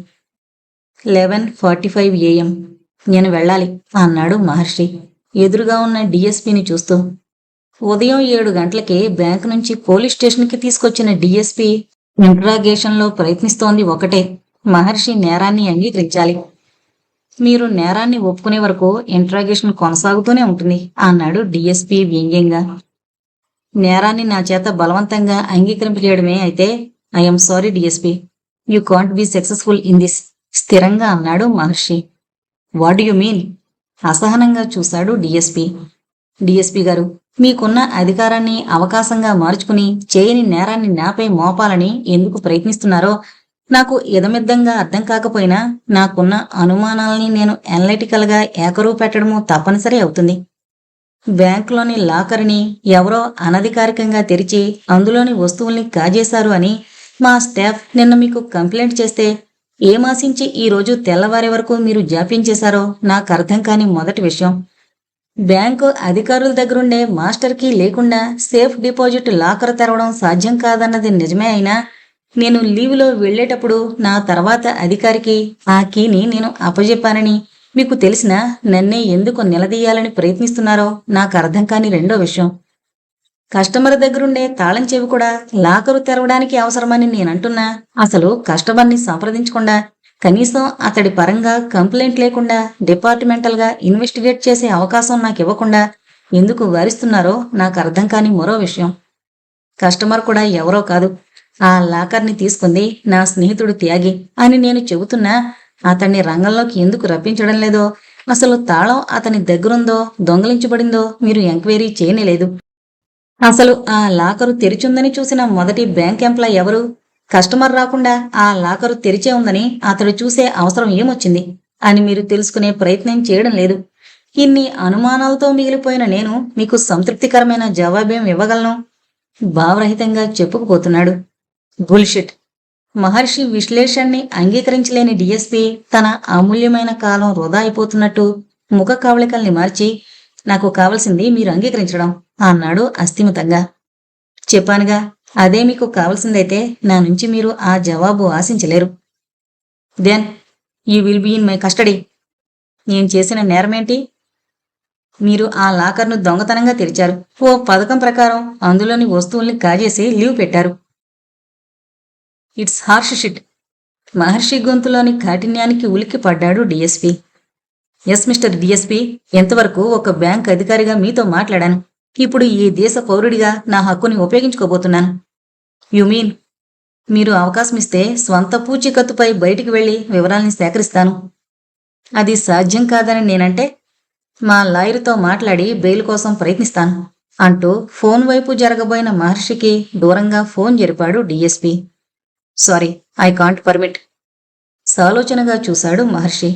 11:45 AM. నేను వెళ్ళాలి అన్నాడు మహర్షి ఎదురుగా ఉన్న డిఎస్పీని చూస్తూ. ఉదయం 7 గంటలకి బ్యాంకు నుంచి పోలీస్ స్టేషన్కి తీసుకొచ్చిన డిఎస్పీ ఇంట్రాగేషన్లో ప్రయత్నిస్తోంది ఒకటే, మహర్షి నేరాన్ని అంగీకరించాలి. మీరు నేరాన్ని ఒప్పుకునే వరకు ఇంట్రాగేషన్ కొనసాగుతూనే ఉంటుంది అన్నాడు డిఎస్పీ వ్యంగ్యంగా. నేరాన్ని నా చేత బలవంతంగా అంగీకరింపజేయడమే అయితే I'm sorry DSP, you can't be successful in this, స్థిరంగా అన్నాడు మహర్షి. What you mean? అసహనంగా చూశాడు డిఎస్పీ. డిఎస్పీ గారు, మీకున్న అధికారాన్ని అవకాశంగా మార్చుకుని చేయని నేరాన్ని నాపై మోపాలని ఎందుకు ప్రయత్నిస్తున్నారో నాకు ఇదమిద్దంగా అర్థం కాకపోయినా నాకున్న అనుమానాలని నేను అనలిటికల్గా ఏకరువు పెట్టడము తప్పనిసరి అవుతుంది. బ్యాంకులోని లాకర్ని ఎవరో అనధికారికంగా తెరిచి అందులోని వస్తువుల్ని కాజేశారు అని మా స్టాఫ్ నిన్న మీకు కంప్లైంట్ చేస్తే ఏమాశించి ఈరోజు తెల్లవారే వరకు మీరు జాప్యం చేశారో నాకు అర్థం కాని మొదటి విషయం. బ్యాంకు అధికారుల దగ్గరుండే మాస్టర్ కీ లేకుండా సేఫ్ డిపాజిట్ లాకర్ తెరవడం సాధ్యం కాదన్నది నిజమే అయినా నేను లీవ్లో వెళ్లేటప్పుడు నా తర్వాత అధికారికి ఆ కీని నేను అప్పజెప్పానని మీకు తెలిసినా నన్నే ఎందుకు నిలదీయాలని ప్రయత్నిస్తున్నారో నాకు అర్థం కాని రెండో విషయం. కస్టమర్ దగ్గరుండే తాళం చెవి కూడా లాకరు తెరవడానికి అవసరమని నేనంటున్నా అసలు కస్టమర్ని సంప్రదించకుండా కనీసం అతడి పరంగా కంప్లైంట్ లేకుండా డిపార్ట్మెంటల్గా ఇన్వెస్టిగేట్ చేసే అవకాశం నాకు ఇవ్వకుండా ఎందుకు వారిస్తున్నారో నాకు అర్థం కాని మరో విషయం. కస్టమర్ కూడా ఎవరో కాదు, ఆ లాకర్ని తీసుకుంది నా స్నేహితుడు త్యాగి అని నేను చెబుతున్నా అతన్ని రంగంలోకి ఎందుకు రప్పించడం లేదో, అసలు తాళం అతని దగ్గరుందో దొంగలించబడిందో మీరు ఎంక్వైరీ చేయనేలేదు. అసలు ఆ లాకరు తెరిచుందని చూసిన మొదటి బ్యాంక్ ఎంప్లాయ్ ఎవరు? కస్టమర్ రాకుండా ఆ లాకరు తెరిచే ఉందని అతడు చూసే అవసరం ఏమొచ్చింది అని మీరు తెలుసుకునే ప్రయత్నం చేయడం లేదు. ఇన్ని అనుమానాలతో మిగిలిపోయిన నేను మీకు సంతృప్తికరమైన జవాబేం ఇవ్వగలను? భావరహితంగా చెప్పుకుపోతున్నాడు. బుల్షిట్. మహర్షి విశ్లేషణని అంగీకరించలేని డిఎస్పీ తన అమూల్యమైన కాలం వృధా అయిపోతున్నట్టు ముఖ కవళికల్ని మార్చి, నాకు కావలసింది మీరు అంగీకరించడం అన్నాడు అస్థిమితంగా. చెప్పానుగా, అదే మీకు కావలసిందైతే నా నుంచి మీరు ఆ జవాబు ఆశించలేరు. Then you will be in my custody. నేను చేసిన నేరమేంటి? మీరు ఆ లాకర్ను దొంగతనంగా తెరిచారు. ఓ పథకం ప్రకారం అందులోని వస్తువుల్ని కాజేసి లీవ్ పెట్టారు. It's harsh shit. మహర్షి గొంతులోని కాఠిన్యానికి ఉలిక్కి పడ్డాడు డిఎస్పీ. ఎస్ మిస్టర్ డిఎస్పీ, ఎంతవరకు ఒక బ్యాంక్ అధికారిగా మీతో మాట్లాడాను. ఇప్పుడు ఈ దేశ పౌరుడిగా నా హక్కుని ఉపయోగించుకోబోతున్నాను. యు మీన్ మీరు అవకాశమిస్తే స్వంత పూచీకత్తుపై బయటికి వెళ్లి వివరాల్ని సేకరిస్తాను. అది సాధ్యం కాదని నేనంటే మా లాయర్తో మాట్లాడి బెయిల్ కోసం ప్రయత్నిస్తాను అంటూ ఫోన్ వైపు జరగబోయిన మహర్షికి దూరంగా ఫోన్ జరిపాడు DSP. Sorry, I can't permit. సాలోచనగా చూశాడు మహర్షి.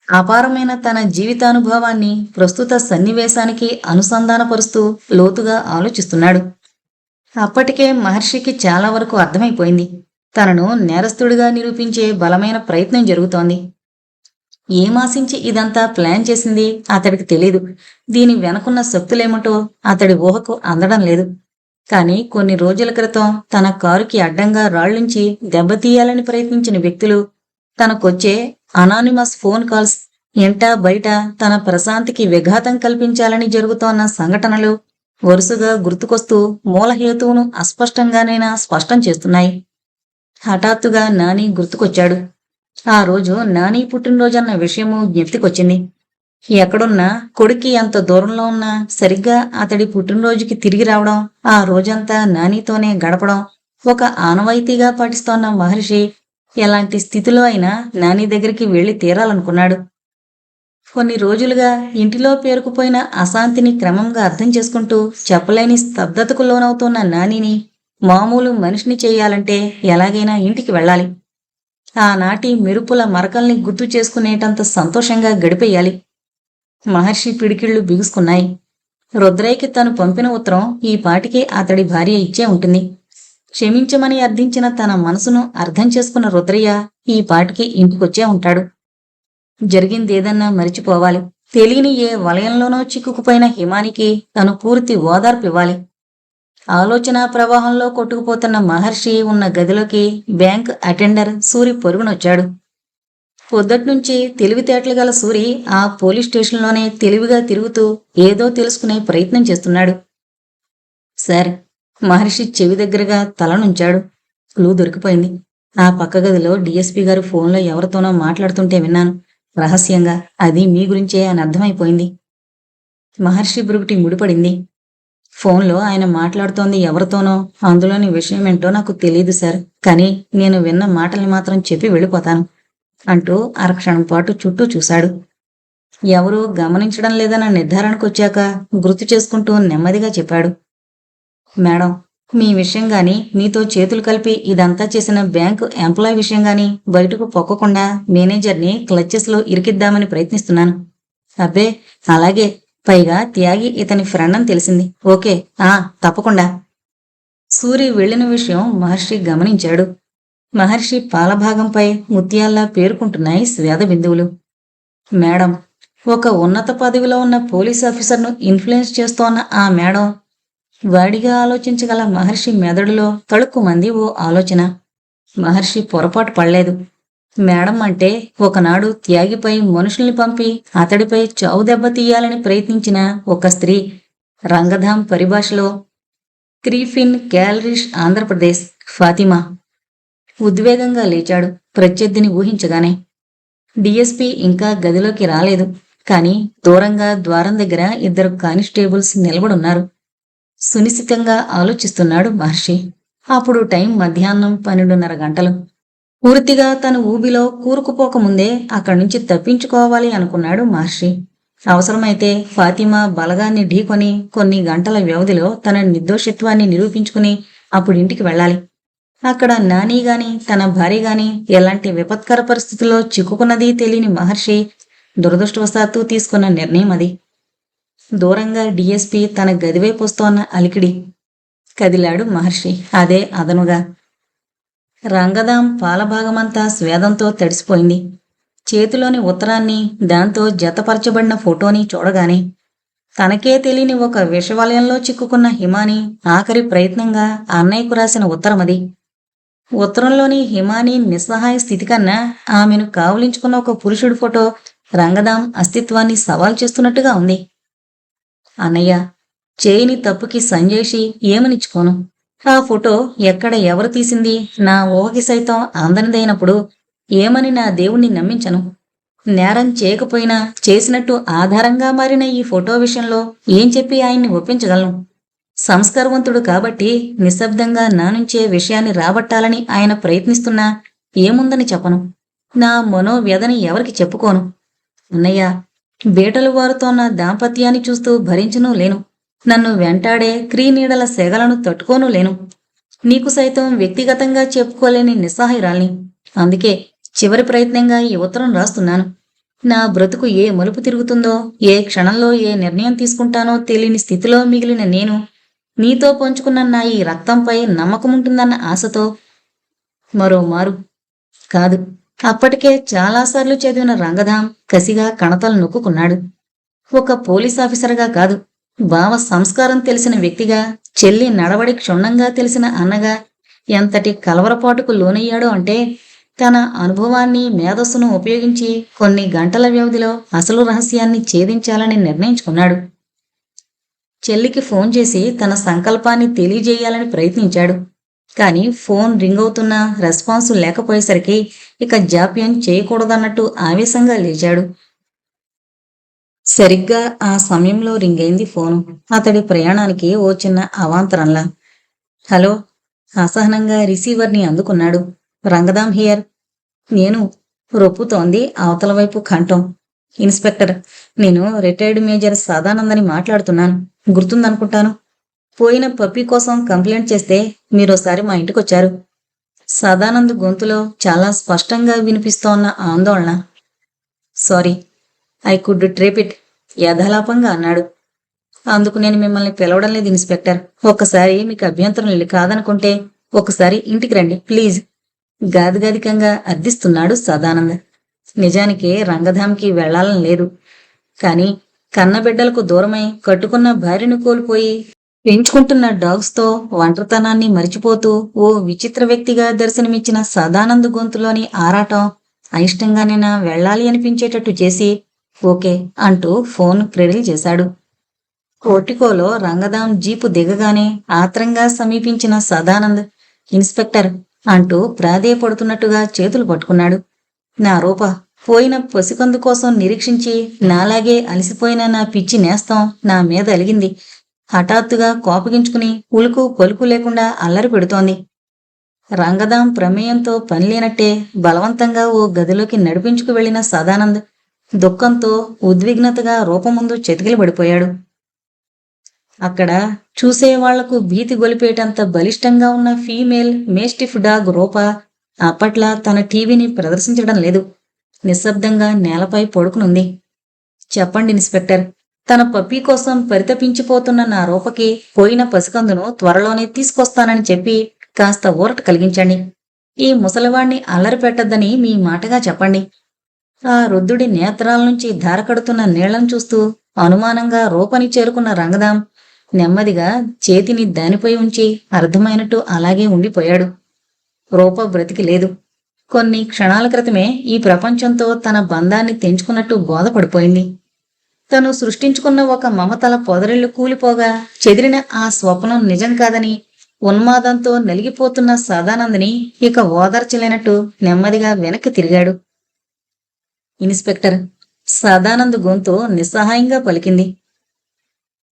అపారమైన తన జీవితానుభవాన్ని ప్రస్తుత సన్నివేశానికి అనుసంధానపరుస్తూ లోతుగా ఆలోచిస్తున్నాడు. అప్పటికే మహర్షికి చాలా వరకు అర్థమైపోయింది. తనను నేరస్తుడిగా నిరూపించే బలమైన ప్రయత్నం జరుగుతోంది. ఏమాశించి ఇదంతా ప్లాన్ చేసింది అతడికి తెలీదు. దీని వెనకున్న శక్తులేమిటో అతడి ఊహకు అందడం లేదు. కాని కొన్ని రోజుల క్రితం తన కారుకి అడ్డంగా రాళ్లుంచి దెబ్బతీయాలని ప్రయత్నించిన వ్యక్తులు, తనకొచ్చే అనానిమస్ ఫోన్ కాల్స్, ఇంటా బయట తన ప్రశాంతికి విఘాతం కల్పించాలని జరుగుతోన్న సంఘటనలు వరుసగా గుర్తుకొస్తూ మూలహేతువును అస్పష్టంగానైనా స్పష్టం చేస్తున్నాయి. హఠాత్తుగా నాని గుర్తుకొచ్చాడు. ఆ రోజు నాని పుట్టినరోజన్న విషయము జ్ఞప్తికొచ్చింది. ఎక్కడున్నా కొడుక్కి ఎంత దూరంలో ఉన్నా సరిగ్గా అతడి పుట్టినరోజుకి తిరిగి రావడం, ఆ రోజంతా నానితోనే గడపడం ఒక ఆనవాయితీగా పాటిస్తోన్న మహర్షి ఎలాంటి స్థితిలో అయినా నాని దగ్గరికి వెళ్లి తీరాలనుకున్నాడు. కొన్ని రోజులుగా ఇంటిలో పేరుకుపోయిన అశాంతిని క్రమంగా అర్థం చేసుకుంటూ చెప్పలేని స్తబ్దతకు లోనవుతున్న నానిని మామూలు మనిషిని చేయాలంటే ఎలాగైనా ఇంటికి వెళ్ళాలి. ఆనాటి మెరుపుల మరకల్ని గుర్తు చేసుకునేటంత సంతోషంగా గడిపేయాలి. మహర్షి పిడికిళ్లు బిగుసుకున్నాయి. రుద్రయ్యకి తను పంపిన ఉత్తరం ఈ పాటికి అతడి భార్య ఇచ్చే ఉంటుంది. క్షమించమని అర్థించిన తన మనసును అర్థం చేసుకున్న రుద్రయ్య ఈ పాటికి ఇంటికొచ్చే ఉంటాడు. జరిగిందేదన్నా మరిచిపోవాలి. తెలియని ఏ వలయంలోనో చిక్కుకుపోయిన హిమానికి తను పూర్తి ఓదార్పివ్వాలి. ఆలోచనా ప్రవాహంలో కొట్టుకుపోతున్న మహర్షి ఉన్న గదిలోకి బ్యాంక్ అటెండర్ సూరి పొరుగునొచ్చాడు. పొద్దట్నుంచి తెలివితేటలు గల సూరి ఆ పోలీస్ స్టేషన్లోనే తెలివిగా తిరుగుతూ ఏదో తెలుసుకునే ప్రయత్నం చేస్తున్నాడు. సార్, మహర్షి చెవి దగ్గరగా తలనుంచాడు. క్లూ దొరికిపోయింది. ఆ పక్క గదిలో డీఎస్పీ గారు ఫోన్లో ఎవరితోనో మాట్లాడుతుంటే విన్నాను. రహస్యంగా. అది మీ గురించే అని అర్థమైపోయింది. మహర్షి బ్రుగుటి ముడిపడింది. ఫోన్లో ఆయన మాట్లాడుతోంది ఎవరితోనో, అందులోని విషయమేంటో నాకు తెలియదు సార్. కానీ నేను విన్న మాటల్ని మాత్రం చెప్పి వెళ్ళిపోతాను అంటూ అరక్షణం పాటు చుట్టూ చూశాడు. ఎవరూ గమనించడం లేదన్న నిర్ధారణకొచ్చాక గుర్తు చేసుకుంటూ నెమ్మదిగా చెప్పాడు. మేడం, మీ విషయం గాని, మీతో చేతులు కలిపి ఇదంతా చేసిన బ్యాంకు ఎంప్లాయ్ విషయం గాని బయటకు పొక్కకుండా మేనేజర్ని క్లచెస్లో ఇరికిద్దామని ప్రయత్నిస్తున్నాను. అబ్బే, అలాగే. పైగా త్యాగి ఇతని ఫ్రెండ్ అని తెలిసింది. ఓకే, తప్పకుండా. సూరి వెళ్లిన విషయం మహర్షి గమనించాడు. మహర్షి పాలభాగంపై ముత్యాల్లా పేరుకుంటున్నాయి స్వేద బిందువులు. మేడం, ఒక ఉన్నత పదవిలో ఉన్న పోలీస్ ఆఫీసర్ను ఇన్ఫ్లుయెన్స్ చేస్తోన్న ఆ మేడం. వాడిగా ఆలోచించగల మహర్షి మెదడులో తళుక్కుమంది ఓ ఆలోచన. మహర్షి పొరపాటు పడలేదు. మేడం అంటే ఒకనాడు త్యాగిపై మనుషుల్ని పంపి అతడిపై చావు దెబ్బ తీయాలని ప్రయత్నించిన ఒక స్త్రీ. రంగధాం పరిభాషలో క్రీఫిన్ క్యాలరీష్, ఆంధ్రప్రదేశ్, ఫాతిమా. ఉద్వేగంగా లేచాడు ప్రత్యర్థిని ఊహించగానే. డిఎస్పీ ఇంకా గదిలోకి రాలేదు. కాని దూరంగా ద్వారం దగ్గర ఇద్దరు కానిస్టేబుల్స్ నిలబడున్నారు. సునిశితంగా ఆలోచిస్తున్నాడు మహర్షి. అప్పుడు టైం మధ్యాహ్నం 12:30 గంటలు. పూర్తిగా తన ఊబిలో కూరుకుపోకముందే అక్కడి నుంచి తప్పించుకోవాలి అనుకున్నాడు మహర్షి. అవసరమైతే ఫాతిమా బలగాన్ని ఢీకొని కొన్ని గంటల వ్యవధిలో తన నిర్దోషిత్వాన్ని నిరూపించుకుని అప్పుడు ఇంటికి వెళ్ళాలి. అక్కడ నాని గాని తన భార్య గాని ఎలాంటి విపత్కర పరిస్థితుల్లో చిక్కుకున్నది తెలియని మహర్షి దురదృష్టవశాత్తు తీసుకున్న నిర్ణయం అది. దూరంగా డిఎస్పీ తన గదివైపు వస్తోన్న అలికిడి. కదిలాడు మహర్షి అదే అదనుగా. రంగదాం పాలభాగమంతా స్వేదంతో తడిసిపోయింది. చేతిలోని ఉత్తరాన్ని, దాంతో జతపరచబడిన ఫోటోని చూడగానే తనకే తెలియని ఒక విషవలయంలో చిక్కుకున్న హిమాని ఆఖరి ప్రయత్నంగా అన్నయ్యకు రాసిన ఉత్తరమది. ఉత్తరంలోని హిమాని నిస్సహాయ స్థితి కన్నా ఆమెను కావులించుకున్న ఒక పురుషుడి ఫోటో రంగదాం అస్తిత్వాన్ని సవాల్ చేస్తున్నట్టుగా ఉంది. అన్నయ్య, చేయని తప్పుకి సంజేషి ఏమనిచ్చుకోను. ఆ ఫోటో ఎక్కడ ఎవరు తీసింది నా ఊహకి సైతం అందనిదైనప్పుడు ఏమని నా దేవుణ్ణి నమ్మించను. నేరం చేయకపోయినా చేసినట్టు ఆధారంగా మారిన ఈ ఫోటో విషయంలో ఏం చెప్పి ఆయన్ని ఒప్పించగలను? సంస్కారవంతుడు కాబట్టి నిశ్శబ్దంగా నా నుంచే విషయాన్ని రాబట్టాలని ఆయన ప్రయత్నిస్తున్నా ఏముందని చెప్పను. నా మనోవ్యధని ఎవరికి చెప్పుకోను. అన్నయ్య, బీటలు వారుతోన్న దాంపత్యాన్ని చూస్తూ భరించనూ లేను. నన్ను వెంటాడే క్రీనీడల సెగలను తట్టుకోనూ లేను. నీకు సైతం వ్యక్తిగతంగా చెప్పుకోలేని నిస్సహాయురాల్ని. అందుకే చివరి ప్రయత్నంగా ఈ ఉత్తరం రాస్తున్నాను. నా బ్రతుకు ఏ మలుపు తిరుగుతుందో, ఏ క్షణంలో ఏ నిర్ణయం తీసుకుంటానో తెలియని స్థితిలో మిగిలిన నేను నీతో పంచుకున్న నా ఈ రక్తంపై నమ్మకముంటుందన్న ఆశతో మరోమారు కాదు, అప్పటికే చాలాసార్లు చదివిన రంగధాం కసిగా కణతలు నొక్కుకున్నాడు. ఒక పోలీస్ ఆఫీసర్గా కాదు, భావ సంస్కారం తెలిసిన వ్యక్తిగా, చెల్లి నడవడి క్షుణ్ణంగా తెలిసిన అన్నగా ఎంతటి కలవరపాటుకు లోనయ్యాడో అంటే, తన అనుభవాన్ని మేధస్సును ఉపయోగించి కొన్ని గంటల వ్యవధిలో అసలు రహస్యాన్ని ఛేదించాలని నిర్ణయించుకున్నాడు. చెల్లికి ఫోన్ చేసి తన సంకల్పాన్ని తెలియజేయాలని ప్రయత్నించాడు. కాని ఫోన్ రింగ్ అవుతున్నా రెస్పాన్సు లేకపోయేసరికి ఇక జాప్యం చేయకూడదన్నట్టు ఆవేశంగా లేచాడు. సరిగ్గా ఆ సమయంలో రింగ్ అయింది ఫోను. అతడి ప్రయాణానికి ఓ చిన్న అవాంతరంలా. హలో, అసహనంగా రిసీవర్ని అందుకున్నాడు. రంగదాం హియర్. నేను రొప్పుతోంది అవతల వైపు కంఠం. ఇన్స్పెక్టర్, నేను రిటైర్డ్ మేజర్ సదానందని మాట్లాడుతున్నాను. గుర్తుందనుకుంటాను. పోయిన పప్పీ కోసం కంప్లైంట్ చేస్తే మీరోసారి మా ఇంటికొచ్చారు. సదానంద్ గొంతులో చాలా స్పష్టంగా వినిపిస్తోన్న ఆందోళన. సారీ, ఐ కుడ్ ట్రేప్ ఇట్ యథాలాపంగా అన్నాడు. అందుకు నేను మిమ్మల్ని పిలవడం లేదు ఇన్స్పెక్టర్. ఒక్కసారి మీకు అభ్యంతరం కాదనుకుంటే ఒకసారి ఇంటికి రండి ప్లీజ్, గాదిగాదికంగా అర్థిస్తున్నాడు సదానంద్. నిజానికి రంగధాంకి వెళ్లాలని లేదు. కాని కన్నబిడ్డలకు దూరమై కట్టుకున్న భార్యను కోల్పోయి పెంచుకుంటున్న డాగ్స్తో ఒంటరితనాన్ని మరిచిపోతూ ఓ విచిత్ర వ్యక్తిగా దర్శనమిచ్చిన సదానంద్ గొంతులోని ఆరాటం అయిష్టంగానైనా వెళ్లాలి అనిపించేటట్టు చేసి ఓకే అంటూ ఫోన్ క్రెడిల్ చేశాడు. కోటికోలో రంగదాం జీపు దిగగానే ఆత్రంగా సమీపించిన సదానంద్ ఇన్స్పెక్టర్ అంటూ ప్రాధేయపడుతున్నట్టుగా చేతులు పట్టుకున్నాడు. నా రూప, పోయిన పసికందు కోసం నిరీక్షించి నాలాగే అలసిపోయిన నా పిచ్చి నేస్తం నా మీద అలిగింది. హఠాత్తుగా కోపగించుకుని ఉలుకు పలుకు లేకుండా అల్లరి పెడుతోంది. రంగదాం ప్రమేయంతో పనిలేనట్టే బలవంతంగా ఓ గదిలోకి నడిపించుకు వెళ్లిన సదానంద్ దుఃఖంతో ఉద్విగ్నతగా రూపముందు చెతికిలబడిపోయాడు. అక్కడ చూసేవాళ్లకు భీతి గొలిపేటంత బలిష్టంగా ఉన్న ఫీమేల్ మేస్టిఫ్ డాగ్ రూప అప్పట్లా తన టీవీని ప్రదర్శించడం లేదు. నిశ్శబ్దంగా నేలపై పడుకునుంది. చెప్పండి ఇన్స్పెక్టర్, తన పప్పీ కోసం పరితపించిపోతున్న నా రూపకి పోయిన పసికందును త్వరలోనే తీసుకొస్తానని చెప్పి కాస్త ఊరట కలిగించండి. ఈ ముసలివాణ్ణి అల్లరి పెట్టద్దని మీ మాటగా చెప్పండి. ఆ వృద్ధుడి నేత్రాల నుంచి ధారకడుతున్న నీళ్లను చూస్తూ అనుమానంగా రూపని చేరుకున్న రంగదాం నెమ్మదిగా చేతిని దానిపై ఉంచి అర్థమైనట్టు అలాగే ఉండిపోయాడు. రూప బ్రతికి లేదు. కొన్ని క్షణాల క్రితమే ఈ ప్రపంచంతో తన బంధాన్ని తెంచుకున్నట్టు బోధపడిపోయింది. తను సృష్టించుకున్న ఒక మమతల పొదరిల్లు కూలిపోగా చెదిరిన ఆ స్వప్నం నిజం కాదని ఉన్మాదంతో నలిగిపోతున్న సదానందని ఇక ఓదార్చలేనట్టు నెమ్మదిగా వెనక్కి తిరిగాడు. ఇన్స్పెక్టర్, సదానంద్ గొంతు నిస్సహాయంగా పలికింది.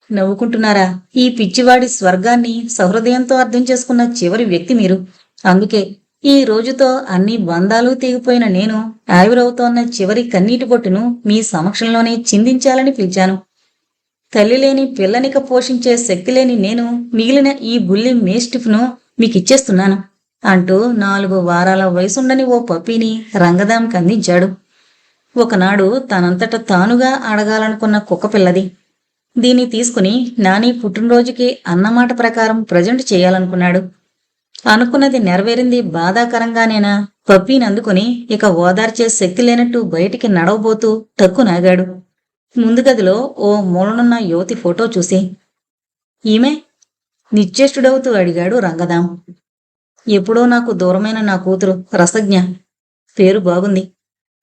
నవ్వుకుంటున్నారా? ఈ పిచ్చివాడి స్వర్గాన్ని సహృదయంతో అర్థం చేసుకున్న చివరి వ్యక్తి మీరు. అందుకే ఈ రోజుతో అన్ని బంధాలు తెగిపోయిన నేను ఆవిరవుతోన్న చివరి కన్నీటి బొట్టును మీ సమక్షంలోనే చిందించాలని పిలిచాను. తల్లి లేని పిల్లనిక పోషించే శక్తి లేని నేను మిగిలిన ఈ బుల్లి మేస్టిఫ్ను మీకిచ్చేస్తున్నాను అంటూ 4 వారాల వయసుండని ఓ పప్పీని రంగదాంకి అందించాడు. ఒకనాడు తనంతట తానుగా అడగాలనుకున్న కుక్కపిల్లది. దీన్ని తీసుకుని నాని పుట్టినరోజుకి అన్నమాట ప్రకారం ప్రజెంట్ చేయాలనుకున్నాడు. అనుకున్నది నెరవేరింది బాధాకరంగానేనా పప్పీనందుకుని ఇక ఓదార్చే శక్తి లేనట్టు బయటికి నడవబోతూ టక్కునాగాడు. ముందు గదిలో ఓ మూలనున్న యువతి ఫోటో చూసి ఈమె నిశ్చేష్టుడవుతూ అడిగాడు రంగదాం. ఎప్పుడో నాకు దూరమైన నా కూతురు రసజ్ఞ. పేరు బాగుంది.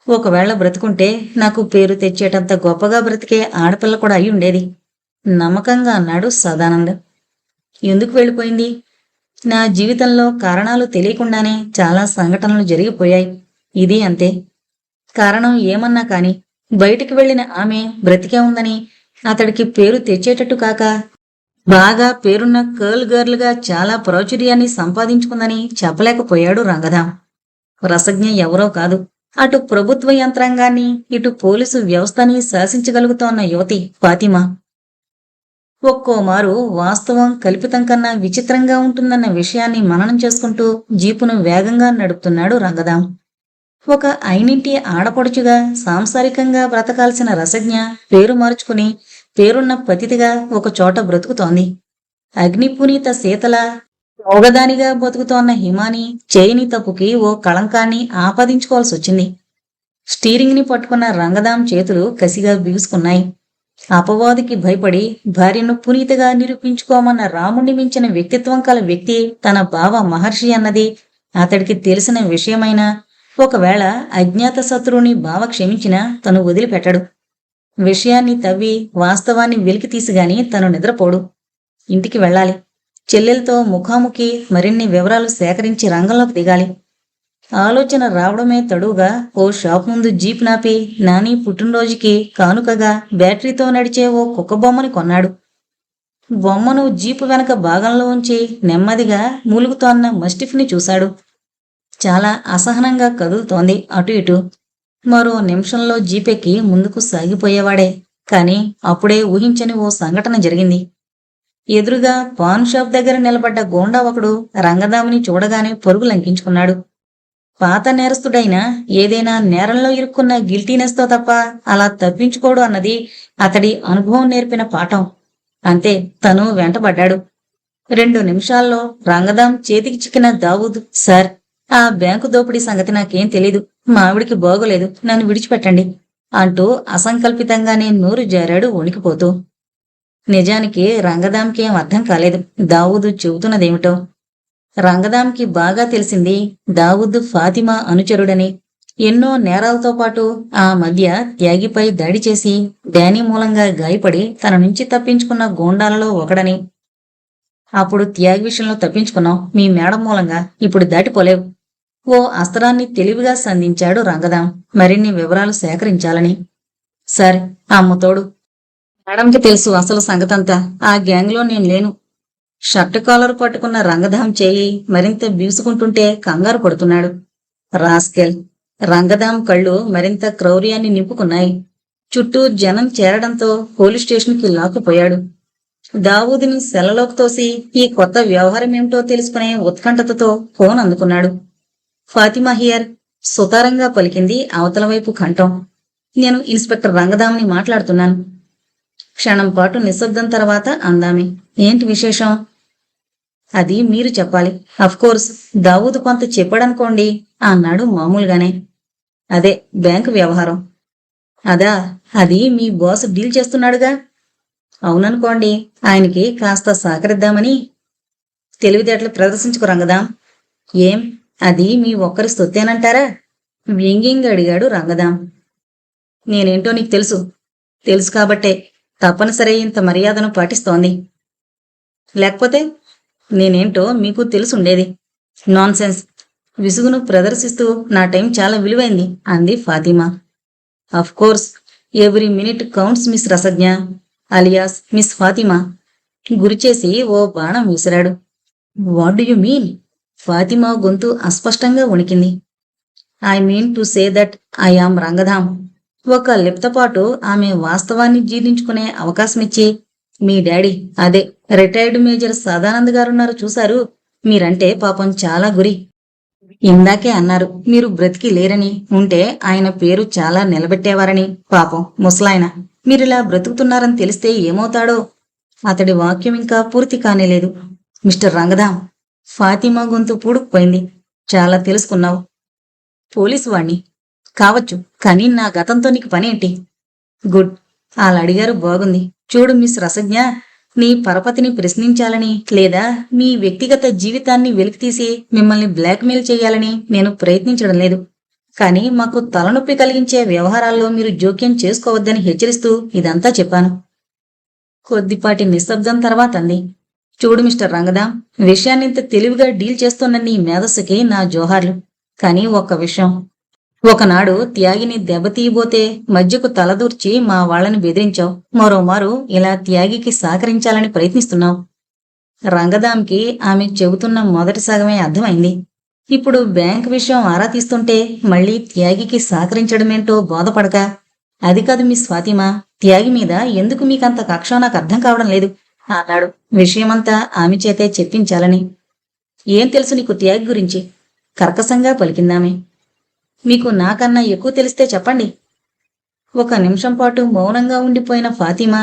ఒకవేళ బ్రతుకుంటే నాకు పేరు తెచ్చేటంత గొప్పగా బ్రతికే ఆడపిల్ల కూడా అయి ఉండేది నమ్మకంగా అన్నాడు సదానంద్. ఎందుకు వెళ్ళిపోయింది? నా జీవితంలో కారణాలు తెలియకుండానే చాలా సంఘటనలు జరిగిపోయాయి. ఇది అంతే. కారణం ఏమన్నా కాని బయటికి వెళ్లిన ఆమె బ్రతికే ఉందని, అతడికి పేరు తెచ్చేటట్టు కాక బాగా పేరున్న కర్ల్ గర్ల్గా చాలా ప్రాచుర్యాన్ని సంపాదించుకుందని చెప్పలేకపోయాడు రంగధాం. రసజ్ఞ ఎవరో కాదు, అటు ప్రభుత్వ యంత్రాంగాన్ని ఇటు పోలీసు వ్యవస్థని శాసించగలుగుతోన్న యువతి ఫాతిమా. ఒక్కోమారు వాస్తవం కల్పితం కన్నా విచిత్రంగా ఉంటుందన్న విషయాన్ని మననం చేసుకుంటూ జీపును వేగంగా నడుపుతున్నాడు రంగదాం. ఒక అయినింటి ఆడపడుచుగా సాంసారికంగా బ్రతకాల్సిన రసజ్ఞ పేరు మార్చుకుని పేరున్న పతితిగా ఒక చోట బ్రతుకుతోంది. అగ్నిపునీత శీతల మోగదానిగా బతుకుతోన్న హిమాని చేయని తప్పుకి ఓ కళంకాన్ని ఆపాదించుకోవాల్సొచ్చింది. స్టీరింగ్ ని పట్టుకున్న రంగదాం చేతులు కసిగా బిగుసుకున్నాయి. అపవాదికి భయపడి భార్యను పునీతగా నిరూపించుకోమన్న రాముణ్ణి మించిన వ్యక్తిత్వం కల వ్యక్తి తన బావ మహర్షి అన్నది అతడికి తెలిసిన విషయమైనా ఒకవేళ అజ్ఞాత శత్రువుని బావ క్షమించినా తను వదిలిపెట్టడు. విషయాన్ని తవ్వి వాస్తవాన్ని వెలికి తీసిగాని తను నిద్రపోడు. ఇంటికి వెళ్ళాలి. చెల్లెలతో ముఖాముఖి మరిన్ని వివరాలు సేకరించి రంగంలోకి దిగాలి. ఆలోచన రావడమే తడువుగా ఓ షాప్ ముందు జీప్ నాపి నాని పుట్టినరోజుకి కానుకగా బ్యాటరీతో నడిచే ఓ కుక్క బొమ్మని కొన్నాడు. బొమ్మను జీపు వెనక భాగంలో ఉంచి నెమ్మదిగా మూలుగుతోన్న మస్టిఫ్ని చూశాడు. చాలా అసహనంగా కదులుతోంది అటు ఇటు. మరో నిమిషంలో జీపెక్కి ముందుకు సాగిపోయేవాడే. కాని అప్పుడే ఊహించని ఓ సంఘటన జరిగింది. ఎదురుగా పాన్ షాప్ దగ్గర నిలబడ్డ గోండా ఒకడు రంగదామిని చూడగానే పరుగు లంకించుకున్నాడు. పాత నేరస్తుడైనా ఏదైనా నేరంలో ఇరుక్కున్న గిల్టీనెస్తో తప్ప అలా తప్పించుకోడు అన్నది అతడి అనుభవం నేర్పిన పాఠం. అంతే, తను వెంటబడ్డాడు. 2 నిమిషాల్లో రంగదాం చేతికి చిక్కిన దావూద్, సార్, ఆ బ్యాంకు దోపిడీ సంగతి నాకేం తెలీదు. మా ఆవిడికి బాగోలేదు, నన్ను విడిచిపెట్టండి అంటూ అసంకల్పితంగానే నోరు జారాడు వణికిపోతూ. నిజానికి రంగదాంకేం అర్థం కాలేదు దావూదు చెబుతున్నదేమిటో. రంగదాంకి బాగా తెలిసింది దావూద్ ఫాతిమా అనుచరుడని. ఎన్నో నేరాలతో పాటు ఆ మధ్య త్యాగిపై దాడి చేసి డానీ మూలంగా గాయపడి తన నుంచి తప్పించుకున్న గోండాలలో ఒకడని. అప్పుడు త్యాగి విషయంలో తప్పించుకున్నాం మీ మేడం మూలంగా, ఇప్పుడు దాటిపోలేవు. ఓ అస్త్రాన్ని తెలివిగా సంధించాడు రంగదాం మరిన్ని వివరాలు సేకరించాలని. సరే, అమ్మతోడు. మేడంకి తెలుసు అసలు సంగతంతా. ఆ గ్యాంగ్లో నేను లేను. షర్టు కాలర్ పట్టుకున్న రంగదాం చేయి మరింత బీసుకుంటుంటే కంగారు పడుతున్నాడు. రాస్కెల్. రంగదాం కళ్ళు మరింత క్రౌర్యాన్ని నింపుకున్నాయి. చుట్టూ జనం చేరడంతో పోలీస్ స్టేషన్కి లాక్కుపోయాడు. దావూదిని సెలలోకి తోసి ఈ కొత్త వ్యవహారమేమిటో తెలుసుకునే ఉత్కంఠతతో ఫోన్ అందుకున్నాడు. ఫాతిమా హియర్, సుతారంగా పలికింది అవతల వైపు కంఠం. నేను ఇన్స్పెక్టర్ రంగదాంని మాట్లాడుతున్నాను. క్షణం పాటు నిశ్శబ్దం తర్వాత అందామి, ఏంటి విశేషం? అది మీరు చెప్పాలి. అఫ్కోర్స్ దావూద్ కొంత చెప్పాడనుకోండి అన్నాడు మామూలుగానే. అదే బ్యాంకు వ్యవహారం. అదా, అది మీ బాస్ డీల్ చేస్తున్నాడుగా. అవుననుకోండి, ఆయనకి కాస్త సహకరిద్దామని. తెలివితేటలు ప్రదర్శించుకు రంగదాం. ఏం, అది మీ ఒక్కరి సొత్తేనంటారా? వ్యంగ్యంగా అడిగాడు రంగదాం. నేనేంటో నీకు తెలుసు. తెలుసు కాబట్టే తప్పనిసరి ఇంత మర్యాదను పాటిస్తోంది. లేకపోతే నేనేంటో మీకు తెలుసుండేది. నాన్సెన్స్. విసుగును ప్రదర్శిస్తూ నా టైం చాలా విలువైంది అంది Fatima. Of course, every minute counts miss Rasagna alias miss Fatima. గురిచేసి ఓ బాణం విసిరాడు. What do you mean? Fatima గొంతు అస్పష్టంగా వణికింది. I mean to say that I am Rangadham. ఒక లిప్తపాటు ఆమె వాస్తవాన్ని జీర్ణించుకునే అవకాశమిచ్చి, మీ డాడీ, అదే రిటైర్డ్ మేజర్ సదానంద్ గారున్నారు చూశారు, మీరంటే పాపం చాలా గురి. ఇందాకే అన్నారు మీరు బ్రతికి లేరని, ఉంటే ఆయన పేరు చాలా నిలబెట్టేవారని. పాపం ముసలాయన మీరిలా బ్రతుకుతున్నారని తెలిస్తే ఏమవుతాడో. అతడి వాక్యం ఇంకా పూర్తి కానేలేదు. మిస్టర్ రంగధామ్. ఫాతిమా గొంతు పూడుకుపోయింది. చాలా తెలుసుకున్నావు. పోలీసు వాణ్ణి కావచ్చు, కానీ నా గతంతో నీకు పనేంటి? గుడ్, అలా అడిగారు బాగుంది. చూడు మిస్ రసజ్ఞ, నీ పరపతిని ప్రశ్నించాలని లేదా మీ వ్యక్తిగత జీవితాన్ని వెలికితీసి మిమ్మల్ని బ్లాక్మెయిల్ చేయాలని నేను ప్రయత్నించడం లేదు. కానీ మాకు తలనొప్పి కలిగించే వ్యవహారాల్లో మీరు జోక్యం చేసుకోవద్దని హెచ్చరిస్తూ ఇదంతా చెప్పాను. కొద్దిపాటి నిశ్శబ్దం తర్వాత అంది. చూడు మిస్టర్ రంగదాం, విషయాన్నింత తెలివిగా డీల్ చేస్తున్న నీ మేధస్సుకి నా జోహార్లు. కానీ ఒక్క విషయం, ఒకనాడు త్యాగిని దెబ్బతీయబోతే మధ్యకు తలదూర్చి మా వాళ్ళని బెదిరించావు. మరోమారు ఇలా త్యాగికి సహకరించాలని ప్రయత్నిస్తున్నావు. రంగదాంకి ఆమె చెబుతున్న మొదటి సగమే అర్థమైంది. ఇప్పుడు బ్యాంక్ విషయం ఆరా తీస్తుంటే మళ్లీ త్యాగికి సహకరించడమేంటో బోధపడక, అది కాదు మిస్ ఫాతిమా, త్యాగి మీద ఎందుకు మీకంత కక్ష నాకు అర్థం కావడం లేదు అన్నాడు, విషయమంతా ఆమె చేతే చెప్పించాలని. ఏం తెలుసు నీకు త్యాగి గురించి? కర్కశంగా పలికిందామె. మీకు నాకన్నా ఎక్కువ తెలిస్తే చెప్పండి. ఒక నిమిషం పాటు మౌనంగా ఉండిపోయిన ఫాతిమా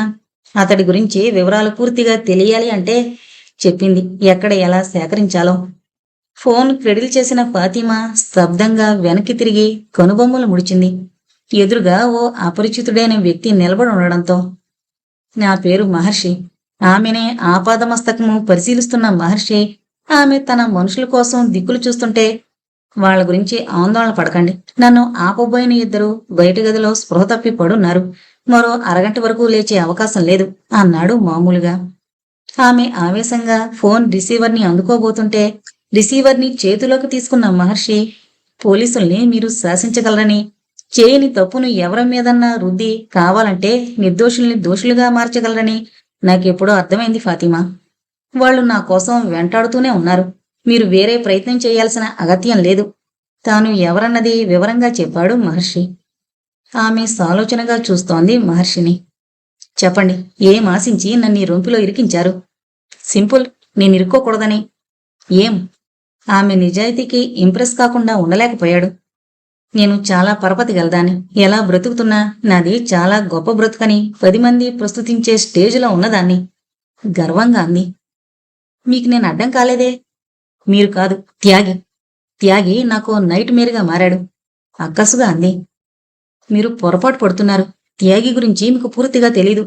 అతడి గురించి వివరాలు పూర్తిగా తెలియాలి అంటే చెప్పింది, ఎక్కడ ఎలా సేకరించాలో. ఫోన్ క్రెడిల్ చేసిన ఫాతిమా స్తబ్దంగా వెనక్కి తిరిగి కనుబొమ్మలు ముడిచింది. ఎదురుగా ఓ అపరిచితుడైన వ్యక్తి నిలబడి ఉండడంతో, నా పేరు మహర్షి. ఆమెనే ఆపాదమస్తకము పరిశీలిస్తున్న మహర్షి ఆమె తన మనుషుల కోసం దిక్కులు చూస్తుంటే, వాళ్ళ గురించి ఆందోళన పడకండి. నన్ను ఆపబోయిన ఇద్దరు బయట గదిలో స్పృహ తప్పి పడున్నారు. మరో అరగంట వరకు లేచే అవకాశం లేదు అన్నాడు మామూలుగా. ఆమె ఆవేశంగా ఫోన్ రిసీవర్ని అందుకోబోతుంటే రిసీవర్ని చేతిలోకి తీసుకున్న మహర్షి, పోలీసుల్ని మీరు శాసించగలరని, చేయని తప్పును ఎవరి మీదన్నా రుద్ది కావాలంటే నిర్దోషుల్ని దోషులుగా మార్చగలరని నాకెప్పుడో అర్థమైంది ఫాతిమా. వాళ్ళు నా కోసం వెంటాడుతూనే ఉన్నారు. మీరు వేరే ప్రయత్నం చేయాల్సిన అగత్యం లేదు. తాను ఎవరన్నది వివరంగా చెప్పాడు మహర్షి. ఆమె సాలోచనగా చూస్తోంది మహర్షిని. చెప్పండి, ఏం ఆశించి నన్ను ఈ రొంపిలో ఇరికించారు? సింపుల్, నేను ఇరుక్కోకూడదని. ఏం? ఆమె నిజాయితీకి ఇంప్రెస్ కాకుండా ఉండలేకపోయాడు. నేను చాలా పరపతి గలదాన్ని. ఎలా బ్రతుకుతున్నా నాది చాలా గొప్ప బ్రతుకని 10 మంది ప్రస్తుతించే స్టేజ్లో ఉన్నదాన్ని గర్వంగా అంది. మీకు నేను అడ్డం కాలేదే. మీరు కాదు, త్యాగి. త్యాగి నాకు నైట్ మేరుగా మారాడు అక్కసుగా అంది. మీరు పొరపాటు పడుతున్నారు. త్యాగి గురించి మీకు పూర్తిగా తెలీదు.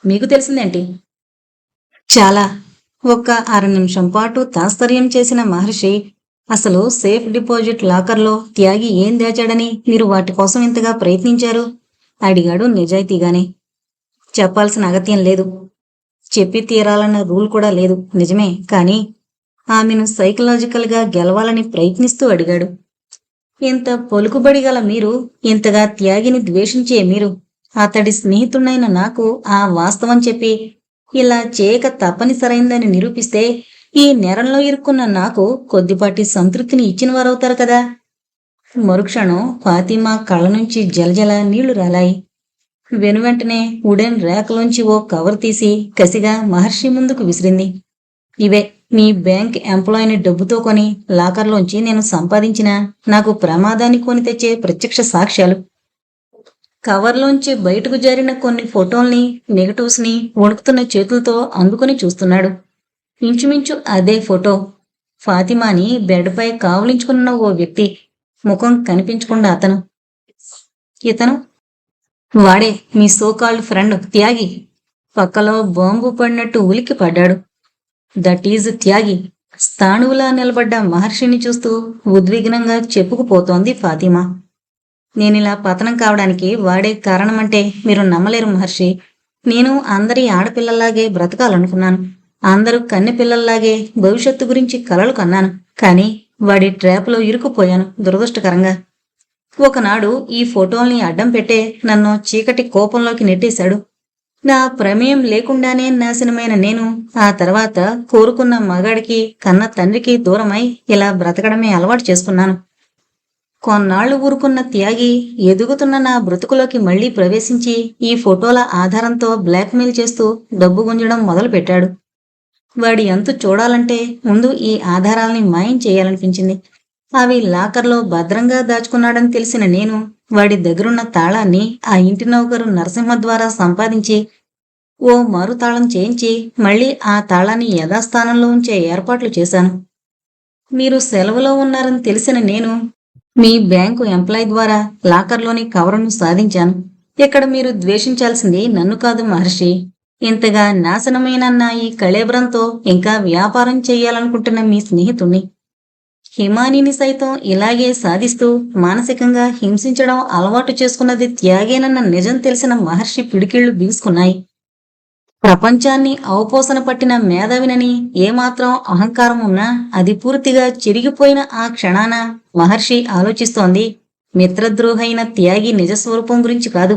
మీకు తెలిసిందేంటి? చాలా. ఒక్క అర నిమిషం పాటు తాత్పర్యం చేసిన మహర్షి, అసలు సేఫ్ డిపాజిట్ లాకర్లో త్యాగి ఏం దాచాడని మీరు వాటి కోసం ఇంతగా ప్రయత్నించారు అడిగాడు నిజాయితీగానే. చెప్పాల్సిన అగత్యం లేదు. చెప్పి తీరాలన్న రూల్ కూడా లేదు, నిజమే. కానీ ఆమెను సైకలాజికల్గా గెలవాలని ప్రయత్నిస్తూ అడిగాడు. ఇంత పలుకుబడి గల మీరు, ఇంతగా త్యాగిని ద్వేషించే మీరు, అతడి స్నేహితుడైన నాకు ఆ వాస్తవం చెప్పి ఇలా చేయక తప్పనిసరైందని నిరూపిస్తే ఈ నేరంలో ఇరుక్కున్న నాకు కొద్దిపాటి సంతృప్తిని ఇచ్చిన వారవుతారు కదా. మరుక్షణం ఫాతిమా కళ్ళ నుంచి జలజల నీళ్లు రాలాయి. వెనువెంటనే వుడెన్ ర్యాక్లోంచి ఓ కవర్ తీసి కసిగా మహర్షి ముందుకు విసిరింది. ఇవే మీ బ్యాంక్ ఎంప్లాయీని డబ్బుతో కొని లాకర్లోంచి నేను సంపాదించిన, నాకు ప్రమాదాన్ని కొని తెచ్చే ప్రత్యక్ష సాక్ష్యాలు. కవర్లోంచి బయటకు జారిన కొన్ని ఫోటోల్ని, నెగటివ్స్ని వణుకుతున్న చేతులతో అందుకుని చూస్తున్నాడు. ఇంచుమించు అదే ఫోటో. ఫాతిమాని బెడ్పై కావలించుకున్న ఓ వ్యక్తి, ముఖం కనిపించకుండా అతను. ఇతను వాడే, మీ సోకాల్డ్ ఫ్రెండ్ త్యాగి. పక్కలో బాంబు పడినట్టు ఉలిక్కి పడ్డాడు. దట్ ఈజ్ త్యాగి. స్థాణువులా నిలబడ్డ మహర్షిని చూస్తూ ఉద్విగ్నంగా చెప్పుకుపోతోంది ఫాతిమా. నేనిలా పతనం కావడానికి వాడే కారణమంటే మీరు నమ్మలేరు మహర్షి. నేను అందరి ఆడపిల్లల్లాగే బ్రతకాలనుకున్నాను. అందరూ కన్నె పిల్లల్లాగే భవిష్యత్తు గురించి కలలు కన్నాను. కానీ వాడి ట్రాప్లో ఇరుక్కుపోయాను దురదృష్టకరంగా. ఒకనాడు ఈ ఫోటోల్ని అడ్డం పెట్టే నన్ను చీకటి కోపంలోకి నెట్టేశాడు. నా ప్రమేయం లేకుండానే నాశనమైన నేను ఆ తర్వాత కోరుకున్న మగాడికి, కన్న తండ్రికి దూరమై ఇలా బ్రతకడమే అలవాటు చేసుకున్నాను. కొన్నాళ్లు ఊరుకున్న త్యాగి ఎదుగుతున్న నా బ్రతుకులోకి మళ్లీ ప్రవేశించి ఈ ఫోటోల ఆధారంతో బ్లాక్మెయిల్ చేస్తూ డబ్బు గుంజడం మొదలుపెట్టాడు. వాడి అంతు చూడాలంటే ముందు ఈ ఆధారాల్ని మాయం చేయాలనిపించింది. అవి లాకర్లో భద్రంగా దాచుకున్నాడని తెలిసిన నేను వాడి దగ్గరున్న తాళాన్ని ఆ ఇంటి నౌకరు నరసింహ ద్వారా సంపాదించి ఓ మరు తాళం చేయించి మళ్లీ ఆ తాళాన్ని యథాస్థానంలో ఉంచే ఏర్పాట్లు చేశాను. మీరు సెలవులో ఉన్నారని తెలిసిన నేను మీ బ్యాంకు ఎంప్లాయ్ ద్వారా లాకర్లోని కవరును సాధించాను. ఇక్కడ మీరు ద్వేషించాల్సింది నన్ను కాదు మహర్షి. ఇంతగా నాశనమైన నా ఈ కళేబ్రంతో ఇంకా వ్యాపారం చెయ్యాలనుకుంటున్న మీ స్నేహితుణ్ణి. హిమానిని సైతం ఇలాగే సాధిస్తూ మానసికంగా హింసించడం అలవాటు చేసుకున్నది త్యాగేనన్న నిజం తెలిసిన మహర్షి పిడికిళ్లు బిగుసుకున్నాయి. ప్రపంచాన్ని అవపోసన పట్టిన మేధావినని ఏమాత్రం అహంకారం ఉన్నా అది పూర్తిగా చిరిగిపోయిన ఆ క్షణాన మహర్షి ఆలోచిస్తోంది మిత్రద్రోహైన త్యాగి నిజస్వరూపం గురించి కాదు.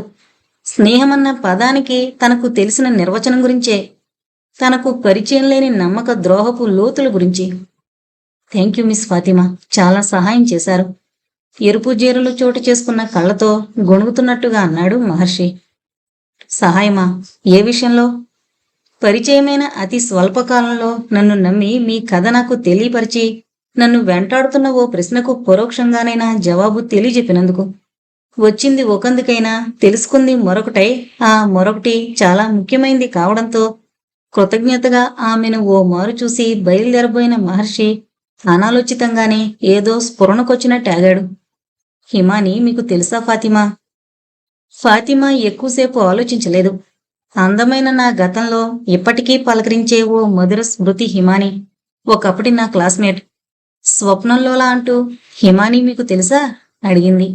స్నేహమన్న పదానికి తనకు తెలిసిన నిర్వచనం గురించే. తనకు పరిచయం లేని నమ్మక ద్రోహపు లోతుల గురించి. థ్యాంక్ యూ మిస్ ఫాతిమా, చాలా సహాయం చేశారు. ఎరుపు జేరులు చోటు చేసుకున్న కళ్ళతో గొణుగుతున్నట్టుగా అన్నాడు మహర్షి. సహాయమా? ఏ విషయంలో? పరిచయమైన అతి స్వల్పకాలంలో నన్ను నమ్మి మీ కథ నాకు తెలియపరిచి నన్ను వెంటాడుతున్న ఓ ప్రశ్నకు పరోక్షంగానైనా జవాబు తెలియజెప్పినందుకు. వచ్చింది ఒకందుకైనా తెలుసుకుంది మరొకటై, ఆ మరొకటి చాలా ముఖ్యమైంది కావడంతో కృతజ్ఞతగా ఆమెను ఓ మారు చూసి బయలుదేరబోయిన మహర్షి అనాలోచితంగానే ఏదో స్ఫురణకొచ్చినట్టాగాడు. హిమాని మీకు తెలుసా ఫాతిమా? ఫాతిమా ఎక్కువసేపు ఆలోచించలేదు. అందమైన నా గతంలో ఇప్పటికీ పలకరించే ఓ మధుర స్మృతి హిమాని. ఒకప్పటి నా క్లాస్మేట్. స్వప్నంలోలా అంటూ హిమాని మీకు తెలుసా అడిగింది.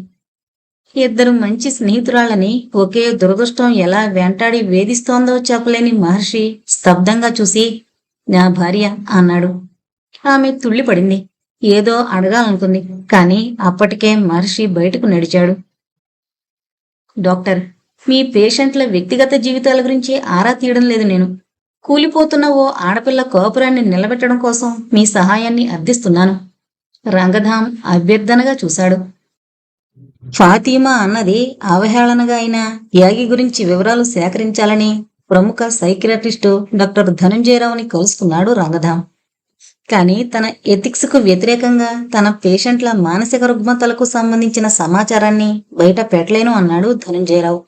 ఇద్దరు మంచి స్నేహితురాళ్ళని ఒకే దురదృష్టం ఎలా వెంటాడి వేధిస్తోందో చెప్పలేని మహర్షి స్తబ్దంగా చూసి నా భార్య అన్నాడు. ఆమె తుళ్ళిపడింది. ఏదో అడగాలనుకుంది. కాని అప్పటికే మహర్షి బయటకు నడిచాడు. డాక్టర్, మీ పేషెంట్ల వ్యక్తిగత జీవితాల గురించి ఆరా తీయడం లేదు నేను. కూలిపోతున్న ఓ ఆడపిల్ల కోపురాన్ని నిలబెట్టడం కోసం మీ సహాయాన్ని అర్థిస్తున్నాను. రంగధాం అభ్యర్థనగా చూశాడు. ఫాతిమా అన్నది అవహేళనగా అయినా త్యాగి గురించి వివరాలు సేకరించాలని ప్రముఖ సైకియాట్రిస్టు డాక్టర్ ధనంజయరావుని కలుసుకున్నాడు రంగధాం. కానీ తన ఎథిక్స్కు వ్యతిరేకంగా తన పేషెంట్ల మానసిక రుగ్మతలకు సంబంధించిన సమాచారాన్ని బయట పెట్టలేను అన్నాడు ధనంజయరావు.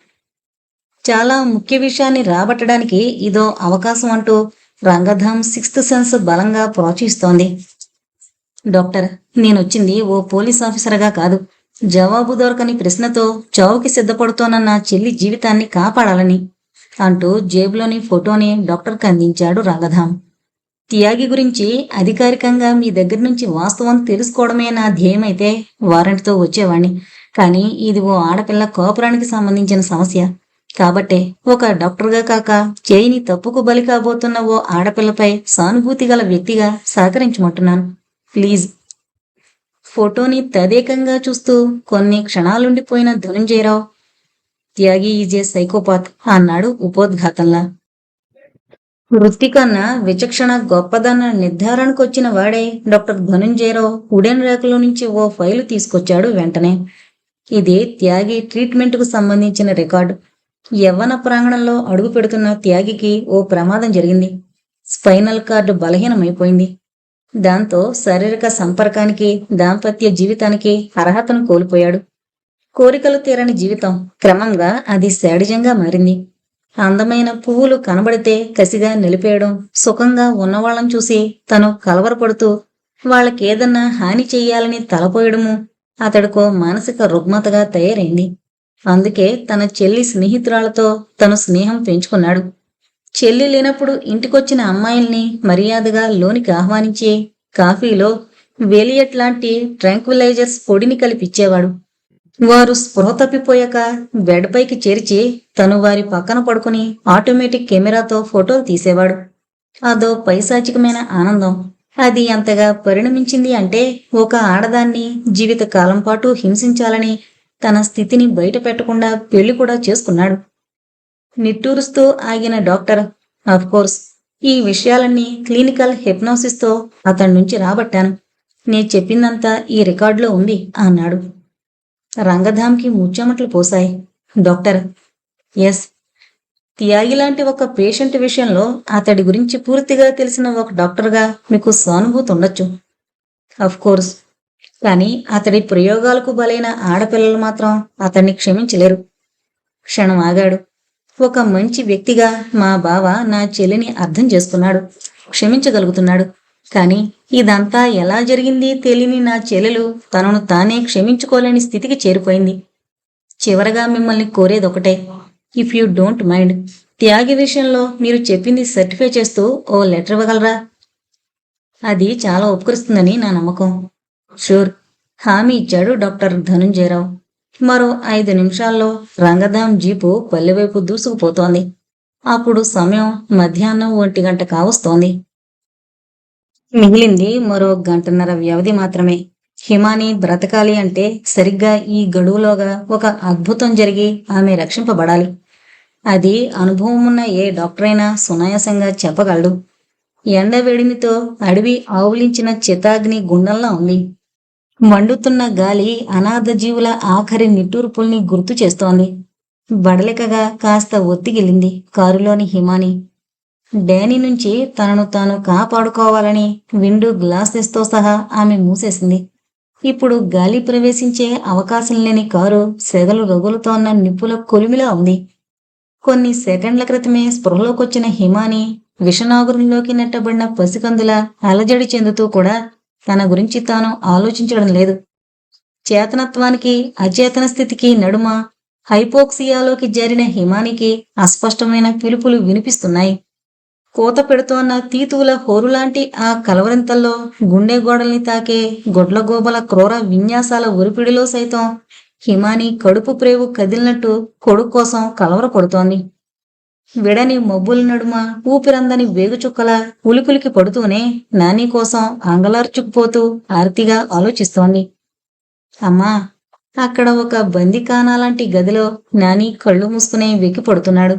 చాలా ముఖ్య విషయాన్ని రాబట్టడానికి ఇదో అవకాశం అంటూ రంగధాం సిక్స్త్ సెన్స్ బలంగా ప్రోత్సహిస్తోంది. డాక్టర్, నేనొచ్చింది ఓ పోలీస్ ఆఫీసర్గా కాదు. జవాబు దొరకని ప్రశ్నతో చావుకి సిద్ధపడుతోన్న నా చెల్లి జీవితాన్ని కాపాడాలని అంటూ జేబులోని ఫోటోని డాక్టర్కి అందించాడు రంగధాం. త్యాగి గురించి అధికారికంగా మీ దగ్గర నుంచి వాస్తవం తెలుసుకోవడమే నా ధ్యేయమైతే వారెంట్తో వచ్చేవాణ్ణి. కానీ ఇది ఓ ఆడపిల్ల కోపురానికి సంబంధించిన సమస్య. కాబట్టే ఒక డాక్టర్గా కాక చేయిని తప్పుకు బలి కాబోతున్న ఓ ఆడపిల్లపై సానుభూతి గల వ్యక్తిగా సహకరించమంటున్నాను. ప్లీజ్. ఫోటోని తదేకంగా చూస్తూ కొన్ని క్షణాలుండిపోయిన ధనంజయరావు, త్యాగి ఈజ్ ఏ సైకోపాత్ అన్నాడు ఉపోద్ఘాతంలా. వృత్తి కన్నా విచక్షణ గొప్పదన్న నిర్ధారణకొచ్చిన వాడే డాక్టర్ ధనంజయరావు ఉడెన్ రేకులో నుంచి ఓ ఫైలు తీసుకొచ్చాడు వెంటనే. ఇది త్యాగి ట్రీట్మెంట్కు సంబంధించిన రికార్డు. యవ్వన ప్రాంగణంలో అడుగు పెడుతున్న త్యాగికి ఓ ప్రమాదం జరిగింది. స్పైనల్ కార్డు బలహీనమైపోయింది. దాంతో శారీరక సంపర్కానికి, దాంపత్య జీవితానికి అర్హతను కోల్పోయాడు. కోరికలు తీరని జీవితం క్రమంగా అది శాడిజంగా మారింది. అందమైన పువ్వులు కనబడితే కసిగా నిలిపేయడం, సుఖంగా ఉన్నవాళ్లను చూసి తను కలవరపడుతూ వాళ్ళకేదన్నా హాని చెయ్యాలని తలపోయడము అతడికో మానసిక రుగ్మతగా తయారైంది. అందుకే తన చెల్లి స్నేహితురాలతో తను స్నేహం పెంచుకున్నాడు. చెల్లి లేనప్పుడు ఇంటికొచ్చిన అమ్మాయిల్ని మర్యాదగా లోనికి ఆహ్వానించి కాఫీలో వేలియట్ లాంటి ట్రాంక్విలైజర్స్ పొడిని కలిపిచ్చేవాడు. వారు స్పృహ తప్పిపోయాక బెడ్ పైకి చేర్చి తను వారి పక్కన పడుకుని ఆటోమేటిక్ కెమెరాతో ఫోటోలు తీసేవాడు. అదో పైశాచికమైన ఆనందం. అది ఎంతగా పరిణమించింది అంటే ఒక ఆడదాన్ని జీవితకాలం పాటు హింసించాలని తన స్థితిని బయట పెట్టకుండా పెళ్లి కూడా చేసుకున్నాడు. నిట్టూరుస్తూ ఆగిన డాక్టర్, కోర్స్ ఈ విషయాలన్నీ క్లినికల్ హిప్నోసిస్తో అతడి నుంచి రాబట్టాను. నే చెప్పిందంతా ఈ రికార్డులో ఉంది అన్నాడు. రంగధాంకి ముచ్చెమటలు పోశాయి. డాక్టర్, ఎస్, త్యాగి లాంటి ఒక పేషెంట్ విషయంలో అతడి గురించి పూర్తిగా తెలిసిన ఒక డాక్టర్గా మీకు సానుభూతి ఉండొచ్చు. కోర్స్, కానీ అతడి ప్రయోగాలకు బలైన ఆడపిల్లలు మాత్రం అతన్ని క్షమించలేరు. క్షణం ఆగాడు. ఒక మంచి వ్యక్తిగా మా బావ నా చెల్లిని అర్థం చేసుకున్నాడు, క్షమించగలుగుతున్నాడు. కానీ ఇదంతా ఎలా జరిగింది తెలియని నా చెల్లెలు తనను తానే క్షమించుకోలేని స్థితికి చేరిపోయింది. చివరగా మిమ్మల్ని కోరేదొకటే, ఇఫ్ యూ డోంట్ మైండ్, త్యాగి విషయంలో మీరు చెప్పింది సర్టిఫై చేస్తూ ఓ లెటర్ ఇవ్వగలరా? అది చాలా ఉపకరిస్తుందని నా నమ్మకం. షూర్, హామీ ఇచ్చాడు డాక్టర్ ధనంజయరావు. మరో 5 నిమిషాల్లో రంగధాం జీపు పల్లెవైపు దూసుకుపోతోంది. అప్పుడు సమయం మధ్యాహ్నం 1 గంట కావస్తోంది. మిగిలింది మరో 1.5 గంటల వ్యవధి మాత్రమే. హిమాని బ్రతకాలి అంటే సరిగ్గా ఈ గడువులోగా ఒక అద్భుతం జరిగి ఆమె రక్షింపబడాలి. అది అనుభవం ఉన్న ఏ డాక్టర్ అయినా సునాయాసంగా చెప్పగలడు. ఎండవేడిమితో అడవి ఆవులించిన చితాగ్ని గుండంలా ఉంది. మండుతున్న గాలి అనాథ జీవుల ఆఖరి నిట్టూర్పుల్ని గుర్తు చేస్తోంది. బడలికగా కాస్త ఒత్తిగిలింది కారులోని హిమాని. డానీ నుంచి తనను తాను కాపాడుకోవాలని విండో గ్లాసెస్తో సహా ఆమె మూసేసింది. ఇప్పుడు గాలి ప్రవేశించే అవకాశం లేని కారు సెగలు రగులుతోన్న నిప్పుల కొలిమిలా ఉంది. కొన్ని సెకండ్ల క్రితమే స్పృహలోకొచ్చిన హిమాని విషనాగురంలోకి నెట్టబడిన పసికందులా అలజడి చెందుతూ కూడా తన గురించి తాను ఆలోచించడం లేదు. చేతనత్వానికి అచేతన స్థితికి నడుమ హైపోక్సియాలోకి జారిన హిమానికి అస్పష్టమైన పిలుపులు వినిపిస్తున్నాయి. కూత పెడుతోన్న తీతువుల హోరులాంటి ఆ కలవరింతల్లో గుండె గోడల్ని తాకే గొడ్లగోబల క్రూర విన్యాసాల ఒరిపిడిలో సైతం హిమాని కడుపు ప్రేవు కదిలినట్టు కొడుకు కోసం కలవరపడుతోంది. విడని మబ్బుల నడుమ ఊపిరందని వేగుచుక్కల ఉలికులికి పడుతూనే నాని కోసం అంగలార్చుకుపోతూ ఆర్తిగా ఆలోచిస్తోంది. అమ్మా, అక్కడ ఒక బందికానాలాంటి గదిలో నాని కళ్ళు మూసుకునే వెక్కి పడుతున్నాడు.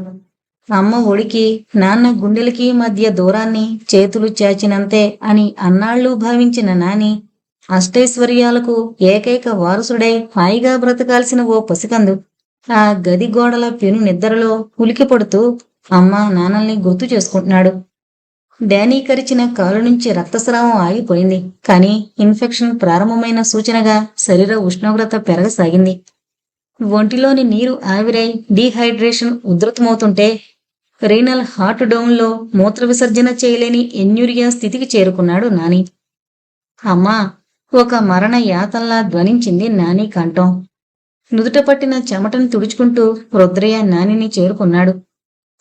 అమ్మ ఒడికి నాన్న గుండెలకి మధ్య దూరాన్ని చేతులు చాచినంతే అని అన్నాళ్ళు భావించిన నాని అష్టైశ్వర్యాలకు ఏకైక వారసుడై హాయిగా బ్రతకాల్సిన ఓ పసికందు ఆ గది గోడల పెను నిద్రలో ఉలికిపడుతూ అమ్మ నాన్నల్ని గుర్తు చేసుకుంటున్నాడు. డానీ కరిచిన కాలు నుంచి రక్తస్రావం ఆగిపోయింది. కానీ ఇన్ఫెక్షన్ ప్రారంభమైన సూచనగా శరీర ఉష్ణోగ్రత పెరగసాగింది. ఒంటిలోని నీరు ఆవిరై డీహైడ్రేషన్ ఉధృతమవుతుంటే రీనల్ హార్ట్ డౌన్లో మూత్ర విసర్జన చేయలేని ఎన్యూరియా స్థితికి చేరుకున్నాడు నాని. అమ్మా, ఒక మరణ యాతల్లా ధ్వనించింది నాని కంఠం. నుదుట పట్టిన చెమటను తుడుచుకుంటూ రుద్రయ్య నానిని చేరుకున్నాడు.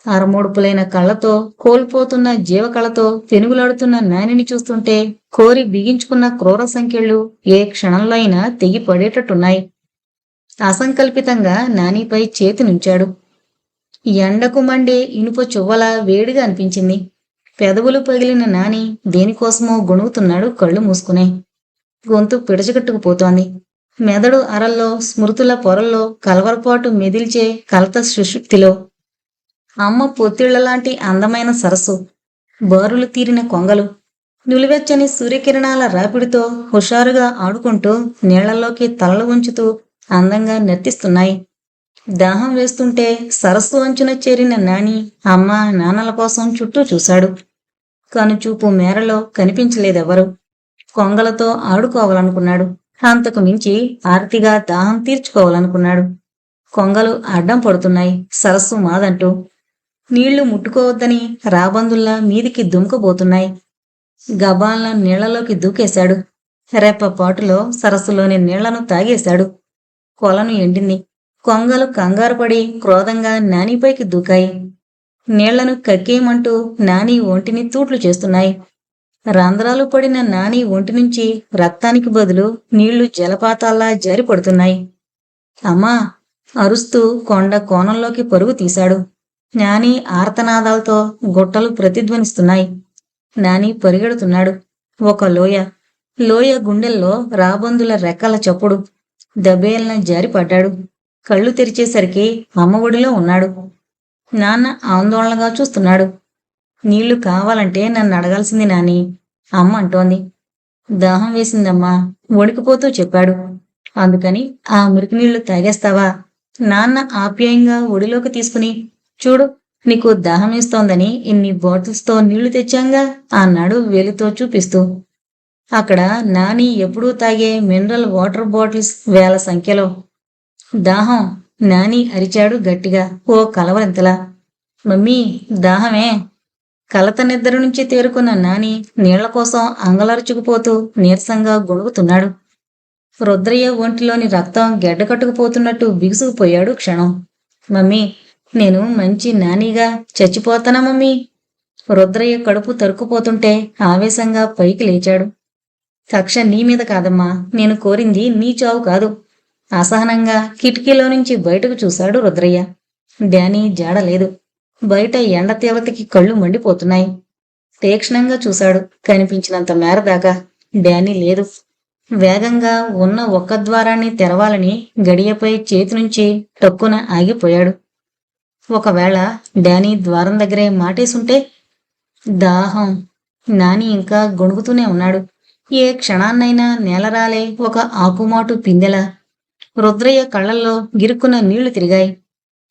అరమోడుపులైన కళ్ళతో కోల్పోతున్న జీవకళతో పెనుగులాడుతున్న నానిని చూస్తుంటే కోరి బిగించుకున్న క్రూర సంఖ్యలు ఏ క్షణంలో అయినా తెగి పడేటట్టున్నాయి. అసంకల్పితంగా నానిపై చేతి నుంచాడు. ఎండకు మండే ఇనుప చువ్వలా వేడిగా అనిపించింది. పెదవులు పగిలిన నాని దేనికోసమో గొణుగుతున్నాడు కళ్ళు మూసుకునే. గొంతు పిడచగట్టుకుపోతోంది. మెదడు అరల్లో స్మృతుల పొరల్లో కలవరపాటు మెదిల్చే కలత సుషుప్తిలో అమ్మ పొత్తిళ్లలాంటి అందమైన సరస్సు, బారులు తీరిన కొంగలు, నిలువెచ్చని సూర్యకిరణాల రాపిడితో హుషారుగా ఆడుకుంటూ నీళ్లలోకి తలలు ఉంచుతూ అందంగా నర్తిస్తున్నాయి. దాహం వేస్తుంటే సరస్సు అంచున చేరిన నాని అమ్మ నాన్నల కోసం చుట్టూ చూశాడు. కనుచూపు మేరలో కనిపించలేదెవరు. కొంగలతో ఆడుకోవాలనుకున్నాడు. అంతకు మించి ఆర్తిగా దాహం తీర్చుకోవాలనుకున్నాడు. కొంగలు అడ్డం పడుతున్నాయి సరస్సు మాదంటూ. నీళ్లు ముట్టుకోవద్దని రాబందుల్లా మీదికి దుముకబోతున్నాయి. గబాల్న నీళ్లలోకి దూకేశాడు. రెప్పపాటులో సరస్సులోని నీళ్లను తాగేశాడు. కొలను ఎండింది. కొంగలు కంగారుపడి క్రోధంగా నానిపైకి దూకాయి. నీళ్లను కక్కేయమంటూ నాని ఒంటిని తూట్లు చేస్తున్నాయి. రంధ్రాలు పడిన నాని ఒంటి నుంచి రక్తానికి బదులు నీళ్లు జలపాతాల్లా జారిపడుతున్నాయి. అమ్మా, అరుస్తూ కొండ కోణంలోకి పరుగు తీశాడు. నాని ఆర్తనాదాలతో గుట్టలు ప్రతిధ్వనిస్తున్నాయి. నాని పరిగెడుతున్నాడు. ఒక లోయ. లోయ గుండెల్లో రాబందుల రెక్కల చప్పుడు. దబేల్న జారిపడ్డాడు. కళ్ళు తెరిచేసరికి అమ్మ ఒడిలో ఉన్నాడు. నాన్న ఆందోళనగా చూస్తున్నాడు. నీళ్లు కావాలంటే నన్ను అడగాల్సింది నాని, అమ్మ అంటోంది. దాహం వేసిందమ్మా, వణికిపోతూ చెప్పాడు. అందుకని ఆ మురికి నీళ్లు తాగేస్తావా? నాన్న ఆప్యాయంగా ఒడిలోకి తీసుకుని, చూడు, నీకు దాహం వేస్తోందని ఇన్ని బాటిల్స్తో నీళ్లు తెచ్చాంగా అన్నాడు వేలితో చూపిస్తూ. అక్కడ నాని ఎప్పుడూ తాగే మినరల్ వాటర్ బాటిల్స్ వేల సంఖ్యలో. దాహం, నాని అరిచాడు గట్టిగా ఓ కలవరింతలా. మమ్మీ, దాహమే. కలత నిద్ర నుంచి తేరుకున్న నాని నీళ్ల కోసం అంగలరుచుకుపోతూ నీరసంగా గొణుగుతున్నాడు. రుద్రయ్య ఒంటిలోని రక్తం గెడ్డకట్టుకుపోతున్నట్టు బిగుసుకుపోయాడు క్షణం. మమ్మీ, నేను మంచి నానిగా చచ్చిపోతానా మమ్మీ? రుద్రయ్య కడుపు తరుక్కుపోతుంటే ఆవేశంగా పైకి లేచాడు. కక్ష నీ మీద కాదమ్మా, నేను కోరింది నీ చావు కాదు. అసహనంగా కిటికీలో నుంచి బయటకు చూశాడు రుద్రయ్య. డానీ జాడలేదు. బయట ఎండ తీవ్రతకి కళ్ళు మండిపోతున్నాయి. తీక్షణంగా చూశాడు. కనిపించినంత మేర దాకా డానీ లేదు. వేగంగా ఉన్న ఒక్క ద్వారాన్ని తెరవాలని గడియపై చేతి నుంచి టక్కున ఆగిపోయాడు. ఒకవేళ డానీ ద్వారం దగ్గరే మాటేసుంటే? దాహం. నాని ఇంకా గొణుగుతూనే ఉన్నాడు. ఏ క్షణాన్నైనా నేలరాలే ఒక ఆకుమాటు పిందెలా. రుద్రయ్య కళ్ళల్లో గిరుక్కున నీళ్లు తిరిగాయి.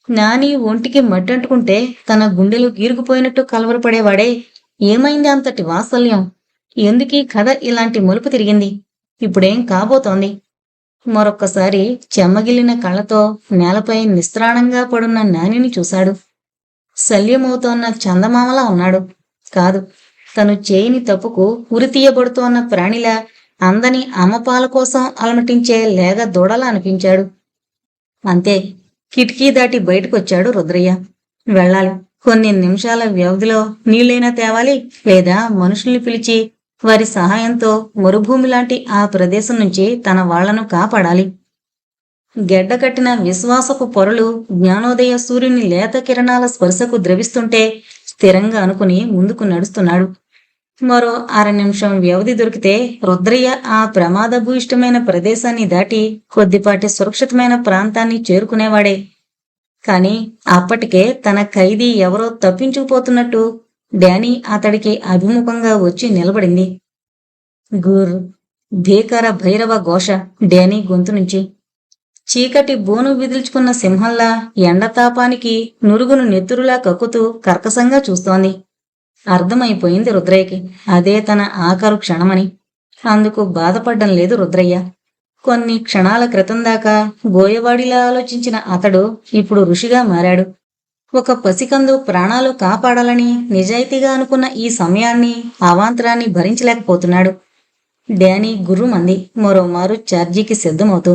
నాని ఒంటికి మట్టంటుకుంటే తన గుండెలు గీరుకుపోయినట్టు కలవరపడేవాడే. ఏమైంది అంతటి వాత్సల్యం? ఎందుకీ కథ ఇలాంటి మలుపు తిరిగింది? ఇప్పుడేం కాబోతోంది? మరొక్కసారి చెమ్మగిల్లిన కళ్ళతో నేలపై నిస్త్రాణంగా పడున్న నానిని చూశాడు. శల్యమవుతోన్న చందమామలా ఉన్నాడు. కాదు, తను చేయని తప్పుకు ఉరితీయబడుతోన్న ప్రాణిలా, అందని అమ్మపాల కోసం అలమటించే లేగ దూడలా అనిపించాడు. అంతే, కిటికీ దాటి బయటకొచ్చాడు రుద్రయ్య. వెళ్ళాలి. కొన్ని నిమిషాల వ్యవధిలో నీళ్ళైనా తేవాలి, లేదా మనుషుల్ని పిలిచి వారి సహాయంతో మరుభూమి లాంటి ఆ ప్రదేశం నుంచి తన వాళ్లను కాపాడాలి. గెడ్డకట్టిన విశ్వాసపు పొరలు జ్ఞానోదయ సూర్యుని లేత కిరణాల స్పర్శకు ద్రవిస్తుంటే స్థిరంగా అనుకుని ముందుకు నడుస్తున్నాడు. మరో 1/2 నిమిషం వ్యవధి దొరికితే రుద్రయ్య ఆ ప్రమాదభూయిష్టమైన ప్రదేశాన్ని దాటి కొద్దిపాటి సురక్షితమైన ప్రాంతాన్ని చేరుకునేవాడే. కాని అప్పటికే తన ఖైదీ ఎవరో తప్పించుకుపోతున్నట్టు డానీ అతడికి అభిముఖంగా వచ్చి నిలబడింది. గుర్, భీకర భైరవ ఘోష డానీ గొంతు నుంచి. చీకటి బోను విదిల్చుకున్న సింహంలా ఎండతాపానికి నురుగును నెత్తురులా కక్కుతూ కర్కశంగా చూస్తోంది. అర్థమైపోయింది రుద్రయ్యకి అదే తన ఆఖరు క్షణమని. అందుకు బాధపడ్డం లేదు రుద్రయ్య. కొన్ని క్షణాల క్రితం దాకా బోయవాడిలా ఆలోచించిన అతడు ఇప్పుడు ఋషిగా మారాడు. ఒక పసికందు ప్రాణాలు కాపాడాలని నిజాయితీగా అనుకున్న ఈ సమయాన్ని, అవాంతరాన్ని భరించలేకపోతున్నాడు. డానీ గుర్రుమంది మరోమారు ఛార్జీకి సిద్ధమవుతూ.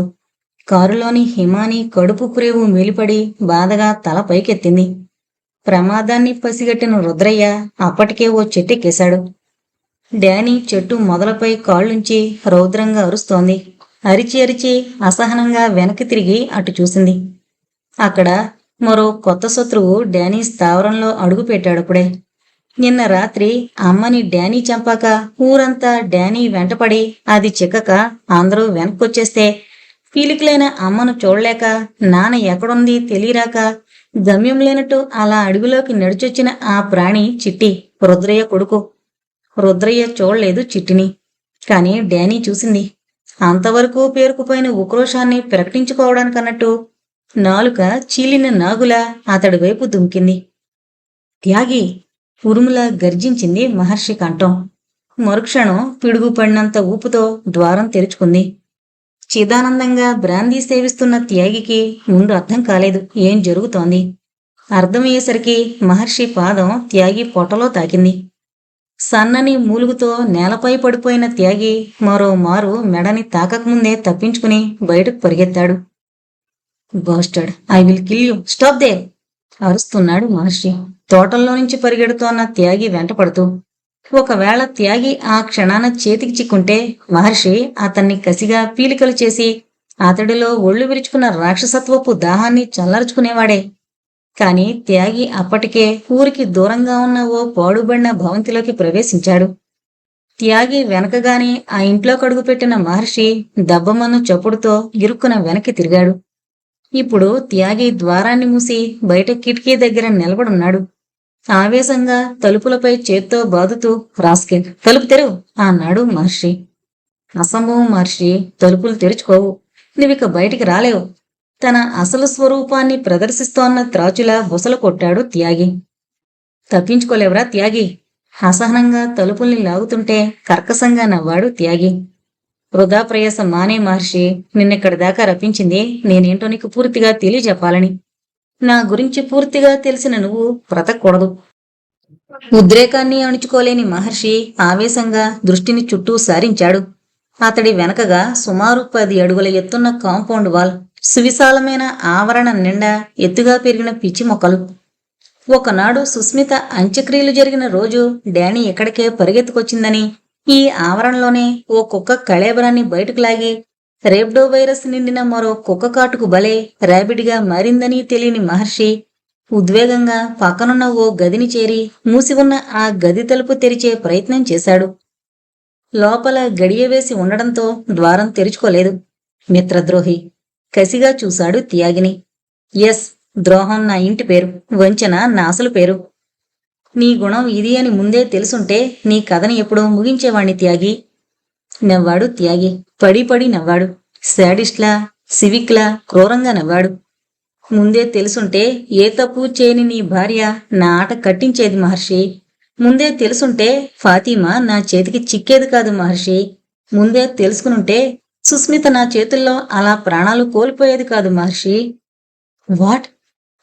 కారులోని హిమాని కడుపు ప్రేవు మేలిపడి బాధగా తల పైకెత్తింది. ప్రమాదాన్ని పసిగట్టిన రుద్రయ్య అప్పటికే ఓ చెట్టెక్కేశాడు. డానీ చెట్టు మొదలపై కాళ్ళుంచి రౌద్రంగా అరుస్తోంది. అరిచి అరిచి అసహనంగా వెనక్కి తిరిగి అటు చూసింది. అక్కడ మరో కొత్త శత్రువు డానీ స్థావరంలో అడుగుపెట్టాడప్పుడే. నిన్న రాత్రి అమ్మని డానీ చంపాక ఊరంతా డానీ వెంటపడి అది చిక్కక అందరూ వెనక్కొచ్చేస్తే పీలికలైన అమ్మను చూడలేక నాన్న ఎక్కడుంది తెలియరాక గమ్యం లేనట్టు అలా అడుగులోకి నడిచొచ్చిన ఆ ప్రాణి చిట్టి, రుద్రయ్య కొడుకు. రుద్రయ్య చూడలేదు చిట్టిని, కాని డానీ చూసింది. అంతవరకు పేరుకుపోయిన ఉక్రోషాన్ని ప్రకటించుకోవడానికన్నట్టు నాలుక చీలిన నాగులా అతడి వైపు దుంకింది. త్యాగి! ఉరుములా గర్జించింది మహర్షి కంఠం. మరుక్షణం పిడుగుపడినంత ఊపుతో ద్వారం తెరుచుకుంది. చిదానందంగా బ్రాందీ సేవిస్తున్న త్యాగికి ముందు అర్థం కాలేదు ఏం జరుగుతోంది. అర్థమయ్యేసరికి మహర్షి పాదం త్యాగి పొట్టలో తాకింది. సన్నని మూలుగుతో నేలపై పడిపోయిన త్యాగి మరోమారు మెడని తాకకముందే తప్పించుకుని బయటకు పరిగెత్తాడు. Bastard, I will kill you, stop there! అరుస్తున్నాడు మహర్షి తోటల్లో నుంచి పరిగెడుతోన్న త్యాగి వెంటపడుతూ. ఒకవేళ త్యాగి ఆ క్షణాన చేతికి చిక్కుంటే మహర్షి అతన్ని కసిగా పీలికలు చేసి అతడిలో ఒళ్ళు విరుచుకున్న రాక్షసత్వపు దాహాన్ని చల్లరుచుకునేవాడే. కాని త్యాగి అప్పటికే ఊరికి దూరంగా ఉన్న ఓ పాడుబడిన భవంతిలోకి ప్రవేశించాడు. త్యాగి వెనకగానే ఆ ఇంట్లో కడుగుపెట్టిన మహర్షి దబ్బమన్ను చప్పుడుతో ఇరుక్కున వెనక్కి తిరిగాడు. ఇప్పుడు త్యాగి ద్వారాన్ని మూసి బయట కిటికీ దగ్గర నిలబడున్నాడు. ఆవేశంగా తలుపులపై చేత్తో బాదుతూ, రాస్కెల్, తలుపు తెరువు అన్నాడు మహర్షి. అసంభవం మహర్షి, తలుపులు తెరుచుకోవు, నువ్విక బయటికి రాలేవు. తన అసలు స్వరూపాన్ని ప్రదర్శిస్తోన్న త్రాచులా బుసలు కొట్టాడు త్యాగి. తప్పించుకోలేవరా త్యాగి? అసహనంగా తలుపుల్ని లాగుతుంటే కర్కశంగా నవ్వాడు త్యాగి. వృధా ప్రయాసం మానే మహర్షి, నిన్నెక్కడి దాకా రప్పించింది నేనేంటో నీకు పూర్తిగా తెలియజెప్పాలని. నా గురించి పూర్తిగా తెలిసిన నువ్వు బ్రతకూడదు. ఉద్రేకాన్ని అణుచుకోలేని మహర్షి ఆవేశంగా దృష్టిని చుట్టూ సారించాడు. అతడి వెనకగా సుమారు 10 అడుగుల ఎత్తున్న కాంపౌండ్ వాల్, సువిశాలమైన ఆవరణ నిండా ఎత్తుగా పెరిగిన పిచ్చి మొక్కలు. ఒకనాడు సుస్మిత అంత్యక్రియలు జరిగిన రోజు డానీ ఎక్కడికే పరిగెత్తుకొచ్చిందని, ఈ ఆవరణలోనే ఓ కుక్క కళేబరాన్ని బయటకు లాగి రేబ్డో వైరస్ నిండిన మరో కుక్క కాటుకు బలే ర్యాబిడ్గా మారిందని తెలియని మహర్షి ఉద్వేగంగా పక్కనున్న ఓ గదిని చేరి మూసి ఉన్న ఆ గది తలుపు తెరిచే ప్రయత్నం చేశాడు. లోపల గడియవేసి ఉండడంతో ద్వారం తెరుచుకోలేదు. మిత్రద్రోహి! కసిగా చూశాడు త్యాగిని. ఎస్, ద్రోహం నా ఇంటి పేరు, వంచన నా అసలు పేరు. నీ గుణం ఇది అని ముందే తెలుసుంటే నీ కథని ఎప్పుడో ముగించేవాణ్ణి త్యాగి. నవ్వాడు త్యాగి. పడి పడి నవ్వాడు. శాడిస్ట్లా, సివిక్లా, క్రూరంగా నవ్వాడు. ముందే తెలుసుంటే ఏ తప్పు చేయని నీ భార్య నా ఆట కట్టించేది మహర్షి. ముందే తెలుసుంటే ఫాతిమా నా చేతికి చిక్కేది కాదు మహర్షి. ముందే తెలుసుకునుంటే సుస్మిత నా చేతుల్లో అలా ప్రాణాలు కోల్పోయేది కాదు మహర్షి. వాట్?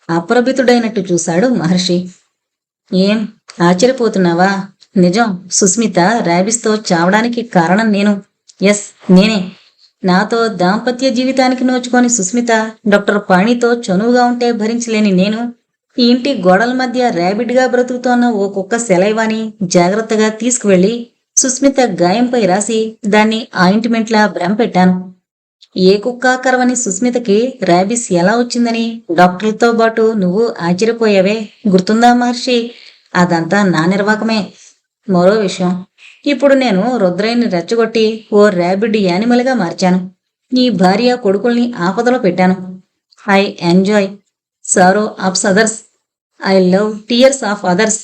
అప్రభితుడైనట్టు చూశాడు మహర్షి. ఏం ఆశ్చర్యపోతున్నావా? నిజం, సుస్మిత ర్యాబిస్తో చావడానికి కారణం నేను. ఎస్, నేనే. నాతో దాంపత్య జీవితానికి నోచుకొని సుస్మిత డాక్టర్ పాణితో చనువుగా ఉంటే భరించలేని నేను ఈ ఇంటి గోడల మధ్య ర్యాబిడ్గా బ్రతుకుతోన్న ఓ కుక్క సెలైవాని జాగ్రత్తగా తీసుకువెళ్లి సుస్మిత గాయంపై రాసి దాన్ని ఆయింట్మెంట్లా భ్రమపెట్టాను. ఏ కుక్క కరవని సుస్మితకి ర్యాబిస్ ఎలా వచ్చిందని డాక్టర్లతో పాటు నువ్వు ఆశ్చర్యపోయావే, గుర్తుందా మహర్షి? అదంతా నా నిర్వాకమే. మరో విషయం, ఇప్పుడు నేను రుద్రయ్యని రెచ్చగొట్టి ఓ ర్యాబిడ్ యానిమల్గా మార్చాను. నీ భార్య కొడుకుల్ని ఆపదలో పెట్టాను. I enjoy sorrow of others. I love tears of others.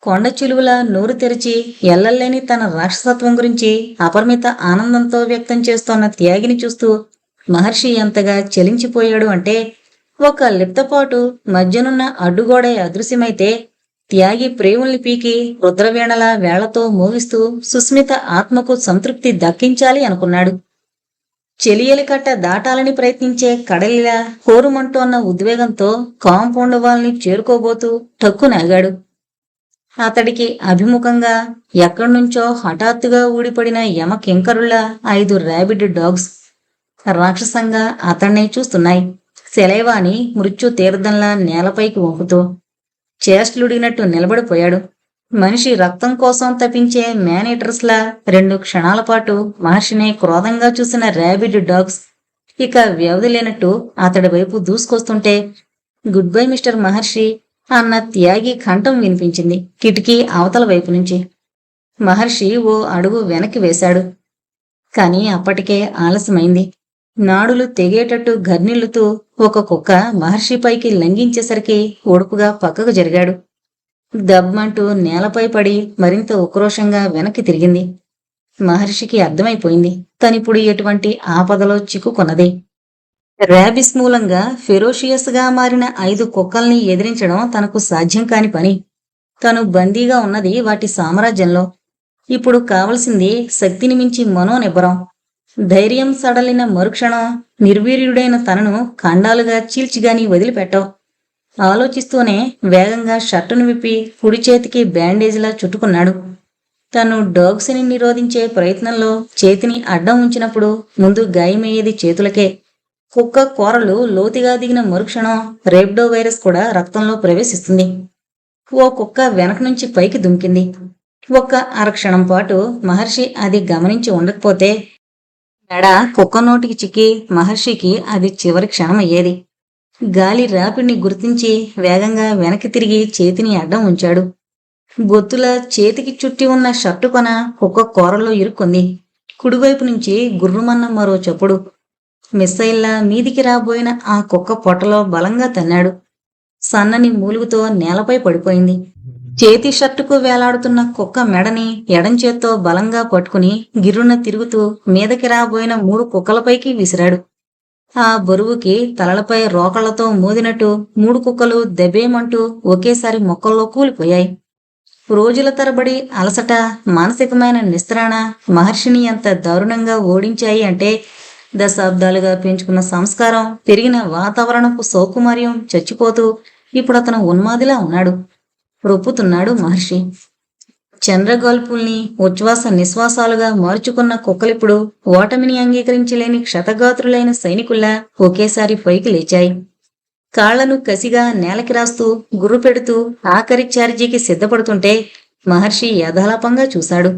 కొండ చిలువల నోరు తెరిచి ఎల్లలేని తన రాక్షసత్వం గురించి అపరిమిత ఆనందంతో వ్యక్తం చేస్తోన్న త్యాగిని చూస్తూ మహర్షి ఎంతగా చలించిపోయాడు అంటే, ఒక లిప్తపాటు మధ్యనున్న అడ్డుగోడ అదృశ్యమైతే త్యాగి ప్రేముల్ని పీకి రుద్రవీణల వేళ్లతో మోగిస్తూ సుస్మిత ఆత్మకు సంతృప్తి దక్కించాలి అనుకున్నాడు. చెలియలి కట్ట దాటాలని ప్రయత్నించే కడలిలా హోరుమంటోన్న ఉద్వేగంతో కాంపౌండ్ వాళ్ళని చేరుకోబోతూ టక్కునాగాడు. అతడికి అభిముఖంగా ఎక్కడ్నుంచో హఠాత్తుగా ఊడిపడిన యమకింకరుల 5 ర్యాబిడ్ డాగ్స్ రాక్షసంగా అతన్నే చూస్తున్నాయి. సెలైవాని మృత్యు తీర్థంలా నేలపైకి వంపుతూ చేష్టలుడిగినట్టు నిలబడిపోయాడు. మనిషి రక్తం కోసం తపించే మేనేటర్స్లా 2 క్షణాల పాటు మహర్షిని క్రోధంగా చూసిన ర్యాబిడ్ డాగ్స్ ఇక వ్యవధి లేనట్టు అతడి వైపు దూసుకొస్తుంటే, గుడ్ బై మిస్టర్ మహర్షి అన్న త్యాగి కంఠం వినిపించింది కిటికీ అవతల వైపు నుంచి. మహర్షి ఓ అడుగు వెనక్కి వేశాడు. కాని అప్పటికే ఆలస్యమైంది. నాడులు తెగేటట్టు గర్నిల్లుతూ ఒక కుక్క మహర్షిపైకి లంఘించేసరికి ఒడుపుగా పక్కకు జరిగాడు. దబ్మంటూ నేలపై పడి మరింత ఉక్రోషంగా వెనక్కి తిరిగింది. మహర్షికి అర్థమైపోయింది తనిప్పుడు ఎటువంటి ఆపదలో చిక్కుకున్నది. ర్యాబిస్ మూలంగా ఫెరోషియస్ గా మారిన 5 కుక్కల్ని ఎదిరించడం తనకు సాధ్యం కాని పని. తను బందీగా ఉన్నది వాటి సామ్రాజ్యంలో. ఇప్పుడు కావలసింది శక్తిని మించి మనోనిబ్బరం. ధైర్యం సడలిన మరుక్షణం నిర్వీర్యుడైన తనను ఖండాలుగా చీల్చిగాని వదిలిపెట్టవు. ఆలోచిస్తూనే వేగంగా షర్టును విప్పి కుడి చేతికి బ్యాండేజ్లా చుట్టుకున్నాడు. తను డాగ్స్ని నిరోధించే ప్రయత్నంలో చేతిని అడ్డం ఉంచినప్పుడు ముందు గాయమయ్యేది చేతులకే. కుక్క కూరలు లోతుగా దిగిన మరుక్షణం రేబ్డో వైరస్ కూడా రక్తంలో ప్రవేశిస్తుంది. ఓ కుక్క వెనక నుంచి పైకి దుమికింది. ఒక్క అరక్షణం పాటు మహర్షి అది గమనించి ఉండకపోతే మెడ కుక్క నోటికి చిక్కి మహర్షికి అది చివరి క్షణమయ్యేది. గాలి రాపిడిని గుర్తించి వేగంగా వెనక్కి తిరిగి చేతిని అడ్డం ఉంచాడు. గొత్తుల చేతికి చుట్టి ఉన్న షర్టు కొన కుక్క కూరల్లో ఇరుక్కుంది. కుడివైపు నుంచి గుర్రుమన్న మరో చప్పుడు. మిస్సైల్లా మీదికి రాబోయిన ఆ కుక్క పొట్టలో బలంగా తన్నాడు. సన్నని మూలుగుతో నేలపై పడిపోయింది. చేతి షర్టుకు వేలాడుతున్న కుక్క మెడని ఎడంచేత్తో బలంగా పట్టుకుని గిర్రున తిరుగుతూ మీదకి రాబోయిన 3 కుక్కలపైకి విసిరాడు. ఆ బరువుకి తలలపై రోకళ్లతో మోదినట్టు 3 కుక్కలు దెబ్బేమంటూ ఒకేసారి మొక్కల్లో కూలిపోయాయి. రోజుల తరబడి అలసట, మానసికమైన నిస్త్రాణ మహర్షిని ఎంత దారుణంగా ఓడించాయి అంటే, దశాబ్దాలుగా పెంచుకున్న సంస్కారం, పెరిగిన వాతావరణపు సౌకుమార్యం చచ్చిపోతూ ఇప్పుడు అతను ఉన్మాదిలా ఉన్నాడు. రొప్పుతున్నాడు మహర్షి. చంద్రగాల్పుల్ని ఉచ్ఛ్వాస నిశ్వాసాలుగా మార్చుకున్న కుక్కలిప్పుడు ఓటమిని అంగీకరించలేని క్షతగాత్రులైన సైనికుల్లా ఒకేసారి పైకి లేచాయి. కాళ్లను కసిగా నేలకి రాస్తూ గుర్రు పెడుతూ ఆఖరి ఛార్జీకి సిద్ధపడుతుంటే మహర్షి యథాలాపంగా చూశాడు.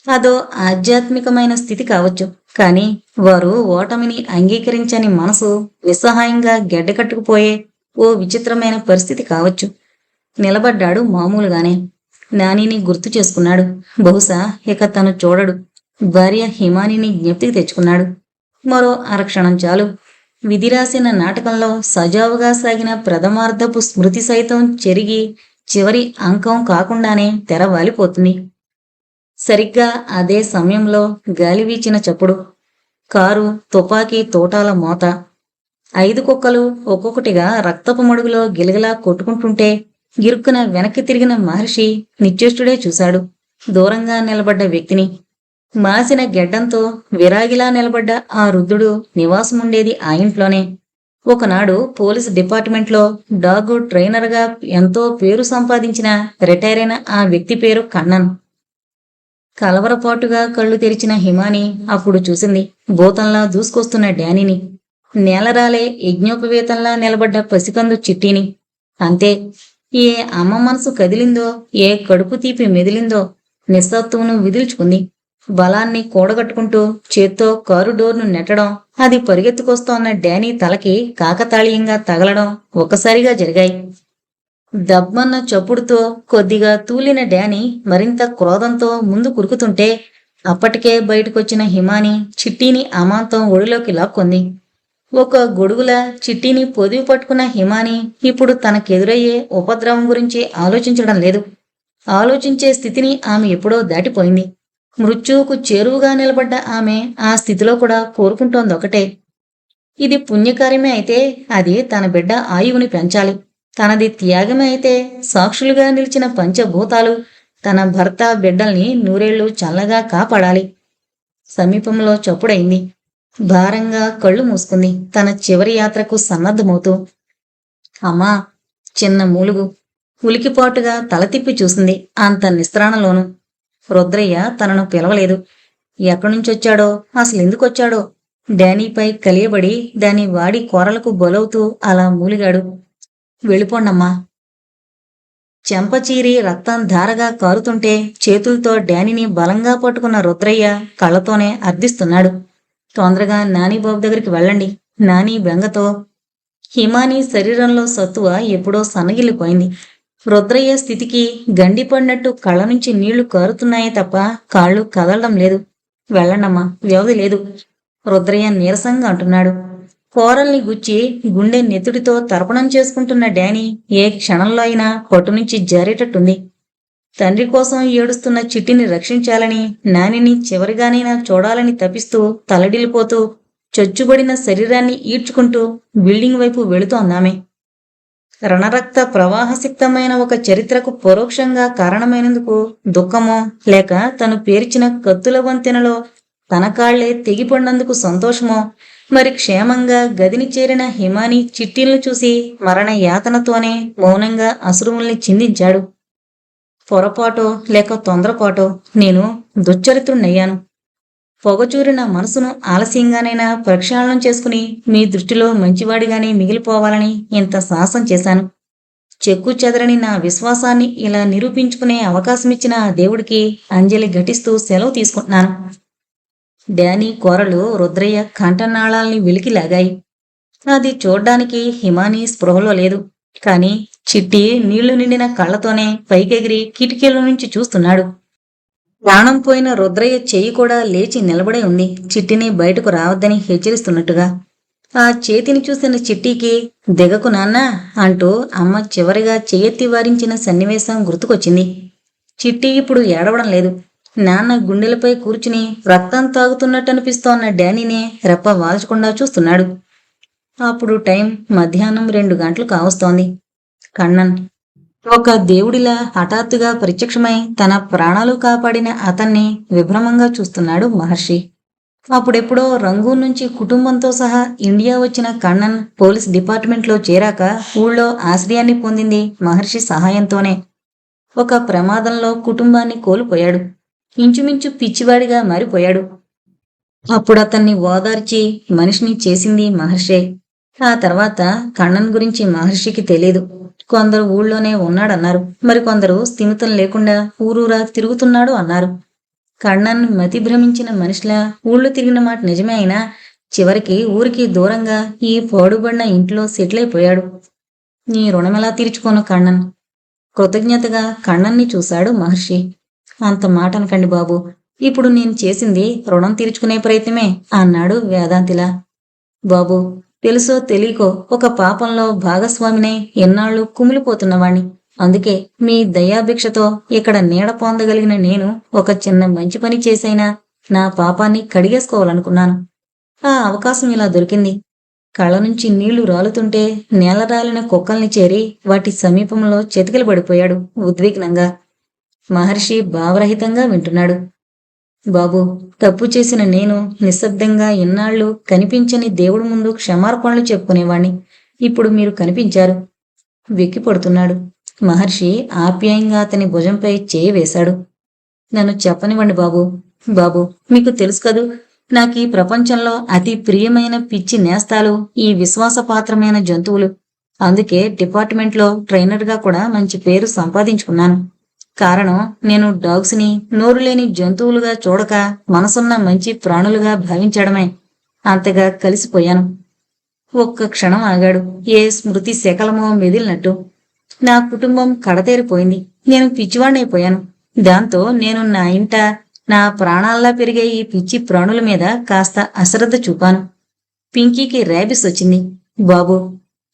అదో ఆధ్యాత్మికమైన స్థితి కావచ్చు, కాని వారు ఓటమిని అంగీకరించని మనసు నిస్సహాయంగా గెడ్డకట్టుకుపోయే ఓ విచిత్రమైన పరిస్థితి కావచ్చు. నిలబడ్డాడు మామూలుగానే. నానిని గుర్తు చేసుకున్నాడు. బహుశా ఇక తను చూడడు. భార్య హిమానిని జ్ఞప్తికి తెచ్చుకున్నాడు. మరో అరక్షణం చాలు. విధిరాసిన నాటకంలో సజావుగా సాగిన ప్రథమార్ధపు స్మృతి సైతం చెరిగి చివరి అంకం కాకుండానే తెర వాలిపోతుంది. సరిగ్గా అదే సమయంలో గాలి వీచిన చప్పుడు, కారు తుపాకీ తోటాల మోత. 5 కుక్కలు ఒక్కొక్కటిగా రక్తపు మడుగులో గిలగిలా కొట్టుకుంటుంటే గిరుక్కున వెనక్కి తిరిగిన మహర్షి నిశ్చేష్టుడే చూశాడు దూరంగా నిలబడ్డ వ్యక్తిని. మాసిన గెడ్డంతో విరాగిలా నిలబడ్డ ఆ వృద్ధుడు నివాసముండేది ఆ ఇంట్లోనే. ఒకనాడు పోలీస్ డిపార్ట్మెంట్లో డాగ్ ట్రైనర్గా ఎంతో పేరు సంపాదించిన రిటైర్ అయిన ఆ వ్యక్తి పేరు కన్నన్. కలవరపాటుగా కళ్ళు తెరిచిన హిమాని అప్పుడు చూసింది భూతంలా దూసుకొస్తున్న డానీని, నేలరాలే యజ్ఞోపవేతంలా నిలబడ్డ పసికందు చిట్టిని. అంతే, ఏ అమ్మ మనసు కదిలిందో, ఏ కడుపు తీపి మెదిలిందో నిస్సత్తువును విదిల్చుకుంది. బలాన్ని కూడగట్టుకుంటూ చేత్తో కారు డోర్ను నెట్టడం, అది పరిగెత్తుకొస్తోన్న డానీ తలకి కాకతాళీయంగా తగలడం ఒక్కసారిగా జరిగాయి. దబ్బన్న చప్పుడుతో కొద్దిగా తూలిన డానీ మరింత క్రోధంతో ముందు కురుకుతుంటే అప్పటికే బయటకొచ్చిన హిమాని చిట్టీని అమాంతం ఒడిలోకి లాక్కొంది. ఒక గొడుగుల చిట్టీని పొదివి పట్టుకున్న హిమాని ఇప్పుడు తనకెదురయ్యే ఉపద్రవం గురించి ఆలోచించడం లేదు. ఆలోచించే స్థితిని ఆమె ఎప్పుడో దాటిపోయింది. మృత్యువుకు చేరువుగా నిలబడ్డ ఆమె ఆ స్థితిలో కూడా కోరుకుంటోందొకటే. ఇది పుణ్యకార్యమే అయితే అది తన బిడ్డ ఆయువుని పెంచాలి. తనది త్యాగమే అయితే సాక్షులుగా నిలిచిన పంచభూతాలు తన భర్త బిడ్డల్ని నూరేళ్లు చల్లగా కాపాడాలి. సమీపంలో చప్పుడైంది. భారంగా కళ్ళు మూసుకుంది తన చివరి యాత్రకు సన్నద్ధమవుతూ. అమ్మా! చిన్న మూలుగు. ఉలికిపాటుగా తల తిప్పి చూసింది అంత నిస్త్రాణలోను. రుద్రయ్య తనను పిలవలేదు. ఎక్కడ్నుంచొచ్చాడో, అసలెందుకొచ్చాడో డానీపై కలియబడి దాని వాడి కోరలకు బలవుతూ అలా మూలిగాడు. వెళ్ళిపోండమ్మా. చెంపచీరి రక్తం ధారగా కారుతుంటే చేతులతో డానీని బలంగా పట్టుకున్న రుద్రయ్య కళ్ళతోనే అర్థిస్తున్నాడు. తొందరగా నానీబాబు దగ్గరికి వెళ్ళండి. నాని బెంగతో. హిమాని శరీరంలో సత్తువ ఎప్పుడో సన్నగిల్లిపోయింది. రుద్రయ్య స్థితికి గండిపడినట్టు కళ్ళ నుంచి నీళ్లు కారుతున్నాయే తప్ప కాళ్ళు కదలడం లేదు. వెళ్ళండమ్మా, వ్యవధి లేదు, రుద్రయ్య నీరసంగా అంటున్నాడు. కోరల్ని గుచ్చి గుండె నెత్తుడితో తర్పణం చేసుకుంటున్న డానీ ఏ క్షణంలో అయినా పట్టు నుంచి జారేటట్టుంది. తండ్రి కోసం ఏడుస్తున్న చిట్టిని రక్షించాలని, నానిని చివరిగానైనా చూడాలని తపిస్తూ తలడిల్లిపోతూ చొచ్చుబడిన శరీరాన్ని ఈడ్చుకుంటూ బిల్డింగ్ వైపు వెళుతోందామె. రణరక్త ప్రవాహసిక్తమైన ఒక చరిత్రకు పరోక్షంగా కారణమైనందుకు దుఃఖమో, లేక తను పేర్చిన కత్తుల వంతెనలో తన కాళ్లే తెగిపడినందుకు సంతోషమో, మరి క్షేమంగా గదిని చేరిన హిమాని చిట్టీలను చూసి మరణ యాతనతోనే మౌనంగా అశ్రువుల్ని చిందించాడు. పొరపాటో లేక తొందరపాటో నేను దుశ్చరిత్రుణ్ణయ్యాను. పొగచూరిన మనసును ఆలస్యంగానైనా ప్రక్షాళనం చేసుకుని మీ దృష్టిలో మంచివాడిగానే మిగిలిపోవాలని ఇంత సాహసం చేశాను. చెక్కు చెదరని నా విశ్వాసాన్ని ఇలా నిరూపించుకునే అవకాశమిచ్చిన ఆ దేవుడికి అంజలి ఘటిస్తూ సెలవు తీసుకుంటున్నాను. డానీ కోరలు రుద్రయ్య కంఠనాళాల్ని వెలికిలాగాయి. అది చూడ్డానికి హిమాని స్పృహలో లేదు. కాని చిట్టి నీళ్లు నిండిన కళ్లతోనే పైకెగిరి కిటికీల నుంచి చూస్తున్నాడు. ప్రాణం పోయిన రుద్రయ్య చెయ్యి కూడా లేచి నిలబడే ఉంది, చిట్టిని బయటకు రావద్దని హెచ్చరిస్తున్నట్టుగా. ఆ చేతిని చూసిన చిట్టికి దిగకు నాన్నా అంటూ అమ్మ చివరిగా చెయ్యెత్తి వారించిన సన్నివేశం గుర్తుకొచ్చింది. చిట్టి ఇప్పుడు ఏడవడం లేదు. నాన్న గుండెలపై కూర్చుని రక్తం తాగుతున్నట్టనిపిస్తోన్న డానీనే రెప్ప వాల్చకుండా చూస్తున్నాడు. అప్పుడు టైం మధ్యాహ్నం 2 గంటలు కావస్తోంది. కన్నన్ ఒక దేవుడిలా హఠాత్తుగా ప్రత్యక్షమై తన ప్రాణాలు కాపాడిన అతన్ని విభ్రమంగా చూస్తున్నాడు మహర్షి. అప్పుడెప్పుడో రంగూన్ నుంచి కుటుంబంతో సహా ఇండియా వచ్చిన కన్నన్ పోలీస్ డిపార్ట్మెంట్లో చేరాక ఊళ్ళో ఆశ్రయాన్ని పొందింది మహర్షి సహాయంతోనే. ఒక ప్రమాదంలో కుటుంబాన్ని కోల్పోయాడు. ఇంచుమించు పిచ్చివాడిగా మారిపోయాడు. అప్పుడతన్ని ఓదార్చి మనిషిని చేసింది మహర్షే. ఆ తర్వాత కన్నన్ గురించి మహర్షికి తెలీదు. కొందరు ఊళ్ళోనే ఉన్నాడన్నారు, మరికొందరు స్థిమితం లేకుండా ఊరూరా తిరుగుతున్నాడు అన్నారు. కన్నన్ మతి భ్రమించిన మనిషిలా ఊళ్ళు తిరిగిన మాట నిజమే అయినా చివరికి ఊరికి దూరంగా ఈ పాడుబడిన ఇంట్లో సెటిల్ అయిపోయాడు. నీ రుణమెలా తీర్చుకోను కన్నన్? కృతజ్ఞతగా కన్నన్ని చూశాడు మహర్షి. అంత మాట అనకండి బాబు, ఇప్పుడు నేను చేసింది రుణం తీర్చుకునే ప్రయత్నమే అన్నాడు వేదాంతిలా. బాబు, తెలుసో తెలియకో ఒక పాపంలో భాగస్వామినే ఎన్నాళ్ళు కుమిలిపోతున్నవాణ్ణి. అందుకే మీ దయాభిక్షతో ఇక్కడ నీడ పొందగలిగిన నేను ఒక చిన్న మంచి పని చేసైనా నా పాపాన్ని కడిగేసుకోవాలనుకున్నాను. ఆ అవకాశం ఇలా దొరికింది. కళ్ళ నుంచి నీళ్లు రాలుతుంటే నేలరాలిన కుక్కల్ని చేరి వాటి సమీపంలో చెతికిల పడిపోయాడు ఉద్విగ్నంగా. మహర్షి భావరహితంగా వింటున్నాడు. బాబూ, తప్పు చేసిన నేను నిశ్శబ్దంగా ఇన్నాళ్లు కనిపించని దేవుడి ముందు క్షమార్పణలు చెప్పుకునేవాణ్ణి. ఇప్పుడు మీరు కనిపించారు. వెక్కిపడుతున్నాడు. మహర్షి ఆప్యాయంగా అతని భుజంపై చేయి వేశాడు. నన్ను చెప్పనివ్వండి బాబూ. బాబూ, మీకు తెలుసు కదూ, నాకీ ప్రపంచంలో అతి ప్రియమైన పిచ్చి నేస్తాలు ఈ విశ్వాసపాత్రమైన జంతువులు. అందుకే డిపార్ట్మెంట్లో ట్రైనర్గా కూడా మంచి పేరు సంపాదించుకున్నాను. కారణం, నేను డాగ్స్ని నోరులేని జంతువులుగా చూడక మనసున్న మంచి ప్రాణులుగా భావించడమే. అంతగా కలిసిపోయాను. ఒక్క క్షణం ఆగాడు, ఏ స్మృతి శకలమో మెదిలినట్టు. నా కుటుంబం కడతేరిపోయింది. నేను పిచ్చివాణ్ణైపోయాను. దాంతో నేను నా ఇంట నా ప్రాణాల్లా పెరిగే ఈ పిచ్చి ప్రాణుల మీద కాస్త అశ్రద్ధ చూపాను. పింకీకి ర్యాబిస్ వచ్చింది. బాబూ,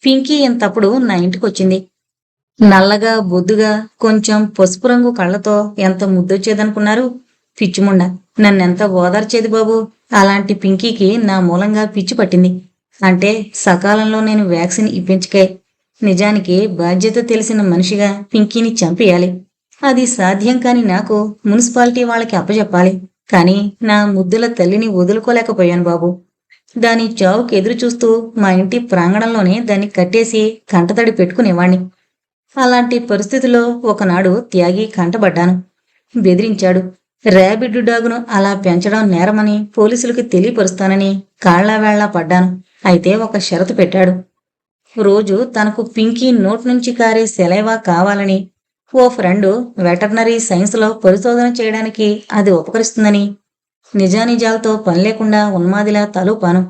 పింకీ ఇంతప్పుడు నా ఇంటికొచ్చింది. నల్లగా బొద్దుగా కొంచెం పసుపు రంగు కళ్లతో ఎంత ముద్దొచ్చేదనుకున్నారు? పిచ్చిముండ, నన్నెంత ఓదార్చేది బాబూ. అలాంటి పింకీకి నా మూలంగా పిచ్చి పట్టింది. అంటే సకాలంలో నేను వ్యాక్సిన్ ఇప్పించకే. నిజానికి బాధ్యత తెలిసిన మనిషిగా పింకీని చంపేయాలి. అది సాధ్యం కాని నాకు మున్సిపాలిటీ వాళ్ళకి అప్పచెప్పాలి. కాని నా ముద్దుల తల్లిని వదులుకోలేకపోయాను బాబు. దాని చావుకి ఎదురు చూస్తూ మా ఇంటి ప్రాంగణంలోనే దాన్ని కట్టేసి కంటతడి పెట్టుకునేవాణ్ణి. అలాంటి పరిస్థితిలో ఒకనాడు త్యాగి కంటబడ్డాను. బెదిరించాడు. ర్యాబిడ్ డాగును అలా పెంచడం నేరమని పోలీసులకు తెలియపరుస్తానని కాళ్లావేళ్లా పడ్డాను. అయితే ఒక షరతు పెట్టాడు. రోజు తనకు పింకీ నోట్ నుంచి కారే సెలైవా కావాలని, ఓ ఫ్రెండు వెటర్నరీ సైన్స్లో పరిశోధన చేయడానికి అది ఉపకరిస్తుందని. నిజానిజాలతో పని లేకుండా ఉన్మాదిలా తలూపాను.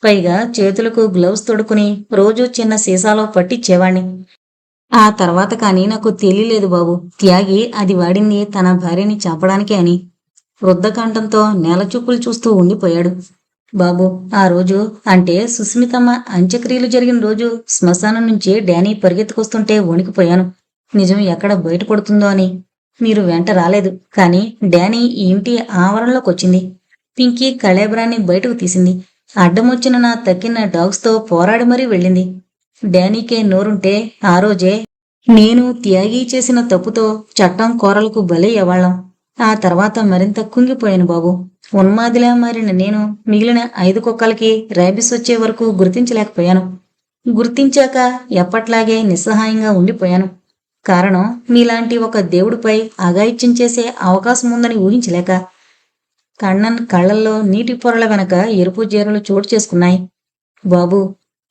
పైగా చేతులకు గ్లౌస్ తొడుక్కుని రోజూ చిన్న సీసాలో పట్టించేవాణ్ణి. ఆ తర్వాత కానీ నాకు తెలియలేదు బాబు, త్యాగి అది వాడింది తన భార్యని చంపడానికే అని. వృద్ధకంఠంతో నేలచూపులు చూస్తూ ఉండిపోయాడు. బాబు, ఆ రోజు అంటే సుస్మితమ్మ అంత్యక్రియలు జరిగిన రోజు శ్మశానం నుంచి డానీ పరిగెత్తుకొస్తుంటే వణికిపోయాను. నిజం ఎక్కడ బయటపడుతుందో అని. మీరు వెంట రాలేదు. కానీ డానీ ఈ ఇంటి ఆవరణలోకొచ్చింది. పింకీ కళేబరాన్ని బయటకు తీసింది. అడ్డమొచ్చిన నా తక్కిన డాగ్స్తో పోరాడి మరీ వెళ్ళింది. డానీకే నోరుంటే ఆ రోజే నేను త్యాగి చేసిన తప్పుతో చట్టం కోరలకు బలయ్యేవాళ్ళం. ఆ తర్వాత మరింత కుంగిపోయాను బాబు. ఉన్మాదిలా మారిన నేను మిగిలిన 5 కుక్కలకి ర్యాబిస్ వచ్చే వరకు గుర్తించలేకపోయాను. గుర్తించాక ఎప్పట్లాగే నిస్సహాయంగా ఉండిపోయాను. కారణం, మీలాంటి ఒక దేవుడిపై అఘాయిత్యం చేసే అవకాశం ఉందని ఊహించలేక. కണ്ണన్ కళ్లల్లో నీటి పొరల వెనక ఎరుపు జీరలు చోటు చేసుకున్నాయి. బాబు,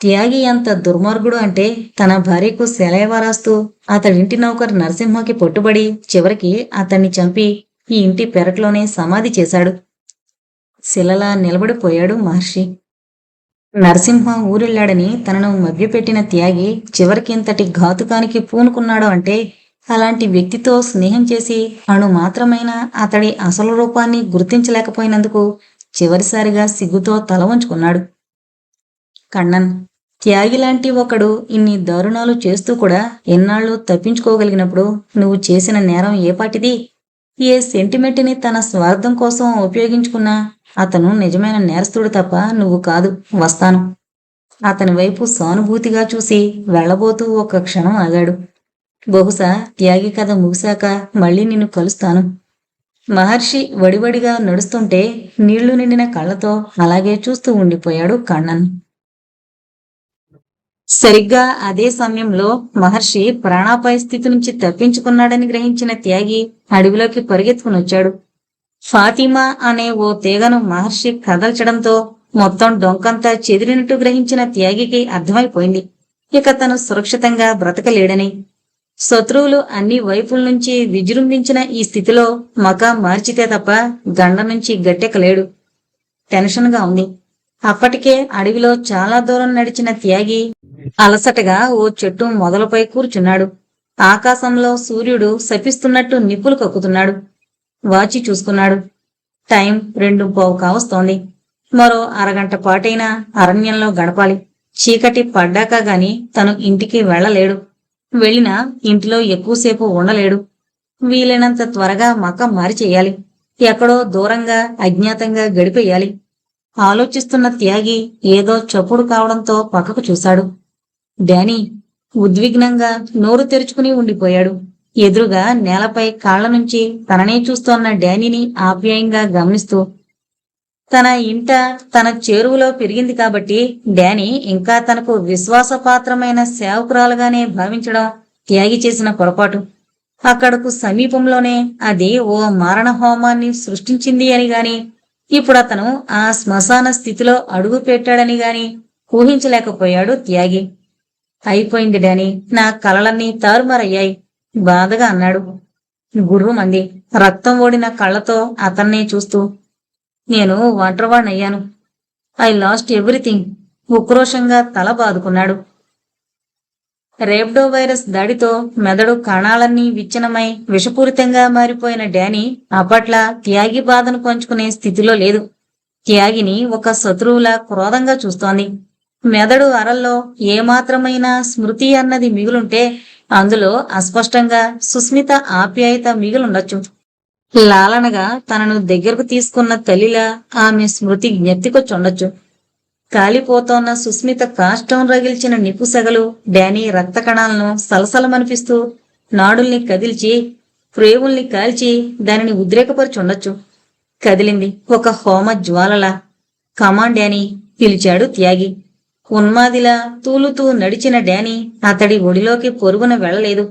త్యాగి అంత దుర్మార్గుడు అంటే తన భార్యకు సెలైవా రాస్తూ అతడింటి నౌకరు నరసింహకి పట్టుబడి చివరికి అతన్ని చంపి ఈ ఇంటి పెరట్లోనే సమాధి చేశాడు. శిలలా నిలబడిపోయాడు మహర్షి. నరసింహ ఊరెళ్ళాడని తనను మభ్యపెట్టిన త్యాగి చివరికి ఇంతటి ఘాతుకానికి పూనుకున్నాడు అంటే అలాంటి వ్యక్తితో స్నేహం చేసి అణు మాత్రమైన అతడి అసలు రూపాన్ని గుర్తించలేకపోయినందుకు చివరిసారిగా సిగ్గుతో తల వంచుకున్నాడు. కണ്ണన్, త్యాగిలాంటి ఒకడు ఇన్ని దారుణాలు చేస్తూ కూడా ఎన్నాళ్ళు తప్పించుకోగలిగినప్పుడు నువ్వు చేసిన నేరం ఏపాటిది? ఏ సెంటిమెంట్ని తన స్వార్థం కోసం ఉపయోగించుకున్నా అతను నిజమైన నేరస్తుడు తప్ప నువ్వు కాదు. వస్తాను. అతని వైపు సానుభూతిగా చూసి వెళ్లబోతూ ఒక క్షణం ఆగాడు. బహుశా త్యాగి కథ ముగిశాక మళ్ళీ నిన్ను కలుస్తాను. మహర్షి వడివడిగా నడుస్తుంటే నీళ్లు నిండిన కళ్లతో అలాగే చూస్తూ ఉండిపోయాడు కണ്ണన్. సరిగ్గా అదే సమయంలో మహర్షి ప్రాణాపాయ స్థితి నుంచి తప్పించుకున్నాడని గ్రహించిన త్యాగి అడవిలోకి పరిగెత్తుకునొచ్చాడు. ఫాతిమా అనే ఓ తీగను మహర్షి కదల్చడంతో మొత్తం డొంకంతా చెదిరినట్టు గ్రహించిన త్యాగికి అర్థమైపోయింది, ఇక తను సురక్షితంగా బ్రతకలేడని. శత్రువులు అన్ని వైపుల నుంచి విజృంభించిన ఈ స్థితిలో మకా మార్చితే తప్ప గండ నుంచి గట్టెక్కలేడు. టెన్షన్గా ఉంది. అప్పటికే అడవిలో చాలా దూరం నడిచిన త్యాగి అలసటగా ఓ చెట్టు మొదలపై కూర్చున్నాడు. ఆకాశంలో సూర్యుడు శపిస్తున్నట్టు నిప్పులు కక్కుతున్నాడు. వాచి చూసుకున్నాడు. టైం 2:15 కావస్తోంది. మరో అరగంట పాటైనా అరణ్యంలో గడపాలి. చీకటి పడ్డాక గాని తను ఇంటికి వెళ్లలేడు. వెళ్ళినా ఇంటిలో ఎక్కువసేపు ఉండలేడు. వీలైనంత త్వరగా మక మారి చెయ్యాలి. ఎక్కడో దూరంగా అజ్ఞాతంగా గడిపేయాలి. ఆలోచిస్తున్న త్యాగి ఏదో చప్పుడు కావడంతో పక్కకు చూశాడు. డానీ ఉద్విగ్నంగా నోరు తెరుచుకుని ఉండిపోయాడు. ఎదురుగా నేలపై కాళ్ల నుంచి తననే చూస్తోన్న డానీని ఆప్యాయంగా గమనిస్తూ, తన ఇంట తన చేరువలో పెరిగింది కాబట్టి డానీ ఇంకా తనకు విశ్వాసపాత్రమైన సేవకురాలుగానే భావించడం త్యాగి చేసిన పొరపాటు. అక్కడకు సమీపంలోనే అది ఓ మారణ హోమాన్ని సృష్టించింది అని గాని, ఇప్పుడు అతను ఆ శ్మశాన స్థితిలో అడుగు పెట్టాడని గాని ఊహించలేకపోయాడు త్యాగి. అయిపోయింది డానీ, నా కలలన్నీ తారుమారయ్యాయి బాధగా అన్నాడు. గుర్రుమంది రక్తం ఓడిన కళ్ళతో అతన్నే చూస్తూ. నేను ఒంటరివాణ్ణయ్యాను. ఐ లాస్ట్ ఎవ్రీథింగ్ ఉక్రోషంగా తల బాదుకున్నాడు. రేబ్డో వైరస్ దాడితో మెదడు కణాలన్నీ విచ్ఛిన్నమై విషపూరితంగా మారిపోయిన డానీ అప్పట్లా త్యాగి బాధను పంచుకునే స్థితిలో లేదు. త్యాగిని ఒక శత్రువులా క్రోధంగా చూస్తోంది. మెదడు అరల్లో ఏమాత్రమైనా స్మృతి అన్నది మిగులుంటే అందులో అస్పష్టంగా సుస్మిత ఆప్యాయత మిగులుండొచ్చు. లాలనగా తనను దగ్గరకు తీసుకున్న తల్లిలా ఆమె స్మృతి జ్ఞప్తికొచ్చుండొచ్చు. కాలిపోతోన్న సుస్మిత కాష్టం రగిల్చిన నిప్పుసెగలు డానీ రక్త కణాలను సలసలమనిపిస్తూ నాడుల్ని కదిల్చి ప్రేవుల్ని కాల్చి దానిని ఉద్రేకపరుచుండొచ్చు. కదిలింది ఒక హోమ జ్వాలలా. కమాన్ డానీ పిలిచాడు త్యాగి. ఉన్మాదిలా తూలుతూ నడిచిన డానీ అతడి ఒడిలోకి పొరుగున వెళ్లలేదు.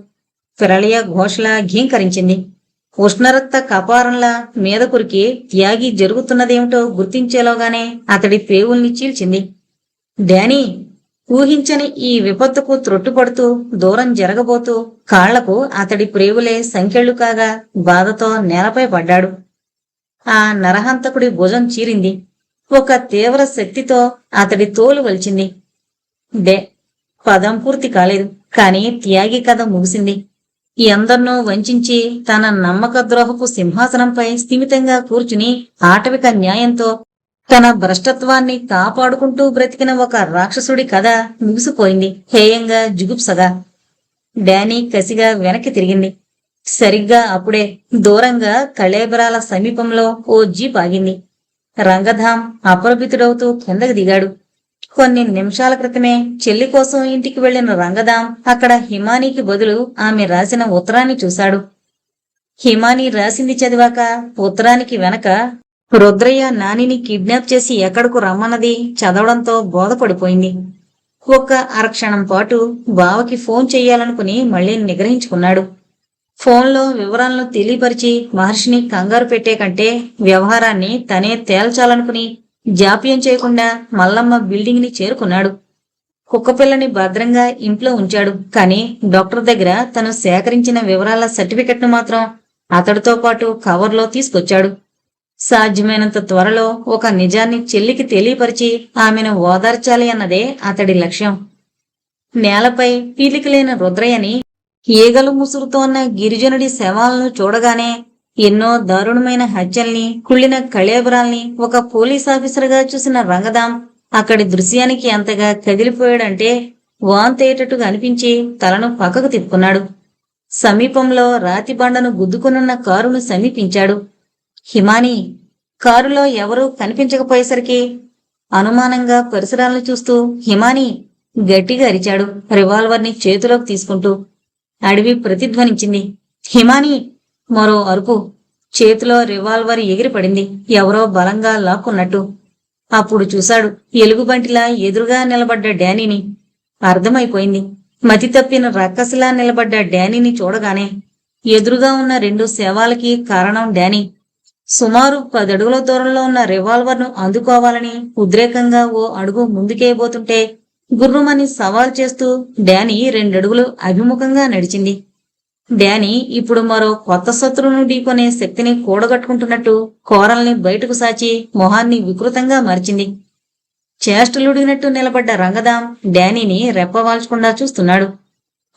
ప్రళయ ఘోషలా ఘీంకరించింది. ఉష్ణరక్త కపారంలా మీద కురికి త్యాగి జరుగుతున్నదేమిటో గుర్తించేలోగానే అతడి పేవుల్ని చీల్చింది. డానీ ఊహించని ఈ విపత్తుకు త్రొట్టుపడుతూ దూరం జరగబోతూ కాళ్లకు అతడి ప్రేవులే సంకెళ్లు కాగా బాధతో నేలపై పడ్డాడు. ఆ నరహంతకుడి భుజం చీరింది. ఒక తీవ్ర శక్తితో అతడి తోలు వలిచింది. పదం పూర్తి కాలేదు, కాని త్యాగి కథ ముగిసింది. ఎందరినో వంచించి తన నమ్మకద్రోహపు సింహాసనంపై స్థిమితంగా కూర్చుని ఆటవిక న్యాయంతో తన భ్రష్టత్వాన్ని కాపాడుకుంటూ బ్రతికిన ఒక రాక్షసుడి కథ ముగిసిపోయింది హేయంగా, జుగుప్సగా. డానీ కసిగా వెనక్కి తిరిగింది. సరిగ్గా అప్పుడే దూరంగా కళేబరాల సమీపంలో ఓ జీప్ ఆగింది. రంగధాం అప్రభితుడవుతూ కిందకి దిగాడు. కొన్ని నిమిషాల క్రితమే చెల్లి కోసం ఇంటికి వెళ్లిన రంగదాం అక్కడ హిమానీకి బదులు ఆమె రాసిన ఉత్తరాన్ని చూశాడు. హిమానీ రాసింది చదివాక ఉత్తరానికి వెనక రుద్రయ్య నానిని కిడ్నాప్ చేసి ఎక్కడకు రమ్మన్నది చదవడంతో బోధపడిపోయింది. ఒక్క అరక్షణం పాటు బావకి ఫోన్ చెయ్యాలనుకుని మళ్లీ నిగ్రహించుకున్నాడు. ఫోన్లో వివరాలను తెలియపరిచి మహర్షిని కంగారు పెట్టే కంటే వ్యవహారాన్ని తనే తేల్చాలనుకుని జాప్యం చేయకుండా మల్లమ్మ బిల్డింగ్ ని చేరుకున్నాడు. కుక్కపిల్లని భద్రంగా ఇంట్లో ఉంచాడు. కాని డాక్టర్ దగ్గర తను సేకరించిన వివరాల సర్టిఫికెట్ను మాత్రం అతడితో పాటు కవర్లో తీసుకొచ్చాడు. సాధ్యమైనంత త్వరలో ఒక నిజాన్ని చెల్లికి తెలియపరిచి ఆమెను ఓదార్చాలి అన్నదే అతడి లక్ష్యం. నేలపై పీలికలేని రుద్రయ్యని ఈగలు ముసురుతోన్న గిరిజనుడి శవాలను చూడగానే ఎన్నో దారుణమైన హత్యల్ని, కుళ్ళిన కళేబరాల్ని ఒక పోలీస్ ఆఫీసర్గా చూసిన రంగదాం అక్కడి దృశ్యానికి అంతగా కదిలిపోయాడంటే వాంతేటట్టుగా అనిపించి తలను పక్కకు తిప్పుకున్నాడు. సమీపంలో రాతి బండను గుద్దుకునున్న కారును సమీపించాడు. హిమానీ కారులో ఎవరూ కనిపించకపోయేసరికి అనుమానంగా పరిసరాలను చూస్తూ హిమానీ గట్టిగా అరిచాడు రివాల్వర్ని చేతిలోకి తీసుకుంటూ. అడవి ప్రతిధ్వనించింది. హిమానీ మరో అరుపు. చేతిలో రివాల్వర్ ఎగిరిపడింది, ఎవరో బలంగా లాక్కున్నట్టు. అప్పుడు చూశాడు ఎలుగుబంటిలా ఎదురుగా నిలబడ్డ డానీని. అర్థమైపోయింది. మతి తప్పిన రక్కసిలా నిలబడ్డ డానీని చూడగానే ఎదురుగా ఉన్న 2 శవాలకి కారణం డానీ. సుమారు 10 అడుగుల దూరంలో ఉన్న రివాల్వర్ను అందుకోవాలని ఉద్రేకంగా ఓ అడుగు ముందుకేయబోతుంటే గుర్రుమని సవాల్ చేస్తూ డానీ 2 అడుగులు అభిముఖంగా నడిచింది. డానీ ఇప్పుడు మరో కొత్త శత్రువును ఢీకొనే శక్తిని కూడగట్టుకుంటున్నట్టు కోరల్ని బయటకు సాచి మొహాన్ని వికృతంగా మార్చింది. చేష్టలుడిగినట్టు నిలబడ్డ రంగదాం డానీని రెప్పవాల్చకుండా చూస్తున్నాడు.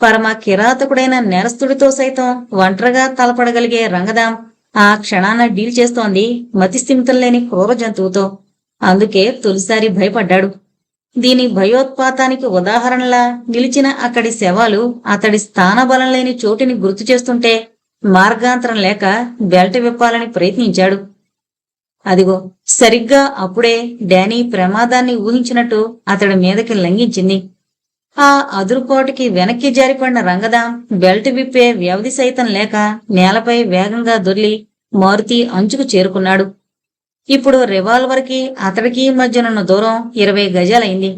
పరమ కిరాతకుడైన నేరస్తుడితో సైతం ఒంటరిగా తలపడగలిగే రంగదాం ఆ క్షణాన డీల్ చేస్తోంది మతిస్థిమితం లేని క్రూర జంతువుతో. అందుకే తొలిసారి భయపడ్డాడు. దీని భయోత్పాతానికి ఉదాహరణలా నిలిచిన అక్కడి శవాలు అతడి స్థానబలం లేని చోటిని గుర్తు చేస్తుంటే మార్గాంతరం లేక బెల్ట్ విప్పాలని ప్రయత్నించాడు. అదిగో సరిగ్గా అప్పుడే డానీ ప్రమాదాన్ని ఊహించినట్టు అతడి మీదకి లంఘించింది. ఆ అదురుకోటకి వెనక్కి జారిపడిన రంగదాం బెల్ట్ విప్పే వ్యవధి సైతం లేక నేలపై వేగంగా దొర్లి మారుతి అంచుకు చేరుకున్నాడు. ఇప్పుడు రివాల్వర్కి అతడికి మధ్యనున్న దూరం 20 గజాలైంది.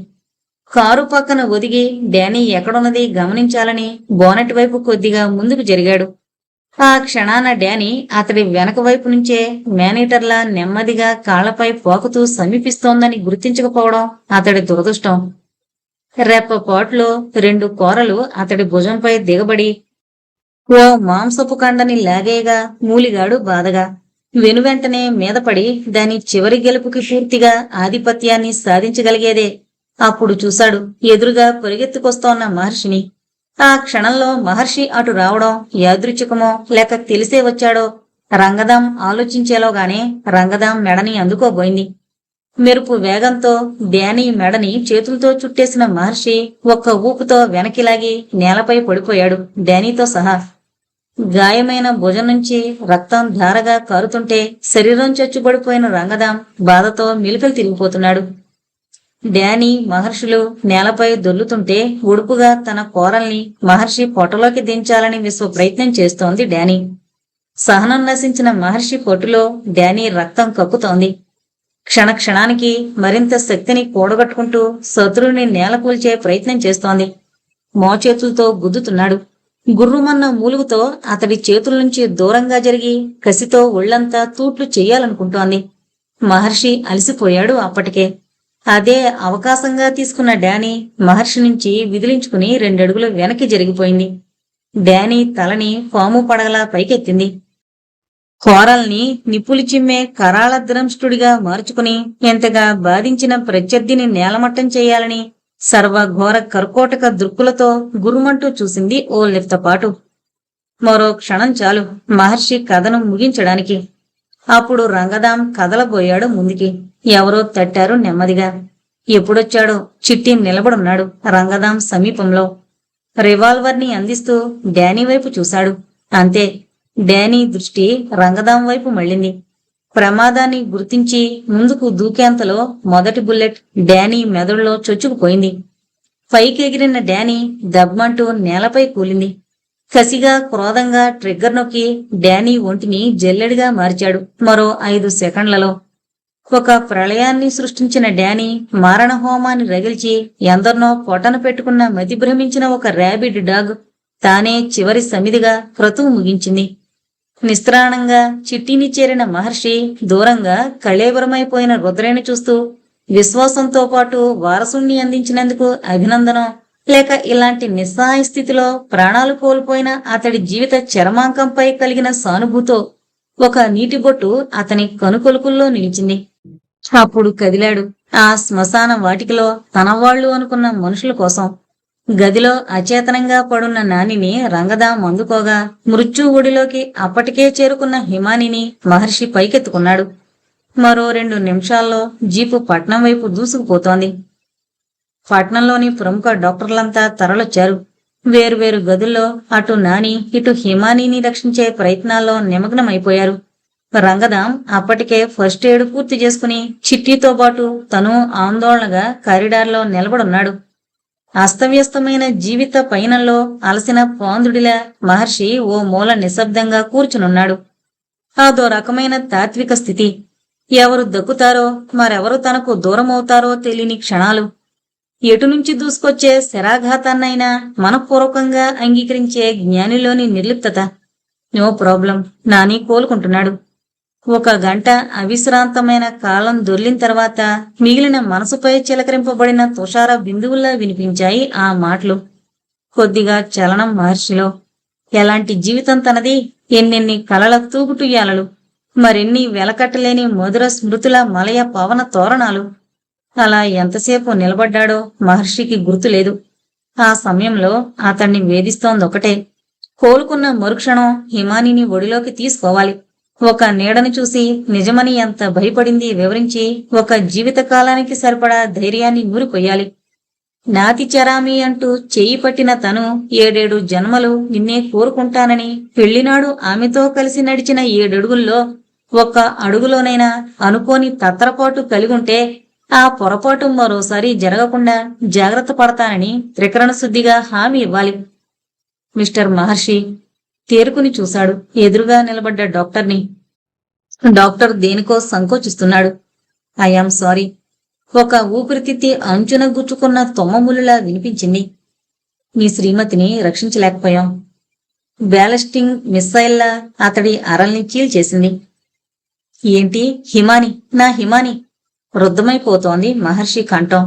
కారు పక్కన ఒదిగి డానీ ఎక్కడున్నది గమనించాలని బోనెట్ వైపు కొద్దిగా ముందుకు జరిగాడు. ఆ క్షణాన డానీ అతడి వెనక వైపు నుంచే మేనీటర్లా నెమ్మదిగా కాళ్లపై పోకుతూ సమీపిస్తోందని గుర్తించకపోవడం అతడి దురదృష్టం. రెప్పపాటులో 2 కోరలు అతడి భుజంపై దిగబడి ఓ మాంసపు కండని లాగేయగా మూలిగాడు బాధగా. వెనువెంటనే మీదపడి దాని చివరి గెలుపుకి పూర్తిగా ఆధిపత్యాన్ని సాధించగలిగేదే. అప్పుడు చూశాడు ఎదురుగా పరిగెత్తుకొస్తోన్న మహర్షిని. ఆ క్షణంలో మహర్షి అటు రావడం యాదృచ్ఛికమో లేక తెలిసే వచ్చాడో రంగదాం ఆలోచించేలోగానే రంగదాం మెడని అందుకోబోయింది. మెరుపు వేగంతో డానీ మెడని చేతులతో చుట్టేసిన మహర్షి ఒక్క ఊపుతో వెనకిలాగి నేలపై పడిపోయాడు డానీతో సహా. గాయమైన భుజం నుంచి రక్తం ధారగా కారుతుంటే శరీరం చచ్చుబడిపోయిన రంగదాం బాధతో మెలికలు తిరిగిపోతున్నాడు. డానీ మహర్షులు నేలపై దొర్లుతుంటే ఉడుపుగా తన కోరల్ని మహర్షి పొట్టలోకి దించాలని విశ్వ ప్రయత్నం చేస్తోంది డానీ. సహనం నశించిన మహర్షి పొట్టులో డానీ రక్తం కక్కుతోంది. క్షణక్షణానికి మరింత శక్తిని కూడగట్టుకుంటూ శత్రువుని నేలకూల్చే ప్రయత్నం చేస్తోంది. మోచేతులతో గుద్దుతున్నాడు. గుర్రుమన్న మూలుగుతో అతడి చేతుల నుంచి దూరంగా జరిగి కసితో ఒళ్లంతా తూట్లు చెయ్యాలనుకుంటోంది. మహర్షి అలసిపోయాడు అప్పటికే. అదే అవకాశంగా తీసుకున్న డానీ మహర్షి నుంచి విదిలించుకుని 2 అడుగులు వెనక్కి జరిగిపోయింది. డానీ తలని పాము పడగలా పైకెత్తింది. కోరల్ని నిప్పులు చిమ్మే కరాళ ద్రంష్టుడిగా మార్చుకుని ఎంతగా బాధించిన ప్రత్యర్థిని నేలమట్టం చేయాలని సర్వఘోర కర్కోటక దృక్కులతో గురుమంటూ చూసింది ఓ లిఫ్తపాటు. మరో క్షణం చాలు మహర్షి కథను ముగించడానికి. అప్పుడు రంగదాం కదలబోయాడు ముందుకి. ఎవరో తట్టారు నెమ్మదిగా. ఎప్పుడొచ్చాడో చిట్టి నిలబడున్నాడు రంగదాం సమీపంలో. రివాల్వర్ని అందిస్తూ డానీ వైపు చూశాడు. అంతే, డానీ దృష్టి రంగదాం వైపు మళ్ళింది. ప్రమాదాన్ని గుర్తించి ముందుకు దూకేంతలో మొదటి బుల్లెట్ డానీ మెదడులో చొచ్చుకుపోయింది. పైకెగిరిన డానీ దబ్మంటూ నేలపై కూలింది. కసిగా క్రోధంగా ట్రిగ్గర్ నొక్కి డానీ ఒంటిని జల్లెడిగా మార్చాడు. మరో 5 సెకండ్లలో ఒక ప్రళయాన్ని సృష్టించిన డానీ మారణహోమాన్ని రగిల్చి ఎందరినో పొటన పెట్టుకున్న మతిభ్రమించిన ఒక ర్యాబిడ్ డాగ్ తానే చివరి సమిదిగా క్రతువు ముగించింది. నిస్త్రాణంగా చిట్టిని చేరిన మహర్షి దూరంగా కళేబరమైపోయిన రుద్రేని చూస్తూ విశ్వాసంతో పాటు వారసుణ్ణి అందించినందుకు అభినందనం, లేక ఇలాంటి నిస్సహాయ స్థితిలో ప్రాణాలు కోల్పోయిన అతడి జీవిత చరమాంకంపై కలిగిన సానుభూతో ఒక నీటిబొట్టు అతని కనుకొలుకుల్లో నిలిచింది. అప్పుడు కదిలాడు ఆ శ్మశాన వాటికలో తనవాళ్లు అనుకున్న మనుషుల కోసం. గదిలో అచేతనంగా పడున్న నానిని రంగదాం అందుకోగా మృత్యు ఒడిలోకి అప్పటికే చేరుకున్న హిమానిని మహర్షి పైకెత్తుకున్నాడు. మరో 2 నిమిషాల్లో జీపు పట్నం వైపు దూసుకుపోతోంది. పట్నంలోని ప్రముఖ డాక్టర్లంతా తరలొచ్చారు. వేరువేరు గదుల్లో అటు నాని ఇటు హిమానీని రక్షించే ప్రయత్నాల్లో నిమగ్నమైపోయారు. రంగదాం అప్పటికే ఫస్ట్ ఎయిడ్ పూర్తి చేసుకుని చిట్టితో పాటు తను ఆందోళనగా కారిడార్లో నిలబడున్నాడు. అస్తవ్యస్తమైన జీవిత పయనంలో అలసిన పాందుడిలా మహర్షి ఓ మూల నిశ్శబ్దంగా కూర్చునున్నాడు. అదో రకమైన తాత్విక స్థితి. ఎవరు దక్కుతారో మరెవరు తనకు దూరమవుతారో తెలియని క్షణాలు. ఎటునుంచి దూసుకొచ్చే శరాఘాతాన్నైనా మనఃపూర్వకంగా అంగీకరించే జ్ఞానిలోని నిర్లిప్తత. No problem, Nani కోలుకుంటున్నాడు. 1 గంట అవిశ్రాంతమైన కాలం దొర్లిన తర్వాత మిగిలిన మనసుపై చిలకరింపబడిన తుషార బిందువుల్లా వినిపించాయి ఆ మాటలు. కొద్దిగా చలనం మహర్షిలో. ఎలాంటి జీవితం తనది! ఎన్నెన్ని కలల తూగుటుయ్యాలలు, మరెన్ని వెలకట్టలేని మధుర స్మృతుల మలయ పవన తోరణాలు. అలా ఎంతసేపు నిలబడ్డాడో మహర్షికి గుర్తులేదు. ఆ సమయంలో అతన్ని వేధిస్తోందొకటే. కోలుకున్న మరుక్షణం హిమానిని ఒడిలోకి తీసుకోవాలి. ఒక నీడని చూసి నిజమని ఎంత భయపడింది వివరించి ఒక జీవితకాలానికి సరిపడా ధైర్యాన్ని నూరిపోయాలి. నాతి చరామి అంటూ చేయి పట్టిన తను 7 జన్మలు నిన్నే కోరుకుంటానని పెళ్లినాడు ఆమెతో కలిసి నడిచిన 7 అడుగుల్లో ఒక్క అడుగులోనైనా అనుకోని తత్తరపాటు కలిగుంటే ఆ పొరపాటు మరోసారి జరగకుండా జాగ్రత్త పడతానని త్రికరణ శుద్ధిగా హామీ ఇవ్వాలి. మిస్టర్ మహర్షి తేరుకుని చూశాడు ఎదురుగా నిలబడ్డ డాక్టర్ని. డాక్టర్ దేనికో సంకోచిస్తున్నాడు. I am sorry. ఒక ఊపిరితిత్తి అంచున గుచ్చుకున్న తొమ్మములులా వినిపించింది. మీ శ్రీమతిని రక్షించలేకపోయాం. బ్యాలిస్టింగ్ మిస్సైల్లా అతడి అరల్ని చీల్చేసింది. ఏంటి హిమాని, నా హిమాని! వృద్ధమైపోతోంది మహర్షి కంఠం.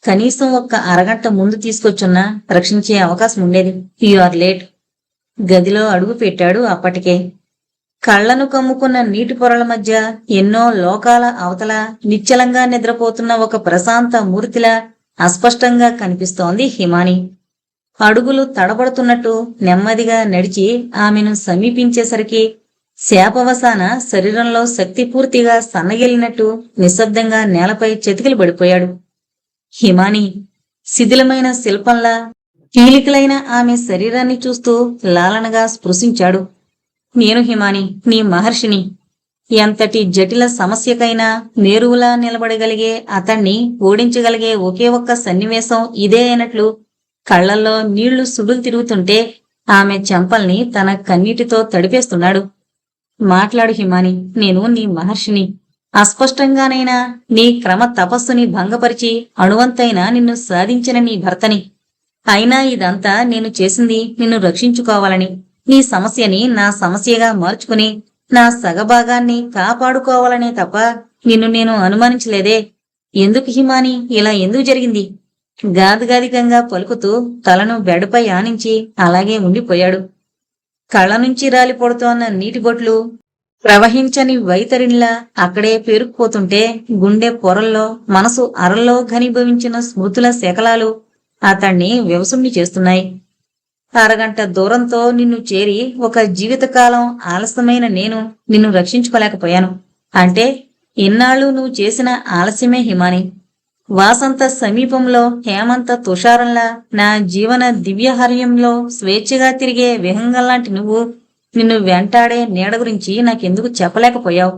కనీసం ఒక్క అరగంట ముందు తీసుకొచ్చున్నా రక్షించే అవకాశం ఉండేది. You are late. గదిలో అడుగు పెట్టాడు అప్పటికే. కళ్లను కమ్ముకున్న నీటి పొరల మధ్య ఎన్నో లోకాల అవతల నిశ్చలంగా నిద్రపోతున్న ఒక ప్రశాంత మూర్తిలా అస్పష్టంగా కనిపిస్తోంది హిమాని. అడుగులు తడబడుతున్నట్టు నెమ్మదిగా నడిచి ఆమెను సమీపించేసరికి శాపవశాన శరీరంలో శక్తి పూర్తిగా సన్నగిలినట్టు నిశ్శబ్దంగా నేలపై చతికిలు పడిపోయాడు. హిమాని శిథిలమైన శిల్పంలా కీలికలైన ఆమె శరీరాన్ని చూస్తూ లాలనగా స్పృశించాడు. నేను హిమాని, నీ మహర్షిని. ఎంతటి జటిల సమస్యకైనా మేరువులా నిలబడగలిగే అతణ్ణి ఓడించగలిగే ఒకే ఒక్క సన్నివేశం ఇదే అయినట్లు కళ్లల్లో నీళ్లు సుడులు తిరుగుతుంటే ఆమె చెంపల్ని తన కన్నీటితో తడిపేస్తున్నాడు. మాట్లాడు హిమాని, నేను నీ మహర్షిని. అస్పష్టంగానైనా నీ క్రమ తపస్సుని భంగపరిచి అణువంతైనా నిన్ను సాధించిన నీ భర్తని. అయినా ఇదంతా నేను చేసింది నిన్ను రక్షించుకోవాలని, నీ సమస్యని నా సమస్యగా మార్చుకుని నా సగభాగాన్ని కాపాడుకోవాలనే తప్ప నిన్ను నేను అనుమానించలేదే. ఎందుకు హిమాని, ఇలా ఎందుకు జరిగింది? గాదిగాదికంగా పలుకుతూ తలను బెడపై ఆనించి అలాగే ఉండిపోయాడు. కళ్ళ నుంచి రాలిపడుతోన్న నీటిబొట్లు ప్రవహించని వైతరినిలా అక్కడే పేరుకుపోతుంటే గుండె పొరల్లో మనసు అరల్లో ఘనీభవించిన స్మృతుల శకలాలు అతణ్ణి వ్యవసుణ్ణి చేస్తున్నాయి. అరగంట దూరంతో నిన్ను చేరి ఒక జీవితకాలం ఆలస్యమైన నేను నిన్ను రక్షించుకోలేకపోయాను అంటే ఇన్నాళ్ళు నువ్వు చేసిన ఆలస్యమే హిమాని. వాసంత సమీపంలో హేమంత తుషారంలా నా జీవన దివ్యహర్యంలో స్వేచ్ఛగా తిరిగే విహంగంలాంటి నువ్వు నిన్ను వెంటాడే నీడ గురించి నాకెందుకు చెప్పలేకపోయావు?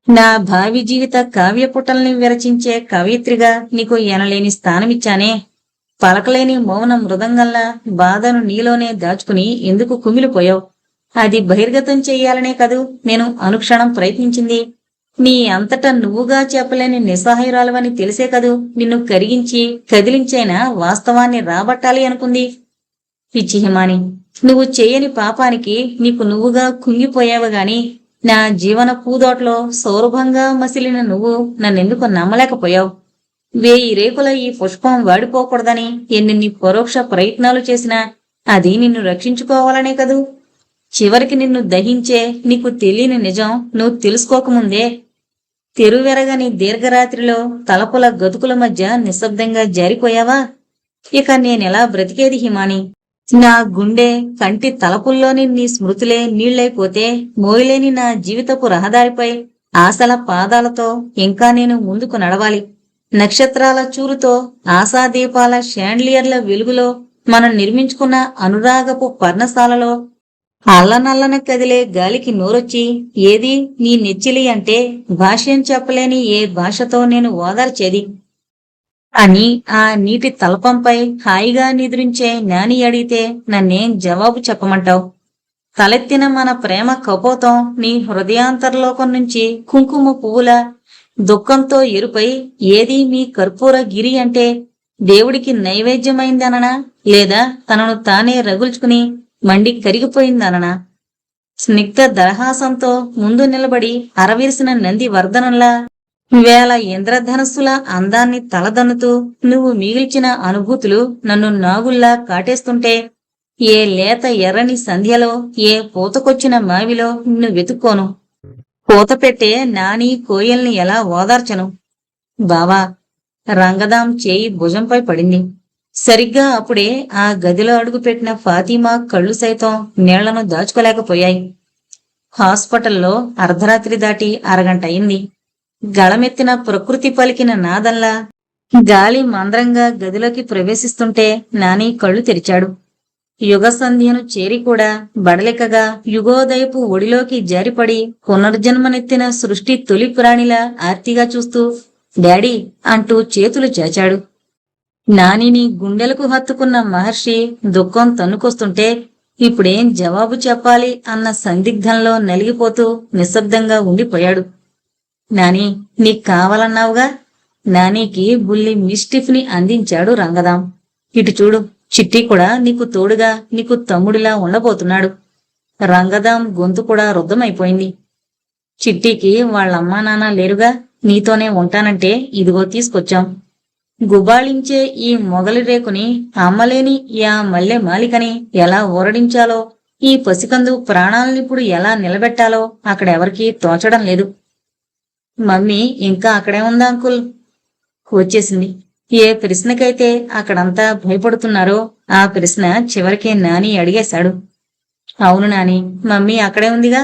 నా భావి జీవిత కావ్యపుటల్ని విరచించే కవయిత్రిగా నీకు ఎనలేని స్థానమిచ్చానే. పలకలేని మౌన మృదంగంలా బాధను నీలోనే దాచుకుని ఎందుకు కుమిలిపోయావు? అది బహిర్గతం చెయ్యాలనే కదూ నేను అనుక్షణం ప్రయత్నించింది. నీ అంతటా నువ్వుగా చెప్పలేని నిస్సహాయురాలవని తెలిసే కదూ నిన్ను కరిగించి కదిలించైనా వాస్తవాన్ని రాబట్టాలి అనుకుంది. పిచ్చి హిమాని, నువ్వు చేయని పాపానికి నీకు నువ్వుగా కుంగిపోయావు గాని నా జీవన పూదోటలో సౌరభంగా మసిలిన నువ్వు నన్నెందుకు నమ్మలేకపోయావు? 1000 రేకుల ఈ పుష్పం వాడిపోకూడదని ఎన్నెన్ని పరోక్ష ప్రయత్నాలు చేసినా అది నిన్ను రక్షించుకోవాలనే కదూ. చివరికి నిన్ను దహించే నీకు తెలియని నిజం నువ్వు తెలుసుకోకముందే తెరువెరగని దీర్ఘరాత్రిలో తలపుల గతుకుల మధ్య నిశ్శబ్దంగా జారిపోయావా? ఇక నేనెలా బ్రతికేది హిమాని? నా గుండె కంటి తలపుల్లోని నీ స్మృతులే నీళ్లైపోతే మోయలేని నా జీవితపు రహదారిపై ఆశల పాదాలతో ఇంకా నేను ముందుకు నడవాలి. నక్షత్రాల చూరుతో ఆశాదీపాల షాండ్లియర్ల వెలుగులో మనం నిర్మించుకున్న అనురాగపు పర్ణశాలలో అల్లనల్లన కదిలే గాలికి నోరొచ్చి ఏది నీ నెచ్చిలి అంటే భాష్యం చెప్పలేని ఏ భాషతో నేను ఓదార్చేది అని ఆ నీటి తలపంపై హాయిగా నిద్రించే నాని అడిగితే నన్నేం జవాబు చెప్పమంటావు? తలెత్తిన మన ప్రేమ కపోతం నీ హృదయాంతర్లోకం నుంచి కుంకుమ పువ్వుల దుఃఖంతో ఎరుపై ఏది మీ కర్పూర గిరి అంటే దేవుడికి నైవేద్యమైందననా లేదా తనను తానే రగుల్చుకుని మండి కరిగిపోయిందననా? స్నిగ్ధ దరహాసంతో ముందు నిలబడి అరవిరిసిన నంది వర్ధనంలా 1000 ఇంద్రధనస్సుల అందాన్ని తలదన్నుతూ నువ్వు మిగిల్చిన అనుభూతులు నన్ను నాగుల్లా కాటేస్తుంటే ఏ లేత ఎర్రని సంధ్యలో ఏ పూతకొచ్చిన మావిలో నిన్ను వెతుక్కోను? పూత పెట్టే నాని కోయల్ని ఎలా ఓదార్చను? బావా, రంగదాం చేయి భుజంపై పడింది. సరిగ్గా అప్పుడే ఆ గదిలో అడుగుపెట్టిన ఫాతిమా కళ్ళు సైతం నీళ్లను దాచుకోలేకపోయాయి. హాస్పిటల్లో అర్ధరాత్రి దాటి అరగంట అయింది. గళమెత్తిన ప్రకృతి పలికిన నాదంలా గాలి మంద్రంగా గదిలోకి ప్రవేశిస్తుంటే నాని కళ్ళు తెరిచాడు. యుగ సంధ్యను చేరి కూడా బడలికగా యుగోదయపు ఒడిలోకి జారిపడి పునర్జన్మనెత్తిన సృష్టి తొలి ప్రాణిలా ఆర్తిగా చూస్తూ డాడీ అంటూ చేతులు చాచాడు. నానిని గుండెలకు హత్తుకున్న మహర్షి దుఃఖం తన్నుకొస్తుంటే ఇప్పుడేం జవాబు చెప్పాలి అన్న సందిగ్ధంలో నలిగిపోతూ నిశ్శబ్దంగా ఉండిపోయాడు. నాని, నీకు కావాలన్నావుగా? నానికి బుల్లి మిస్టిఫ్ ని అందించాడు రంగదాం. ఇటు చూడు, చిట్టి కూడా నీకు తోడుగా నీకు తమ్ముడిలా ఉండబోతున్నాడు. రంగదాం గొంతు కూడా రుద్ధమైపోయింది. చిట్టికి వాళ్ళమ్మా నాన్న లేరుగా, నీతోనే ఉంటానంటే ఇదిగో తీసుకొచ్చాం. గుబాళించే ఈ మొగలి రేకుని అమ్మలేని యా మల్లె మాలికని ఎలా ఊరడించాలో, ఈ పసికందు ప్రాణాలనిప్పుడు ఎలా నిలబెట్టాలో అక్కడెవరికీ తోచడం లేదు. మమ్మీ ఇంకా అక్కడే ఉందా అంకుల్? వచ్చేసింది. ఏ ప్రశ్నకైతే అక్కడంతా భయపడుతున్నారో ఆ ప్రశ్న చివరికి నాని అడిగేశాడు. అవును నాని, మమ్మీ అక్కడే ఉందిగా.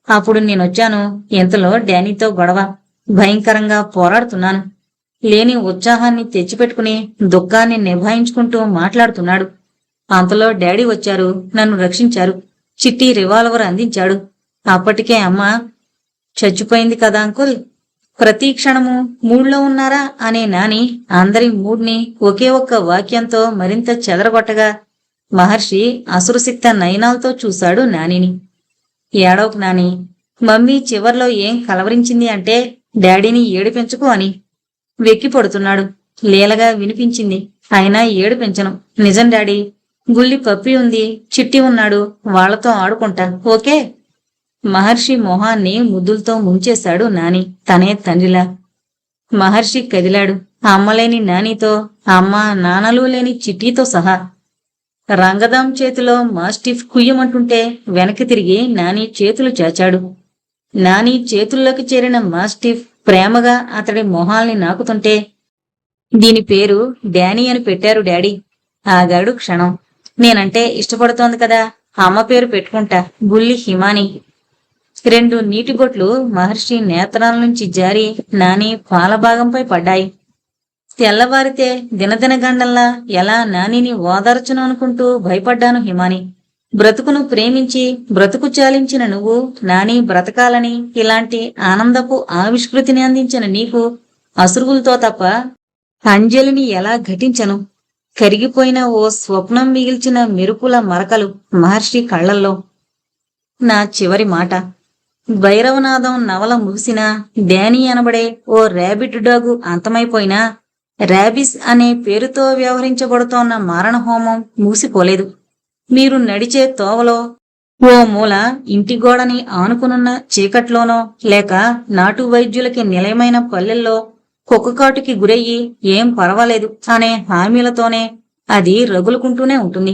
అప్పుడు నేనొచ్చాను, ఇంతలో డానీతో గొడవ. భయంకరంగా పోరాడుతున్నాను. లేని ఉత్సాహాన్ని తెచ్చిపెట్టుకుని దుఃఖాన్ని నిభాయించుకుంటూ మాట్లాడుతున్నాడు. అంతలో డాడీ వచ్చారు, నన్ను రక్షించారు. చిట్టి రివాల్వర్ అందించాడు. అప్పటికే అమ్మ చచ్చిపోయింది కదా అంకుల్. ప్రతి క్షణము మూడ్లో ఉన్నారా అనే నాని అందరి మూడ్ని ఒకే ఒక్క వాక్యంతో మరింత చెదరగొట్టగా మహర్షి అసురుసిక్త నయనాలతో చూశాడు నానిని. ఏడవకు నాని, మమ్మీ చివర్లో ఏం కలవరించింది అంటే డాడీని ఏడిపించుకో అని. వెక్కి పడుతున్నాడు. లీలగా వినిపించింది, అయినా ఏడిపించను. నిజం డాడీ, గుల్లి పప్పి ఉంది, చిట్టి ఉన్నాడు, వాళ్లతో ఆడుకుంటా, ఓకే? మహర్షి మొహాన్ని ముద్దులతో ముంచేశాడు నాని, తనే తండ్రిలా. మహర్షి కదిలాడు, అమ్మలేని నానితో, అమ్మ నాన్నలు లేని చిట్టితో సహా. రంగదాం చేతిలో మాస్టిఫ్ కుయ్యమంటుంటే వెనక్కి తిరిగి నాని చేతులు చాచాడు. నాని చేతుల్లోకి చేరిన మాస్టిఫ్ ప్రేమగా అతడి మొహాల్ని నాకుతుంటే, దీని పేరు డానీ అని పెట్టారు డాడీ. ఆగాడు క్షణం. నేనంటే ఇష్టపడుతోంది కదా, అమ్మ పేరు పెట్టుకుంటా, బుల్లి హిమాని. 2 నీటి బొట్లు మహర్షి నేత్రాల నుంచి జారి నాని పాలభాగంపై పడ్డాయి. తెల్లవారితే దినదిన గండంలా ఎలా నానిని ఓదార్చును అనుకుంటూ భయపడ్డాను హిమాని. బ్రతుకును ప్రేమించి బ్రతుకు చాలించిన నువ్వు నాని బ్రతకాలని ఇలాంటి ఆనందపు ఆవిష్కృతిని అందించిన నీకు అసురువులతో తప్ప అంజలిని ఎలా ఘటించను? కరిగిపోయిన ఓ స్వప్నం మిగిల్చిన మెరుపుల మరకలు మహర్షి కళ్లల్లో. నా చివరి మాట. భైరవనాథం నవల ముగిసినా డానీ అనబడే ఓ ర్యాబిట్ డాగు అంతమైపోయినా ర్యాబిస్ అనే పేరుతో వ్యవహరించబడుతోన్న మారణహోమం మూసిపోలేదు. మీరు నడిచే తోవలో, ఓ మూల ఇంటి గోడని ఆనుకునున్న చీకట్లోనో, లేక నాటు వైద్యులకి నిలయమైన పల్లెల్లో కుక్కకాటుకి గురయ్యి ఏం పర్వాలేదు అనే హామీలతోనే అది రగులుకుంటూనే ఉంటుంది.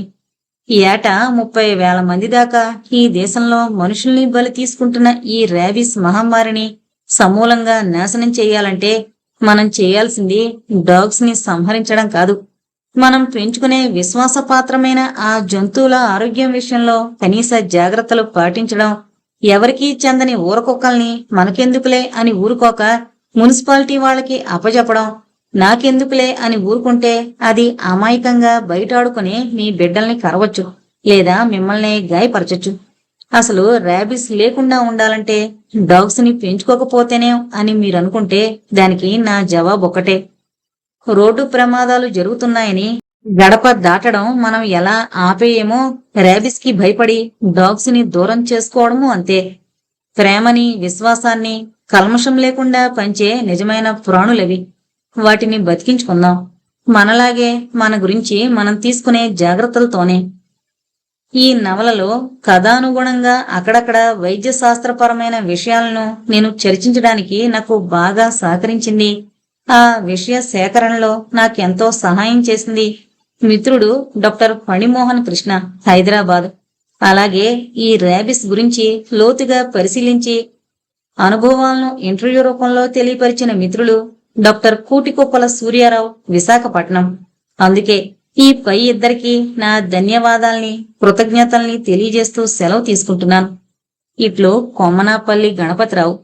ఏటా 30,000 మంది దాకా ఈ దేశంలో మనుషుల్ని బలి తీసుకుంటున్న ఈ ర్యాబిస్ మహమ్మారిని సమూలంగా నాశనం చెయ్యాలంటే మనం చేయాల్సింది డాగ్స్ ని సంహరించడం కాదు. మనం పెంచుకునే విశ్వాసపాత్రమైన ఆ జంతువుల ఆరోగ్యం విషయంలో కనీస జాగ్రత్తలు పాటించడం, ఎవరికీ చెందని ఊరకుక్కల్ని మనకెందుకులే అని ఊరుకోక మున్సిపాలిటీ వాళ్ళకి అప్పజెప్పడం, నాకెందుకులే అని ఊరుకుంటే అది అమాయకంగా బయటాడుకుని మీ బిడ్డల్ని కరవచ్చు, లేదా మిమ్మల్ని గాయపరచొచ్చు. అసలు ర్యాబిస్ లేకుండా ఉండాలంటే డాగ్స్ ని పెంచుకోకపోతేనే అని మీరనుకుంటే దానికి నా జవాబు ఒకటే. రోడ్డు ప్రమాదాలు జరుగుతున్నాయని గడప దాటడం మనం ఎలా ఆపేయేమో ర్యాబిస్ కి భయపడి డాగ్స్ ని దూరం చేసుకోవడము అంతే. ప్రేమని, విశ్వాసాన్ని కల్మషం లేకుండా పంచే నిజమైన ప్రాణులవి. వాటిని బతికించుకుందాం, మనలాగే మన గురించి మనం తీసుకునే జాగ్రత్తలతోనే. ఈ నవలలో కథానుగుణంగా అక్కడక్కడ వైద్య శాస్త్రపరమైన విషయాలను నేను చర్చించడానికి నాకు బాగా సహకరించింది, ఆ విషయ సేకరణలో నాకెంతో సహాయం చేసింది మిత్రుడు డాక్టర్ ఫణిమోహన్ కృష్ణ, హైదరాబాద్. అలాగే ఈ ర్యాబిస్ గురించి లోతుగా పరిశీలించి అనుభవాలను ఇంటర్వ్యూ రూపంలో తెలియపరిచిన మిత్రులు డాక్టర్ కూటికొప్పల సూర్యారావు, విశాఖపట్నం. అందుకే ఈ పై ఇద్దరికి నా ధన్యవాదాల్ని, కృతజ్ఞతల్ని తెలియజేస్తూ సెలవు తీసుకుంటున్నాను. ఇట్లు కొమ్మనాపల్లి గణపతిరావు.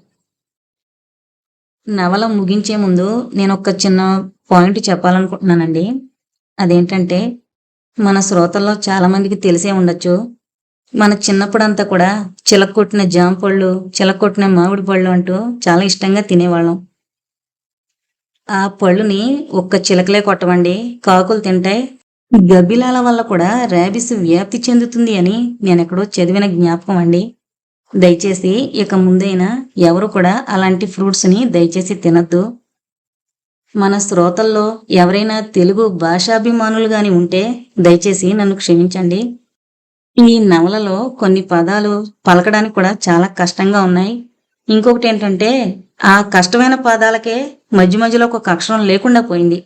నవల ముగించే ముందు నేను ఒక చిన్న పాయింట్ చెప్పాలనుకుంటున్నానండి. అదేంటంటే, మన శ్రోతల్లో చాలా మందికి తెలిసే ఉండొచ్చు. మన చిన్నప్పుడంతా కూడా చిలక్కొట్టిన జామ పళ్ళు, చిలక్కొట్టిన మామిడి పళ్ళు అంటూ చాలా ఇష్టంగా తినేవాళ్ళం. ఆ పళ్ళుని ఒక్క చిలకలే కొట్టవండి, కాకులు తింటాయి. గబ్బిలాల వల్ల కూడా ర్యాబిస్ వ్యాప్తి చెందుతుంది అని నేనెక్కడో చదివిన జ్ఞాపకం అండి. దయచేసి ఇక ముందైనా ఎవరు కూడా అలాంటి ఫ్రూట్స్ని దయచేసి తినద్దు. మన శ్రోతల్లో ఎవరైనా తెలుగు భాషాభిమానులు గాని ఉంటే దయచేసి నన్ను క్షమించండి. ఈ నవలలో కొన్ని పదాలు పలకడానికి కూడా చాలా కష్టంగా ఉన్నాయి. ఇంకొకటి ఏంటంటే, ఆ కష్టమైన పదాలకే మధ్య మధ్యలో ఒక అక్షరం లేకుండా పోయింది.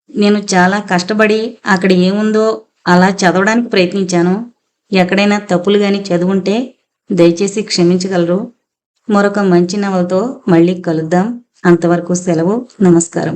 నేను చాలా కష్టపడి అక్కడ ఏముందో అలా చదవడానికి ప్రయత్నించాను. ఎక్కడైనా తప్పులు గాని చదువుంటే దయచేసి క్షమించగలరు. మరొక మంచి నవలతో మళ్ళీ కలుద్దాం. అంతవరకు సెలవు. నమస్కారం.